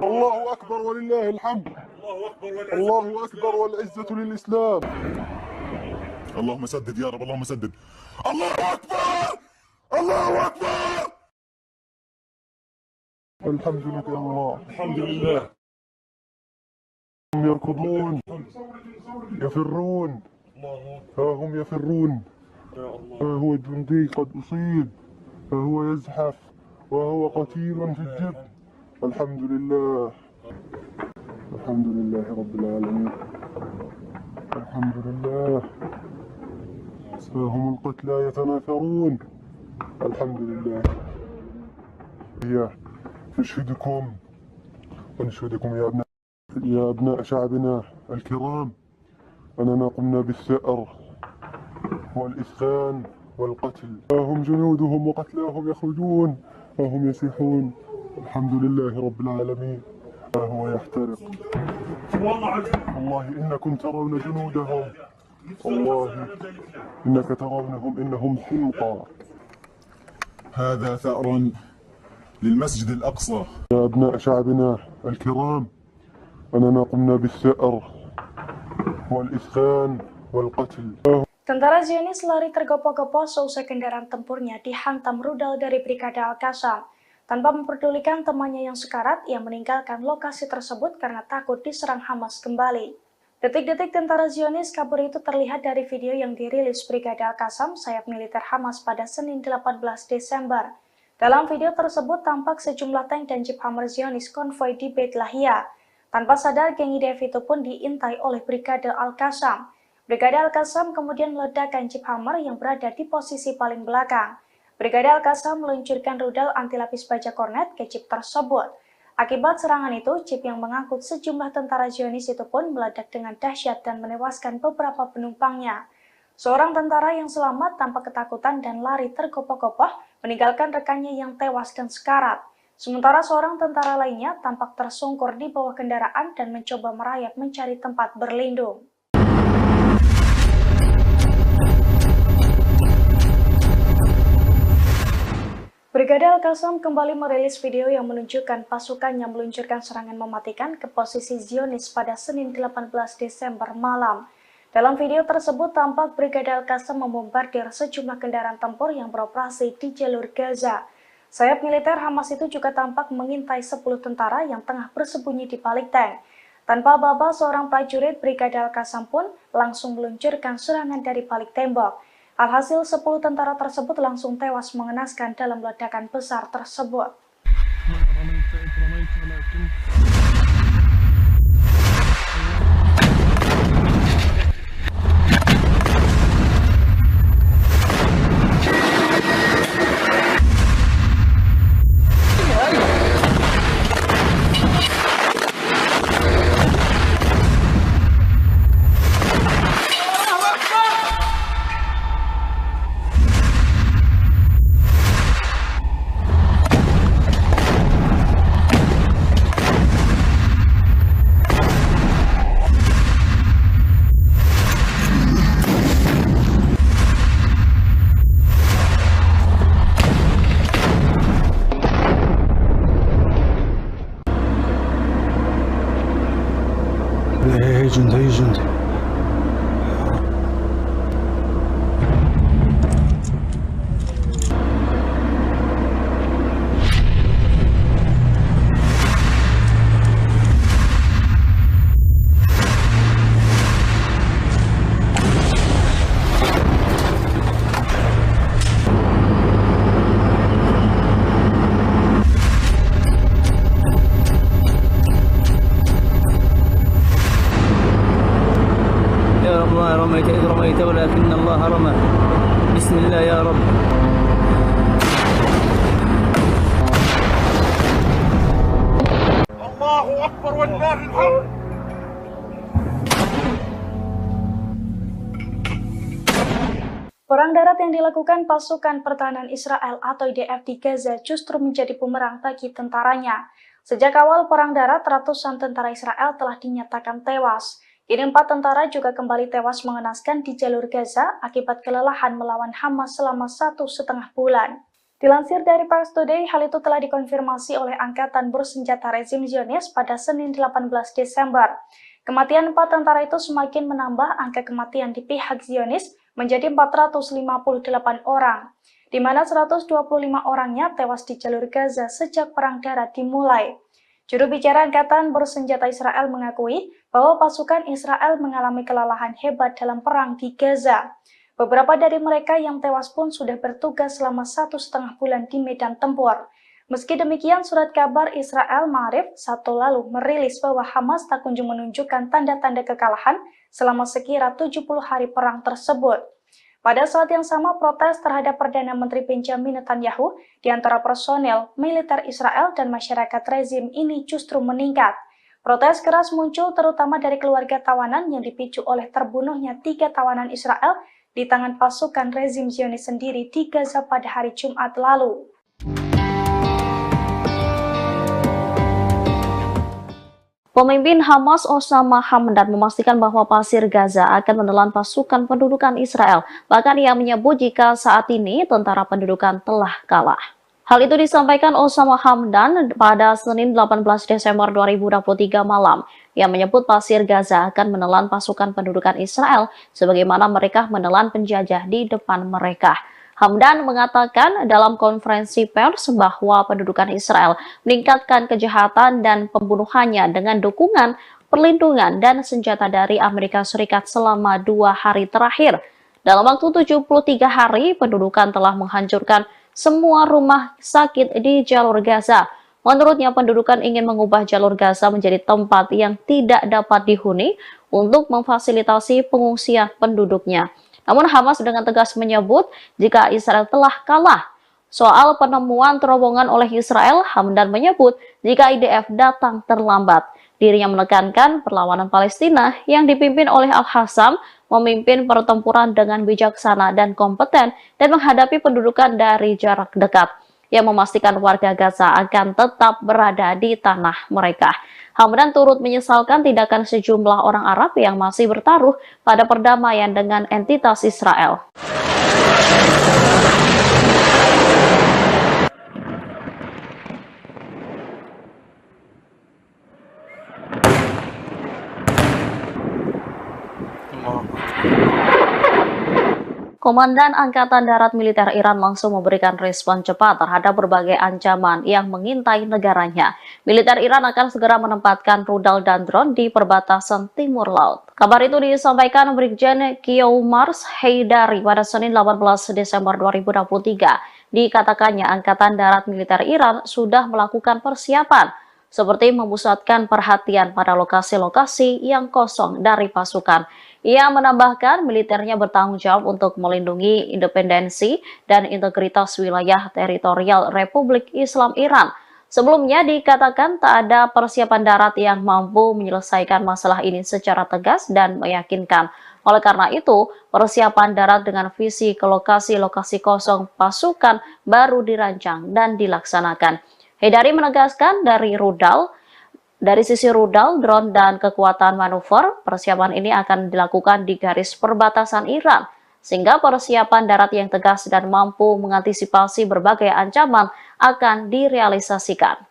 [SPEAKER 2] الله أكبر ولله الحمد. الله أكبر والعزة للإسلام.
[SPEAKER 3] اللهم سدد يا رب اللهم سدد الله أكبر الله أكبر.
[SPEAKER 2] الحمد لله يا الله. الحمد لله. هم يركضون يفرون ها هم يفرون ها هو الجندي قد أصيب ها هو يزحف وهو قتيل في الجب. الحمد لله الحمد لله رب العالمين. الحمد لله. ها هم القتلى يتناثرون. الحمد لله. نشهدكم ونشهدكم يا أبناء شعبنا الكرام أننا قمنا بالثأر والإسخان والقتل. ها هم جنودهم وقتلاهم يخرجون ها هم يسيحون. الحمد لله رب العالمين. ها هو يحترق. والله إنكم ترون جنودهم. والله إنك ترونهم إنهم حمقى.
[SPEAKER 3] هذا ثأر للمسجد الأقصى.
[SPEAKER 2] يا أبناء شعبنا الكرام أننا قمنا بالثأر والإسخان والقتل.
[SPEAKER 1] Tentara Zionis lari tergopoh-gopoh seusai kendaraan tempurnya dihantam rudal dari Brigade Al-Qassam. Tanpa memperdulikan temannya yang sekarat, ia meninggalkan lokasi tersebut karena takut diserang Hamas kembali. Detik-detik tentara Zionis kabur itu terlihat dari video yang dirilis Brigade Al-Qassam sayap militer Hamas pada Senin 18 Desember. Dalam video tersebut tampak sejumlah tank dan Jeep Hammer Zionis konvoi di Beit Lahia. Tanpa sadar, geng IDF itu pun diintai oleh Brigade Al-Qassam. Brigade Al-Qassam kemudian meledakkan Jeep Hammer yang berada di posisi paling belakang. Brigade Al-Qassam meluncurkan rudal anti lapis baja kornet ke Jeep tersebut. Akibat serangan itu, Jeep yang mengangkut sejumlah tentara Zionis itu pun meledak dengan dahsyat dan menewaskan beberapa penumpangnya. Seorang tentara yang selamat tampak ketakutan dan lari tergopoh-gopoh meninggalkan rekannya yang tewas dan sekarat. Sementara seorang tentara lainnya tampak tersungkur di bawah kendaraan dan mencoba merayap mencari tempat berlindung. Brigade Al-Qassam kembali merilis video yang menunjukkan pasukannya meluncurkan serangan mematikan ke posisi Zionis pada Senin 18 Desember malam. Dalam video tersebut tampak Brigade Al-Qassam membombardir sejumlah kendaraan tempur yang beroperasi di jalur Gaza. Sayap militer Hamas itu juga tampak mengintai 10 tentara yang tengah bersembunyi di balik tank. Tanpa aba-aba, seorang prajurit Brigade Al-Qassam pun langsung meluncurkan serangan dari balik tembok. Alhasil 10 tentara tersebut langsung tewas mengenaskan dalam ledakan besar tersebut.
[SPEAKER 4] جندي.
[SPEAKER 5] يا رب ما رميت إذ رميت ولكن الله رمى بسم الله يا رب.
[SPEAKER 2] الله أكبر ولله الحمد.
[SPEAKER 1] Perang darat yang dilakukan pasukan pertahanan Israel atau IDF di Gaza justru menjadi bumerang bagi tentaranya. Sejak awal perang darat, ratusan tentara Israel telah dinyatakan tewas. Kini 4 tentara juga kembali tewas mengenaskan di jalur Gaza akibat kelelahan melawan Hamas selama 1,5 bulan. Dilansir dari Pars Today, hal itu telah dikonfirmasi oleh Angkatan Bersenjata Rezim Zionis pada Senin 18 Desember. Kematian 4 tentara itu semakin menambah angka kematian di pihak Zionis menjadi 458 orang, di mana 125 orangnya tewas di jalur Gaza sejak perang darat dimulai. Juru bicara Angkatan Bersenjata Israel mengakui bahwa pasukan Israel mengalami kelelahan hebat dalam perang di Gaza. Beberapa dari mereka yang tewas pun sudah bertugas selama 1,5 bulan di medan tempur. Meski demikian, surat kabar Israel Ma'arif Sabtu lalu merilis bahwa Hamas tak kunjung menunjukkan tanda-tanda kekalahan selama sekira 70 hari perang tersebut. Pada saat yang sama, protes terhadap Perdana Menteri Benjamin Netanyahu di antara personel, militer Israel dan masyarakat rezim ini justru meningkat. Protes keras muncul terutama dari keluarga tawanan yang dipicu oleh terbunuhnya 3 tawanan Israel di tangan pasukan rezim Zionis sendiri di Gaza pada hari Jumat lalu.
[SPEAKER 6] Pemimpin Hamas Osama Hamdan memastikan bahwa pasir Gaza akan menelan pasukan pendudukan Israel. Bahkan ia menyebut jika saat ini tentara pendudukan telah kalah. Hal itu disampaikan Osama Hamdan pada Senin 18 Desember 2023 malam. Ia menyebut pasir Gaza akan menelan pasukan pendudukan Israel sebagaimana mereka menelan penjajah di depan mereka. Hamdan mengatakan dalam konferensi pers bahwa pendudukan Israel meningkatkan kejahatan dan pembunuhannya dengan dukungan, perlindungan, dan senjata dari Amerika Serikat selama 2 hari terakhir. Dalam waktu 73 hari, pendudukan telah menghancurkan semua rumah sakit di jalur Gaza. Menurutnya, pendudukan ingin mengubah jalur Gaza menjadi tempat yang tidak dapat dihuni untuk memfasilitasi pengungsian penduduknya. Namun Hamas dengan tegas menyebut jika Israel telah kalah. Soal penemuan terowongan oleh Israel, Hamdan menyebut jika IDF datang terlambat. Dirinya menekankan perlawanan Palestina yang dipimpin oleh Al-Hassam memimpin pertempuran dengan bijaksana dan kompeten dan menghadapi pendudukan dari jarak dekat, yang memastikan warga Gaza akan tetap berada di tanah mereka. Hamdan turut menyesalkan tindakan sejumlah orang Arab yang masih bertaruh pada perdamaian dengan entitas Israel. Komandan Angkatan Darat Militer Iran langsung memberikan respon cepat terhadap berbagai ancaman yang mengintai negaranya. Militer Iran akan segera menempatkan rudal dan drone di perbatasan timur laut. Kabar itu disampaikan Brigjen Qiomars Haidari pada Senin 18 Desember 2023. Dikatakannya Angkatan Darat Militer Iran sudah melakukan persiapan seperti memusatkan perhatian pada lokasi-lokasi yang kosong dari pasukan. Ia menambahkan militernya bertanggung jawab untuk melindungi independensi dan integritas wilayah teritorial Republik Islam Iran. Sebelumnya dikatakan tak ada persiapan darat yang mampu menyelesaikan masalah ini secara tegas dan meyakinkan. Oleh karena itu, persiapan darat dengan visi ke lokasi-lokasi kosong pasukan baru dirancang dan dilaksanakan. Haidari menegaskan dari sisi rudal, drone, dan kekuatan manuver, persiapan ini akan dilakukan di garis perbatasan Iran, sehingga persiapan darat yang tegas dan mampu mengantisipasi berbagai ancaman akan direalisasikan.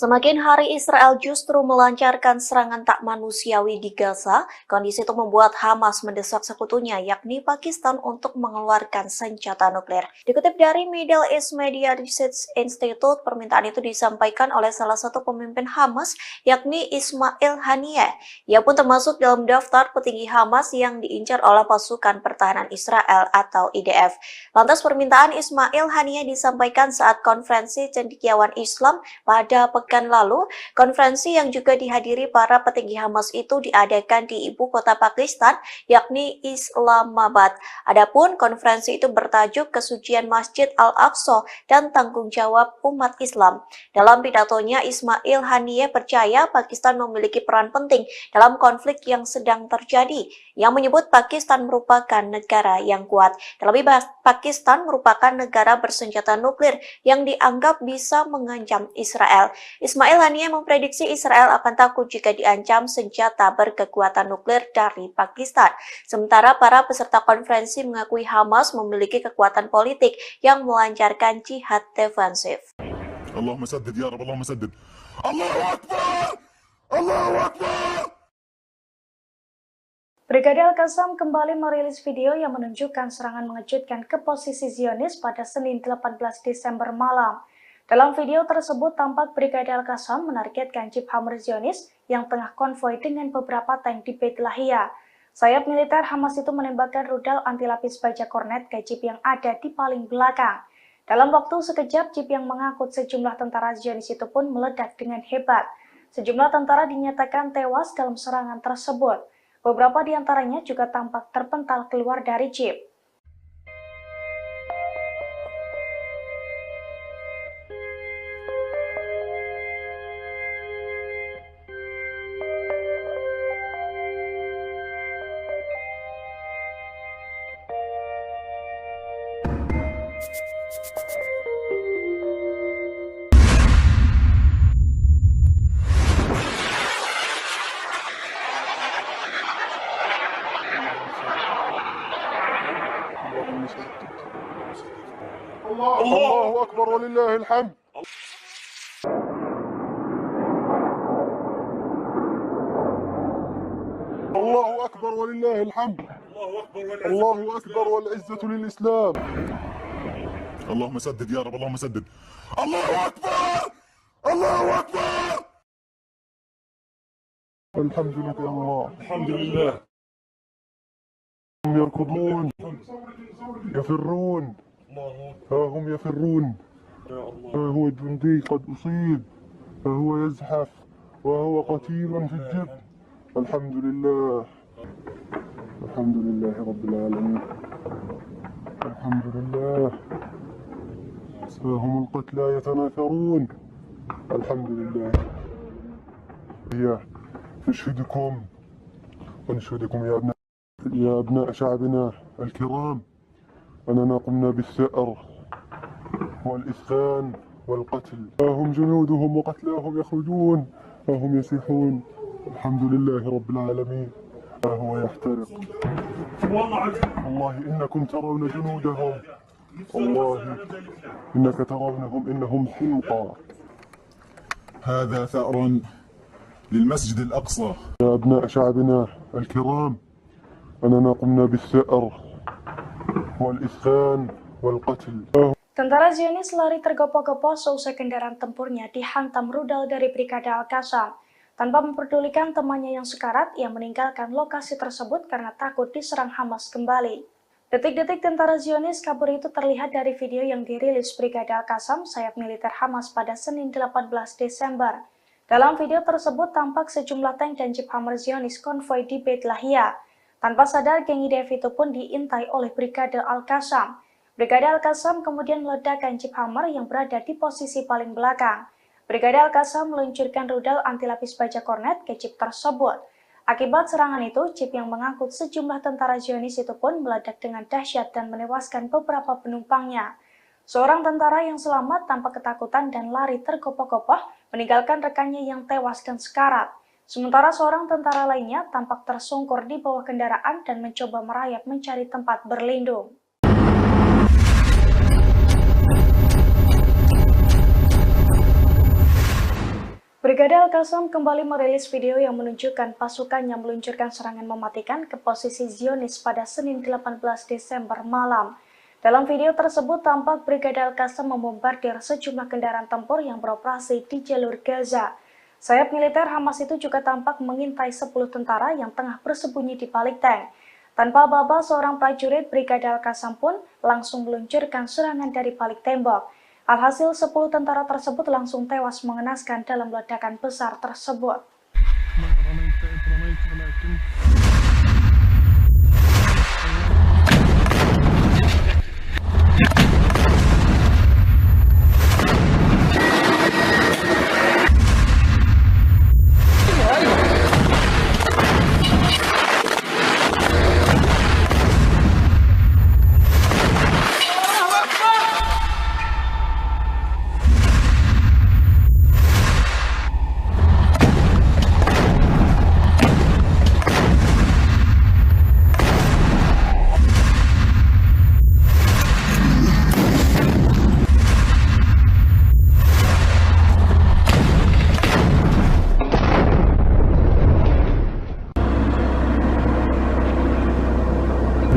[SPEAKER 7] Semakin hari Israel justru melancarkan serangan tak manusiawi di Gaza, kondisi itu membuat Hamas mendesak sekutunya yakni Pakistan untuk mengeluarkan senjata nuklir. Dikutip dari Middle East Media Research Institute, permintaan itu disampaikan oleh salah satu pemimpin Hamas yakni Ismail Haniyeh. Ia pun termasuk dalam daftar petinggi Hamas yang diincar oleh pasukan pertahanan Israel atau IDF. Lantas permintaan Ismail Haniyeh disampaikan saat konferensi cendekiawan Islam pada pekan lalu. Konferensi yang juga dihadiri para petinggi Hamas itu diadakan di ibu kota Pakistan, yakni Islamabad. Adapun konferensi itu bertajuk Kesucian Masjid Al-Aqsa dan Tanggung Jawab Umat Islam. Dalam pidatonya, Ismail Haniyeh percaya Pakistan memiliki peran penting dalam konflik yang sedang terjadi, yang menyebut Pakistan merupakan negara yang kuat. Terlebih, Pakistan merupakan negara bersenjata nuklir yang dianggap bisa mengancam Israel. Ismail Haniyeh memprediksi Israel akan takut jika diancam senjata berkekuatan nuklir dari Pakistan. Sementara para peserta konferensi mengakui Hamas memiliki kekuatan politik yang melancarkan jihad defensif.
[SPEAKER 3] Allahumma saddid ya Rabb, Allahumma saddid. Allahu Akbar! Allahu Akbar!
[SPEAKER 1] Brigade Al-Qassam kembali merilis video yang menunjukkan serangan mengejutkan ke posisi Zionis pada Senin 18 Desember malam. Dalam video tersebut tampak Brigade Al-Qassam menargetkan Jeep Hammer Zionis yang tengah konvoi dengan beberapa tank di Beit Lahia. Sayap militer Hamas itu menembakkan rudal anti-lapis baja kornet ke Jeep yang ada di paling belakang. Dalam waktu sekejap, Jeep yang mengangkut sejumlah tentara Zionis itu pun meledak dengan hebat. Sejumlah tentara dinyatakan tewas dalam serangan tersebut. Beberapa di antaranya juga tampak terpental keluar dari Jeep.
[SPEAKER 2] الله أكبر ولله الحمد. الله أكبر ولله الحمد. الله أكبر والعزة للإسلام.
[SPEAKER 3] اللهم سدد يا رب، اللهم سدد. الله أكبر! الله أكبر!
[SPEAKER 2] الحمد لله الله. الحمد لله. هم يركضون يفرون، ها هم يفرون، ها هو جندي قد أصيب، ها هو يزحف وهو قتيل في الجب. الحمد لله، الحمد لله رب العالمين، الحمد لله. ها هم القتلى يتناثرون. الحمد لله. هي نشهدكم ونشهدكم يا أبناء شعبنا الكرام أننا قمنا بالثأر والإسفان والقتل. ها هم جنودهم وقتلاهم يخرجون، ها هم يسيحون. الحمد لله رب العالمين. ها هو يحترق. والله إنكم ترون جنودهم، والله إنك ترونهم إنهم حمقى.
[SPEAKER 3] هذا ثأر للمسجد الأقصى.
[SPEAKER 2] يا أبناء شعبنا الكرام أننا قمنا بالثأر والإسفان والقتل.
[SPEAKER 1] Tentara Zionis lari tergopoh-gopoh seusai kendaraan tempurnya dihantam rudal dari Brigade Al-Qassam. Tanpa memperdulikan temannya yang sekarat, ia meninggalkan lokasi tersebut karena takut diserang Hamas kembali. Detik-detik tentara Zionis kabur itu terlihat dari video yang dirilis Brigade Al-Qassam, sayap militer Hamas pada Senin 18 Desember. Dalam video tersebut tampak sejumlah tank dan Jeep Hammer Zionis konvoi di Beit Lahia. Tanpa sadar, geng IDF itu pun diintai oleh Brigade Al-Qassam. Brigade Al-Qassam kemudian meledakkan Jeep Hammer yang berada di posisi paling belakang. Brigade Al-Qassam meluncurkan rudal anti-lapis baja kornet ke Jeep tersebut. Akibat serangan itu, Jeep yang mengangkut sejumlah tentara Zionis itu pun meledak dengan dahsyat dan menewaskan beberapa penumpangnya. Seorang tentara yang selamat tanpa ketakutan dan lari tergopoh-gopoh meninggalkan rekannya yang tewas dan sekarat. Sementara seorang tentara lainnya tampak tersungkur di bawah kendaraan dan mencoba merayap mencari tempat berlindung. Brigade Al-Qassam kembali merilis video yang menunjukkan pasukannya meluncurkan serangan mematikan ke posisi Zionis pada Senin 18 Desember malam. Dalam video tersebut tampak Brigade Al-Qassam membombardir sejumlah kendaraan tempur yang beroperasi di jalur Gaza. Sayap militer Hamas itu juga tampak mengintai 10 tentara yang tengah bersembunyi di balik tank. Tanpa aba-aba, seorang prajurit Brigade Al-Qassam pun langsung meluncurkan serangan dari balik tembok. Alhasil 10 tentara tersebut langsung tewas mengenaskan dalam ledakan besar tersebut.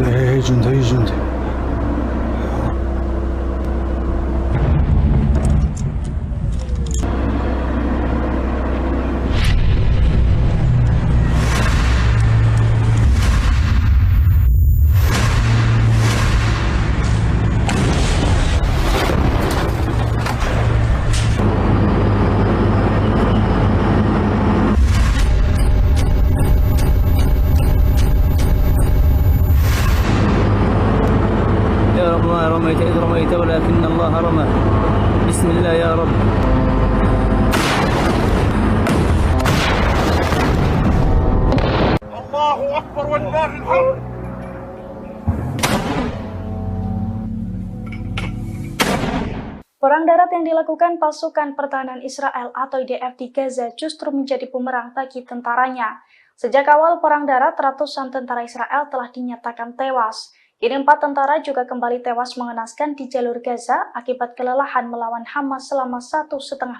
[SPEAKER 4] هي جندي هي جندي
[SPEAKER 5] رميت إذ رميت ولكن الله رمى بسم الله يا رب.
[SPEAKER 2] الله أكبر ولله الحمد.
[SPEAKER 1] Perang darat yang dilakukan pasukan pertahanan Israel atau IDF di Gaza justru menjadi bumerang bagi tentaranya. Sejak awal perang darat, ratusan tentara Israel telah dinyatakan tewas. Kini 4 tentara juga kembali tewas mengenaskan di jalur Gaza akibat kelelahan melawan Hamas selama 1,5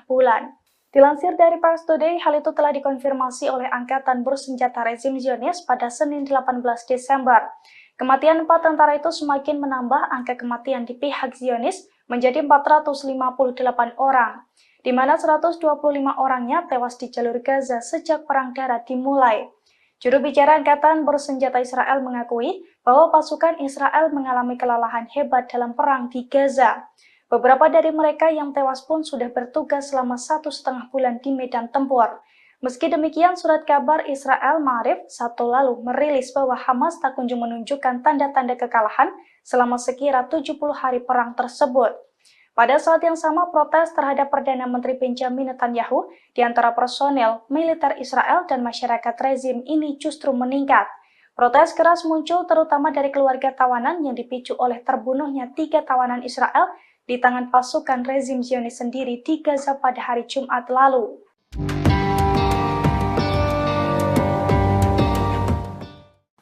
[SPEAKER 1] bulan. Dilansir dari Pars Today, hal itu telah dikonfirmasi oleh Angkatan Bersenjata Rezim Zionis pada Senin 18 Desember. Kematian 4 tentara itu semakin menambah angka kematian di pihak Zionis menjadi 458 orang, di mana 125 orangnya tewas di jalur Gaza sejak perang darat dimulai. Juru bicara Angkatan Bersenjata Israel mengakui bahwa pasukan Israel mengalami kelelahan hebat dalam perang di Gaza. Beberapa dari mereka yang tewas pun sudah bertugas selama 1,5 bulan di medan tempur. Meski demikian, surat kabar Israel Ma'arif Sabtu lalu merilis bahwa Hamas tak kunjung menunjukkan tanda-tanda kekalahan selama sekira 70 hari perang tersebut. Pada saat yang sama, protes terhadap Perdana Menteri Benjamin Netanyahu di antara personel militer Israel dan masyarakat rezim ini justru meningkat. Protes keras muncul terutama dari keluarga tawanan yang dipicu oleh terbunuhnya 3 tawanan Israel di tangan pasukan rezim Zionis sendiri di Gaza pada hari Jumat lalu.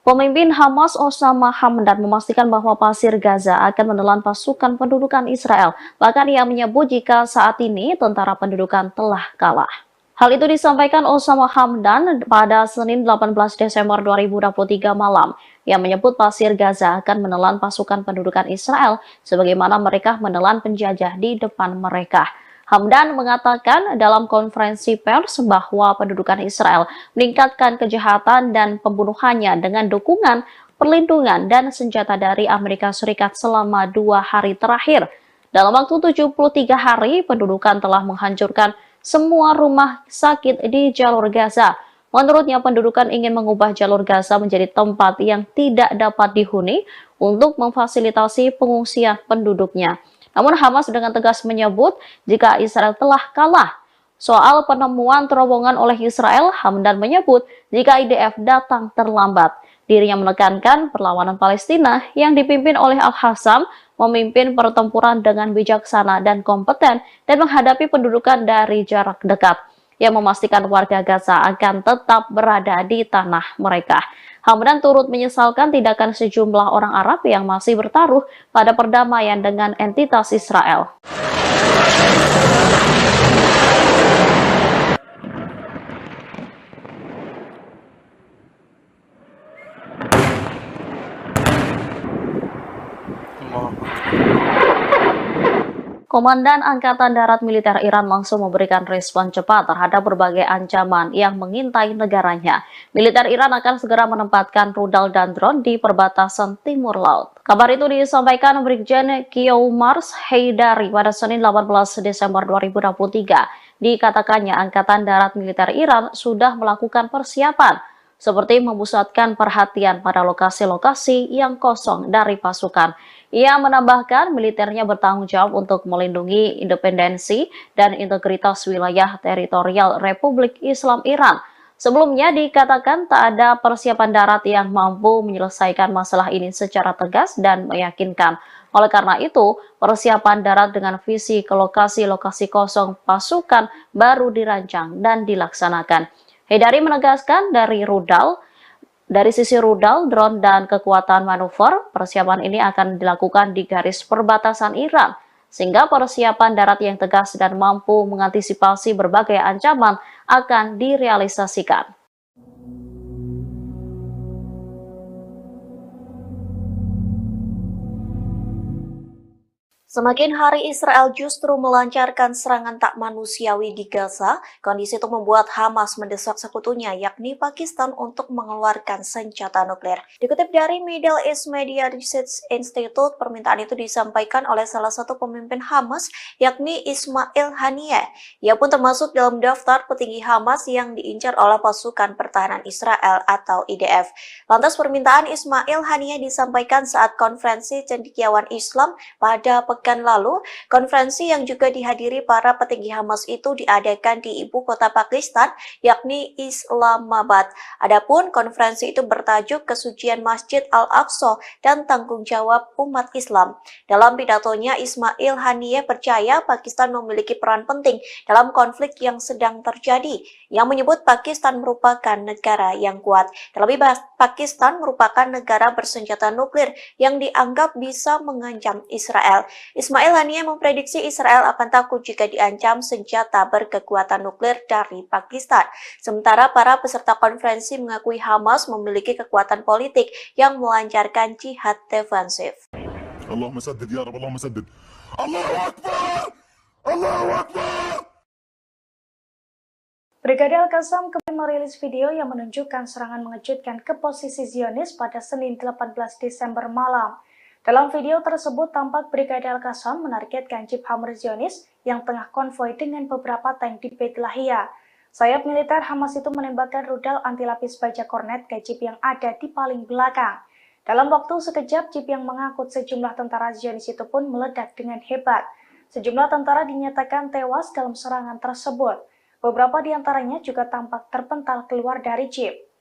[SPEAKER 6] Pemimpin Hamas Osama Hamdan memastikan bahwa pasir Gaza akan menelan pasukan pendudukan Israel. Bahkan ia menyebut jika saat ini tentara pendudukan telah kalah. Hal itu disampaikan Osama Hamdan pada Senin 18 Desember 2023 malam. Ia menyebut pasir Gaza akan menelan pasukan pendudukan Israel sebagaimana mereka menelan penjajah di depan mereka. Hamdan mengatakan dalam konferensi pers bahwa pendudukan Israel meningkatkan kejahatan dan pembunuhannya dengan dukungan, perlindungan, dan senjata dari Amerika Serikat selama 2 hari terakhir. Dalam waktu 73 hari, pendudukan telah menghancurkan semua rumah sakit di jalur Gaza. Menurutnya, pendudukan ingin mengubah jalur Gaza menjadi tempat yang tidak dapat dihuni untuk memfasilitasi pengungsian penduduknya. Namun Hamas dengan tegas menyebut jika Israel telah kalah. Soal penemuan terowongan oleh Israel, Hamdan menyebut jika IDF datang terlambat. Dirinya menekankan perlawanan Palestina yang dipimpin oleh Al-Qassam memimpin pertempuran dengan bijaksana dan kompeten dan menghadapi pendudukan dari jarak dekat, yang memastikan warga Gaza akan tetap berada di tanah mereka. Hamdan turut menyesalkan tindakan sejumlah orang Arab yang masih bertaruh pada perdamaian dengan entitas Israel. Komandan Angkatan Darat Militer Iran langsung memberikan respon cepat terhadap berbagai ancaman yang mengintai negaranya. Militer Iran akan segera menempatkan rudal dan drone di perbatasan timur laut. Kabar itu disampaikan Brigjen Kiyoumars Haidari pada Senin 18 Desember 2023. Dikatakannya Angkatan Darat Militer Iran sudah melakukan persiapan, seperti memusatkan perhatian pada lokasi-lokasi yang kosong dari pasukan. Ia menambahkan militernya bertanggung jawab untuk melindungi independensi dan integritas wilayah teritorial Republik Islam Iran. Sebelumnya dikatakan tak ada persiapan darat yang mampu menyelesaikan masalah ini secara tegas dan meyakinkan. Oleh karena itu, persiapan darat dengan visi ke lokasi-lokasi kosong pasukan baru dirancang dan dilaksanakan. Haidari menegaskan dari sisi rudal, drone, dan kekuatan manuver, persiapan ini akan dilakukan di garis perbatasan Iran, sehingga persiapan darat yang tegas dan mampu mengantisipasi berbagai ancaman akan direalisasikan.
[SPEAKER 7] Semakin hari Israel justru melancarkan serangan tak manusiawi di Gaza, kondisi itu membuat Hamas mendesak sekutunya yakni Pakistan untuk mengeluarkan senjata nuklir. Dikutip dari Middle East Media Research Institute, permintaan itu disampaikan oleh salah satu pemimpin Hamas yakni Ismail Haniyeh. Ia pun termasuk dalam daftar petinggi Hamas yang diincar oleh pasukan pertahanan Israel atau IDF. Lantas permintaan Ismail Haniyeh disampaikan saat konferensi cendekiawan Islam pada pekan lalu. Konferensi yang juga dihadiri para petinggi Hamas itu diadakan di ibu kota Pakistan, yakni Islamabad. Adapun konferensi itu bertajuk Kesucian Masjid Al-Aqsa dan Tanggung Jawab Umat Islam. Dalam pidatonya, Ismail Haniyeh percaya Pakistan memiliki peran penting dalam konflik yang sedang terjadi, yang menyebut Pakistan merupakan negara yang kuat. Terlebih, Pakistan merupakan negara bersenjata nuklir yang dianggap bisa mengancam Israel. Ismail Haniyeh memprediksi Israel akan takut jika diancam senjata berkekuatan nuklir dari Pakistan. Sementara para peserta konferensi mengakui Hamas memiliki kekuatan politik yang melancarkan jihad defensif.
[SPEAKER 3] Allahumma saddid ya Rabb, Allahumma saddid. Allahu Akbar! Allahu Akbar!
[SPEAKER 1] Brigade Al-Qassam kembali merilis video yang menunjukkan serangan mengejutkan ke posisi Zionis pada Senin 18 Desember malam. Dalam video tersebut tampak Brigade Al-Qassam menargetkan jeep Hammer Zionis yang tengah konvoi dengan beberapa tank di Beit Lahia. Sayap militer Hamas itu menembakkan rudal anti-lapis baja kornet ke jeep yang ada di paling belakang. Dalam waktu sekejap, jeep yang mengangkut sejumlah tentara Zionis itu pun meledak dengan hebat. Sejumlah tentara dinyatakan tewas dalam serangan tersebut. Beberapa di antaranya juga tampak terpental keluar dari jeep.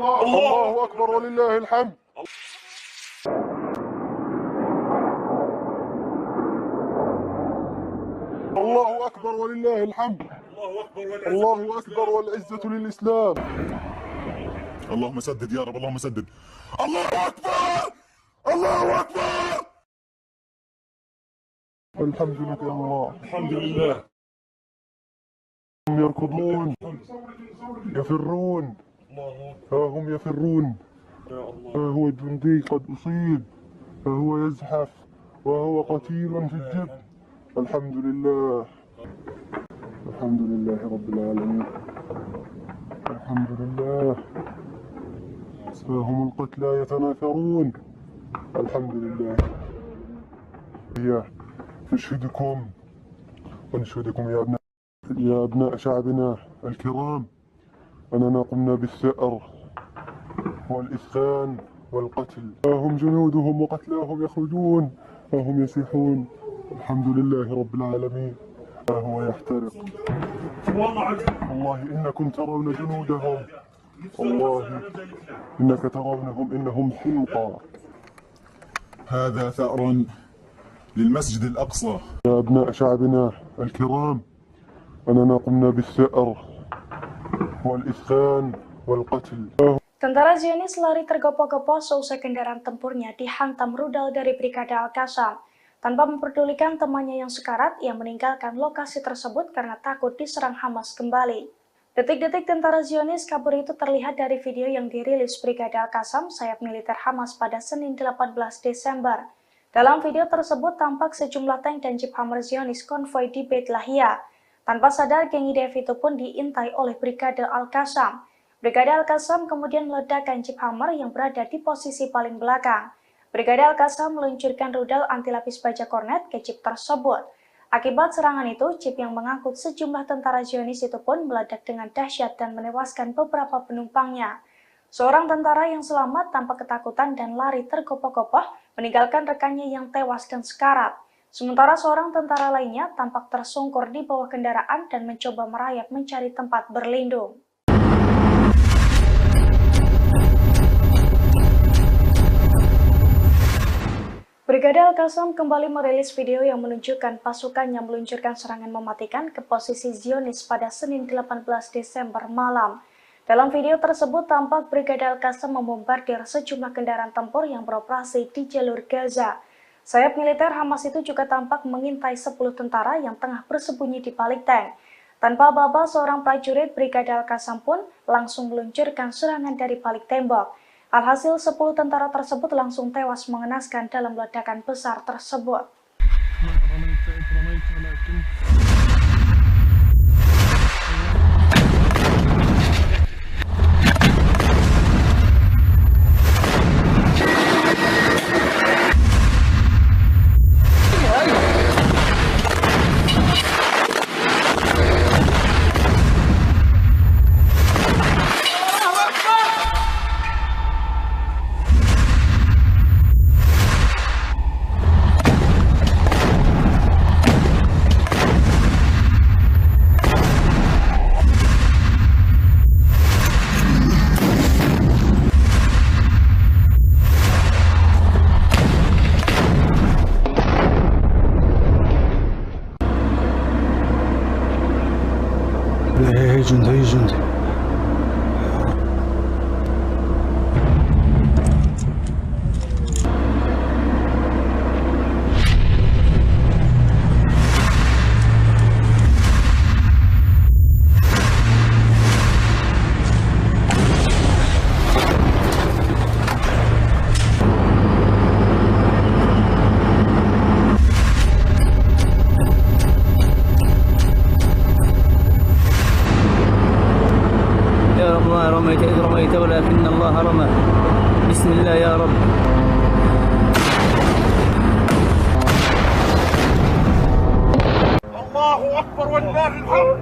[SPEAKER 2] الله أكبر ولله الحمد. الله أكبر ولله الحمد. الله أكبر والعزة للإسلام.
[SPEAKER 3] اللهم سدد يا رب، اللهم سدد. الله أكبر! الله أكبر!
[SPEAKER 2] الحمد لله يا الله. الحمد لله. هم يركضون يفرون، ها هم يفرون، ها هو الجندي قد أصيب، ها هو يزحف وهو قتيل في الجب. الحمد لله. الحمد لله رب العالمين. الحمد لله. ها هم القتلى يتناثرون. الحمد لله. نشهدكم ونشهدكم يا أبناء شعبنا الكرام أننا قمنا بالثأر والإسخان والقتل. ها هم جنودهم وقتلاهم يخرجون، ها هم يسيحون. الحمد لله رب العالمين. ها هو يحترق. والله إنكم ترون جنودهم، والله إنك ترونهم إنهم حمقى.
[SPEAKER 3] هذا ثأر للمسجد الأقصى.
[SPEAKER 2] يا أبناء شعبنا الكرام، أننا قمنا بالثأر والإسكان والقتل.
[SPEAKER 1] Tentara Zionis lari tergopoh-gopoh seusai kendaraan tempurnya dihantam rudal dari Brigade Al-Qassam. Tanpa memperdulikan temannya yang sekarat, ia meninggalkan lokasi tersebut karena takut diserang Hamas kembali. Detik-detik tentara Zionis kabur itu terlihat dari video yang dirilis Brigade Al-Qassam, sayap militer Hamas pada Senin 18 Desember. Dalam video tersebut tampak sejumlah tank dan jeep Hammer Zionis konvoi di Beit Lahia. Tanpa sadar, geng IDF itu pun diintai oleh Brigade Al-Qassam. Brigade Al-Qassam kemudian meledakkan jeep Hammer yang berada di posisi paling belakang. Brigade Al-Qassam meluncurkan rudal anti lapis baja kornet ke jeep tersebut. Akibat serangan itu, jeep yang mengangkut sejumlah tentara Zionis itu pun meledak dengan dahsyat dan menewaskan beberapa penumpangnya. Seorang tentara yang selamat tanpa ketakutan dan lari tergopoh-gopoh meninggalkan rekannya yang tewas dan sekarat. Sementara seorang tentara lainnya tampak tersungkur di bawah kendaraan dan mencoba merayap mencari tempat berlindung. Brigade Al-Qassam kembali merilis video yang menunjukkan pasukannya meluncurkan serangan mematikan ke posisi Zionis pada Senin 18 Desember malam. Dalam video tersebut tampak Brigade Al-Qassam membombardir sejumlah kendaraan tempur yang beroperasi di jalur Gaza. Sayap militer Hamas itu juga tampak mengintai 10 tentara yang tengah bersembunyi di balik tank. Tanpa aba-aba, seorang prajurit Brigade Al-Qassam pun langsung meluncurkan serangan dari balik tembok. Alhasil 10 tentara tersebut langsung tewas mengenaskan dalam ledakan besar tersebut.
[SPEAKER 4] هي جندي هي جندي
[SPEAKER 5] رميت إذ رميت ولكن الله رمى بسم الله يا رب.
[SPEAKER 2] الله أكبر ولله الحمد.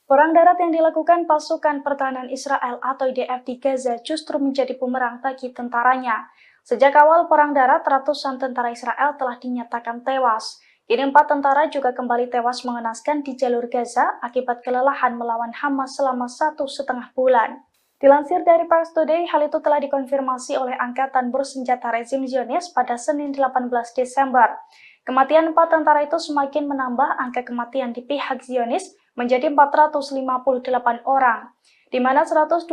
[SPEAKER 1] Perang darat yang dilakukan pasukan pertahanan Israel atau IDF di Gaza justru menjadi bumerang bagi tentaranya. Sejak awal perang darat, ratusan tentara Israel telah dinyatakan tewas. Kini 4 tentara juga kembali tewas mengenaskan di jalur Gaza akibat kelelahan melawan Hamas selama 1,5 bulan. Dilansir dari Pars Today, hal itu telah dikonfirmasi oleh Angkatan Bersenjata Rezim Zionis pada Senin 18 Desember. Kematian 4 tentara itu semakin menambah angka kematian di pihak Zionis menjadi 458 orang, di mana 125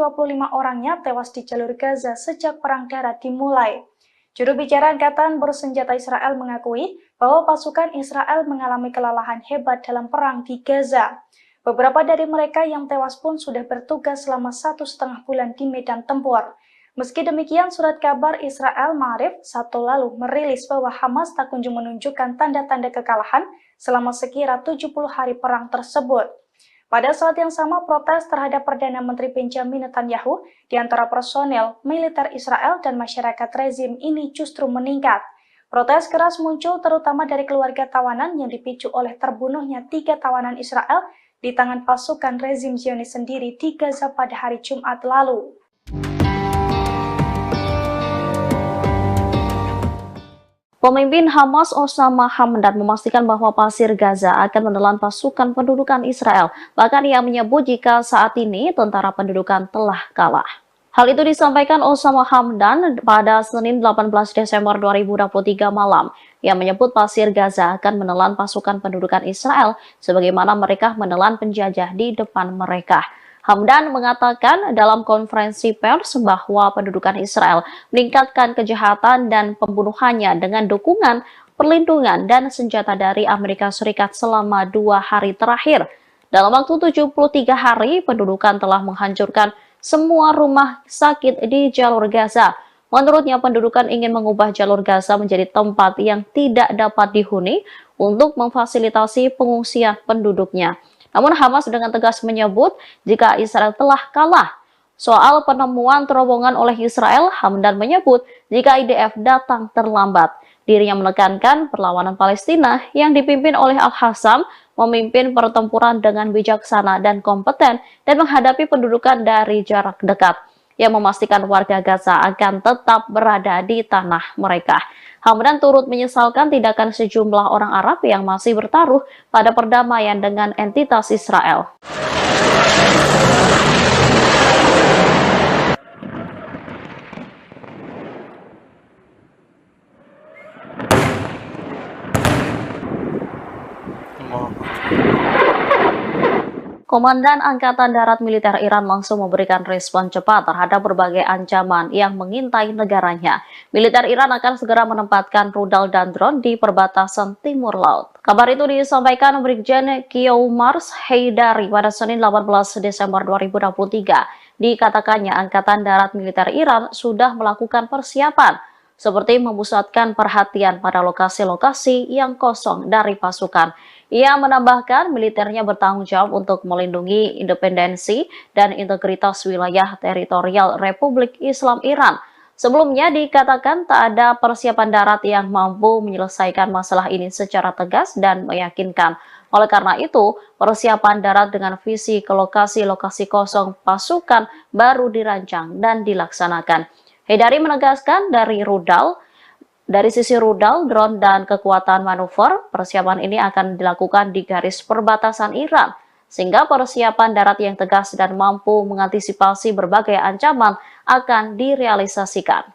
[SPEAKER 1] orangnya tewas di jalur Gaza sejak perang darat dimulai. Juru bicara Angkatan Bersenjata Israel mengakui bahwa pasukan Israel mengalami kelelahan hebat dalam perang di Gaza. Beberapa dari mereka yang tewas pun sudah bertugas selama 1,5 bulan di medan tempur. Meski demikian, surat kabar Israel Ma'arif Sabtu lalu merilis bahwa Hamas tak kunjung menunjukkan tanda-tanda kekalahan selama sekira 70 hari perang tersebut. Pada saat yang sama, protes terhadap Perdana Menteri Benjamin Netanyahu di antara personel, militer Israel dan masyarakat rezim ini justru meningkat. Protes keras muncul terutama dari keluarga tawanan yang dipicu oleh terbunuhnya 3 tawanan Israel di tangan pasukan rezim Zionis sendiri di Gaza pada hari Jumat lalu.
[SPEAKER 6] Pemimpin Hamas Osama Hamdan memastikan bahwa Pasir Gaza akan menelan pasukan pendudukan Israel. Bahkan ia menyebut jika saat ini tentara pendudukan telah kalah. Hal itu disampaikan Osama Hamdan pada Senin 18 Desember 2023 malam. Yang menyebut Pasir Gaza akan menelan pasukan pendudukan Israel sebagaimana mereka menelan penjajah di depan mereka. Hamdan mengatakan dalam konferensi pers bahwa pendudukan Israel meningkatkan kejahatan dan pembunuhannya dengan dukungan, perlindungan, dan senjata dari Amerika Serikat selama 2 hari terakhir. Dalam waktu 73 hari, pendudukan telah menghancurkan semua rumah sakit di jalur Gaza. Menurutnya, pendudukan ingin mengubah jalur Gaza menjadi tempat yang tidak dapat dihuni untuk memfasilitasi pengungsian penduduknya. Namun Hamas dengan tegas menyebut jika Israel telah kalah. Soal penemuan terowongan oleh Israel, Hamdan menyebut jika IDF datang terlambat. Dirinya menekankan perlawanan Palestina yang dipimpin oleh Al-Hassam memimpin pertempuran dengan bijaksana dan kompeten dan menghadapi pendudukan dari jarak dekat yang memastikan warga Gaza akan tetap berada di tanah mereka. Hamdan turut menyesalkan tindakan sejumlah orang Arab yang masih bertaruh pada perdamaian dengan entitas Israel. Komandan Angkatan Darat Militer Iran langsung memberikan respon cepat terhadap berbagai ancaman yang mengintai negaranya. Militer Iran akan segera menempatkan rudal dan drone di perbatasan timur laut. Kabar itu disampaikan Brigjen Kiyoumars Heydari pada Senin 18 Desember 2023. Dikatakannya Angkatan Darat Militer Iran sudah melakukan persiapan seperti memusatkan perhatian pada lokasi-lokasi yang kosong dari pasukan. Ia menambahkan militernya bertanggung jawab untuk melindungi independensi dan integritas wilayah teritorial Republik Islam Iran. Sebelumnya dikatakan tak ada persiapan darat yang mampu menyelesaikan masalah ini secara tegas dan meyakinkan. Oleh karena itu, persiapan darat dengan visi ke lokasi-lokasi kosong pasukan baru dirancang dan dilaksanakan. Heydari menegaskan dari sisi rudal, drone, dan kekuatan manuver, persiapan ini akan dilakukan di garis perbatasan Iran, sehingga persiapan darat yang tegas dan mampu mengantisipasi berbagai ancaman akan direalisasikan.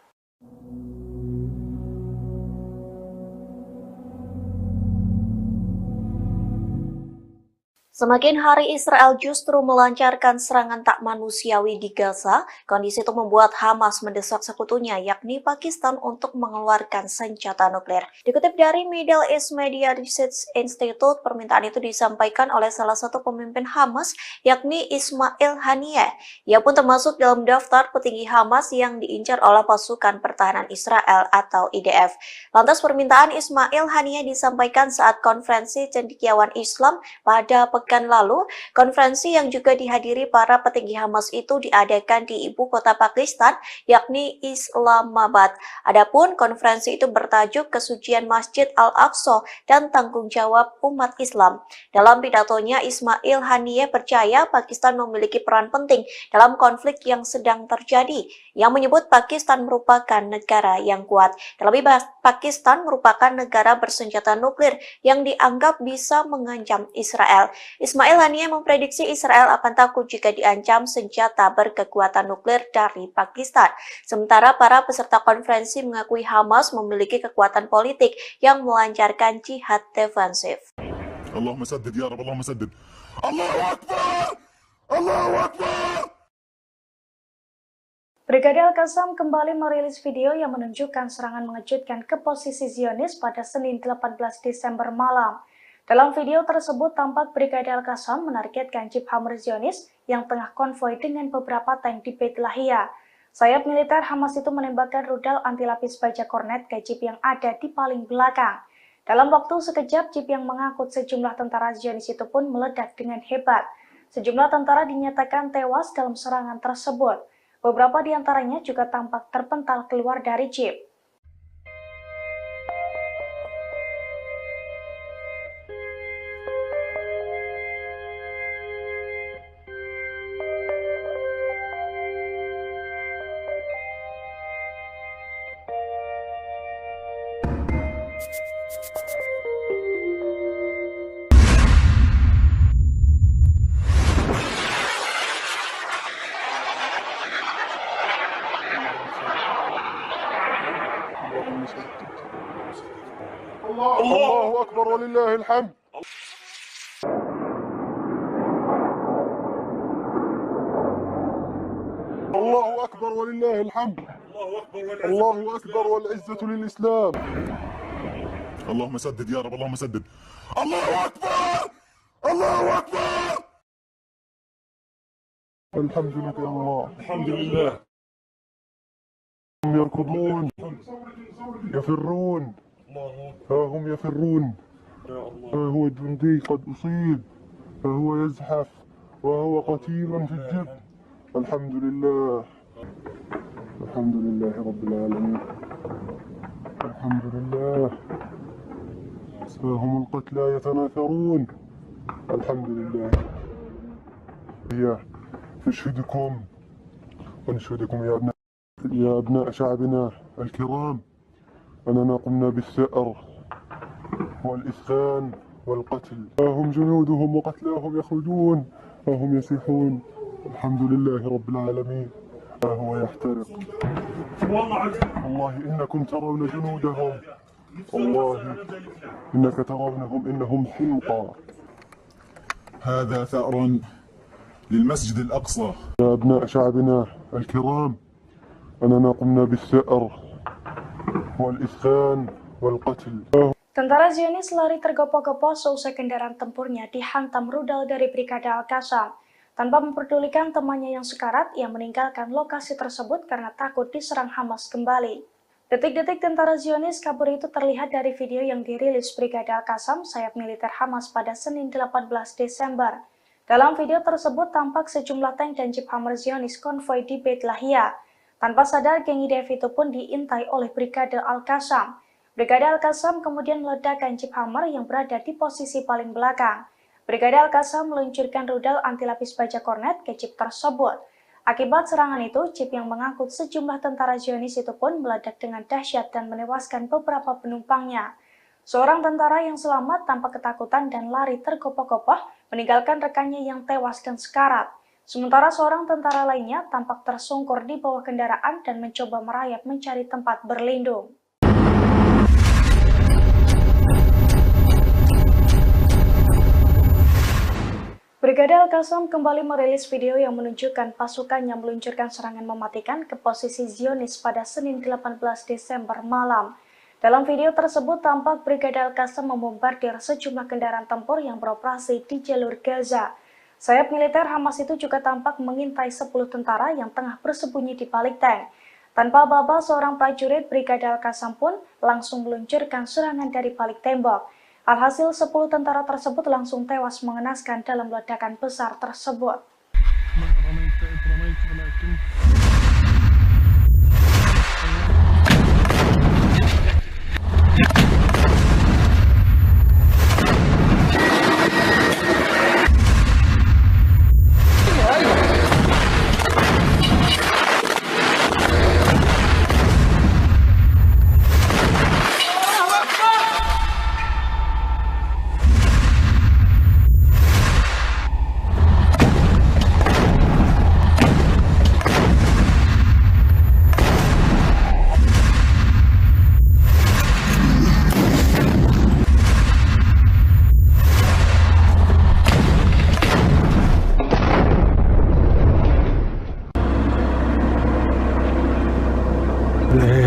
[SPEAKER 7] Semakin hari Israel justru melancarkan serangan tak manusiawi di Gaza, kondisi itu membuat Hamas mendesak sekutunya yakni Pakistan untuk mengeluarkan senjata nuklir. Dikutip dari Middle East Media Research Institute, permintaan itu disampaikan oleh salah satu pemimpin Hamas yakni Ismail Haniyeh. Ia pun termasuk dalam daftar petinggi Hamas yang diincar oleh pasukan pertahanan Israel atau IDF. Lantas permintaan Ismail Haniyeh disampaikan saat konferensi cendekiawan Islam pada pekan lalu. Konferensi yang juga dihadiri para petinggi Hamas itu diadakan di ibu kota Pakistan, yakni Islamabad. Adapun konferensi itu bertajuk Kesucian Masjid Al-Aqsa dan Tanggung Jawab Umat Islam. Dalam pidatonya, Ismail Haniyeh percaya Pakistan memiliki peran penting dalam konflik yang sedang terjadi, yang menyebut Pakistan merupakan negara yang kuat. Terlebih, Pakistan merupakan negara bersenjata nuklir yang dianggap bisa mengancam Israel. Ismail Haniyeh memprediksi Israel akan takut jika diancam senjata berkekuatan nuklir dari Pakistan. Sementara para peserta konferensi mengakui Hamas memiliki kekuatan politik yang melancarkan jihad defensif.
[SPEAKER 3] Allahumma saddid ya Rabb, Allahumma saddid. Allahu Akbar! Allahu Akbar!
[SPEAKER 1] Brigade Al-Qassam kembali merilis video yang menunjukkan serangan mengejutkan ke posisi Zionis pada Senin 18 Desember malam. Dalam video tersebut tampak Brigade Al-Qassam menargetkan jeep Hammer Zionis yang tengah konvoi dengan beberapa tank di Beit Lahia. Sayap militer Hamas itu menembakkan rudal anti-lapis baja kornet ke jeep yang ada di paling belakang. Dalam waktu sekejap, jeep yang mengangkut sejumlah tentara Zionis itu pun meledak dengan hebat. Sejumlah tentara dinyatakan tewas dalam serangan tersebut. Beberapa di antaranya juga tampak terpental keluar dari jeep.
[SPEAKER 2] الله أكبر ولله الحمد. الله أكبر ولله الحمد. الله أكبر والعزة للإسلام.
[SPEAKER 3] اللهم سدد يا رب اللهم سدد. الله أكبر الله أكبر.
[SPEAKER 2] الحمد لله الله. الحمد لله. هم يركضون يفرون، ها هم يفرون، ها هو الجندي قد أصيب، ها هو يزحف وهو قتيل في الجبل. الحمد لله. الحمد لله رب العالمين. الحمد لله. ها هم القتلى يتناثرون. الحمد لله. هي نشهدكم ونشهدكم يا أبناء شعبنا الكرام أننا قمنا بالثأر والإسخان والقتل. ها هم جنودهم وقتلاهم يخرجون، ها هم يسيحون. الحمد لله رب العالمين. ها هو يحترق. والله إنكم ترون جنودهم، والله إنك ترونهم إنهم حمقى.
[SPEAKER 3] هذا ثأر للمسجد الأقصى.
[SPEAKER 2] يا أبناء شعبنا الكرام أننا قمنا بالثأر والإسخان والقتل.
[SPEAKER 1] Tentara Zionis lari tergopoh-gopoh seusai kendaraan tempurnya dihantam rudal dari Brigade Al-Qassam. Tanpa memperdulikan temannya yang sekarat, ia meninggalkan lokasi tersebut karena takut diserang Hamas kembali. Detik-detik tentara Zionis kabur itu terlihat dari video yang dirilis Brigade Al-Qassam, sayap militer Hamas pada Senin 18 Desember. Dalam video tersebut tampak sejumlah tank dan jeep Hammer Zionis konvoi di Beit Lahia. Tanpa sadar, geng IDF itu pun diintai oleh Brigade Al-Qassam. Brigade Al-Qassam kemudian meledakkan jeep Hammer yang berada di posisi paling belakang. Brigade Al-Qassam meluncurkan rudal anti-lapis baja kornet ke jeep tersebut. Akibat serangan itu, jeep yang mengangkut sejumlah tentara Zionis itu pun meledak dengan dahsyat dan menewaskan beberapa penumpangnya. Seorang tentara yang selamat tanpa ketakutan dan lari tergopoh-gopoh meninggalkan rekannya yang tewas dan sekarat. Sementara seorang tentara lainnya tampak tersungkur di bawah kendaraan dan mencoba merayap mencari tempat berlindung. Brigade Al-Qassam kembali merilis video yang menunjukkan pasukannya meluncurkan serangan mematikan ke posisi Zionis pada Senin 18 Desember malam. Dalam video tersebut tampak Brigade Al-Qassam membombardir sejumlah kendaraan tempur yang beroperasi di jalur Gaza. Sayap militer Hamas itu juga tampak mengintai 10 tentara yang tengah bersembunyi di balik tank. Tanpa aba-aba, seorang prajurit Brigade Al-Qassam pun langsung meluncurkan serangan dari balik tembok. Alhasil 10 tentara tersebut langsung tewas mengenaskan dalam ledakan besar tersebut.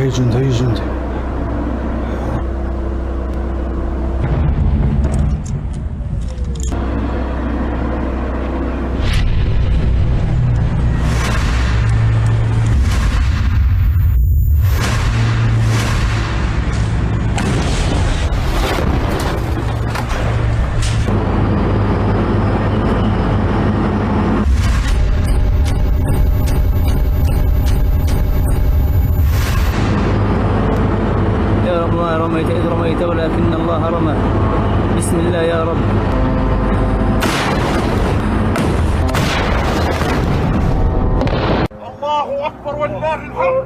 [SPEAKER 4] هي جندي هي جندي
[SPEAKER 5] رميت إذ رميت ولكن الله رمى. بسم الله يا رب.
[SPEAKER 2] الله أكبر ولله الحمد.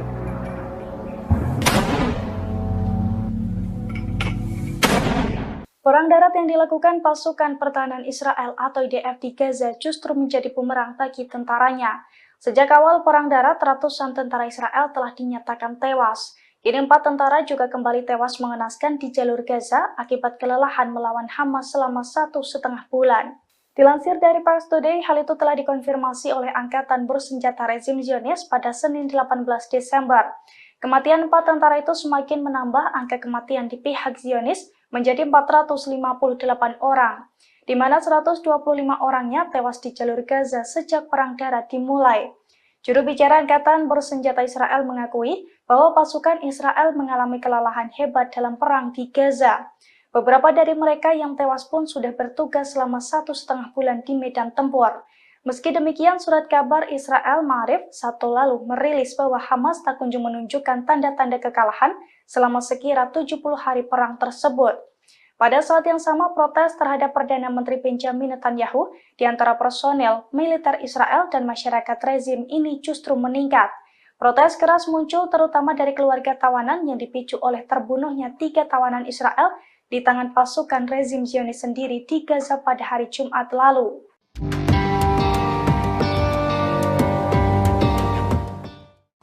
[SPEAKER 1] Perang darat yang dilakukan pasukan pertahanan Israel atau IDF di Gaza justru menjadi bumerang bagi tentaranya. Sejak awal perang darat, ratusan tentara Israel telah dinyatakan tewas. Kini 4 tentara juga kembali tewas mengenaskan di jalur Gaza akibat kelelahan melawan Hamas selama 1,5 bulan. Dilansir dari Pars Today, hal itu telah dikonfirmasi oleh Angkatan Bersenjata Rezim Zionis pada Senin 18 Desember. Kematian 4 tentara itu semakin menambah angka kematian di pihak Zionis menjadi 458 orang, di mana 125 orangnya tewas di jalur Gaza sejak Perang Darat dimulai. Juru bicara Angkatan Bersenjata Israel mengakui bahwa pasukan Israel mengalami kelelahan hebat dalam perang di Gaza. Beberapa dari mereka yang tewas pun sudah bertugas selama 1,5 bulan di medan tempur. Meski demikian, surat kabar Israel Ma'arif Sabtu lalu merilis bahwa Hamas tak kunjung menunjukkan tanda-tanda kekalahan selama sekira 70 hari perang tersebut. Pada saat yang sama, protes terhadap Perdana Menteri Benjamin Netanyahu di antara personel militer Israel dan masyarakat rezim ini justru meningkat. Protes keras muncul terutama dari keluarga tawanan yang dipicu oleh terbunuhnya 3 tawanan Israel di tangan pasukan rezim Zionis sendiri di Gaza pada hari Jumat lalu.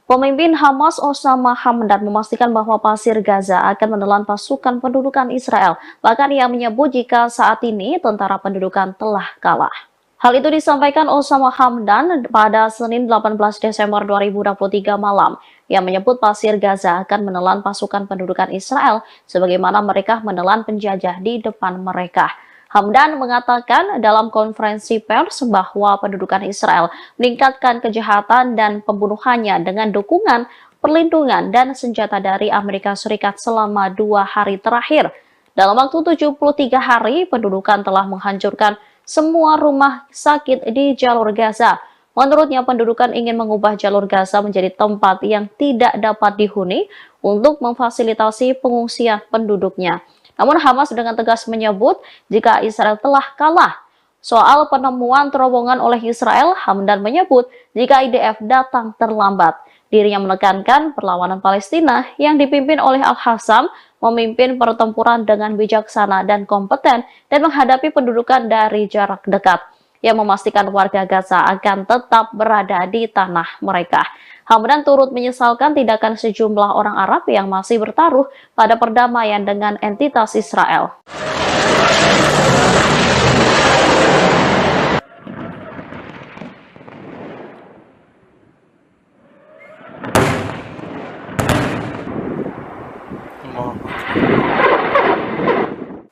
[SPEAKER 6] Pemimpin Hamas Osama Hamdan memastikan bahwa pasir Gaza akan menelan pasukan pendudukan Israel. Bahkan ia menyebut jika saat ini tentara pendudukan telah kalah. Hal itu disampaikan Osama Hamdan pada Senin 18 Desember 2023 malam. Ia menyebut pasir Gaza akan menelan pasukan pendudukan Israel sebagaimana mereka menelan penjajah di depan mereka. Hamdan mengatakan dalam konferensi pers bahwa pendudukan Israel meningkatkan kejahatan dan pembunuhannya dengan dukungan, perlindungan, dan senjata dari Amerika Serikat selama 2 hari terakhir. Dalam waktu 73 hari, pendudukan telah menghancurkan semua rumah sakit di jalur Gaza. Menurutnya, pendudukan ingin mengubah jalur Gaza menjadi tempat yang tidak dapat dihuni untuk memfasilitasi pengungsian penduduknya. Namun Hamas dengan tegas menyebut jika Israel telah kalah. Soal penemuan terowongan oleh Israel, Hamdan menyebut jika IDF datang terlambat. Dirinya menekankan perlawanan Palestina yang dipimpin oleh Al-Hassam memimpin pertempuran dengan bijaksana dan kompeten dan menghadapi pendudukan dari jarak dekat. Yang memastikan warga Gaza akan tetap berada di tanah mereka. Hamdan turut menyesalkan tindakan sejumlah orang Arab yang masih bertaruh pada perdamaian dengan entitas Israel.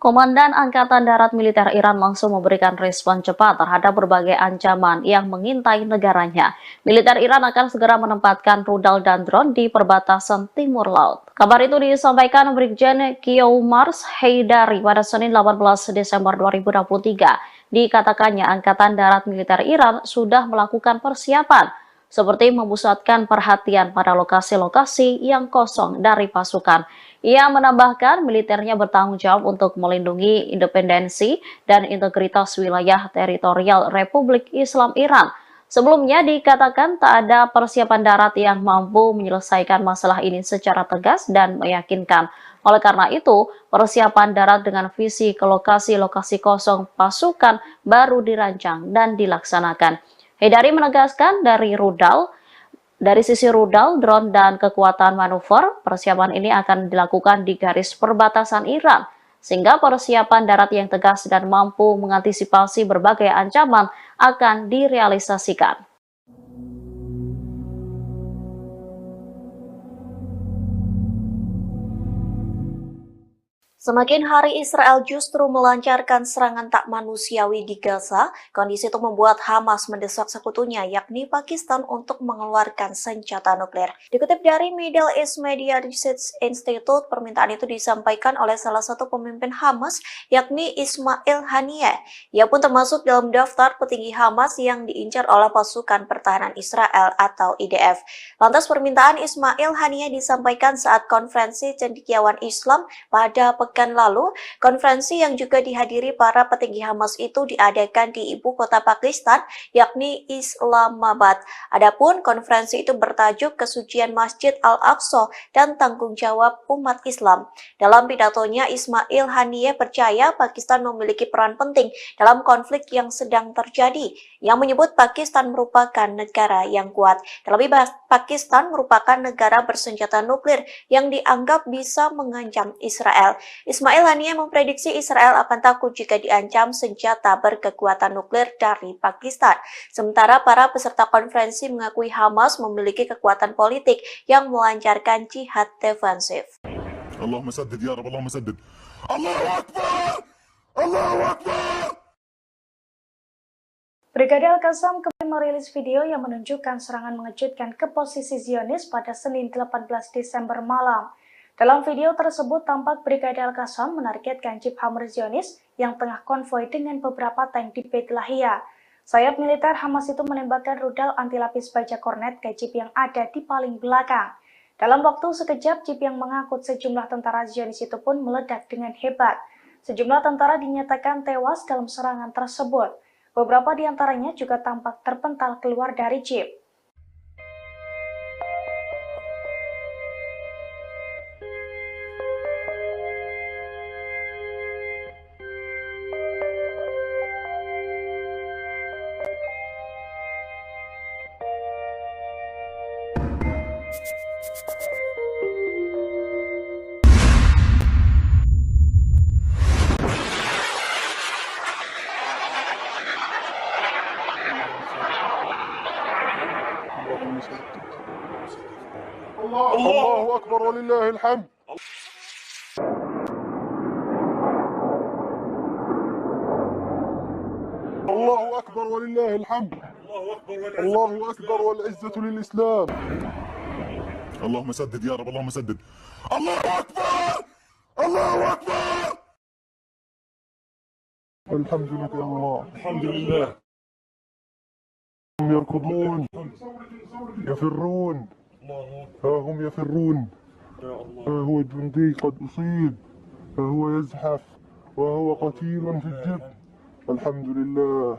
[SPEAKER 6] Komandan Angkatan Darat Militer Iran langsung memberikan respon cepat terhadap berbagai ancaman yang mengintai negaranya. Militer Iran akan segera menempatkan rudal dan drone di perbatasan timur laut. Kabar itu disampaikan Brigjen Qiomars Haidari pada Senin 18 Desember 2023. Dikatakannya Angkatan Darat Militer Iran sudah melakukan persiapan seperti memusatkan perhatian pada lokasi-lokasi yang kosong dari pasukan. Ia menambahkan militernya bertanggung jawab untuk melindungi independensi dan integritas wilayah teritorial Republik Islam Iran. Sebelumnya dikatakan tak ada persiapan darat yang mampu menyelesaikan masalah ini secara tegas dan meyakinkan. Oleh karena itu, persiapan darat dengan visi ke lokasi-lokasi kosong pasukan baru dirancang dan dilaksanakan. Haidari menegaskan dari sisi rudal, drone, dan kekuatan manuver, persiapan ini akan dilakukan di garis perbatasan Iran, sehingga persiapan darat yang tegas dan mampu mengantisipasi berbagai ancaman akan direalisasikan.
[SPEAKER 7] Semakin hari Israel justru melancarkan serangan tak manusiawi di Gaza, kondisi itu membuat Hamas mendesak sekutunya yakni Pakistan untuk mengeluarkan senjata nuklir. Dikutip dari Middle East Media Research Institute, permintaan itu disampaikan oleh salah satu pemimpin Hamas yakni Ismail Haniyeh. Ia pun termasuk dalam daftar petinggi Hamas yang diincar oleh pasukan pertahanan Israel atau IDF. Lantas permintaan Ismail Haniyeh disampaikan saat konferensi cendekiawan Islam pada pekan pekan lalu, konferensi yang juga dihadiri para petinggi Hamas itu diadakan di ibu kota Pakistan, yakni Islamabad. Adapun konferensi itu bertajuk Kesucian Masjid Al-Aqsa dan Tanggung Jawab Umat Islam. Dalam pidatonya, Ismail Haniyeh percaya Pakistan memiliki peran penting dalam konflik yang sedang terjadi, yang menyebut Pakistan merupakan negara yang kuat. Terlebih, Pakistan merupakan negara bersenjata nuklir yang dianggap bisa mengancam Israel. Ismail Haniyeh memprediksi Israel akan takut jika diancam senjata berkekuatan nuklir dari Pakistan. Sementara para peserta konferensi mengakui Hamas memiliki kekuatan politik yang melancarkan jihad defensif.
[SPEAKER 3] اللهم سدد يا رب اللهم سدد الله أكبر الله أكبر.
[SPEAKER 1] Brigade Al-Qassam kembali merilis video yang menunjukkan serangan mengejutkan ke posisi Zionis pada Senin 18 Desember malam. Dalam video tersebut tampak Brigade Al-Qassam menargetkan Jeep Hammer Zionis yang tengah konvoi dengan beberapa tank di Beit Lahia. Sayap militer Hamas itu menembakkan rudal anti lapis baja kornet ke Jeep yang ada di paling belakang. Dalam waktu sekejap, Jeep yang mengangkut sejumlah tentara Zionis itu pun meledak dengan hebat. Sejumlah tentara dinyatakan tewas dalam serangan tersebut. Beberapa di antaranya juga tampak terpental keluar dari Jeep.
[SPEAKER 2] الله أكبر ولله الحمد. الله أكبر ولله الحمد. الله أكبر والعزة للإسلام.
[SPEAKER 3] اللهم سدد يا رب اللهم سدد الله أكبر الله أكبر.
[SPEAKER 2] الحمد لله يا الله. الحمد لله. هم يركضون يفرون، ها هم يفرون، ها هو الجندي قد أصيب، ها هو يزحف وهو قتيل في الجب. الحمد لله.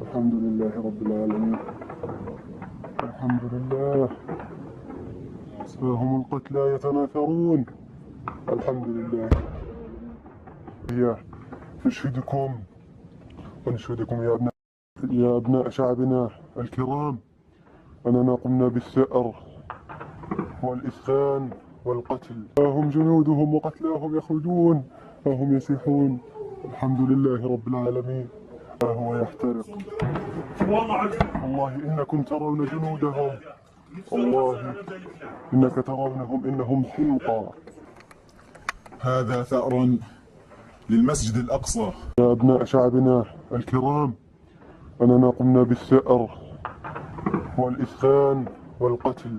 [SPEAKER 2] الحمد لله رب العالمين. الحمد لله. ها هم القتلى يتناثرون. الحمد لله. هي نشهدكم ونشهدكم يا أبناء شعبنا الكرام أننا قمنا بالثأر والإسخان والقتل. ها هم جنودهم وقتلاهم يخرجون، ها هم يسيحون. الحمد لله رب العالمين. ها هو يحترق. والله إنكم ترون جنودهم، والله إنك ترونهم إنهم حمقى.
[SPEAKER 3] هذا ثأر للمسجد الأقصى.
[SPEAKER 2] يا أبناء شعبنا الكرام أننا قمنا بالثأر والإسخان والقتل.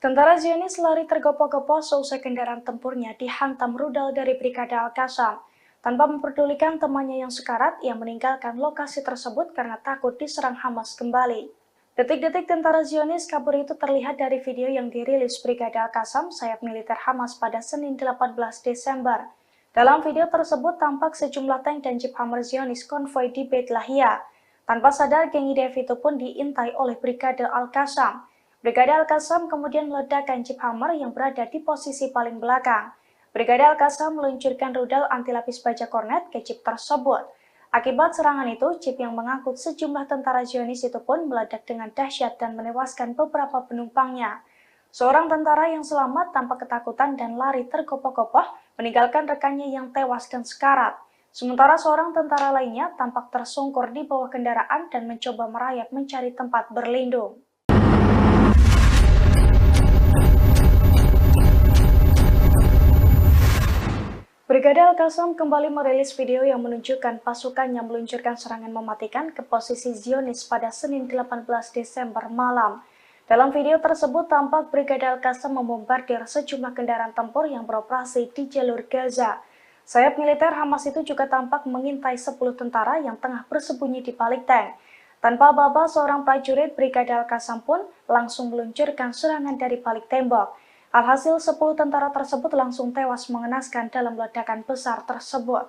[SPEAKER 1] Tentara Zionis lari tergopoh-gopoh seusai kendaraan tempurnya dihantam rudal dari Brigade Al-Qassam. Tanpa memperdulikan temannya yang sekarat, ia meninggalkan lokasi tersebut karena takut diserang Hamas kembali. Detik-detik tentara Zionis kabur itu terlihat dari video yang dirilis Brigade Al-Qassam, sayap militer Hamas pada Senin 18 Desember. Dalam video tersebut tampak sejumlah tank dan Jeep Hammer Zionis konvoi di Beit Lahia. Tanpa sadar, geng IDF itu pun diintai oleh Brigade Al-Qassam. Brigade Al-Qassam kemudian meledakkan Jeep Hammer yang berada di posisi paling belakang. Brigade Al-Qassam meluncurkan rudal anti lapis baja kornet ke Jeep tersebut. Akibat serangan itu, Jeep yang mengangkut sejumlah tentara Zionis itu pun meledak dengan dahsyat dan menewaskan beberapa penumpangnya. Seorang tentara yang selamat tanpa ketakutan dan lari tergopoh-gopoh meninggalkan rekannya yang tewas dan sekarat. Sementara seorang tentara lainnya tampak tersungkur di bawah kendaraan dan mencoba merayap mencari tempat berlindung. Brigade Al-Qassam kembali merilis video yang menunjukkan pasukannya meluncurkan serangan mematikan ke posisi Zionis pada Senin 18 Desember malam. Dalam video tersebut tampak Brigade Al-Qassam membombardir sejumlah kendaraan tempur yang beroperasi di jalur Gaza. Sayap militer Hamas itu juga tampak mengintai 10 tentara yang tengah bersembunyi di balik tank. Tanpa aba-aba, seorang prajurit Brigade Al-Qassam pun langsung meluncurkan serangan dari balik tembok. Alhasil 10 tentara tersebut langsung tewas mengenaskan dalam ledakan besar tersebut.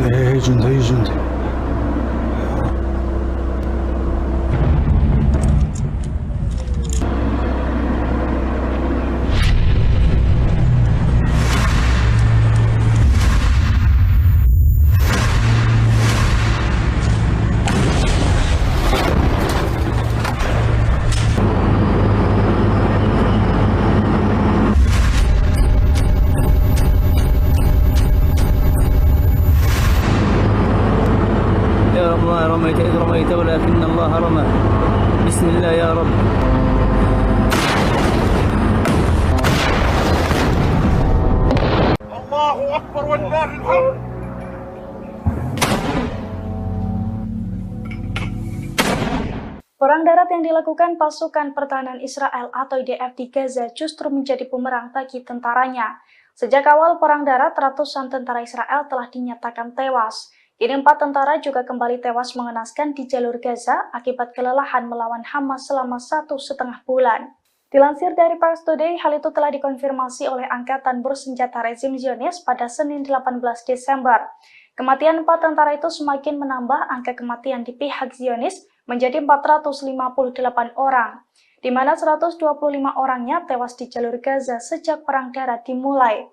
[SPEAKER 4] هي جندي هي جندي
[SPEAKER 5] يا رب ما رميت إذ رميت ولكن الله رمى. بسم الله يا رب.
[SPEAKER 2] الله أكبر ولله الحمد.
[SPEAKER 1] Perang darat yang dilakukan pasukan pertahanan Israel atau IDF di Gaza justru menjadi bumerang bagi tentaranya. Sejak awal perang darat, ratusan tentara Israel telah dinyatakan tewas. Kini 4 tentara juga kembali tewas mengenaskan di jalur Gaza akibat kelelahan melawan Hamas selama 1,5 bulan. Dilansir dari Pars Today, hal itu telah dikonfirmasi oleh Angkatan Bersenjata Rezim Zionis pada Senin 18 Desember. Kematian 4 tentara itu semakin menambah angka kematian di pihak Zionis menjadi 458 orang, di mana 125 orangnya tewas di jalur Gaza sejak perang darat dimulai.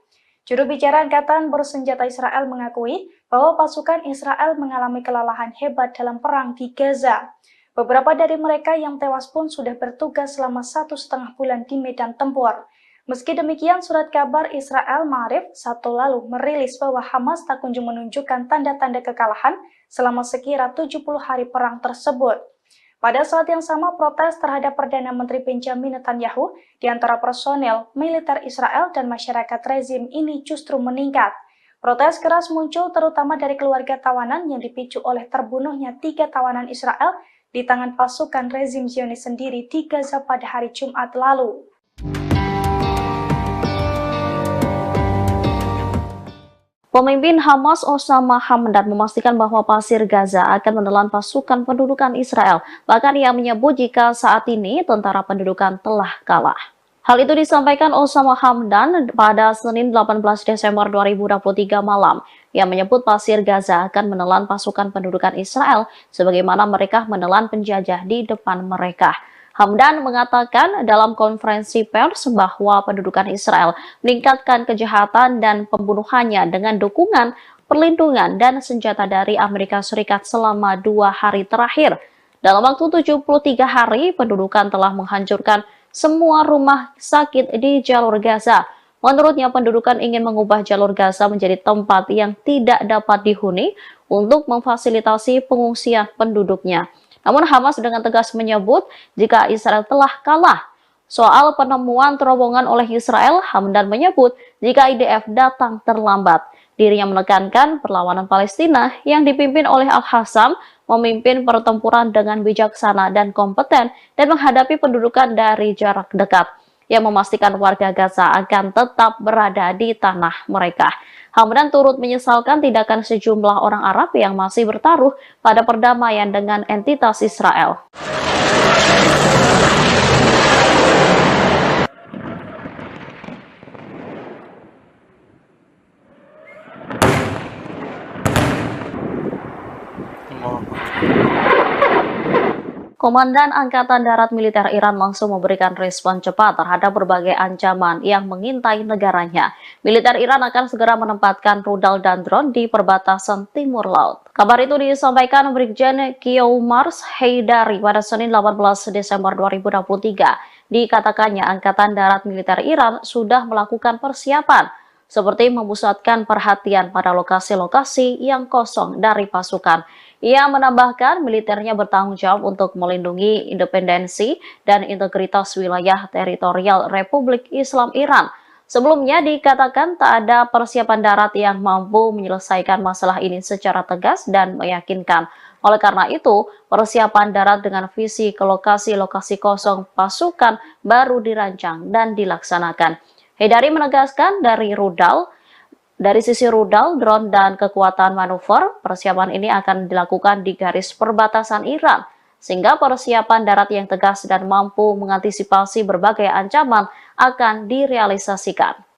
[SPEAKER 1] Juru bicara Angkatan Bersenjata Israel mengakui bahwa pasukan Israel mengalami kelelahan hebat dalam perang di Gaza. Beberapa dari mereka yang tewas pun sudah bertugas selama 1,5 bulan di medan tempur. Meski demikian, surat kabar Israel Ma'arif Sabtu lalu merilis bahwa Hamas tak kunjung menunjukkan tanda-tanda kekalahan selama sekira 70 hari perang tersebut. Pada saat yang sama, protes terhadap Perdana Menteri Benjamin Netanyahu di antara personel, militer Israel dan masyarakat rezim ini justru meningkat. Protes keras muncul terutama dari keluarga tawanan yang dipicu oleh terbunuhnya 3 tawanan Israel di tangan pasukan rezim Zionis sendiri di Gaza pada hari Jumat lalu.
[SPEAKER 6] Pemimpin Hamas Osama Hamdan memastikan bahwa pasir Gaza akan menelan pasukan pendudukan Israel. Bahkan ia menyebut jika saat ini tentara pendudukan telah kalah. Hal itu disampaikan Osama Hamdan pada Senin 18 Desember 2023 malam. Ia menyebut pasir Gaza akan menelan pasukan pendudukan Israel sebagaimana mereka menelan penjajah di depan mereka. Hamdan mengatakan dalam konferensi pers bahwa pendudukan Israel meningkatkan kejahatan dan pembunuhannya dengan dukungan, perlindungan, dan senjata dari Amerika Serikat selama 2 hari terakhir. Dalam waktu 73 hari, pendudukan telah menghancurkan semua rumah sakit di jalur Gaza. Menurutnya, pendudukan ingin mengubah jalur Gaza menjadi tempat yang tidak dapat dihuni untuk memfasilitasi pengungsian penduduknya. Namun Hamas dengan tegas menyebut jika Israel telah kalah. Soal penemuan terowongan oleh Israel, Hamdan menyebut jika IDF datang terlambat. Dirinya menekankan perlawanan Palestina yang dipimpin oleh Al-Hassam memimpin pertempuran dengan bijaksana dan kompeten dan menghadapi pendudukan dari jarak dekat, yang memastikan warga Gaza akan tetap berada di tanah mereka. Hamdan turut menyesalkan tindakan sejumlah orang Arab yang masih bertaruh pada perdamaian dengan entitas Israel. Komandan Angkatan Darat Militer Iran langsung memberikan respon cepat terhadap berbagai ancaman yang mengintai negaranya. Militer Iran akan segera menempatkan rudal dan drone di perbatasan timur laut. Kabar itu disampaikan Brigjen Qiomars Haidari pada Senin 18 Desember 2023. Dikatakannya Angkatan Darat Militer Iran sudah melakukan persiapan seperti memusatkan perhatian pada lokasi-lokasi yang kosong dari pasukan. Ia menambahkan militernya bertanggung jawab untuk melindungi independensi dan integritas wilayah teritorial Republik Islam Iran. Sebelumnya dikatakan tak ada persiapan darat yang mampu menyelesaikan masalah ini secara tegas dan meyakinkan. Oleh karena itu, persiapan darat dengan visi ke lokasi-lokasi kosong pasukan baru dirancang dan dilaksanakan. Haidari menegaskan dari sisi rudal, drone, dan kekuatan manuver, persiapan ini akan dilakukan di garis perbatasan Iran, sehingga persiapan darat yang tegas dan mampu mengantisipasi berbagai ancaman akan direalisasikan.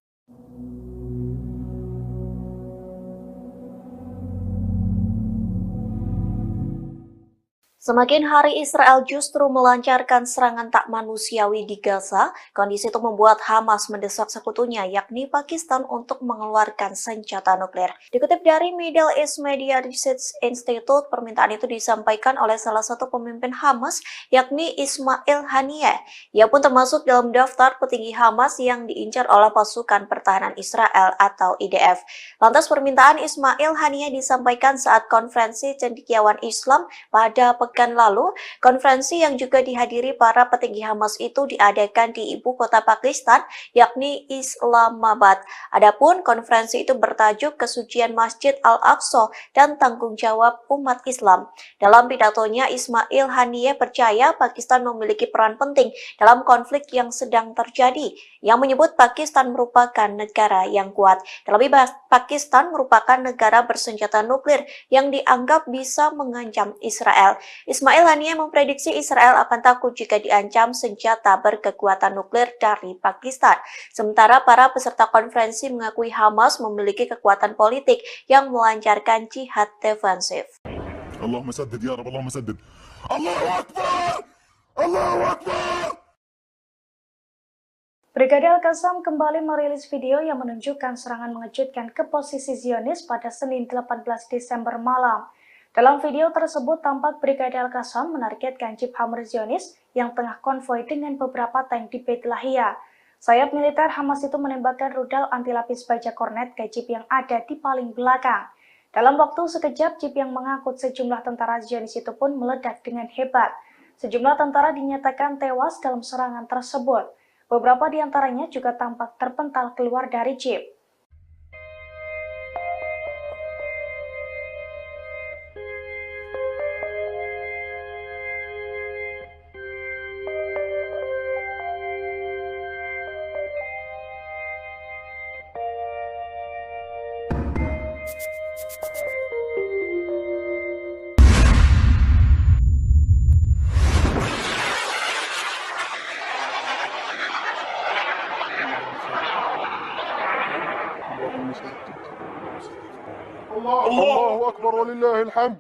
[SPEAKER 7] Semakin hari Israel justru melancarkan serangan tak manusiawi di Gaza, kondisi itu membuat Hamas mendesak sekutunya yakni Pakistan untuk mengeluarkan senjata nuklir. Dikutip dari Middle East Media Research Institute, permintaan itu disampaikan oleh salah satu pemimpin Hamas yakni Ismail Haniyeh. Ia pun termasuk dalam daftar petinggi Hamas yang diincar oleh pasukan pertahanan Israel atau IDF. Lantas permintaan Ismail Haniyeh disampaikan saat konferensi cendekiawan Islam pada pekan lalu. Konferensi yang juga dihadiri para petinggi Hamas itu diadakan di ibu kota Pakistan, yakni Islamabad. Adapun konferensi itu bertajuk Kesucian Masjid Al-Aqsa dan Tanggung Jawab Umat Islam. Dalam pidatonya, Ismail Haniyeh percaya Pakistan memiliki peran penting dalam konflik yang sedang terjadi, yang menyebut Pakistan merupakan negara yang kuat. Terlebih, Pakistan merupakan negara bersenjata nuklir yang dianggap bisa mengancam Israel. Ismail Haniyeh memprediksi Israel akan takut jika diancam senjata berkekuatan nuklir dari Pakistan. Sementara para peserta konferensi mengakui Hamas memiliki kekuatan politik yang melancarkan jihad defensif.
[SPEAKER 3] Allahumma saddid ya Rabb, Allahumma saddid. Allahu Akbar! Allahu Akbar!
[SPEAKER 1] Brigade Al-Qassam kembali merilis video yang menunjukkan serangan mengejutkan ke posisi Zionis pada Senin 18 Desember malam. Dalam video tersebut tampak Brigade Al-Qassam menargetkan jeep Hammer Zionis yang tengah konvoi dengan beberapa tank di Beit Lahia. Sayap militer Hamas itu menembakkan rudal anti-lapis baja kornet ke jeep yang ada di paling belakang. Dalam waktu sekejap, jeep yang mengangkut sejumlah tentara Zionis itu pun meledak dengan hebat. Sejumlah tentara dinyatakan tewas dalam serangan tersebut. Beberapa di antaranya juga tampak terpental keluar dari jeep.
[SPEAKER 2] الله أكبر ولله الحمد.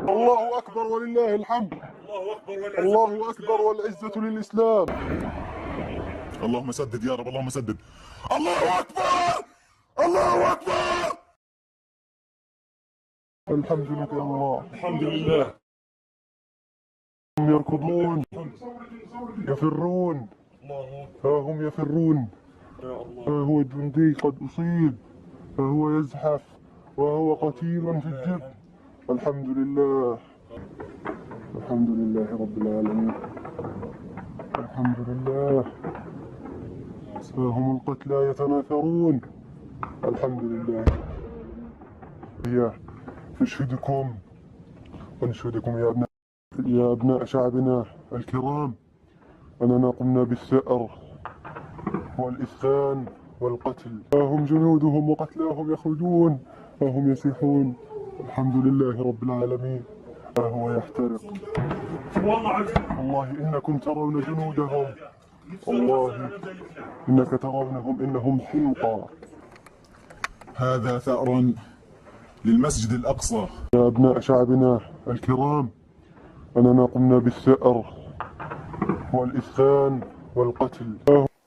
[SPEAKER 2] الله أكبر ولله الحمد. الله أكبر والعزة للإسلام.
[SPEAKER 3] اللهم سدد يا رب، اللهم سدد. الله أكبر! الله أكبر!
[SPEAKER 2] الحمد لله الله. الحمد لله. هم يركضون يفرون، ها هم يفرون، ها هو جندي قد أصيب، ها هو يزحف وهو قتيل في الجب. الحمد لله، الحمد لله رب العالمين، الحمد لله. ها هم القتلى يتناثرون. الحمد لله. نشهدكم ونشهدكم يا أبناء شعبنا الكرام أننا قمنا بالثأر والإثخان والقتل. ها هم جنودهم وقتلاهم يخرجون، ها هم يسيحون. الحمد لله رب العالمين. ها هو يحترق. والله إنكم ترون جنودهم، والله إنك ترونهم إنهم حمقى.
[SPEAKER 3] هذا ثأر للمسجد الأقصى.
[SPEAKER 2] يا أبناء شعبنا الكرام، أننا قمنا بالثأر والإسخان والقتل.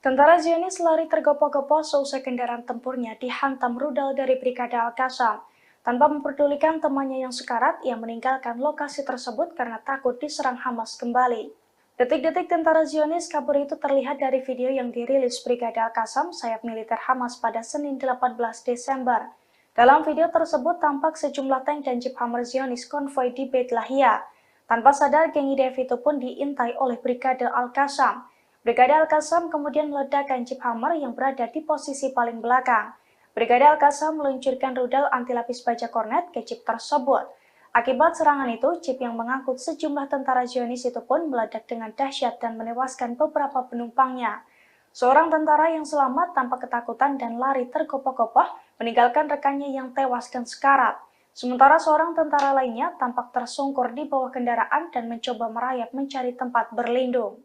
[SPEAKER 1] Tentara Zionis lari tergopoh-gopoh seusai kendaraan tempurnya dihantam rudal dari Brigade Al-Qassam. Tanpa memperdulikan temannya yang sekarat, ia meninggalkan lokasi tersebut karena takut diserang Hamas kembali. Detik-detik tentara Zionis kabur itu terlihat dari video yang dirilis Brigade Al-Qassam, sayap militer Hamas pada Senin 18 Desember. Dalam video tersebut tampak sejumlah tank dan jeep Hammer Zionis konvoi di Beit Lahia. Tanpa sadar, geng IDF itu pun diintai oleh Brigade Al-Qassam. Brigade Al-Qassam kemudian meledakkan jeep Hammer yang berada di posisi paling belakang. Brigade Al-Qassam meluncurkan rudal anti-lapis baja kornet ke jeep tersebut. Akibat serangan itu, jeep yang mengangkut sejumlah tentara Zionis itu pun meledak dengan dahsyat dan menewaskan beberapa penumpangnya. Seorang tentara yang selamat tanpa ketakutan dan lari tergopoh-gopoh meninggalkan rekannya yang tewas dan sekarat. Sementara seorang tentara lainnya tampak tersungkur di bawah kendaraan dan mencoba merayap mencari tempat berlindung.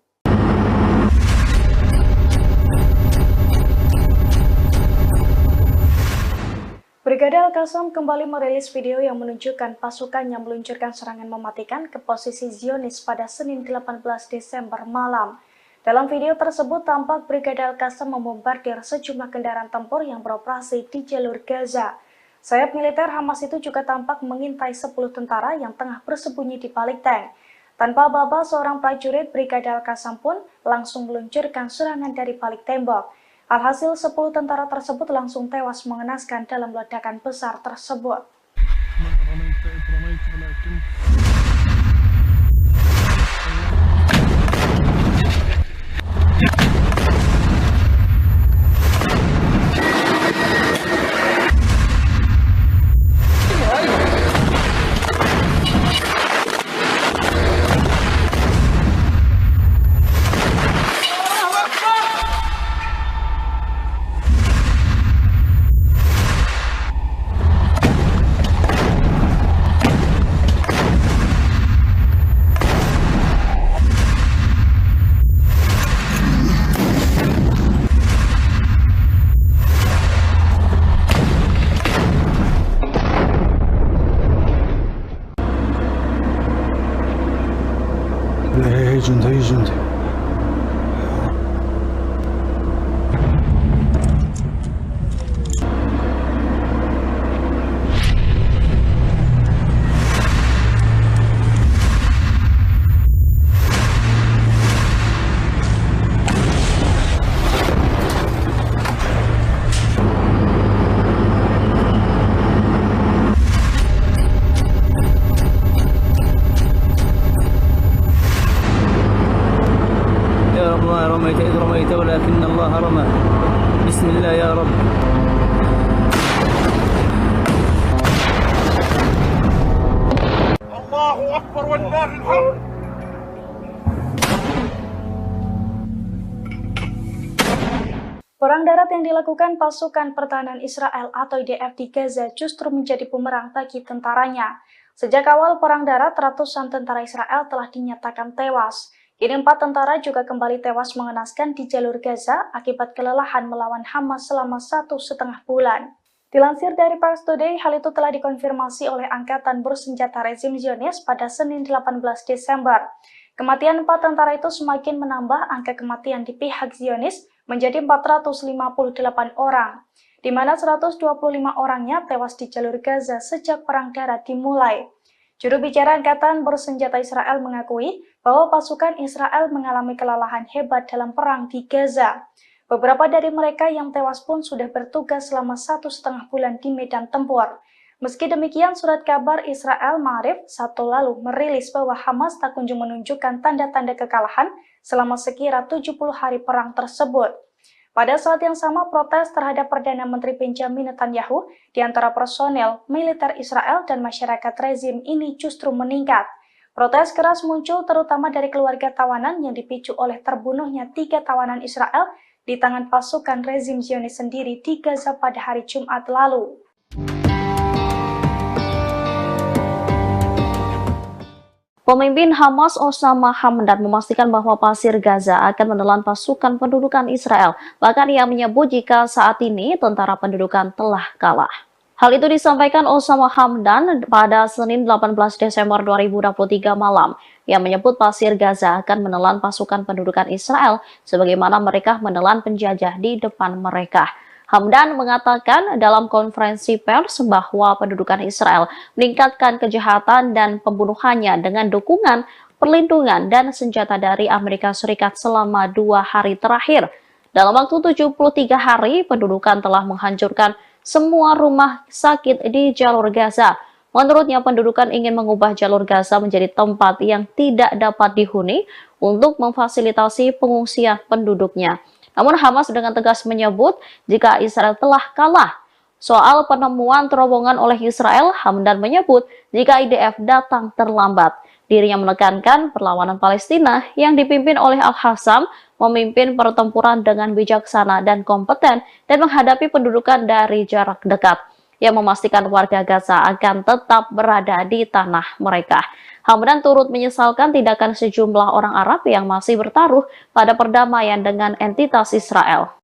[SPEAKER 1] Brigade Al-Qassam kembali merilis video yang menunjukkan pasukannya meluncurkan serangan mematikan ke posisi Zionis pada Senin 18 Desember malam. Dalam video tersebut tampak Brigade Al-Qassam membombardir sejumlah kendaraan tempur yang beroperasi di jalur Gaza. Sayap militer Hamas itu juga tampak mengintai 10 tentara yang tengah bersembunyi di balik tank. Tanpa aba-aba, seorang prajurit Brigade Al-Qassam pun langsung meluncurkan serangan dari balik tembok. Alhasil 10 tentara tersebut langsung tewas mengenaskan dalam ledakan besar tersebut.
[SPEAKER 4] هي جندي هي جندي
[SPEAKER 5] رميت إذ رميت ولكن الله رمى بسم الله يا رب.
[SPEAKER 2] الله أكبر ولله الحمد.
[SPEAKER 1] Perang darat yang dilakukan pasukan pertahanan Israel atau IDF di Gaza justru menjadi bumerang bagi tentaranya. Sejak awal perang darat, ratusan tentara Israel telah dinyatakan tewas. Kini 4 tentara juga kembali tewas mengenaskan di jalur Gaza akibat kelelahan melawan Hamas selama 1,5 bulan. Dilansir dari Pars Today, hal itu telah dikonfirmasi oleh Angkatan Bersenjata Rezim Zionis pada Senin 18 Desember. Kematian 4 tentara itu semakin menambah angka kematian di pihak Zionis menjadi 458 orang, di mana 125 orangnya tewas di jalur Gaza sejak perang darat dimulai. Juru bicara Angkatan Bersenjata Israel mengakui bahwa pasukan Israel mengalami kelelahan hebat dalam perang di Gaza. Beberapa dari mereka yang tewas pun sudah bertugas selama 1,5 bulan di medan tempur. Meski demikian, surat kabar Israel Ma'arif Sabtu lalu merilis bahwa Hamas tak kunjung menunjukkan tanda-tanda kekalahan selama sekira 70 hari perang tersebut. Pada saat yang sama, protes terhadap Perdana Menteri Benjamin Netanyahu di antara personel militer Israel dan masyarakat rezim ini justru meningkat. Protes keras muncul terutama dari keluarga tawanan yang dipicu oleh terbunuhnya 3 tawanan Israel di tangan pasukan rezim Zionis sendiri di Gaza pada hari Jumat lalu.
[SPEAKER 6] Pemimpin Hamas Osama Hamdan memastikan bahwa pasir Gaza akan menelan pasukan pendudukan Israel. Bahkan ia menyebut jika saat ini tentara pendudukan telah kalah. Hal itu disampaikan Osama Hamdan pada Senin 18 Desember 2023 malam. Yang menyebut Pasir Gaza akan menelan pasukan pendudukan Israel sebagaimana mereka menelan penjajah di depan mereka. Hamdan mengatakan dalam konferensi pers bahwa pendudukan Israel meningkatkan kejahatan dan pembunuhannya dengan dukungan, perlindungan, dan senjata dari Amerika Serikat selama 2 hari terakhir. Dalam waktu 73 hari, pendudukan telah menghancurkan semua rumah sakit di jalur Gaza. Menurutnya, pendudukan ingin mengubah jalur Gaza menjadi tempat yang tidak dapat dihuni untuk memfasilitasi pengungsian penduduknya. Namun Hamas dengan tegas menyebut jika Israel telah kalah. Soal penemuan terowongan oleh Israel, Hamdan menyebut jika IDF datang terlambat. Dirinya menekankan perlawanan Palestina yang dipimpin oleh Al-Hassam memimpin pertempuran dengan bijaksana dan kompeten dan menghadapi pendudukan dari jarak dekat yang memastikan warga Gaza akan tetap berada di tanah mereka. Hamdan turut menyesalkan tindakan sejumlah orang Arab yang masih bertaruh pada perdamaian dengan entitas Israel.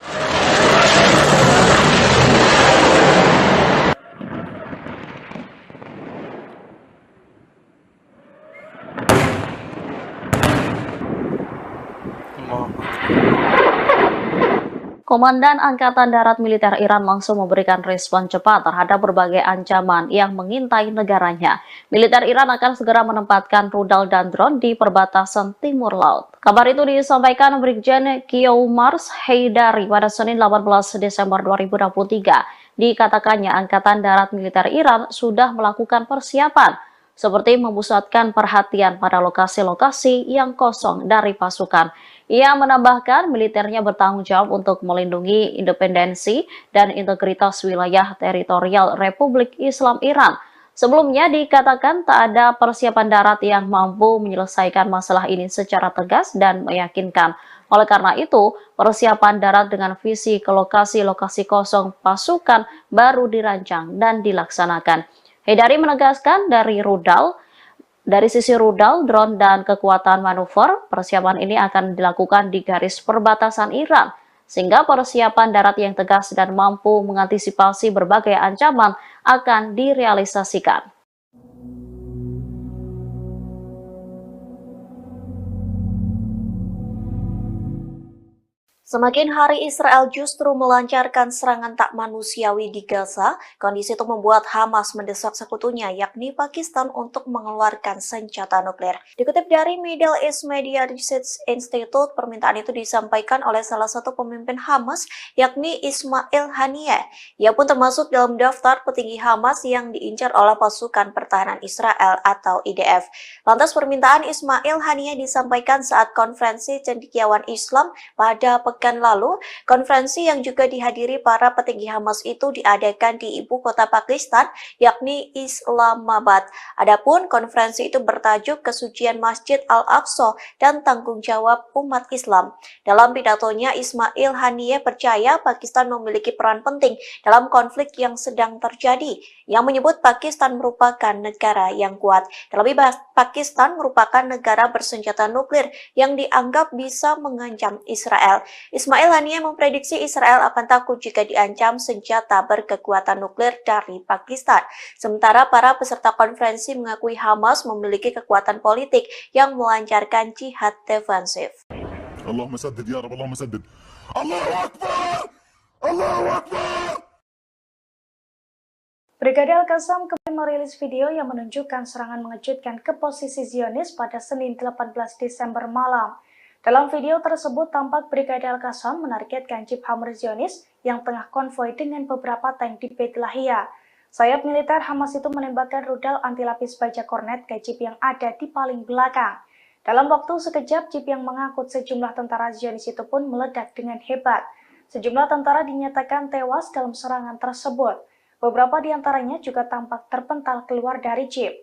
[SPEAKER 6] Komandan Angkatan Darat Militer Iran langsung memberikan respon cepat terhadap berbagai ancaman yang mengintai negaranya. Militer Iran akan segera menempatkan rudal dan drone di perbatasan timur laut. Kabar itu disampaikan Brigjen Qiomars Haidari pada Senin 18 Desember 2023. Dikatakannya Angkatan Darat Militer Iran sudah melakukan persiapan seperti memusatkan perhatian pada lokasi-lokasi yang kosong dari pasukan. Ia menambahkan militernya bertanggung jawab untuk melindungi independensi dan integritas wilayah teritorial Republik Islam Iran. Sebelumnya dikatakan tak ada persiapan darat yang mampu menyelesaikan masalah ini secara tegas dan meyakinkan. Oleh karena itu, persiapan darat dengan visi ke lokasi-lokasi kosong pasukan baru dirancang dan dilaksanakan. Haidari menegaskan dari sisi rudal, drone, dan kekuatan manuver, persiapan ini akan dilakukan di garis perbatasan Iran, sehingga persiapan darat yang tegas dan mampu mengantisipasi berbagai ancaman akan direalisasikan.
[SPEAKER 7] Semakin hari Israel justru melancarkan serangan tak manusiawi di Gaza, kondisi itu membuat Hamas mendesak sekutunya yakni Pakistan untuk mengeluarkan senjata nuklir. Dikutip dari Middle East Media Research Institute, permintaan itu disampaikan oleh salah satu pemimpin Hamas yakni Ismail Haniyeh. Ia pun termasuk dalam daftar petinggi Hamas yang diincar oleh pasukan pertahanan Israel atau IDF. Lantas permintaan Ismail Haniyeh disampaikan saat konferensi cendekiawan Islam pada pekan lalu. Konferensi yang juga dihadiri para petinggi Hamas itu diadakan di ibu kota Pakistan, yakni Islamabad. Adapun konferensi itu bertajuk Kesucian Masjid Al-Aqsa dan Tanggung Jawab Umat Islam. Dalam pidatonya, Ismail Haniyeh percaya Pakistan memiliki peran penting dalam konflik yang sedang terjadi, yang menyebut Pakistan merupakan negara yang kuat. Terlebih, Pakistan merupakan negara bersenjata nuklir yang dianggap bisa mengancam Israel. Ismail Haniyeh memprediksi Israel akan takut jika diancam senjata berkekuatan nuklir dari Pakistan. Sementara para peserta konferensi mengakui Hamas memiliki kekuatan politik yang melancarkan jihad defensif.
[SPEAKER 3] Allahumma saddid ya Rabb, Allahumma saddid. Allahu Akbar! Allahu Akbar!
[SPEAKER 1] Brigade Al-Qassam kembali merilis video yang menunjukkan serangan mengejutkan ke posisi Zionis pada Senin 18 Desember malam. Dalam video tersebut tampak Brigade Al-Qassam menargetkan jeep Hammer Zionis yang tengah konvoi dengan beberapa tank di Beit Lahia. Sayap militer Hamas itu menembakkan rudal anti lapis baja kornet ke jeep yang ada di paling belakang. Dalam waktu sekejap, jeep yang mengangkut sejumlah tentara Zionis itu pun meledak dengan hebat. Sejumlah tentara dinyatakan tewas dalam serangan tersebut. Beberapa di antaranya juga tampak terpental keluar dari jeep.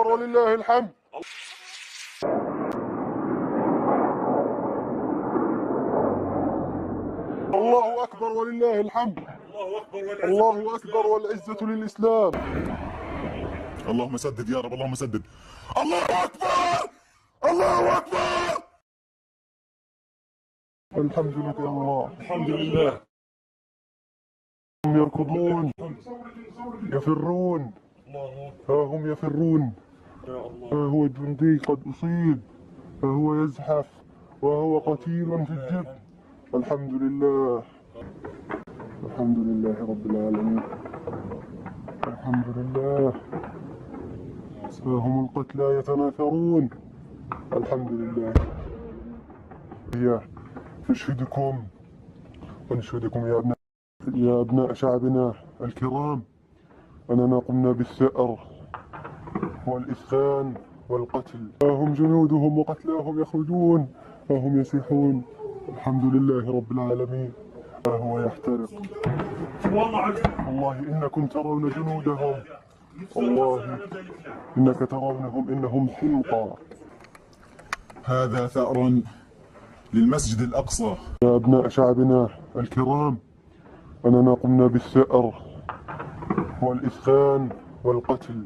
[SPEAKER 2] أكبر ولله الحمد. الله أكبر ولله الحمد. الله أكبر والعزة للإسلام.
[SPEAKER 3] اللهم سدد يا رب اللهم سدد. الله أكبر الله أكبر.
[SPEAKER 2] الحمد لله يا الله. الحمد لله. هم يركضون يفرون، ها هم يفرون، ها هو الجندي قد أصيب، ها هو يزحف وهو قتيل في الجبل. الحمد لله. الحمد لله رب العالمين. الحمد لله. ها هم القتلى يتناثرون. الحمد لله. هي نشهدكم ونشهدكم يا أبناء شعبنا الكرام أننا قمنا بالثأر والإسخان والقتل. ها هم جنودهم وقتلاهم يخرجون، ها هم يسيحون. الحمد لله رب العالمين. ها هو يحترق. والله إنكم ترون جنودهم، والله إنك ترونهم إنهم حمقى.
[SPEAKER 3] هذا ثأر للمسجد الأقصى.
[SPEAKER 2] يا أبناء شعبنا الكرام أننا قمنا بالثأر والإسخان والقتل.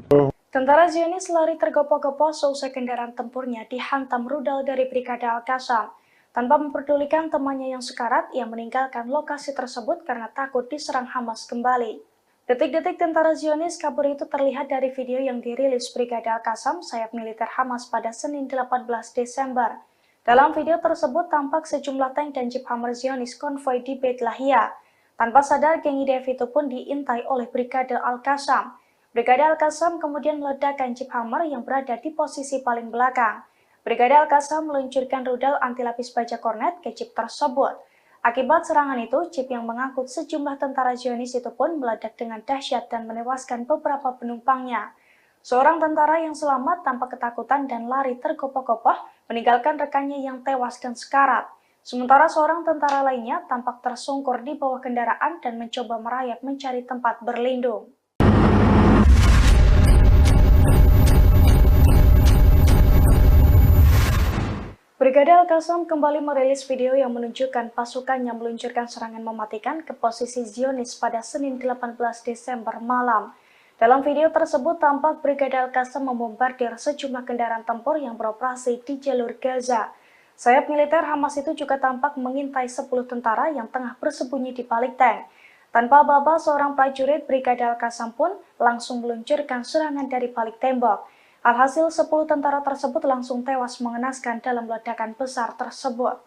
[SPEAKER 1] Tentara Zionis lari tergopoh-gopoh seusai kendaraan tempurnya dihantam rudal dari Brigade Al-Qassam. Tanpa memperdulikan temannya yang sekarat, ia meninggalkan lokasi tersebut karena takut diserang Hamas kembali. Detik-detik tentara Zionis kabur itu terlihat dari video yang dirilis Brigade Al-Qassam, sayap militer Hamas pada Senin 18 Desember. Dalam video tersebut tampak sejumlah tank dan jeep Hammer Zionis konvoi di Beit Lahia. Tanpa sadar, geng IDF itu pun diintai oleh Brigade Al-Qassam. Brigade Al-Qassam kemudian meledakkan jeep Hammer yang berada di posisi paling belakang. Brigade Al-Qassam meluncurkan rudal anti lapis baja kornet ke jeep tersebut. Akibat serangan itu, jeep yang mengangkut sejumlah tentara Zionis itu pun meledak dengan dahsyat dan menewaskan beberapa penumpangnya. Seorang tentara yang selamat tanpa ketakutan dan lari tergopoh-gopoh meninggalkan rekannya yang tewas dan sekarat. Sementara seorang tentara lainnya tampak tersungkur di bawah kendaraan dan mencoba merayap mencari tempat berlindung. Brigade Al-Qassam kembali merilis video yang menunjukkan pasukannya meluncurkan serangan mematikan ke posisi Zionis pada Senin 18 Desember malam. Dalam video tersebut tampak Brigade Al-Qassam membombardir sejumlah kendaraan tempur yang beroperasi di jalur Gaza. Sayap militer Hamas itu juga tampak mengintai 10 tentara yang tengah bersembunyi di balik tank. Tanpa aba-aba, seorang prajurit Brigade Al-Qassam pun langsung meluncurkan serangan dari balik tembok. Alhasil 10 tentara tersebut langsung tewas mengenaskan dalam ledakan besar tersebut.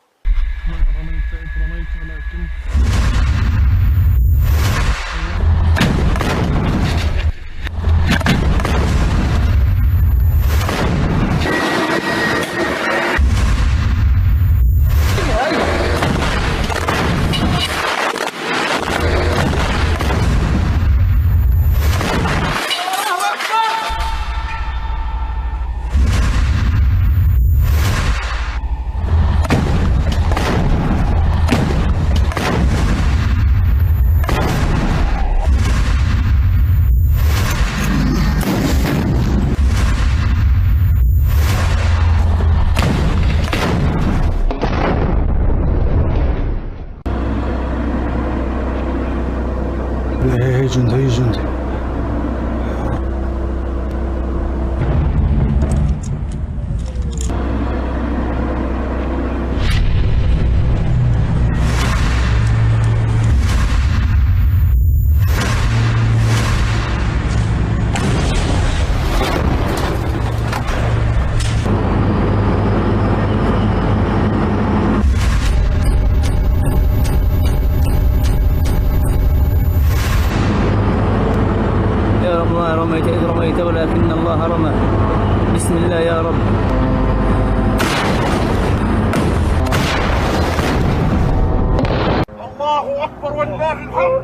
[SPEAKER 4] هي جندي هي جندي.
[SPEAKER 5] رميت إذ رميت ولكن الله رمى. بسم الله يا رب.
[SPEAKER 2] الله أكبر والله الحمد.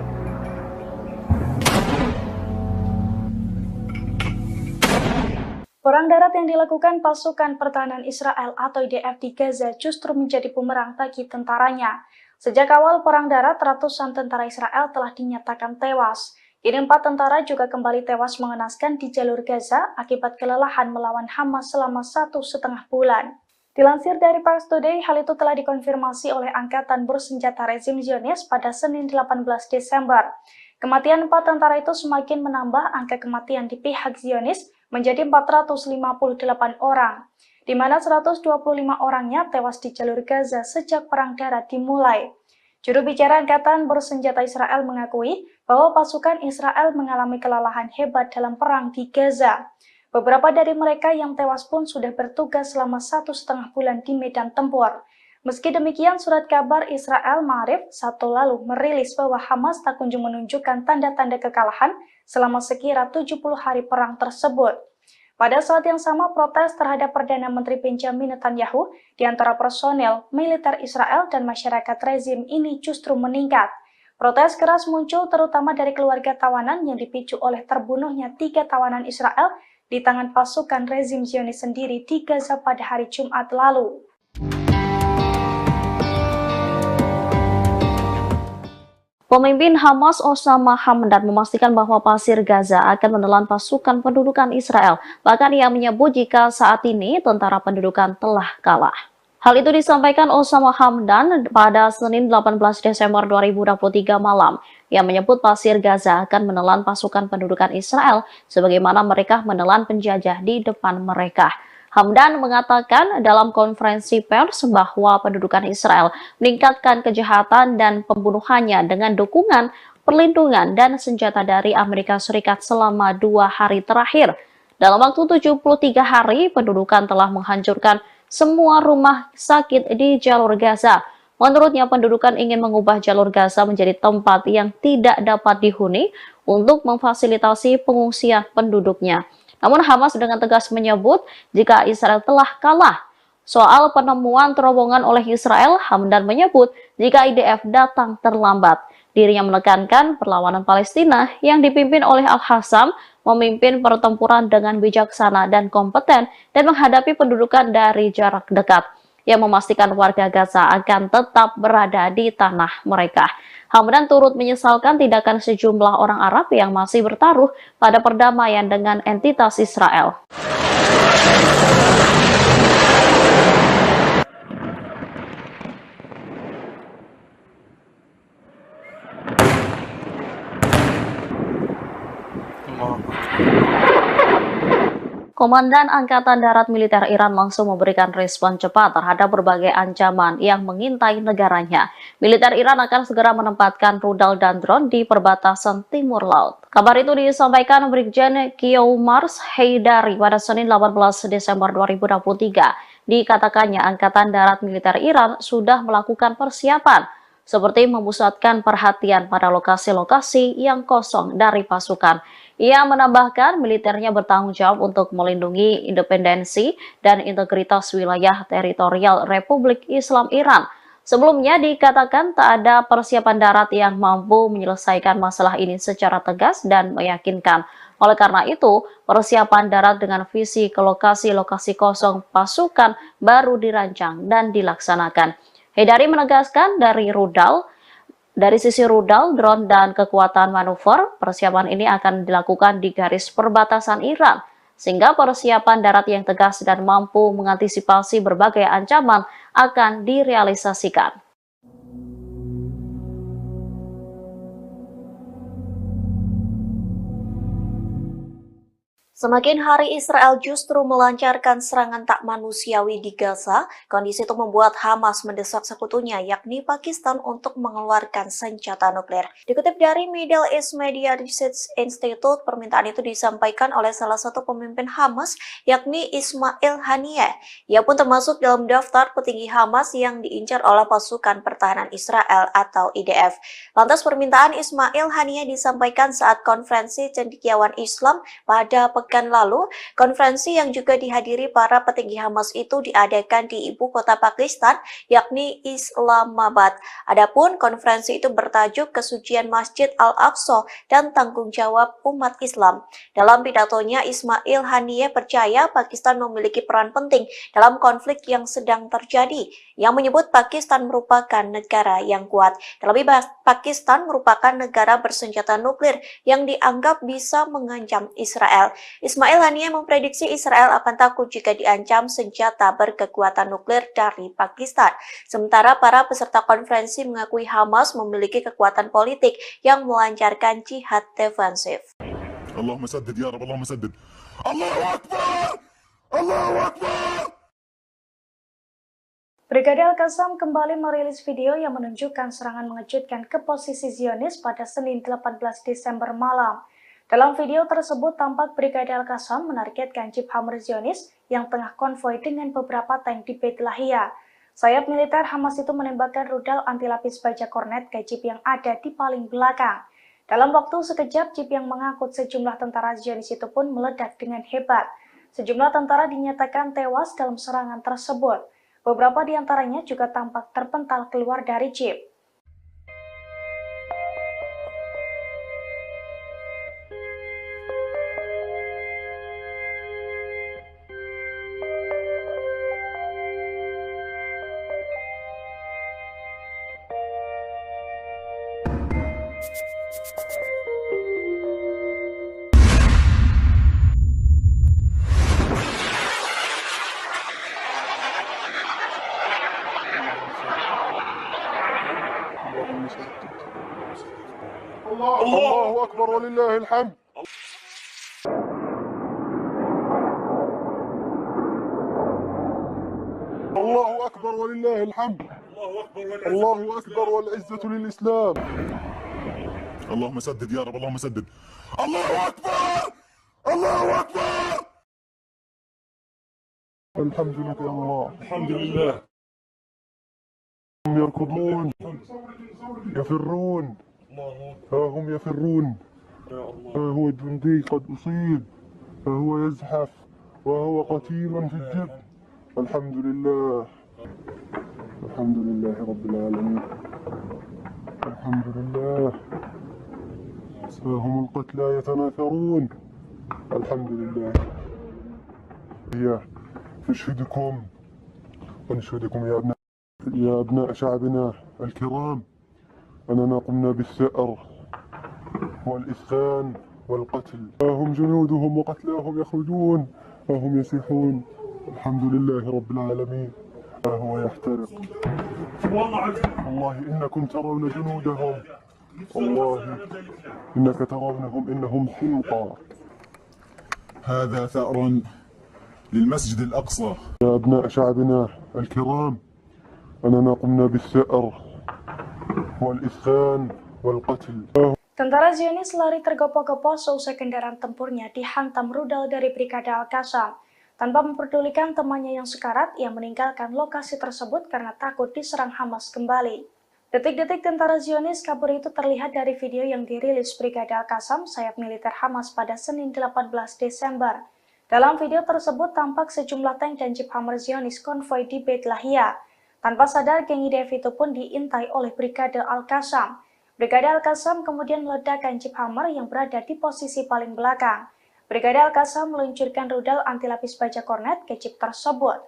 [SPEAKER 1] Perang darat yang dilakukan pasukan pertahanan Israel atau IDF di Gaza justru menjadi bumerang bagi tentaranya. Sejak awal perang darat, ratusan tentara Israel telah dinyatakan tewas. Kini 4 tentara juga kembali tewas mengenaskan di jalur Gaza akibat kelelahan melawan Hamas selama 1,5 bulan. Dilansir dari Pars Today, hal itu telah dikonfirmasi oleh Angkatan Bersenjata Rezim Zionis pada Senin 18 Desember. Kematian 4 tentara itu semakin menambah angka kematian di pihak Zionis menjadi 458 orang, di mana 125 orangnya tewas di jalur Gaza sejak Perang Darat dimulai. Juru bicara Angkatan Bersenjata Israel mengakui bahwa pasukan Israel mengalami kelelahan hebat dalam perang di Gaza. Beberapa dari mereka yang tewas pun sudah bertugas selama 1,5 bulan di medan tempur. Meski demikian, surat kabar Israel Ma'arif Sabtu lalu merilis bahwa Hamas tak kunjung menunjukkan tanda-tanda kekalahan selama sekira 70 hari perang tersebut. Pada saat yang sama, protes terhadap Perdana Menteri Benjamin Netanyahu di antara personel, militer Israel dan masyarakat rezim ini justru meningkat. Protes keras muncul terutama dari keluarga tawanan yang dipicu oleh terbunuhnya 3 tawanan Israel di tangan pasukan rezim Zionis sendiri di Gaza pada hari Jumat lalu.
[SPEAKER 6] Pemimpin Hamas Osama Hamdan memastikan bahwa pasir Gaza akan menelan pasukan pendudukan Israel. Bahkan ia menyebut jika saat ini tentara pendudukan telah kalah. Hal itu disampaikan Osama Hamdan pada Senin 18 Desember 2023 malam. Ia menyebut pasir Gaza akan menelan pasukan pendudukan Israel sebagaimana mereka menelan penjajah di depan mereka. Hamdan mengatakan dalam konferensi pers bahwa pendudukan Israel meningkatkan kejahatan dan pembunuhannya dengan dukungan, perlindungan, dan senjata dari Amerika Serikat selama 2 hari terakhir. Dalam waktu 73 hari, pendudukan telah menghancurkan semua rumah sakit di jalur Gaza. Menurutnya, pendudukan ingin mengubah jalur Gaza menjadi tempat yang tidak dapat dihuni untuk memfasilitasi pengungsian penduduknya. Namun Hamas dengan tegas menyebut jika Israel telah kalah. Soal penemuan terowongan oleh Israel, Hamdan menyebut jika IDF datang terlambat. Dirinya menekankan perlawanan Palestina yang dipimpin oleh Al-Hassam memimpin pertempuran dengan bijaksana dan kompeten dan menghadapi pendudukan dari jarak dekat, yang memastikan warga Gaza akan tetap berada di tanah mereka. Hamdan turut menyesalkan tindakan sejumlah orang Arab yang masih bertaruh pada perdamaian dengan entitas Israel. Komandan Angkatan Darat Militer Iran langsung memberikan respon cepat terhadap berbagai ancaman yang mengintai negaranya. Militer Iran akan segera menempatkan rudal dan drone di perbatasan timur laut. Kabar itu disampaikan Brigjen Kiomars Heydari pada Senin 18 Desember 2023. Dikatakannya Angkatan Darat Militer Iran sudah melakukan persiapan, seperti memusatkan perhatian pada lokasi-lokasi yang kosong dari pasukan. Ia menambahkan militernya bertanggung jawab untuk melindungi independensi dan integritas wilayah teritorial Republik Islam Iran. Sebelumnya dikatakan tak ada persiapan darat yang mampu menyelesaikan masalah ini secara tegas dan meyakinkan. Oleh karena itu, persiapan darat dengan visi ke lokasi-lokasi kosong pasukan baru dirancang dan dilaksanakan. Heydari menegaskan dari sisi rudal, drone, dan kekuatan manuver, persiapan ini akan dilakukan di garis perbatasan Iran, sehingga persiapan darat yang tegas dan mampu mengantisipasi berbagai ancaman akan direalisasikan.
[SPEAKER 7] Semakin hari Israel justru melancarkan serangan tak manusiawi di Gaza, kondisi itu membuat Hamas mendesak sekutunya yakni Pakistan untuk mengeluarkan senjata nuklir. Dikutip dari Middle East Media Research Institute, permintaan itu disampaikan oleh salah satu pemimpin Hamas yakni Ismail Haniyeh. Ia pun termasuk dalam daftar petinggi Hamas yang diincar oleh pasukan pertahanan Israel atau IDF. Lantas permintaan Ismail Haniyeh disampaikan saat konferensi cendekiawan Islam pada pekan pekan lalu, konferensi yang juga dihadiri para petinggi Hamas itu diadakan di ibu kota Pakistan, yakni Islamabad. Adapun konferensi itu bertajuk Kesucian Masjid Al-Aqsa dan Tanggung Jawab Umat Islam. Dalam pidatonya, Ismail Haniyeh percaya Pakistan memiliki peran penting dalam konflik yang sedang terjadi, yang menyebut Pakistan merupakan negara yang kuat. Terlebih, Pakistan merupakan negara bersenjata nuklir yang dianggap bisa mengancam Israel. Ismail Haniyeh memprediksi Israel akan takut jika diancam senjata berkekuatan nuklir dari Pakistan. Sementara para peserta konferensi mengakui Hamas memiliki kekuatan politik yang melancarkan jihad defensif.
[SPEAKER 3] اللهم سدد يا رب اللهم سدد الله أكبر الله أكبر.
[SPEAKER 1] Brigade Al-Qassam kembali merilis video yang menunjukkan serangan mengejutkan ke posisi Zionis pada Senin 18 Desember malam. Dalam video tersebut tampak Brigade Al-Qassam menargetkan Jeep Hammer Zionis yang tengah konvoi dengan beberapa tank di Beit Lahia. Sayap militer Hamas itu menembakkan rudal anti lapis baja kornet ke Jeep yang ada di paling belakang. Dalam waktu sekejap, Jeep yang mengangkut sejumlah tentara Zionis itu pun meledak dengan hebat. Sejumlah tentara dinyatakan tewas dalam serangan tersebut. Beberapa di antaranya juga tampak terpental keluar dari Jeep.
[SPEAKER 2] الله أكبر ولله الحمد. الله أكبر ولله الحمد. الله أكبر والعزة للإسلام.
[SPEAKER 3] اللهم سدد يا رب اللهم سدد الله أكبر الله أكبر.
[SPEAKER 2] الحمد لله الله الحمد لله. هم يركضون يفرون ها هم يفرون ها هو الجندي قد أصيب ها هو يزحف وهو قتيل في الجب. الحمد لله الحمد لله رب العالمين. الحمد لله. ها هم القتلى يتناثرون. الحمد لله. هي نشهدكم ونشهدكم يا أبناء شعبنا الكرام أننا قمنا بالثأر والإسخان والقتل. ها هم جنودهم وقتلاهم يخرجون ها هم يسيحون. الحمد لله رب العالمين. ها هو يحترق. والله إنكم ترون جنودهم والله إنك ترونهم إنهم حمقى.
[SPEAKER 3] هذا ثأر للمسجد الأقصى.
[SPEAKER 2] يا أبناء شعبنا الكرام أننا قمنا بالثأر والإسخان والقتل.
[SPEAKER 1] Tentara Zionis lari tergopoh-gopoh seusai kendaraan tempurnya dihantam rudal dari Brigade Al-Qassam. Tanpa memperdulikan temannya yang sekarat, ia meninggalkan lokasi tersebut karena takut diserang Hamas kembali. Detik-detik tentara Zionis kabur itu terlihat dari video yang dirilis Brigade Al-Qassam, sayap militer Hamas pada Senin 18 Desember. Dalam video tersebut tampak sejumlah tank dan Jeep Hammer Zionis konvoi di Beit Lahia. Tanpa sadar, geng IDF itu pun diintai oleh Brigade Al-Qassam. Brigade Al-Qassam kemudian meledakkan Jeep Hammer yang berada di posisi paling belakang. Brigade Al-Qassam meluncurkan rudal anti lapis baja kornet ke Jeep tersebut.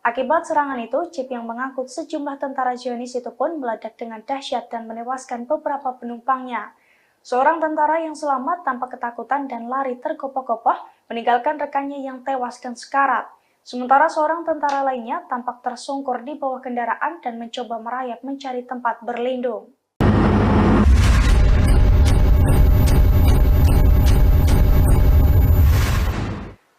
[SPEAKER 1] Akibat serangan itu, Jeep yang mengangkut sejumlah tentara Zionis itu pun meledak dengan dahsyat dan menewaskan beberapa penumpangnya. Seorang tentara yang selamat tanpa ketakutan dan lari tergopoh-gopoh meninggalkan rekannya yang tewas dan sekarat. Sementara seorang tentara lainnya tampak tersungkur di bawah kendaraan dan mencoba merayap mencari tempat berlindung.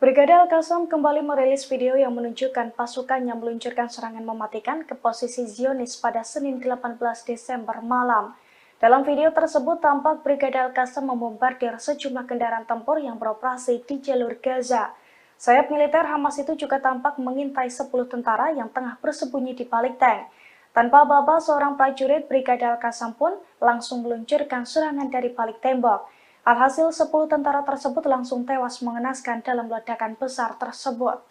[SPEAKER 1] Brigade Al-Qassam kembali merilis video yang menunjukkan pasukannya meluncurkan serangan mematikan ke posisi Zionis pada Senin 18 Desember malam. Dalam video tersebut tampak Brigade Al-Qassam membombardir sejumlah kendaraan tempur yang beroperasi di jalur Gaza. Sayap militer Hamas itu juga tampak mengintai 10 tentara yang tengah bersembunyi di balik tank. Tanpa aba-aba, seorang prajurit Brigade Al-Qassam pun langsung meluncurkan serangan dari balik tembok. Alhasil 10 tentara tersebut langsung tewas mengenaskan dalam ledakan besar tersebut.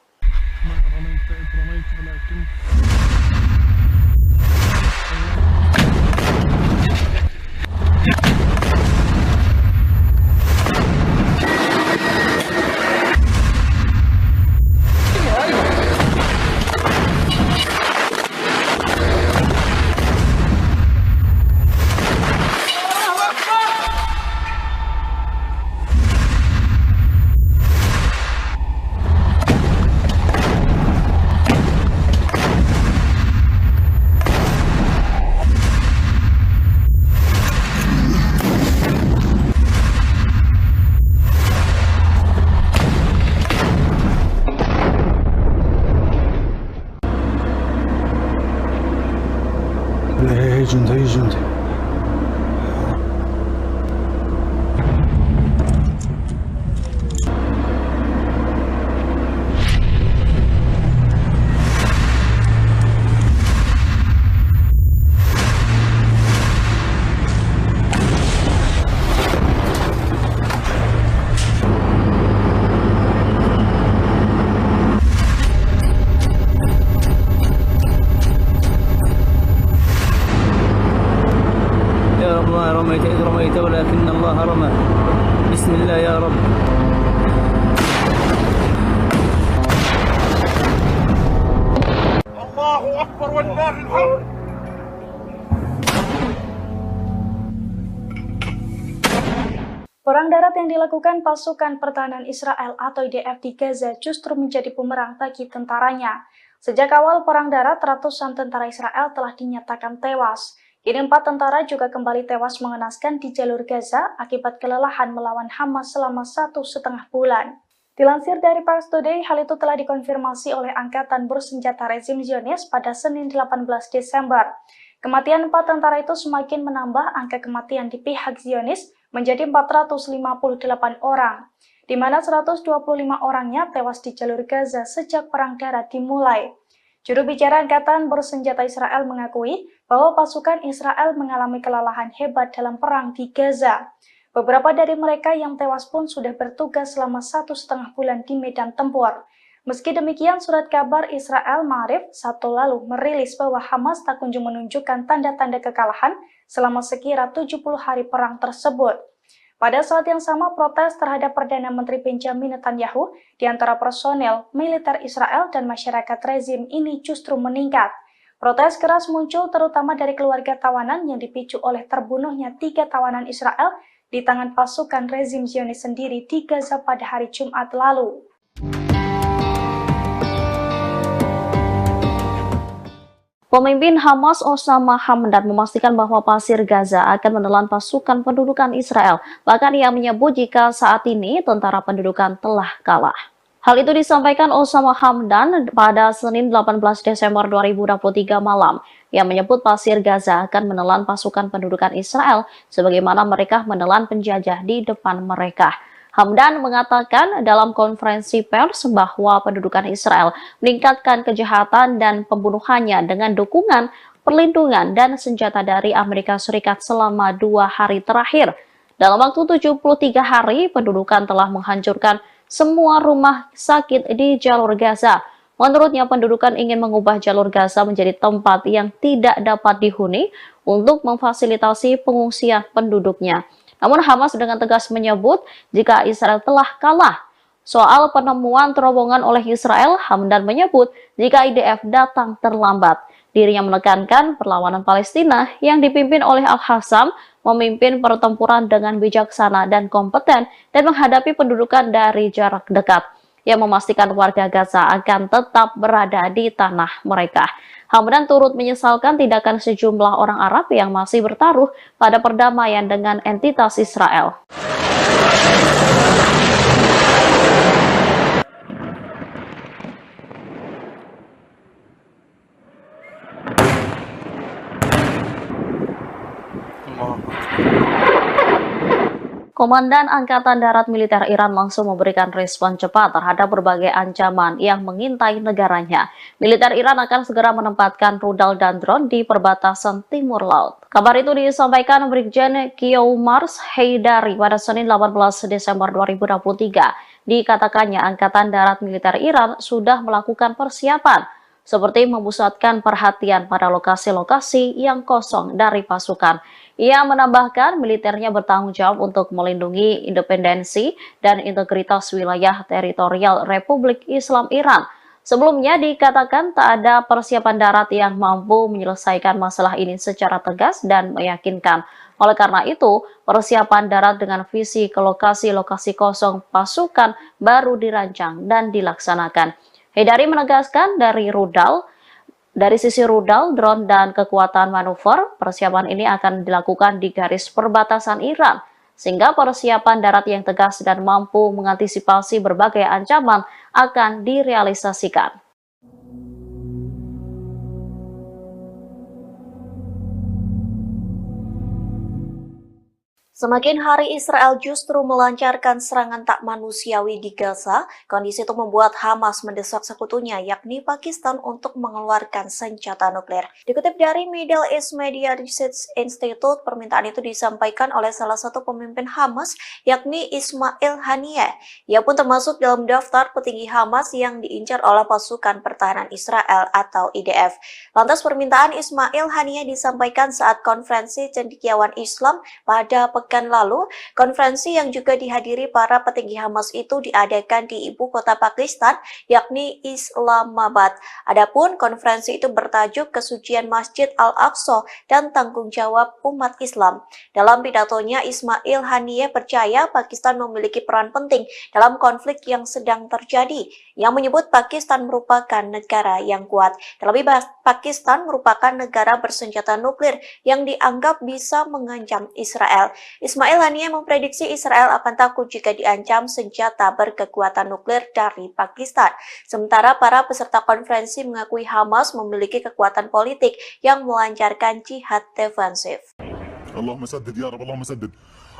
[SPEAKER 4] هي جندي هي جندي
[SPEAKER 5] يا رب ما رميت إذ رميت ولكن الله رمى بسم الله يا رب.
[SPEAKER 2] الله أكبر ولله الحمد.
[SPEAKER 1] Perang darat yang dilakukan pasukan pertahanan Israel atau IDF di Gaza justru menjadi bumerang bagi tentaranya. Sejak awal perang darat, ratusan tentara Israel telah dinyatakan tewas. Kini 4 tentara juga kembali tewas mengenaskan di jalur Gaza akibat kelelahan melawan Hamas selama 1,5 bulan. Dilansir dari Pars Today, hal itu telah dikonfirmasi oleh Angkatan Bersenjata Rezim Zionis pada Senin 18 Desember. Kematian 4 tentara itu semakin menambah angka kematian di pihak Zionis menjadi 458 orang, di mana 125 orangnya tewas di jalur Gaza sejak perang darat dimulai. Juru bicara Angkatan Bersenjata Israel mengakui bahwa pasukan Israel mengalami kelelahan hebat dalam perang di Gaza. Beberapa dari mereka yang tewas pun sudah bertugas selama 1,5 bulan di medan tempur. Meski demikian, surat kabar Israel Ma'arif Sabtu lalu merilis bahwa Hamas tak kunjung menunjukkan tanda-tanda kekalahan selama sekira 70 hari perang tersebut. Pada saat yang sama, protes terhadap Perdana Menteri Benjamin Netanyahu di antara personel militer Israel dan masyarakat rezim ini justru meningkat. Protes keras muncul terutama dari keluarga tawanan yang dipicu oleh terbunuhnya 3 tawanan Israel di tangan pasukan rezim Zionis sendiri di Gaza pada hari Jumat lalu.
[SPEAKER 6] Pemimpin Hamas Osama Hamdan memastikan bahwa pasir Gaza akan menelan pasukan pendudukan Israel. Bahkan ia menyebut jika saat ini tentara pendudukan telah kalah. Hal itu disampaikan Osama Hamdan pada Senin 18 Desember 2023 malam. Ia menyebut pasir Gaza akan menelan pasukan pendudukan Israel sebagaimana mereka menelan penjajah di depan mereka. Hamdan mengatakan dalam konferensi pers bahwa pendudukan Israel meningkatkan kejahatan dan pembunuhannya dengan dukungan, perlindungan, dan senjata dari Amerika Serikat selama 2 hari terakhir. Dalam waktu 73 hari, pendudukan telah menghancurkan semua rumah sakit di jalur Gaza. Menurutnya, pendudukan ingin mengubah jalur Gaza menjadi tempat yang tidak dapat dihuni untuk memfasilitasi pengungsian penduduknya. Namun Hamas dengan tegas menyebut jika Israel telah kalah. Soal penemuan terowongan oleh Israel, Hamdan menyebut jika IDF datang terlambat. Dirinya menekankan perlawanan Palestina yang dipimpin oleh Al-Hassam memimpin pertempuran dengan bijaksana dan kompeten dan menghadapi pendudukan dari jarak dekat. Ia memastikan warga Gaza akan tetap berada di tanah mereka. Hamdan turut menyesalkan tindakan sejumlah orang Arab yang masih bertaruh pada perdamaian dengan entitas Israel. Komandan Angkatan Darat Militer Iran langsung memberikan respon cepat terhadap berbagai ancaman yang mengintai negaranya. Militer Iran akan segera menempatkan rudal dan drone di perbatasan timur laut. Kabar itu disampaikan Brigjen Kiyoumars Haidari pada Senin 18 Desember 2023. Dikatakannya Angkatan Darat Militer Iran sudah melakukan persiapan, seperti memusatkan perhatian pada lokasi-lokasi yang kosong dari pasukan. Ia menambahkan militernya bertanggung jawab untuk melindungi independensi dan integritas wilayah teritorial Republik Islam Iran. Sebelumnya dikatakan tak ada persiapan darat yang mampu menyelesaikan masalah ini secara tegas dan meyakinkan. Oleh karena itu, persiapan darat dengan visi ke lokasi-lokasi kosong pasukan baru dirancang dan dilaksanakan. Haidari menegaskan dari sisi rudal, drone, dan kekuatan manuver, persiapan ini akan dilakukan di garis perbatasan Iran, sehingga persiapan darat yang tegas dan mampu mengantisipasi berbagai ancaman akan direalisasikan.
[SPEAKER 7] Semakin hari Israel justru melancarkan serangan tak manusiawi di Gaza, kondisi itu membuat Hamas mendesak sekutunya yakni Pakistan untuk mengeluarkan senjata nuklir. Dikutip dari Middle East Media Research Institute, permintaan itu disampaikan oleh salah satu pemimpin Hamas yakni Ismail Haniyeh. Ia pun termasuk dalam daftar petinggi Hamas yang diincar oleh pasukan pertahanan Israel atau IDF. Lantas permintaan Ismail Haniyeh disampaikan saat konferensi cendekiawan Islam pada pekan lalu. Konferensi yang juga dihadiri para petinggi Hamas itu diadakan di ibu kota Pakistan, yakni Islamabad. Adapun konferensi itu bertajuk Kesucian Masjid Al-Aqsa dan Tanggung Jawab Umat Islam. Dalam pidatonya, Ismail Haniyeh percaya Pakistan memiliki peran penting dalam konflik yang sedang terjadi, yang menyebut Pakistan merupakan negara yang kuat. Terlebih, Pakistan merupakan negara bersenjata nuklir yang dianggap bisa mengancam Israel. Ismail Haniyeh memprediksi Israel akan takut jika diancam senjata berkekuatan nuklir dari Pakistan. Sementara para peserta konferensi mengakui Hamas memiliki kekuatan politik yang melancarkan jihad defensif.
[SPEAKER 3] Allahumma saddid ya Rabb, Allahumma saddid.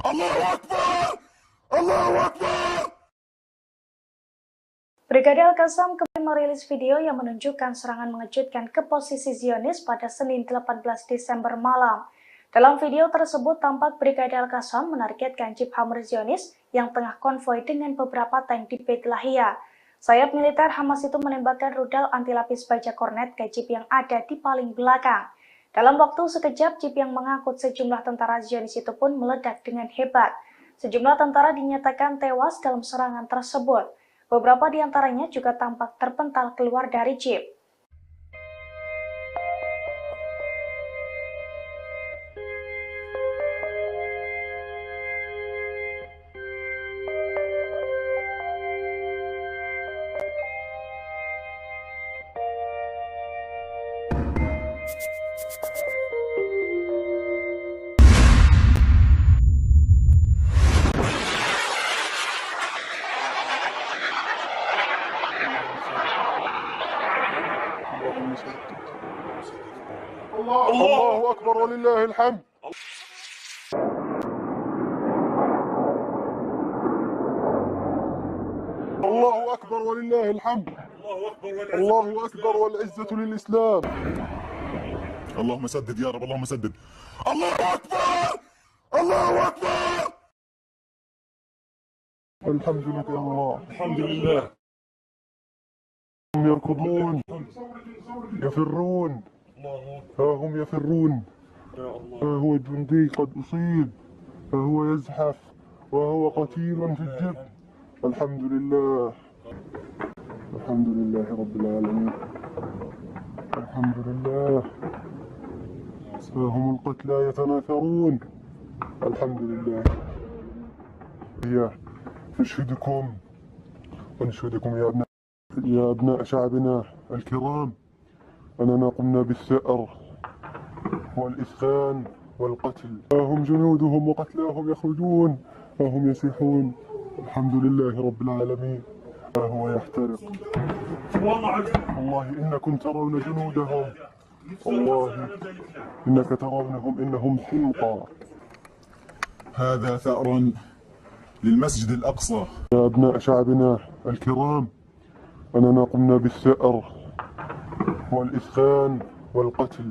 [SPEAKER 3] Allahu Akbar! Allahu Akbar!
[SPEAKER 1] Brigade Al-Qassam kembali merilis video yang menunjukkan serangan mengejutkan ke posisi Zionis pada Senin 18 Desember malam. Dalam video tersebut tampak Brigade Al-Qassam menargetkan jeep Hammer Zionis yang tengah konvoi dengan beberapa tank di Beit Lahia. Sayap militer Hamas itu menembakkan rudal anti-lapis baja kornet ke jeep yang ada di paling belakang. Dalam waktu sekejap, jeep yang mengangkut sejumlah tentara Zionis itu pun meledak dengan hebat. Sejumlah tentara dinyatakan tewas dalam serangan tersebut. Beberapa di antaranya juga tampak terpental keluar dari jeep.
[SPEAKER 2] الله أكبر ولله الحمد. الله أكبر ولله الحمد. الله أكبر والعزة للإسلام.
[SPEAKER 3] اللهم سدد يا رب، اللهم سدد. الله أكبر! الله أكبر!
[SPEAKER 2] الحمد لله الله. الحمد لله. هم يركضون يفرون، ها هم يفرون، ها هو الجندي قد أصيب، ها هو يزحف وهو قتيل في الجب. الحمد لله، الحمد لله رب العالمين، الحمد لله. ها هم القتلى يتناثرون. الحمد لله. نشهدكم ونشهدكم يا أبناء شعبنا الكرام أننا قمنا بالثأر والإسخان والقتل. ها هم جنودهم وقتلاهم يخرجون، ها هم يسيحون. الحمد لله رب العالمين. ها هو يحترق. والله إنكم ترون جنودهم، والله إنك ترونهم إنهم حمقى.
[SPEAKER 3] هذا ثأر للمسجد الأقصى.
[SPEAKER 2] يا أبناء شعبنا الكرام، أننا قمنا بالثأر والإسخان والقتل.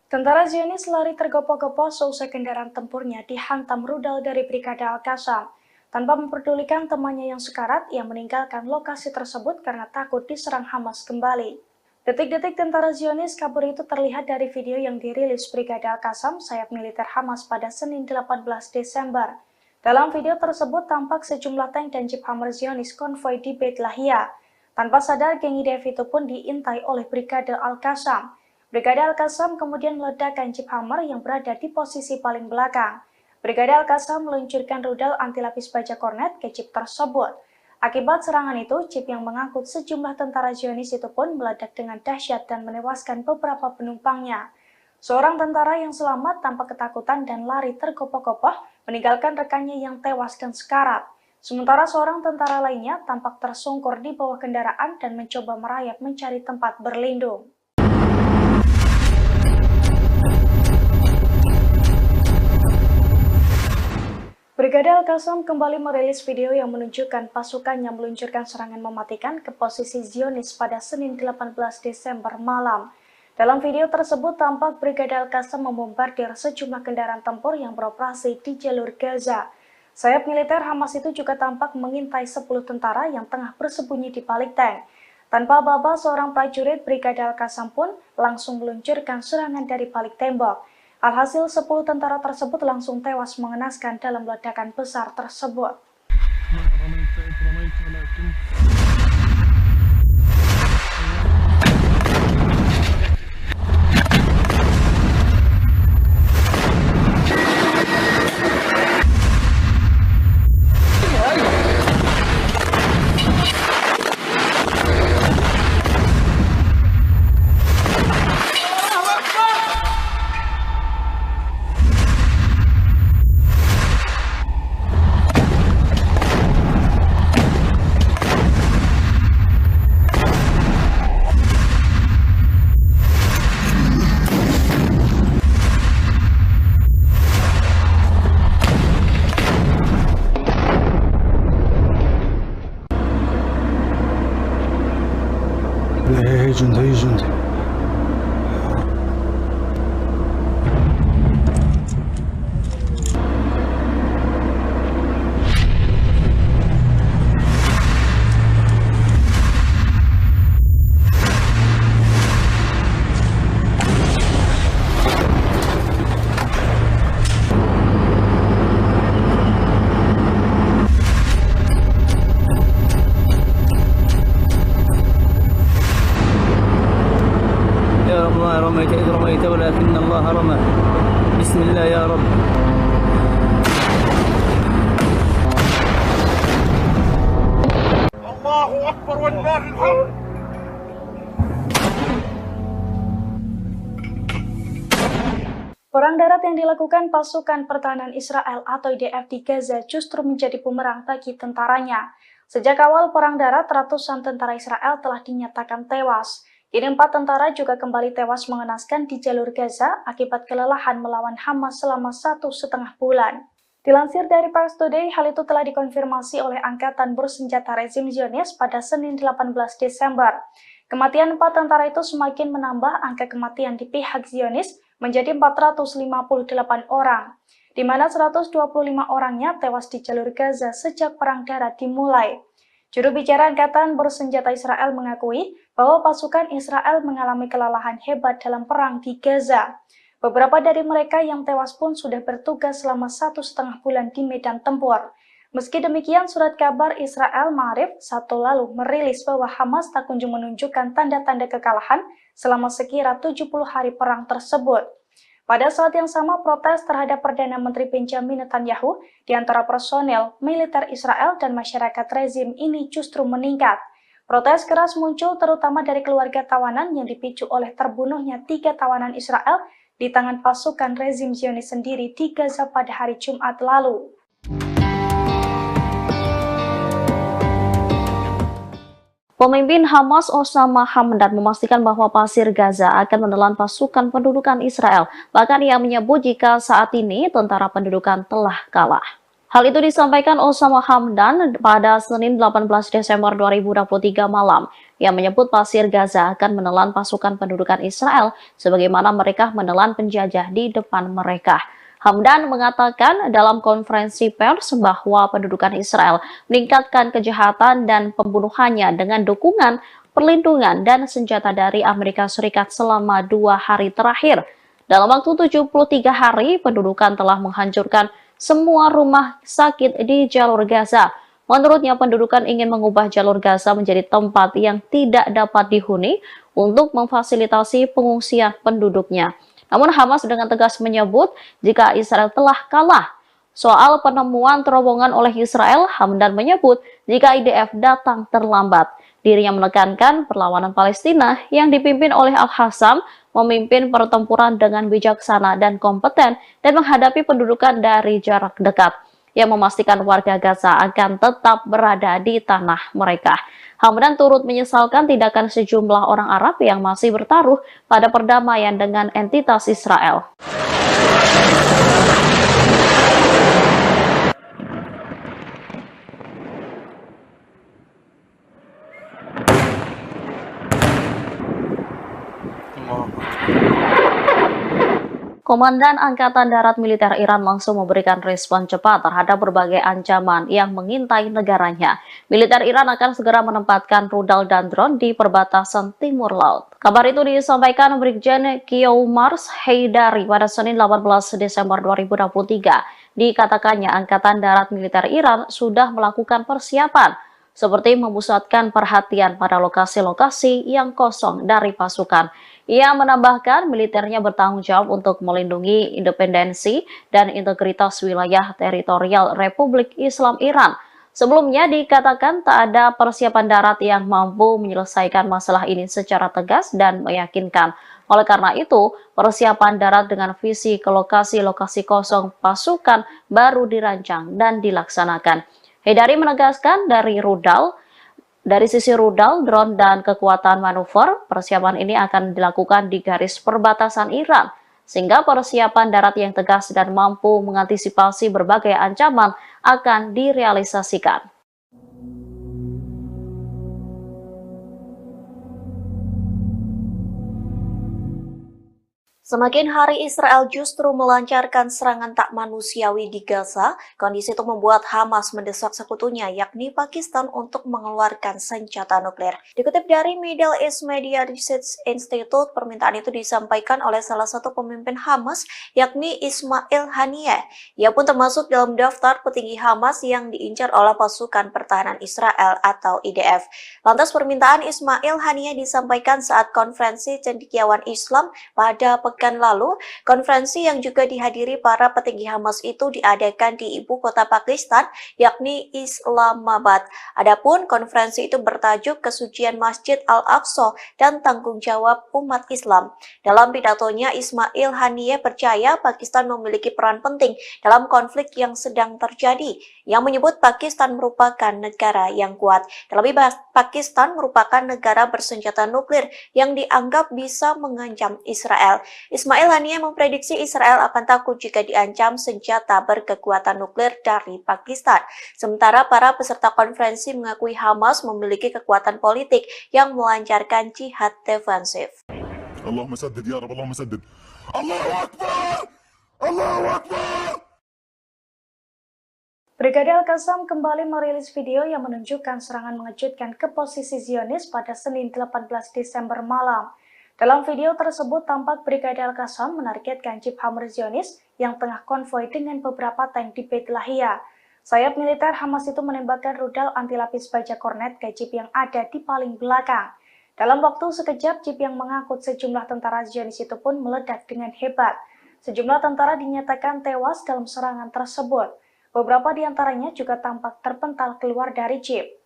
[SPEAKER 1] Tentara Zionis lari tergopoh-gopoh seusai kendaraan tempurnya dihantam rudal dari Brigade Al-Qassam. Tanpa memperdulikan temannya yang sekarat, ia meninggalkan lokasi tersebut karena takut diserang Hamas kembali. Detik-detik tentara Zionis kabur itu terlihat dari video yang dirilis Brigade Al-Qassam, sayap militer Hamas pada Senin 18 Desember. Dalam video tersebut tampak sejumlah tank dan jeep Hammer Zionis konvoi di Beit Lahia. Tanpa sadar, geng IDF itu pun diintai oleh Brigade Al-Qassam. Brigade Al-Qassam kemudian meledakkan jeep Hammer yang berada di posisi paling belakang. Brigade Al-Qassam meluncurkan rudal anti lapis baja kornet ke jeep tersebut. Akibat serangan itu, jeep yang mengangkut sejumlah tentara Zionis itu pun meledak dengan dahsyat dan menewaskan beberapa penumpangnya. Seorang tentara yang selamat tanpa ketakutan dan lari tergopoh-gopoh meninggalkan rekannya yang tewas dan sekarat. Sementara seorang tentara lainnya tampak tersungkur di bawah kendaraan dan mencoba merayap mencari tempat berlindung. Brigade Al-Qassam kembali merilis video yang menunjukkan pasukannya meluncurkan serangan mematikan ke posisi Zionis pada Senin 18 Desember malam. Dalam video tersebut tampak Brigade Al-Qassam membombardir sejumlah kendaraan tempur yang beroperasi di jalur Gaza. Sayap militer Hamas itu juga tampak mengintai 10 tentara yang tengah bersembunyi di balik tank. Tanpa aba-aba, seorang prajurit Brigade Al-Qassam pun langsung meluncurkan serangan dari balik tembok. Alhasil 10 tentara tersebut langsung tewas mengenaskan dalam ledakan besar tersebut.
[SPEAKER 4] هي جندي هي جندي
[SPEAKER 5] رميت إذ رميت ولكن الله رمى بسم الله يا رب.
[SPEAKER 2] الله أكبر ولله الحمد.
[SPEAKER 1] Perang darat yang dilakukan pasukan pertahanan Israel atau IDF di Gaza justru menjadi bumerang bagi tentaranya. Sejak awal perang darat, ratusan tentara Israel telah dinyatakan tewas. Kini 4 tentara juga kembali tewas mengenaskan di jalur Gaza akibat kelelahan melawan Hamas selama 1,5 bulan. Dilansir dari Pars Today, hal itu telah dikonfirmasi oleh Angkatan Bersenjata Rezim Zionis pada Senin 18 Desember. Kematian 4 tentara itu semakin menambah angka kematian di pihak Zionis menjadi 458 orang, di mana 125 orangnya tewas di jalur Gaza sejak perang darat dimulai. Juru bicara Angkatan Bersenjata Israel mengakui bahwa pasukan Israel mengalami kelelahan hebat dalam perang di Gaza. Beberapa dari mereka yang tewas pun sudah bertugas selama 1,5 bulan di medan tempur. Meski demikian, surat kabar Israel Ma'arif Sabtu lalu merilis bahwa Hamas tak kunjung menunjukkan tanda-tanda kekalahan selama sekira 70 hari perang tersebut. Pada saat yang sama, protes terhadap Perdana Menteri Benjamin Netanyahu di antara personel, militer Israel dan masyarakat rezim ini justru meningkat. Protes keras muncul terutama dari keluarga tawanan yang dipicu oleh terbunuhnya 3 tawanan Israel di tangan pasukan rezim Zionis sendiri di Gaza pada hari Jumat lalu.
[SPEAKER 6] Pemimpin Hamas Osama Hamdan memastikan bahwa Pasir Gaza akan menelan pasukan pendudukan Israel. Bahkan ia menyebut jika saat ini tentara pendudukan telah kalah. Hal itu disampaikan Osama Hamdan pada Senin 18 Desember 2023 malam. Yang menyebut Pasir Gaza akan menelan pasukan pendudukan Israel sebagaimana mereka menelan penjajah di depan mereka. Hamdan mengatakan dalam konferensi pers bahwa pendudukan Israel meningkatkan kejahatan dan pembunuhannya dengan dukungan, perlindungan, dan senjata dari Amerika Serikat selama 2 hari terakhir. Dalam waktu 73 hari, pendudukan telah menghancurkan semua rumah sakit di jalur Gaza. Menurutnya, pendudukan ingin mengubah jalur Gaza menjadi tempat yang tidak dapat dihuni untuk memfasilitasi pengungsian penduduknya. Namun Hamas dengan tegas menyebut jika Israel telah kalah. Soal penemuan terowongan oleh Israel, Hamdan menyebut jika IDF datang terlambat. Dirinya menekankan perlawanan Palestina yang dipimpin oleh Al-Hassam memimpin pertempuran dengan bijaksana dan kompeten dan menghadapi pendudukan dari jarak dekat yang memastikan warga Gaza akan tetap berada di tanah mereka. Hamdan turut menyesalkan tindakan sejumlah orang Arab yang masih bertaruh pada perdamaian dengan entitas Israel. Komandan Angkatan Darat Militer Iran langsung memberikan respon cepat terhadap berbagai ancaman yang mengintai negaranya. Militer Iran akan segera menempatkan rudal dan drone di perbatasan timur laut. Kabar itu disampaikan Brigjen Kiyoumars Heydari pada Senin 18 Desember 2023. Dikatakannya Angkatan Darat Militer Iran sudah melakukan persiapan seperti memusatkan perhatian pada lokasi-lokasi yang kosong dari pasukan. Ia menambahkan militernya bertanggung jawab untuk melindungi independensi dan integritas wilayah teritorial Republik Islam Iran. Sebelumnya dikatakan tak ada persiapan darat yang mampu menyelesaikan masalah ini secara tegas dan meyakinkan. Oleh karena itu, persiapan darat dengan visi ke lokasi-lokasi kosong pasukan baru dirancang dan dilaksanakan. Heydari menegaskan dari sisi rudal, drone, dan kekuatan manuver, persiapan ini akan dilakukan di garis perbatasan Iran, sehingga persiapan darat yang tegas dan mampu mengantisipasi berbagai ancaman akan direalisasikan.
[SPEAKER 7] Semakin hari Israel justru melancarkan serangan tak manusiawi di Gaza, kondisi itu membuat Hamas mendesak sekutunya yakni Pakistan untuk mengeluarkan senjata nuklir. Dikutip dari Middle East Media Research Institute, permintaan itu disampaikan oleh salah satu pemimpin Hamas yakni Ismail Haniyeh. Ia pun termasuk dalam daftar petinggi Hamas yang diincar oleh pasukan pertahanan Israel atau IDF. Lantas permintaan Ismail Haniyeh disampaikan saat konferensi cendekiawan Islam pada pekan lalu. Konferensi yang juga dihadiri para petinggi Hamas itu diadakan di ibu kota Pakistan, yakni Islamabad. Adapun konferensi itu bertajuk Kesucian Masjid Al-Aqsa dan Tanggung Jawab Umat Islam. Dalam pidatonya, Ismail Haniyeh percaya Pakistan memiliki peran penting dalam konflik yang sedang terjadi, yang menyebut Pakistan merupakan negara yang kuat. Terlebih, Pakistan merupakan negara bersenjata nuklir yang dianggap bisa mengancam Israel. Ismail Haniyeh memprediksi Israel akan takut jika diancam senjata berkekuatan nuklir dari Pakistan. Sementara para peserta konferensi mengakui Hamas memiliki kekuatan politik yang melancarkan jihad defensif.
[SPEAKER 3] Allahumma saddid ya Rabb, Allahumma saddid. Allahu Akbar! Allahu Akbar!
[SPEAKER 1] Brigade Al-Qassam kembali merilis video yang menunjukkan serangan mengejutkan ke posisi Zionis pada Senin 18 Desember malam. Dalam video tersebut tampak Brigade Al-Qassam menargetkan Jeep Hammer Zionis yang tengah konvoi dengan beberapa tank di Beit Lahia. Sayap militer Hamas itu menembakkan rudal anti-lapis baja kornet ke Jeep yang ada di paling belakang. Dalam waktu sekejap, Jeep yang mengangkut sejumlah tentara Zionis itu pun meledak dengan hebat. Sejumlah tentara dinyatakan tewas dalam serangan tersebut. Beberapa di antaranya juga tampak terpental keluar dari Jeep.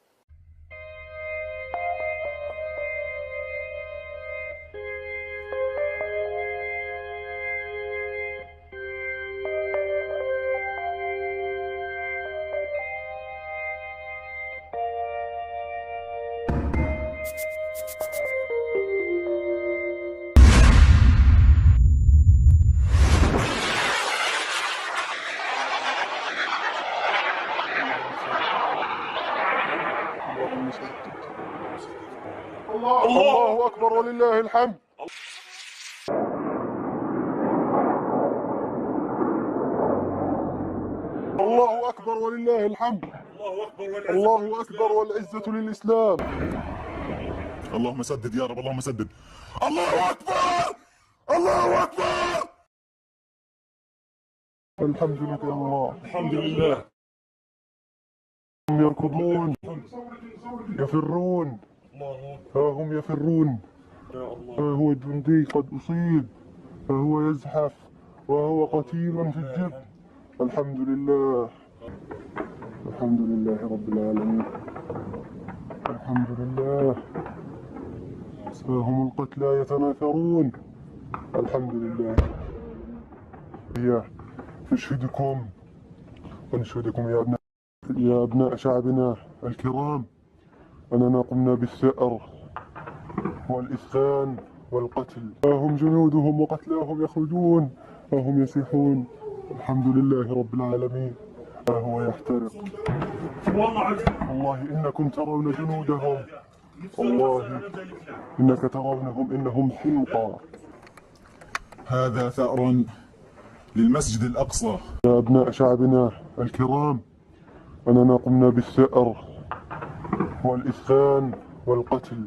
[SPEAKER 2] أكبر ولله الحمد. الله أكبر ولله الحمد. الله أكبر والعزة للإسلام.
[SPEAKER 3] اللهم سدد يا رب اللهم سدد. الله أكبر الله أكبر.
[SPEAKER 2] الحمد لله الله. الحمد لله. هم يركضون يفرون، ها هم يفرون، ها هو الجندي قد أصيب، ها هو يزحف وهو قتيل في الجبل. الحمد لله. الحمد لله رب العالمين. الحمد لله. ها هم القتلى يتناثرون. الحمد لله. هي نشهدكم ونشهدكم يا أبناء شعبنا الكرام أننا قمنا بالثأر والإسخان والقتل. ها هم جنودهم وقتلاهم يخرجون، ها هم يسيحون. الحمد لله رب العالمين. ها هو يحترق. والله إنكم ترون جنودهم، والله إنك ترونهم إنهم حمقى.
[SPEAKER 3] هذا ثأر للمسجد الأقصى.
[SPEAKER 2] يا أبناء شعبنا الكرام أننا قمنا بالثأر والإسخان والقتل.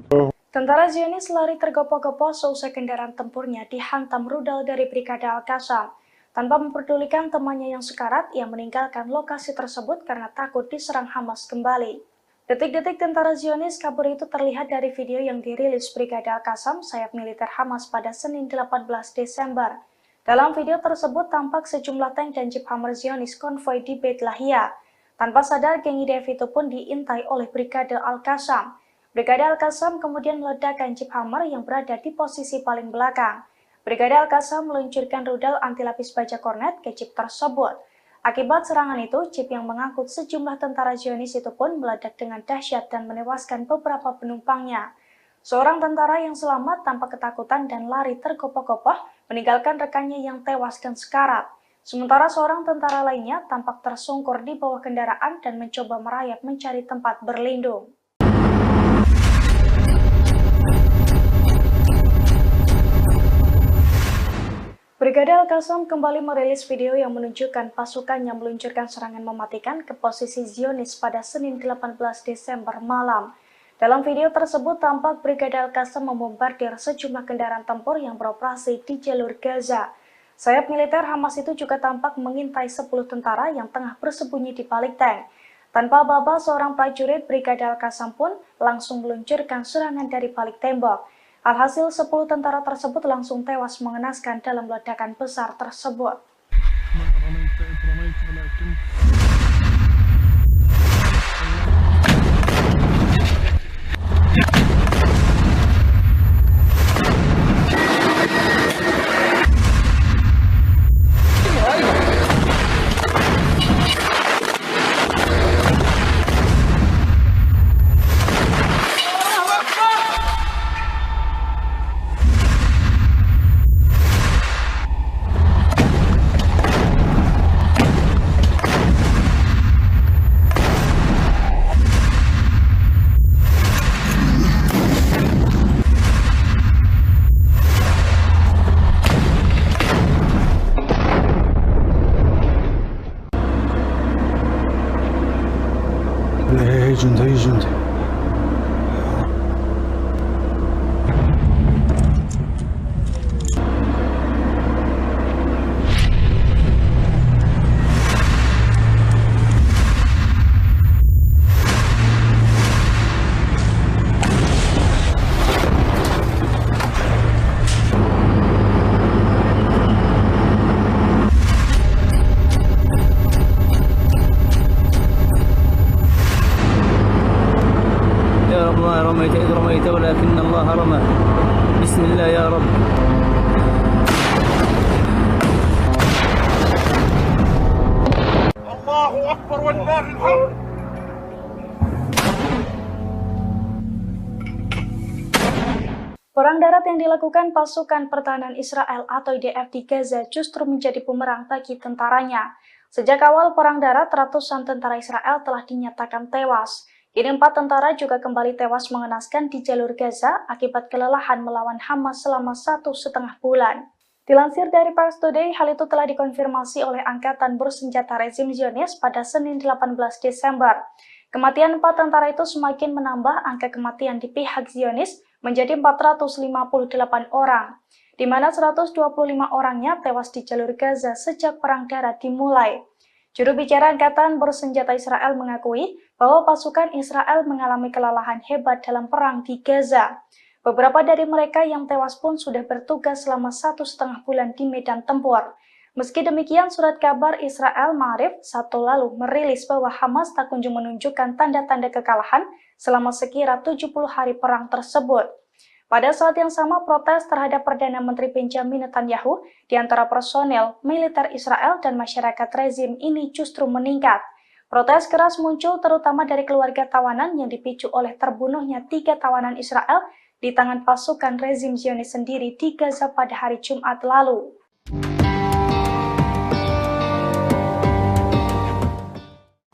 [SPEAKER 1] Tentara Zionis lari tergopoh-gopoh seusai kendaraan tempurnya dihantam rudal dari Brigade Al-Qassam. Tanpa memperdulikan temannya yang sekarat, ia meninggalkan lokasi tersebut karena takut diserang Hamas kembali. Detik-detik tentara Zionis kabur itu terlihat dari video yang dirilis Brigade Al-Qassam, sayap militer Hamas pada Senin 18 Desember. Dalam video tersebut tampak sejumlah tank dan jeep Hammer Zionis konvoi di Beit Lahia. Tanpa sadar, geng IDF itu pun diintai oleh Brigade Al-Qassam. Brigade Al-Qassam kemudian meledakkan jeep Hammer yang berada di posisi paling belakang. Brigade Al-Qassam meluncurkan rudal anti-lapis baja kornet ke jeep tersebut. Akibat serangan itu, jeep yang mengangkut sejumlah tentara Zionis itu pun meledak dengan dahsyat dan menewaskan beberapa penumpangnya. Seorang tentara yang selamat tanpa ketakutan dan lari tergopoh-gopoh meninggalkan rekannya yang tewas dan sekarat. Sementara seorang tentara lainnya tampak tersungkur di bawah kendaraan dan mencoba merayap mencari tempat berlindung. Brigade Al-Qassam kembali merilis video yang menunjukkan pasukannya meluncurkan serangan mematikan ke posisi Zionis pada Senin 18 Desember malam. Dalam video tersebut tampak Brigade Al-Qassam membombardir sejumlah kendaraan tempur yang beroperasi di jalur Gaza. Sayap militer Hamas itu juga tampak mengintai 10 tentara yang tengah bersembunyi di balik tank. Tanpa aba-aba, seorang prajurit Brigade Al-Qassam pun langsung meluncurkan serangan dari balik tembok. Alhasil 10 tentara tersebut langsung tewas mengenaskan dalam ledakan besar tersebut.
[SPEAKER 4] هي جندي هي جندي
[SPEAKER 5] رميت إذ رميت ولكن الله رمى. بسم الله يا رب.
[SPEAKER 2] الله أكبر ولله الحمد.
[SPEAKER 1] Perang darat yang dilakukan pasukan pertahanan Israel atau IDF di Gaza justru menjadi bumerang bagi tentaranya. Sejak awal perang darat, ratusan tentara Israel telah dinyatakan tewas. Kini 4 tentara juga kembali tewas mengenaskan di jalur Gaza akibat kelelahan melawan Hamas selama 1,5 bulan. Dilansir dari Pars Today, hal itu telah dikonfirmasi oleh Angkatan Bersenjata Rezim Zionis pada Senin 18 Desember. Kematian 4 tentara itu semakin menambah angka kematian di pihak Zionis menjadi 458 orang, di mana 125 orangnya tewas di jalur Gaza sejak Perang Darat dimulai. Juru bicara Angkatan Bersenjata Israel mengakui bahwa pasukan Israel mengalami kelelahan hebat dalam perang di Gaza. Beberapa dari mereka yang tewas pun sudah bertugas selama 1,5 bulan di medan tempur. Meski demikian, surat kabar Israel Ma'arif Sabtu lalu merilis bahwa Hamas tak kunjung menunjukkan tanda-tanda kekalahan selama sekira 70 hari perang tersebut. Pada saat yang sama, protes terhadap Perdana Menteri Benjamin Netanyahu di antara personel, militer Israel dan masyarakat rezim ini justru meningkat. Protes keras muncul terutama dari keluarga tawanan yang dipicu oleh terbunuhnya 3 tawanan Israel di tangan pasukan rezim Zionis sendiri di Gaza pada hari Jumat lalu.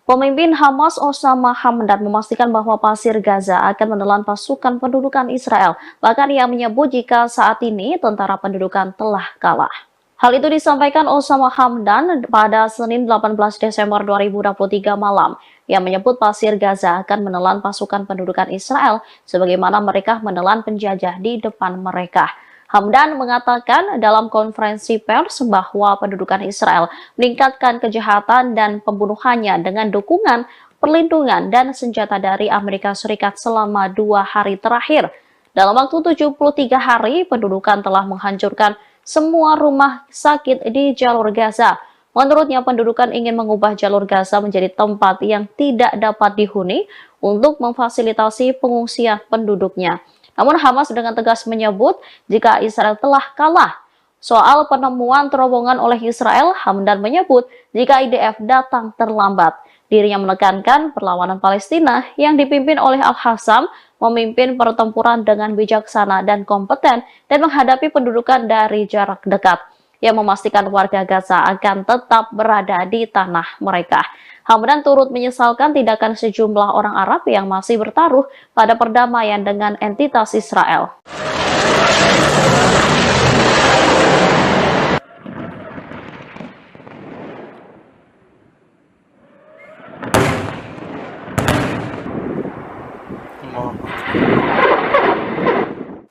[SPEAKER 6] Pemimpin Hamas Osama Hamdan memastikan bahwa pasir Gaza akan menelan pasukan pendudukan Israel. Bahkan ia menyebut jika saat ini tentara pendudukan telah kalah. Hal itu disampaikan Osama Hamdan pada Senin 18 Desember 2023 malam. Ia menyebut pasir Gaza akan menelan pasukan pendudukan Israel sebagaimana mereka menelan penjajah di depan mereka. Hamdan mengatakan dalam konferensi pers bahwa pendudukan Israel meningkatkan kejahatan dan pembunuhannya dengan dukungan, perlindungan, dan senjata dari Amerika Serikat selama 2 hari terakhir. Dalam waktu 73 hari, pendudukan telah menghancurkan semua rumah sakit di jalur Gaza. Menurutnya, pendudukan ingin mengubah jalur Gaza menjadi tempat yang tidak dapat dihuni untuk memfasilitasi pengungsian penduduknya. Namun Hamas dengan tegas menyebut jika Israel telah kalah. Soal penemuan terowongan oleh Israel, Hamdan menyebut jika IDF datang terlambat. Dirinya menekankan perlawanan Palestina yang dipimpin oleh Al-Hassam memimpin pertempuran dengan bijaksana dan kompeten dan menghadapi pendudukan dari jarak dekat. Yang memastikan warga Gaza akan tetap berada di tanah mereka. Hamdan turut menyesalkan tindakan sejumlah orang Arab yang masih bertaruh pada perdamaian dengan entitas Israel.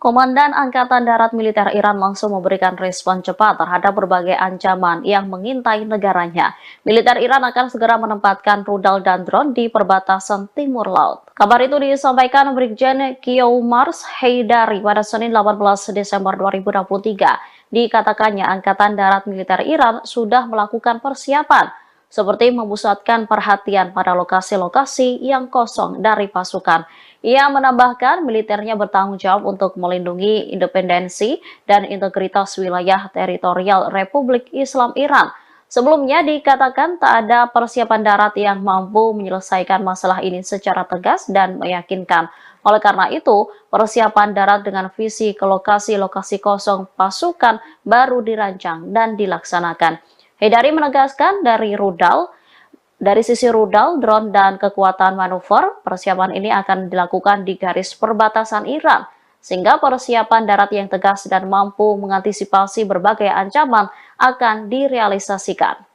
[SPEAKER 6] Komandan Angkatan Darat Militer Iran langsung memberikan respon cepat terhadap berbagai ancaman yang mengintai negaranya. Militer Iran akan segera menempatkan rudal dan drone di perbatasan timur laut. Kabar itu disampaikan Brigjen Kiyoumars Haidari pada Senin 18 Desember 2023. Dikatakannya Angkatan Darat Militer Iran sudah melakukan persiapan seperti memusatkan perhatian pada lokasi-lokasi yang kosong dari pasukan. Ia menambahkan militernya bertanggung jawab untuk melindungi independensi dan integritas wilayah teritorial Republik Islam Iran. Sebelumnya dikatakan tak ada persiapan darat yang mampu menyelesaikan masalah ini secara tegas dan meyakinkan. Oleh karena itu, persiapan darat dengan visi ke lokasi-lokasi kosong pasukan baru dirancang dan dilaksanakan. Haidari menegaskan dari sisi rudal, drone, dan kekuatan manuver, persiapan ini akan dilakukan di garis perbatasan Iran, sehingga persiapan darat yang tegas dan mampu mengantisipasi berbagai ancaman akan direalisasikan.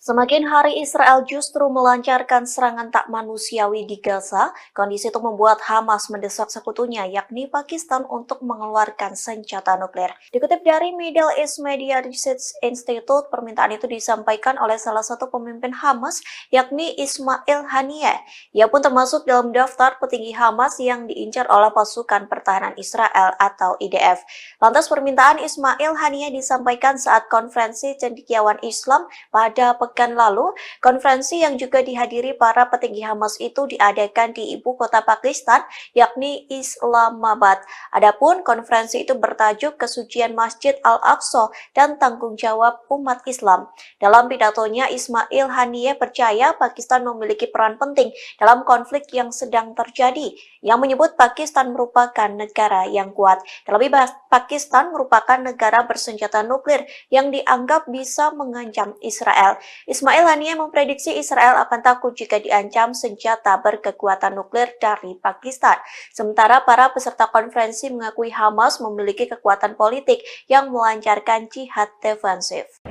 [SPEAKER 7] Semakin hari Israel justru melancarkan serangan tak manusiawi di Gaza, kondisi itu membuat Hamas mendesak sekutunya yakni Pakistan untuk mengeluarkan senjata nuklir. Dikutip dari Middle East Media Research Institute, permintaan itu disampaikan oleh salah satu pemimpin Hamas yakni Ismail Haniyeh. Ia pun termasuk dalam daftar petinggi Hamas yang diincar oleh pasukan pertahanan Israel atau IDF. Lantas permintaan Ismail Haniyeh disampaikan saat konferensi cendekiawan Islam pada pekan pekan lalu, konferensi yang juga dihadiri para petinggi Hamas itu diadakan di ibu kota Pakistan, yakni Islamabad. Adapun konferensi itu bertajuk Kesucian Masjid Al-Aqsa dan Tanggung Jawab Umat Islam. Dalam pidatonya, Ismail Haniyeh percaya Pakistan memiliki peran penting dalam konflik yang sedang terjadi, yang menyebut Pakistan merupakan negara yang kuat. Terlebih, Pakistan merupakan negara bersenjata nuklir yang dianggap bisa mengancam Israel. Ismail Haniyeh memprediksi Israel akan takut jika diancam senjata berkekuatan nuklir dari Pakistan. Sementara para peserta konferensi mengakui Hamas memiliki kekuatan politik yang melancarkan jihad defensif.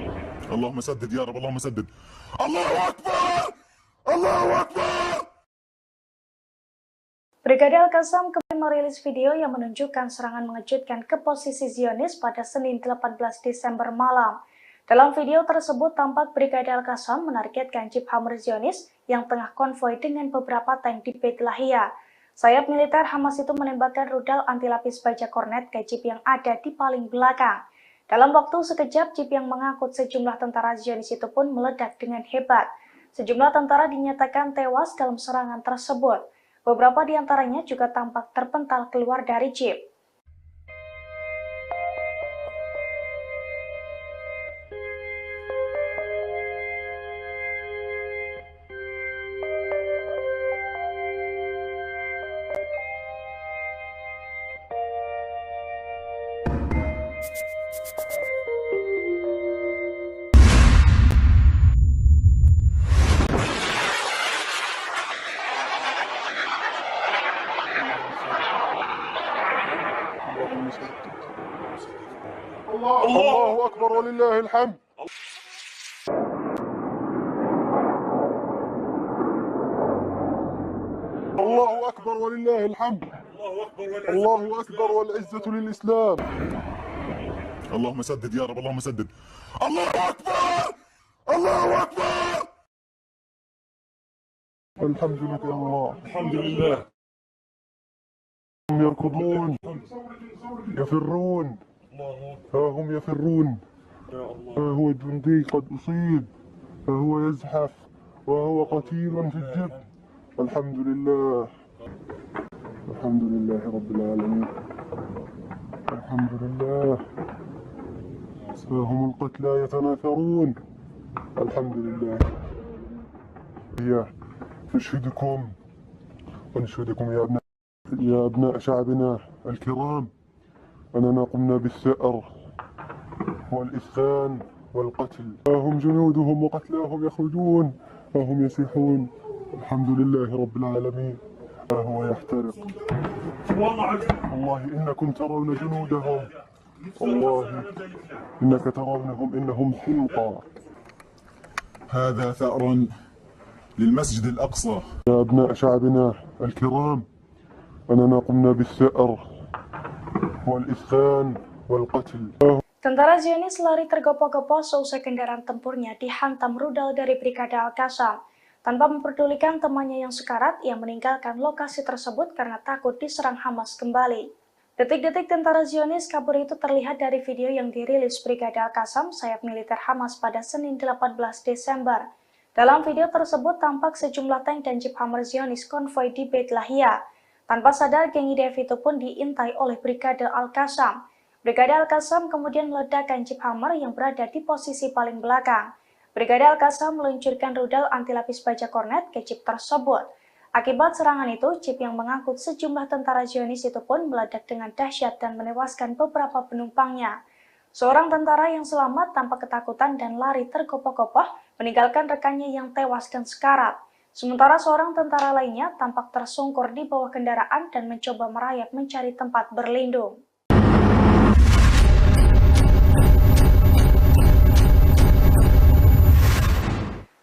[SPEAKER 3] اللهم سدد يا رب اللهم سدد الله أكبر الله أكبر.
[SPEAKER 1] Brigade Al-Qassam kembali merilis video yang menunjukkan serangan mengejutkan ke posisi Zionis pada Senin 18 Desember malam. Dalam video tersebut tampak Brigade Al-Qassam menargetkan jeep Hammer Zionis yang tengah konvoi dengan beberapa tank di Beit Lahia. Sayap militer Hamas itu menembakkan rudal anti lapis baja kornet ke jeep yang ada di paling belakang. Dalam waktu sekejap, jeep yang mengangkut sejumlah tentara Zionis itu pun meledak dengan hebat. Sejumlah tentara dinyatakan tewas dalam serangan tersebut. Beberapa di antaranya juga tampak terpental keluar dari jeep.
[SPEAKER 2] الله أكبر ولله الحمد. الله أكبر ولله الحمد. الله أكبر والعزة للإسلام.
[SPEAKER 3] اللهم سدد يا رب اللهم سدد الله أكبر الله أكبر.
[SPEAKER 2] الحمد لله الله الحمد لله. هم يركضون يفرون ها هم يفرون ها هو جندي قد أصيب ها هو يزحف وهو قتيل في الجب. الحمد لله الحمد لله رب العالمين. الحمد لله ها هم القتلى يتناثرون. الحمد لله. هي نشهدكم ونشهدكم يا أبناء شعبنا الكرام أننا قمنا بالثأر والإسخان والقتل. ها هم جنودهم وقتلاهم يخرجون ها هم يسيحون. الحمد لله رب العالمين. ها هو يحترق. والله إنكم ترون جنودهم والله إنك ترونهم إنهم حمقى.
[SPEAKER 3] هذا ثأر للمسجد الأقصى.
[SPEAKER 2] يا أبناء شعبنا الكرام أننا قمنا بالثأر والإسخان والقتل.
[SPEAKER 1] Tentara Zionis lari tergopoh-gopoh seusai kendaraan tempurnya dihantam rudal dari Brigade Al-Qassam. Tanpa memperdulikan temannya yang sekarat, ia meninggalkan lokasi tersebut karena takut diserang Hamas kembali. Detik-detik tentara Zionis kabur itu terlihat dari video yang dirilis Brigade Al-Qassam, sayap militer Hamas pada Senin 18 Desember. Dalam video tersebut tampak sejumlah tank dan jeep Hammer Zionis konvoi di Beit Lahia. Tanpa sadar, geng IDF itu pun diintai oleh Brigade Al-Qassam. Brigade Al-Qassam kemudian meledakkan jeep Hammer yang berada di posisi paling belakang. Brigade Al-Qassam meluncurkan rudal anti lapis baja kornet ke jeep tersebut. Akibat serangan itu, jeep yang mengangkut sejumlah tentara Zionis itu pun meledak dengan dahsyat dan menewaskan beberapa penumpangnya. Seorang tentara yang selamat tanpa ketakutan dan lari tergopoh-gopoh meninggalkan rekannya yang tewas dan sekarat. Sementara seorang tentara lainnya tampak tersungkur di bawah kendaraan dan mencoba merayap mencari tempat berlindung.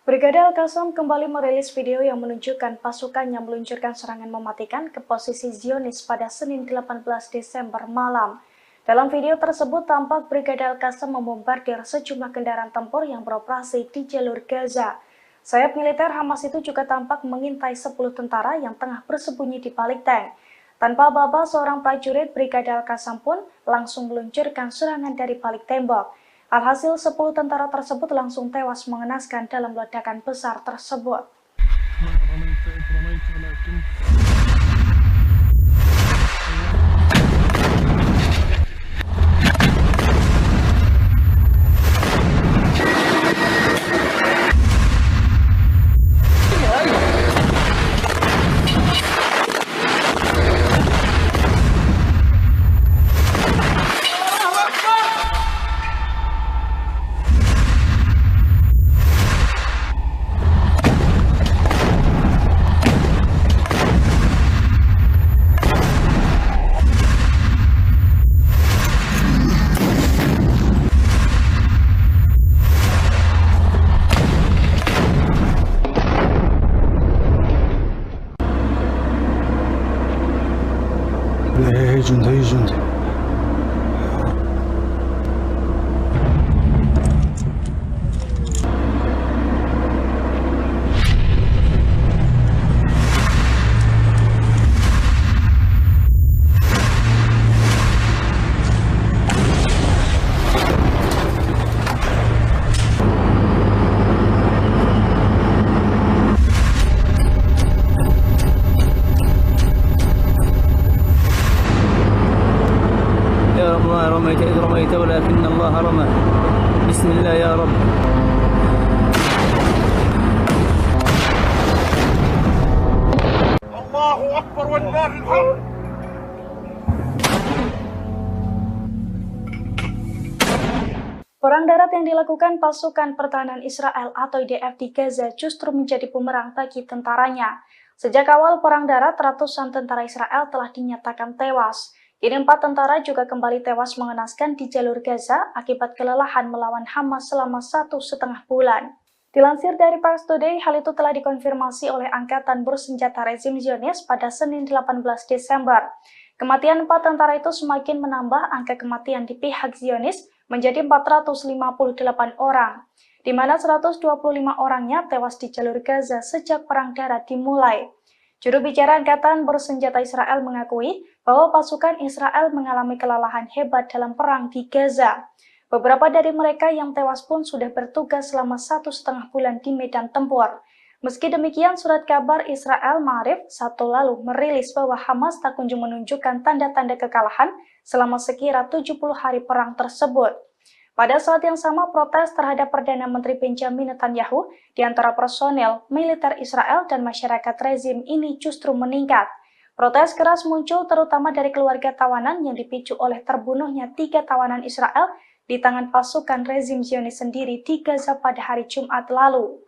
[SPEAKER 1] Brigade Al-Qassam kembali merilis video yang menunjukkan pasukannya meluncurkan serangan mematikan ke posisi Zionis pada Senin 18 Desember malam. Dalam video tersebut tampak Brigade Al-Qassam membombardir sejumlah kendaraan tempur yang beroperasi di jalur Gaza. Sayap militer Hamas itu juga tampak mengintai 10 tentara yang tengah bersembunyi di balik tank. Tanpa aba-aba, seorang prajurit Brigade Al-Qassam pun langsung meluncurkan serangan dari balik tembok. Alhasil 10 tentara tersebut langsung tewas mengenaskan dalam ledakan besar tersebut.
[SPEAKER 4] أي جندي أي جندي
[SPEAKER 5] يا رب ما رميت إذ رميت ولكن الله رمى بسم الله يا رب.
[SPEAKER 2] الله أكبر ولله الحمد.
[SPEAKER 1] Perang darat yang dilakukan pasukan pertahanan Israel atau IDF di Gaza justru menjadi bumerang bagi tentaranya. Sejak awal perang darat, ratusan tentara Israel telah dinyatakan tewas. Kini 4 tentara juga kembali tewas mengenaskan di jalur Gaza akibat kelelahan melawan Hamas selama 1,5 bulan. Dilansir dari Pars Today, hal itu telah dikonfirmasi oleh Angkatan Bersenjata Rezim Zionis pada Senin 18 Desember. Kematian 4 tentara itu semakin menambah angka kematian di pihak Zionis menjadi 458 orang, di mana 125 orangnya tewas di jalur Gaza sejak perang darat dimulai. Juru bicara Angkatan Bersenjata Israel mengakui bahwa pasukan Israel mengalami kelelahan hebat dalam perang di Gaza. Beberapa dari mereka yang tewas pun sudah bertugas selama 1,5 bulan di medan tempur. Meski demikian, surat kabar Israel Ma'arif Sabtu lalu merilis bahwa Hamas tak kunjung menunjukkan tanda-tanda kekalahan selama sekira 70 hari perang tersebut. Pada saat yang sama, protes terhadap Perdana Menteri Benjamin Netanyahu di antara personel, militer Israel dan masyarakat rezim ini justru meningkat. Protes keras muncul terutama dari keluarga tawanan yang dipicu oleh terbunuhnya 3 tawanan Israel di tangan pasukan rezim Zionis sendiri di Gaza pada hari Jumat lalu.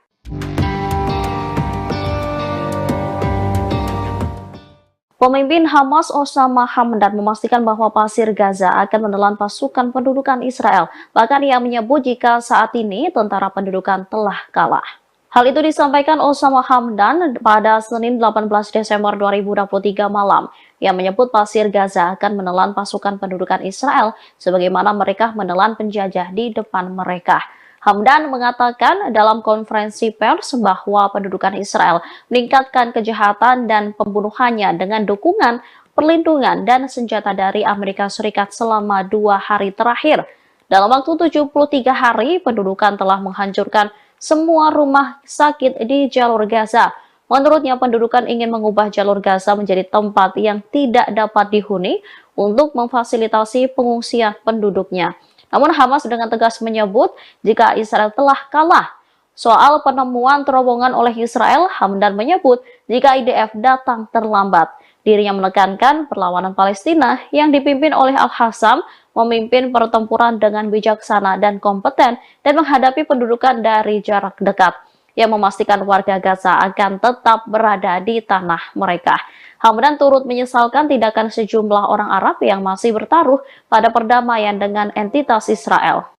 [SPEAKER 6] Pemimpin Hamas Osama Hamdan memastikan bahwa pasir Gaza akan menelan pasukan pendudukan Israel. Bahkan ia menyebut jika saat ini tentara pendudukan telah kalah. Hal itu disampaikan Osama Hamdan pada Senin 18 Desember 2023 malam. Ia menyebut pasir Gaza akan menelan pasukan pendudukan Israel sebagaimana mereka menelan penjajah di depan mereka. Hamdan mengatakan dalam konferensi pers bahwa pendudukan Israel meningkatkan kejahatan dan pembunuhannya dengan dukungan, perlindungan, dan senjata dari Amerika Serikat selama 2 hari terakhir. Dalam waktu 73 hari, pendudukan telah menghancurkan semua rumah sakit di jalur Gaza. Menurutnya, pendudukan ingin mengubah jalur Gaza menjadi tempat yang tidak dapat dihuni untuk memfasilitasi pengungsian penduduknya. Namun Hamas dengan tegas menyebut jika Israel telah kalah. Soal penemuan terowongan oleh Israel, Hamdan menyebut jika IDF datang terlambat. Dirinya menekankan perlawanan Palestina yang dipimpin oleh Al-Hassam memimpin pertempuran dengan bijaksana dan kompeten dan menghadapi pendudukan dari jarak dekat, yang memastikan warga Gaza akan tetap berada di tanah mereka. Hamdan turut menyesalkan tindakan sejumlah orang Arab yang masih bertaruh pada perdamaian dengan entitas Israel.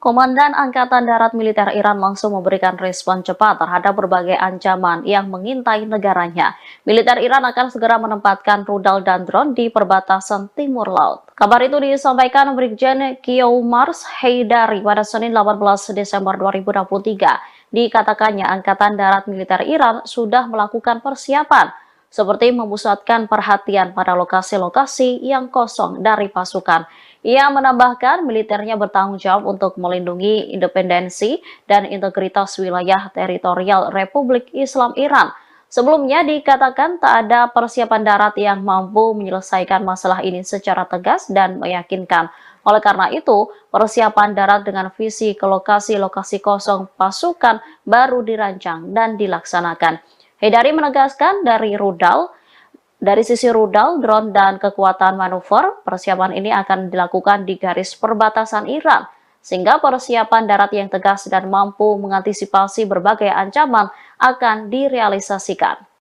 [SPEAKER 6] Komandan Angkatan Darat Militer Iran langsung memberikan respon cepat terhadap berbagai ancaman yang mengintai negaranya. Militer Iran akan segera menempatkan rudal dan drone di perbatasan timur laut. Kabar itu disampaikan Brigjen Kiomars Haidari pada Senin 18 Desember 2023. Dikatakannya Angkatan Darat Militer Iran sudah melakukan persiapan, seperti memusatkan perhatian pada lokasi-lokasi yang kosong dari pasukan. Ia menambahkan militernya bertanggung jawab untuk melindungi independensi dan integritas wilayah teritorial Republik Islam Iran. Sebelumnya dikatakan tak ada persiapan darat yang mampu menyelesaikan masalah ini secara tegas dan meyakinkan. Oleh karena itu, persiapan darat dengan visi ke lokasi-lokasi kosong pasukan baru dirancang dan dilaksanakan. Haidari menegaskan dari sisi rudal, drone, dan kekuatan manuver, persiapan ini akan dilakukan di garis perbatasan Iran, sehingga persiapan darat yang tegas dan mampu mengantisipasi berbagai ancaman akan direalisasikan.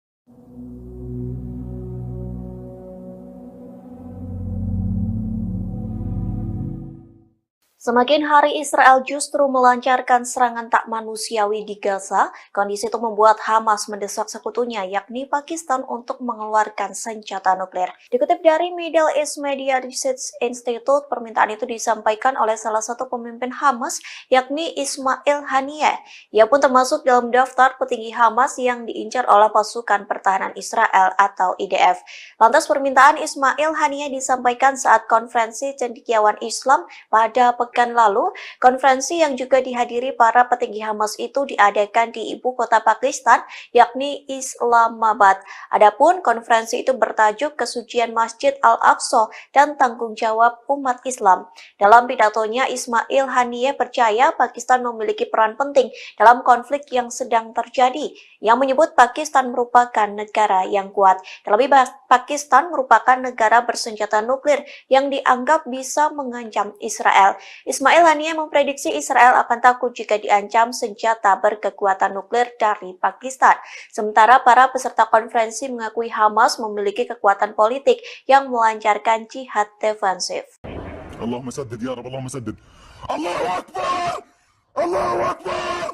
[SPEAKER 7] Semakin hari Israel justru melancarkan serangan tak manusiawi di Gaza, kondisi itu membuat Hamas mendesak sekutunya yakni Pakistan untuk mengeluarkan senjata nuklir. Dikutip dari Middle East Media Research Institute, permintaan itu disampaikan oleh salah satu pemimpin Hamas yakni Ismail Haniyeh. Ia pun termasuk dalam daftar petinggi Hamas yang diincar oleh pasukan pertahanan Israel atau IDF. Lantas permintaan Ismail Haniyeh disampaikan saat konferensi cendekiawan Islam pada pekan lalu. Konferensi yang juga dihadiri para petinggi Hamas itu diadakan di ibu kota Pakistan, yakni Islamabad. Adapun konferensi itu bertajuk Kesucian Masjid Al-Aqsa dan Tanggung Jawab Umat Islam. Dalam pidatonya, Ismail Haniyeh percaya Pakistan memiliki peran penting dalam konflik yang sedang terjadi, yang menyebut Pakistan merupakan negara yang kuat. Terlebih, Pakistan merupakan negara bersenjata nuklir yang dianggap bisa mengancam Israel. Ismail Haniyeh memprediksi Israel akan takut jika diancam senjata berkekuatan nuklir dari Pakistan. Sementara para peserta konferensi mengakui Hamas memiliki kekuatan politik yang melancarkan jihad defensif.
[SPEAKER 3] Allahumma saddid ya Rabb, Allahumma saddid. Allahu Akbar! Allahu Akbar!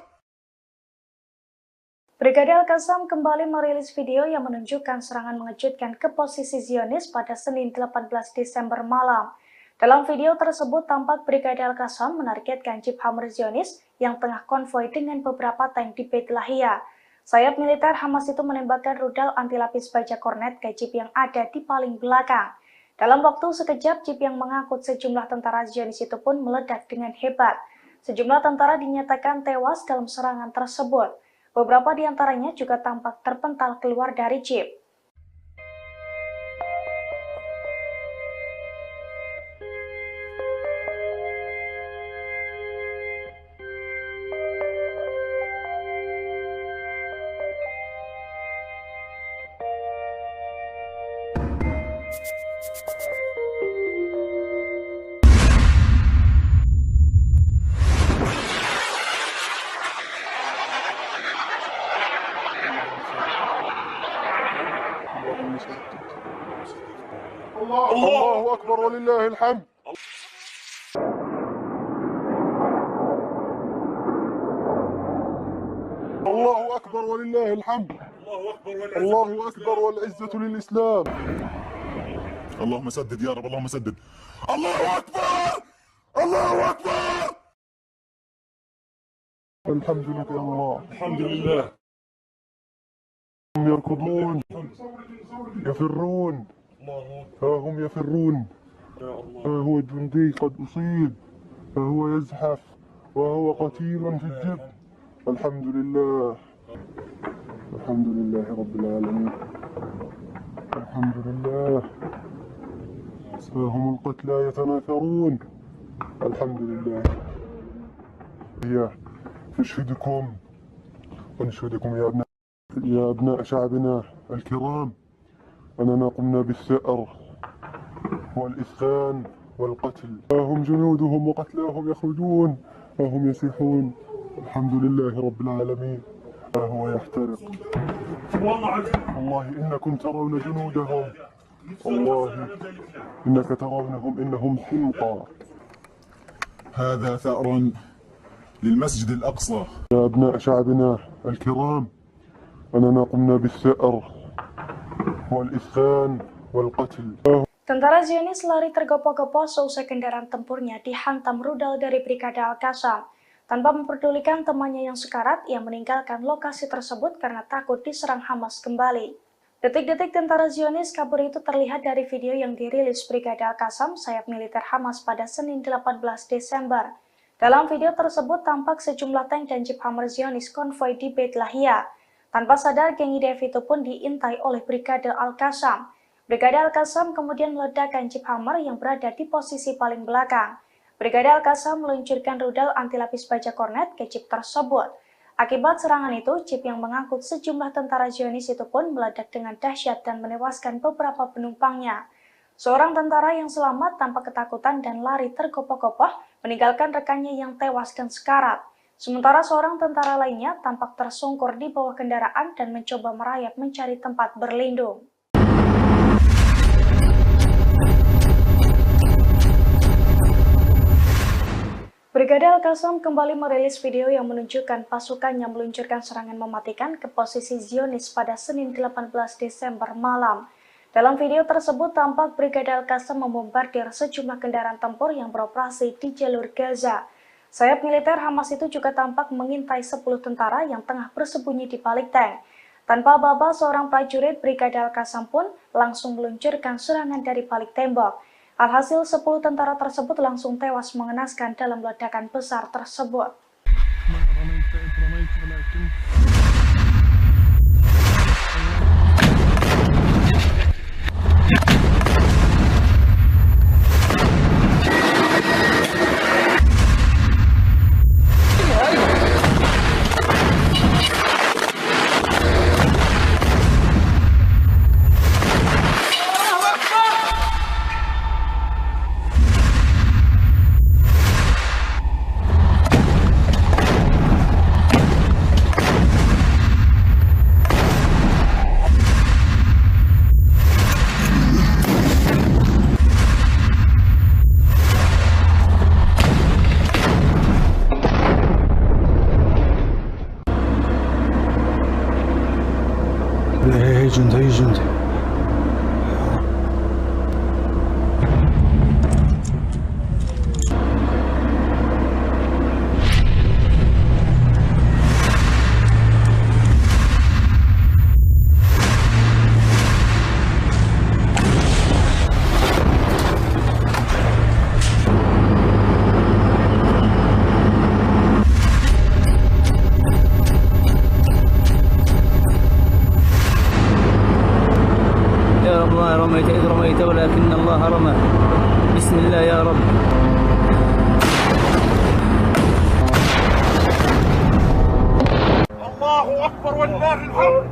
[SPEAKER 1] Brigade Al-Qassam kembali merilis video yang menunjukkan serangan mengejutkan ke posisi Zionis pada Senin 18 Desember malam. Dalam video tersebut tampak Brigade Al-Qassam menargetkan jeep Hammer Zionis yang tengah konvoi dengan beberapa tank di Beit Lahia. Sayap militer Hamas itu menembakkan rudal anti lapis baja kornet ke jeep yang ada di paling belakang. Dalam waktu sekejap, jeep yang mengangkut sejumlah tentara Zionis itu pun meledak dengan hebat. Sejumlah tentara dinyatakan tewas dalam serangan tersebut. Beberapa di antaranya juga tampak terpental keluar dari jeep.
[SPEAKER 2] الله أكبر ولله الحمد. الله أكبر ولله الحمد. الله أكبر والعزة للإسلام.
[SPEAKER 3] اللهم سدد يا رب، اللهم سدد. الله أكبر! الله أكبر!
[SPEAKER 2] الحمد لله الله. الحمد لله. هم يركضون يفرون، ها هم يفرون، ها هو الجندي قد أصيب، ها هو يزحف وهو قتيل في الجب. الحمد لله، الحمد لله رب العالمين، الحمد لله. ها هم القتلى يتناثرون. الحمد لله. هي نشهدكم ونشهدكم يا أبناء شعبنا الكرام أننا قمنا بالثأر والإثخان والقتل. ها هم جنودهم وقتلاهم يخرجون، ها هم يسيحون. الحمد لله رب العالمين. ها هو يحترق. والله إنكم ترون جنودهم، والله إنك ترونهم إنهم حمقى.
[SPEAKER 3] هذا ثأر للمسجد الأقصى.
[SPEAKER 2] يا أبناء شعبنا الكرام، أننا قمنا بالثأر والإفسان والقتل.
[SPEAKER 1] Tentara Zionis lari tergopoh-gopoh seusai kendaraan tempurnya dihantam rudal dari Brigade Al-Qassam. Tanpa memperdulikan temannya yang sekarat, ia meninggalkan lokasi tersebut karena takut diserang Hamas kembali. Detik-detik tentara Zionis kabur itu terlihat dari video yang dirilis Brigade Al-Qassam, sayap militer Hamas pada Senin 18 Desember. Dalam video tersebut tampak sejumlah tank dan jeep Hammer Zionis konvoi di Beit Lahia. Tanpa sadar, geng IDF itu pun diintai oleh Brigade Al-Qassam. Brigade Al-Qassam kemudian meledakkan jeep Hammer yang berada di posisi paling belakang. Brigade Al-Qassam meluncurkan rudal anti-lapis baja kornet ke jeep tersebut. Akibat serangan itu, jeep yang mengangkut sejumlah tentara Zionis itu pun meledak dengan dahsyat dan menewaskan beberapa penumpangnya. Seorang tentara yang selamat tanpa ketakutan dan lari tergopoh-gopoh meninggalkan rekannya yang tewas dan sekarat. Sementara seorang tentara lainnya tampak tersungkur di bawah kendaraan dan mencoba merayap mencari tempat berlindung. Brigade Al-Qassam kembali merilis video yang menunjukkan pasukannya meluncurkan serangan mematikan ke posisi Zionis pada Senin 18 Desember malam. Dalam video tersebut tampak Brigade Al-Qassam membombardir sejumlah kendaraan tempur yang beroperasi di jalur Gaza. Sayap militer Hamas itu juga tampak mengintai 10 tentara yang tengah bersembunyi di balik tank. Tanpa aba-aba, seorang prajurit Brigade Al-Qassam pun langsung meluncurkan serangan dari balik tembok. Alhasil 10 tentara tersebut langsung tewas mengenaskan dalam ledakan besar tersebut.
[SPEAKER 4] هي جندي هي جندي
[SPEAKER 5] رميت إذ رميت ولكن الله رمى بسم الله يا رب.
[SPEAKER 2] الله أكبر ولله الحمد.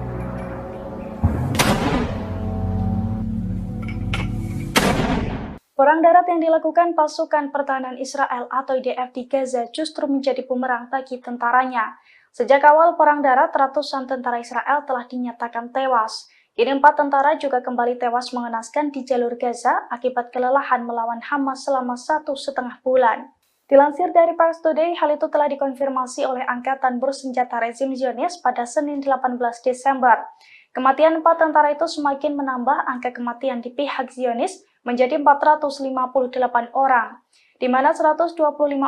[SPEAKER 1] Perang darat yang dilakukan pasukan pertahanan Israel atau IDF di Gaza justru menjadi bumerang bagi tentaranya. Sejak awal perang darat, ratusan tentara Israel telah dinyatakan tewas. Kini 4 tentara juga kembali tewas mengenaskan di jalur Gaza akibat kelelahan melawan Hamas selama 1,5 bulan. Dilansir dari Pars Today, hal itu telah dikonfirmasi oleh Angkatan Bersenjata Rezim Zionis pada Senin 18 Desember. Kematian 4 tentara itu semakin menambah angka kematian di pihak Zionis menjadi 458 orang, di mana 125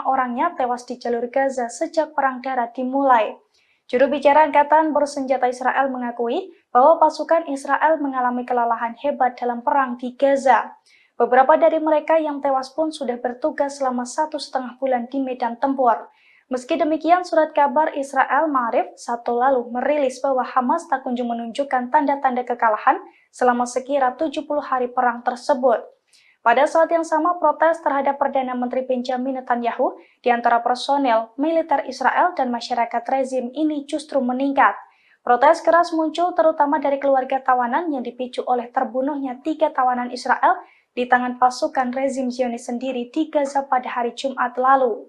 [SPEAKER 1] orangnya tewas di jalur Gaza sejak perang darat dimulai. Juru bicara Angkatan Bersenjata Israel mengakui bahwa pasukan Israel mengalami kelelahan hebat dalam perang di Gaza. Beberapa dari mereka yang tewas pun sudah bertugas selama 1,5 bulan di medan tempur. Meski demikian, surat kabar Israel Ma'arif Sabtu lalu merilis bahwa Hamas tak kunjung menunjukkan tanda-tanda kekalahan selama sekira 70 hari perang tersebut. Pada saat yang sama, protes terhadap Perdana Menteri Benjamin Netanyahu di antara personel militer Israel dan masyarakat rezim ini justru meningkat. Protes keras muncul terutama dari keluarga tawanan yang dipicu oleh terbunuhnya 3 tawanan Israel di tangan pasukan rezim Zionis sendiri di Gaza pada hari Jumat lalu.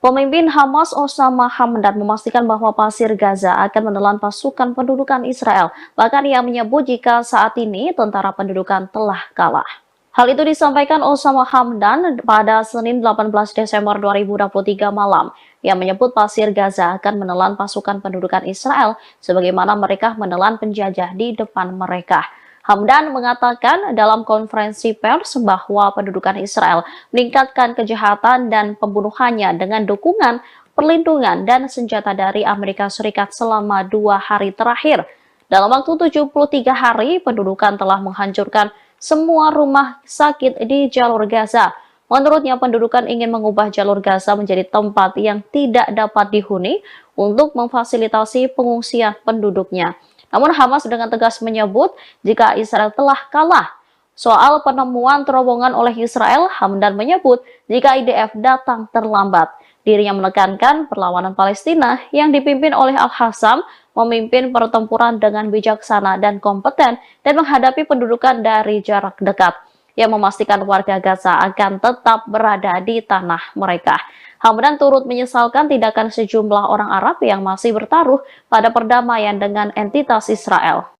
[SPEAKER 6] Pemimpin Hamas Osama Hamdan memastikan bahwa pasir Gaza akan menelan pasukan pendudukan Israel. Bahkan ia menyebut jika saat ini tentara pendudukan telah kalah. Hal itu disampaikan Osama Hamdan pada Senin 18 Desember 2023 malam. Yang menyebut Pasir Gaza akan menelan pasukan pendudukan Israel sebagaimana mereka menelan penjajah di depan mereka. Hamdan mengatakan dalam konferensi pers bahwa pendudukan Israel meningkatkan kejahatan dan pembunuhannya dengan dukungan, perlindungan, dan senjata dari Amerika Serikat selama 2 hari terakhir. Dalam waktu 73 hari, pendudukan telah menghancurkan semua rumah sakit di jalur Gaza. Menurutnya, pendudukan ingin mengubah jalur Gaza menjadi tempat yang tidak dapat dihuni untuk memfasilitasi pengungsian penduduknya. Namun Hamas dengan tegas menyebut jika Israel telah kalah. Soal penemuan terowongan oleh Israel, Hamdan menyebut jika IDF datang terlambat. Dirinya menekankan perlawanan Palestina yang dipimpin oleh Al-Hassam memimpin pertempuran dengan bijaksana dan kompeten dan menghadapi pendudukan dari jarak dekat yang memastikan warga Gaza akan tetap berada di tanah mereka. Hamdan turut menyesalkan tindakan sejumlah orang Arab yang masih bertaruh pada perdamaian dengan entitas Israel.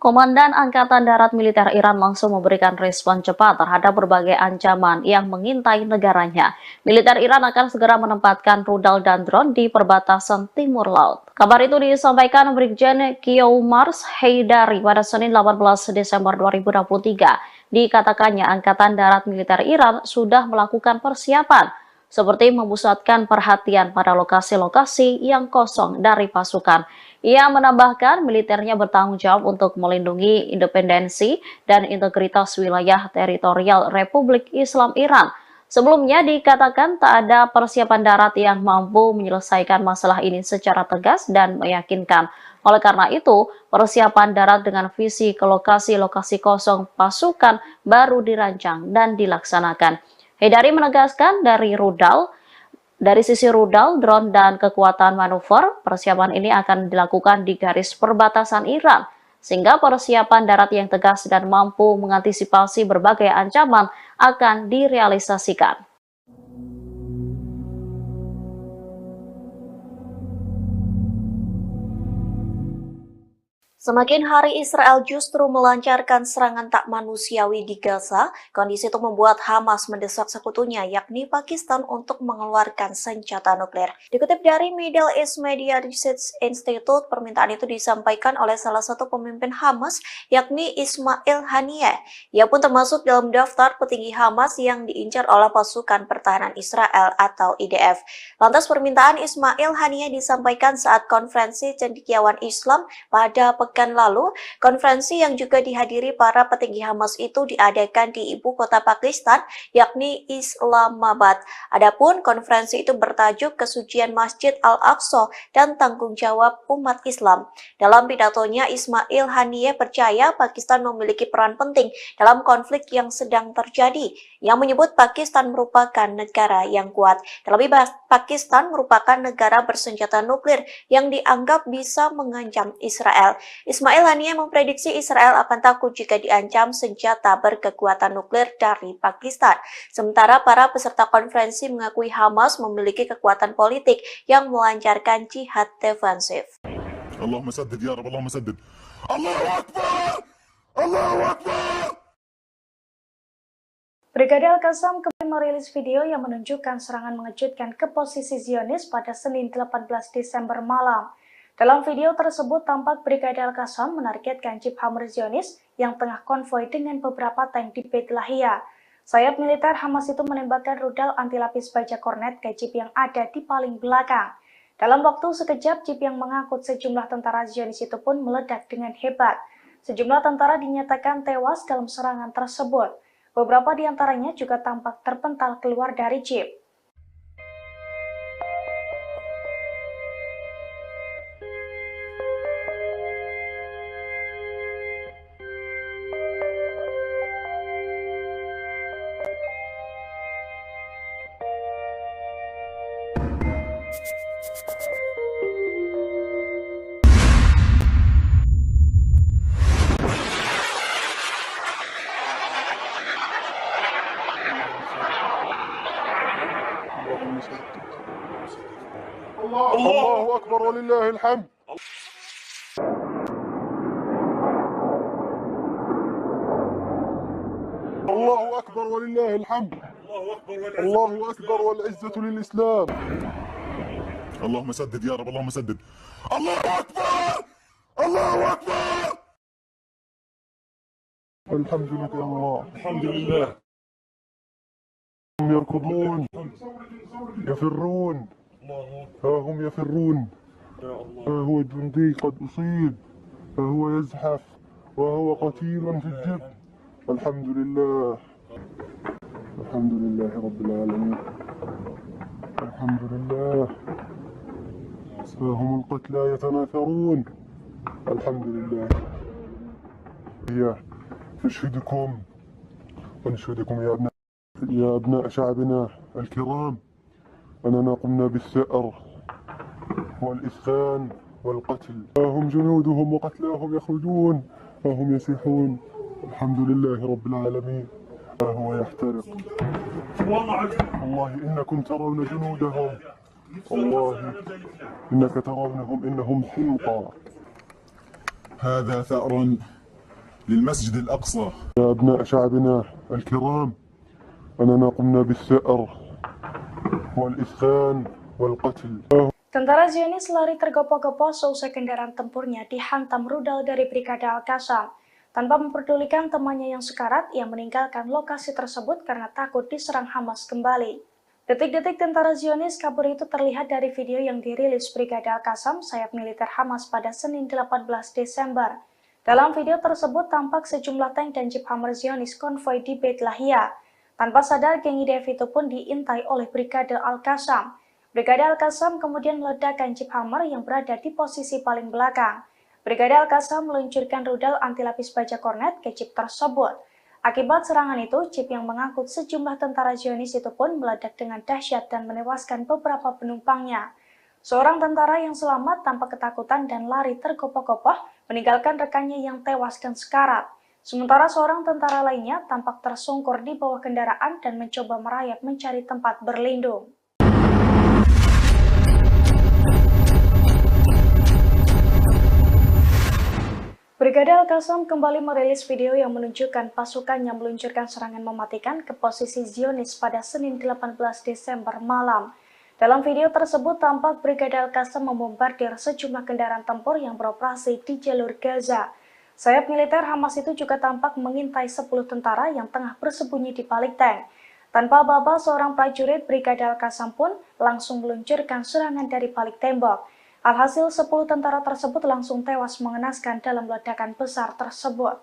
[SPEAKER 6] Komandan Angkatan Darat Militer Iran langsung memberikan respon cepat terhadap berbagai ancaman yang mengintai negaranya. Militer Iran akan segera menempatkan rudal dan drone di perbatasan timur laut. Kabar itu disampaikan Brigjen Kiyoumars Haidari pada Senin 18 Desember 2023. Dikatakannya Angkatan Darat Militer Iran sudah melakukan persiapan seperti memusatkan perhatian pada lokasi-lokasi yang kosong dari pasukan. Ia menambahkan militernya bertanggung jawab untuk melindungi independensi dan integritas wilayah teritorial Republik Islam Iran. Sebelumnya dikatakan tak ada persiapan darat yang mampu menyelesaikan masalah ini secara tegas dan meyakinkan. Oleh karena itu, persiapan darat dengan visi ke lokasi-lokasi kosong pasukan baru dirancang dan dilaksanakan. Haidari menegaskan dari sisi rudal, drone, dan kekuatan manuver, persiapan ini akan dilakukan di garis perbatasan Iran, sehingga persiapan darat yang tegas dan mampu mengantisipasi berbagai ancaman akan direalisasikan.
[SPEAKER 7] Semakin hari Israel justru melancarkan serangan tak manusiawi di Gaza, kondisi itu membuat Hamas mendesak sekutunya yakni Pakistan untuk mengeluarkan senjata nuklir. Dikutip dari Middle East Media Research Institute, permintaan itu disampaikan oleh salah satu pemimpin Hamas yakni Ismail Haniyeh. Ia pun termasuk dalam daftar petinggi Hamas yang diincar oleh pasukan pertahanan Israel atau IDF. Lantas permintaan Ismail Haniyeh disampaikan saat konferensi cendekiawan Islam pada pekan lalu. Konferensi yang juga dihadiri para petinggi Hamas itu diadakan di ibu kota Pakistan, yakni Islamabad. Adapun konferensi itu bertajuk Kesucian Masjid Al-Aqsa dan Tanggung Jawab Umat Islam. Dalam pidatonya, Ismail Haniyeh percaya Pakistan memiliki peran penting dalam konflik yang sedang terjadi, yang menyebut Pakistan merupakan negara yang kuat. Terlebih, Pakistan merupakan negara bersenjata nuklir yang dianggap bisa mengancam Israel. Ismail Haniyeh memprediksi Israel akan takut jika diancam senjata berkekuatan nuklir dari Pakistan. Sementara para peserta konferensi mengakui Hamas memiliki kekuatan politik yang melancarkan jihad defensif.
[SPEAKER 3] Allahumma saddid ya Rabb, Allahumma saddid. Allahu Akbar! Allahu Akbar!
[SPEAKER 1] Brigade Al-Qassam kembali merilis video yang menunjukkan serangan mengejutkan ke posisi Zionis pada Senin 18 Desember malam. Dalam video tersebut tampak Brigade Al-Qassam menargetkan jeep Hammer Zionis yang tengah konvoi dengan beberapa tank di Beit Lahia. Sayap militer Hamas itu menembakkan rudal anti lapis baja kornet ke jeep yang ada di paling belakang. Dalam waktu sekejap, jeep yang mengangkut sejumlah tentara Zionis itu pun meledak dengan hebat. Sejumlah tentara dinyatakan tewas dalam serangan tersebut. Beberapa di antaranya juga tampak terpental keluar dari jeep.
[SPEAKER 2] أكبر ولله الحمد. الله أكبر ولله الحمد. الله أكبر والعزة للإسلام.
[SPEAKER 3] اللهم سدد يا رب اللهم سدد. الله أكبر الله أكبر.
[SPEAKER 2] الحمد لله يا الله.
[SPEAKER 3] الحمد لله.
[SPEAKER 2] هم يركضون يفرون، ها هم يفرون، ها هو الجندي قد أصيب، ها هو يزحف وهو قتيل في الجبل. الحمد لله. الحمد لله رب العالمين. الحمد لله. ها هم القتلى يتناثرون. الحمد لله. هي نشهدكم ونشهدكم يا أبناء شعبنا الكرام أننا قمنا بالثأر والإسخان والقتل. ها هم جنودهم وقتلاهم يخرجون، ها هم يسيحون. الحمد لله رب العالمين. ها هو يحترق. والله إنكم ترون جنودهم، والله إنك ترونهم إنهم حمقى.
[SPEAKER 3] هذا ثأر للمسجد الأقصى.
[SPEAKER 2] يا أبناء شعبنا الكرام أننا قمنا بالثأر والإسخان والقتل.
[SPEAKER 1] Tentara Zionis lari tergopoh-gopoh seusai kendaraan tempurnya dihantam rudal dari Brigade Al-Qassam. Tanpa memperdulikan temannya yang sekarat, ia meninggalkan lokasi tersebut karena takut diserang Hamas kembali. Detik-detik tentara Zionis kabur itu terlihat dari video yang dirilis Brigade Al-Qassam, sayap militer Hamas pada Senin 18 Desember. Dalam video tersebut tampak sejumlah tank dan jeep Hammer Zionis konvoi di Beit Lahia. Tanpa sadar, geng IDF itu pun diintai oleh Brigade Al-Qassam. Brigade Al-Qassam kemudian meledakkan jeep Hammer yang berada di posisi paling belakang. Brigade Al-Qassam meluncurkan rudal anti lapis baja kornet ke jeep tersebut. Akibat serangan itu, jeep yang mengangkut sejumlah tentara Zionis itu pun meledak dengan dahsyat dan menewaskan beberapa penumpangnya. Seorang tentara yang selamat tanpa ketakutan dan lari tergopoh-gopoh meninggalkan rekannya yang tewas dan sekarat. Sementara seorang tentara lainnya tampak tersungkur di bawah kendaraan dan mencoba merayap mencari tempat berlindung. Brigade Al-Qassam kembali merilis video yang menunjukkan pasukannya meluncurkan serangan mematikan ke posisi Zionis pada Senin 18 Desember malam. Dalam video tersebut tampak Brigade Al-Qassam membombardir sejumlah kendaraan tempur yang beroperasi di jalur Gaza. Sayap militer Hamas itu juga tampak mengintai 10 tentara yang tengah bersembunyi di balik tank. Tanpa aba-aba, seorang prajurit Brigade Al-Qassam pun langsung meluncurkan serangan dari balik tembok. Alhasil 10 tentara tersebut langsung tewas mengenaskan dalam ledakan besar tersebut.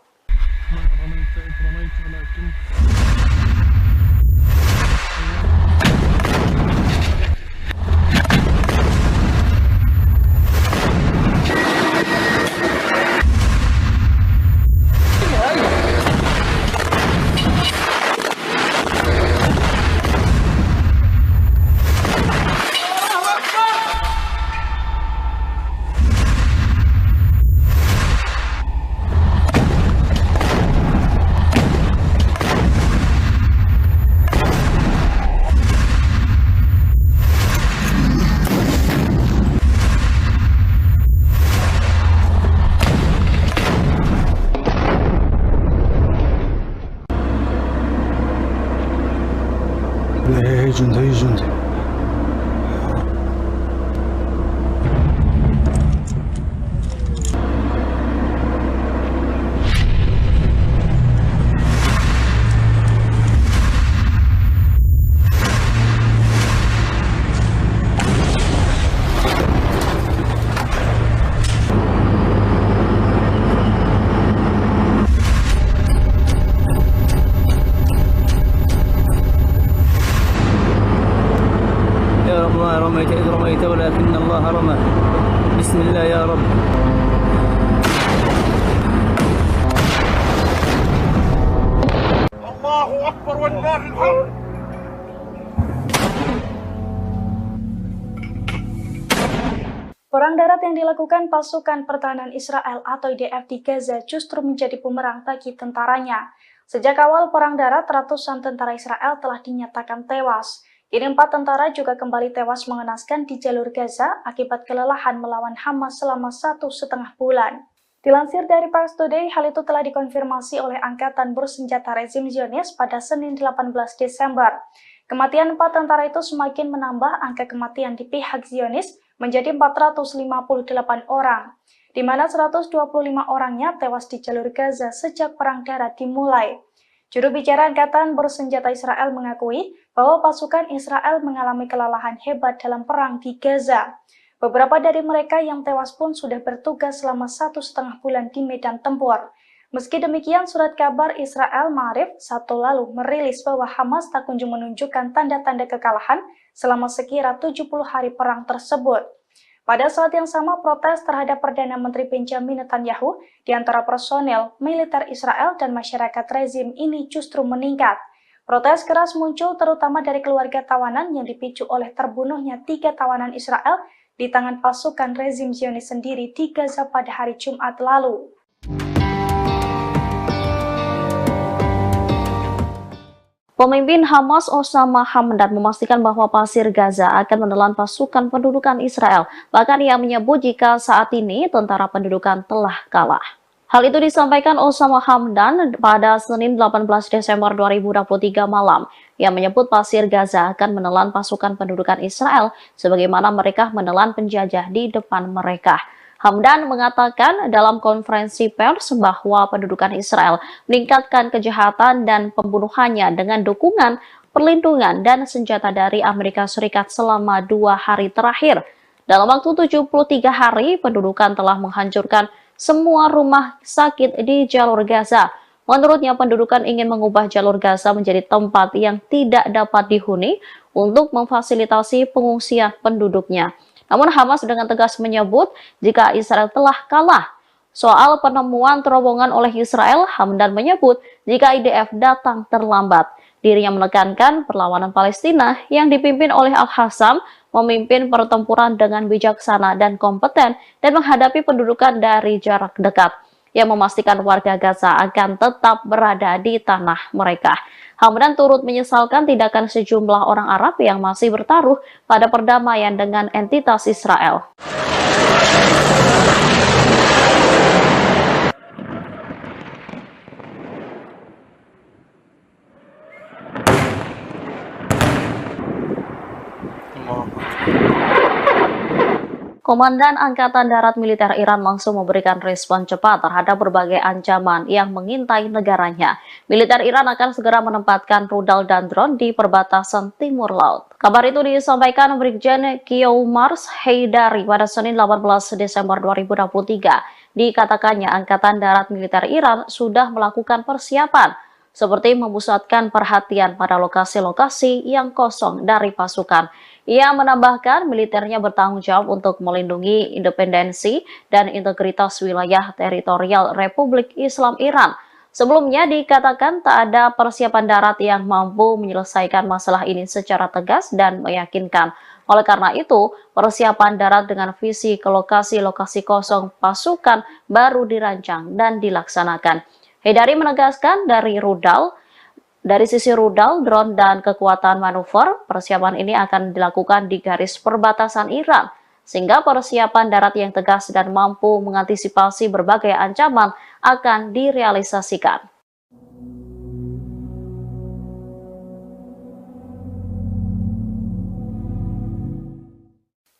[SPEAKER 4] هي جندي هي جندي.
[SPEAKER 5] رميت إذ رميت ولكن الله رمى. بسم الله يا رب.
[SPEAKER 2] الله أكبر والله الحمد.
[SPEAKER 1] Perang darat yang dilakukan pasukan pertahanan Israel atau IDF di Gaza justru menjadi bumerang bagi tentaranya. Sejak awal perang darat, ratusan tentara Israel telah dinyatakan tewas. Kini 4 tentara juga kembali tewas mengenaskan di jalur Gaza akibat kelelahan melawan Hamas selama 1,5 bulan. Dilansir dari Pars Today, hal itu telah dikonfirmasi oleh Angkatan Bersenjata Rezim Zionis pada Senin 18 Desember. Kematian 4 tentara itu semakin menambah angka kematian di pihak Zionis menjadi 458 orang, di mana 125 orangnya tewas di jalur Gaza sejak Perang Darat dimulai. Juru bicara Angkatan Bersenjata Israel mengakui bahwa pasukan Israel mengalami kelelahan hebat dalam perang di Gaza. Beberapa dari mereka yang tewas pun sudah bertugas selama 1,5 bulan di medan tempur. Meski demikian, surat kabar Israel Ma'arif Sabtu lalu merilis bahwa Hamas tak kunjung menunjukkan tanda-tanda kekalahan selama sekira 70 hari perang tersebut. Pada saat yang sama, protes terhadap Perdana Menteri Benjamin Netanyahu di antara personel, militer Israel dan masyarakat rezim ini justru meningkat. Protes keras muncul terutama dari keluarga tawanan yang dipicu oleh terbunuhnya 3 tawanan Israel di tangan pasukan rezim Zionis sendiri di Gaza pada hari Jumat lalu.
[SPEAKER 6] Pemimpin Hamas Osama Hamdan memastikan bahwa pasir Gaza akan menelan pasukan pendudukan Israel. Bahkan ia menyebut jika saat ini tentara pendudukan telah kalah. Hal itu disampaikan Osama Hamdan pada Senin 18 Desember 2023 malam. Ia menyebut pasir Gaza akan menelan pasukan pendudukan Israel sebagaimana mereka menelan penjajah di depan mereka. Hamdan mengatakan dalam konferensi pers bahwa pendudukan Israel meningkatkan kejahatan dan pembunuhannya dengan dukungan, perlindungan, dan senjata dari Amerika Serikat selama 2 hari terakhir. Dalam waktu 73 hari, pendudukan telah menghancurkan semua rumah sakit di jalur Gaza. Menurutnya, pendudukan ingin mengubah jalur Gaza menjadi tempat yang tidak dapat dihuni untuk memfasilitasi pengungsian penduduknya. Namun Hamas dengan tegas menyebut jika Israel telah kalah. Soal penemuan terowongan oleh Israel, Hamdan menyebut jika IDF datang terlambat. Dirinya menekankan perlawanan Palestina yang dipimpin oleh Al-Hassam memimpin pertempuran dengan bijaksana dan kompeten dan menghadapi pendudukan dari jarak dekat, yang memastikan warga Gaza akan tetap berada di tanah mereka. Hamdan turut menyesalkan tindakan sejumlah orang Arab yang masih bertaruh pada perdamaian dengan entitas Israel. Komandan Angkatan Darat Militer Iran langsung memberikan respon cepat terhadap berbagai ancaman yang mengintai negaranya. Militer Iran akan segera menempatkan rudal dan drone di perbatasan timur laut. Kabar itu disampaikan Brigjen Kiomars Heydari pada Senin 18 Desember 2023. Dikatakannya Angkatan Darat Militer Iran sudah melakukan persiapan, seperti memusatkan perhatian pada lokasi-lokasi yang kosong dari pasukan. Ia menambahkan militernya bertanggung jawab untuk melindungi independensi dan integritas wilayah teritorial Republik Islam Iran. Sebelumnya dikatakan tak ada persiapan darat yang mampu menyelesaikan masalah ini secara tegas dan meyakinkan. Oleh karena itu, persiapan darat dengan visi ke lokasi-lokasi kosong pasukan baru dirancang dan dilaksanakan. Heydari menegaskan dari sisi rudal, drone, dan kekuatan manuver, persiapan ini akan dilakukan di garis perbatasan Iran, sehingga persiapan darat yang tegas dan mampu mengantisipasi berbagai ancaman akan direalisasikan.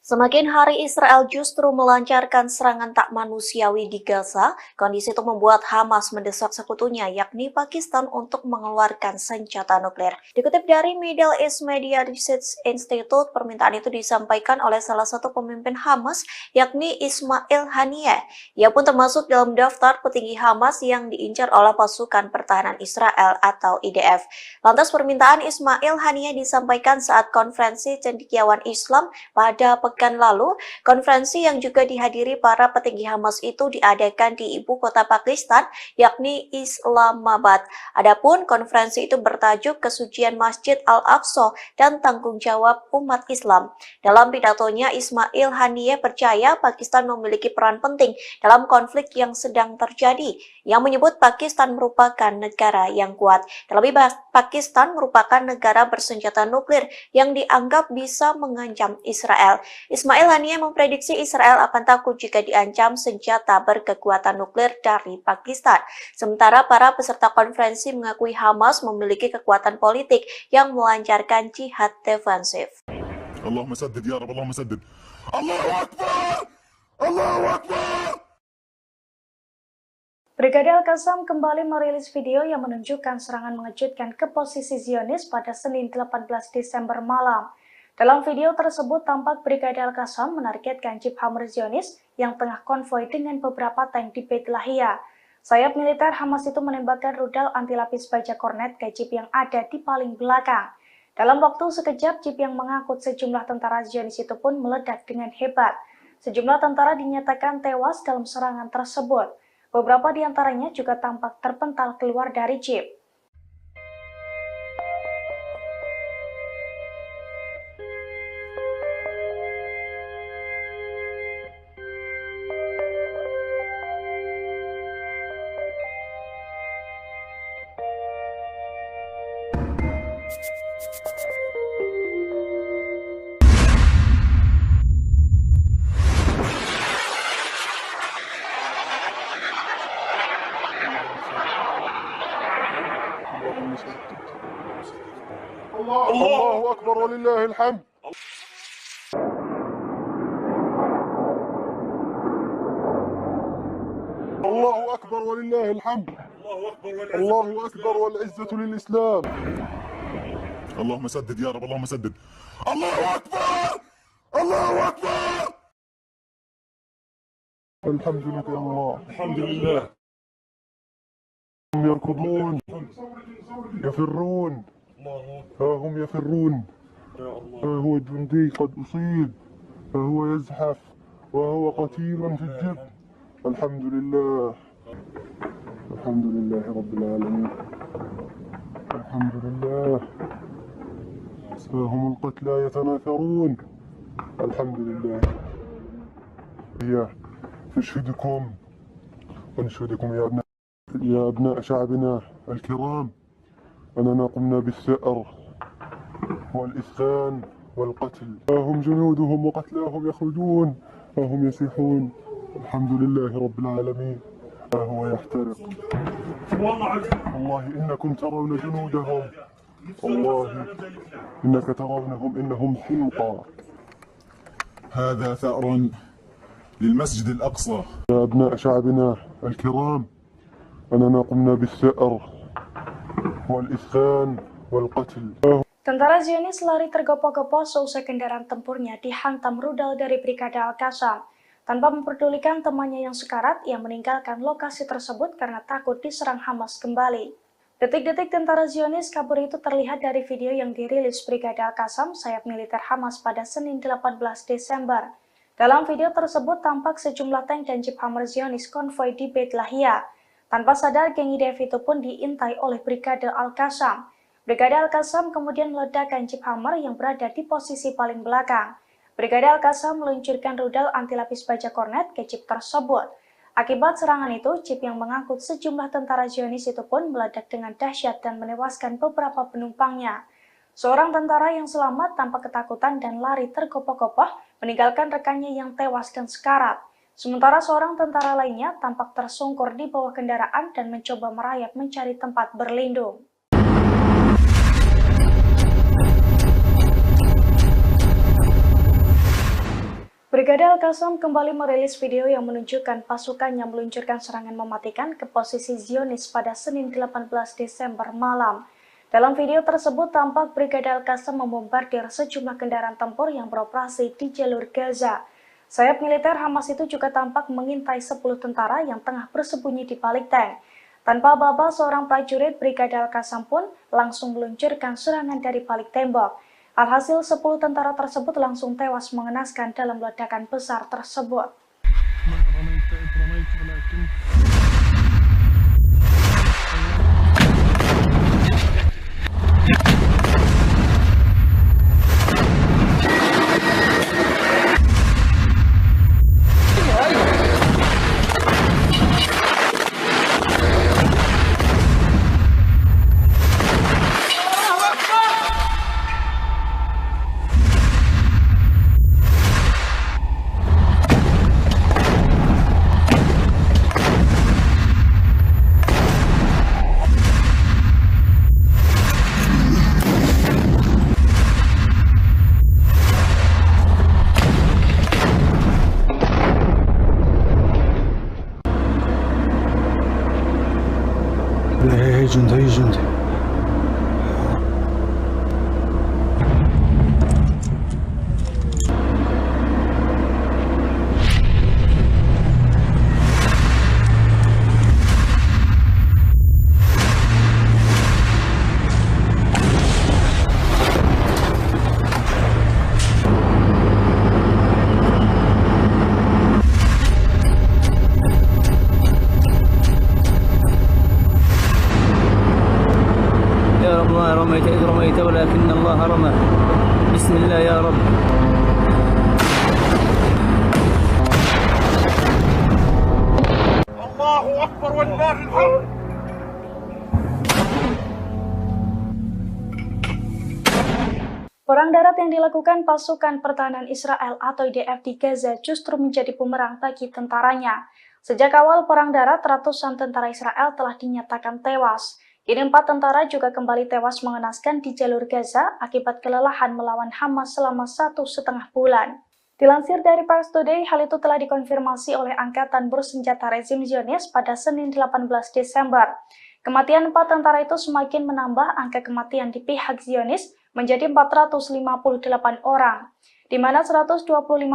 [SPEAKER 7] Semakin hari Israel justru melancarkan serangan tak manusiawi di Gaza, kondisi itu membuat Hamas mendesak sekutunya yakni Pakistan untuk mengeluarkan senjata nuklir. Dikutip dari Middle East Media Research Institute, permintaan itu disampaikan oleh salah satu pemimpin Hamas yakni Ismail Haniyeh. Ia pun termasuk dalam daftar petinggi Hamas yang diincar oleh pasukan pertahanan Israel atau IDF. Lantas permintaan Ismail Haniyeh disampaikan saat konferensi cendekiawan Islam pada pekan pekan lalu, konferensi yang juga dihadiri para petinggi Hamas itu diadakan di ibu kota Pakistan, yakni Islamabad. Adapun konferensi itu bertajuk Kesucian Masjid Al-Aqsa dan Tanggung Jawab Umat Islam. Dalam pidatonya, Ismail Haniyeh percaya Pakistan memiliki peran penting dalam konflik yang sedang terjadi, yang menyebut Pakistan merupakan negara yang kuat. Terlebih, Pakistan merupakan negara bersenjata nuklir yang dianggap bisa mengancam Israel. Ismail Haniyeh memprediksi Israel akan takut jika diancam senjata berkekuatan nuklir dari Pakistan. Sementara para peserta konferensi mengakui Hamas memiliki kekuatan politik yang melancarkan jihad defensif.
[SPEAKER 3] اللهم سدد يا رب اللهم سدد الله أكبر الله أكبر.
[SPEAKER 1] Brigade Al-Qassam kembali merilis video yang menunjukkan serangan mengejutkan ke posisi Zionis pada Senin 18 Desember malam. Dalam video tersebut tampak Brigade Al-Qassam menargetkan Jeep Hammer Zionis yang tengah konvoi dengan beberapa tank di Beit Lahia. Sayap militer Hamas itu menembakkan rudal anti lapis baja kornet ke Jeep yang ada di paling belakang. Dalam waktu sekejap, Jeep yang mengangkut sejumlah tentara Zionis itu pun meledak dengan hebat. Sejumlah tentara dinyatakan tewas dalam serangan tersebut. Beberapa di antaranya juga tampak terpental keluar dari Jeep.
[SPEAKER 2] الله أكبر ولله الحمد. الله أكبر ولله الحمد. الله أكبر والعزة للإسلام.
[SPEAKER 3] اللهم سدد يا رب اللهم سدد الله أكبر الله أكبر.
[SPEAKER 2] الحمد لله الله الحمد لله. هم يركضون يفرون ها هم يفرون. ها هو الجندي قد أصيب، ها هو يزحف وهو قتيل في الجب. الحمد لله الحمد لله رب العالمين. الحمد لله. ها هم القتلى يتناثرون. الحمد لله. هي نشهدكم ونشهدكم يا أبناء شعبنا الكرام أننا قمنا بالثأر والإسخان والقتل. ها هم جنودهم وقتلاهم يخرجون، ها هم يسيحون. الحمد لله رب العالمين. ها هو يحترق. والله إنكم ترون جنودهم، والله إنك ترونهم إنهم حمقى.
[SPEAKER 3] هذا ثأر للمسجد الأقصى.
[SPEAKER 2] يا أبناء شعبنا الكرام أننا قمنا بالثأر والإسخان والقتل.
[SPEAKER 1] Tentara Zionis lari tergopoh-gopoh seusai kendaraan tempurnya dihantam rudal dari Brigade Al-Qassam. Tanpa memperdulikan temannya yang sekarat, ia meninggalkan lokasi tersebut karena takut diserang Hamas kembali. Detik-detik tentara Zionis kabur itu terlihat dari video yang dirilis Brigade Al-Qassam sayap militer Hamas pada Senin 18 Desember. Dalam video tersebut tampak sejumlah tank dan Jeep Hammer Zionis konvoi di Beit Lahia. Tanpa sadar, geng IDF itu pun diintai oleh Brigade Al-Qassam. Brigade Al-Qassam kemudian meledakkan Jeep Hammer yang berada di posisi paling belakang. Brigade Al-Qassam meluncurkan rudal anti lapis baja kornet ke Jeep tersebut. Akibat serangan itu, Jeep yang mengangkut sejumlah tentara Zionis itu pun meledak dengan dahsyat dan menewaskan beberapa penumpangnya. Seorang tentara yang selamat tanpa ketakutan dan lari tergopoh-gopoh meninggalkan rekannya yang tewas dan sekarat. Sementara seorang tentara lainnya tampak tersungkur di bawah kendaraan dan mencoba merayap mencari tempat berlindung. Brigade Al-Qassam kembali merilis video yang menunjukkan pasukannya meluncurkan serangan mematikan ke posisi Zionis pada Senin 18 Desember malam. Dalam video tersebut tampak Brigade Al-Qassam membombardir sejumlah kendaraan tempur yang beroperasi di jalur Gaza. Sayap militer Hamas itu juga tampak mengintai 10 tentara yang tengah bersembunyi di balik tank. Tanpa aba-aba, seorang prajurit Brigade Al-Qassam pun langsung meluncurkan serangan dari balik tembok. Alhasil 10 tentara tersebut langsung tewas mengenaskan dalam ledakan besar tersebut.
[SPEAKER 4] هي جندي هي جندي
[SPEAKER 5] يا رب ما رميت إذ رميت ولكن الله رمى. بسم الله يا رب.
[SPEAKER 2] الله أكبر ولله الحمد.
[SPEAKER 1] Perang darat yang dilakukan pasukan pertahanan Israel atau IDF di Gaza justru menjadi bumerang bagi tentaranya. Sejak awal perang darat, ratusan tentara Israel telah dinyatakan tewas. Kini 4 tentara juga kembali tewas mengenaskan di jalur Gaza akibat kelelahan melawan Hamas selama 1,5 bulan. Dilansir dari Pars Today, hal itu telah dikonfirmasi oleh Angkatan Bersenjata Rezim Zionis pada Senin 18 Desember. Kematian 4 tentara itu semakin menambah angka kematian di pihak Zionis menjadi 458 orang, di mana 125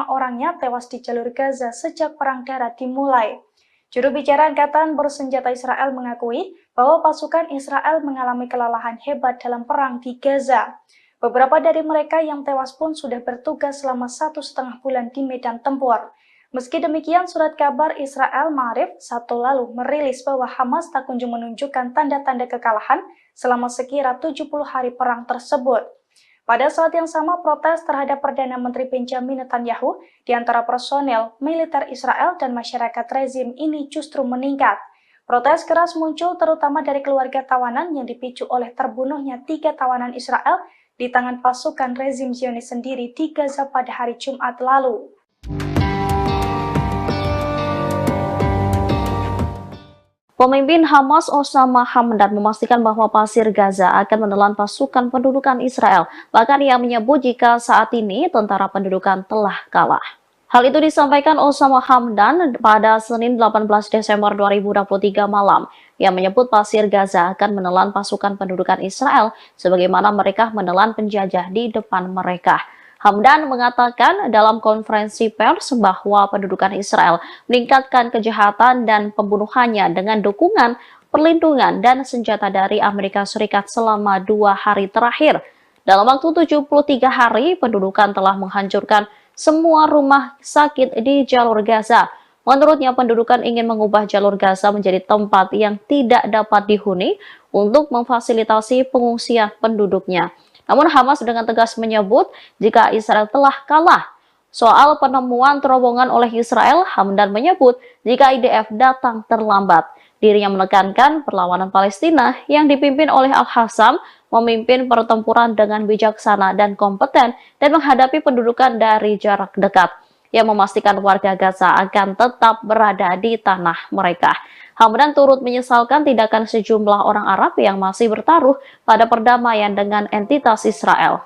[SPEAKER 1] orangnya tewas di jalur Gaza sejak perang darat dimulai. Juru bicara Angkatan Bersenjata Israel mengakui bahwa pasukan Israel mengalami kelelahan hebat dalam perang di Gaza. Beberapa dari mereka yang tewas pun sudah bertugas selama 1,5 bulan di medan tempur. Meski demikian, surat kabar Israel Ma'arif Sabtu lalu merilis bahwa Hamas tak kunjung menunjukkan tanda-tanda kekalahan selama sekira 70 hari perang tersebut. Pada saat yang sama, protes terhadap Perdana Menteri Benjamin Netanyahu di antara personel militer Israel dan masyarakat rezim ini justru meningkat. Protes keras muncul terutama dari keluarga tawanan yang dipicu oleh terbunuhnya 3 tawanan Israel di tangan pasukan rezim Zionis sendiri di Gaza pada hari Jumat lalu.
[SPEAKER 6] Pemimpin Hamas Osama Hamdan memastikan bahwa pasir Gaza akan menelan pasukan pendudukan Israel. Bahkan ia menyebut jika saat ini tentara pendudukan telah kalah. Hal itu disampaikan Osama Hamdan pada Senin 18 Desember 2023 malam. Ia menyebut pasir Gaza akan menelan pasukan pendudukan Israel sebagaimana mereka menelan penjajah di depan mereka. Hamdan mengatakan dalam konferensi pers bahwa pendudukan Israel meningkatkan kejahatan dan pembunuhannya dengan dukungan, perlindungan, dan senjata dari Amerika Serikat selama 2 hari terakhir. Dalam waktu 73 hari, pendudukan telah menghancurkan semua rumah sakit di jalur Gaza. Menurutnya, pendudukan ingin mengubah jalur Gaza menjadi tempat yang tidak dapat dihuni untuk memfasilitasi pengungsian penduduknya. Namun Hamas dengan tegas menyebut jika Israel telah kalah. Soal penemuan terowongan oleh Israel, Hamdan menyebut jika IDF datang terlambat. Dirinya menekankan perlawanan Palestina yang dipimpin oleh Al-Hassam memimpin pertempuran dengan bijaksana dan kompeten dan menghadapi pendudukan dari jarak dekat. Ia memastikan warga Gaza akan tetap berada di tanah mereka. Hamdan turut menyesalkan tindakan sejumlah orang Arab yang masih bertaruh pada perdamaian dengan entitas Israel.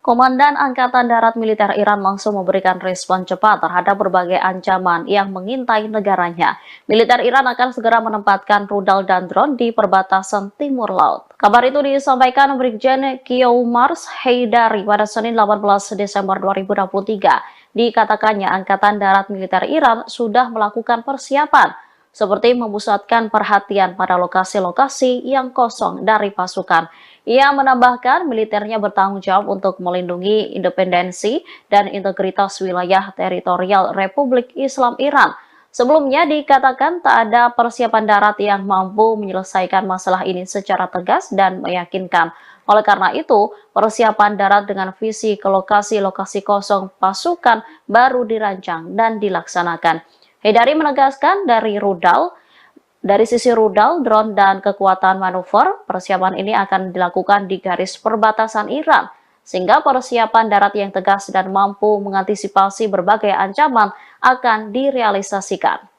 [SPEAKER 6] Komandan Angkatan Darat Militer Iran langsung memberikan respon cepat terhadap berbagai ancaman yang mengintai negaranya. Militer Iran akan segera menempatkan rudal dan drone di perbatasan timur laut. Kabar itu disampaikan Brigjen Qiomars Haidari pada Senin 18 Desember 2023. Dikatakannya Angkatan Darat Militer Iran sudah melakukan persiapan, seperti memusatkan perhatian pada lokasi-lokasi yang kosong dari pasukan. Ia menambahkan militernya bertanggung jawab untuk melindungi independensi dan integritas wilayah teritorial Republik Islam Iran. Sebelumnya dikatakan tak ada persiapan darat yang mampu menyelesaikan masalah ini secara tegas dan meyakinkan. Oleh karena itu, persiapan darat dengan visi ke lokasi-lokasi kosong pasukan baru dirancang dan dilaksanakan. Haidari menegaskan dari sisi rudal, drone, dan kekuatan manuver, persiapan ini akan dilakukan di garis perbatasan Iran, sehingga persiapan darat yang tegas dan mampu mengantisipasi berbagai ancaman akan direalisasikan.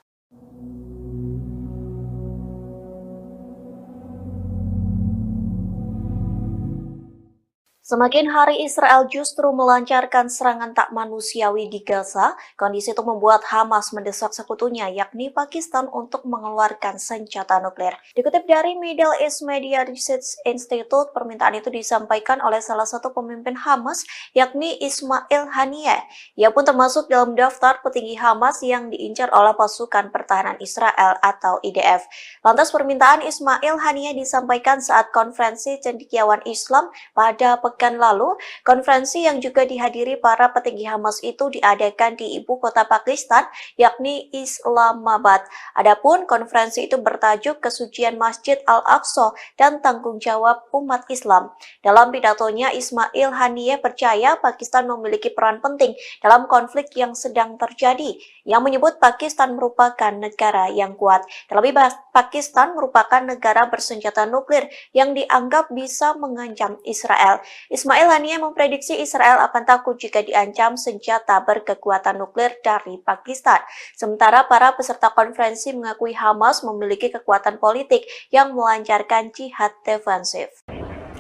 [SPEAKER 7] Semakin hari Israel justru melancarkan serangan tak manusiawi di Gaza, kondisi itu membuat Hamas mendesak sekutunya yakni Pakistan untuk mengeluarkan senjata nuklir. Dikutip dari Middle East Media Research Institute, permintaan itu disampaikan oleh salah satu pemimpin Hamas yakni Ismail Haniyeh. Ia pun termasuk dalam daftar petinggi Hamas yang diincar oleh pasukan pertahanan Israel atau IDF. Lantas permintaan Ismail Haniyeh disampaikan saat konferensi cendekiawan Islam pada pekan lalu. Konferensi yang juga dihadiri para petinggi Hamas itu diadakan di ibu kota Pakistan, yakni Islamabad. Adapun konferensi itu bertajuk Kesucian Masjid Al-Aqsa dan Tanggung Jawab Umat Islam. Dalam pidatonya, Ismail Haniyeh percaya Pakistan memiliki peran penting dalam konflik yang sedang terjadi, yang menyebut Pakistan merupakan negara yang kuat. Terlebih, Pakistan merupakan negara bersenjata nuklir yang dianggap bisa mengancam Israel. Ismail Haniyeh memprediksi Israel akan takut jika diancam senjata berkekuatan nuklir dari Pakistan. Sementara para peserta konferensi mengakui Hamas memiliki kekuatan politik yang melancarkan jihad defensif.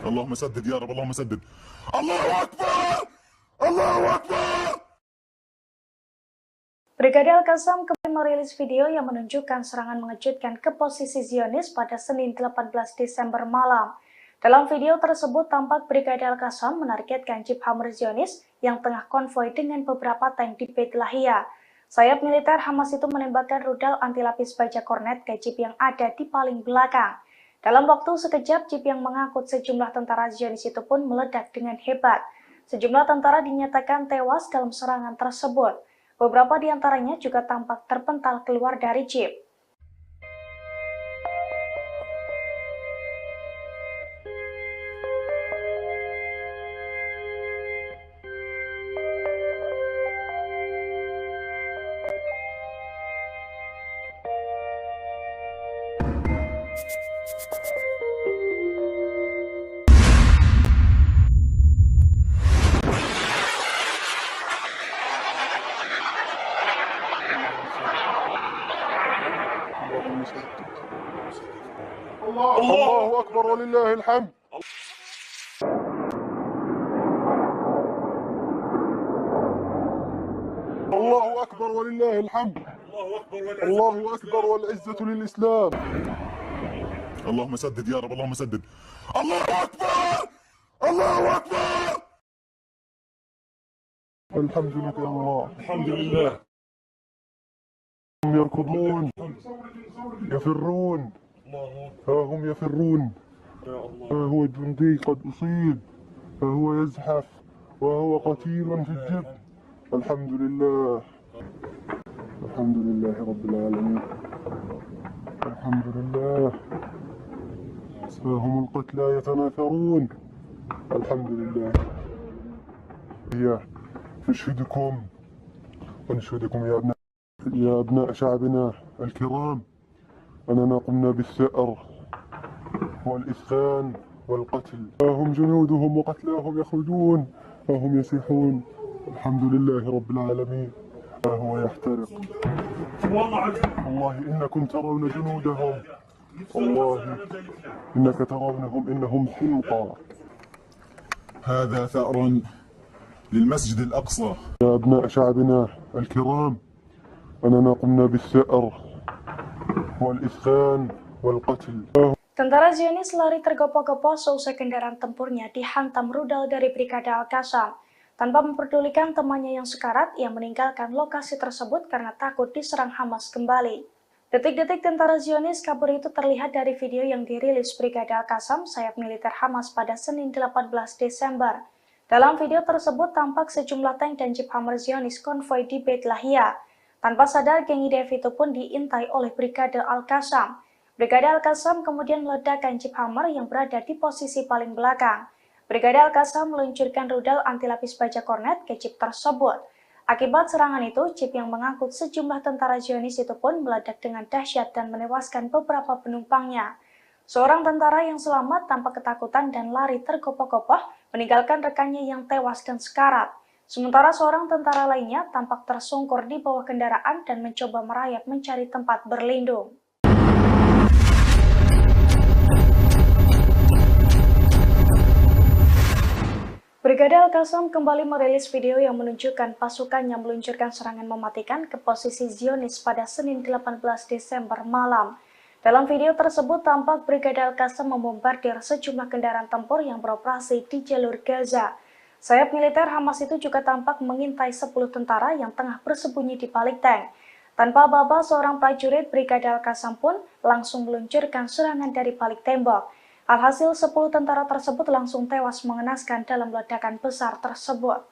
[SPEAKER 3] Allahumma saddid ya Rabb, Allahumma saddid. Allahu Akbar! Allahu Akbar!
[SPEAKER 1] Brigade Al-Qassam kembali merilis video yang menunjukkan serangan mengejutkan ke posisi Zionis pada Senin 18 Desember malam. Dalam video tersebut tampak Brigade Al-Qassam menargetkan jeep Hammer Zionis yang tengah konvoi dengan beberapa tank di Beit Lahia. Sayap militer Hamas itu menembakkan rudal anti-lapis baja kornet ke jeep yang ada di paling belakang. Dalam waktu sekejap, jeep yang mengangkut sejumlah tentara Zionis itu pun meledak dengan hebat. Sejumlah tentara dinyatakan tewas dalam serangan tersebut. Beberapa di antaranya juga tampak terpental keluar dari jeep.
[SPEAKER 2] الله أكبر ولله الحمد. الله أكبر ولله الحمد. الله أكبر والعزة للإسلام.
[SPEAKER 3] اللهم سدد يا رب، اللهم سدد. الله أكبر! الله أكبر!
[SPEAKER 2] الحمد لله يا الله. الحمد لله. هم يركضون يفرون، ها هم يفرون، ها هو جندي قد أصيب، ها هو يزحف وهو قتيل في الجب. الحمد لله، الحمد لله رب العالمين، الحمد لله. ها هم القتلى يتناثرون. الحمد لله. هي نشهدكم ونشهدكم يا أبناء شعبنا الكرام أننا قمنا بالثأر والإسخان والقتل. ها هم جنودهم وقتلاهم يخرجون، ها هم يسيحون. الحمد لله رب العالمين. ها هو يحترق. والله إنكم ترون جنودهم، والله إنك ترونهم إنهم حمقى.
[SPEAKER 3] هذا ثأر للمسجد الأقصى.
[SPEAKER 2] يا أبناء شعبنا الكرام، أننا قمنا بالثأر والإفخان والقتل.
[SPEAKER 1] Tentara Zionis lari tergopoh-gopoh seusai kendaraan tempurnya dihantam rudal dari Brigade Al-Qassam. Tanpa memperdulikan temannya yang sekarat, ia meninggalkan lokasi tersebut karena takut diserang Hamas kembali. Detik-detik tentara Zionis kabur itu terlihat dari video yang dirilis Brigade Al-Qassam, sayap militer Hamas pada Senin 18 Desember. Dalam video tersebut tampak sejumlah tank dan jeep Hammer Zionis konvoi di Beit Lahia. Tanpa sadar, geng IDF itu pun diintai oleh Brigade Al-Qassam. Brigade Al-Qassam kemudian meledakkan jeep Hammer yang berada di posisi paling belakang. Brigade Al-Qassam meluncurkan rudal anti lapis baja kornet ke jeep tersebut. Akibat serangan itu, jeep yang mengangkut sejumlah tentara Zionis itu pun meledak dengan dahsyat dan menewaskan beberapa penumpangnya. Seorang tentara yang selamat tanpa ketakutan dan lari tergopoh-gopoh meninggalkan rekannya yang tewas dan sekarat. Sementara seorang tentara lainnya tampak tersungkur di bawah kendaraan dan mencoba merayap mencari tempat berlindung. Brigade Al-Qassam kembali merilis video yang menunjukkan pasukannya meluncurkan serangan mematikan ke posisi Zionis pada Senin 18 Desember malam. Dalam video tersebut tampak Brigade Al-Qassam membombardir sejumlah kendaraan tempur yang beroperasi di jalur Gaza. Sayap militer Hamas itu juga tampak mengintai 10 tentara yang tengah bersembunyi di balik tank. Tanpa aba-aba, seorang prajurit Brigade Al-Qassam pun langsung meluncurkan serangan dari balik tembok. Alhasil 10 tentara tersebut langsung tewas mengenaskan dalam ledakan besar tersebut.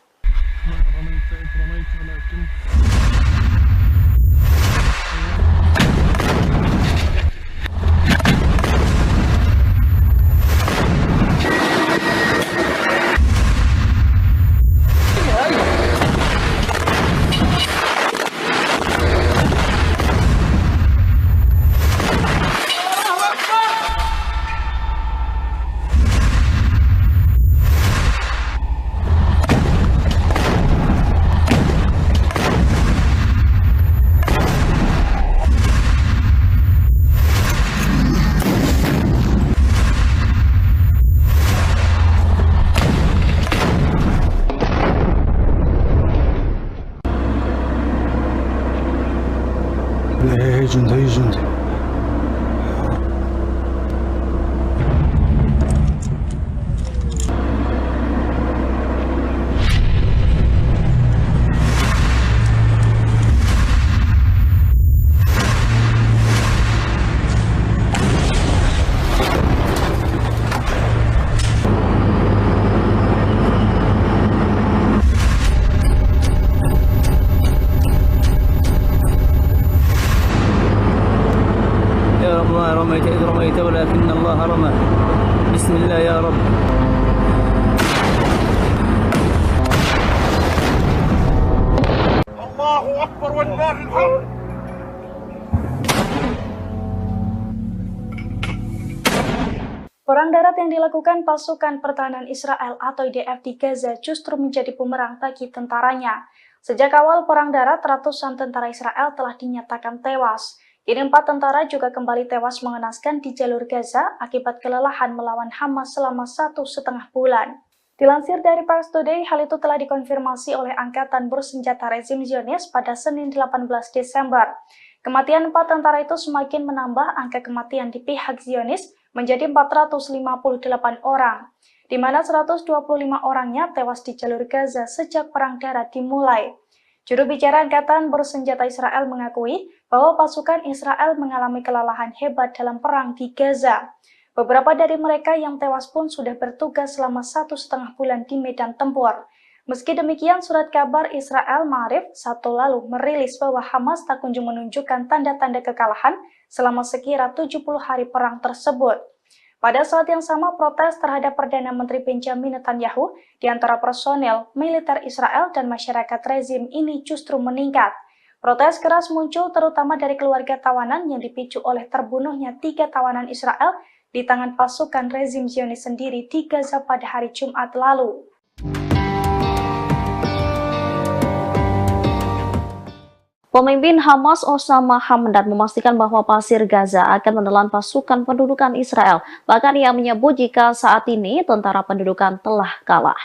[SPEAKER 4] هي جندي هي جندي
[SPEAKER 5] رميت إذ رميت ولكن الله رمى بسم الله يا رب.
[SPEAKER 2] الله أكبر ولله الحمد.
[SPEAKER 1] Perang darat yang dilakukan pasukan pertahanan Israel atau IDF di Gaza justru menjadi bumerang bagi tentaranya. Sejak awal perang darat, ratusan tentara Israel telah dinyatakan tewas. Kini 4 tentara juga kembali tewas mengenaskan di jalur Gaza akibat kelelahan melawan Hamas selama 1,5 bulan. Dilansir dari Pars Today, hal itu telah dikonfirmasi oleh Angkatan Bersenjata Rezim Zionis pada Senin 18 Desember. Kematian 4 tentara itu semakin menambah angka kematian di pihak Zionis menjadi 458 orang, di mana 125 orangnya tewas di jalur Gaza sejak perang darat dimulai. Juru bicara Angkatan Bersenjata Israel mengakui bahwa pasukan Israel mengalami kelelahan hebat dalam perang di Gaza. Beberapa dari mereka yang tewas pun sudah bertugas selama 1,5 bulan di medan tempur. Meski demikian, surat kabar Israel Ma'arif Sabtu lalu merilis bahwa Hamas tak kunjung menunjukkan tanda-tanda kekalahan selama sekira 70 hari perang tersebut. Pada saat yang sama, protes terhadap Perdana Menteri Benjamin Netanyahu di antara personel militer Israel dan masyarakat rezim ini justru meningkat. Protes keras muncul terutama dari keluarga tawanan yang dipicu oleh terbunuhnya 3 tawanan Israel di tangan pasukan rezim Zionis sendiri di Gaza pada hari Jumat lalu.
[SPEAKER 6] Pemimpin Hamas Osama Hamdan memastikan bahwa Pasir Gaza akan menelan pasukan pendudukan Israel. Bahkan ia menyebut jika saat ini tentara pendudukan telah kalah.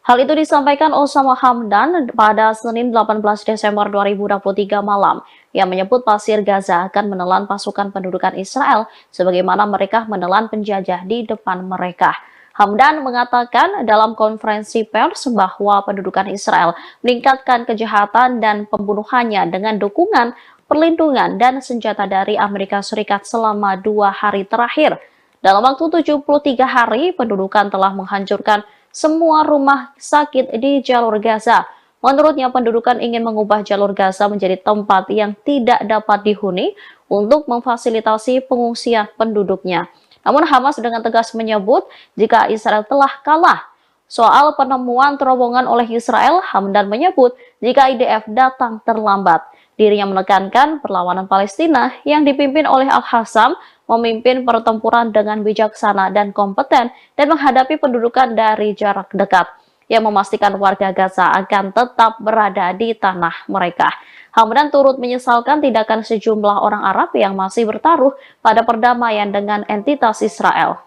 [SPEAKER 6] Hal itu disampaikan Osama Hamdan pada Senin 18 Desember 2023 malam. Yang menyebut Pasir Gaza akan menelan pasukan pendudukan Israel sebagaimana mereka menelan penjajah di depan mereka. Hamdan mengatakan dalam konferensi pers bahwa pendudukan Israel meningkatkan kejahatan dan pembunuhannya dengan dukungan, perlindungan, dan senjata dari Amerika Serikat selama 2 hari terakhir. Dalam waktu 73 hari, pendudukan telah menghancurkan semua rumah sakit di jalur Gaza. Menurutnya, pendudukan ingin mengubah jalur Gaza menjadi tempat yang tidak dapat dihuni untuk memfasilitasi pengungsian penduduknya. Namun Hamas dengan tegas menyebut jika Israel telah kalah. Soal penemuan terowongan oleh Israel, Hamdan menyebut jika IDF datang terlambat. Dirinya menekankan perlawanan Palestina yang dipimpin oleh Al-Hassam memimpin pertempuran dengan bijaksana dan kompeten dan menghadapi pendudukan dari jarak dekat yang memastikan warga Gaza akan tetap berada di tanah mereka. Hamdan turut menyesalkan tindakan sejumlah orang Arab yang masih bertaruh pada perdamaian dengan entitas Israel.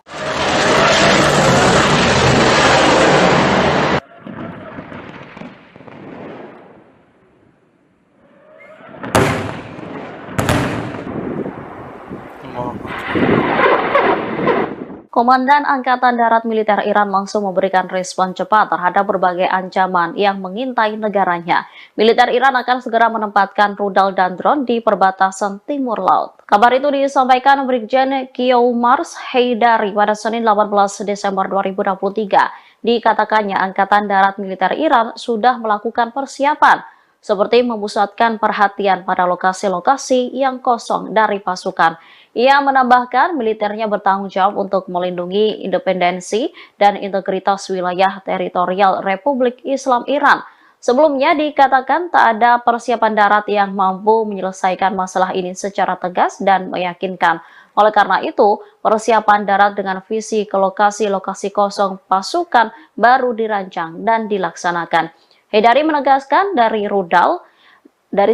[SPEAKER 6] Komandan Angkatan Darat Militer Iran langsung memberikan respon cepat terhadap berbagai ancaman yang mengintai negaranya. Militer Iran akan segera menempatkan rudal dan drone di perbatasan timur laut. Kabar itu disampaikan Brigjen Kiyoumars Heydari pada Senin 18 Desember 2023. Dikatakannya Angkatan Darat Militer Iran sudah melakukan persiapan seperti memusatkan perhatian pada lokasi-lokasi yang kosong dari pasukan. Ia menambahkan militernya bertanggung jawab untuk melindungi independensi dan integritas wilayah teritorial Republik Islam Iran. Sebelumnya dikatakan tak ada persiapan darat yang mampu menyelesaikan masalah ini secara tegas dan meyakinkan. Oleh karena itu, persiapan darat dengan visi ke lokasi-lokasi kosong pasukan baru dirancang dan dilaksanakan. Heydari menegaskan dari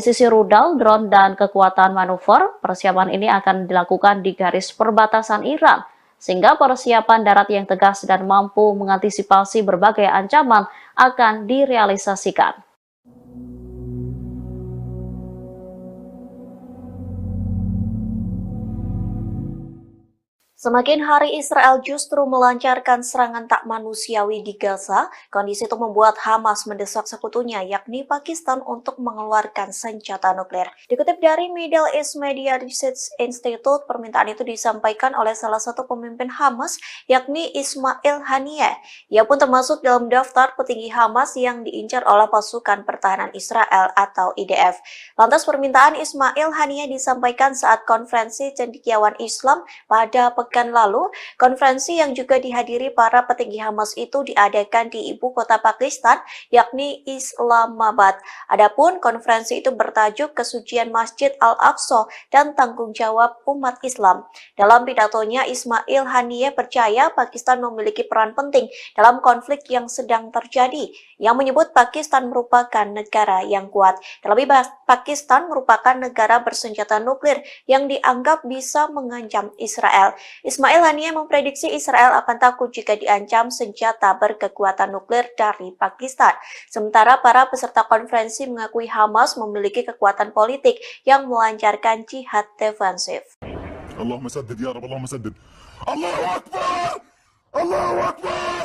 [SPEAKER 6] sisi rudal, drone, dan kekuatan manuver, persiapan ini akan dilakukan di garis perbatasan Iran, sehingga persiapan darat yang tegas dan mampu mengantisipasi berbagai ancaman akan direalisasikan.
[SPEAKER 7] Semakin hari Israel justru melancarkan serangan tak manusiawi di Gaza, kondisi itu membuat Hamas mendesak sekutunya yakni Pakistan untuk mengeluarkan senjata nuklir. Dikutip dari Middle East Media Research Institute, permintaan itu disampaikan oleh salah satu pemimpin Hamas yakni Ismail Haniyeh. Ia pun termasuk dalam daftar petinggi Hamas yang diincar oleh pasukan pertahanan Israel atau IDF. Lantas permintaan Ismail Haniyeh disampaikan saat konferensi cendekiawan Islam pada pekan lalu. Konferensi yang juga dihadiri para petinggi Hamas itu diadakan di ibu kota Pakistan, yakni Islamabad. Adapun konferensi itu bertajuk Kesucian Masjid Al-Aqsa dan Tanggung Jawab Umat Islam. Dalam pidatonya, Ismail Haniyeh percaya Pakistan memiliki peran penting dalam konflik yang sedang terjadi, yang menyebut Pakistan merupakan negara yang kuat. Terlebih, Pakistan merupakan negara bersenjata nuklir yang dianggap bisa mengancam Israel. Ismail Haniyeh memprediksi Israel akan takut jika diancam senjata berkekuatan nuklir dari Pakistan. Sementara para peserta konferensi mengakui Hamas memiliki kekuatan politik yang melancarkan jihad defensif.
[SPEAKER 3] Allahumma saddid ya Rabb, Allahumma saddid. Allahu Akbar! Allahu Akbar!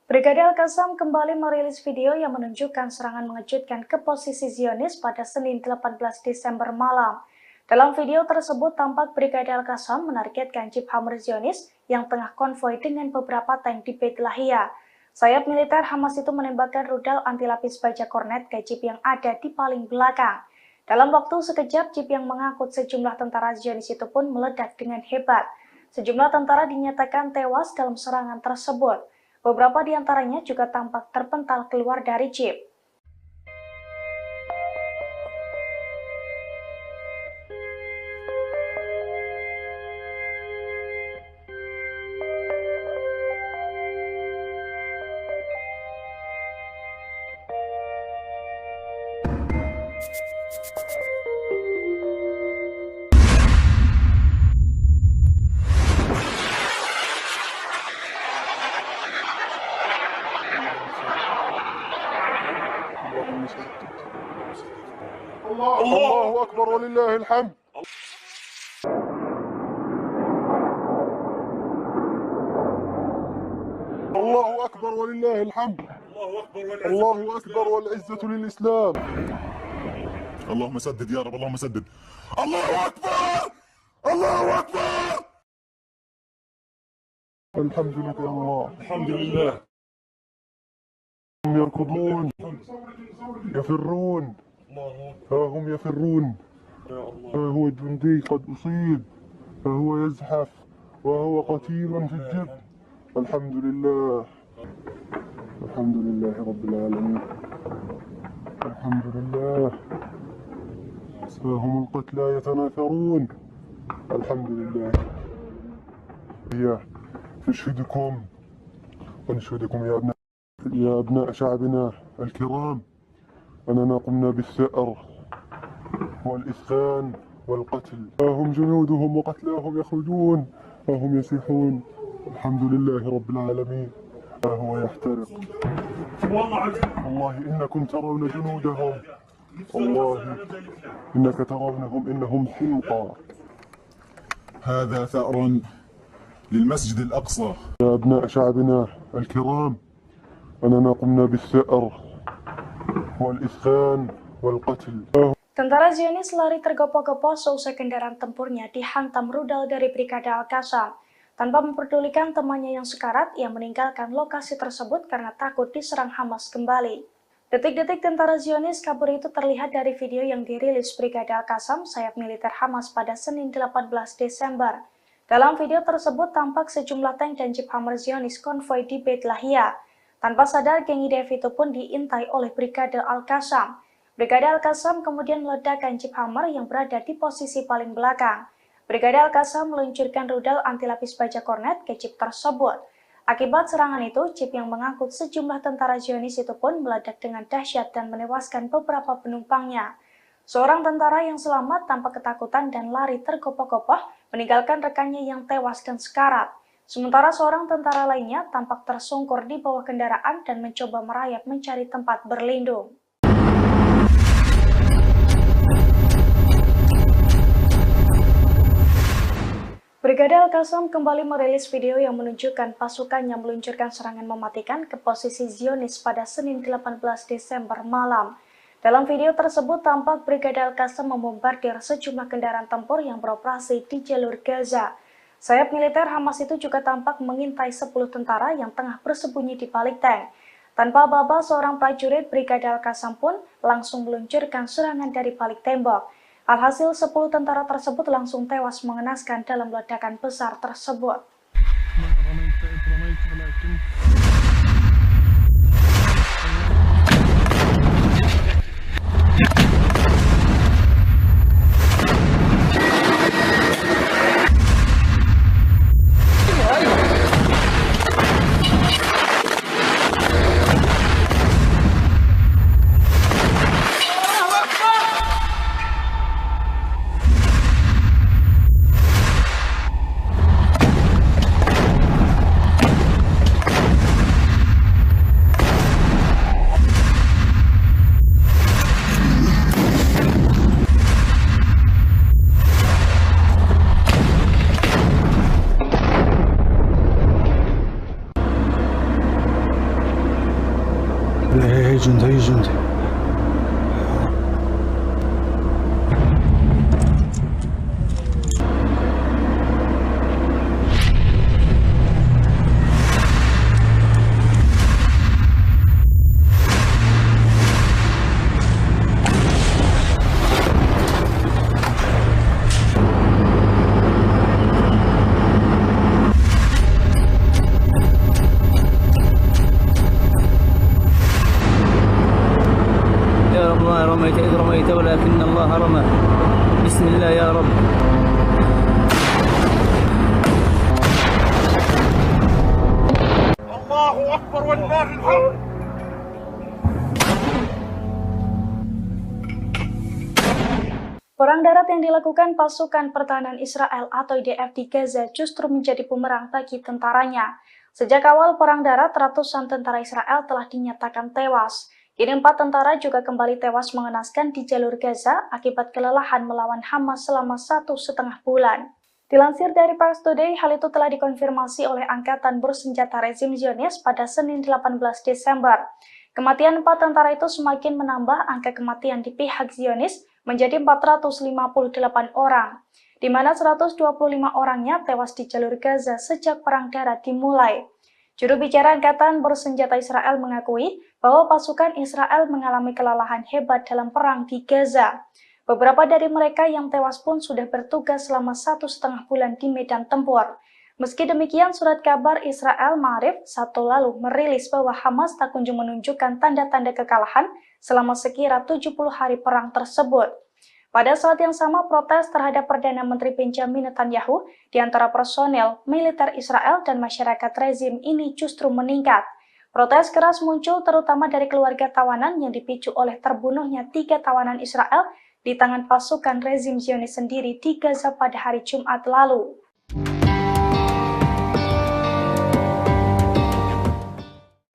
[SPEAKER 1] Brigade Al-Qassam kembali merilis video yang menunjukkan serangan mengejutkan ke posisi Zionis pada Senin 18 Desember malam. Dalam video tersebut tampak Brigade Al-Qassam menargetkan jeep Hammer Zionis yang tengah konvoi dengan beberapa tank di Beit Lahia. Sayap militer Hamas itu menembakkan rudal anti-lapis baja kornet ke jeep yang ada di paling belakang. Dalam waktu sekejap, jeep yang mengangkut sejumlah tentara Zionis itu pun meledak dengan hebat. Sejumlah tentara dinyatakan tewas dalam serangan tersebut. Beberapa di antaranya juga tampak terpental keluar dari jeep.
[SPEAKER 2] أكبر ولله الحمد. الله أكبر ولله الحمد. الله أكبر والعزة للإسلام.
[SPEAKER 3] اللهم سدد يا رب اللهم سدد. الله أكبر الله أكبر.
[SPEAKER 2] الحمد لله الله. الحمد لله. هم يركضون يفرون، ها هم يفرون، ها هو الجندي قد أصيب، ها هو يزحف وهو قتيل في الجبل. الحمد لله. الحمد لله رب العالمين. الحمد لله. ها هم القتلى يتناثرون. الحمد لله. هي نشهدكم ونشهدكم يا أبناء شعبنا الكرام أننا قمنا بالثأر والإسخان والقتل. ها هم جنودهم وقتلاهم يخرجون، ها هم يسيحون. الحمد لله رب العالمين. ها هو يحترق. والله إنكم ترون جنودهم، والله إنك ترونهم إنهم حمقى.
[SPEAKER 3] هذا ثأر للمسجد الأقصى.
[SPEAKER 2] يا أبناء شعبنا الكرام أننا قمنا بالثأر والإسخان والقتل.
[SPEAKER 1] Tentara Zionis lari tergopoh-gopoh seusai kendaraan tempurnya dihantam rudal dari Brigade Al-Qassam. Tanpa memperdulikan temannya yang sekarat, ia meninggalkan lokasi tersebut karena takut diserang Hamas kembali. Detik-detik tentara Zionis kabur itu terlihat dari video yang dirilis Brigade Al-Qassam, sayap militer Hamas pada Senin 18 Desember. Dalam video tersebut tampak sejumlah tank dan jeep Hammer Zionis konvoi di Beit Lahia. Tanpa sadar, geng IDF itu pun diintai oleh Brigade Al-Qassam. Brigade Al-Qassam kemudian meledakkan jeep Hammer yang berada di posisi paling belakang. Brigade Al-Qassam meluncurkan rudal anti-lapis baja kornet ke jeep tersebut. Akibat serangan itu, jeep yang mengangkut sejumlah tentara Zionis itu pun meledak dengan dahsyat dan menewaskan beberapa penumpangnya. Seorang tentara yang selamat tanpa ketakutan dan lari tergopoh-gopoh meninggalkan rekannya yang tewas dan sekarat. Sementara seorang tentara lainnya tampak tersungkur di bawah kendaraan dan mencoba merayap mencari tempat berlindung. Brigade Al-Qassam kembali merilis video yang menunjukkan pasukannya meluncurkan serangan mematikan ke posisi Zionis pada Senin 18 Desember malam. Dalam video tersebut tampak Brigade Al-Qassam membombardir sejumlah kendaraan tempur yang beroperasi di jalur Gaza. Sayap militer Hamas itu juga tampak mengintai 10 tentara yang tengah bersembunyi di balik tank. Tanpa aba-aba, seorang prajurit Brigade Al-Qassam pun langsung meluncurkan serangan dari balik tembok. Alhasil 10 tentara tersebut langsung tewas mengenaskan dalam ledakan besar tersebut.
[SPEAKER 4] هي جندي هي جندي
[SPEAKER 5] رميت إذ رميت ولكن الله رمى. بسم الله يا رب.
[SPEAKER 2] الله أكبر ولله الحمد.
[SPEAKER 1] Perang darat yang dilakukan pasukan pertahanan Israel atau IDF di Gaza justru menjadi bumerang bagi tentaranya. Sejak awal perang darat, ratusan tentara Israel telah dinyatakan tewas. Kini 4 tentara juga kembali tewas mengenaskan di jalur Gaza akibat kelelahan melawan Hamas selama 1,5 bulan. Dilansir dari Pars Today, hal itu telah dikonfirmasi oleh Angkatan Bersenjata Rezim Zionis pada Senin 18 Desember. Kematian 4 tentara itu semakin menambah angka kematian di pihak Zionis menjadi 458 orang, di mana 125 orangnya tewas di jalur Gaza sejak perang darat dimulai. Juru bicara Angkatan Bersenjata Israel mengakui bahwa pasukan Israel mengalami kelelahan hebat dalam perang di Gaza. Beberapa dari mereka yang tewas pun sudah bertugas selama 1,5 bulan di medan tempur. Meski demikian, surat kabar Israel Ma'arif Sabtu lalu merilis bahwa Hamas tak kunjung menunjukkan tanda-tanda kekalahan selama sekira 70 hari perang tersebut. Pada saat yang sama, protes terhadap Perdana Menteri Benjamin Netanyahu di antara personel militer Israel dan masyarakat rezim ini justru meningkat. Protes keras muncul terutama dari keluarga tawanan yang dipicu oleh terbunuhnya 3 tawanan Israel di tangan pasukan rezim Zionis sendiri di Gaza pada hari Jumat lalu.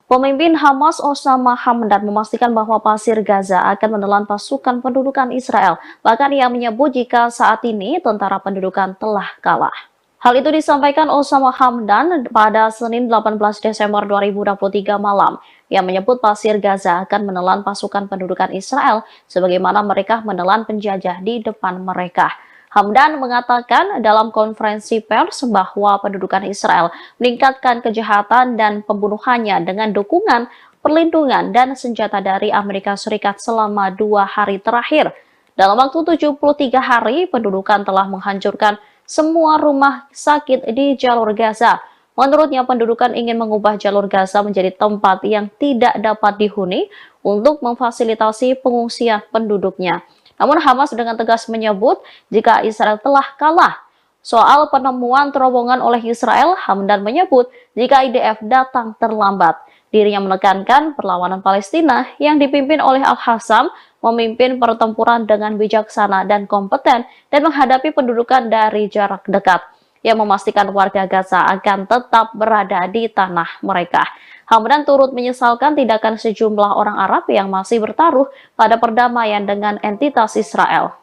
[SPEAKER 6] Pemimpin Hamas Osama Hamdan memastikan bahwa pasir Gaza akan menelan pasukan pendudukan Israel. Bahkan ia menyebut jika saat ini tentara pendudukan telah kalah. Hal itu disampaikan Osama Hamdan pada Senin 18 Desember 2023 malam. Ia menyebut pasir Gaza akan menelan pasukan pendudukan Israel sebagaimana mereka menelan penjajah di depan mereka. Hamdan mengatakan dalam konferensi pers bahwa pendudukan Israel meningkatkan kejahatan dan pembunuhannya dengan dukungan, perlindungan, dan senjata dari Amerika Serikat selama 2 hari terakhir. Dalam waktu 73 hari, pendudukan telah menghancurkan semua rumah sakit di jalur Gaza. Menurutnya, pendudukan ingin mengubah jalur Gaza menjadi tempat yang tidak dapat dihuni untuk memfasilitasi pengungsian penduduknya. Namun Hamas dengan tegas menyebut jika Israel telah kalah. Soal penemuan terowongan oleh Israel, Hamdan menyebut jika IDF datang terlambat. Dirinya menekankan perlawanan Palestina yang dipimpin oleh Al-Hassam memimpin pertempuran dengan bijaksana dan kompeten dan menghadapi pendudukan dari jarak dekat. Yang memastikan warga Gaza akan tetap berada di tanah mereka. Hamdan turut menyesalkan tindakan sejumlah orang Arab yang masih bertaruh pada perdamaian dengan entitas Israel.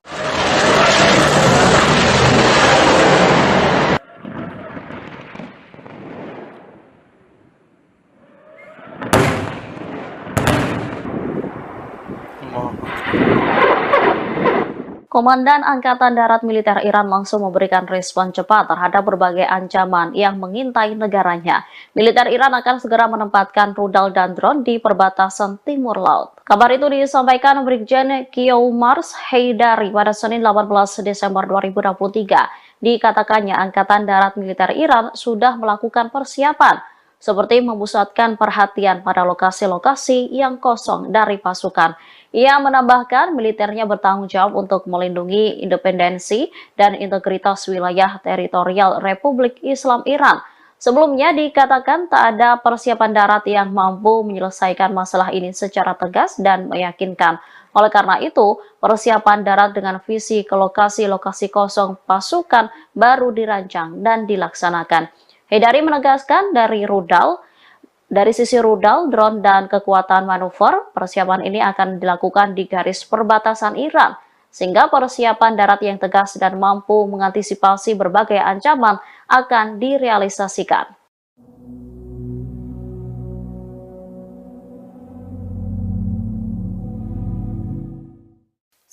[SPEAKER 6] Komandan Angkatan Darat Militer Iran langsung memberikan respon cepat terhadap berbagai ancaman yang mengintai negaranya. Militer Iran akan segera menempatkan rudal dan drone di perbatasan timur laut. Kabar itu disampaikan Brigjen Qiomars Haidari pada Senin 18 Desember 2023. Dikatakannya Angkatan Darat Militer Iran sudah melakukan persiapan seperti memusatkan perhatian pada lokasi-lokasi yang kosong dari pasukan. Ia menambahkan militernya bertanggung jawab untuk melindungi independensi dan integritas wilayah teritorial Republik Islam Iran. Sebelumnya dikatakan tak ada persiapan darat yang mampu menyelesaikan masalah ini secara tegas dan meyakinkan. Oleh karena itu, persiapan darat dengan visi ke lokasi-lokasi kosong pasukan baru dirancang dan dilaksanakan. Haidari menegaskan dari sisi rudal, drone, dan kekuatan manuver, persiapan ini akan dilakukan di garis perbatasan Iran, sehingga persiapan darat yang tegas dan mampu mengantisipasi berbagai ancaman akan direalisasikan.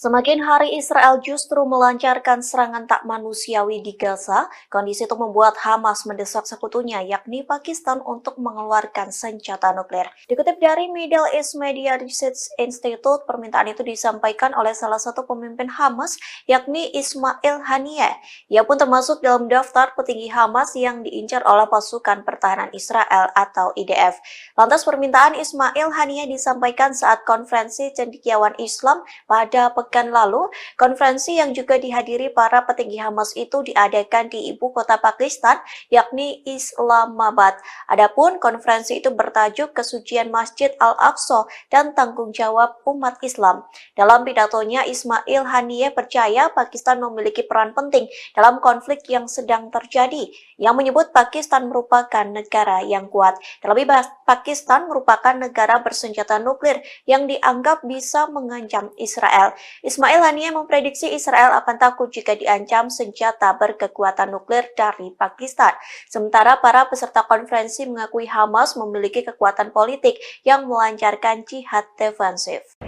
[SPEAKER 7] Semakin hari Israel justru melancarkan serangan tak manusiawi di Gaza, kondisi itu membuat Hamas mendesak sekutunya yakni Pakistan untuk mengeluarkan senjata nuklir. Dikutip dari Middle East Media Research Institute, permintaan itu disampaikan oleh salah satu pemimpin Hamas yakni Ismail Haniyeh. Ia pun termasuk dalam daftar petinggi Hamas yang diincar oleh pasukan pertahanan Israel atau IDF. Lantas permintaan Ismail Haniyeh disampaikan saat konferensi cendekiawan Islam pada pekan pekan lalu, konferensi yang juga dihadiri para petinggi Hamas itu diadakan di ibu kota Pakistan, yakni Islamabad. Adapun konferensi itu bertajuk Kesucian Masjid Al-Aqsa dan Tanggung Jawab Umat Islam. Dalam pidatonya, Ismail Haniyeh percaya Pakistan memiliki peran penting dalam konflik yang sedang terjadi, yang menyebut Pakistan merupakan negara yang kuat. Terlebih, Pakistan merupakan negara bersenjata nuklir yang dianggap bisa mengancam Israel. Ismail Haniyeh memprediksi Israel akan takut jika diancam senjata berkekuatan nuklir dari Pakistan. Sementara para peserta konferensi mengakui Hamas memiliki kekuatan politik yang melancarkan jihad defensif.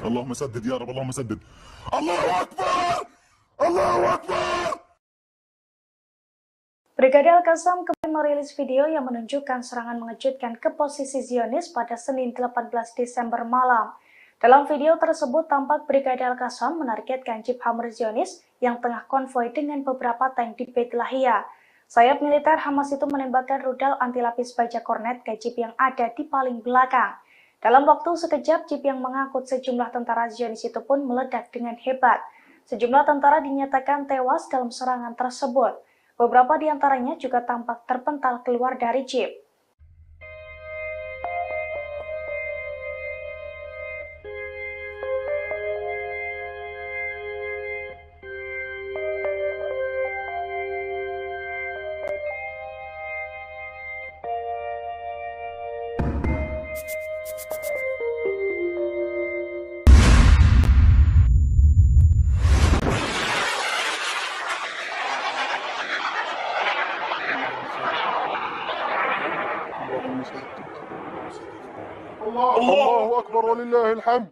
[SPEAKER 3] اللهم سدد يا رب اللهم سدد الله أكبر الله أكبر.
[SPEAKER 1] Brigade Al-Qassam kembali merilis video yang menunjukkan serangan mengejutkan ke posisi Zionis pada Senin 18 Desember malam. Dalam video tersebut tampak Brigade Al-Qassam menargetkan Jeep Hammer Zionis yang tengah konvoi dengan beberapa tank di Beit Lahia. Sayap militer Hamas itu menembakkan rudal anti lapis baja kornet ke Jeep yang ada di paling belakang. Dalam waktu sekejap, Jeep yang mengangkut sejumlah tentara Zionis itu pun meledak dengan hebat. Sejumlah tentara dinyatakan tewas dalam serangan tersebut. Beberapa di antaranya juga tampak terpental keluar dari Jeep.
[SPEAKER 2] الله أكبر ولله الحمد.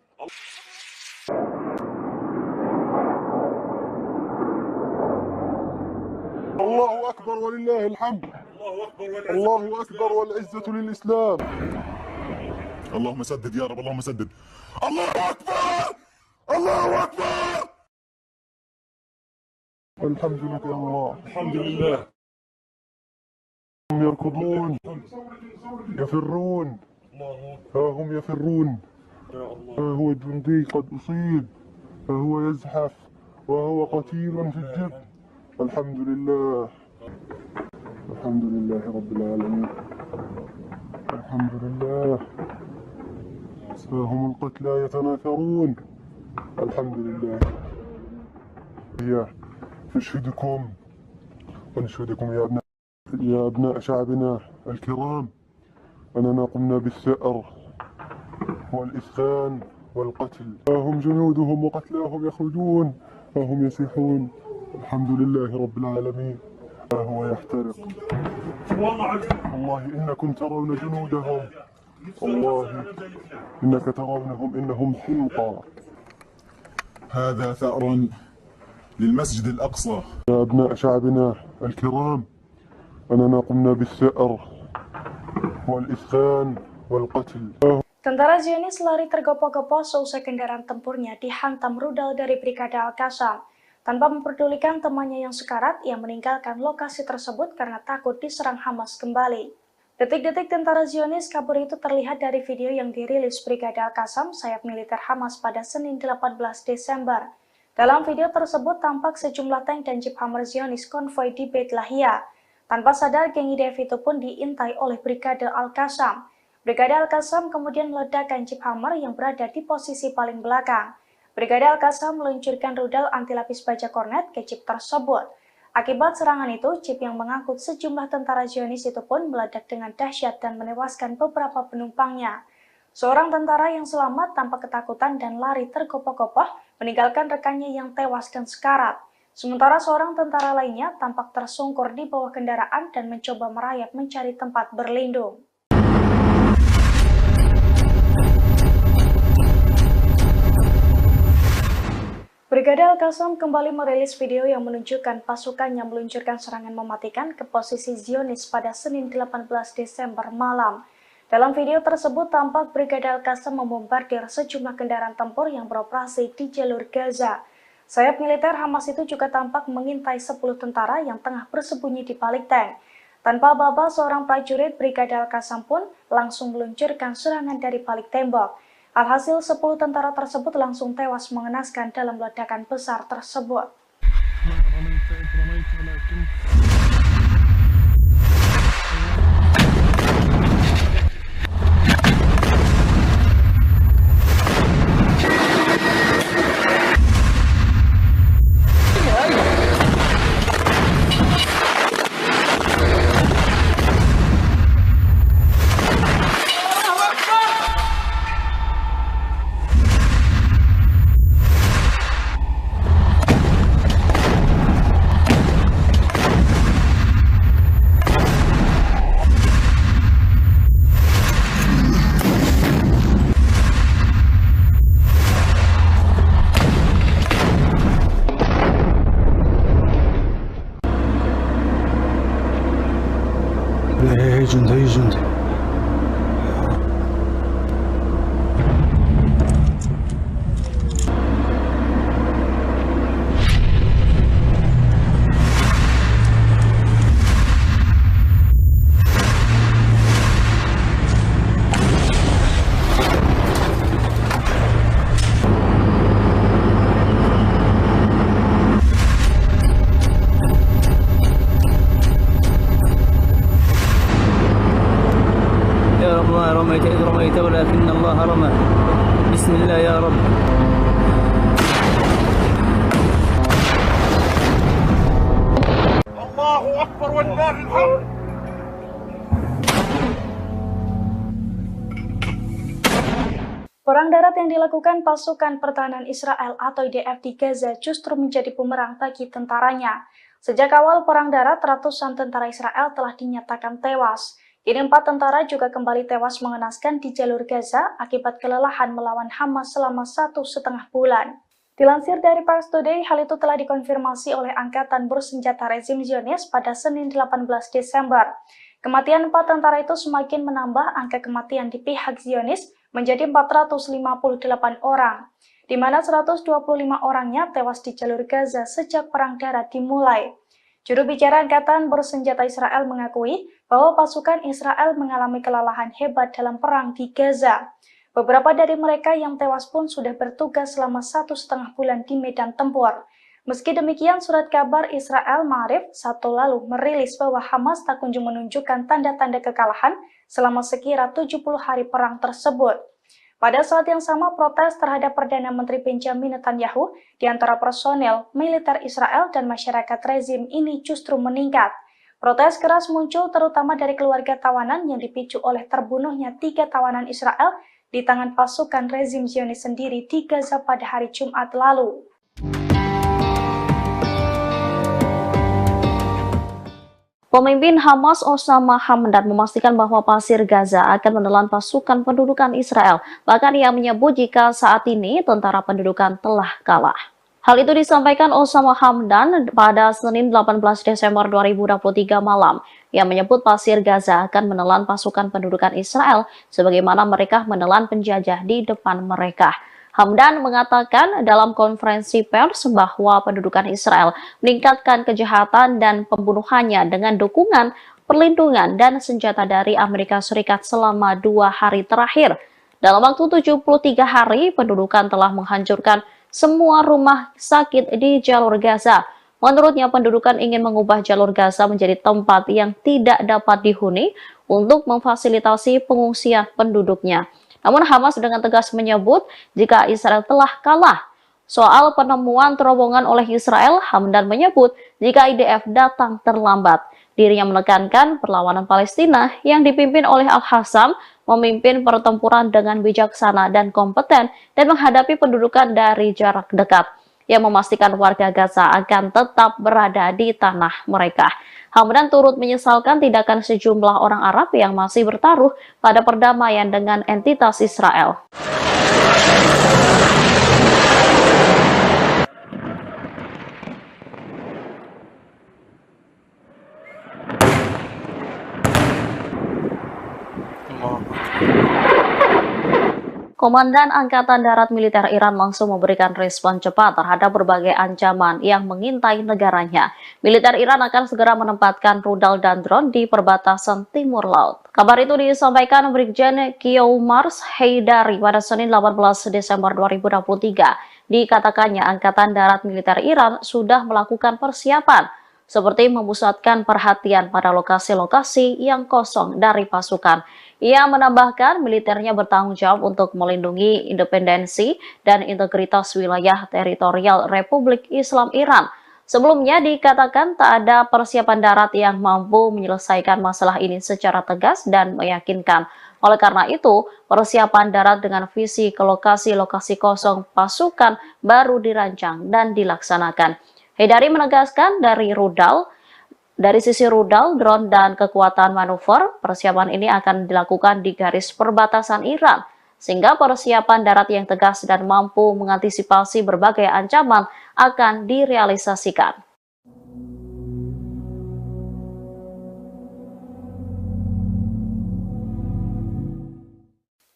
[SPEAKER 2] الله أكبر ولله الحمد. الله أكبر والعزة للإسلام.
[SPEAKER 3] اللهم سدد يا رب اللهم سدد الله أكبر الله أكبر.
[SPEAKER 2] الحمد لك يا الله. الحمد لله. هم يركضون يفرون، ها هم يفرون، ها هو الجندي قد أصيب، ها هو يزحف وهو قتيل في الجب. الحمد لله. الحمد لله رب العالمين. الحمد لله. ها هم القتلى يتناثرون. الحمد لله. نشهدكم ونشهدكم يا أبناء شعبنا الكرام أننا قمنا بالثأر والإسخان والقتل. ها هم جنودهم وقتلاهم يخرجون، ها هم يسيحون. الحمد لله رب العالمين. ها هو يحترق. والله إنكم ترون جنودهم، والله إنك ترونهم إنهم حمقى.
[SPEAKER 3] هذا ثأر للمسجد الأقصى.
[SPEAKER 2] يا أبناء شعبنا الكرام أننا قمنا بالثأر والإسخان والقتل.
[SPEAKER 1] Tentara Zionis lari tergopoh-gopoh seusai kendaraan tempurnya dihantam rudal dari Brigade Al-Qassam. Tanpa memperdulikan temannya yang sekarat, ia meninggalkan lokasi tersebut karena takut diserang Hamas kembali. Detik-detik tentara Zionis kabur itu terlihat dari video yang dirilis Brigade Al-Qassam, sayap militer Hamas pada Senin 18 Desember. Dalam video tersebut tampak sejumlah tank dan Jeep Hammer Zionis konvoi di Beit Lahia. Tanpa sadar, geng IDF itu pun diintai oleh Brigade Al-Qassam. Brigade Al-Qassam kemudian meledakkan Jeep Hammer yang berada di posisi paling belakang. Brigade Al-Qassam meluncurkan rudal anti lapis baja kornet ke Jeep tersebut. Akibat serangan itu, Jeep yang mengangkut sejumlah tentara Zionis itu pun meledak dengan dahsyat dan menewaskan beberapa penumpangnya. Seorang tentara yang selamat tanpa ketakutan dan lari tergopoh-gopoh meninggalkan rekannya yang tewas dan sekarat. Sementara seorang tentara lainnya tampak tersungkur di bawah kendaraan dan mencoba merayap mencari tempat berlindung. Brigade Al-Qassam kembali merilis video yang menunjukkan pasukannya meluncurkan serangan mematikan ke posisi Zionis pada Senin 18 Desember malam. Dalam video tersebut tampak Brigade Al-Qassam membombardir sejumlah kendaraan tempur yang beroperasi di jalur Gaza. Sayap militer Hamas itu juga tampak mengintai 10 tentara yang tengah bersembunyi di balik tank. Tanpa aba-aba, seorang prajurit Brigade Al-Qassam pun langsung meluncurkan serangan dari balik tembok. Alhasil 10 tentara tersebut langsung tewas mengenaskan dalam ledakan besar tersebut.
[SPEAKER 4] أي جندي أي جندي
[SPEAKER 5] يا رب ما رميت إذ رميت ولكن الله رمى. بسم الله يا رب.
[SPEAKER 2] الله أكبر ولله الحمد.
[SPEAKER 1] Perang darat yang dilakukan pasukan pertahanan Israel atau IDF di Gaza justru menjadi bumerang bagi tentaranya. Sejak awal perang darat, ratusan tentara Israel telah dinyatakan tewas. Kini 4 tentara juga kembali tewas mengenaskan di jalur Gaza akibat kelelahan melawan Hamas selama 1,5 bulan. Dilansir dari Pars Today, hal itu telah dikonfirmasi oleh Angkatan Bersenjata Rezim Zionis pada Senin 18 Desember. Kematian 4 tentara itu semakin menambah angka kematian di pihak Zionis menjadi 458 orang, di mana 125 orangnya tewas di jalur Gaza sejak perang darat dimulai. Juru bicara Angkatan Bersenjata Israel mengakui bahwa pasukan Israel mengalami kelelahan hebat dalam perang di Gaza. Beberapa dari mereka yang tewas pun sudah bertugas selama 1,5 bulan di medan tempur. Meski demikian, surat kabar Israel Ma'arif Sabtu lalu merilis bahwa Hamas tak kunjung menunjukkan tanda-tanda kekalahan selama sekira 70 hari perang tersebut. Pada saat yang sama, protes terhadap Perdana Menteri Benjamin Netanyahu di antara personel, militer Israel dan masyarakat rezim ini justru meningkat. Protes keras muncul terutama dari keluarga tawanan yang dipicu oleh terbunuhnya 3 tawanan Israel di tangan pasukan rezim Zionis sendiri di Gaza pada hari Jumat lalu.
[SPEAKER 6] Pemimpin Hamas Osama Hamdan memastikan bahwa pasir Gaza akan menelan pasukan pendudukan Israel. Bahkan ia menyebut jika saat ini tentara pendudukan telah kalah. Hal itu disampaikan Osama Hamdan pada Senin 18 Desember 2023 malam. Ia menyebut pasir Gaza akan menelan pasukan pendudukan Israel sebagaimana mereka menelan penjajah di depan mereka. Hamdan mengatakan dalam konferensi pers bahwa pendudukan Israel meningkatkan kejahatan dan pembunuhannya dengan dukungan, perlindungan, dan senjata dari Amerika Serikat selama 2 hari terakhir. Dalam waktu 73 hari, pendudukan telah menghancurkan semua rumah sakit di jalur Gaza. Menurutnya, pendudukan ingin mengubah jalur Gaza menjadi tempat yang tidak dapat dihuni untuk memfasilitasi pengungsian penduduknya. Namun Hamas dengan tegas menyebut jika Israel telah kalah. Soal penemuan terowongan oleh Israel, Hamdan menyebut jika IDF datang terlambat. Dirinya menekankan perlawanan Palestina yang dipimpin oleh Al-Hassam memimpin pertempuran dengan bijaksana dan kompeten dan menghadapi pendudukan dari jarak dekat, yang memastikan warga Gaza akan tetap berada di tanah mereka. Hamdan turut menyesalkan tindakan sejumlah orang Arab yang masih bertaruh pada perdamaian dengan entitas Israel. Komandan Angkatan Darat Militer Iran langsung memberikan respon cepat terhadap berbagai ancaman yang mengintai negaranya. Militer Iran akan segera menempatkan rudal dan drone di perbatasan timur laut. Kabar itu disampaikan Brigjen Kiomars Haidari pada Senin 18 Desember 2023. Dikatakannya Angkatan Darat Militer Iran sudah melakukan persiapan, seperti memusatkan perhatian pada lokasi-lokasi yang kosong dari pasukan. Ia menambahkan militernya bertanggung jawab untuk melindungi independensi dan integritas wilayah teritorial Republik Islam Iran. Sebelumnya dikatakan tak ada persiapan darat yang mampu menyelesaikan masalah ini secara tegas dan meyakinkan. Oleh karena itu, persiapan darat dengan visi ke lokasi-lokasi kosong pasukan baru dirancang dan dilaksanakan. Haidari menegaskan dari sisi rudal, drone, dan kekuatan manuver, persiapan ini akan dilakukan di garis perbatasan Iran, sehingga persiapan darat yang tegas dan mampu mengantisipasi berbagai ancaman akan direalisasikan.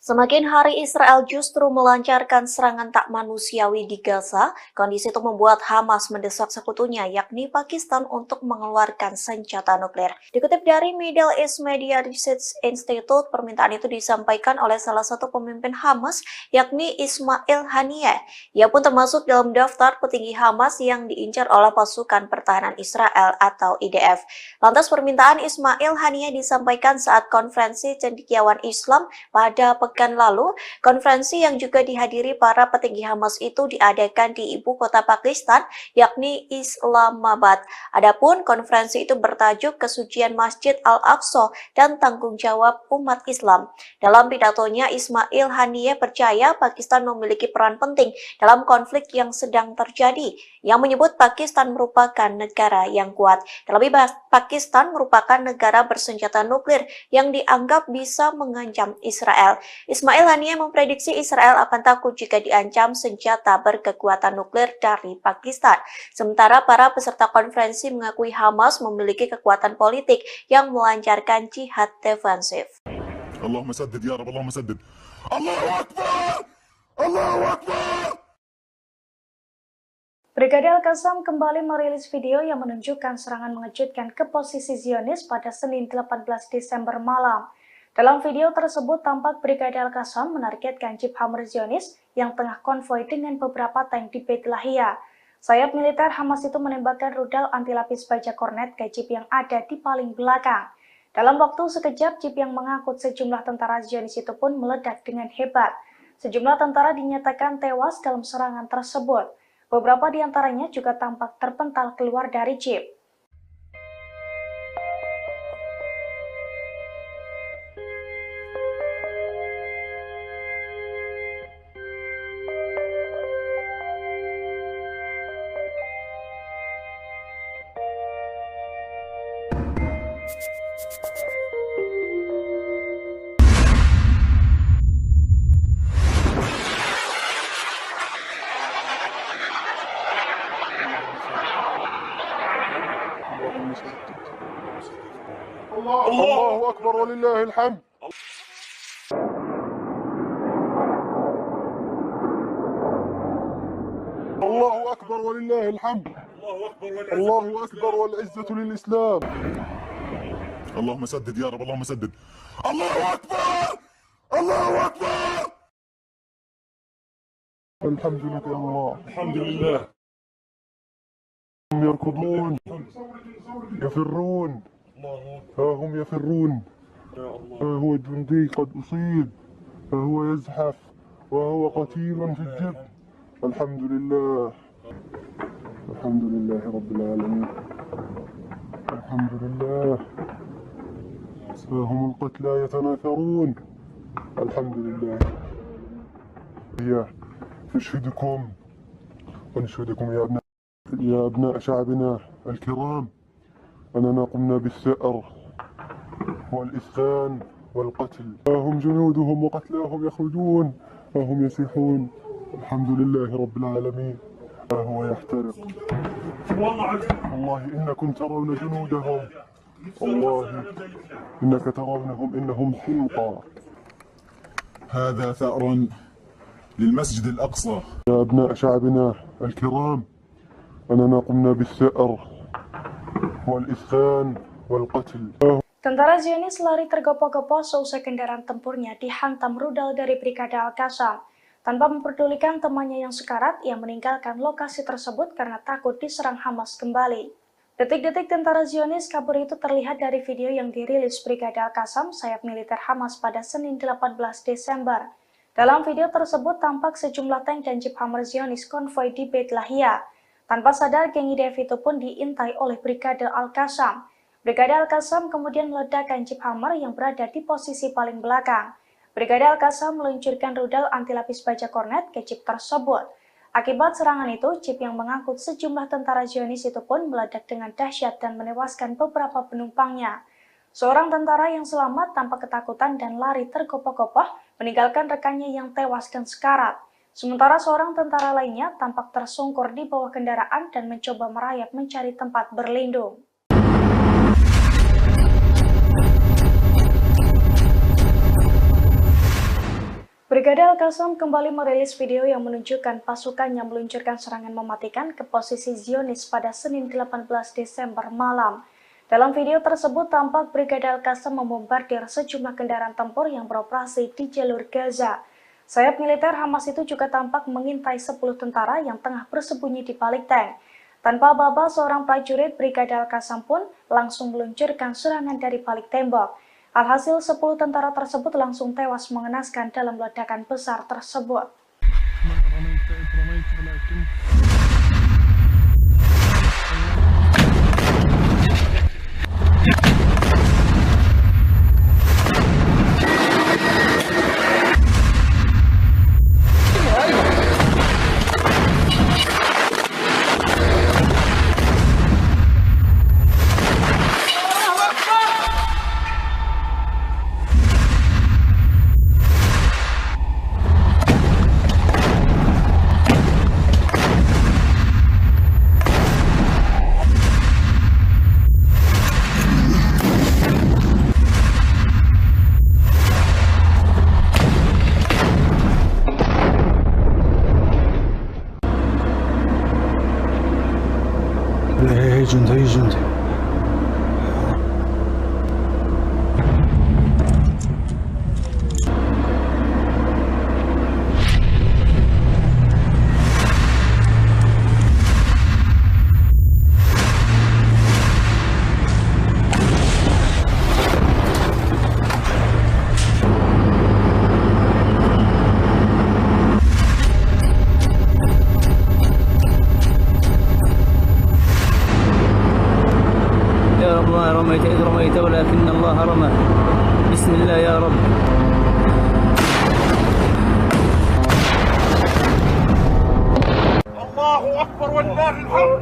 [SPEAKER 7] Semakin hari Israel justru melancarkan serangan tak manusiawi di Gaza, kondisi itu membuat Hamas mendesak sekutunya yakni Pakistan untuk mengeluarkan senjata nuklir. Dikutip dari Middle East Media Research Institute, permintaan itu disampaikan oleh salah satu pemimpin Hamas yakni Ismail Haniyeh. Ia pun termasuk dalam daftar petinggi Hamas yang diincar oleh pasukan pertahanan Israel atau IDF. Lantas permintaan Ismail Haniyeh disampaikan saat konferensi cendekiawan Islam pada pekan lalu. Konferensi yang juga dihadiri para petinggi Hamas itu diadakan di ibu kota Pakistan, yakni Islamabad. Adapun konferensi itu bertajuk Kesucian Masjid Al-Aqsa dan Tanggung Jawab Umat Islam. Dalam pidatonya, Ismail Haniyeh percaya Pakistan memiliki peran penting dalam konflik yang sedang terjadi, yang menyebut Pakistan merupakan negara yang kuat. Terlebih, Pakistan merupakan negara bersenjata nuklir yang dianggap bisa mengancam Israel. Ismail Haniyeh memprediksi Israel akan takut jika diancam senjata berkekuatan nuklir dari Pakistan. Sementara para peserta konferensi mengakui Hamas memiliki kekuatan politik yang melancarkan jihad defensif.
[SPEAKER 3] Allahumma saddid ya Rabb, Allahumma saddid. Allahu Akbar! Allahu Akbar!
[SPEAKER 1] Brigade Al-Qassam kembali merilis video yang menunjukkan serangan mengejutkan ke posisi Zionis pada Senin 18 Desember malam. Dalam video tersebut tampak Brigade Al-Qassam menargetkan jeep Hammer Zionis yang tengah konvoi dengan beberapa tank di Beit Lahia. Sayap militer Hamas itu menembakkan rudal anti-lapis baja kornet ke jeep yang ada di paling belakang. Dalam waktu sekejap, jeep yang mengangkut sejumlah tentara Zionis itu pun meledak dengan hebat. Sejumlah tentara dinyatakan tewas dalam serangan tersebut. Beberapa di antaranya juga tampak terpental keluar dari jeep.
[SPEAKER 2] الله أكبر ولله الحمد. الله أكبر ولله الحمد. الله أكبر والعزة للإسلام.
[SPEAKER 3] اللهم سدد يا رب، اللهم سدد. الله أكبر! الله أكبر!
[SPEAKER 2] الحمد لله الله. الحمد لله. هم يركضون يفرون، ها هم يفرون، ها هو الجندي قد أصيب، ها هو يزحف وهو قتيل في الجب. الحمد لله، الحمد لله رب العالمين، الحمد لله. ها هم القتلى يتناثرون. الحمد لله. نشهدكم ونشهدكم يا أبناء شعبنا الكرام أننا قمنا بالثأر والإسفان والقتل. ها هم جنودهم وقتلاهم يخرجون، ها هم يسيحون. الحمد لله رب العالمين. ها هو يحترق. والله إنكم ترون جنودهم، والله إنك ترونهم إنهم حمقى.
[SPEAKER 3] هذا ثأر للمسجد الأقصى.
[SPEAKER 2] يا أبناء شعبنا الكرام، أننا قمنا بالثأر والإسخان والقتل.
[SPEAKER 1] Tentara Zionis lari tergopoh-gopoh seusai kendaraan tempurnya dihantam rudal dari Brigade Al-Qassam. Tanpa memperdulikan temannya yang sekarat, ia meninggalkan lokasi tersebut karena takut diserang Hamas kembali. Detik-detik tentara Zionis kabur itu terlihat dari video yang dirilis Brigade Al-Qassam, sayap militer Hamas pada Senin 18 Desember. Dalam video tersebut tampak sejumlah tank dan jeep Hammer Zionis konvoi di Beit Lahia. Tanpa sadar, geng IDF itu pun diintai oleh Brigade Al-Qassam. Brigade Al-Qassam kemudian meledakkan jeep Hammer yang berada di posisi paling belakang. Brigade Al-Qassam meluncurkan rudal anti-lapis baja kornet ke jeep tersebut. Akibat serangan itu, jeep yang mengangkut sejumlah tentara Zionis itu pun meledak dengan dahsyat dan menewaskan beberapa penumpangnya. Seorang tentara yang selamat tanpa ketakutan dan lari tergopoh-gopoh meninggalkan rekannya yang tewas dan sekarat. Sementara seorang tentara lainnya tampak tersungkur di bawah kendaraan dan mencoba merayap mencari tempat berlindung. Brigade Al-Qassam kembali merilis video yang menunjukkan pasukannya meluncurkan serangan mematikan ke posisi Zionis pada Senin 18 Desember malam. Dalam video tersebut tampak Brigade Al-Qassam membombardir sejumlah kendaraan tempur yang beroperasi di jalur Gaza. Sayap militer Hamas itu juga tampak mengintai 10 tentara yang tengah bersembunyi di balik tank. Tanpa aba-aba, seorang prajurit Brigade Al-Qassam pun langsung meluncurkan serangan dari balik tembok. Alhasil 10 tentara tersebut langsung tewas mengenaskan dalam ledakan besar tersebut.
[SPEAKER 4] هي جندي هي جندي
[SPEAKER 5] رميت إذ رميت ولكن الله رمى بسم الله يا رب.
[SPEAKER 2] الله أكبر ولله الحمد.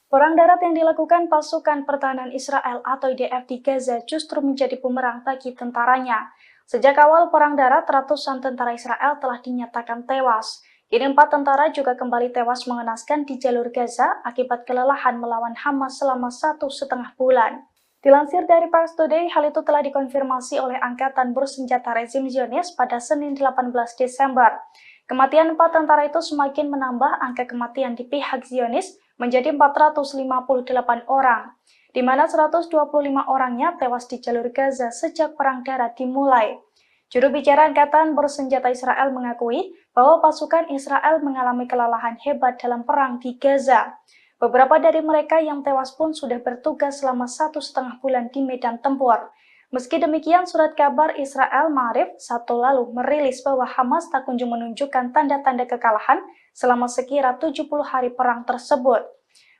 [SPEAKER 1] Perang darat yang dilakukan pasukan pertahanan Israel atau IDF di Gaza justru menjadi bumerang bagi tentaranya. Sejak awal perang darat, ratusan tentara Israel telah dinyatakan tewas. Kini 4 tentara juga kembali tewas mengenaskan di jalur Gaza akibat kelelahan melawan Hamas selama 1,5 bulan. Dilansir dari Pars Today, hal itu telah dikonfirmasi oleh Angkatan Bersenjata Rezim Zionis pada Senin 18 Desember. Kematian 4 tentara itu semakin menambah angka kematian di pihak Zionis menjadi 458 orang, di mana 125 orangnya tewas di jalur Gaza sejak perang darat dimulai. Juru bicara Angkatan Bersenjata Israel mengakui bahwa pasukan Israel mengalami kelelahan hebat dalam perang di Gaza. Beberapa dari mereka yang tewas pun sudah bertugas selama 1,5 bulan di medan tempur. Meski demikian, surat kabar Israel Ma'arif Sabtu lalu merilis bahwa Hamas tak kunjung menunjukkan tanda-tanda kekalahan selama sekira 70 hari perang tersebut.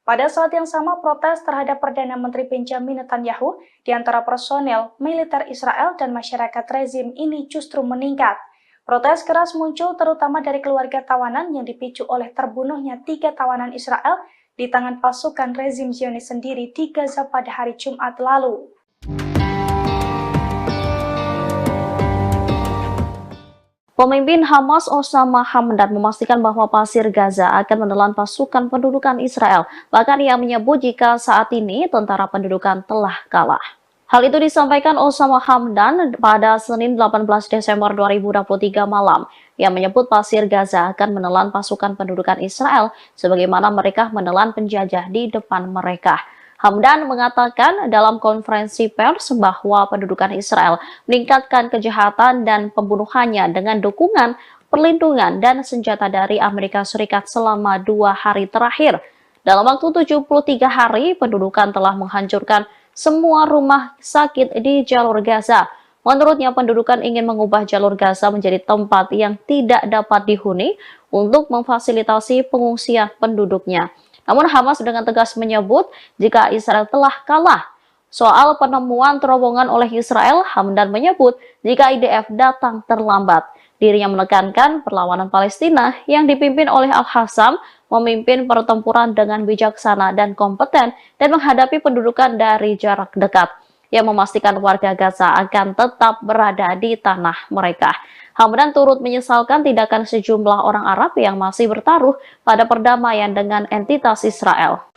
[SPEAKER 1] Pada saat yang sama, protes terhadap Perdana Menteri Benjamin Netanyahu di antara personel militer Israel dan masyarakat rezim ini justru meningkat. Protes keras muncul terutama dari keluarga tawanan yang dipicu oleh terbunuhnya 3 tawanan Israel di tangan pasukan rezim Zionis sendiri di Gaza pada hari Jumat lalu.
[SPEAKER 6] Pemimpin Hamas Osama Hamdan memastikan bahwa Pasir Gaza akan menelan pasukan pendudukan Israel. Bahkan ia menyebut jika saat ini tentara pendudukan telah kalah. Hal itu disampaikan Osama Hamdan pada Senin 18 Desember 2023 malam. Yang menyebut Pasir Gaza akan menelan pasukan pendudukan Israel sebagaimana mereka menelan penjajah di depan mereka. Hamdan mengatakan dalam konferensi pers bahwa pendudukan Israel meningkatkan kejahatan dan pembunuhannya dengan dukungan, perlindungan, dan senjata dari Amerika Serikat selama 2 hari terakhir. Dalam waktu 73 hari, pendudukan telah menghancurkan semua rumah sakit di jalur Gaza. Menurutnya, pendudukan ingin mengubah jalur Gaza menjadi tempat yang tidak dapat dihuni untuk memfasilitasi pengungsian penduduknya. Namun Hamas dengan tegas menyebut jika Israel telah kalah. Soal penemuan terowongan oleh Israel, Hamdan menyebut jika IDF datang terlambat. Dirinya menekankan perlawanan Palestina yang dipimpin oleh Al-Hassam memimpin pertempuran dengan bijaksana dan kompeten dan menghadapi pendudukan dari jarak dekat yang memastikan warga Gaza akan tetap berada di tanah mereka. Hamdan turut menyesalkan tindakan sejumlah orang Arab yang masih bertaruh pada perdamaian dengan entitas Israel.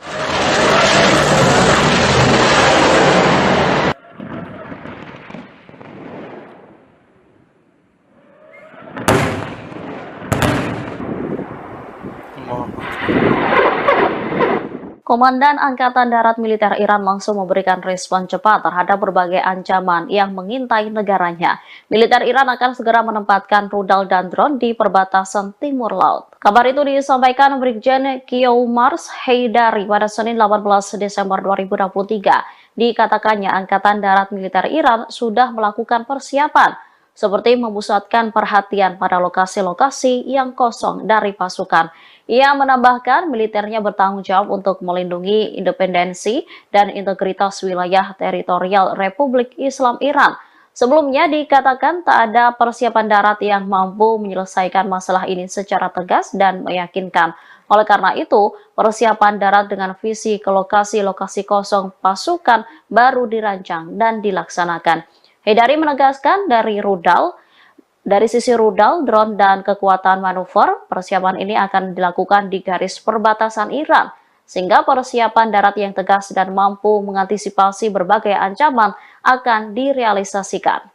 [SPEAKER 6] Komandan Angkatan Darat Militer Iran langsung memberikan respon cepat terhadap berbagai ancaman yang mengintai negaranya. Militer Iran akan segera menempatkan rudal dan drone di perbatasan timur laut. Kabar itu disampaikan Brigjen Kiyoumars Haidari pada Senin 18 Desember 2023. Dikatakannya Angkatan Darat Militer Iran sudah melakukan persiapan seperti memusatkan perhatian pada lokasi-lokasi yang kosong dari pasukan. Ia menambahkan militernya bertanggung jawab untuk melindungi independensi dan integritas wilayah teritorial Republik Islam Iran. Sebelumnya dikatakan tak ada persiapan darat yang mampu menyelesaikan masalah ini secara tegas dan meyakinkan. Oleh karena itu, persiapan darat dengan visi ke lokasi-lokasi kosong pasukan baru dirancang dan dilaksanakan. Haidari menegaskan dari sisi rudal, drone, dan kekuatan manuver, persiapan ini akan dilakukan di garis perbatasan Iran, sehingga persiapan darat yang tegas dan mampu mengantisipasi berbagai ancaman akan direalisasikan.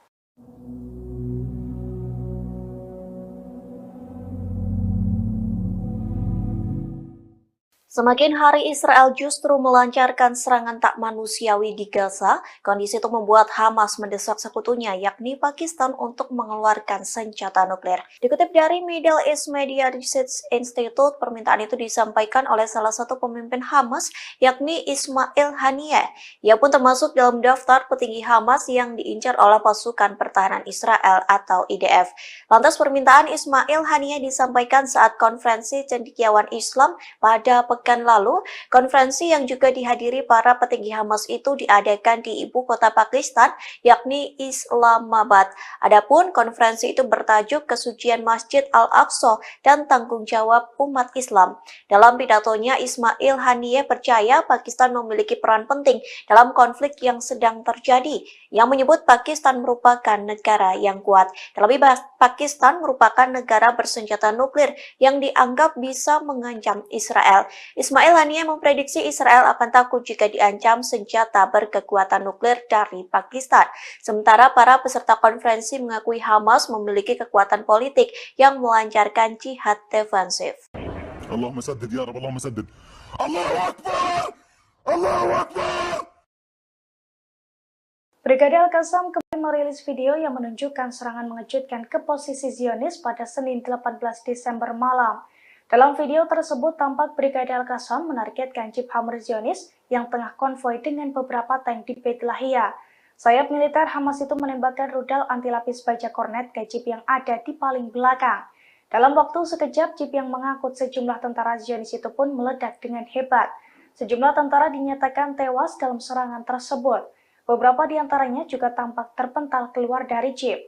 [SPEAKER 7] Semakin hari Israel justru melancarkan serangan tak manusiawi di Gaza, kondisi itu membuat Hamas mendesak sekutunya yakni Pakistan untuk mengeluarkan senjata nuklir. Dikutip dari Middle East Media Research Institute, permintaan itu disampaikan oleh salah satu pemimpin Hamas yakni Ismail Haniyeh. Ia pun termasuk dalam daftar petinggi Hamas yang diincar oleh pasukan pertahanan Israel atau IDF. Lantas permintaan Ismail Haniyeh disampaikan saat konferensi cendekiawan Islam pada pekan lalu. Konferensi yang juga dihadiri para petinggi Hamas itu diadakan di ibu kota Pakistan, yakni Islamabad. Adapun konferensi itu bertajuk Kesucian Masjid Al-Aqsa dan Tanggung Jawab Umat Islam. Dalam pidatonya, Ismail Haniyeh percaya Pakistan memiliki peran penting dalam konflik yang sedang terjadi, yang menyebut Pakistan merupakan negara yang kuat. Terlebih, Pakistan merupakan negara bersenjata nuklir yang dianggap bisa mengancam Israel. Ismail Haniyeh memprediksi Israel akan takut jika diancam senjata berkekuatan nuklir dari Pakistan. Sementara para peserta konferensi mengakui Hamas memiliki kekuatan politik yang melancarkan jihad defensif.
[SPEAKER 3] Allahumma saddid ya Rabb, Allahumma saddid. Allahu Akbar! Allahu Akbar!
[SPEAKER 1] Brigade Al-Qassam kembali merilis video yang menunjukkan serangan mengejutkan ke posisi Zionis pada Senin 18 Desember malam. Dalam video tersebut tampak Brigade Al-Qassam menargetkan jeep Hammer Zionis yang tengah konvoi dengan beberapa tank di Beit Lahia. Sayap militer Hamas itu menembakkan rudal anti lapis baja kornet ke jeep yang ada di paling belakang. Dalam waktu sekejap, jeep yang mengangkut sejumlah tentara Zionis itu pun meledak dengan hebat. Sejumlah tentara dinyatakan tewas dalam serangan tersebut. Beberapa di antaranya juga tampak terpental keluar dari jeep.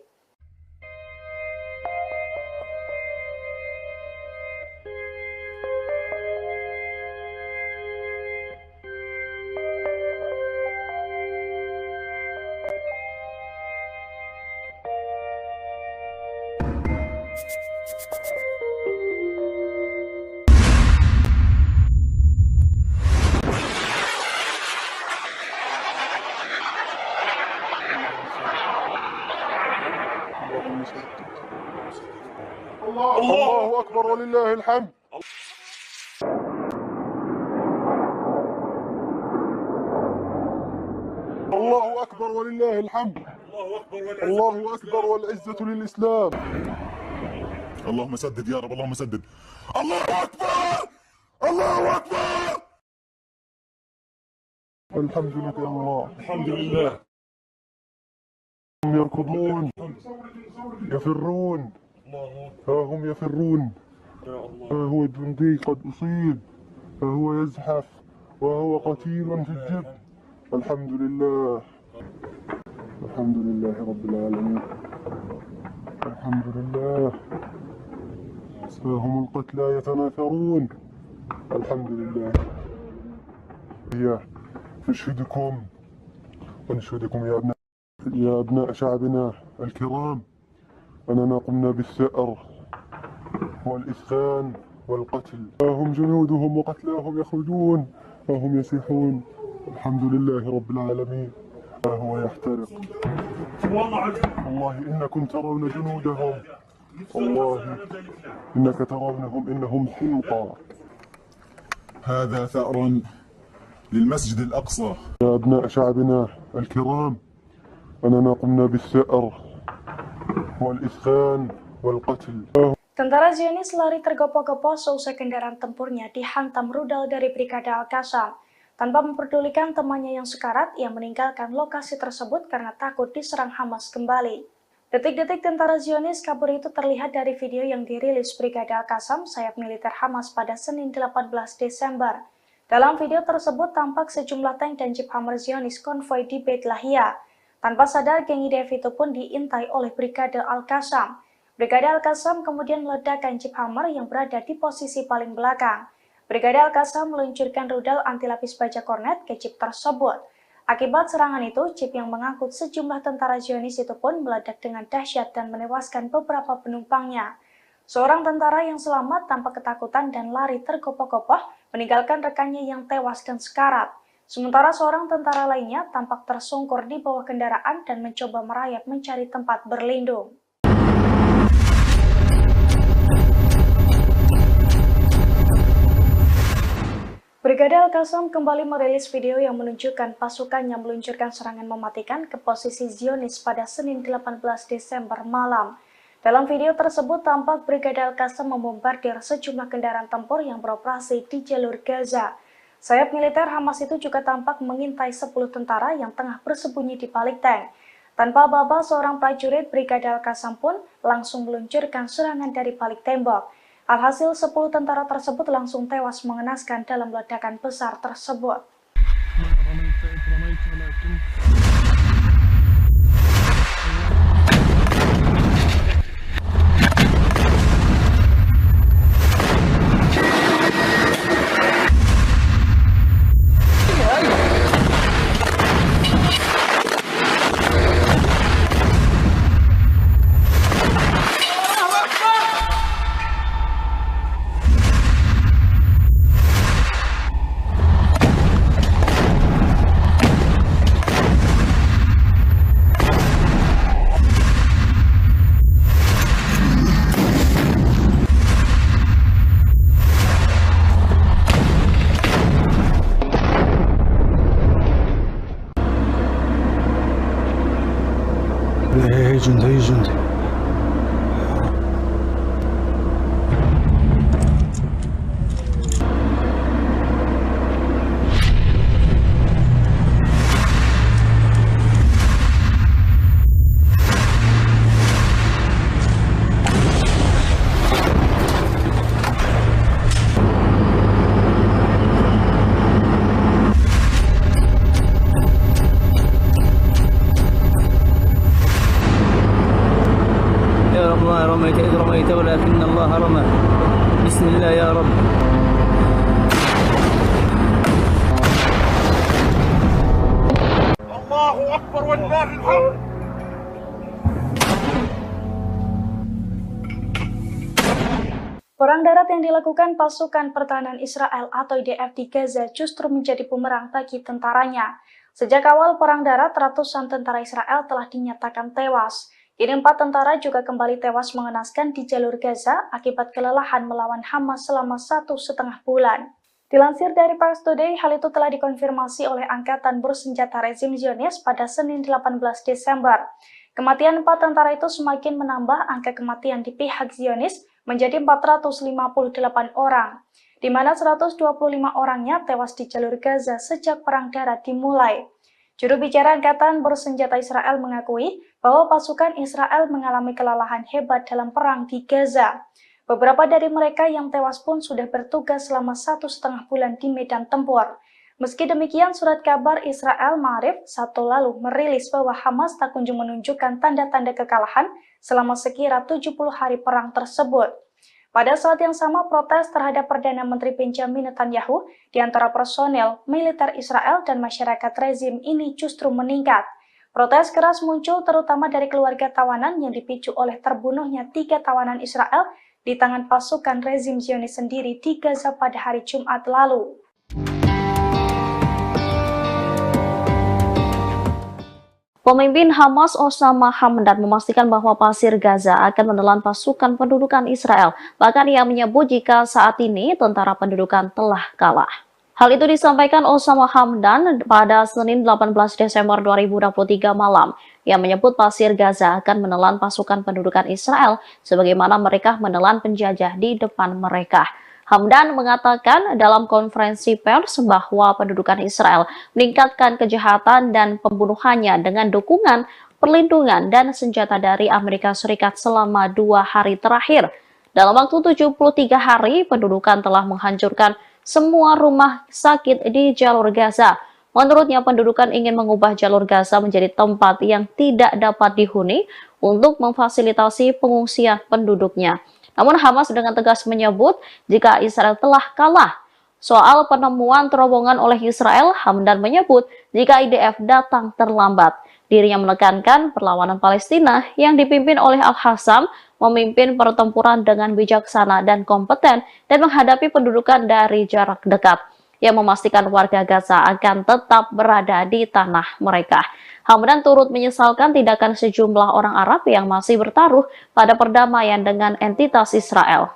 [SPEAKER 2] أكبر ولله الحمد. الله أكبر ولله الحمد. الله أكبر والعزة للإسلام.
[SPEAKER 3] اللهم سدد يا رب اللهم سدد. الله أكبر الله أكبر.
[SPEAKER 2] الحمد لك يا الله. الحمد لله. هم يركضون يفرون، ها هم يفرون، ها هو الجندي قد أصيب، ها هو يزحف وهو قتيل في الجبل. الحمد لله. الحمد لله رب العالمين. الحمد لله. ها هم القتلى يتناثرون. الحمد لله. نشهدكم ونشهدكم يا أبناء شعبنا الكرام أننا قمنا بالثأر والإسخان والقتل. ها هم جنودهم وقتلاهم يخرجون، ها هم يصيحون. الحمد لله رب العالمين. ها هو يحترق. والله إنكم ترون جنودهم، والله إنك ترونهم إنهم حمقى.
[SPEAKER 3] هذا ثأر للمسجد الأقصى.
[SPEAKER 2] يا أبناء شعبنا الكرام أننا قمنا بالثأر والإسخان والقتل.
[SPEAKER 1] Tentara Zionis lari tergopoh-gopoh seusai kendaraan tempurnya dihantam rudal dari Brigade Al-Qassam. Tanpa memperdulikan temannya yang sekarat, ia meninggalkan lokasi tersebut karena takut diserang Hamas kembali. Detik-detik tentara Zionis kabur itu terlihat dari video yang dirilis Brigade Al-Qassam, sayap militer Hamas pada Senin 18 Desember. Dalam video tersebut tampak sejumlah tank dan jeep Hammer Zionis konvoi di Beit Lahia. Tanpa sadar, geng IDF itu pun diintai oleh Brigade Al-Qassam. Brigade Al-Qassam kemudian meledakkan jeep Hammer yang berada di posisi paling belakang. Brigade Al-Qassam meluncurkan rudal anti-lapis baja kornet ke jeep tersebut. Akibat serangan itu, jeep yang mengangkut sejumlah tentara Zionis itu pun meledak dengan dahsyat dan menewaskan beberapa penumpangnya. Seorang tentara yang selamat tanpa ketakutan dan lari tergopoh-gopoh meninggalkan rekannya yang tewas dan sekarat. Sementara seorang tentara lainnya tampak tersungkur di bawah kendaraan dan mencoba merayap mencari tempat berlindung. Brigade Al-Qassam kembali merilis video yang menunjukkan pasukannya meluncurkan serangan mematikan ke posisi Zionis pada Senin 18 Desember malam. Dalam video tersebut tampak Brigade Al-Qassam membombardir sejumlah kendaraan tempur yang beroperasi di jalur Gaza. Sayap militer Hamas itu juga tampak mengintai 10 tentara yang tengah bersembunyi di balik tank. Tanpa aba-aba, seorang prajurit Brigade Al-Qassam pun langsung meluncurkan serangan dari balik tembok. Alhasil 10 tentara tersebut langsung tewas mengenaskan dalam ledakan besar tersebut.
[SPEAKER 4] هي جندي هي جندي
[SPEAKER 5] رميت إذ رميت ولكن الله رمى. بسم الله يا رب.
[SPEAKER 2] الله أكبر ولله الحمد.
[SPEAKER 1] Perang darat yang dilakukan pasukan pertahanan Israel atau IDF di Gaza justru menjadi bumerang bagi tentaranya. Sejak awal perang darat, ratusan tentara Israel telah dinyatakan tewas. Kini 4 tentara juga kembali tewas mengenaskan di jalur Gaza akibat kelelahan melawan Hamas selama 1,5 bulan. Dilansir dari Pars Today, hal itu telah dikonfirmasi oleh Angkatan Bersenjata Rezim Zionis pada Senin 18 Desember. Kematian 4 tentara itu semakin menambah angka kematian di pihak Zionis menjadi 458 orang, di mana 125 orangnya tewas di jalur Gaza sejak Perang Darat dimulai. Juru bicara Angkatan Bersenjata Israel mengakui bahwa pasukan Israel mengalami kelelahan hebat dalam perang di Gaza. Beberapa dari mereka yang tewas pun sudah bertugas selama 1,5 bulan di medan tempur. Meski demikian, surat kabar Israel Ma'arif Sabtu lalu merilis bahwa Hamas tak kunjung menunjukkan tanda-tanda kekalahan selama sekira 70 hari perang tersebut. Pada saat yang sama, protes terhadap Perdana Menteri Benjamin Netanyahu di antara personel, militer Israel dan masyarakat rezim ini justru meningkat. Protes keras muncul terutama dari keluarga tawanan yang dipicu oleh terbunuhnya 3 tawanan Israel di tangan pasukan rezim Zionis sendiri di Gaza pada hari Jumat lalu.
[SPEAKER 6] Pemimpin Hamas Osama Hamdan memastikan bahwa pasir Gaza akan menelan pasukan pendudukan Israel. Bahkan ia menyebut jika saat ini tentara pendudukan telah kalah. Hal itu disampaikan Osama Hamdan pada Senin 18 Desember 2023 malam. Ia menyebut pasir Gaza akan menelan pasukan pendudukan Israel sebagaimana mereka menelan penjajah di depan mereka. Hamdan mengatakan dalam konferensi pers bahwa pendudukan Israel meningkatkan kejahatan dan pembunuhannya dengan dukungan, perlindungan, dan senjata dari Amerika Serikat selama 2 hari terakhir. Dalam waktu 73 hari, pendudukan telah menghancurkan semua rumah sakit di jalur Gaza. Menurutnya, pendudukan ingin mengubah jalur Gaza menjadi tempat yang tidak dapat dihuni untuk memfasilitasi pengungsian penduduknya. Namun Hamas dengan tegas menyebut jika Israel telah kalah. Soal penemuan terowongan oleh Israel, Hamdan menyebut jika IDF datang terlambat. Dirinya menekankan perlawanan Palestina yang dipimpin oleh Al-Hassam memimpin pertempuran dengan bijaksana dan kompeten dan menghadapi pendudukan dari jarak dekat. Yang memastikan warga Gaza akan tetap berada di tanah mereka. Hamdan turut menyesalkan tindakan sejumlah orang Arab yang masih bertaruh pada perdamaian dengan entitas Israel.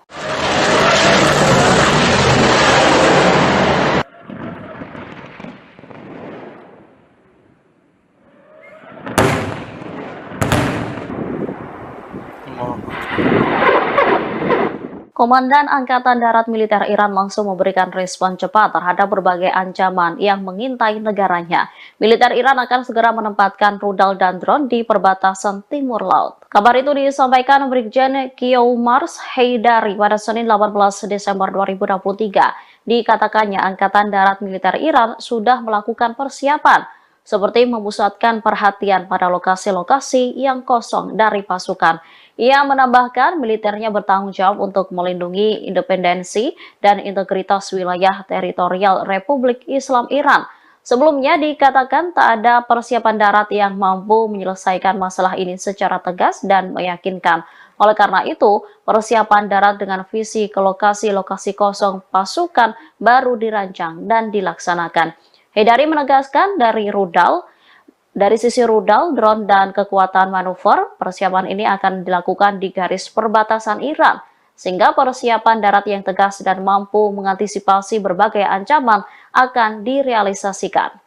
[SPEAKER 6] Komandan Angkatan Darat Militer Iran langsung memberikan respon cepat terhadap berbagai ancaman yang mengintai negaranya. Militer Iran akan segera menempatkan rudal dan drone di perbatasan timur laut. Kabar itu disampaikan Brigjen Qiomars Haidari pada Senin 18 Desember 2023. Dikatakannya Angkatan Darat Militer Iran sudah melakukan persiapan seperti memusatkan perhatian pada lokasi-lokasi yang kosong dari pasukan. Ia menambahkan militernya bertanggung jawab untuk melindungi independensi dan integritas wilayah teritorial Republik Islam Iran. Sebelumnya dikatakan tak ada persiapan darat yang mampu menyelesaikan masalah ini secara tegas dan meyakinkan. Oleh karena itu, persiapan darat dengan visi ke lokasi-lokasi kosong pasukan baru dirancang dan dilaksanakan. Haidari menegaskan dari sisi rudal, drone, dan kekuatan manuver, persiapan ini akan dilakukan di garis perbatasan Iran, sehingga persiapan darat yang tegas dan mampu mengantisipasi berbagai ancaman akan direalisasikan.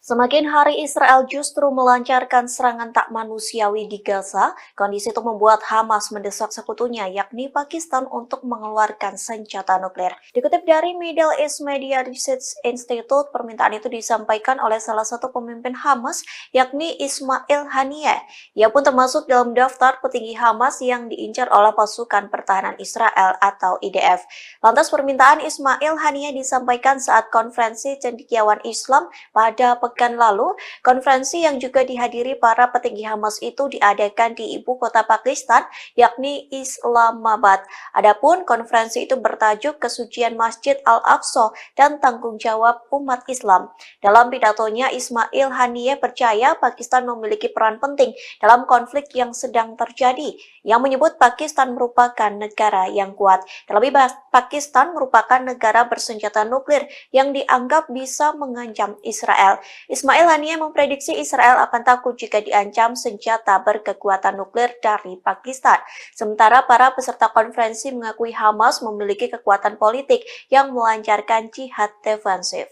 [SPEAKER 7] Semakin hari Israel justru melancarkan serangan tak manusiawi di Gaza, kondisi itu membuat Hamas mendesak sekutunya yakni Pakistan untuk mengeluarkan senjata nuklir. Dikutip dari Middle East Media Research Institute, permintaan itu disampaikan oleh salah satu pemimpin Hamas yakni Ismail Haniyeh. Ia pun termasuk dalam daftar petinggi Hamas yang diincar oleh pasukan pertahanan Israel atau IDF. Lantas permintaan Ismail Haniyeh disampaikan saat konferensi cendekiawan Islam pada pekan pekan lalu, konferensi yang juga dihadiri para petinggi Hamas itu diadakan di ibu kota Pakistan, yakni Islamabad. Adapun konferensi itu bertajuk Kesucian Masjid Al-Aqsa dan Tanggung Jawab Umat Islam. Dalam pidatonya, Ismail Haniyeh percaya Pakistan memiliki peran penting dalam konflik yang sedang terjadi, yang menyebut Pakistan merupakan negara yang kuat. Terlebih, Pakistan merupakan negara bersenjata nuklir yang dianggap bisa mengancam Israel. Ismail Haniyeh memprediksi Israel akan takut jika diancam senjata berkekuatan nuklir dari Pakistan. Sementara para peserta konferensi mengakui Hamas memiliki kekuatan politik yang melancarkan jihad defensif.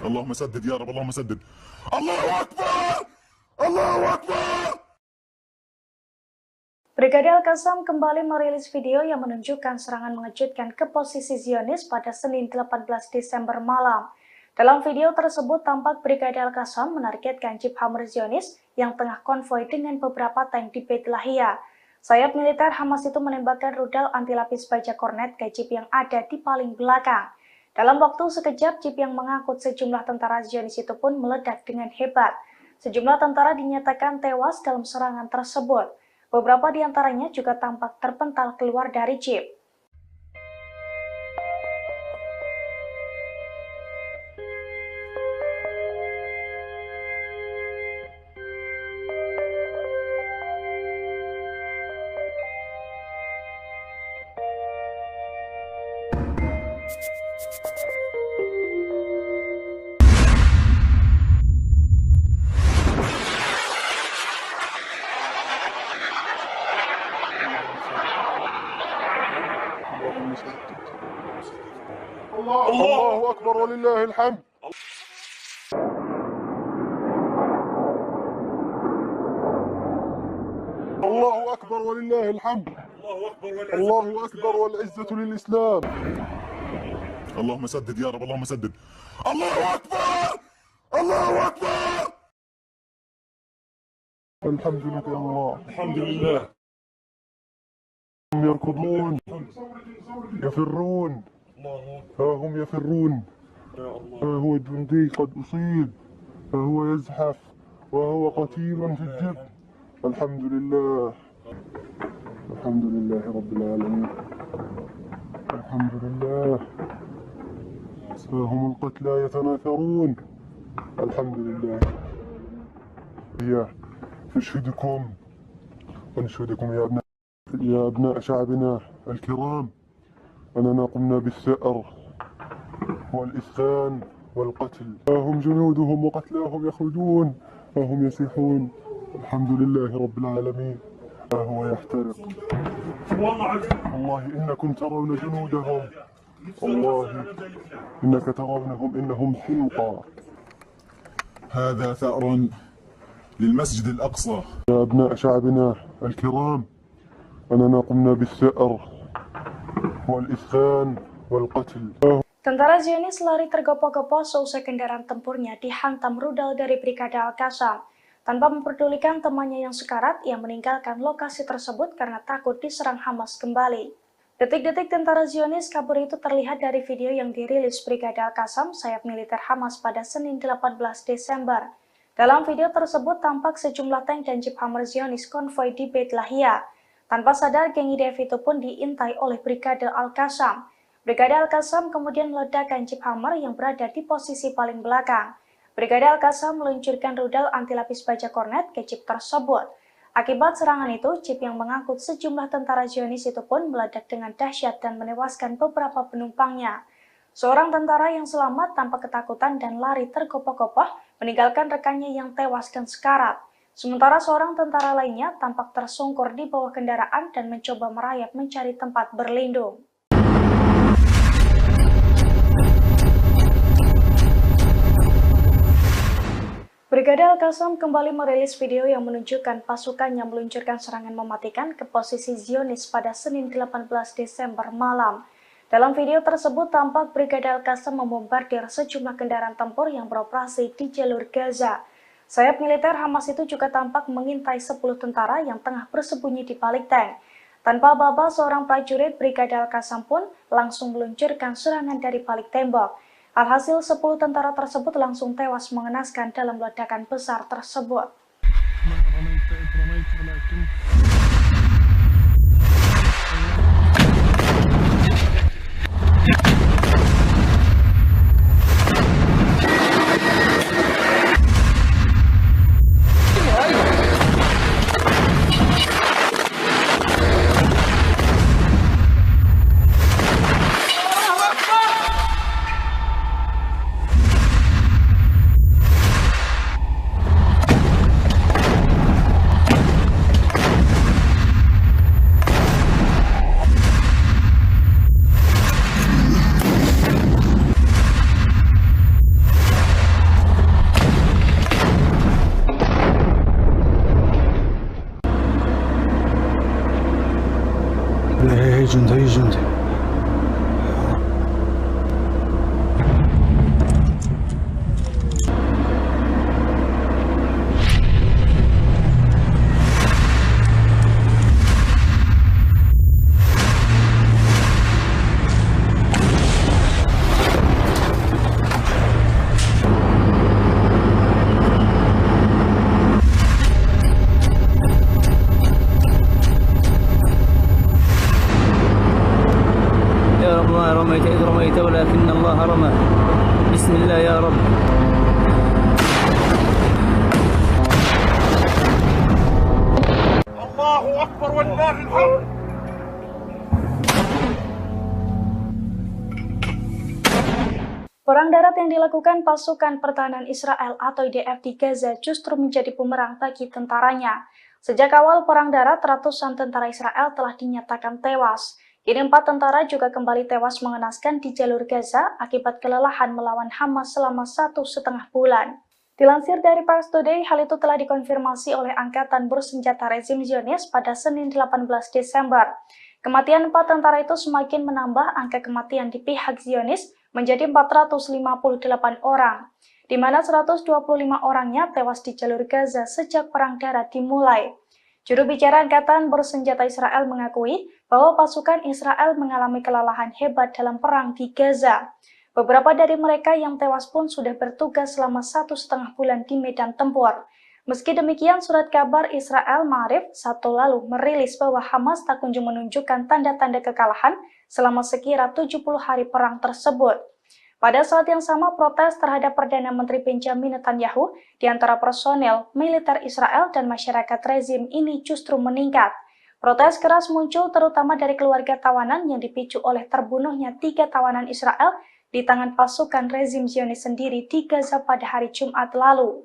[SPEAKER 3] اللهم سدد يا رب اللهم سدد الله أكبر الله أكبر.
[SPEAKER 1] Brigade Al-Qassam kembali merilis video yang menunjukkan serangan mengejutkan ke posisi Zionis pada Senin 18 Desember malam. Dalam video tersebut tampak Brigade Al-Qassam menargetkan Jeep Hammer Zionis yang tengah konvoi dengan beberapa tank di Beit Lahia. Sayap militer Hamas itu menembakkan rudal anti lapis baja kornet ke Jeep yang ada di paling belakang. Dalam waktu sekejap, Jeep yang mengangkut sejumlah tentara Zionis itu pun meledak dengan hebat. Sejumlah tentara dinyatakan tewas dalam serangan tersebut. Beberapa di antaranya juga tampak terpental keluar dari Jeep.
[SPEAKER 2] الله أكبر ولله الحمد. الله أكبر ولله الحمد. الله أكبر والعزة للإسلام.
[SPEAKER 3] اللهم سدد يا رب اللهم سدد الله أكبر الله أكبر.
[SPEAKER 2] الحمد لله الله الحمد لله. هم يركضون يفرون، ها هم يفرون، ها هو جندي قد أصيب، ها هو يزحف وهو قتيل في الجب. الحمد لله الحمد لله رب العالمين. الحمد لله. ها هم القتلى يتناثرون. الحمد لله. هي نشهدكم ونشهدكم يا أبناء شعبنا الكرام أننا قمنا بالثأر والإسكان والقتل. ها هم جنودهم وقتلاهم يخرجون، ها هم يسيحون. الحمد لله رب العالمين. ها هو يحترق. والله إنكم ترون جنودهم، والله إنك ترونهم إنهم حمقى.
[SPEAKER 3] هذا ثأر للمسجد الأقصى.
[SPEAKER 2] يا أبناء شعبنا الكرام أننا قمنا بالثأر والإسكان والقتل.
[SPEAKER 1] Tentara Zionis lari tergopoh-gopoh seusai kendaraan tempurnya dihantam rudal dari Brigade Al-Qassam. Tanpa memperdulikan temannya yang sekarat, ia meninggalkan lokasi tersebut karena takut diserang Hamas kembali. Detik-detik tentara Zionis kabur itu terlihat dari video yang dirilis Brigade Al-Qassam, sayap militer Hamas pada Senin 18 Desember. Dalam video tersebut tampak sejumlah tank dan Jeep Hammer Zionis konvoi di Beit Lahia. Tanpa sadar, geng IDF itu pun diintai oleh Brigade Al-Qassam. Brigade Al-Qassam kemudian meledakkan Jeep Hammer yang berada di posisi paling belakang. Brigade Al-Qassam meluncurkan rudal anti lapis baja kornet ke Jeep tersebut. Akibat serangan itu, Jeep yang mengangkut sejumlah tentara Zionis itu pun meledak dengan dahsyat dan menewaskan beberapa penumpangnya. Seorang tentara yang selamat tanpa ketakutan dan lari tergopoh-gopoh meninggalkan rekannya yang tewas dan sekarat. Sementara seorang tentara lainnya tampak tersungkur di bawah kendaraan dan mencoba merayap mencari tempat berlindung. Brigade Al-Qassam kembali merilis video yang menunjukkan pasukannya meluncurkan serangan mematikan ke posisi Zionis pada Senin 18 Desember malam. Dalam video tersebut tampak Brigade Al-Qassam membombardir sejumlah kendaraan tempur yang beroperasi di jalur Gaza. Sayap militer Hamas itu juga tampak mengintai 10 tentara yang tengah bersembunyi di balik tank. Tanpa aba-aba, seorang prajurit Brigade Al-Qassam pun langsung meluncurkan serangan dari balik tembok. Alhasil 10 tentara tersebut langsung tewas mengenaskan dalam ledakan besar tersebut.
[SPEAKER 4] هي جندي هي جندي
[SPEAKER 5] يا رب ما رميت إذ رميت ولكن الله رمى بسم الله يا رب.
[SPEAKER 2] الله أكبر ولله الحمد.
[SPEAKER 1] Perang darat yang dilakukan pasukan pertahanan Israel atau IDF di Gaza justru menjadi bumerang bagi tentaranya. Sejak awal perang darat, ratusan tentara Israel telah dinyatakan tewas. Kini 4 tentara juga kembali tewas mengenaskan di jalur Gaza akibat kelelahan melawan Hamas selama 1,5 bulan. Dilansir dari Pars Today, hal itu telah dikonfirmasi oleh Angkatan Bersenjata Rezim Zionis pada Senin 18 Desember. Kematian 4 tentara itu semakin menambah angka kematian di pihak Zionis menjadi 458 orang, di mana 125 orangnya tewas di jalur Gaza sejak perang darat dimulai. Juru bicara Angkatan Bersenjata Israel mengakui bahwa pasukan Israel mengalami kelelahan hebat dalam perang di Gaza. Beberapa dari mereka yang tewas pun sudah bertugas selama 1,5 bulan di medan tempur. Meski demikian, surat kabar Israel Ma'arif Sabtu lalu merilis bahwa Hamas tak kunjung menunjukkan tanda-tanda kekalahan selama sekira 70 hari perang tersebut. Pada saat yang sama, protes terhadap Perdana Menteri Benjamin Netanyahu di antara personel militer Israel dan masyarakat rezim ini justru meningkat. Protes keras muncul terutama dari keluarga tawanan yang dipicu oleh terbunuhnya 3 tawanan Israel di tangan pasukan rezim Zionis sendiri di Gaza pada hari Jumat lalu.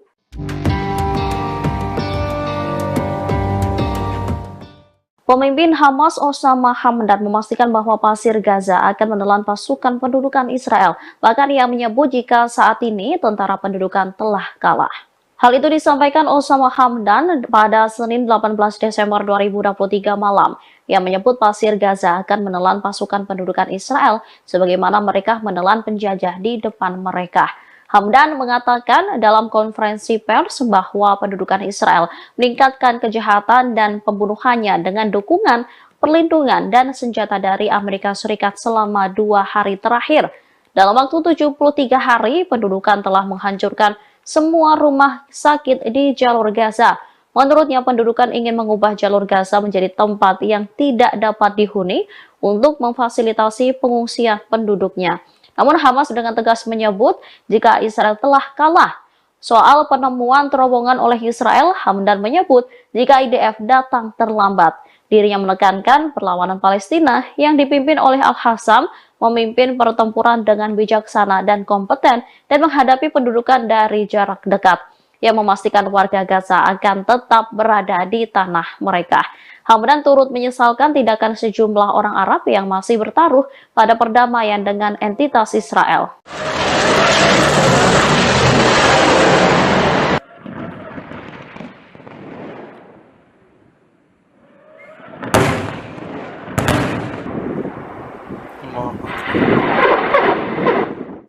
[SPEAKER 6] Pemimpin Hamas Osama Hamdan memastikan bahwa pasir Gaza akan menelan pasukan pendudukan Israel. Bahkan ia menyebut jika saat ini tentara pendudukan telah kalah. Hal itu disampaikan Osama Hamdan pada Senin 18 Desember 2023 malam. Ia menyebut pasir Gaza akan menelan pasukan pendudukan Israel sebagaimana mereka menelan penjajah di depan mereka. Hamdan mengatakan dalam konferensi pers bahwa pendudukan Israel meningkatkan kejahatan dan pembunuhannya dengan dukungan, perlindungan, dan senjata dari Amerika Serikat selama 2 hari terakhir. Dalam waktu 73 hari, pendudukan telah menghancurkan semua rumah sakit di jalur Gaza. Menurutnya, pendudukan ingin mengubah jalur Gaza menjadi tempat yang tidak dapat dihuni untuk memfasilitasi pengungsian penduduknya. Namun Hamas dengan tegas menyebut jika Israel telah kalah. Soal penemuan terowongan oleh Israel, Hamdan menyebut jika IDF datang terlambat. Dirinya menekankan perlawanan Palestina yang dipimpin oleh Al-Hassam memimpin pertempuran dengan bijaksana dan kompeten dan menghadapi pendudukan dari jarak dekat. Yang memastikan warga Gaza akan tetap berada di tanah mereka. Hamdan turut menyesalkan tindakan sejumlah orang Arab yang masih bertaruh pada perdamaian dengan entitas Israel.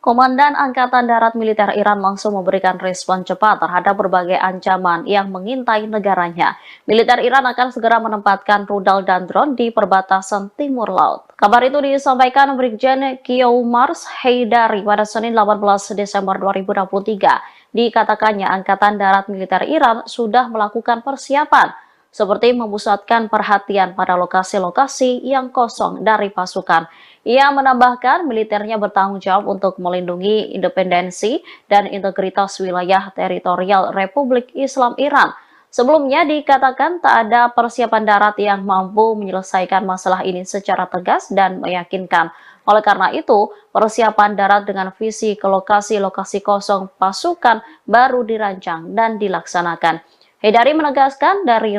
[SPEAKER 6] Komandan Angkatan Darat Militer Iran langsung memberikan respon cepat terhadap berbagai ancaman yang mengintai negaranya. Militer Iran akan segera menempatkan rudal dan drone di perbatasan timur laut. Kabar itu disampaikan Brigjen Kiyoumars Haidari pada Senin 18 Desember 2023. Dikatakannya Angkatan Darat Militer Iran sudah melakukan persiapan, seperti memusatkan perhatian pada lokasi-lokasi yang kosong dari pasukan. Ia menambahkan militernya bertanggung jawab untuk melindungi independensi dan integritas wilayah teritorial Republik Islam Iran. Sebelumnya dikatakan tak ada persiapan darat yang mampu menyelesaikan masalah ini secara tegas dan meyakinkan. Oleh karena itu, persiapan darat dengan visi ke lokasi-lokasi kosong pasukan baru dirancang dan dilaksanakan. Haidari menegaskan dari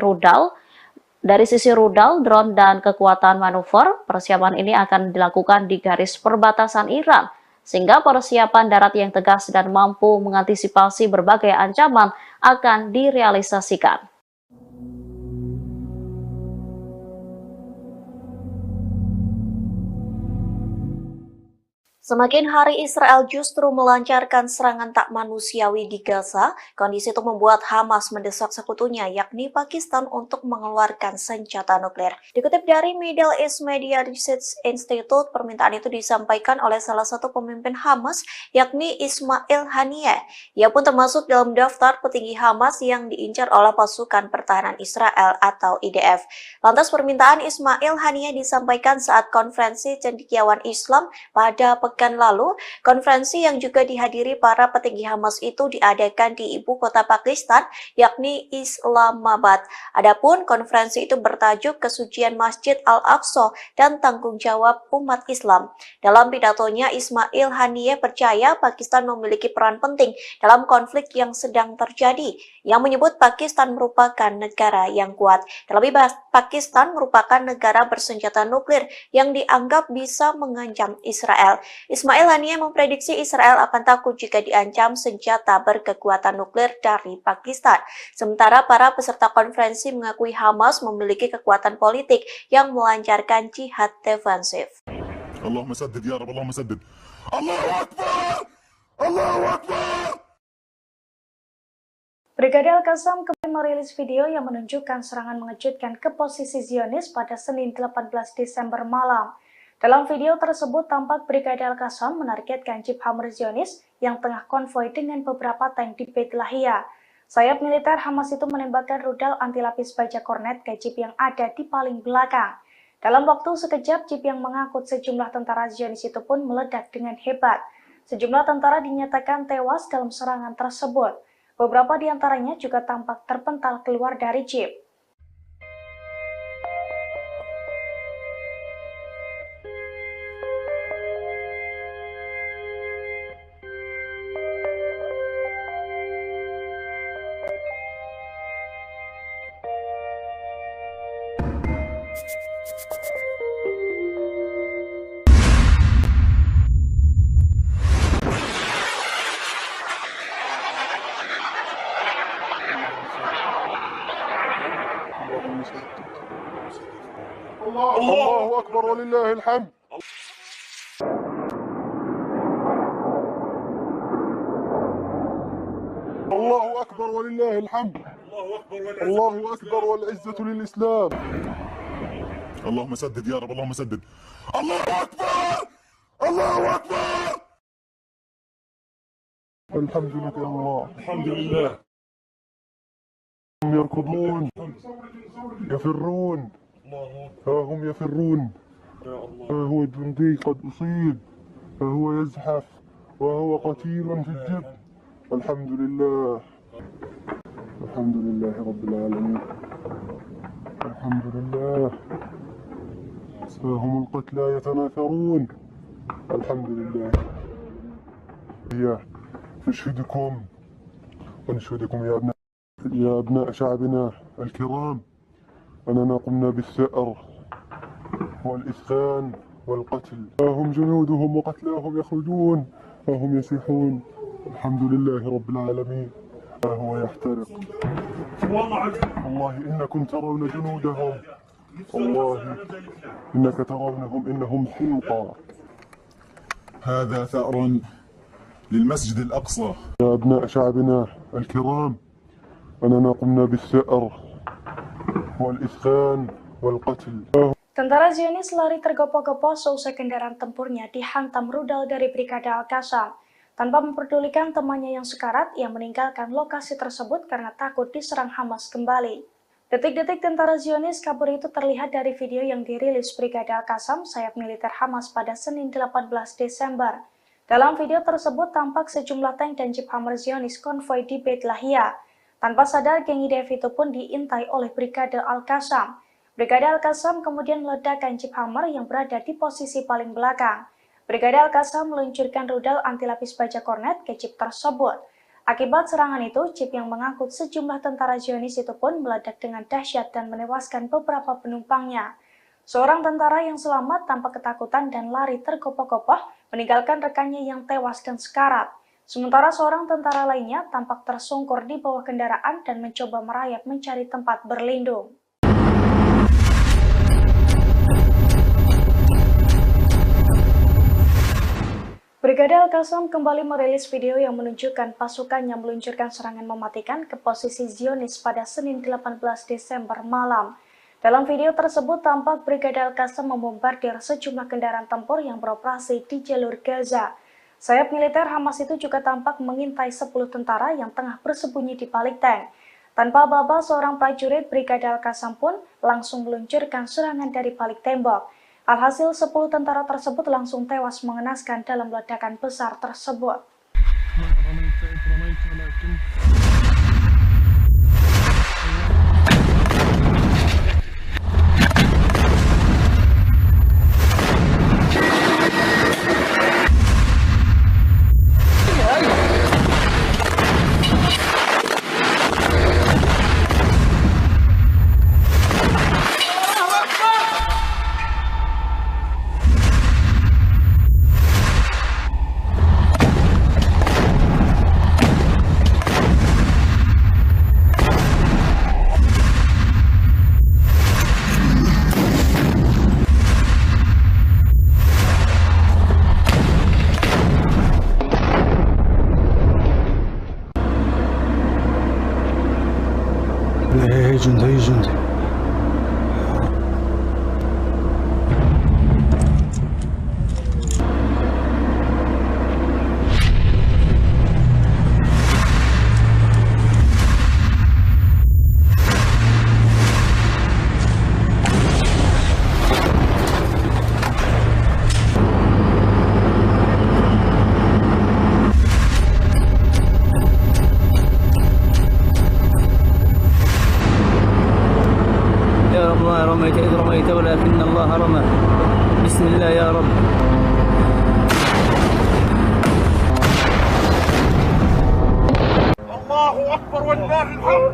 [SPEAKER 6] sisi rudal, drone, dan kekuatan manuver, persiapan ini akan dilakukan di garis perbatasan Iran, sehingga persiapan darat yang tegas dan mampu mengantisipasi berbagai ancaman akan direalisasikan.
[SPEAKER 7] Semakin hari Israel justru melancarkan serangan tak manusiawi di Gaza, kondisi itu membuat Hamas mendesak sekutunya yakni Pakistan untuk mengeluarkan senjata nuklir. Dikutip dari Middle East Media Research Institute, permintaan itu disampaikan oleh salah satu pemimpin Hamas yakni Ismail Haniyeh. Ia pun termasuk dalam daftar petinggi Hamas yang diincar oleh pasukan pertahanan Israel atau IDF. Lantas permintaan Ismail Haniyeh disampaikan saat konferensi cendekiawan Islam pada pekan lalu. Konferensi yang juga dihadiri para petinggi Hamas itu diadakan di ibu kota Pakistan, yakni Islamabad. Adapun konferensi itu bertajuk Kesucian Masjid Al-Aqsa dan Tanggung Jawab Umat Islam. Dalam pidatonya, Ismail Haniyeh percaya Pakistan memiliki peran penting dalam konflik yang sedang terjadi, yang menyebut Pakistan merupakan negara yang kuat. Terlebih, Pakistan merupakan negara bersenjata nuklir yang dianggap bisa mengancam Israel. Ismail Haniyeh memprediksi Israel akan takut jika diancam senjata berkekuatan nuklir dari Pakistan. Sementara para peserta konferensi mengakui Hamas memiliki kekuatan politik yang melancarkan jihad defensif.
[SPEAKER 3] Allahumma saddid ya Rabb, Allahumma saddid. Allahu Akbar! Allahu Akbar!
[SPEAKER 1] Brigade Al-Qassam kembali merilis video yang menunjukkan serangan mengejutkan ke posisi Zionis pada Senin 18 Desember malam. Dalam video tersebut tampak Brigade Al-Qassam menargetkan jeep Hammer Zionis yang tengah konvoi dengan beberapa tank di Beit Lahia. Sayap militer Hamas itu menembakkan rudal anti lapis baja kornet ke jeep yang ada di paling belakang. Dalam waktu sekejap, jeep yang mengangkut sejumlah tentara Zionis itu pun meledak dengan hebat. Sejumlah tentara dinyatakan tewas dalam serangan tersebut. Beberapa di antaranya juga tampak terpental keluar dari jeep.
[SPEAKER 2] الله أكبر ولله الحمد. الله أكبر ولله الحمد. الله أكبر والعزة للإسلام.
[SPEAKER 3] اللهم سدد يا رب، اللهم سدد. الله أكبر! الله أكبر!
[SPEAKER 2] الحمد لك يا الله.
[SPEAKER 3] الحمد لله.
[SPEAKER 2] هم يركضون يفرون، ها هم يفرون، ها هو الجندي قد أصيب، ها هو يزحف وهو قتيل في الجب. الحمد لله، الحمد لله رب العالمين، الحمد لله. ها هم القتلى يتناثرون. الحمد لله. نشهدكم ونشهدكم يا أبناء شعبنا الكرام أننا قمنا بالثأر والإثخان والقتل. ها هم جنودهم وقتلاهم يخرجون، ها هم يسيحون. الحمد لله رب العالمين. ها هو يحترق. والله إنكم ترون جنودهم، والله إنك ترونهم إنهم حلقة.
[SPEAKER 3] هذا ثأر للمسجد الأقصى.
[SPEAKER 2] يا أبناء شعبنا الكرام، أننا قمنا بالثأر والإسخان والقتل.
[SPEAKER 1] Tentara Zionis lari tergopoh-gopoh seusai kendaraan tempurnya dihantam rudal dari Brigade Al-Qassam. Tanpa memperdulikan temannya yang sekarat, ia meninggalkan lokasi tersebut karena takut diserang Hamas kembali. Detik-detik tentara Zionis kabur itu terlihat dari video yang dirilis Brigade Al-Qassam, sayap militer Hamas pada Senin 18 Desember. Dalam video tersebut tampak sejumlah tank dan jeep Hammer Zionis konvoi di Beit Lahia. Tanpa sadar, geng IDF itu pun diintai oleh Brigade Al-Qassam. Brigade Al-Qassam kemudian meledakkan jeep Hammer yang berada di posisi paling belakang. Brigade Al-Qassam meluncurkan rudal anti-lapis baja kornet ke jeep tersebut. Akibat serangan itu, jeep yang mengangkut sejumlah tentara Zionis itu pun meledak dengan dahsyat dan menewaskan beberapa penumpangnya. Seorang tentara yang selamat tanpa ketakutan dan lari tergopoh-gopoh meninggalkan rekannya yang tewas dan sekarat. Sementara seorang tentara lainnya tampak tersungkur di bawah kendaraan dan mencoba merayap mencari tempat berlindung. Brigade Al-Qassam kembali merilis video yang menunjukkan pasukannya meluncurkan serangan mematikan ke posisi Zionis pada Senin 18 Desember malam. Dalam video tersebut tampak Brigade Al-Qassam membombardir sejumlah kendaraan tempur yang beroperasi di jalur Gaza. Sayap militer Hamas itu juga tampak mengintai 10 tentara yang tengah bersembunyi di balik tank. Tanpa aba-aba, seorang prajurit Brigade Al-Qassam pun langsung meluncurkan serangan dari balik tembok. Alhasil 10 tentara tersebut langsung tewas mengenaskan dalam ledakan besar tersebut.
[SPEAKER 4] هي جندي هي جندي
[SPEAKER 5] رميت إذ رميت ولكن الله رمى بسم الله يا رب.
[SPEAKER 2] الله أكبر ولله الحمد.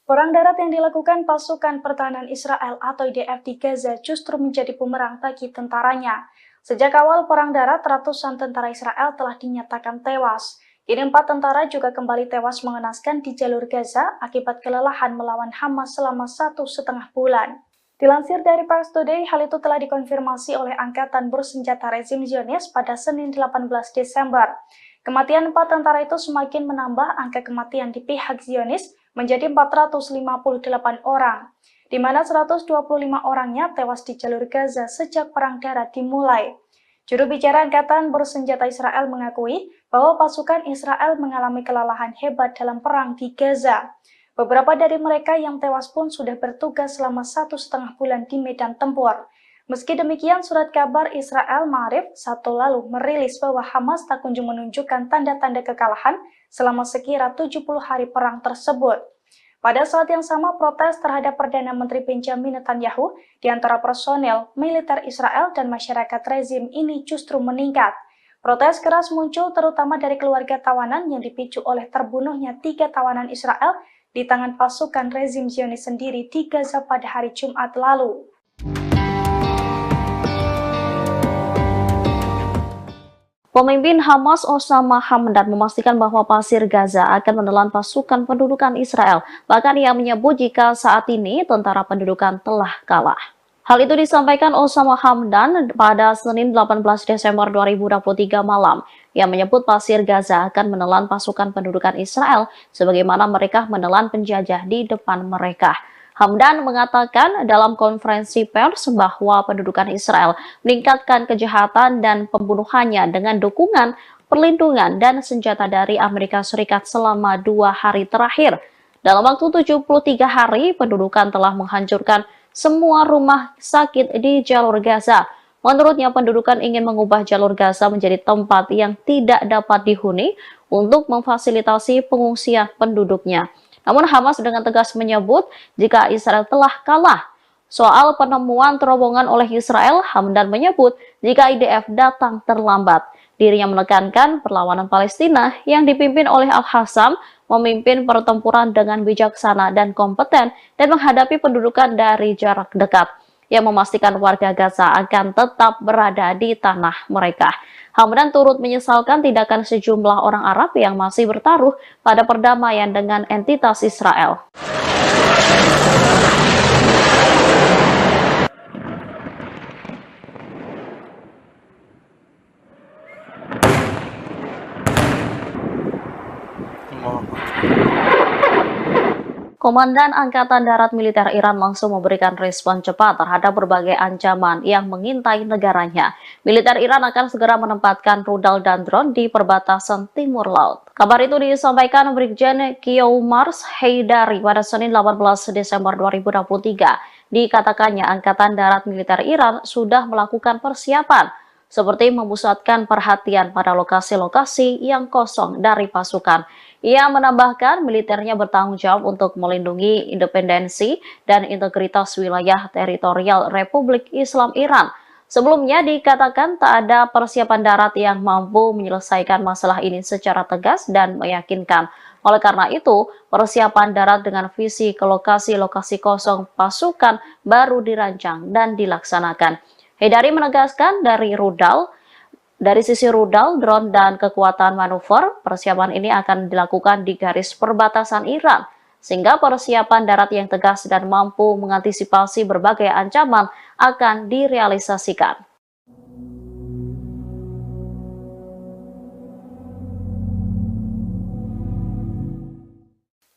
[SPEAKER 1] Perang darat yang dilakukan pasukan pertahanan Israel atau IDF di Gaza justru menjadi bumerang bagi tentaranya. Sejak awal perang darat, ratusan tentara Israel telah dinyatakan tewas. Kini 4 tentara juga kembali tewas mengenaskan di jalur Gaza akibat kelelahan melawan Hamas selama 1,5 bulan. Dilansir dari Pars Today, hal itu telah dikonfirmasi oleh Angkatan Bersenjata Rezim Zionis pada Senin 18 Desember. Kematian 4 tentara itu semakin menambah angka kematian di pihak Zionis menjadi 458 orang, di mana 125 orangnya tewas di jalur Gaza sejak perang darat dimulai. Juru bicara Angkatan Bersenjata Israel mengakui bahwa pasukan Israel mengalami kelelahan hebat dalam perang di Gaza. Beberapa dari mereka yang tewas pun sudah bertugas selama 1,5 bulan di medan tempur. Meski demikian, surat kabar Israel Ma'arif Sabtu lalu merilis bahwa Hamas tak kunjung menunjukkan tanda-tanda kekalahan selama sekira 70 hari perang tersebut. Pada saat yang sama, protes terhadap Perdana Menteri Benjamin Netanyahu di antara personel, militer Israel dan masyarakat rezim ini justru meningkat. Protes keras muncul terutama dari keluarga tawanan yang dipicu oleh terbunuhnya 3 tawanan Israel di tangan pasukan rezim Zionis sendiri di Gaza pada hari Jumat lalu.
[SPEAKER 6] Pemimpin Hamas Osama Hamdan memastikan bahwa pasir Gaza akan menelan pasukan pendudukan Israel. Bahkan ia menyebut jika saat ini tentara pendudukan telah kalah. Hal itu disampaikan Osama Hamdan pada Senin 18 Desember 2023 malam. Yang menyebut Pasir Gaza akan menelan pasukan pendudukan Israel sebagaimana mereka menelan penjajah di depan mereka. Hamdan mengatakan dalam konferensi pers bahwa pendudukan Israel meningkatkan kejahatan dan pembunuhannya dengan dukungan, perlindungan, dan senjata dari Amerika Serikat selama 2 hari terakhir. Dalam waktu 73 hari, pendudukan telah menghancurkan semua rumah sakit di jalur Gaza. Menurutnya, pendudukan ingin mengubah jalur Gaza menjadi tempat yang tidak dapat dihuni untuk memfasilitasi pengungsian penduduknya. Namun Hamas dengan tegas menyebut jika Israel telah kalah. Soal penemuan terowongan oleh Israel, Hamdan menyebut jika IDF datang terlambat. Dirinya menekankan perlawanan Palestina yang dipimpin oleh Al-Hassam memimpin pertempuran dengan bijaksana dan kompeten dan menghadapi pendudukan dari jarak dekat yang memastikan warga Gaza akan tetap berada di tanah mereka. Hamdan turut menyesalkan tindakan sejumlah orang Arab yang masih bertaruh pada perdamaian dengan entitas Israel. Komandan Angkatan Darat Militer Iran langsung memberikan respon cepat terhadap berbagai ancaman yang mengintai negaranya. Militer Iran akan segera menempatkan rudal dan drone di perbatasan timur laut. Kabar itu disampaikan Brigjen Kiyoumars Haidari pada Senin 18 Desember 2023. Dikatakannya Angkatan Darat Militer Iran sudah melakukan persiapan seperti memusatkan perhatian pada lokasi-lokasi yang kosong dari pasukan. Ia menambahkan militernya bertanggung jawab untuk melindungi independensi dan integritas wilayah teritorial Republik Islam Iran. Sebelumnya dikatakan tak ada persiapan darat yang mampu menyelesaikan masalah ini secara tegas dan meyakinkan. Oleh karena itu, persiapan darat dengan visi ke lokasi-lokasi kosong pasukan baru dirancang dan dilaksanakan. Haidari menegaskan dari sisi rudal, drone, dan kekuatan manuver, persiapan ini akan dilakukan di garis perbatasan Iran, sehingga persiapan darat yang tegas dan mampu mengantisipasi berbagai ancaman akan direalisasikan.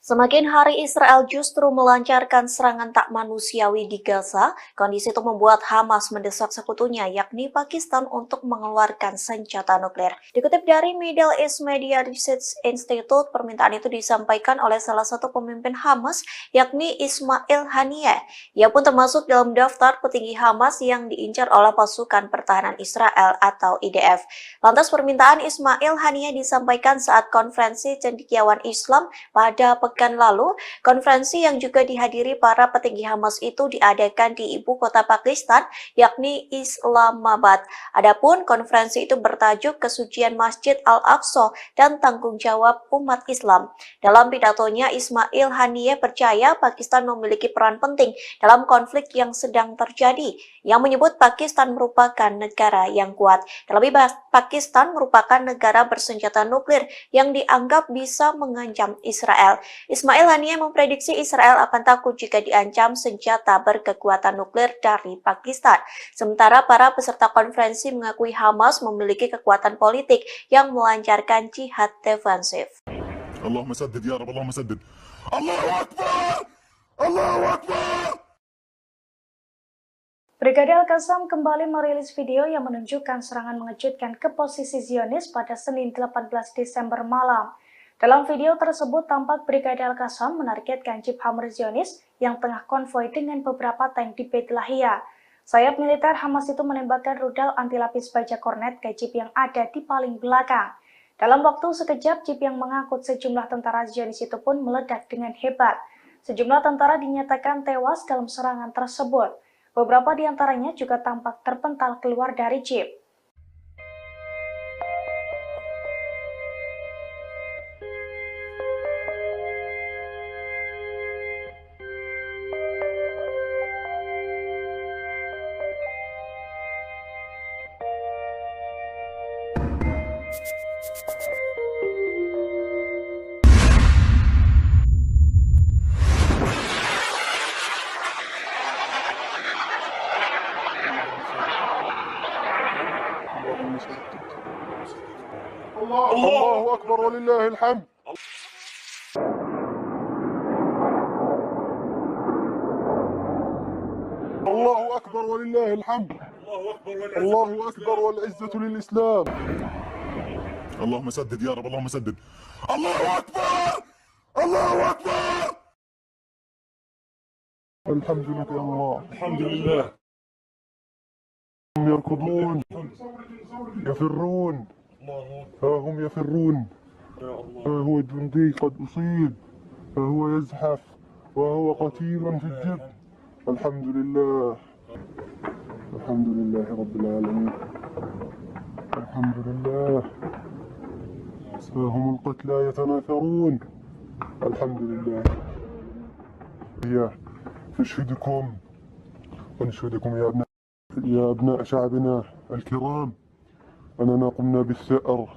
[SPEAKER 7] Semakin hari Israel justru melancarkan serangan tak manusiawi di Gaza, kondisi itu membuat Hamas mendesak sekutunya yakni Pakistan untuk mengeluarkan senjata nuklir. Dikutip dari Middle East Media Research Institute, permintaan itu disampaikan oleh salah satu pemimpin Hamas yakni Ismail Haniyeh. Ia pun termasuk dalam daftar petinggi Hamas yang diincar oleh pasukan pertahanan Israel atau IDF. Lantas permintaan Ismail Haniyeh disampaikan saat konferensi cendekiawan Islam pada pekan lalu. Konferensi yang juga dihadiri para petinggi Hamas itu diadakan di ibu kota Pakistan, yakni Islamabad. Adapun konferensi itu bertajuk Kesucian Masjid Al-Aqsa dan Tanggung Jawab Umat Islam. Dalam pidatonya, Ismail Haniyeh percaya Pakistan memiliki peran penting dalam konflik yang sedang terjadi, yang menyebut Pakistan merupakan negara yang kuat. Terlebih, Pakistan merupakan negara bersenjata nuklir yang dianggap bisa mengancam Israel. Ismail Haniyeh memprediksi Israel akan takut jika diancam senjata berkekuatan nuklir dari Pakistan. Sementara para peserta konferensi mengakui Hamas memiliki kekuatan politik yang melancarkan jihad defensif.
[SPEAKER 3] Allahumma saddid ya Rabb, Allahumma saddid. Allahu Akbar! Allahu Akbar!
[SPEAKER 1] Brigade Al-Qassam kembali merilis video yang menunjukkan serangan mengejutkan ke posisi Zionis pada Senin 18 Desember malam. Dalam video tersebut tampak Brigade Al-Qassam menargetkan jeep Hammer Zionis yang tengah konvoi dengan beberapa tank di Beit Lahia. Sayap militer Hamas itu menembakkan rudal anti-lapis baja kornet ke jeep yang ada di paling belakang. Dalam waktu sekejap, jeep yang mengangkut sejumlah tentara Zionis itu pun meledak dengan hebat. Sejumlah tentara dinyatakan tewas dalam serangan tersebut. Beberapa di antaranya juga tampak terpental keluar dari jeep.
[SPEAKER 2] الحمد. الله أكبر ولله الحمد. الله أكبر والعزة للإسلام.
[SPEAKER 3] اللهم سدد يا رب، اللهم سدد. الله أكبر، الله أكبر.
[SPEAKER 2] الحمد لك يا الله.
[SPEAKER 3] الحمد لله.
[SPEAKER 2] هم يركضون يفرون، ها هم يفرون، ها هو جندي قد أصيب، ها هو يزحف وهو قتيل في الجب. الحمد لله، الحمد لله رب العالمين. الحمد لله. ها هم القتلى يتناثرون. الحمد لله. يا نشهدكم ونشهدكم يا أبناء شعبنا الكرام أننا قمنا بالثأر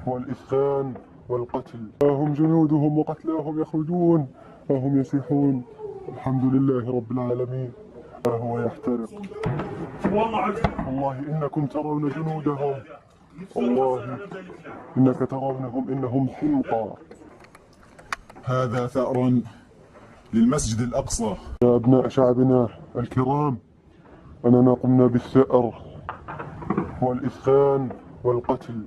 [SPEAKER 2] والإسكان والقتل. ها هم جنودهم وقتلاهم يخرجون، ها هم يصيحون. الحمد لله رب العالمين. ها هو يحترق. والله إنكم ترون جنودهم، والله إنك ترونهم إنهم حمقى.
[SPEAKER 3] هذا ثأر للمسجد الأقصى.
[SPEAKER 2] يا أبناء شعبنا الكرام أننا قمنا بالثأر والإسكان والقتل.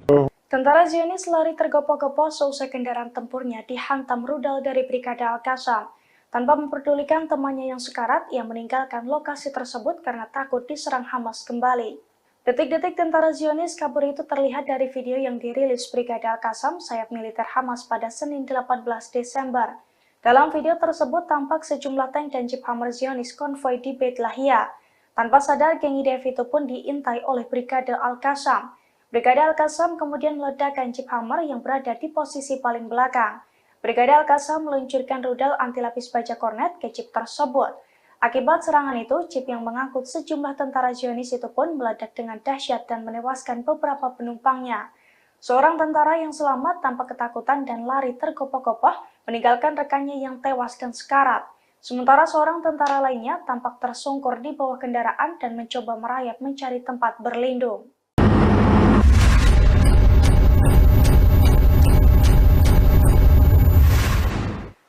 [SPEAKER 1] Tentara Zionis lari tergopoh-gopoh seusai kendaraan tempurnya dihantam rudal dari Brigade Al-Qassam. Tanpa memperdulikan temannya yang sekarat, ia meninggalkan lokasi tersebut karena takut diserang Hamas kembali. Detik-detik tentara Zionis kabur itu terlihat dari video yang dirilis Brigade Al-Qassam, sayap militer Hamas pada Senin 18 Desember. Dalam video tersebut tampak sejumlah tank dan jeep Hammer Zionis konvoi di Beit Lahia. Tanpa sadar, geng IDF itu pun diintai oleh Brigade Al-Qassam. Brigade Al-Qassam kemudian meledakkan jeep Hammer yang berada di posisi paling belakang. Brigade Al-Qassam meluncurkan rudal anti lapis baja kornet ke jeep tersebut. Akibat serangan itu, jeep yang mengangkut sejumlah tentara Zionis itu pun meledak dengan dahsyat dan menewaskan beberapa penumpangnya. Seorang tentara yang selamat tanpa ketakutan dan lari tergopoh-gopoh meninggalkan rekannya yang tewas dan sekarat. Sementara seorang tentara lainnya tampak tersungkur di bawah kendaraan dan mencoba merayap mencari tempat berlindung.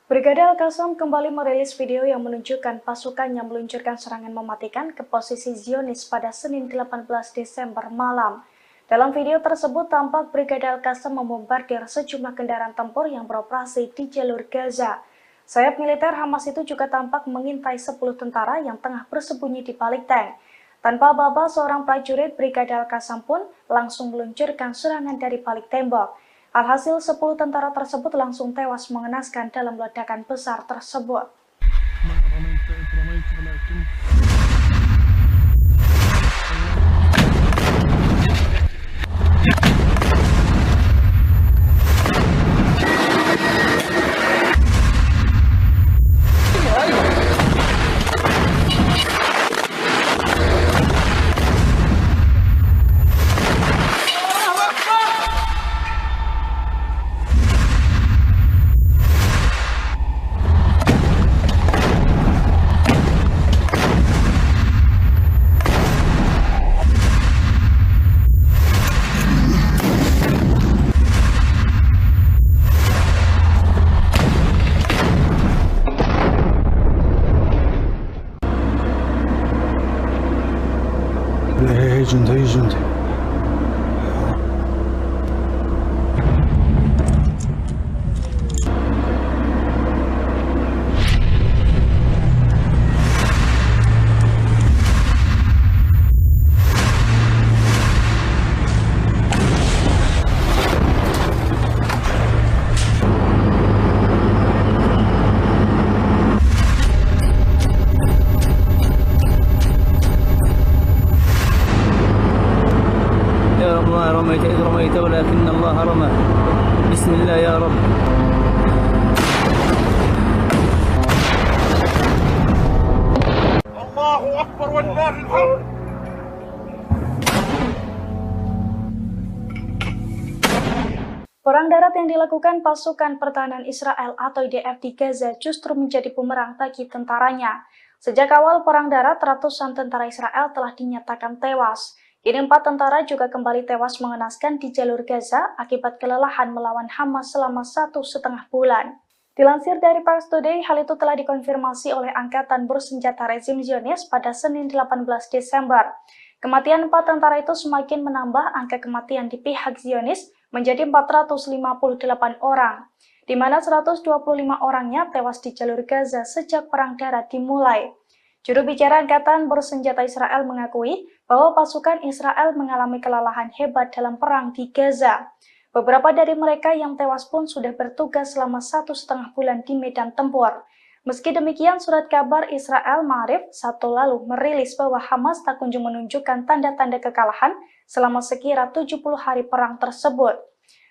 [SPEAKER 1] Brigade Al-Qassam kembali merilis video yang menunjukkan pasukannya meluncurkan serangan mematikan ke posisi Zionis pada Senin 18 Desember malam. Dalam video tersebut tampak Brigade Al-Qassam membombardir sejumlah kendaraan tempur yang beroperasi di jalur Gaza. Sayap militer Hamas itu juga tampak mengintai 10 tentara yang tengah bersembunyi di balik tank. Tanpa aba-aba, seorang prajurit Brigade Al-Qassam pun langsung meluncurkan serangan dari balik tembok. Alhasil 10 tentara tersebut langsung tewas mengenaskan dalam ledakan besar tersebut.
[SPEAKER 4] هي جندي
[SPEAKER 5] رميت إذ رميت ولكن الله رمى. بسم الله يا رب.
[SPEAKER 2] الله أكبر ولله الحمد.
[SPEAKER 1] Perang darat yang dilakukan pasukan pertahanan Israel atau IDF di Gaza justru menjadi bumerang bagi tentaranya. Sejak awal perang darat, ratusan tentara Israel telah dinyatakan tewas. Kini 4 tentara juga kembali tewas mengenaskan di jalur Gaza akibat kelelahan melawan Hamas selama 1,5 bulan. Dilansir dari Pars Today, hal itu telah dikonfirmasi oleh Angkatan Bersenjata Rezim Zionis pada Senin 18 Desember. Kematian 4 tentara itu semakin menambah angka kematian di pihak Zionis menjadi 458 orang, di mana 125 orangnya tewas di jalur Gaza sejak Perang Darat dimulai. Juru bicara Angkatan Bersenjata Israel mengakui bahwa pasukan Israel mengalami kelelahan hebat dalam perang di Gaza. Beberapa dari mereka yang tewas pun sudah bertugas selama 1,5 bulan di medan tempur. Meski demikian, surat kabar Israel Ma'arif Sabtu lalu merilis bahwa Hamas tak kunjung menunjukkan tanda-tanda kekalahan selama sekira 70 hari perang tersebut.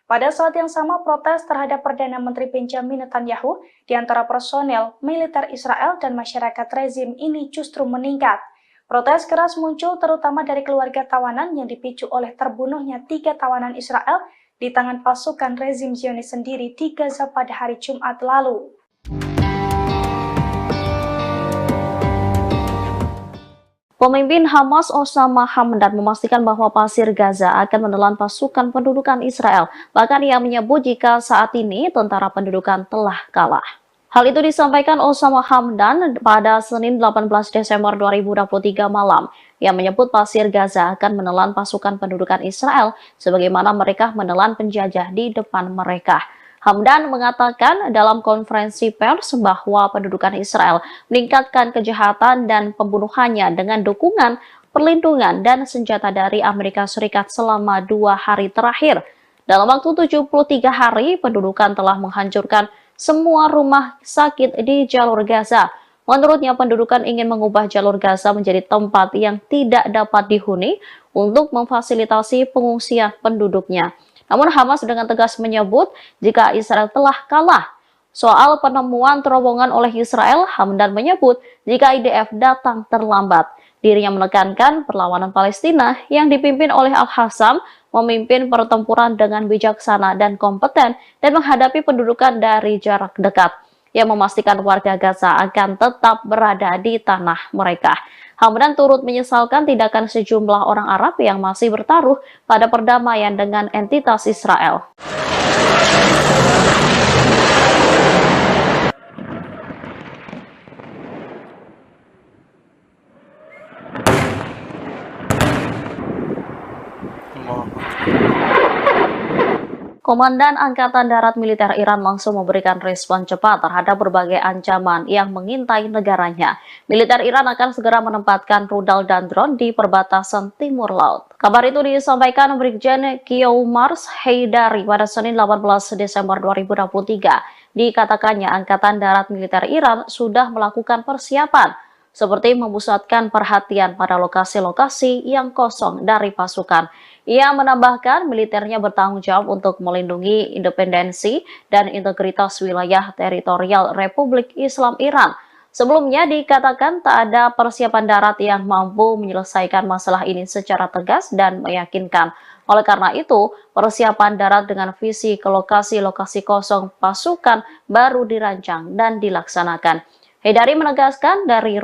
[SPEAKER 1] Pada saat yang sama, protes terhadap Perdana Menteri Benjamin Netanyahu di antara personel militer Israel dan masyarakat rezim ini justru meningkat. Protes keras muncul terutama dari keluarga tawanan yang dipicu oleh terbunuhnya 3 tawanan Israel di tangan pasukan rezim Zionis sendiri di Gaza pada hari Jumat lalu.
[SPEAKER 6] Pemimpin Hamas Osama Hamdan memastikan bahwa pasir Gaza akan menelan pasukan pendudukan Israel. Bahkan ia menyebut jika saat ini tentara pendudukan telah kalah. Hal itu disampaikan Osama Hamdan pada Senin 18 Desember 2023 malam. Ia menyebut pasir Gaza akan menelan pasukan pendudukan Israel sebagaimana mereka menelan penjajah di depan mereka. Hamdan mengatakan dalam konferensi pers bahwa pendudukan Israel meningkatkan kejahatan dan pembunuhannya dengan dukungan, perlindungan, dan senjata dari Amerika Serikat selama 2 hari terakhir. Dalam waktu 73 hari, pendudukan telah menghancurkan semua rumah sakit di jalur Gaza. Menurutnya, pendudukan ingin mengubah jalur Gaza menjadi tempat yang tidak dapat dihuni untuk memfasilitasi pengungsian penduduknya. Namun Hamas dengan tegas menyebut jika Israel telah kalah. Soal penemuan terowongan oleh Israel, Hamdan menyebut jika IDF datang terlambat. Dirinya menekankan perlawanan Palestina yang dipimpin oleh Al-Hassam memimpin pertempuran dengan bijaksana dan kompeten dan menghadapi pendudukan dari jarak dekat. Yang memastikan warga Gaza akan tetap berada di tanah mereka. Hamdan turut menyesalkan tindakan sejumlah orang Arab yang masih bertaruh pada perdamaian dengan entitas Israel. Komandan Angkatan Darat Militer Iran langsung memberikan respon cepat terhadap berbagai ancaman yang mengintai negaranya. Militer Iran akan segera menempatkan rudal dan drone di perbatasan timur laut. Kabar itu disampaikan Brigjen Kiyoumars Haidari pada Senin 18 Desember 2023. Dikatakannya Angkatan Darat Militer Iran sudah melakukan persiapan seperti memusatkan perhatian pada lokasi-lokasi yang kosong dari pasukan. Ia menambahkan militernya bertanggung jawab untuk melindungi independensi dan integritas wilayah teritorial Republik Islam Iran. Sebelumnya dikatakan tak ada persiapan darat yang mampu menyelesaikan masalah ini secara tegas dan meyakinkan. Oleh karena itu, persiapan darat dengan visi ke lokasi-lokasi kosong pasukan baru dirancang dan dilaksanakan. Haidari menegaskan dari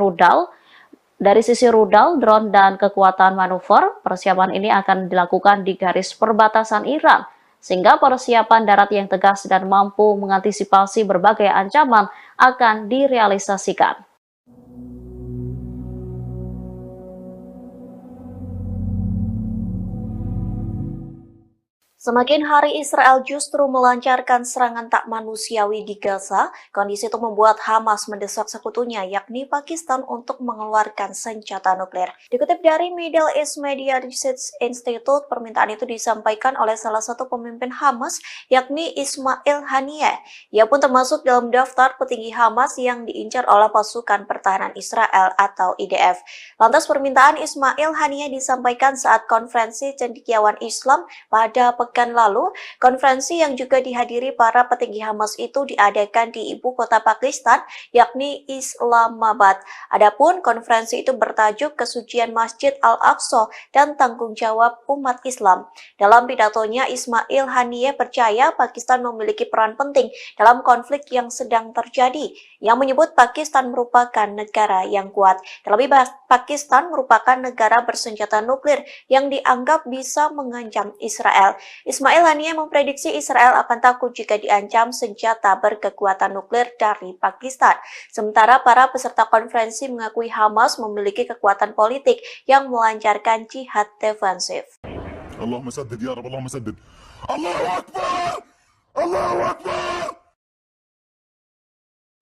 [SPEAKER 6] sisi rudal, drone, dan kekuatan manuver, persiapan ini akan dilakukan di garis perbatasan Iran, sehingga persiapan darat yang tegas dan mampu mengantisipasi berbagai ancaman akan direalisasikan.
[SPEAKER 7] Semakin hari Israel justru melancarkan serangan tak manusiawi di Gaza, kondisi itu membuat Hamas mendesak sekutunya yakni Pakistan untuk mengeluarkan senjata nuklir. Dikutip dari Middle East Media Research Institute, permintaan itu disampaikan oleh salah satu pemimpin Hamas yakni Ismail Haniyeh. Ia pun termasuk dalam daftar petinggi Hamas yang diincar oleh pasukan pertahanan Israel atau IDF. Lantas permintaan Ismail Haniyeh disampaikan saat konferensi cendekiawan Islam pada pekan pekan lalu, konferensi yang juga dihadiri para petinggi Hamas itu diadakan di ibu kota Pakistan, yakni Islamabad. Adapun konferensi itu bertajuk Kesucian Masjid Al-Aqsa dan Tanggung Jawab Umat Islam. Dalam pidatonya, Ismail Haniyeh percaya Pakistan memiliki peran penting dalam konflik yang sedang terjadi, yang menyebut Pakistan merupakan negara yang kuat. Terlebih, Pakistan merupakan negara bersenjata nuklir yang dianggap bisa mengancam Israel. Ismail Haniyeh memprediksi Israel akan takut jika diancam senjata berkekuatan nuklir dari Pakistan. Sementara para peserta konferensi mengakui Hamas memiliki kekuatan politik yang melancarkan jihad defensif.
[SPEAKER 3] اللهم سدد يا رب اللهم سدد الله أكبر الله أكبر.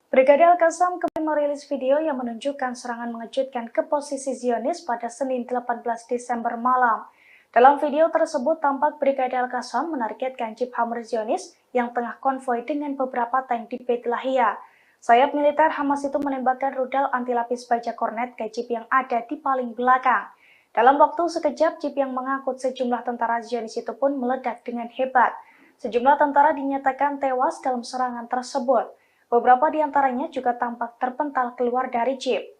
[SPEAKER 1] Brigade Al-Qassam kembali merilis video yang menunjukkan serangan mengejutkan ke posisi Zionis pada Senin 18 Desember malam. Dalam video tersebut tampak Brigade Al-Qassam menargetkan Jeep Hammer Zionis yang tengah konvoi dengan beberapa tank di Beit Lahia. Sayap militer Hamas itu menembakkan rudal anti lapis baja kornet ke Jeep yang ada di paling belakang. Dalam waktu sekejap, Jeep yang mengangkut sejumlah tentara Zionis itu pun meledak dengan hebat. Sejumlah tentara dinyatakan tewas dalam serangan tersebut. Beberapa di antaranya juga tampak terpental keluar dari Jeep.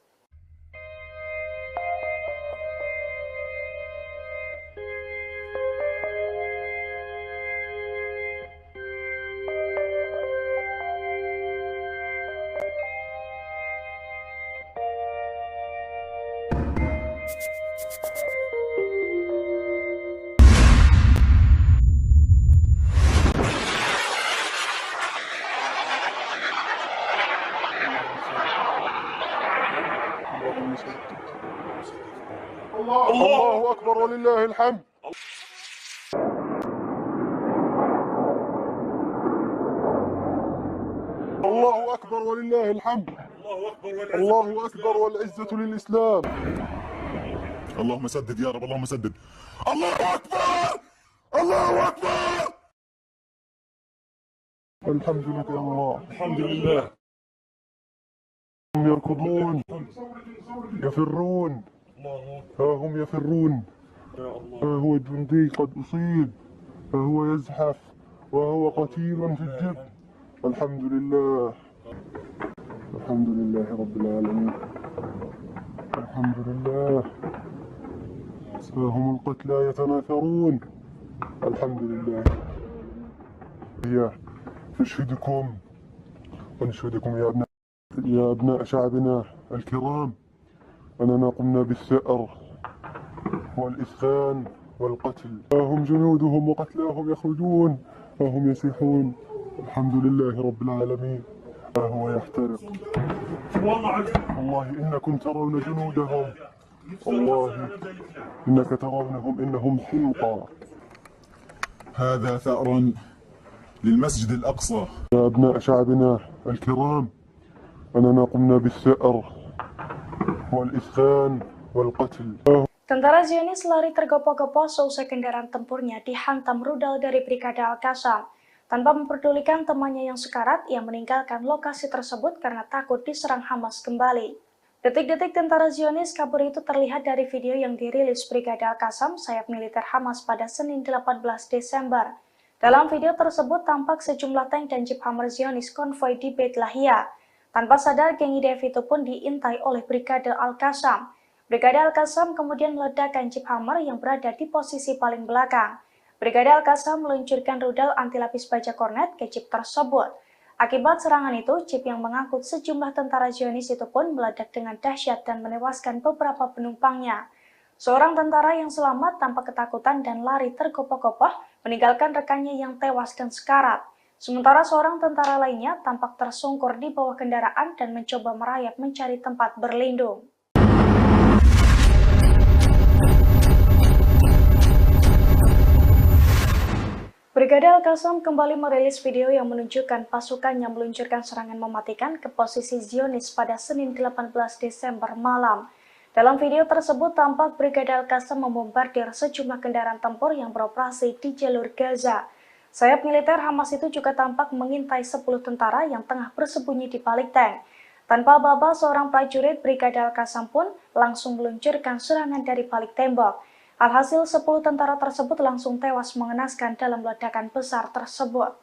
[SPEAKER 2] الله أكبر ولله الحمد. الله أكبر ولله الحمد. الله أكبر والعزة للإسلام.
[SPEAKER 3] اللهم سدد يا رب اللهم سدد. الله أكبر الله أكبر.
[SPEAKER 2] الحمد لله يا الله.
[SPEAKER 3] الحمد لله.
[SPEAKER 2] هم يركضون يفرون، ها هم يفرون، ها هو جندي قد أصيب، ها هو يزحف وهو قتيل في الجب. الحمد لله الحمد لله رب العالمين. الحمد لله. ها هم القتلى يتناثرون. الحمد لله. هي نشهدكم ونشهدكم يا أبناء شعبنا الكرام أننا قمنا بالثأر والإثخان والقتل. ها هم جنودهم وقتلاهم يخرجون، ها هم يصيحون. الحمد لله رب العالمين. ها هو يحترق. والله إنكم ترون جنودهم، والله إنك ترونهم إنهم حمقى.
[SPEAKER 3] هذا ثأر للمسجد الأقصى.
[SPEAKER 2] يا أبناء شعبنا الكرام أننا قمنا بالثأر والإثخان والقتل.
[SPEAKER 1] Tentara Zionis lari tergopoh-gopoh seusai kendaraan tempurnya dihantam rudal dari Brigade Al-Qassam. Tanpa memperdulikan temannya yang sekarat, ia meninggalkan lokasi tersebut karena takut diserang Hamas kembali. Detik-detik tentara Zionis kabur itu terlihat dari video yang dirilis Brigade Al-Qassam, sayap militer Hamas pada Senin 18 Desember. Dalam video tersebut tampak sejumlah tank dan Jeep Hammer Zionis konvoi di Beit Lahia. Tanpa sadar, geng IDF itu pun diintai oleh Brigade Al-Qassam. Brigade Al-Qassam kemudian meledakkan Jeep Hammer yang berada di posisi paling belakang. Brigade Al-Qassam meluncurkan rudal anti lapis baja kornet ke Jeep tersebut. Akibat serangan itu, Jeep yang mengangkut sejumlah tentara Zionis itu pun meledak dengan dahsyat dan menewaskan beberapa penumpangnya. Seorang tentara yang selamat tampak ketakutan dan lari tergopoh-gopoh meninggalkan rekannya yang tewas dan sekarat. Sementara seorang tentara lainnya tampak tersungkur di bawah kendaraan dan mencoba merayap mencari tempat berlindung. Brigade Al-Qassam kembali merilis video yang menunjukkan pasukannya meluncurkan serangan mematikan ke posisi Zionis pada Senin 18 Desember malam. Dalam video tersebut tampak Brigade Al-Qassam membombardir sejumlah kendaraan tempur yang beroperasi di jalur Gaza. Sayap militer Hamas itu juga tampak mengintai 10 tentara yang tengah bersembunyi di balik tank. Tanpa aba-aba, seorang prajurit Brigade Al-Qassam pun langsung meluncurkan serangan dari balik tembok. Alhasil 10 tentara tersebut langsung tewas mengenaskan dalam ledakan besar tersebut.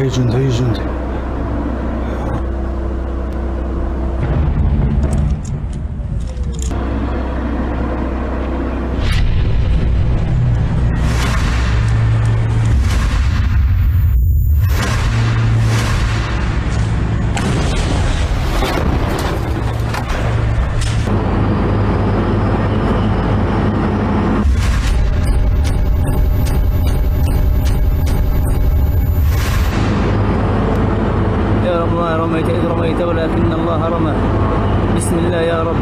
[SPEAKER 4] هي جندي هي جندي
[SPEAKER 5] يا رب ما رميت إذ رميت ولكن الله رمى بسم الله يا رب.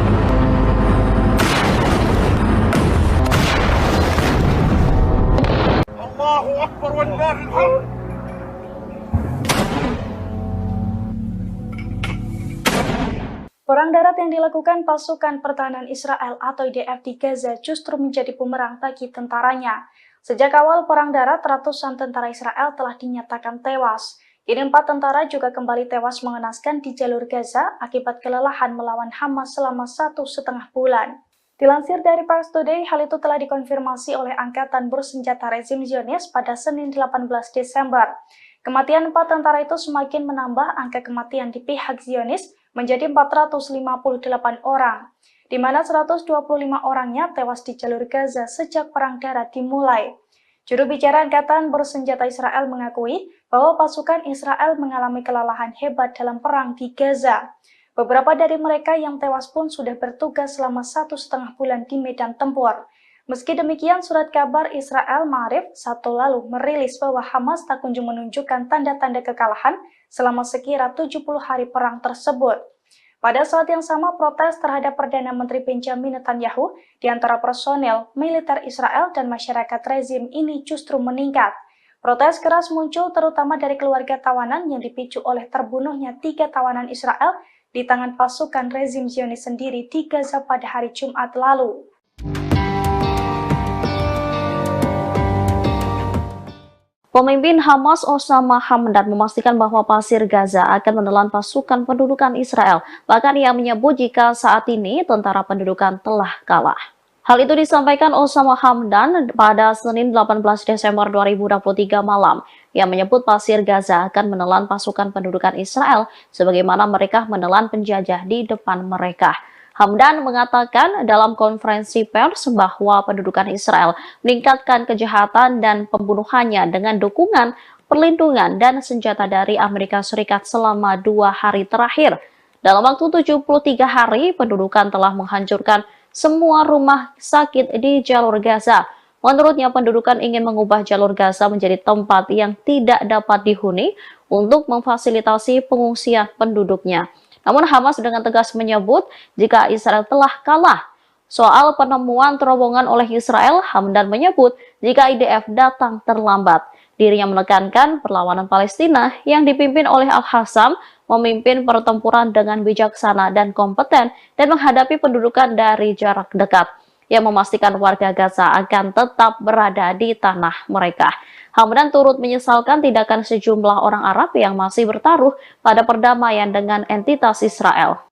[SPEAKER 2] الله أكبر ولله الحمد.
[SPEAKER 1] Perang darat yang dilakukan pasukan pertahanan Israel atau IDF di Gaza justru menjadi bumerang bagi tentaranya. Sejak awal perang darat, ratusan tentara Israel telah dinyatakan tewas. Kini 4 tentara juga kembali tewas mengenaskan di jalur Gaza akibat kelelahan melawan Hamas selama 1,5 bulan. Dilansir dari Pars Today, hal itu telah dikonfirmasi oleh Angkatan Bersenjata Rezim Zionis pada Senin 18 Desember. Kematian 4 tentara itu semakin menambah angka kematian di pihak Zionis menjadi 458 orang, di mana 125 orangnya tewas di jalur Gaza sejak perang darat dimulai. Juru bicara Angkatan Bersenjata Israel mengakui bahwa pasukan Israel mengalami kelelahan hebat dalam perang di Gaza. Beberapa dari mereka yang tewas pun sudah bertugas selama 1,5 bulan di medan tempur. Meski demikian, surat kabar Israel Ma'arif Sabtu lalu merilis bahwa Hamas tak kunjung menunjukkan tanda-tanda kekalahan selama sekira 70 hari perang tersebut. Pada saat yang sama, protes terhadap Perdana Menteri Benjamin Netanyahu di antara personel, militer Israel dan masyarakat rezim ini justru meningkat. Protes keras muncul terutama dari keluarga tawanan yang dipicu oleh terbunuhnya 3 tawanan Israel di tangan pasukan rezim Zionis sendiri di Gaza pada hari Jumat lalu.
[SPEAKER 6] Pemimpin Hamas Osama Hamdan memastikan bahwa pasir Gaza akan menelan pasukan pendudukan Israel. Bahkan ia menyebut jika saat ini tentara pendudukan telah kalah. Hal itu disampaikan Osama Hamdan pada Senin 18 Desember 2023 malam. Ia menyebut pasir Gaza akan menelan pasukan pendudukan Israel sebagaimana mereka menelan penjajah di depan mereka. Hamdan mengatakan dalam konferensi pers bahwa pendudukan Israel meningkatkan kejahatan dan pembunuhannya dengan dukungan, perlindungan, dan senjata dari Amerika Serikat selama 2 hari terakhir. Dalam waktu 73 hari, pendudukan telah menghancurkan semua rumah sakit di jalur Gaza. Menurutnya, pendudukan ingin mengubah jalur Gaza menjadi tempat yang tidak dapat dihuni untuk memfasilitasi pengungsian penduduknya. Namun Hamas dengan tegas menyebut jika Israel telah kalah. Soal penemuan terowongan oleh Israel, Hamdan menyebut jika IDF datang terlambat. Dirinya menekankan perlawanan Palestina yang dipimpin oleh Al-Hassam memimpin pertempuran dengan bijaksana dan kompeten dan menghadapi pendudukan dari jarak dekat. Ia memastikan warga Gaza akan tetap berada di tanah mereka. Hamdan turut menyesalkan tindakan sejumlah orang Arab yang masih bertaruh pada perdamaian dengan entitas Israel.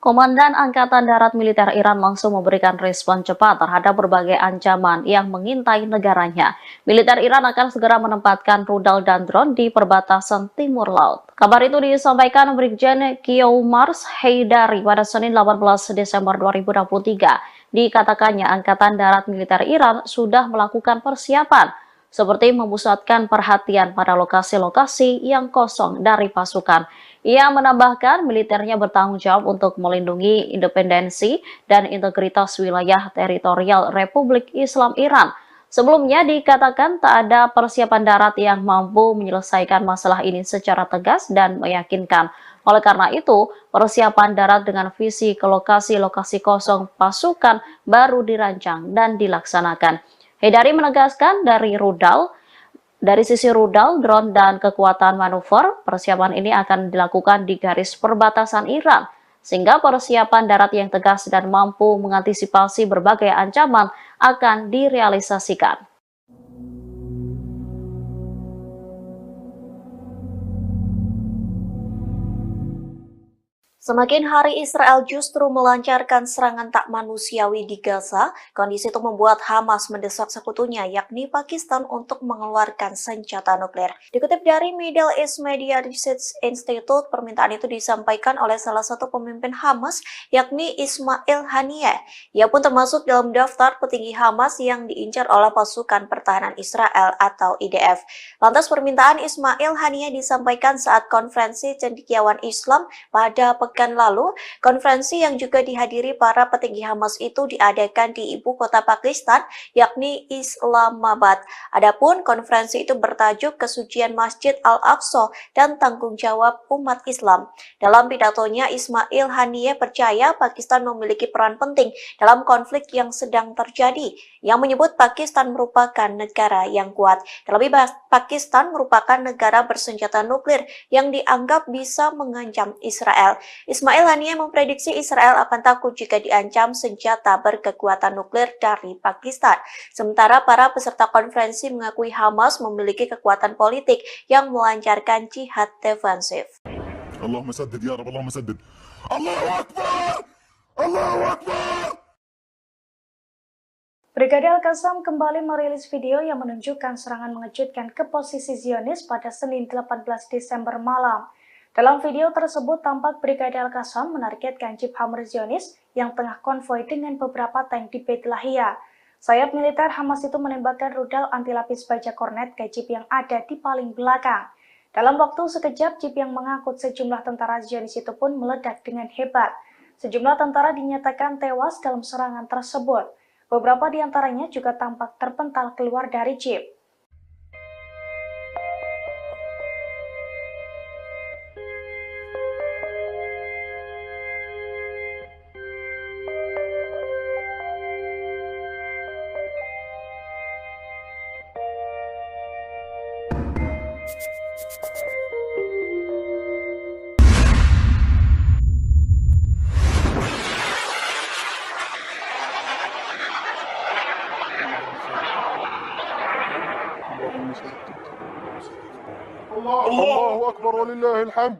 [SPEAKER 6] Komandan Angkatan Darat Militer Iran langsung memberikan respon cepat terhadap berbagai ancaman yang mengintai negaranya. Militer Iran akan segera menempatkan rudal dan drone di perbatasan timur laut. Kabar itu disampaikan Brigjen Kiomars Haidari pada Senin 18 Desember 2023. Dikatakannya Angkatan Darat Militer Iran sudah melakukan persiapan, seperti memusatkan perhatian pada lokasi-lokasi yang kosong dari pasukan. Ia menambahkan militernya bertanggung jawab untuk melindungi independensi dan integritas wilayah teritorial Republik Islam Iran. Sebelumnya dikatakan tak ada persiapan darat yang mampu menyelesaikan masalah ini secara tegas dan meyakinkan. Oleh karena itu, persiapan darat dengan visi ke lokasi-lokasi kosong pasukan baru dirancang dan dilaksanakan. Haidari menegaskan dari sisi rudal, drone, dan kekuatan manuver, persiapan ini akan dilakukan di garis perbatasan Iran, sehingga persiapan darat yang tegas dan mampu mengantisipasi berbagai ancaman akan direalisasikan.
[SPEAKER 7] Semakin hari Israel justru melancarkan serangan tak manusiawi di Gaza, kondisi itu membuat Hamas mendesak sekutunya yakni Pakistan untuk mengeluarkan senjata nuklir. Dikutip dari Middle East Media Research Institute, permintaan itu disampaikan oleh salah satu pemimpin Hamas yakni Ismail Haniyeh. Ia pun termasuk dalam daftar petinggi Hamas yang diincar oleh pasukan pertahanan Israel atau IDF. Lantas permintaan Ismail Haniyeh disampaikan saat konferensi cendekiawan Islam pada pekan lalu. Konferensi yang juga dihadiri para petinggi Hamas itu diadakan di ibu kota Pakistan, yakni Islamabad. Adapun konferensi itu bertajuk Kesucian Masjid Al-Aqsa dan Tanggung Jawab Umat Islam. Dalam pidatonya, Ismail Haniyeh percaya Pakistan memiliki peran penting dalam konflik yang sedang terjadi, yang menyebut Pakistan merupakan negara yang kuat. Terlebih, Pakistan merupakan negara bersenjata nuklir yang dianggap bisa mengancam Israel. Ismail Haniyeh memprediksi Israel akan takut jika diancam senjata berkekuatan nuklir dari Pakistan. Sementara para peserta konferensi mengakui Hamas memiliki kekuatan politik yang melancarkan jihad defensif.
[SPEAKER 3] Allahumma saddid ya Rabb, Allahumma saddid. Allahu Akbar! Allahu Akbar!
[SPEAKER 1] Brigade Al-Qassam kembali merilis video yang menunjukkan serangan mengejutkan ke posisi Zionis pada Senin 18 Desember malam. Dalam video tersebut tampak Brigade Al-Qassam menargetkan jeep Hammer Zionis yang tengah konvoi dengan beberapa tank di Beit Lahia. Sayap militer Hamas itu menembakkan rudal anti-lapis baja kornet ke jeep yang ada di paling belakang. Dalam waktu sekejap, jeep yang mengangkut sejumlah tentara Zionis itu pun meledak dengan hebat. Sejumlah tentara dinyatakan tewas dalam serangan tersebut. Beberapa di antaranya juga tampak terpental keluar dari jeep.
[SPEAKER 2] الله أكبر ولله الحمد.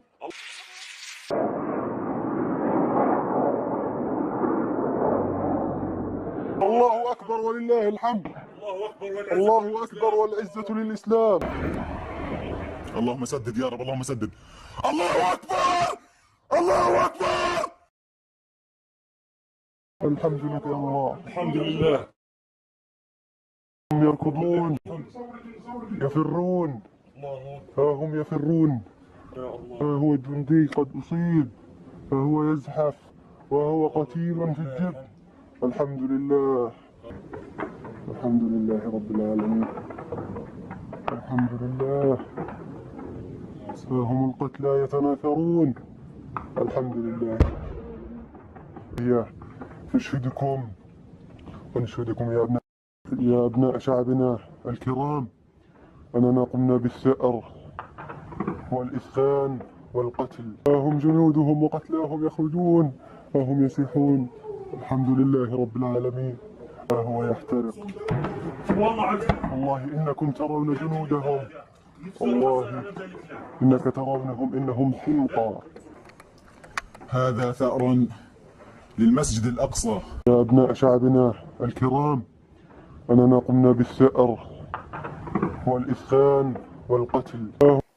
[SPEAKER 2] الله أكبر ولله الحمد. الله أكبر والعزة للإسلام.
[SPEAKER 3] اللهم سدد يا رب، اللهم سدد. الله أكبر! الله أكبر!
[SPEAKER 2] الحمد لك يا الله. الحمد لله. هم يركضون يفرون، ها هم يفرون، ها هو الجندي قد أصيب، ها هو يزحف وهو قتيل في الجب. الحمد لله. الحمد لله رب العالمين. الحمد لله. ها هم القتلى يتناثرون. الحمد لله. هي نشهدكم ونشهدكم يا أبناء شعبنا الكرام أننا قمنا بالثأر والإسخان والقتل. ها هم جنودهم وقتلاهم يخرجون، ها هم يسيحون. الحمد لله رب العالمين. ها هو يحترق. والله إنكم ترون جنودهم، والله إنك ترونهم إنهم حمقى.
[SPEAKER 3] هذا ثأر للمسجد الأقصى.
[SPEAKER 2] يا أبناء شعبنا الكرام، أننا قمنا بالثأر والإثخان والقتل.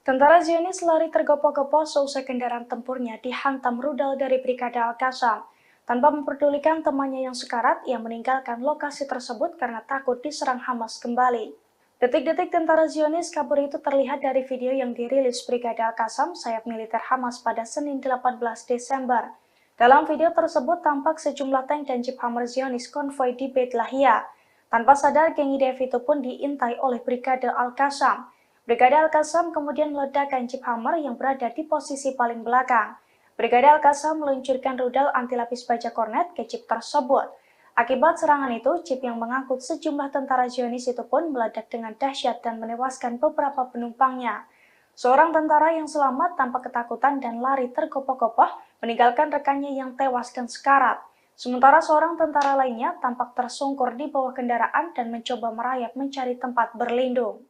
[SPEAKER 1] Tentara Zionis lari tergopoh-gopoh seusai kendaraan tempurnya dihantam rudal dari Brigade Al-Qassam. Tanpa memperdulikan temannya yang sekarat, ia meninggalkan lokasi tersebut karena takut diserang Hamas kembali. Detik-detik tentara Zionis kabur itu terlihat dari video yang dirilis Brigade Al-Qassam, sayap militer Hamas pada Senin 18 Desember. Dalam video tersebut tampak sejumlah tank dan jeep Hammer Zionis konvoi di Beit Lahia. Tanpa sadar, geng IDF itu pun diintai oleh Brigade Al-Qassam. Brigade Al-Qassam kemudian meledakkan jeep Hammer yang berada di posisi paling belakang. Brigade Al-Qassam meluncurkan rudal anti-lapis baja kornet ke jeep tersebut. Akibat serangan itu, jeep yang mengangkut sejumlah tentara Zionis itu pun meledak dengan dahsyat dan menewaskan beberapa penumpangnya. Seorang tentara yang selamat tanpa ketakutan dan lari tergopoh-gopoh meninggalkan rekannya yang tewas dan sekarat. Sementara seorang tentara lainnya tampak tersungkur di bawah kendaraan dan mencoba merayap mencari tempat berlindung.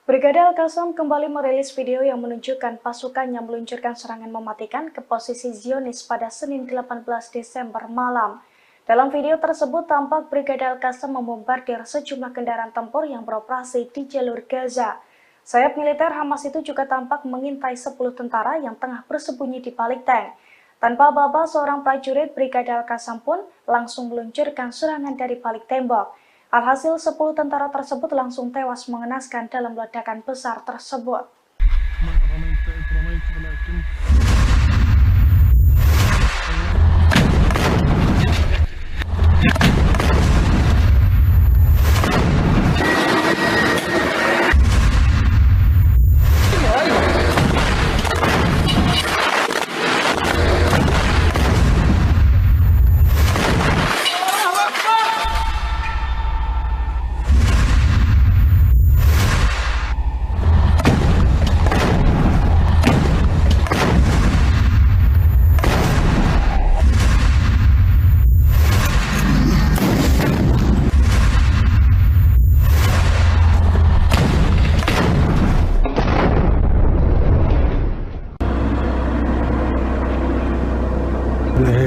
[SPEAKER 1] Brigade Al-Qassam kembali merilis video yang menunjukkan pasukannya meluncurkan serangan mematikan ke posisi Zionis pada Senin 18 Desember malam. Dalam video tersebut tampak Brigade Al-Qassam membombardir sejumlah kendaraan tempur yang beroperasi di jalur Gaza. Sayap militer Hamas itu juga tampak mengintai 10 tentara yang tengah bersembunyi di balik tank. Tanpa aba-aba, seorang prajurit Brigade Al-Qassam pun langsung meluncurkan serangan dari balik tembok. Alhasil 10 tentara tersebut langsung tewas mengenaskan dalam ledakan besar tersebut.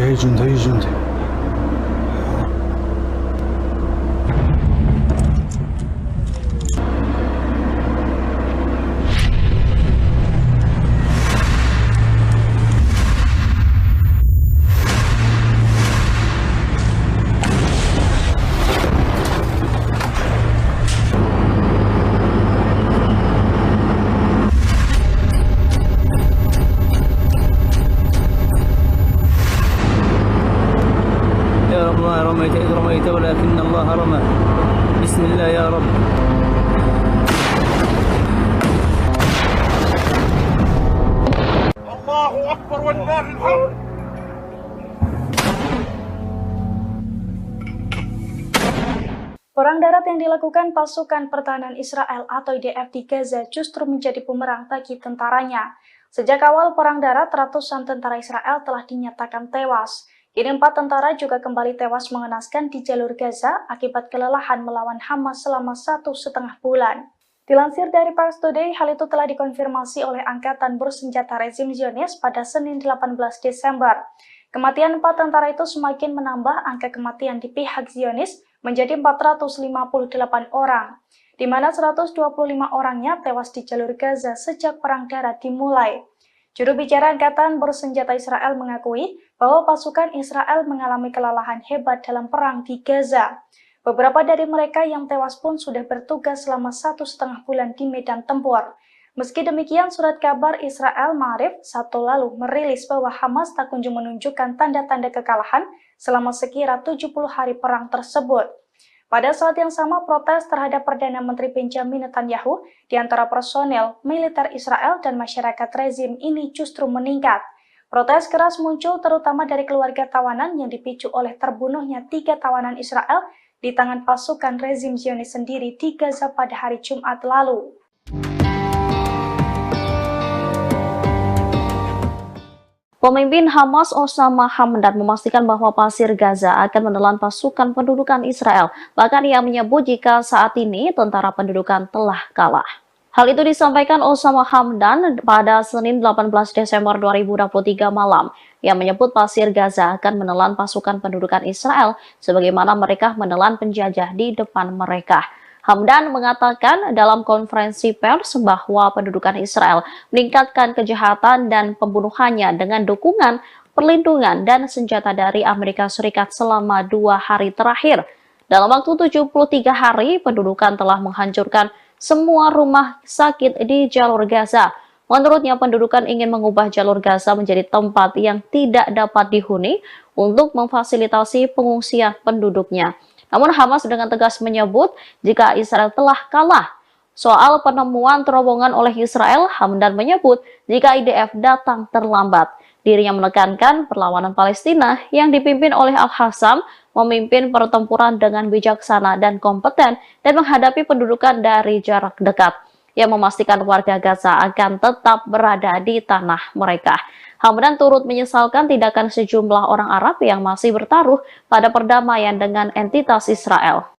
[SPEAKER 4] هي جندي هي جندي
[SPEAKER 5] رميت إذ رميت ولكن الله رمى بسم الله يا رب.
[SPEAKER 2] الله أكبر ولله الحمد.
[SPEAKER 1] Perang darat yang dilakukan pasukan pertahanan Israel atau IDF di Gaza justru menjadi bumerang bagi tentaranya. Sejak awal perang darat, ratusan tentara Israel telah dinyatakan tewas. Kini 4 tentara juga kembali tewas mengenaskan di jalur Gaza akibat kelelahan melawan Hamas selama 1,5 bulan. Dilansir dari Pars Today, hal itu telah dikonfirmasi oleh Angkatan Bersenjata Rezim Zionis pada Senin 18 Desember. Kematian 4 tentara itu semakin menambah angka kematian di pihak Zionis menjadi 458 orang, di mana 125 orangnya tewas di jalur Gaza sejak perang darat dimulai. Juru bicara Angkatan Bersenjata Israel mengakui bahwa pasukan Israel mengalami kelelahan hebat dalam perang di Gaza. Beberapa dari mereka yang tewas pun sudah bertugas selama 1,5 bulan di medan tempur. Meski demikian, surat kabar Israel Ma'arif Sabtu lalu merilis bahwa Hamas tak kunjung menunjukkan tanda-tanda kekalahan selama sekira 70 hari perang tersebut. Pada saat yang sama, protes terhadap Perdana Menteri Benjamin Netanyahu di antara personel militer Israel dan masyarakat rezim ini justru meningkat. Protes keras muncul terutama dari keluarga tawanan yang dipicu oleh terbunuhnya 3 tawanan Israel di tangan pasukan rezim Zionis sendiri di Gaza pada hari Jumat lalu.
[SPEAKER 6] Pemimpin Hamas Osama Hamdan memastikan bahwa pasir Gaza akan menelan pasukan pendudukan Israel. Bahkan ia menyebut jika saat ini tentara pendudukan telah kalah. Hal itu disampaikan Osama Hamdan pada Senin 18 Desember 2023 malam. Ia menyebut Pasir Gaza akan menelan pasukan pendudukan Israel sebagaimana mereka menelan penjajah di depan mereka. Hamdan mengatakan dalam konferensi pers bahwa pendudukan Israel meningkatkan kejahatan dan pembunuhannya dengan dukungan, perlindungan, dan senjata dari Amerika Serikat selama 2 hari terakhir. Dalam waktu 73 hari, pendudukan telah menghancurkan semua rumah sakit di jalur Gaza. Menurutnya, pendudukan ingin mengubah jalur Gaza menjadi tempat yang tidak dapat dihuni untuk memfasilitasi pengungsian penduduknya. Namun Hamas dengan tegas menyebut jika Israel telah kalah. Soal penemuan terowongan oleh Israel, Hamdan menyebut jika IDF datang terlambat. Dirinya menekankan perlawanan Palestina yang dipimpin oleh Al-Hassam memimpin pertempuran dengan bijaksana dan kompeten dan menghadapi pendudukan dari jarak dekat. Ia memastikan warga Gaza akan tetap berada di tanah mereka. Hamdan turut menyesalkan tindakan sejumlah orang Arab yang masih bertaruh pada perdamaian dengan entitas Israel.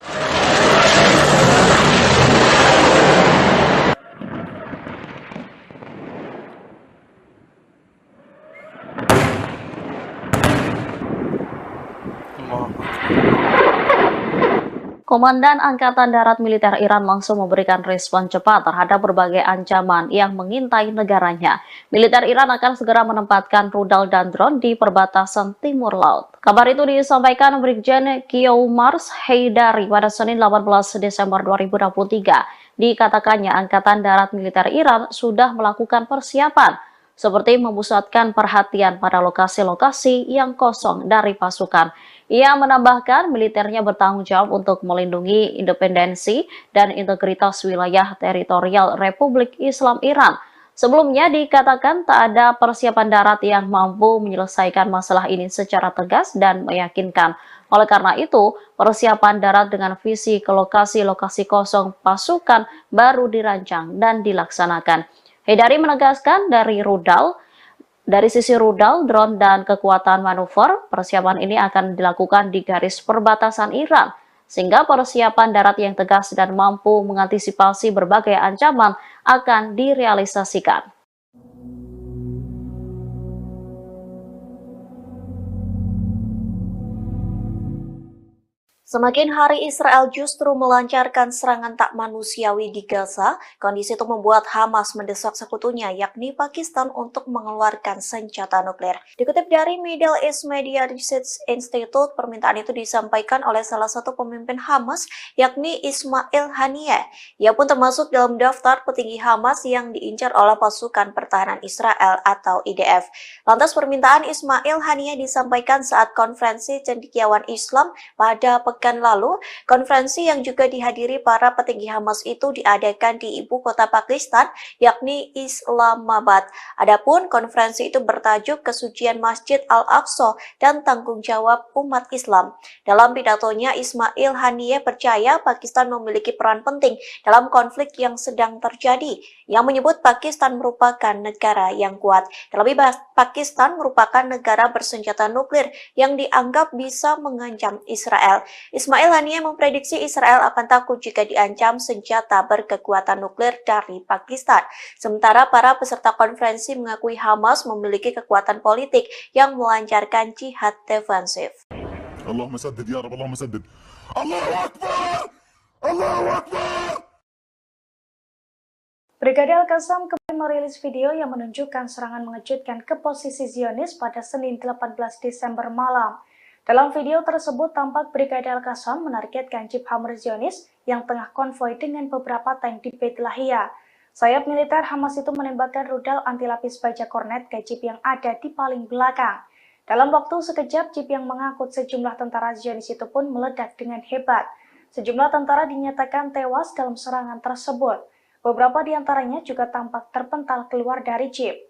[SPEAKER 6] Komandan Angkatan Darat Militer Iran langsung memberikan respon cepat terhadap berbagai ancaman yang mengintai negaranya. Militer Iran akan segera menempatkan rudal dan drone di perbatasan timur laut. Kabar itu disampaikan Brigjen Kiyoumars Heydari pada Senin 18 Desember 2023. Dikatakannya Angkatan Darat Militer Iran sudah melakukan persiapan, seperti memusatkan perhatian pada lokasi-lokasi yang kosong dari pasukan. Ia menambahkan militernya bertanggung jawab untuk melindungi independensi dan integritas wilayah teritorial Republik Islam Iran. Sebelumnya dikatakan tak ada persiapan darat yang mampu menyelesaikan masalah ini secara tegas dan meyakinkan. Oleh karena itu, persiapan darat dengan visi ke lokasi-lokasi kosong pasukan baru dirancang dan dilaksanakan. Heydari menegaskan dari sisi rudal, drone, dan kekuatan manuver, persiapan ini akan dilakukan di garis perbatasan Iran, sehingga persiapan darat yang tegas dan mampu mengantisipasi berbagai ancaman akan direalisasikan.
[SPEAKER 7] Semakin hari Israel justru melancarkan serangan tak manusiawi di Gaza, kondisi itu membuat Hamas mendesak sekutunya yakni Pakistan untuk mengeluarkan senjata nuklir. Dikutip dari Middle East Media Research Institute, permintaan itu disampaikan oleh salah satu pemimpin Hamas yakni Ismail Haniyeh. Ia pun termasuk dalam daftar petinggi Hamas yang diincar oleh pasukan pertahanan Israel atau IDF. Lantas permintaan Ismail Haniyeh disampaikan saat konferensi cendekiawan Islam pada pekan lalu. Konferensi yang juga dihadiri para petinggi Hamas itu diadakan di ibu kota Pakistan, yakni Islamabad. Adapun konferensi itu bertajuk Kesucian Masjid Al-Aqsa dan Tanggung Jawab Umat Islam. Dalam pidatonya, Ismail Haniyeh percaya Pakistan memiliki peran penting dalam konflik yang sedang terjadi, yang menyebut Pakistan merupakan negara yang kuat. Terlebih, Pakistan merupakan negara bersenjata nuklir yang dianggap bisa mengancam Israel. Ismail Haniyeh memprediksi Israel akan takut jika diancam senjata berkekuatan nuklir dari Pakistan. Sementara para peserta konferensi mengakui Hamas memiliki kekuatan politik yang melancarkan jihad defensif.
[SPEAKER 3] Allahumma saddid ya Rabb, Allahumma saddid. Allahu Akbar! Allahu Akbar!
[SPEAKER 1] Brigade Al-Qassam kembali merilis video yang menunjukkan serangan mengejutkan ke posisi Zionis pada Senin 18 Desember malam. Dalam video tersebut tampak Brigade Al-Qassam menargetkan jeep Hammer Zionis yang tengah konvoi dengan beberapa tank di Beit Lahia. Sayap militer Hamas itu menembakkan rudal anti-lapis baja kornet ke jeep yang ada di paling belakang. Dalam waktu sekejap, jeep yang mengangkut sejumlah tentara Zionis itu pun meledak dengan hebat. Sejumlah tentara dinyatakan tewas dalam serangan tersebut. Beberapa di antaranya juga tampak terpental keluar dari jeep.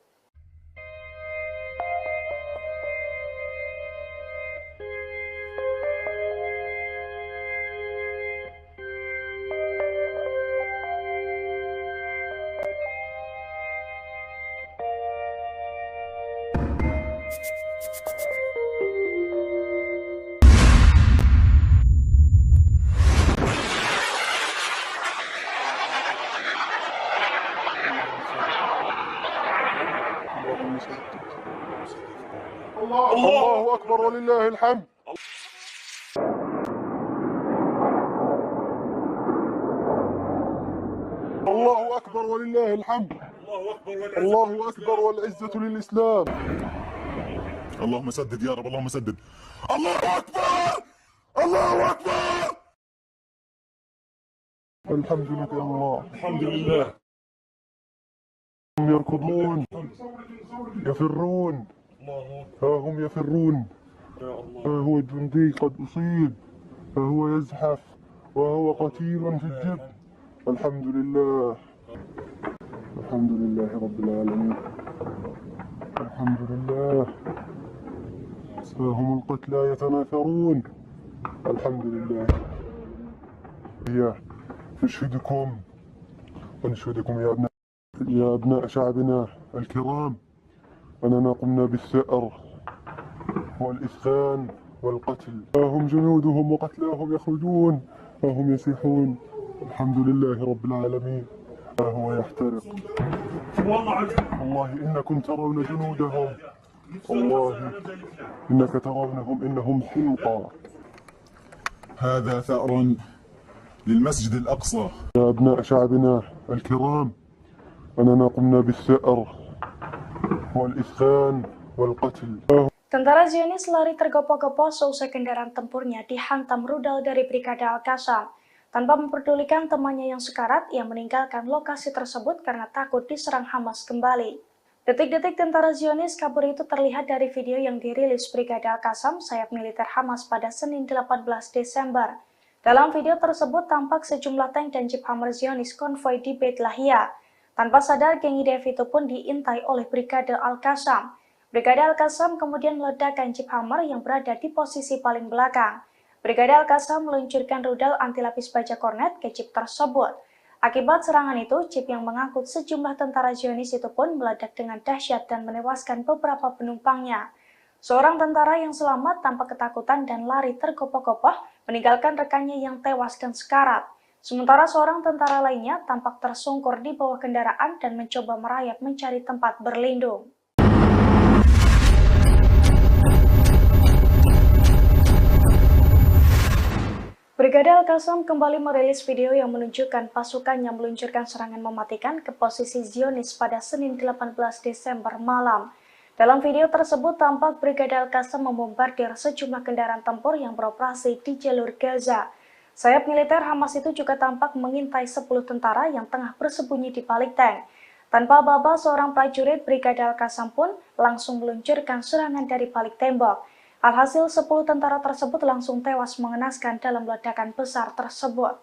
[SPEAKER 2] أكبر ولله الحمد. الله أكبر ولله الحمد. الله أكبر والعزة للإسلام.
[SPEAKER 3] اللهم سدد يا رب، اللهم سدد. الله أكبر، الله أكبر.
[SPEAKER 2] الحمد لله يا الله، الحمد لله. هم يركضون يفرون، ها هم يفرون، ها هو جندي قد أصيب، ها هو يزحف وهو قتيل في الجب. الحمد لله، الحمد لله رب العالمين، الحمد لله. ها هم القتلى يتناثرون. الحمد لله. هي نشهدكم ونشهدكم يا أبناء شعبنا الكرام أننا قمنا بالثأر والإثخان والقتل. ها هم جنودهم وقتلاهم يخرجون، ها هم يسيحون. الحمد لله رب العالمين. ها هو يحترق. والله إنكم ترون جنودهم، والله إنك ترونهم إنهم حمقى.
[SPEAKER 3] هذا ثأر للمسجد الأقصى.
[SPEAKER 2] يا أبناء شعبنا الكرام أننا قمنا بالثأر والإثخان والقتل.
[SPEAKER 1] Tentara Zionis lari tergopoh-gopoh seusai kendaraan tempurnya dihantam rudal dari Brigade Al-Qassam. Tanpa memperdulikan temannya yang sekarat, ia meninggalkan lokasi tersebut karena takut diserang Hamas kembali. Detik-detik tentara Zionis kabur itu terlihat dari video yang dirilis Brigade Al-Qassam, sayap militer Hamas pada Senin 18 Desember. Dalam video tersebut tampak sejumlah tank dan jeep Hammer Zionis konvoi di Beit Lahia. Tanpa sadar, geng IDF itu pun diintai oleh Brigade Al-Qassam. Brigade Al-Qassam kemudian meledakkan jeep Hammer yang berada di posisi paling belakang. Brigade Al-Qassam meluncurkan rudal anti-lapis baja kornet ke jeep tersebut. Akibat serangan itu, jeep yang mengangkut sejumlah tentara Zionis itu pun meledak dengan dahsyat dan menewaskan beberapa penumpangnya. Seorang tentara yang selamat tanpa ketakutan dan lari tergopoh-gopoh meninggalkan rekannya yang tewas dan sekarat. Sementara seorang tentara lainnya tampak tersungkur di bawah kendaraan dan mencoba merayap mencari tempat berlindung. Brigade Al-Qassam kembali merilis video yang menunjukkan pasukannya meluncurkan serangan mematikan ke posisi Zionis pada Senin 18 Desember malam. Dalam video tersebut tampak Brigade Al-Qassam membombardir sejumlah kendaraan tempur yang beroperasi di jalur Gaza. Sayap militer Hamas itu juga tampak mengintai 10 tentara yang tengah bersembunyi di balik tank. Tanpa aba-aba, seorang prajurit Brigade Al-Qassam pun langsung meluncurkan serangan dari balik tembok. Alhasil 10 tentara tersebut langsung tewas mengenaskan dalam ledakan besar tersebut.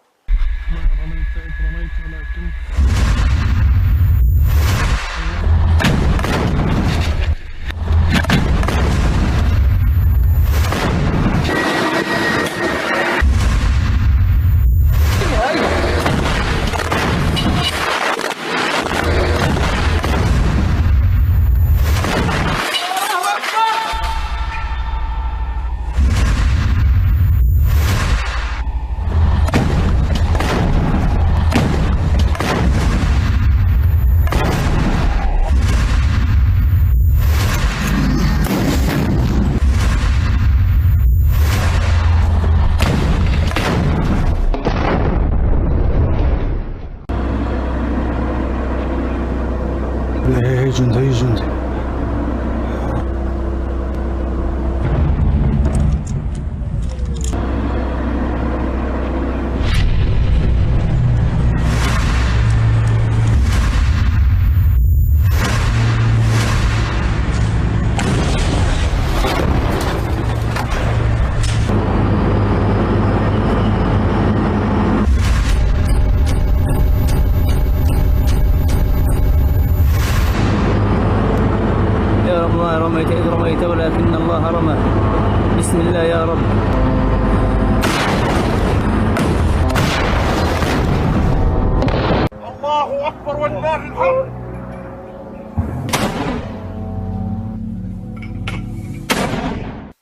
[SPEAKER 4] هي جندي هي جندي
[SPEAKER 5] رميت إذ رميت ولكن الله رمى بسم الله يا رب.
[SPEAKER 2] الله أكبر ولله الحمد.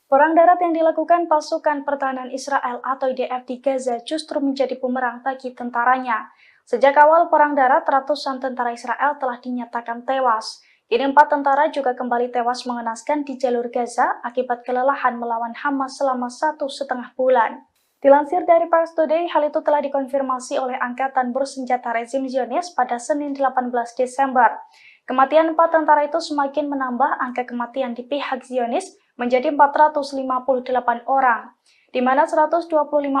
[SPEAKER 1] Perang darat yang dilakukan pasukan pertahanan Israel atau IDF di Gaza justru menjadi bumerang bagi tentaranya. Sejak awal perang darat, ratusan tentara Israel telah dinyatakan tewas. Kini 4 tentara juga kembali tewas mengenaskan di jalur Gaza akibat kelelahan melawan Hamas selama 1,5 bulan. Dilansir dari Pars Today, hal itu telah dikonfirmasi oleh Angkatan Bersenjata Rezim Zionis pada Senin 18 Desember. Kematian 4 tentara itu semakin menambah angka kematian di pihak Zionis menjadi 458 orang, di mana 125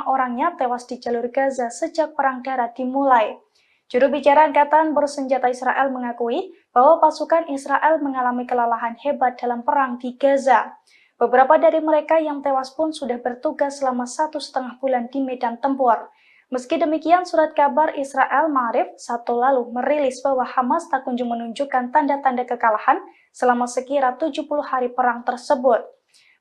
[SPEAKER 1] orangnya tewas di jalur Gaza sejak Perang Darat dimulai. Juru bicara Angkatan Bersenjata Israel mengakui bahwa pasukan Israel mengalami kelelahan hebat dalam perang di Gaza. Beberapa dari mereka yang tewas pun sudah bertugas selama 1,5 bulan di medan tempur. Meski demikian, surat kabar Israel Ma'arif Sabtu lalu merilis bahwa Hamas tak kunjung menunjukkan tanda-tanda kekalahan selama sekira 70 hari perang tersebut.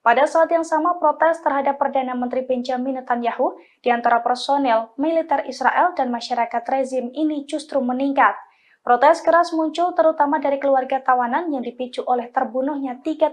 [SPEAKER 1] Pada saat yang sama, protes terhadap Perdana Menteri Benjamin Netanyahu di antara personel militer Israel dan masyarakat rezim ini justru meningkat. Protes keras muncul terutama dari keluarga tawanan yang dipicu oleh terbunuhnya 3